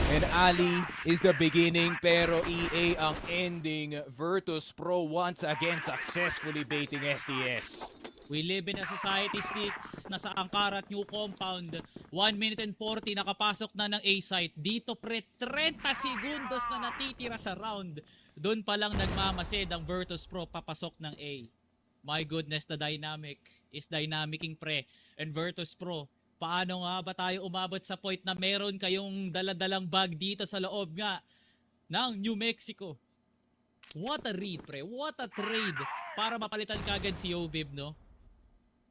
Speaker 4: And Ali is the beginning, pero EA ang ending. Virtus.pro once again successfully baiting STS.
Speaker 2: We live in a society, Sticks. Nasa Angkara at New Compound. 1 minute and 40, nakapasok na ng A-site. Dito pre, 30 segundos na natitira sa round. Doon pa lang nagmamasid ang Virtus.pro papasok ng A. My goodness, the dynamic is dynamicing pre. And Virtus.pro, paano nga ba tayo umabot sa point na meron kayong daladalang bag dito sa loob nga ng New Mexico? What a read, pre. What a trade para mapalitan kagad si Yobib, no?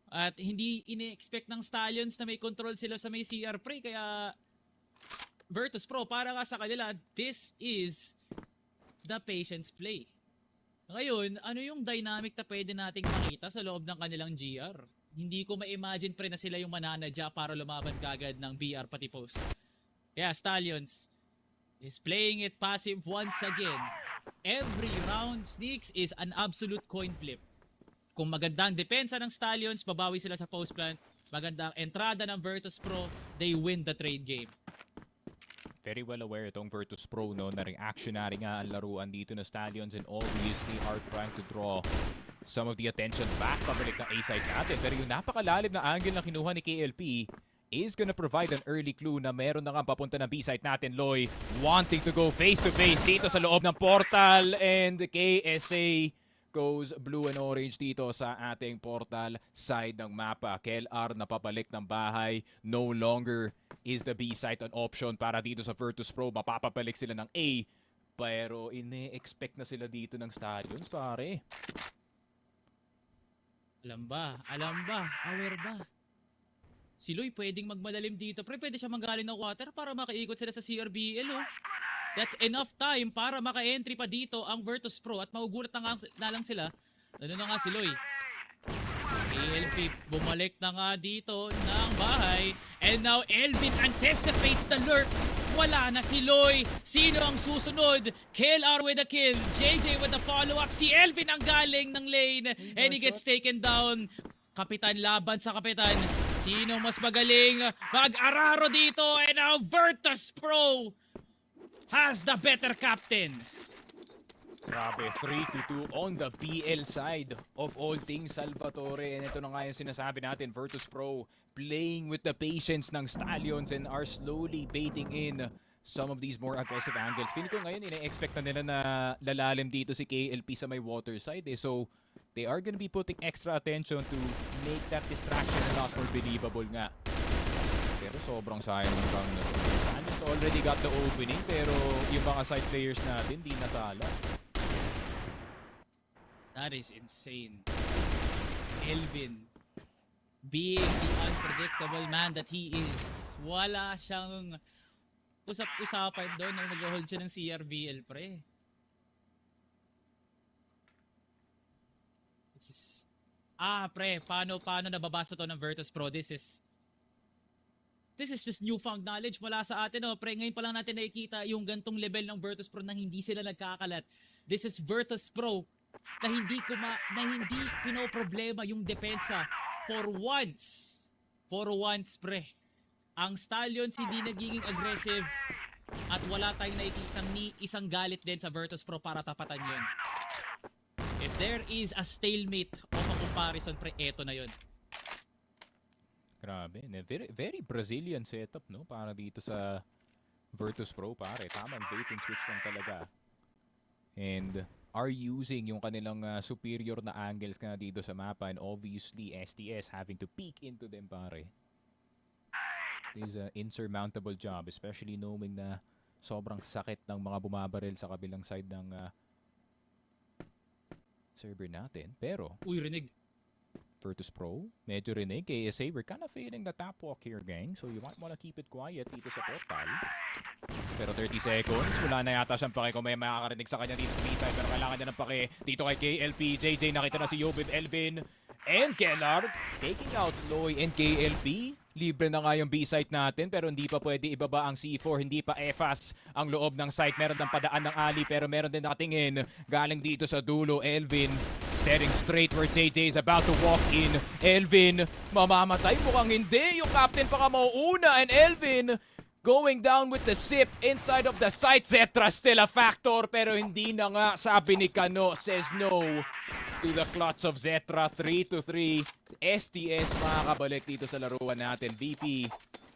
Speaker 2: At hindi ini-expect ng Stallions na may control sila sa may CR, pre. Kaya Virtus.pro, para nga sa kanila, this is the patience play. Ngayon, ano yung dynamic na pwede nating makita sa loob ng kanilang GR? Hindi ko ma-imagine pre na sila yung mananadya para lumaban kagad ng BR pati post. Kaya Stallions is playing it passive once again. Every round, Sneaks, is an absolute coin flip. Kung magandang depensa ng Stallions, babawi sila sa post plant. Magandang entrada ng Virtus.pro, they win the trade game.
Speaker 4: Very well aware itong Virtus.pro, no, na reactionary nga ang laruan dito na Stallions, and obviously are trying to draw some of the attention back pabalik ng A-side natin. Pero yung napakalalim na angle na kinuha ni KLP is gonna provide an early clue na meron na nga papunta ng B-side natin. Loy wanting to go face-to-face dito sa loob ng portal, and KSA goes blue and orange dito sa ating portal side ng mapa. KLR napapalik ng bahay. No longer is the B site an option para dito sa Virtus.pro. Mapapabalik sila ng A. Pero ine-expect na sila dito ng Stallions, pare.
Speaker 2: Alam ba? Aware ba? Si Loy pwedeng magmalalim dito. Pre, pwede siya manggaling ng water para makaikot sila sa CRBL, oh. That's enough time para maka-entry pa dito ang Virtus.pro at magugulat na lang sila. Ano na nga si Loy? ALP bumalik na nga dito ng bahay. And now Elvin anticipates the lurk. Wala na si Loy. Sino ang susunod? KLR with a kill. JJ with the follow-up. Si Elvin ang galing ng lane. And he gets taken down. Kapitan laban sa kapitan. Sino mas magaling? Mag-araro dito. And now Virtus.pro has the better captain.
Speaker 4: Grabe, 3-2 on the PL side of all things, Salvatore. And ito na nga yung sinasabi natin, Virtus.pro playing with the patience ng Stallions and are slowly baiting in some of these more aggressive angles. Feeling ko ngayon, ina-expect na nila na lalalim dito si KLP sa may water side. So, they are gonna be putting extra attention to make that distraction a lot more believable nga. Pero sobrang sayang ng round na to. Stallions already got the opening, pero yung mga side players natin di nasala.
Speaker 2: That is insane. Elvin, being the unpredictable man that he is, wala siyang usap-usapan doon nung mag-hold siya ng CRBL, pre. This is... pre, paano nababasa to ng Virtus.pro? This is just newfound knowledge mula sa atin, oh. Pre, ngayon pa lang natin nakikita yung gantong level ng Virtus.pro na hindi sila nagkakalat. This is Virtus.pro na hindi pinoproblema yung depensa for once. For once, pre. Ang Stallions hindi nagiging aggressive at wala tayong nakikitang ni isang galit din sa Virtus.pro para tapatan yun. If there is a stalemate of a comparison, pre, eto na yun.
Speaker 4: Grabe, very, very Brazilian setup, no? Para dito sa Virtus.pro, pare. Tamang bait and switch lang talaga. And are using yung kanilang superior na angles nga dito sa mapa, and obviously STS having to peek into them, pare. It is an insurmountable job, especially knowing na sobrang sakit ng mga bumabaril sa kabilang side ng server natin. Pero
Speaker 2: uy, rinig.
Speaker 4: Virtus.pro, medyo rinig. KSA, we're kind of feeling the tap walk here, gang. So you might wanna keep it quiet dito sa portal. Pero 30 seconds, wala na yata siyang pake kung may makakarinig sa kanya dito sa B-side. Pero kailangan niya ng pake dito kay KLP. JJ, nakita na si Yobib, Elvin. and Kellar taking out Loy and KLP. Libre na nga yung B-site natin pero hindi pa pwede ibaba ang C4. Hindi pa EFAS ang loob ng site. Meron ng padaan ng Ali pero meron din nakatingin. Galing dito sa dulo, Elvin. Staring straight where JJ is about to walk in. Elvin, mamamatay. Mukhang hindi. Yung captain pa ka mauuna. And Elvin going down with the sip inside of the site. Zetra still a factor pero hindi na nga. Sabi ni Kano says no to the clutch of Zetra. 3-3. STS makakabalik dito sa laruan natin. VP,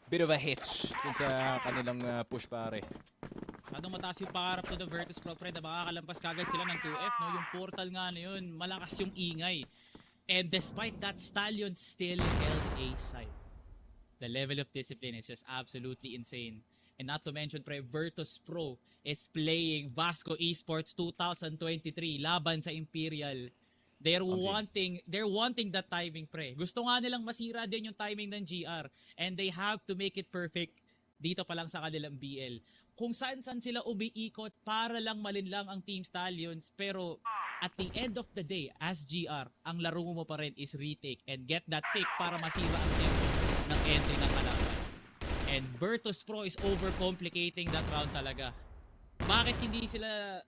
Speaker 4: bit of a hitch dun sa kanilang push pare.
Speaker 2: Anong mataas yung pangarap to the Virtus.pro.PHT na makakalampas kagad sila ng 2F, no? Yung portal nga na yun, malakas yung ingay. And despite that, Stallions still held a side. The level of discipline is just absolutely insane. And not to mention, pre, Virtus.pro is playing Vasco Esports 2023 laban sa Imperial. They're wanting that timing, pre. Gusto nga nilang masira din yung timing ng GR. And they have to make it perfect dito pa lang sa kanilang BL. Kung saan-saan sila umiikot para lang malinlang ang Team Stallions. Pero at the end of the day, as GR, ang laro mo pa rin is retake and get that pick para masira ang tempo ng entry ng kalaban. And Virtus.pro is overcomplicating that round talaga. Bakit hindi sila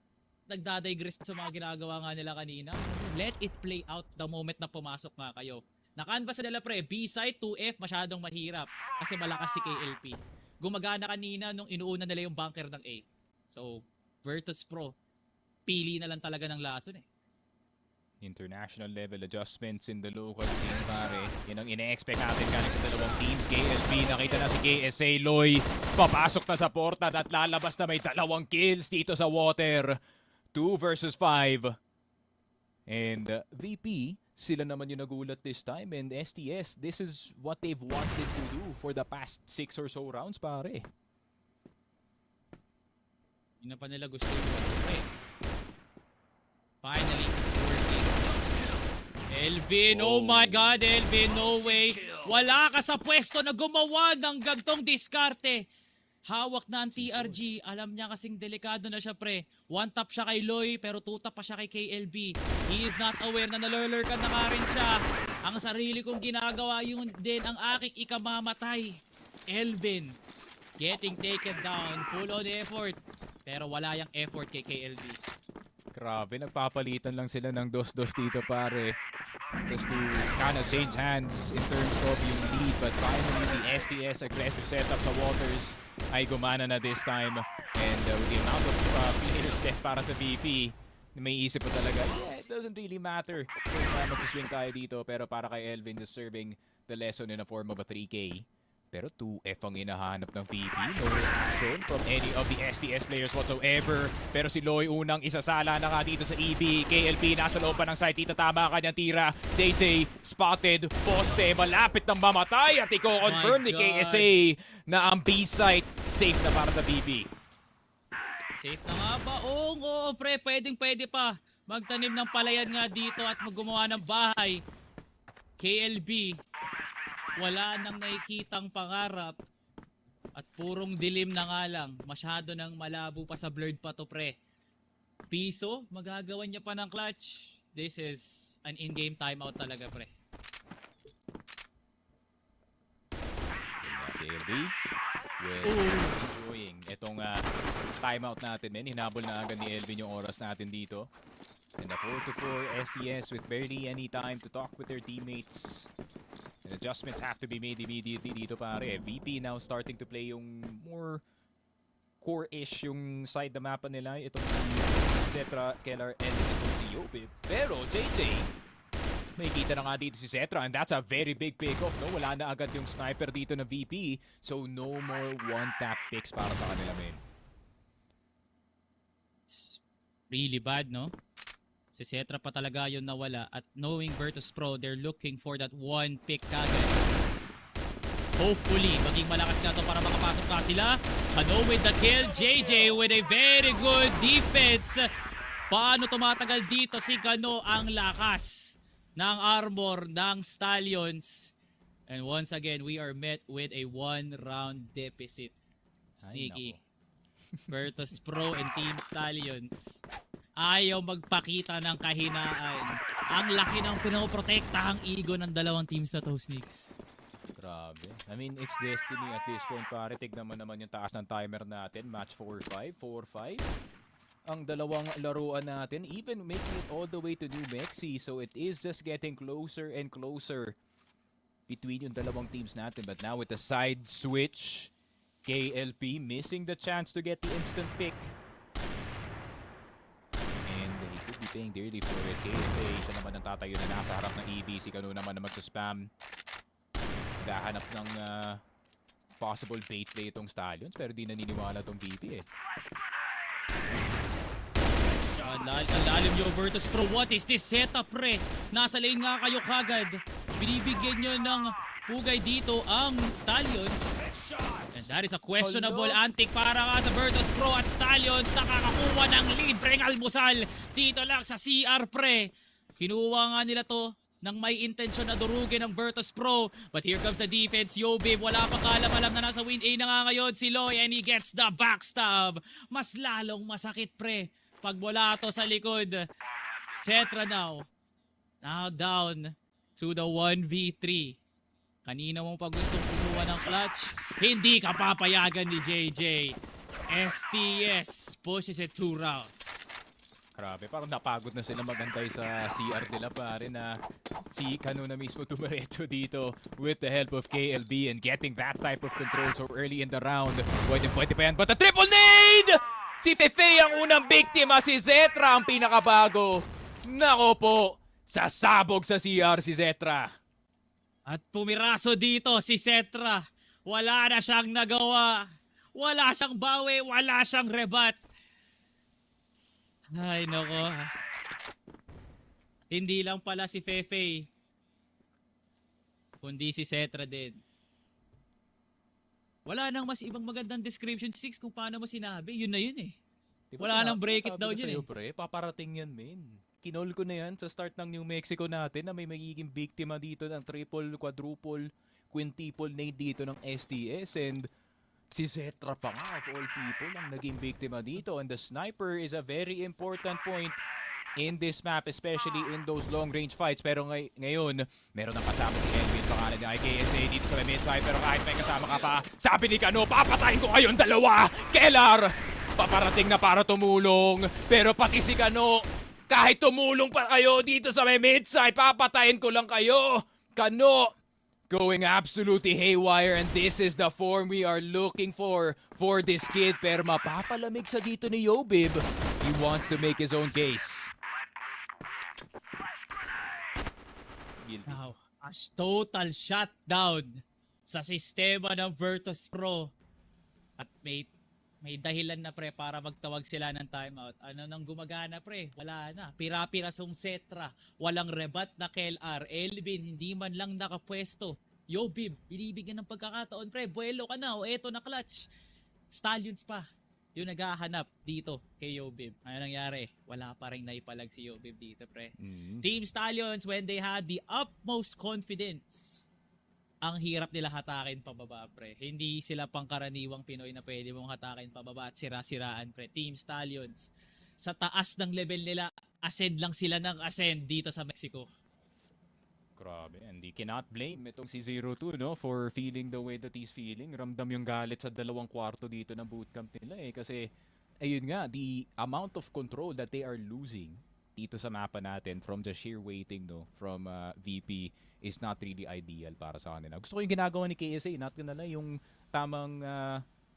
Speaker 2: nagdadigress sa mga ginagawa nga nila kanina? Let it play out the moment na pumasok nga kayo. Naka-canvas nila, pre, B-side 2F masyadong mahirap kasi malakas si KLP. Gumagana kanina nung inuuna nila yung bunker ng A. So, Virtus.pro, pili na lang talaga ng lason eh.
Speaker 4: International level adjustments in the local scene, pare. Yan ang ine-expect natin galing sa dalawang teams. KLP, nakita na si KSA. Loy, papasok na sa portal at lalabas na may 2 kills dito sa water. 2 versus 5. And VP, sila naman yung nagulat this time. And STS, this is what they've wanted to do for the past 6 or so rounds, pare.
Speaker 2: Yun na pa nila gusto yung finally, it's working. Elvin, oh my God, Elvin, no way. Wala ka sa pwesto na gumawa ng gantong diskarte. Hawak na ang TRG. Alam niya kasing delikado na siya, pre. 1 tap siya kay Loy, pero 2 tap pa siya kay KLB. He is not aware na nalurlur ka na nga rin siya. Ang sarili kong ginagawa yun din ang aking ikamamatay. Elvin, getting taken down. Full on effort. Pero wala yung effort kay KLB.
Speaker 4: Grabe, nagpapalitan lang sila ng dos-dos dito, pare. Just to kind of change hands in terms of yung lead. But finally, the STS aggressive setup sa Waters ay gumana na this time. And with the amount of players left para sa VP, may isip pa talaga, yeah, it doesn't really matter kung mag-swing tayo dito. Pero para kay Elvin, just serving the lesson in a form of a 3K. Pero 2F ang hinahanap ng VP. No reaction from any of the STS players whatsoever. Pero si Loy unang isasala na nga dito sa EB. KLP nasa loob pa ng site. Dito tama ang kanyang tira. JJ spotted. Poste. Malapit ng mamatay. At i-confirm ni KSA na ang B-site safe na para sa VP.
Speaker 2: Safe na nga ba? Oo, pre. Pwedeng-pwede pa. Magtanim ng palayan nga dito at gumawa ng bahay. KLB. Wala nang nakikitang pangarap at purong dilim na nga lang. Masyado nang malabo pa sa blurred pa to, pre. Piso, magagawan niya pa ng clutch. This is an in-game timeout talaga, pre.
Speaker 4: KLB will enjoying itong timeout natin, men. Hinabol na agad ni Elvin yung oras natin dito. And a 4-4 STS with barely any time to talk with their teammates. And adjustments have to be made immediately dito, pare. VP now starting to play yung more core-ish yung side na mapa nila. Itong si Zetra, Kellar, and itong si Yopip. Pero JJ, may kita na nga dito si Zetra, and that's a very big pick-off, no? Wala na agad yung sniper dito na VP. So no more one-tap picks para sa kanila, men.
Speaker 2: It's really bad, no? Si Zetra pa talaga yung nawala at knowing Virtus.pro, they're looking for that one pick kagad. Hopefully, maging malakas na to para makapasok na sila. Kano with the kill, JJ with a very good defense. Paano tumatagal dito si Kano ang lakas ng armor ng Stallions. And once again, we are met with a 1-round deficit. Sneaky. Virtus.pro and Team Stallions. ayaw magpakita ng kahinaan. Ang laki ng pinoprotektahang ego ng dalawang teams na to, Sneaks.
Speaker 4: Grabe. I mean, it's destiny at this point, pare. Tignan mo naman yung taas ng timer natin. Match 4-5, 4-5. Ang dalawang laruan natin, even making it all the way to New Mexi. So it is just getting closer and closer between yung dalawang teams natin. But now with the side switch, KLP missing the chance to get the instant pick. And he could be paying dearly for it. KSA, siya naman ang tatayo na nasa harap ng EB. Si Kanu naman na magsaspam. Naghahanap ng possible bait play itong Stallions, pero di naniniwala itong VP eh.
Speaker 2: Ang lalim yung Virtus Pro. What is this setup, pre? Nasa lane nga kayo kagad. Binibigyan nyo ng pugay dito ang Stallions. And that is a questionable antic para nga sa Virtus Pro at Stallions. Nakakakuha ng libreng almusal dito lang sa CR, pre. Kinuha nga nila to nang may intensyon na durugin ng Virtus Pro. But here comes the defense. Yobib, wala pa kalam-alam na nasa win A na nga ngayon si Loy and he gets the backstab. Mas lalong masakit, pre, pag wala to sa likod. Cetra now down to the 1v3. Kanina mong pag gustong kumuha ng clutch, hindi ka papayagan ni JJ. STS pushes it 2 rounds.
Speaker 4: Grabe, parang napagod na sila magantay sa CR nila, pare, na si Kanu na mismo tumareto dito with the help of KLB and getting that type of control so early in the round. Pwede pa yan, but a triple nade! Si Fefe ang unang biktima, si Zetra ang pinakabago. Nako po, sasabog sa CR si Zetra.
Speaker 2: At pumiraso dito si Cetra. Wala na siyang nagawa. Wala siyang bawi, wala siyang rebat. Ay, nako. Hindi lang pala si Fefe, kundi si Cetra din. Wala nang mas ibang magandang description 6 kung paano mo sinabi. Yun na yun eh.
Speaker 4: Diba
Speaker 2: Wala nang break it down yun eh.
Speaker 4: Pre, paparating yan, men. Kinol ko na yan sa start ng New Mexico natin na may magiging biktima dito ng triple, quadruple, quintuple nade dito ng STS. And si Zetra pa nga, of all people, ang naging biktima dito. And the sniper is a very important point in this map, especially in those long-range fights. Pero ngayon, meron ng kasama si Envil, pangalan ni IKSA dito sa mid side. Pero kahit may kasama ka pa, sabi ni Kano, papatayin ko kayong dalawa! Kellar! Paparating na para tumulong. Pero pati si Kano, kahit tumulong pa kayo dito sa may mid side, papatayin ko lang kayo! Kano! Going absolutely haywire, and this is the form we are looking for this kid. Pero mapapalamig sa dito ni Yobib. He wants to make his own case.
Speaker 2: Now, as total shutdown sa sistema ng Virtus Pro. At may dahilan na, pre, para magtawag sila ng timeout. Ano nang gumagana, pre? Wala na. Pira-pirasong Cetra. Walang rebat na KLR. Elvin, hindi man lang nakapwesto. Yobib, binibigyan ng pagkakataon, pre. Buelo ka na. O eto na clutch. Stallions pa yung naghahanap dito kay Yobib. Ano nangyari? Wala pa rin naipalag si Yobib dito, pre. Team Stallions, when they had the utmost confidence, ang hirap nila hatakin pababa, pre. Hindi sila pangkaraniwang Pinoy na pwede mong hatakin pababa at sira-siraan, pre. Team Stallions, sa taas ng level nila, ascend lang sila ng ascend dito sa Mexico.
Speaker 4: Grabe, and you cannot blame itong si 02, no, for feeling the way that he's feeling. Ramdam yung galit sa 2 kwarto dito ng bootcamp nila eh. Kasi, ayun nga, the amount of control that they are losing dito sa mapa natin from the sheer waiting, no, from VP is not really ideal para sa kanila. Gusto ko yung ginagawa ni KSA, not gonna lie, yung tamang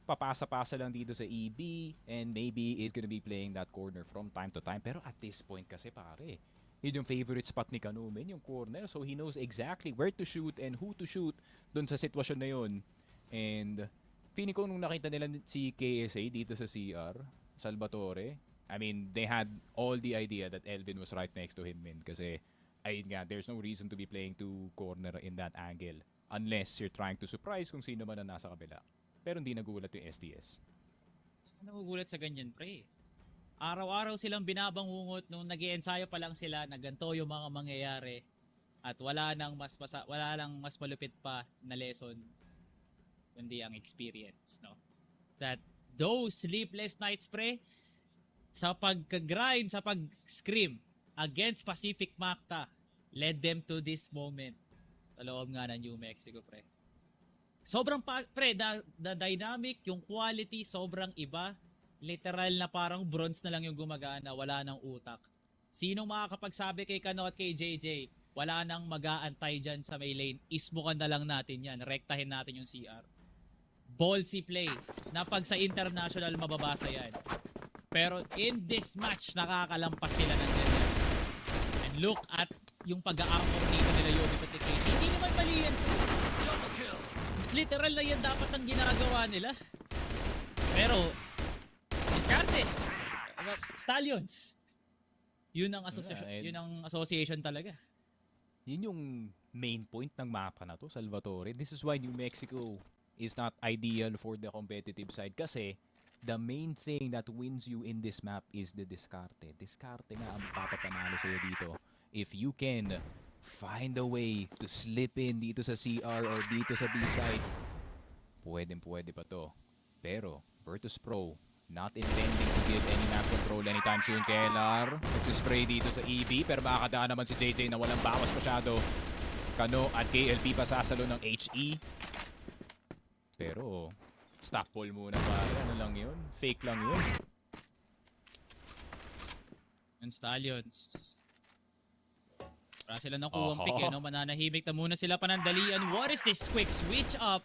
Speaker 4: papasa-pasa lang dito sa EB, and maybe is gonna be playing that corner from time to time. Pero at this point kasi, pare, yun yung favorite spot ni Kanumen, yung corner. So he knows exactly where to shoot and who to shoot dun sa sitwasyon na yun. And feeling ko nung nakita nila si KSA dito sa CR, Salvatore, I mean, they had all the idea that Elvin was right next to him, man. Kasi, ayun nga, there's no reason to be playing to corner in that angle. Unless you're trying to surprise kung sino man ang nasa kabila. Pero hindi nagulat yung STS.
Speaker 2: Saan nagugulat sa ganyan, pre? Araw-araw silang binabangungot nung nag-iensayo pa lang sila na ganito yung mga mangyayari. At wala lang mas malupit pa na lesson kundi ang experience, no? That those sleepless nights, pre, sa pagka-grind, sa pag-scrim against Pacific MATTJESS led them to this moment sa loob nga ng New Mexico, pre. Sobrang, pre, the dynamic, yung quality, sobrang iba. Literal na parang bronze na lang yung gumagana, wala nang utak. Sinong makakapagsabi kay Kano at kay JJ, wala nang mag-aantay dyan sa may lane, ismukan na lang natin yan, rektahin natin yung CR. Ballsy play, na pag sa international mababasa yan. Pero in this match, nakakalampas sila ng ganyan. And look at yung pag-a-armor dito nila Yobi at Casey. Hindi naman mali yan. Literal na yan dapat ang ginagawa nila. Pero, diskarte. Stallions. Yun ang association talaga.
Speaker 4: Yun yung main point ng mapa na to, Salvatore. This is why New Mexico is not ideal for the competitive side kasi the main thing that wins you in this map is the diskarte. Diskarte nga ang papapanalo sa'yo dito. If you can find a way to slip in dito sa CR or dito sa B-side, pwede pa to. Pero, Virtus.pro, not intending to give any map control anytime soon. Kellar, nagsispray dito sa EB, pero makakadaan naman si JJ na walang bawas masyado. Kano at KLP pa sasalo ng HE. Pero, stop pull muna pa. Ano lang yun? Fake lang yun.
Speaker 2: Yung Stallions. Para sila nakuha ang pick, no? Mananahimik na muna sila panandalian. What is this quick switch up?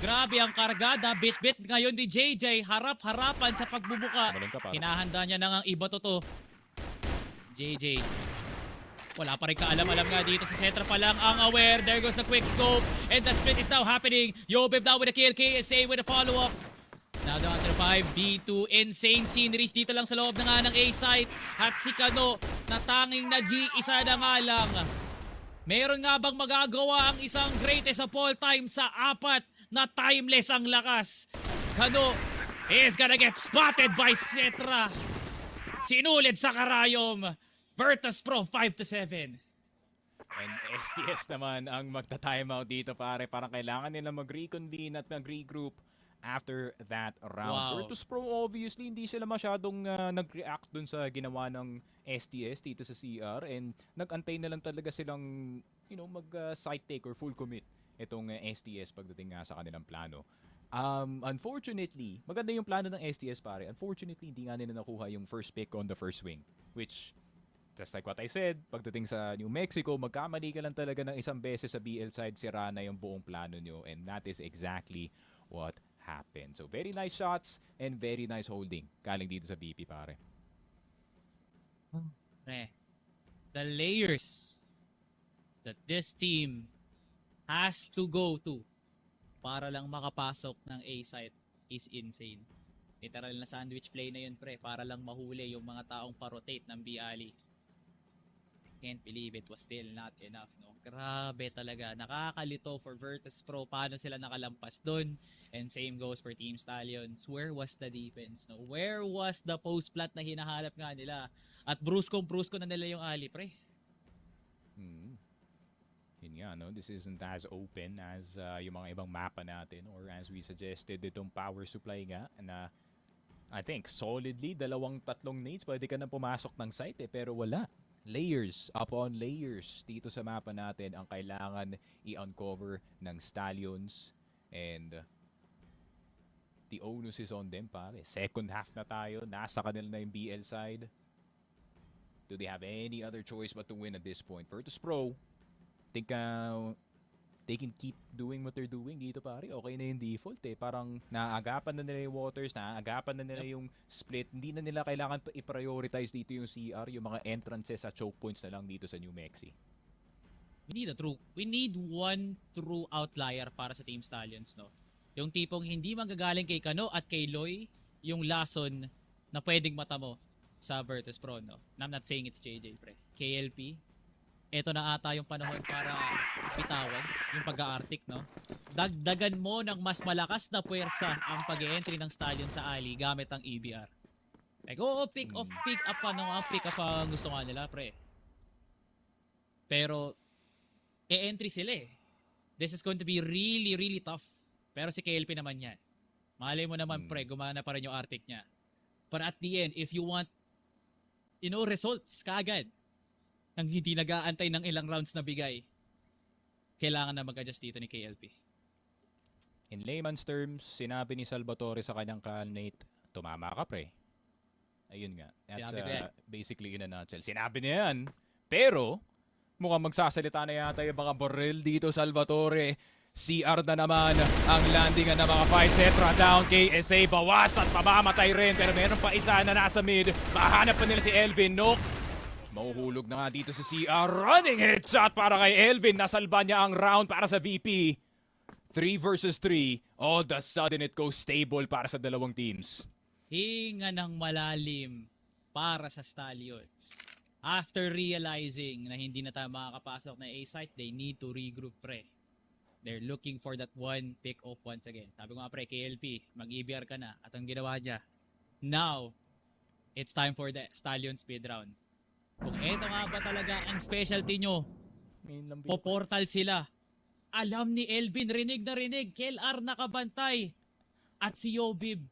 Speaker 2: Grabe ang kargada. Bit-bit ngayon ni JJ. Harap-harapan sa pagbubuka. Hinahanda niya na ang iba to. JJ. Wala pa rin kaalam-alam nga dito. Si Cetra pa lang ang aware. There goes the quick scope. And the split is now happening. Yobib now with a kill. KSA with a follow-up. Now down to 5, B2, insane sceneries dito lang sa loob na nga ng A-site. At si Kano, na tanging nag-iisa na nga lang. Meron nga bang magagawa ang isang greatest of all time sa apat na timeless ang lakas? Kano is gonna get spotted by Cetra. Sinulid sa karayom. Virtus.pro 5-7.
Speaker 4: And STS naman ang magta-timeout dito, pare. Parang kailangan nila mag-reconvene at mag-regroup after that round.
Speaker 2: Wow.
Speaker 4: Virtus.pro obviously hindi sila masyadong nag-react dun sa ginawa ng STS dito sa CR and nag-antay na lang talaga silang mag-side take or full commit itong STS pagdating nga sa kanilang plano. Unfortunately, maganda yung plano ng STS, pare. Unfortunately, hindi nga nila nakuha yung first pick on the first swing, which just like what I said, pagdating sa New Mexico, magkamali ka lang talaga ng isang beses sa BL side, sira na yung buong plano nyo, and that is exactly what happened. So very nice shots and very nice holding galing dito sa BP, pare.
Speaker 2: The layers that this team has to go to para lang makapasok ng A-site is insane. Literal na sandwich play na yun, pre, para lang mahuli yung mga taong parotate ng B-Alley. Can't believe it was still not enough, no? Grabe talaga. Nakakalito for Virtus.pro. Paano sila nakalampas dun? And same goes for Team Stallions. Where was the defense, no? Where was the post plat na hinahanap nga nila? At brusko na nila yung alley, pre.
Speaker 4: Yun nga, no? This isn't as open as yung mga ibang mapa natin or as we suggested, itong power supply nga na I think solidly 2-3 nades pwede ka na pumasok ng site pero wala. Layers upon layers dito sa mapa natin ang kailangan i-uncover ng Stallions, and the onus is on them, pare. Second half na tayo, nasa kanila na yung BL side. Do they have any other choice but to win at this point? Virtus.pro, think they can keep doing what they're doing dito, pare. Okay na yung default Parang naaagapan na nila yung waters, naaagapan na nila yung split. Hindi na nila kailangan i-prioritize dito yung CR, yung mga entrances at choke points na lang dito sa New Mexi.
Speaker 2: We need one true outlier para sa Team Stallions, no? Yung tipong hindi manggagaling kay Kano at kay Loy yung lason na pwedeng matamo sa Virtus.pro, no? And I'm not saying it's JJ, pre. KLP, eto na ata yung panahon para bitawan yung pag-a-arctic, no? Dagdagan mo ng mas malakas na puwersa ang pag-e-entry ng Stallion sa alley gamit ang EBR. Like, pick up ang gusto nga nila, pre. Pero, e-entry sila This is going to be really, really tough. Pero si KLP naman yan. Malay mo naman, pre, gumana pa rin yung arctic niya. But at the end, if you want, results kaagad, nang hindi nag-aantay ng ilang rounds na bigay, kailangan na mag-adjust dito ni KLP.
Speaker 4: In layman's terms, sinabi ni Salvatore sa kanyang clanmate, tumama ka pre. Ayun nga. That's basically in a nutshell. Sinabi niya yan. Pero, mukhang magsasalita na yata yung mga barrel dito, Salvatore. CR na naman ang landingan ng mga fight. Cetra down, KSA bawas at mamamatay rin. Pero meron pa isa na nasa mid. Mahanap pa nila si Elvin. Nope. Mahuhulog na nga dito si CR. Running headshot para kay Elvin. Nasalba niya ang round para sa VP. 3 versus 3. All of a sudden it goes stable para sa dalawang teams.
Speaker 2: Hinga ng malalim para sa Stallions. After realizing na hindi na tayo makakapasok na A site, they need to regroup pre. They're looking for that one pick off once again. Sabi ko nga pre, KLP, mag-EBR ka na. At ang ginawa niya, now, it's time for the Stallions speed round. Kung eto nga ba talaga ang specialty nyo, poportal sila. Alam ni Elvin, rinig na rinig, KLR nakabantay. At si Yobib,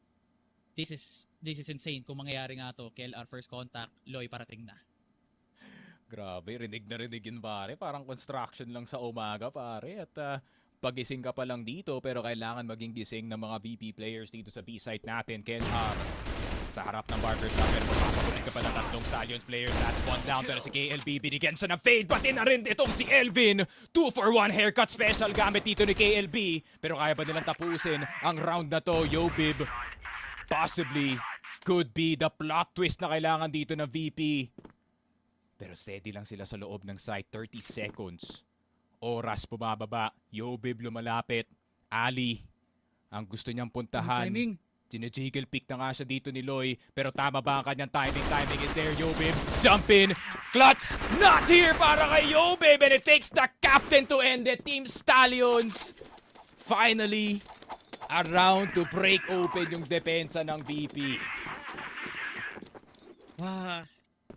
Speaker 2: this is insane kung mangyayari nga to. KLR first contact, Loy parating na.
Speaker 4: Grabe, rinig na rinig yun pare. Parang construction lang sa umaga pare. At pagising ka pa lang dito pero kailangan maging gising ng mga VP players dito sa B-site natin. KLR sa harap ng barbershop pero mapapakulit ka pa ng tatlong Stallions players. That's one down pero si KLB binigyan siya ng fade. Pati na rin itong si Elvin. 2 for 1 haircut special gamit dito ni KLB. Pero kaya ba nilang tapusin ang round na to? Yobib possibly could be the plot twist na kailangan dito ng VP. Pero steady lang sila sa loob ng site. 30 seconds. Oras bumababa. Yobib lumalapit. Ali ang gusto niyang puntahan.
Speaker 2: Timing.
Speaker 4: Sinajiggle pick na nga siya dito ni Loy. Pero tama ba ang kanyang timing? Timing is there. Yobib. Jump in. Clutch. Not here para kay Yobib. And it takes the captain to end it. Team Stallions. Finally, a round to break open yung depensa ng VP.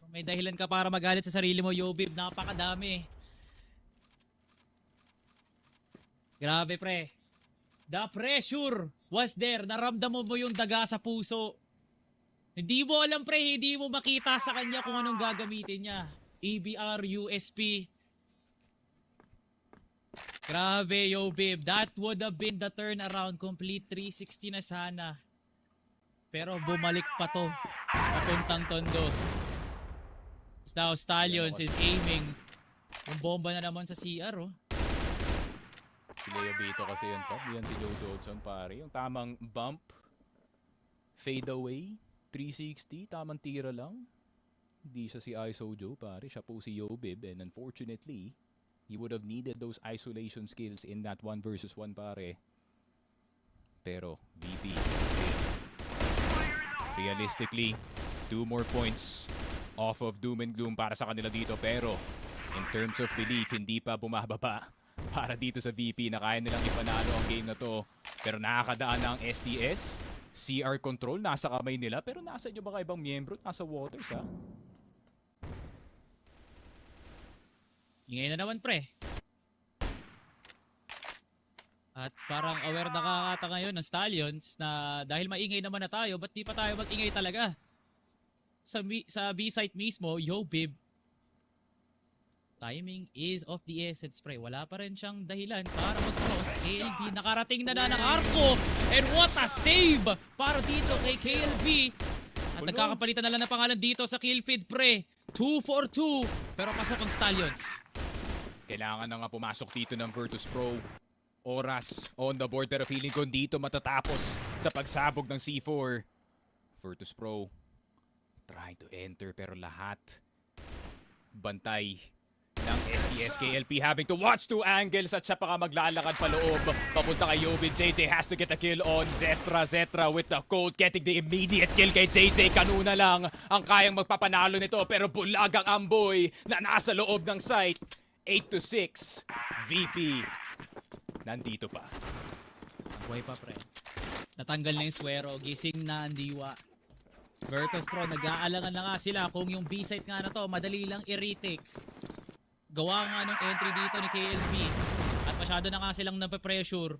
Speaker 2: May dahilan ka para magalit sa sarili mo, Yobib. Napakadami. Grabe, pre. The pressure was there. Naramdaman mo yung daga sa puso. Hindi mo alam, pre. Hindi mo makita sa kanya kung anong gagamitin niya. EBR, USP. Grabe, Yobib. That would have been the turnaround. Complete 360 na sana. Pero bumalik pa to. Papuntang tondo. Now Stallions is aiming. Yung bomba na naman sa CR, oh.
Speaker 4: Si Leo Bito kasi yan, Pop. Yan si Joe Dodson, pare. Yung tamang bump. Fade away. 360. Tamang tira lang. Hindi siya si ISO Joe, pare. Siya po si Yobib. And unfortunately, he would have needed those isolation skills in that 1 versus 1, pare. Pero, VP realistically, 2 more points off of doom and gloom para sa kanila dito. Pero, in terms of belief, hindi pa bumababa para dito sa VP na kaya nilang ipanalo ang game na to. Pero nakakadaan na ang STS. CR control, nasa kamay nila. Pero nasa nyo ba kayo ibang miyembro? Nasa waters, ha?
Speaker 2: Ingay na naman, pre. At parang aware na kakata ngayon ng Stallions na dahil maingay naman na tayo, ba't di pa tayo mag-ingay talaga? Sa B-site mismo, Yobib, timing is of the essence, pre. Wala pa rin siyang dahilan para mag-cross. KLB nakarating na ng arko. And what a save para dito kay KLB. At nagkakapalitan na lang na pangalan dito sa kill feed, pre. 2 for 2. Pero pasok ang Stallions.
Speaker 4: Kailangan na nga pumasok dito ng Virtus.pro. Oras on the board pero feeling ko dito matatapos sa pagsabog ng C4. Virtus.pro trying to enter pero lahat bantay ng STS. KLP having to watch 2 angles at siya pa maglalakad pa loob. Papunta kay Yobin. JJ has to get a kill on Zetra. Zetra with the cold getting the immediate kill kay JJ. Kanuna lang ang kayang magpapanalo nito pero bulag ang amboy na nasa loob ng site. 8-6. VP nandito pa.
Speaker 2: Buhay pa, pre. Natanggal na yung swero. Gising na ang diwa. Virtus.pro, nag-aalangan na nga sila kung yung B-site nga na to, madali lang i-retake. Gawa nga nung entry dito ni KLB. At masyado na nga silang nape-pressure.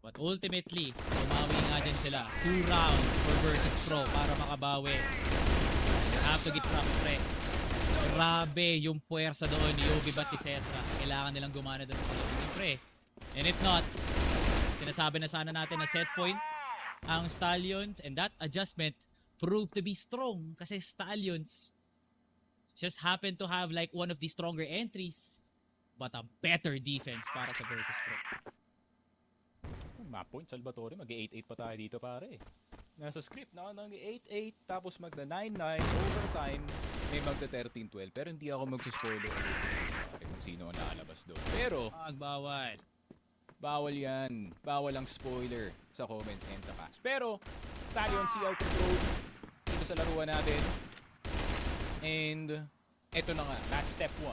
Speaker 2: But ultimately, tumawi nga din sila. 2 rounds for Virtus.pro para makabawi. You have to give props, pre. Grabe yung puwersa doon ni Yobi Batisetra. Kailangan nilang gumana doon sa kalabang, pre. And if not, sinasabi na sana natin na set point ang Stallions, and that adjustment proved to be strong kasi Stallions just happen to have like one of the stronger entries but a better defense para sa Virtus.pro.
Speaker 4: Map point, Salvatore. Mag-8-8 pa tayo dito, pare. Nasa script na ng 8-8, tapos magda 9-9, overtime, may magda 13-12. Pero hindi ako magsuspoiler kung sino ang nalabas doon. Pero,
Speaker 2: Bawal.
Speaker 4: bawal yan. Bawal ang spoiler sa comments and sa cast. Pero, Stallion CL control dito sa laruan natin. And, eto na nga, that's step 1.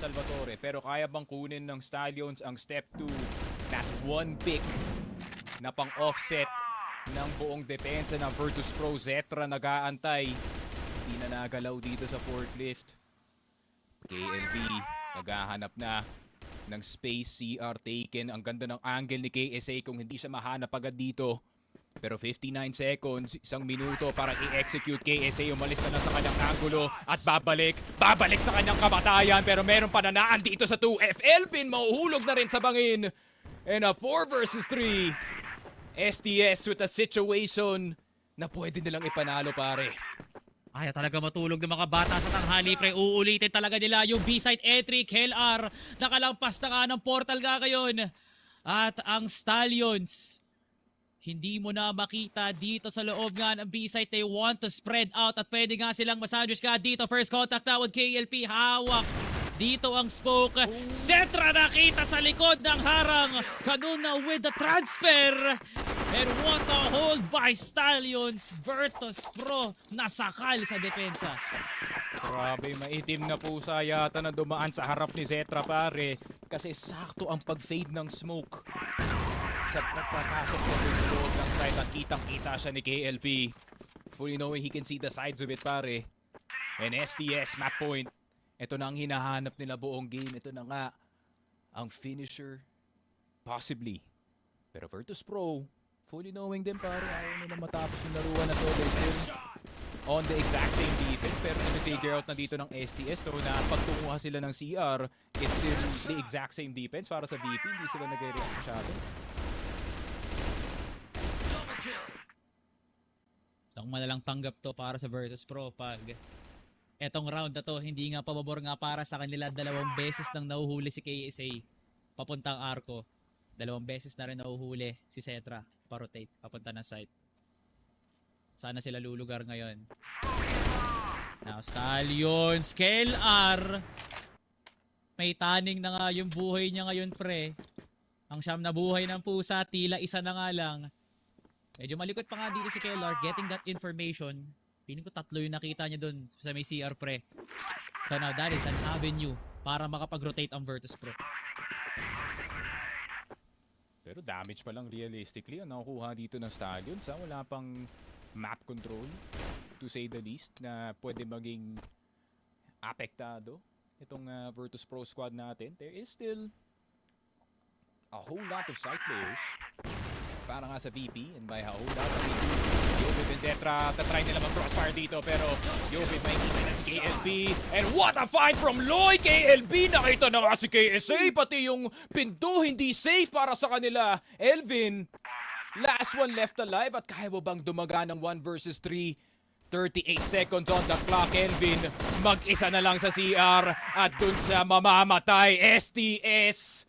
Speaker 4: Salvatore. Pero kaya bang kunin ng Stallions ang step 2? That one pick na pang-offset ng buong depensa ng Virtus.pro. Zetra nag-aantay. Hindi na nagalaw dito sa forklift. KLB naghahanap na ng space. CR taken. Ang ganda ng angle ni KSA kung hindi siya mahanap agad dito. Pero 59 seconds, 1 minuto para i-execute. KSA umalis na sa kanyang angulo at babalik sa kanyang kamatayan. Pero meron pananaan dito sa 2F. Elvin mahuhulog na rin sa bangin. And a 4 versus 3. STS with a situation na pwede nilang ipanalo, pare.
Speaker 2: Ayaw talaga matulog ng mga bata sa tanghali, pre. Uulitin talaga nila yung B-side entry. KLR, nakalampas na nga ng portal ngayon. At ang Stallions, hindi mo na makita dito sa loob nga ng B-side. They want to spread out at pwede nga silang masandwich ka dito. First contact now with KLP. Hawak dito ang smoke. Zetra nakita sa likod ng harang. Kanuna with the transfer. And what a hold by Stallions. Virtus.pro nasakal sa depensa.
Speaker 4: Grabe, maitim na pusa yata na dumaan sa harap ni Zetra, pare. Kasi sakto ang pag-fade ng smoke. Sa pagpapasok na dun sa loob ng side at kitang-kita siya ni KLP. Fully knowing he can see the sides of it, pare. And STS, map point. Ito na ang hinahanap nila buong game. Ito na nga ang finisher. Possibly. Pero Virtus.pro, fully knowing din, pare, ayaw nila matapos yung laruan na to. They're still on the exact same defense. Pero na-figure out na dito ng STS to na pagtunguha sila ng CR, it's still the exact same defense para sa VP. Hindi sila nag-react masyado.
Speaker 2: Isang malalang tanggap to para sa Virtus.pro pag etong round na to, hindi nga pabor nga para sa kanila. 2 beses nang nahuhuli si KSA papuntang arko. 2 beses na rin nahuhuli si Zetra pa-rotate papunta ng site. Sana sila lulugar ngayon. Now Stallions, KLR. May taning na nga yung buhay niya ngayon, pre. Ang siyam na buhay ng pusa, tila isa na nga lang. Medyo malikot pa nga dito si KLR getting that information. Piling ko 3 yung nakita niya dun sa may CR, pre. So now that is an avenue para makapag-rotate ang Virtus.pro.
Speaker 4: Pero damage pa lang realistically ang nakukuha dito ng Stallions. Wala pang map control, to say the least, na pwede maging apektado itong Virtus.pro squad natin. There is still a whole lot of side players para nga sa VP, and by a whole lot of VP, Yobib and Zetra, tatry nila mag-crossfire dito, pero Yobib may kita na si KLB, and what a fight from Loy! KLB, nakita na nga si KSA, pati yung pinto hindi safe para sa kanila. Elvin, last one left alive, at kaya mo bang dumaga ng 1 versus 3? 38 seconds on the clock. Elvin, mag-isa na lang sa CR, at dun sa mamamatay, STS.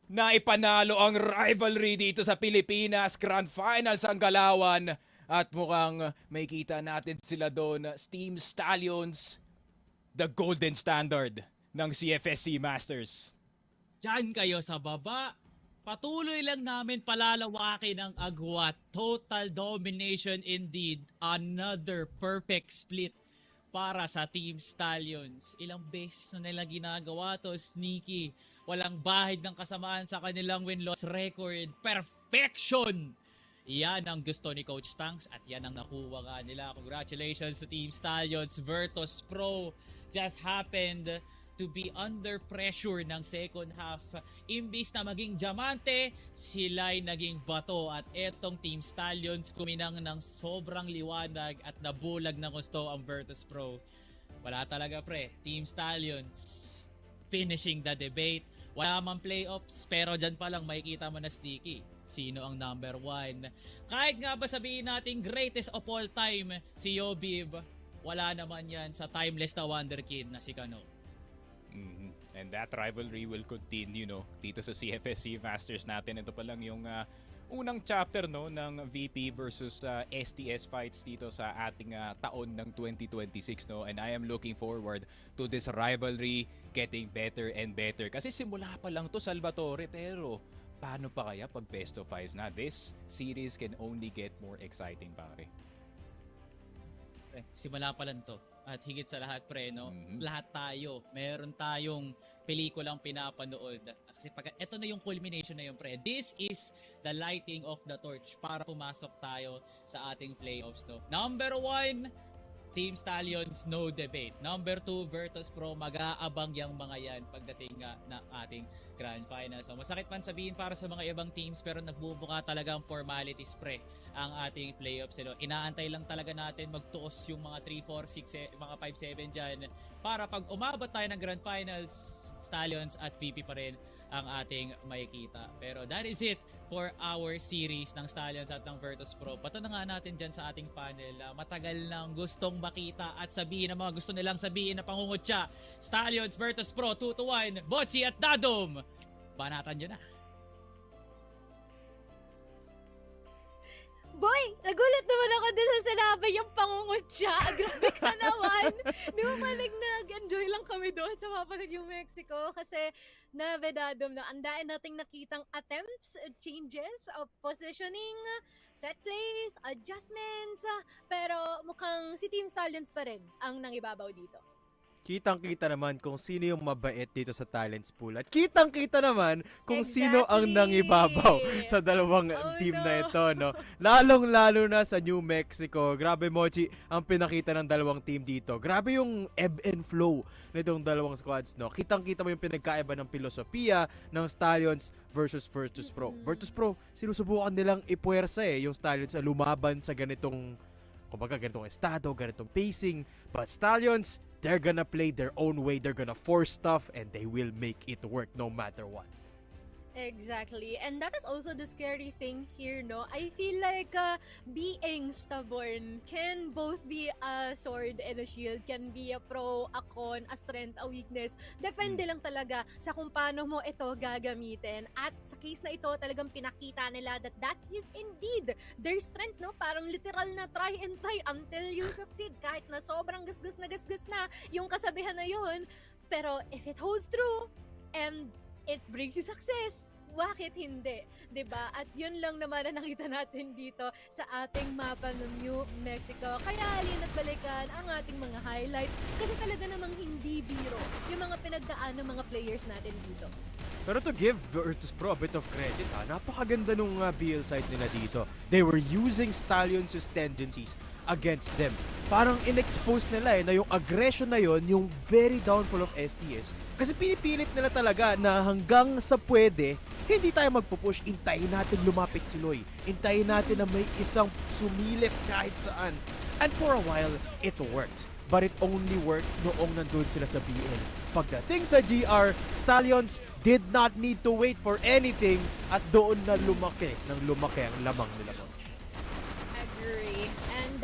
Speaker 4: Na ipanalo ang rivalry dito sa Pilipinas. Grand Finals ang galawan. At mukhang may kita natin sila doon. Team Stallions, the golden standard ng CFS Masters.
Speaker 2: Diyan kayo sa baba. Patuloy lang namin palalawakin ang agwat. Total domination indeed. Another perfect split para sa Team Stallions. Ilang beses na nila ginagawa to, sneaky. Walang bahid ng kasamaan sa kanilang win-loss record. Perfection! Yan ang gusto ni Coach Tanks at yan ang nakuha nga nila. Congratulations to Team Stallions. Virtus.pro just happened to be under pressure ng second half. Imbis na maging diamante, sila'y naging bato at etong Team Stallions kuminang ng sobrang liwanag at nabulag ng gusto ang Virtus.pro. Wala talaga pre, Team Stallions finishing the debate. Wala mang playoffs pero dyan pa lang makikita mo na sticky. Sino ang number 1? Kahit nga ba sabihin natin greatest of all time si Yobib, wala naman yan sa timeless na wonderkid na si Kano.
Speaker 4: And that rivalry will continue, no? Dito sa CFS Masters natin, ito pa lang yung unang chapter, no, ng VP versus STS fights dito sa ating taon ng 2026, no? And I am looking forward to this rivalry getting better and better. Kasi simula pa lang to, Salvatore, pero paano pa kaya pag best of 5s na? This series can only get more exciting, pare.
Speaker 2: Simula pa lang to. At higit sa lahat pre, no? Lahat tayo, meron tayong pelikulang pinapanood. Kasi pag ito na yung culmination na yun pre. This is the lighting of the torch para pumasok tayo sa ating playoffs, no? Number 1, Team Stallions, no debate. Number 2, Virtus.pro, mag-aabang yung mga yan pagdating nga ng ating Grand Final. So masakit man sabihin para sa mga ibang teams pero nagbubuka talagang formalities pre ang ating playoffs. Inaantay lang talaga natin magtuos yung mga 3, 4, 6, mga 5, 7 dyan para pag umabot tayo ng Grand Finals, Stallions at VP pa rin ang ating makikita. Pero that is it for our series ng Stallions at ng Virtus.pro. Pato na nga natin dyan sa ating panel. Matagal nang gustong makita at sabihin ang mga gusto nilang sabihin na pangungutya. Stallions, Virtus.pro, 2-1, Bochi at Dadom. Banatan nyo na.
Speaker 1: Boy, nagulat naman ako din sa sinabi yung pangungutya. Grabe ka naman. Di ba nag-enjoy lang kami doon sa Papalag yung Mexico kasi navedadom na andain nating nakitang attempts, changes of positioning, set plays, adjustments, pero mukhang si Team Stallions pa rin ang nangibabaw dito.
Speaker 8: Kitang-kita naman kung sino yung mabait dito sa talents pool. At kitang-kita naman kung sino ang nangibabaw sa dalawang team na ito, no? Lalong-lalo na sa New Mexico. Grabe, Mochi, ang pinakita ng dalawang team dito. Grabe yung ebb and flow nitong dalawang squads, no? Kitang-kita mo yung pinagkaiba ng filosofiya ng Stallions versus Virtus.pro. Virtus.pro, sinusubukan nilang ipuwersa yung Stallions na lumaban sa ganitong, kumbaga, ganitong estado, ganitong pacing. But Stallions, they're gonna play their own way, they're gonna force stuff, and they will make it work no matter what.
Speaker 1: Exactly. And that is also the scary thing here, no? I feel like being stubborn can both be a sword and a shield, can be a pro, a con, a strength, a weakness. Depende lang talaga sa kung paano mo ito gagamitin. At sa case na ito, talagang pinakita nila that that is indeed their strength, no? Parang literal na try and try until you succeed. Kahit na sobrang gasgas na yung kasabihan na yun. Pero if it holds true, and it brings you success, bakit hindi? 'Di ba? At yun lang naman ang nakita natin dito sa ating mapa ng New Mexico. Kaya halina't balikan ang ating mga highlights kasi talaga namang hindi biro yung mga pinagdaan ng mga players natin dito.
Speaker 8: Pero to give Virtus.pro a bit of credit, napakaganda nung BL side nila dito. They were using Stallions' tendencies against them. Parang in-expose nila na yung aggression na yon, yung very downfall of STS. Kasi pinipilit nila talaga na hanggang sa pwede, hindi tayo magpupush. Intayin natin lumapit si Loy. Intayin natin na may isang sumilip kahit saan. And for a while, it worked. But it only worked noong nandun sila sa BL. Pagdating sa GR, Stallions did not need to wait for anything at doon na lumaki ang lamang nila.
Speaker 1: Agree. And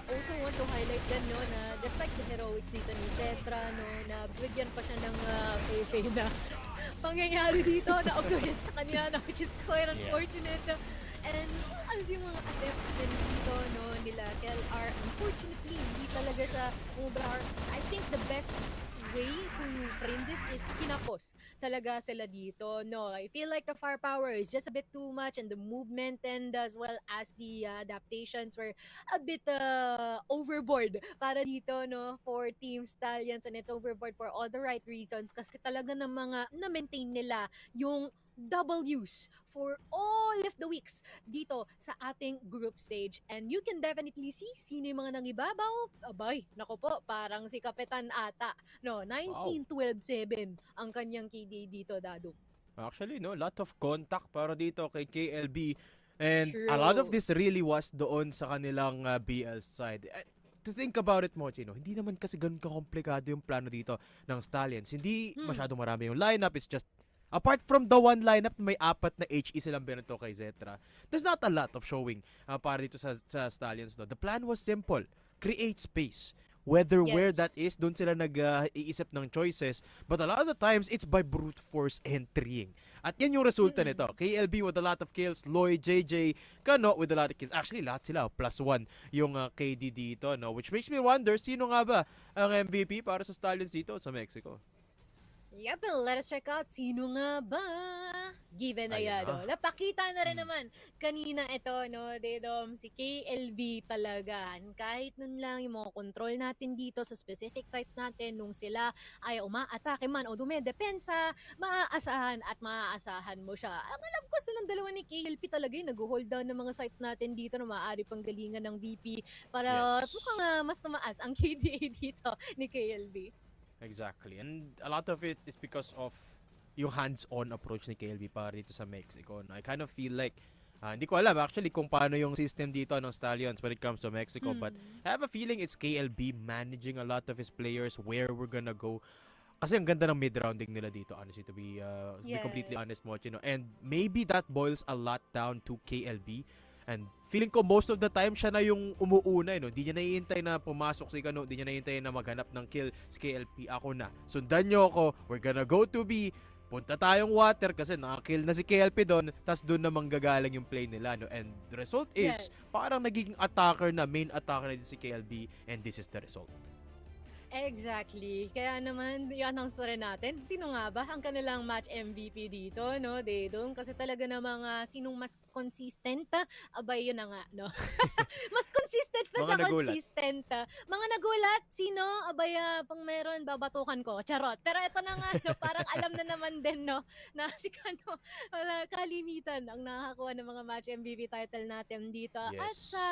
Speaker 1: also want to highlight din, no, na despite the heroics dito ni Cetra, no, na bigyan pa siya ng pay na pangyayari dito na occurrence sa kanya, na, which is quite unfortunate. And as yung mga attempts din dito, no, nila KLR, unfortunately, hindi talaga siya umubra. I think the best way to frame this is kinapos talaga sila dito. No, I feel like the firepower is just a bit too much and the movement and as well as the adaptations were a bit overboard para dito, no, for Team Stallions, and it's overboard for all the right reasons kasi talaga ng mga na-maintain nila yung W's for all of the weeks dito sa ating group stage. And you can definitely see sino yung mga nangibabaw. Abay, nako po, parang si Kapitan ata. No, 19-12-7 ang kanyang KD dito, Dado.
Speaker 8: Actually, no, lot of contact para dito kay KLB. And
Speaker 1: True.
Speaker 8: a lot of this really was doon sa kanilang BL side. To think about it, Mochi, no, hindi naman kasi ganun kakomplikado yung plano dito ng Stallions. Hindi masyadong marami yung lineup. It's just, apart from the one lineup, may 4 na HE silang binato kay Zetra. There's not a lot of showing para dito sa Stallions. No. The plan was simple. Create space. Whether where that is, doon sila nag-iisip ng choices. But a lot of the times, it's by brute force entrying. At yan yung resulta nito. KLB with a lot of kills, Lloyd, JJ, Kano with a lot of kills. Actually, lahat sila, +1 yung KD dito, no? Which makes me wonder, sino nga ba ang MVP para sa Stallions dito sa Mexico?
Speaker 1: Yep, let us check out sino nga ba. Given na yan, no? Napakita na rin naman kanina ito, no, Dedom, si KLB talaga. Kahit nun lang yung mga control natin dito sa specific sites natin, nung sila ay umaatake man o dumedepensa, maaasahan mo siya. Ang alam ko silang dalawa ni KLB talaga yung nag-hold down ng mga sites natin dito na maaari pang galingan ng VP para mukhang mas tumaas ang KDA dito ni KLB.
Speaker 8: Exactly. And a lot of it is because of yung hands-on approach ni KLB para dito sa Mexico. I kind of feel like, hindi ko alam actually kung paano yung system dito ng Stallions when it comes to Mexico. But I have a feeling it's KLB managing a lot of his players where we're gonna go. Kasi ang ganda ng mid-rounding nila dito, honestly, to be completely honest, Mochi, no? And maybe that boils a lot down to KLB. And feeling ko most of the time siya na yung umuuna, no? Di niya naiintay na pumasok si Kano, di niya naiintay na maghanap ng kill si KLP. Ako na. Sundan niyo ako. We're gonna go to B. Punta tayong water kasi nakakill na si KLP doon. Tas doon na manggagaling yung play nila, no? And the result is parang nagiging attacker na, main attacker na din si KLB, and this is the result.
Speaker 1: Exactly. Kaya naman, i-announce rin natin, sino nga ba ang kanilang match MVP dito, no, Dedong? Kasi talaga namang sinong mas consistent, abay yun na nga, no? Mas consistent pa sa consistent. Mga nagulat, sino? Abay, pang meron, babatukan ko. Charot. Pero ito na nga, no, parang alam na naman din, no, na si Kano, wala, kalimitan ang nakakakuha ng mga match MVP title natin dito. At sa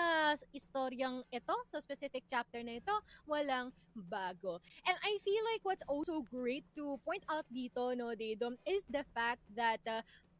Speaker 1: istoryang ito, sa specific chapter na ito, walang bago. And I feel like what's also great to point out dito, no, Dedom, is the fact that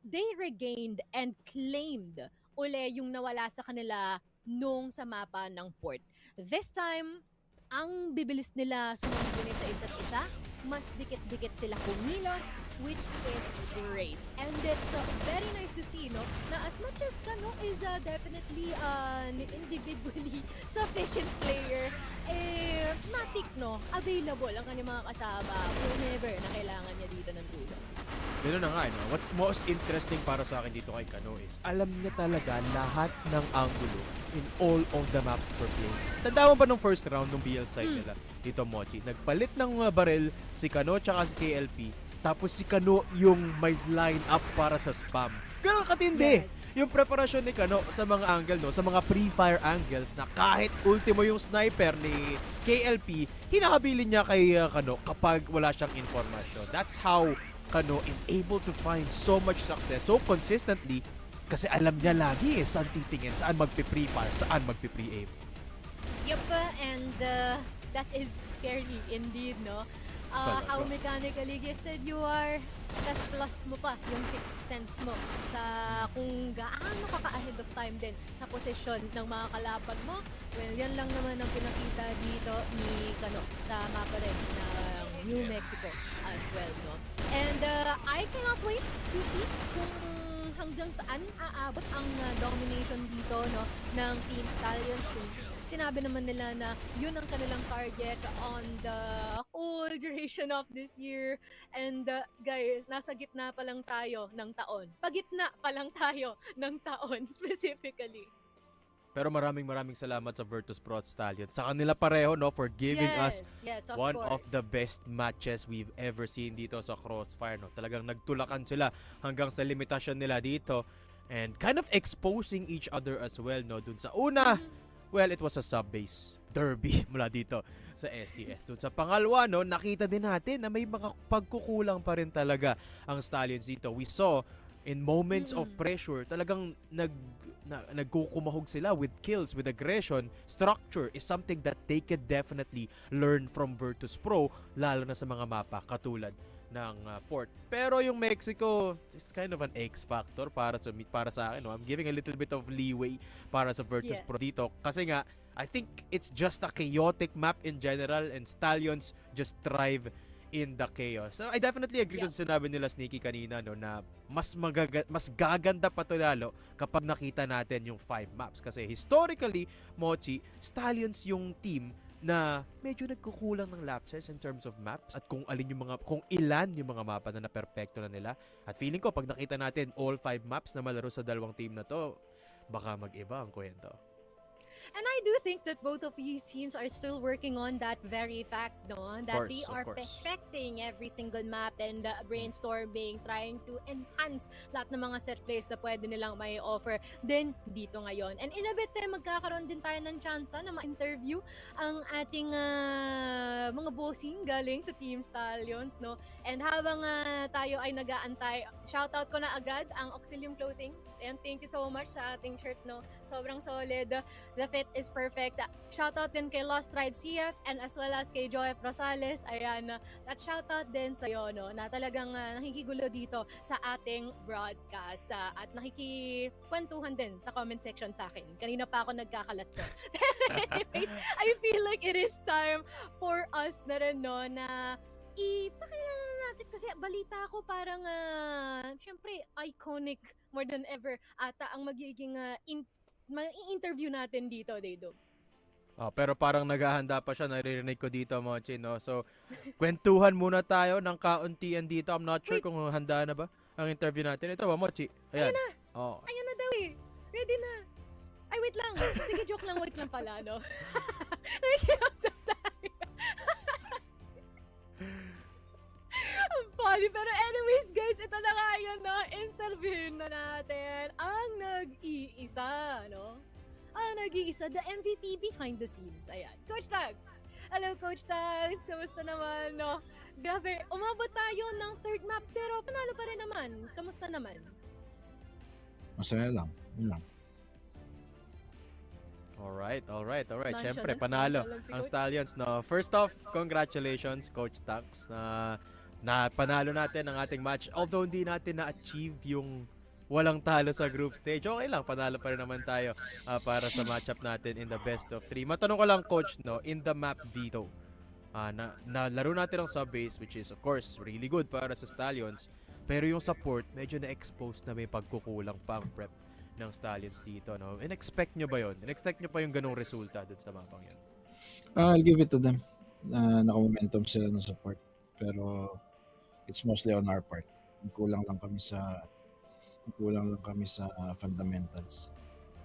Speaker 1: they regained and claimed uli yung nawala sa kanila nung sa mapa ng port. This time, ang bibilis nila sumumbuni sa isa't isa, mas dikit-dikit sila kumilos, which is great. And it's very nice to see, no, na as much as Kano is definitely an individually sufficient player, matik, no, available ang kanyang mga kasama whenever na kailangan niya dito ng tulong.
Speaker 8: Yun na nga, no? What's most interesting para sa akin dito kay Kano is alam niya talaga lahat ng angulo in all of the maps per play. Tanda mo ba nung first round ng BL side nila dito, Mochi? Nagpalit ng barrel si Kano tsaka si KLP, tapos si Kano yung may line up para sa spam. Ganun katindi yung preparasyon ni Kano sa mga angle, no? Sa mga pre-fire angles na kahit ultimo yung sniper ni KLP, hinahabilin niya kay Kano kapag wala siyang informasyon. That's how Kano is able to find so much success so consistently kasi alam niya lagi saan titingin, saan magpi-pre-fire, saan magpi-pre-aim.
Speaker 1: Yup, and that is scary indeed, no? How mechanically gifted you are, tas plus mo pa yung sixth sense mo sa kung gaano ka ka-ahead of time din sa posisyon ng mga kalaban mo. Well, yan lang naman ang pinakita dito ni Kano sa mapa rin ng New Mexico as well, no? And I cannot wait to see kung hanggang saan aabot ang domination dito, no, ng Team Stallions, since sinabi naman nila na yun ang kanilang target on the whole duration of this year. And guys, nasa gitna pa lang tayo ng taon. Pagitna pa lang tayo ng taon specifically.
Speaker 8: Pero maraming salamat sa Virtus.pro.PHT Stallions. Sa kanila pareho, no, for giving us one of the best matches we've ever seen dito sa CROSSFIRE, no. Talagang nagtulakan sila hanggang sa limitasyon nila dito and kind of exposing each other as well, no. Dun sa una, well, it was a sub-base derby mula dito sa STS. Dun sa pangalawa, no, nakita din natin na may mga pagkukulang pa rin talaga ang Stallions dito. We saw In moments of pressure, talagang nagkukumahog sila with kills, with aggression. Structure is something that they could definitely learn from Virtus Pro, lalo na sa mga mapa katulad ng port. Pero yung Mexico is kind of an X factor para sa akin. No? I'm giving a little bit of leeway para sa Virtus Pro dito kasi nga I think it's just a chaotic map in general and Stallions just thrive in the chaos. So I definitely agree with sinabi nila Sneaky kanina, no, na mas gaganda pa to lalo kapag nakita natin yung 5 maps kasi historically, Mochi, Stallions yung team na medyo nagkukulang ng lapses in terms of maps at kung ilan yung mga mapa na naperpekto na nila. At feeling ko pag nakita natin all 5 maps na malaro sa dalawang team na to, baka mag-iba ang kwento.
Speaker 1: And I do think that both of these teams are still working on that very fact, no? That they are perfecting every single map and brainstorming, trying to enhance lahat ng mga set plays na pwede nilang may offer din dito ngayon. And in a bit, magkakaroon din tayo ng chance na ma-interview ang ating mga bossing galing sa Team Stallions, no? And habang tayo ay nag-aantay, shoutout ko na agad ang Auxilium Clothing. And thank you so much sa ating shirt, no? Sobrang solid. The fit is perfect. Shoutout din kay Lost Ride CF and as well as kay Joy Rosales. Ayan. At shoutout din sa iyo, no? Na talagang nakikigulo dito sa ating broadcast. At nakikikwentuhan din sa comment section sa akin. Kanina pa ako nagkakalat ko. Anyways, I feel like it is time for us na rin, no? Na ipakilala natin kasi balita ko parang syempre iconic more than ever ata ang magiging interview natin dito, Daydog.
Speaker 8: Pero parang naghahanda pa siya, naririnig ko dito, Mochi, no? So, kwentuhan muna tayo ng kauntian dito. I'm not sure kung handa na ba ang interview natin. Ito ba, Mochi? Ayan.
Speaker 1: Ayun na! Ayun na daw eh. Ready na. Ay, wait lang. Sige, joke lang. Wait lang pala, no? Nakikiramdam tayo. Funny, pero anyways guys, ito na nga yun, no? Interviewin na natin ang nag-iisa, no? Ang nag-iisa, the MVP behind the scenes. Ayan, Coach Tags. Hello, Coach Tags. Kamusta naman, no? Grabe, umabot tayo ng 3rd map, pero panalo pa rin naman. Kamusta naman?
Speaker 12: Masaya lang. Yun lang.
Speaker 8: Alright. Siyempre, panalo ang Stallions, no? First off, congratulations, Coach Tags, na panalo natin ang ating match. Although hindi natin na-achieve yung walang talo sa group stage, okay lang, panalo pa rin naman tayo para sa matchup natin in the best of 3. Matanong ko lang, Coach, no, in the map dito, na laro natin ang sub-base, which is of course really good para sa Stallions, pero yung support, medyo na-expose na may pagkukulang pa ang prep ng Stallions dito, no? In-expect nyo ba yun? In-expect nyo pa yung ganong resulta dun sa mapang yan?
Speaker 12: I'll give it to them. Naka-momentum sila ng support. Pero it's mostly on our part. Kulang lang kami sa fundamentals.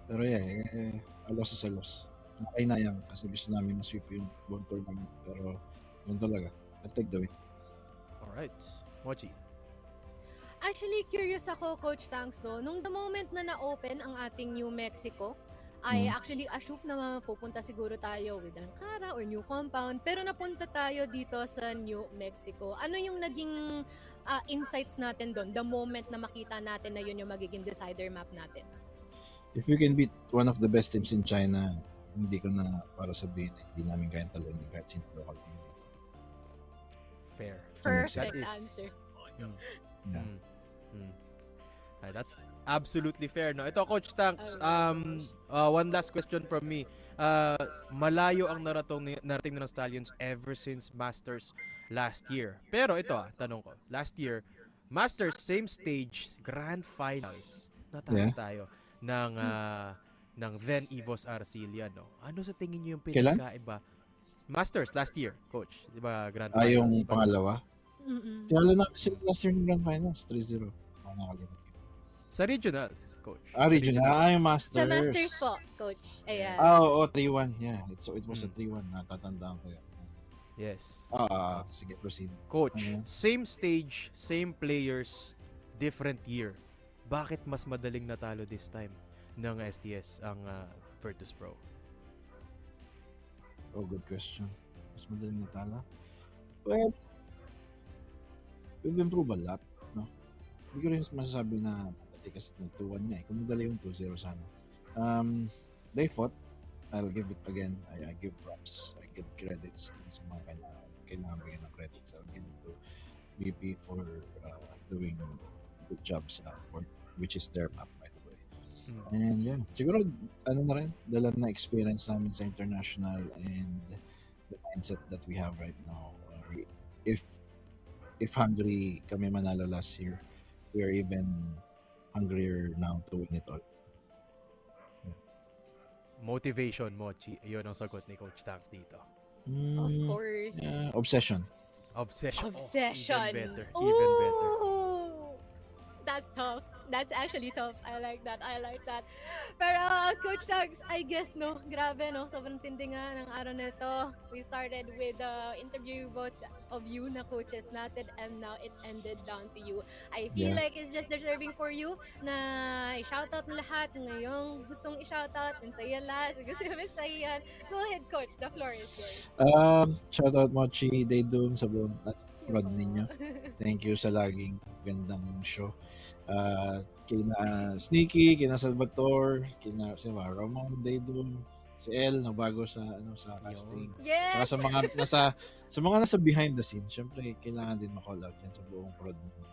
Speaker 12: Pero a loss is a loss. Okay na yan kasi gusto namin na-sweep yung buong tournament. Pero yun talaga. I'll take the win.
Speaker 8: Alright. Mochi.
Speaker 1: Actually, curious ako, Coach Tanks, no? Nung the moment na na-open ang ating New Mexico, I actually assume na pupunta siguro tayo with Ankara or New Compound, pero napunta tayo dito sa New Mexico. Ano yung naging insights natin doon, the moment na makita natin na yun yung magiging decider map natin?
Speaker 12: If we can beat one of the best teams in China, hindi ko na para sabihin hindi namin kayang talunin kahit sino local team dito.
Speaker 8: Fair.
Speaker 1: Perfect answer.
Speaker 8: That's absolutely fair, no? Ito, Coach Tanks, one last question from me. Malayo ang narating ng Stallions ever since Masters last year. Pero ito, tanong ko. Last year, Masters, same stage, Grand Finals. Natalo tayo ng then Evos Arcilla, no? Ano sa tingin niyo yung pinagkaiba? Masters, last year, Coach. Di ba, Grand Finals?
Speaker 12: Yung pangalawa? Tinalo namin sila last year ng Grand Finals, 3-0. Nakakalimutan.
Speaker 8: Sa regionals, Coach.
Speaker 12: Regional. Yung Masters.
Speaker 1: Sa Masters po, Coach. Ayan.
Speaker 12: 3-1. Yeah, it was a 3-1. Natatandaan ko yan.
Speaker 8: Yes.
Speaker 12: Sige, proceed.
Speaker 8: Coach, same stage, same players, different year. Bakit mas madaling natalo this time ng STS ang Virtus Pro?
Speaker 12: Good question. Mas madaling natalo? Well, we've improved a lot, no? hindi ko rin masasabi na madali kasi nag-2-1 nga eh. Kung madali yung 2-0 sana. They fought. I'll give it again. I give props. I give credits sa mga kailangan bigyan ng credits. I'll give it to VP for doing good job sa work, which is their map, by the way. And yeah, siguro ano na rin, dala na experience namin sa international and the mindset that we have right now. If hungry kami manalo last year, we are even hungrier now to win it all.
Speaker 8: Motivation, Mochi. Yun ang sagot ni Coach Tanks dito.
Speaker 1: Of course.
Speaker 12: Obsession.
Speaker 8: Obsession.
Speaker 1: Obsession.
Speaker 8: Even better. Even better.
Speaker 1: Ooh, that's tough. That's actually tough. I like that. Pero Coach Tags, I guess no, grabe no, sobrang tindi nga ng araw na ito. We started with the interview both of you na coaches natin and now it ended down to you. I feel like it's just deserving for you na i-shoutout na lahat ngayong gustong i-shoutout and sa'yo lahat. Gusto mo sa'yo yan. Go ahead Coach, the floor is yours.
Speaker 12: Shoutout Mochi, Daydum sa buong prod ninyo. Thank you sa laging gandang show. Kina Sneaky, kina Salvatore, kina si Ramon, Daydum, si El na bago sa casting.
Speaker 1: Yes.
Speaker 12: Saka sa mga nasa behind the scenes, syempre kailangan din ma-call out yan sa buong prod ninyo.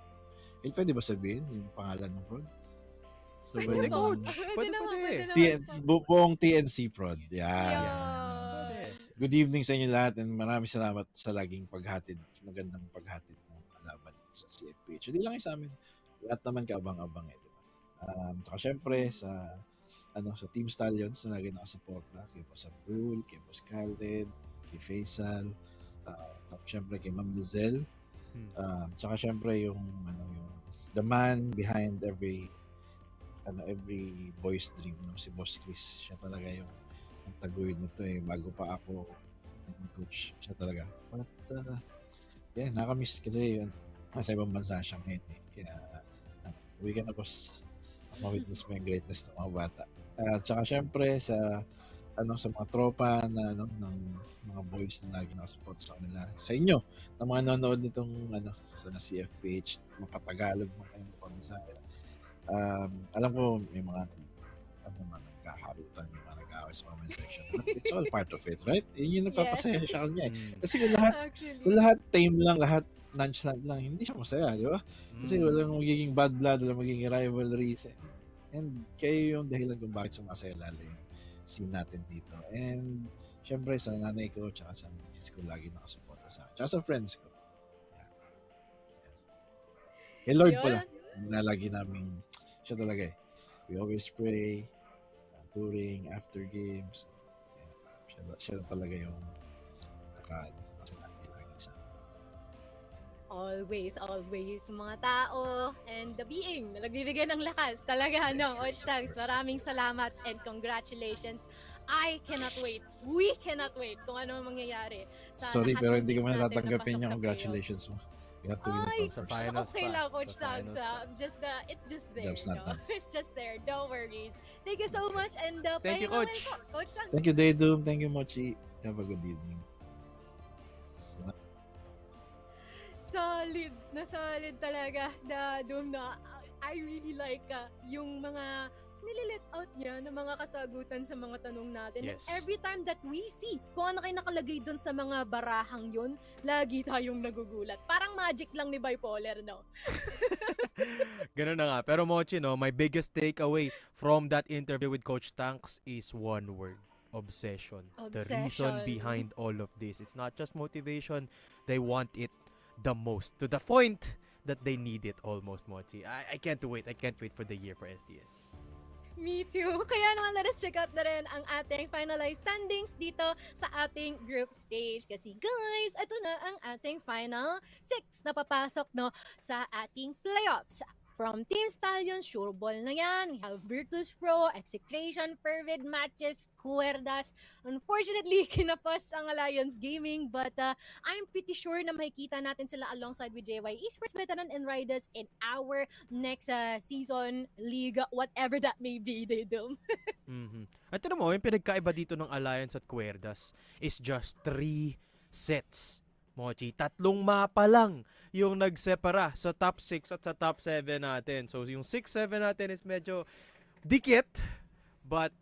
Speaker 12: Pwede ba sabihin yung pangalan ng prod? So,
Speaker 1: Pwede
Speaker 8: Coach.
Speaker 1: Pwede naman.
Speaker 12: buong TNC prod. Yan. Good evening sa inyo lahat and maraming salamat sa laging paghatid, magandang paghatid ng laban sa CFPH. Hindi lang yung sa amin, lahat naman kaabang-abang di ba? Saka syempre sa Team Stallions na lagi nakasuporta, kay Boss Abdul, kay Boss Khaled, kay Faisal, syempre kay Ma'am Lizelle, saka syempre yung the man behind every boy's dream, si Boss Chris. Siya talaga yung taguyod nito bago pa ako coach, siya talaga. But nakamiss kasi nasa ibang bansa siya ngayon kaya we can of course ma-witness mo yung greatness ng mga bata. Tsaka syempre sa mga tropa ng mga boys na lagi nakasupport sa kanila, sa inyo na mga nanonood nitong sa CFPH, mapatagalog mo kayong pag-usaya. Alam ko may mga nagkaharutan, may mga nag-aaway sa comment section. It's all part of it, right? Yun yung nagpapasaya siya kanya. Kasi kung lahat tame lang, lahat nonchalant lang, hindi siya masaya, di ba? Kasi walang magiging bad blood, walang magiging rivalries. And kayo yung dahilan kung bakit sumasaya lalo yung scene natin dito. And syempre sa nanay ko, tsaka sa misis ko lagi nakasuporta sa akin. Tsaka sa friends ko. Yan. Kay Lord pala, na lagi namin, siya talaga we always pray, during, after games. Siya talaga yung
Speaker 1: Always mga tao and the being na nagbibigay ng lakas talaga Coach Tags, maraming salamat and congratulations. I cannot wait, we cannot wait kung ano mangyayari sa
Speaker 12: sorry
Speaker 1: lahat
Speaker 12: pero
Speaker 1: ng
Speaker 12: hindi ko
Speaker 1: teams
Speaker 12: man
Speaker 1: natin na
Speaker 12: natatanggapin
Speaker 1: pasok
Speaker 12: yung
Speaker 1: sa
Speaker 12: congratulations mo. You have to win it
Speaker 8: Sa
Speaker 12: first.
Speaker 8: finals
Speaker 1: Okay
Speaker 8: pa.
Speaker 1: lang Coach
Speaker 8: Sa
Speaker 1: Tags,
Speaker 8: finals
Speaker 1: it's just there,
Speaker 12: That's not done.
Speaker 1: It's just there, no worries. Thank you so much and
Speaker 8: Thank you,
Speaker 1: pahinga
Speaker 8: Coach.
Speaker 1: naman po, Coach Tags.
Speaker 12: Thank you, Daydum. Thank you, Mochi. Have a good evening.
Speaker 1: Solid talaga the Doom na I really like yung mga nililit out niya ng mga kasagutan sa mga tanong natin.
Speaker 8: Yes.
Speaker 1: And every time that we see kung ano kayo nakalagay doon sa mga barahang yun, lagi tayong nagugulat. Parang magic lang ni Bipolar, no?
Speaker 8: Ganun na nga. Pero Mochi, my biggest takeaway from that interview with Coach Tanks is one word. Obsession. The reason behind all of this. It's not just motivation. They want it the most. To the point that they need it almost, Mochi. I can't wait. I can't wait for the year for STS.
Speaker 1: Me too. Kaya naman, let us check out na rin ang ating finalized standings dito sa ating group stage. Kasi guys, ito na ang ating final 6 na papasok sa ating playoffs. From Team Stallions, sure ball na yan. We have Virtus.pro, Execration.PHT, MATTJESS, Ridaz. Unfortunately, kinapos ang Alliance Gaming, but I'm pretty sure na makikita natin sila alongside with JY Esports Veteran and Ridaz in our next season league, whatever that may be, they do.
Speaker 8: At mo, yung pinagkaiba dito ng Alliance at Ridaz is just 3 sets. Mochi, 3 mapa lang yung nagsepara sa top 6 at sa top 7 natin. So yung 6-7 natin is medyo dikit. But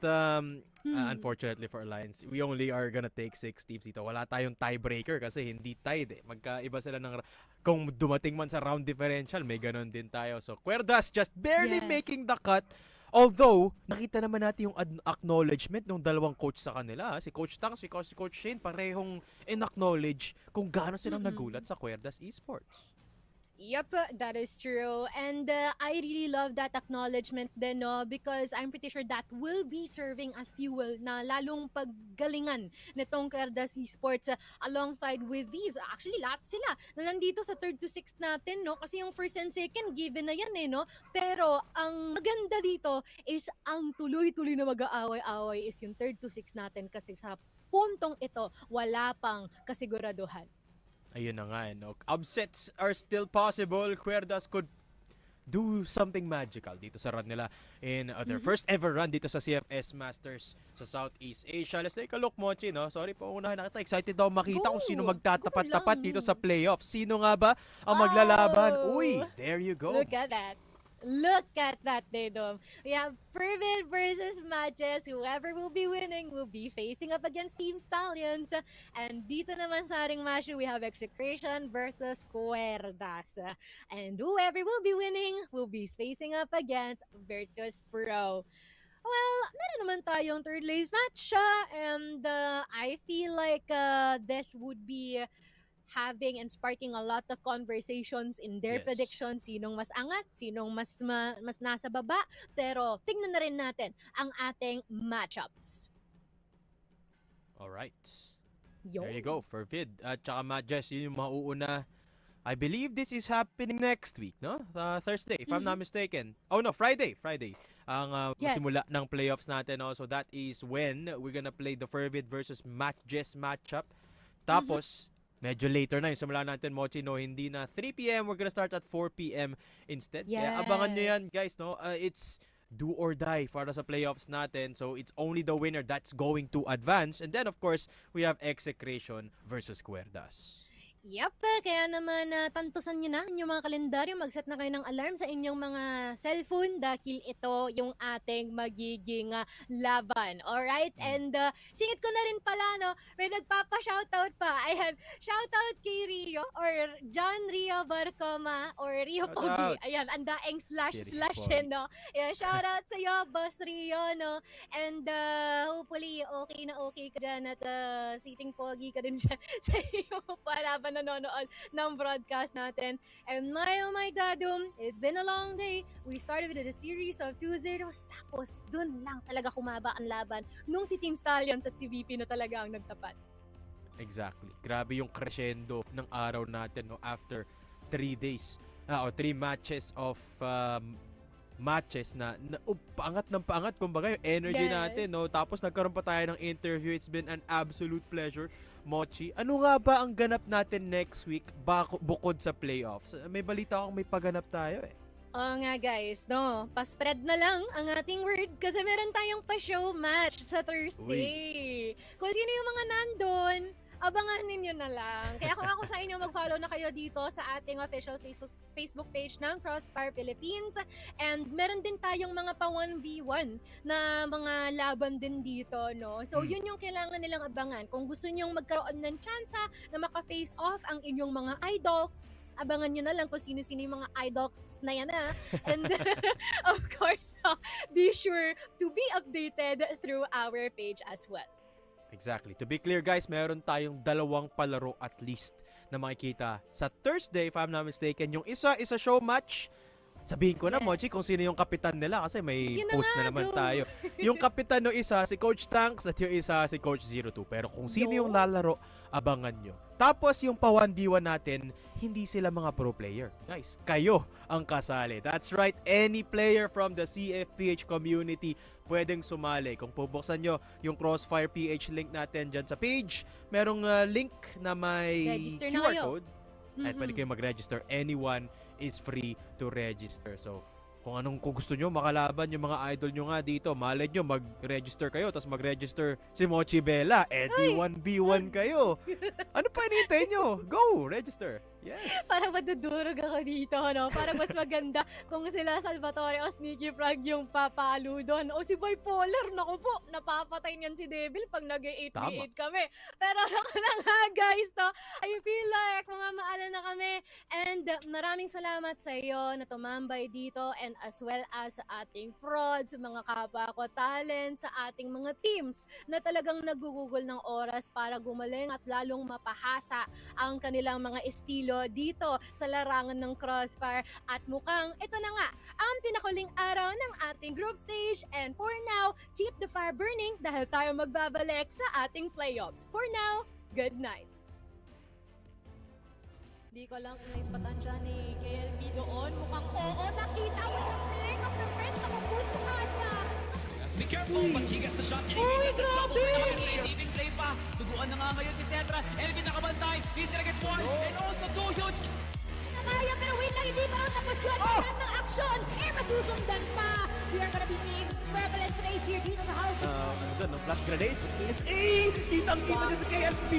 Speaker 8: unfortunately for Alliance, we only are gonna take 6 teams dito. Wala tayong tiebreaker kasi hindi tied eh. Magkaiba sila ng... Kung dumating man sa round differential, may ganun din tayo. So Q just barely making the cut. Although, nakita naman natin yung acknowledgement ng dalawang coach sa kanila. Si Coach Tang, si Coach Shane, parehong in-acknowledge kung gaano silang nagulat sa Q Esports.
Speaker 1: Yep, that is true. And I really love that acknowledgement din, no? Because I'm pretty sure that will be serving as fuel na lalong paggalingan nitong Ridaz Esports alongside with these. Actually, lahat sila na nandito sa 3rd to 6th natin, no? Kasi yung 1st and 2nd, given na yan, eh, no? Pero ang maganda dito is ang tuloy-tuloy na mag-aaway-aaway is yung 3rd to 6th natin kasi sa puntong ito, wala pang kasiguraduhan.
Speaker 8: Ayun na nga, no? Upsets are still possible. Q could do something magical dito sa run nila in their first ever run dito sa CFS Masters sa Southeast Asia. Let's take a look, Mochi, no? Sorry po, unahin na kita. Excited daw makita kung sino magtatapat-tapat dito sa playoff. Sino nga ba ang maglalaban? Uy, there you go.
Speaker 1: Look at that. Look at that, Dedom. We have Fervid versus MATTJESS. Whoever will be winning will be facing up against Team Stallions. And dito naman sa ating match, we have Execration versus Ridaz. And whoever will be winning will be facing up against Virtus.pro. Well, meron naman tayong third place match. And I feel like this would be having and sparking a lot of conversations in their predictions. Sinong mas angat, sinong mas nasa baba. Pero tingnan na rin natin ang ating matchups.
Speaker 8: Alright. There you go, for Vid. At saka MATTJESS, yun yung mauuna. I believe this is happening next week, no? Thursday, if I'm not mistaken. Oh no, Friday. Ang simula ng playoffs natin. No? So that is when we're gonna play the Fervid versus MATTJESS matchup. Tapos, medyo later na yung simula natin, Mochi, no? Hindi na 3 p.m. We're gonna start at 4 p.m. instead. Kaya abangan nyo yan, guys, no? It's do or die para sa playoffs natin. So, it's only the winner that's going to advance. And then, of course, we have Execration versus Q.
Speaker 1: Yep, kaya naman tantusan nyo na inyong mga kalendaryo, mag-set na kayo ng alarm sa inyong mga cellphone dahil ito yung ating magiging laban. Alright? And singit ko na rin pala, no, may nagpapa-shoutout pa. Ayan, shoutout kay Rio or John Rio Barcoma or Rio Pogi. Ayan, ang daeng slash no. Ayan, shoutout sa iyo, Boss Rio, no. And hopefully, okay ka dyan at sitting pogi ka din dyan sa iyo para ba nanonood ng broadcast natin. And oh my dadum, it's been a long day. We started with a series of 2-0s, tapos dun lang talaga kumaba ang laban nung si Team Stallions at si VP na talaga ang nagtapat.
Speaker 8: Exactly. Grabe yung crescendo ng araw natin, no, after 3 days o 3 matches of matches na paangat ng paangat, kumbaga yung energy natin, no. Tapos nagkaroon pa tayo ng interview. It's been an absolute pleasure. Mochi, ano nga ba ang ganap natin next week bukod sa playoffs? May balita akong may paganap tayo eh.
Speaker 1: Oo nga guys, no, pa-spread na lang ang ating word kasi meron tayong pa-show match sa Thursday. Kung sino yung mga nandun, abangan ninyo na lang. Kaya kung ako sa inyo, mag-follow na kayo dito sa ating official Facebook page ng CROSSFIRE Philippines. And meron din tayong mga pa 1v1 na mga laban din dito, no? So, yun yung kailangan nilang abangan. Kung gusto nyong magkaroon ng chance na maka-face off ang inyong mga idols, abangan nyo na lang kung sino-sino yung mga idols na yan, ha? And, of course, be sure to be updated through our page as well.
Speaker 8: Exactly. To be clear, guys, meron tayong 2 palaro at least na makikita sa Thursday, if I'm not mistaken. Yung isa show match. Sabihin ko na, Mochi, kung sino yung kapitan nila kasi may post na naman tayo. Yung kapitan no isa, si Coach Tanks, at yung isa, si Coach 02. Pero kung sino yung lalaro, abangan nyo. Tapos yung pa 1v1 natin, hindi sila mga pro player. Guys, kayo ang kasali. That's right, any player from the CFPH community pwedeng sumali. Kung pubuksan nyo yung CROSSFIRE PH link natin dyan sa page, merong link na may
Speaker 1: Register
Speaker 8: QR code. At pwede kayong mag-register. Anyone is free to register. So, kung gusto nyo makalaban yung mga idol nyo nga dito, malay nyo mag-register kayo, tapos mag-register si Mochi Bella, di 1v1 kayo. Ano pa hinihintay nyo? Go! Register! Yes!
Speaker 1: Parang madudurog ako dito, no? Parang mas maganda kung sila Salvatore o Sneaky Frog yung papalo doon. O si Bipolar, naku po, napapatay niyan si Devil pag nag-8v8 kami. Pero ako na nga, guys, no? I feel like mga maala na kami. And maraming salamat sa iyo na tumambay dito and as well as sa ating prods, mga kapwa ko talent, sa ating mga teams na talagang nagugugol ng oras para gumaling at lalong mapahasa ang kanilang mga estilo dito sa larangan ng Crossfire. At mukhang ito na nga ang pinakuling araw ng ating group stage, and for now, keep the fire burning dahil tayo magbabalik sa ating playoffs. For now, good night. Di ko lang kung naispatan siya ni KLB doon. Mukhang oo, nakita mo sa flick of the wrist. Nakupuntuhan niya.
Speaker 3: Be careful, but he gets the shot. And he gets the trouble. Receiving play pa. Tuguan na nga ngayon si Cetra. Elvin nakabantay. He's gonna get one. And also two huge.
Speaker 1: Nakaya, pero wait lang, hindi pa rin tapos yun. Lahat ng action. Masusundan pa. We are gonna be seeing prevalence race here dito sa house.
Speaker 8: Ano doon, flash grenade? PSA! Kitang-kita niya sa KLB!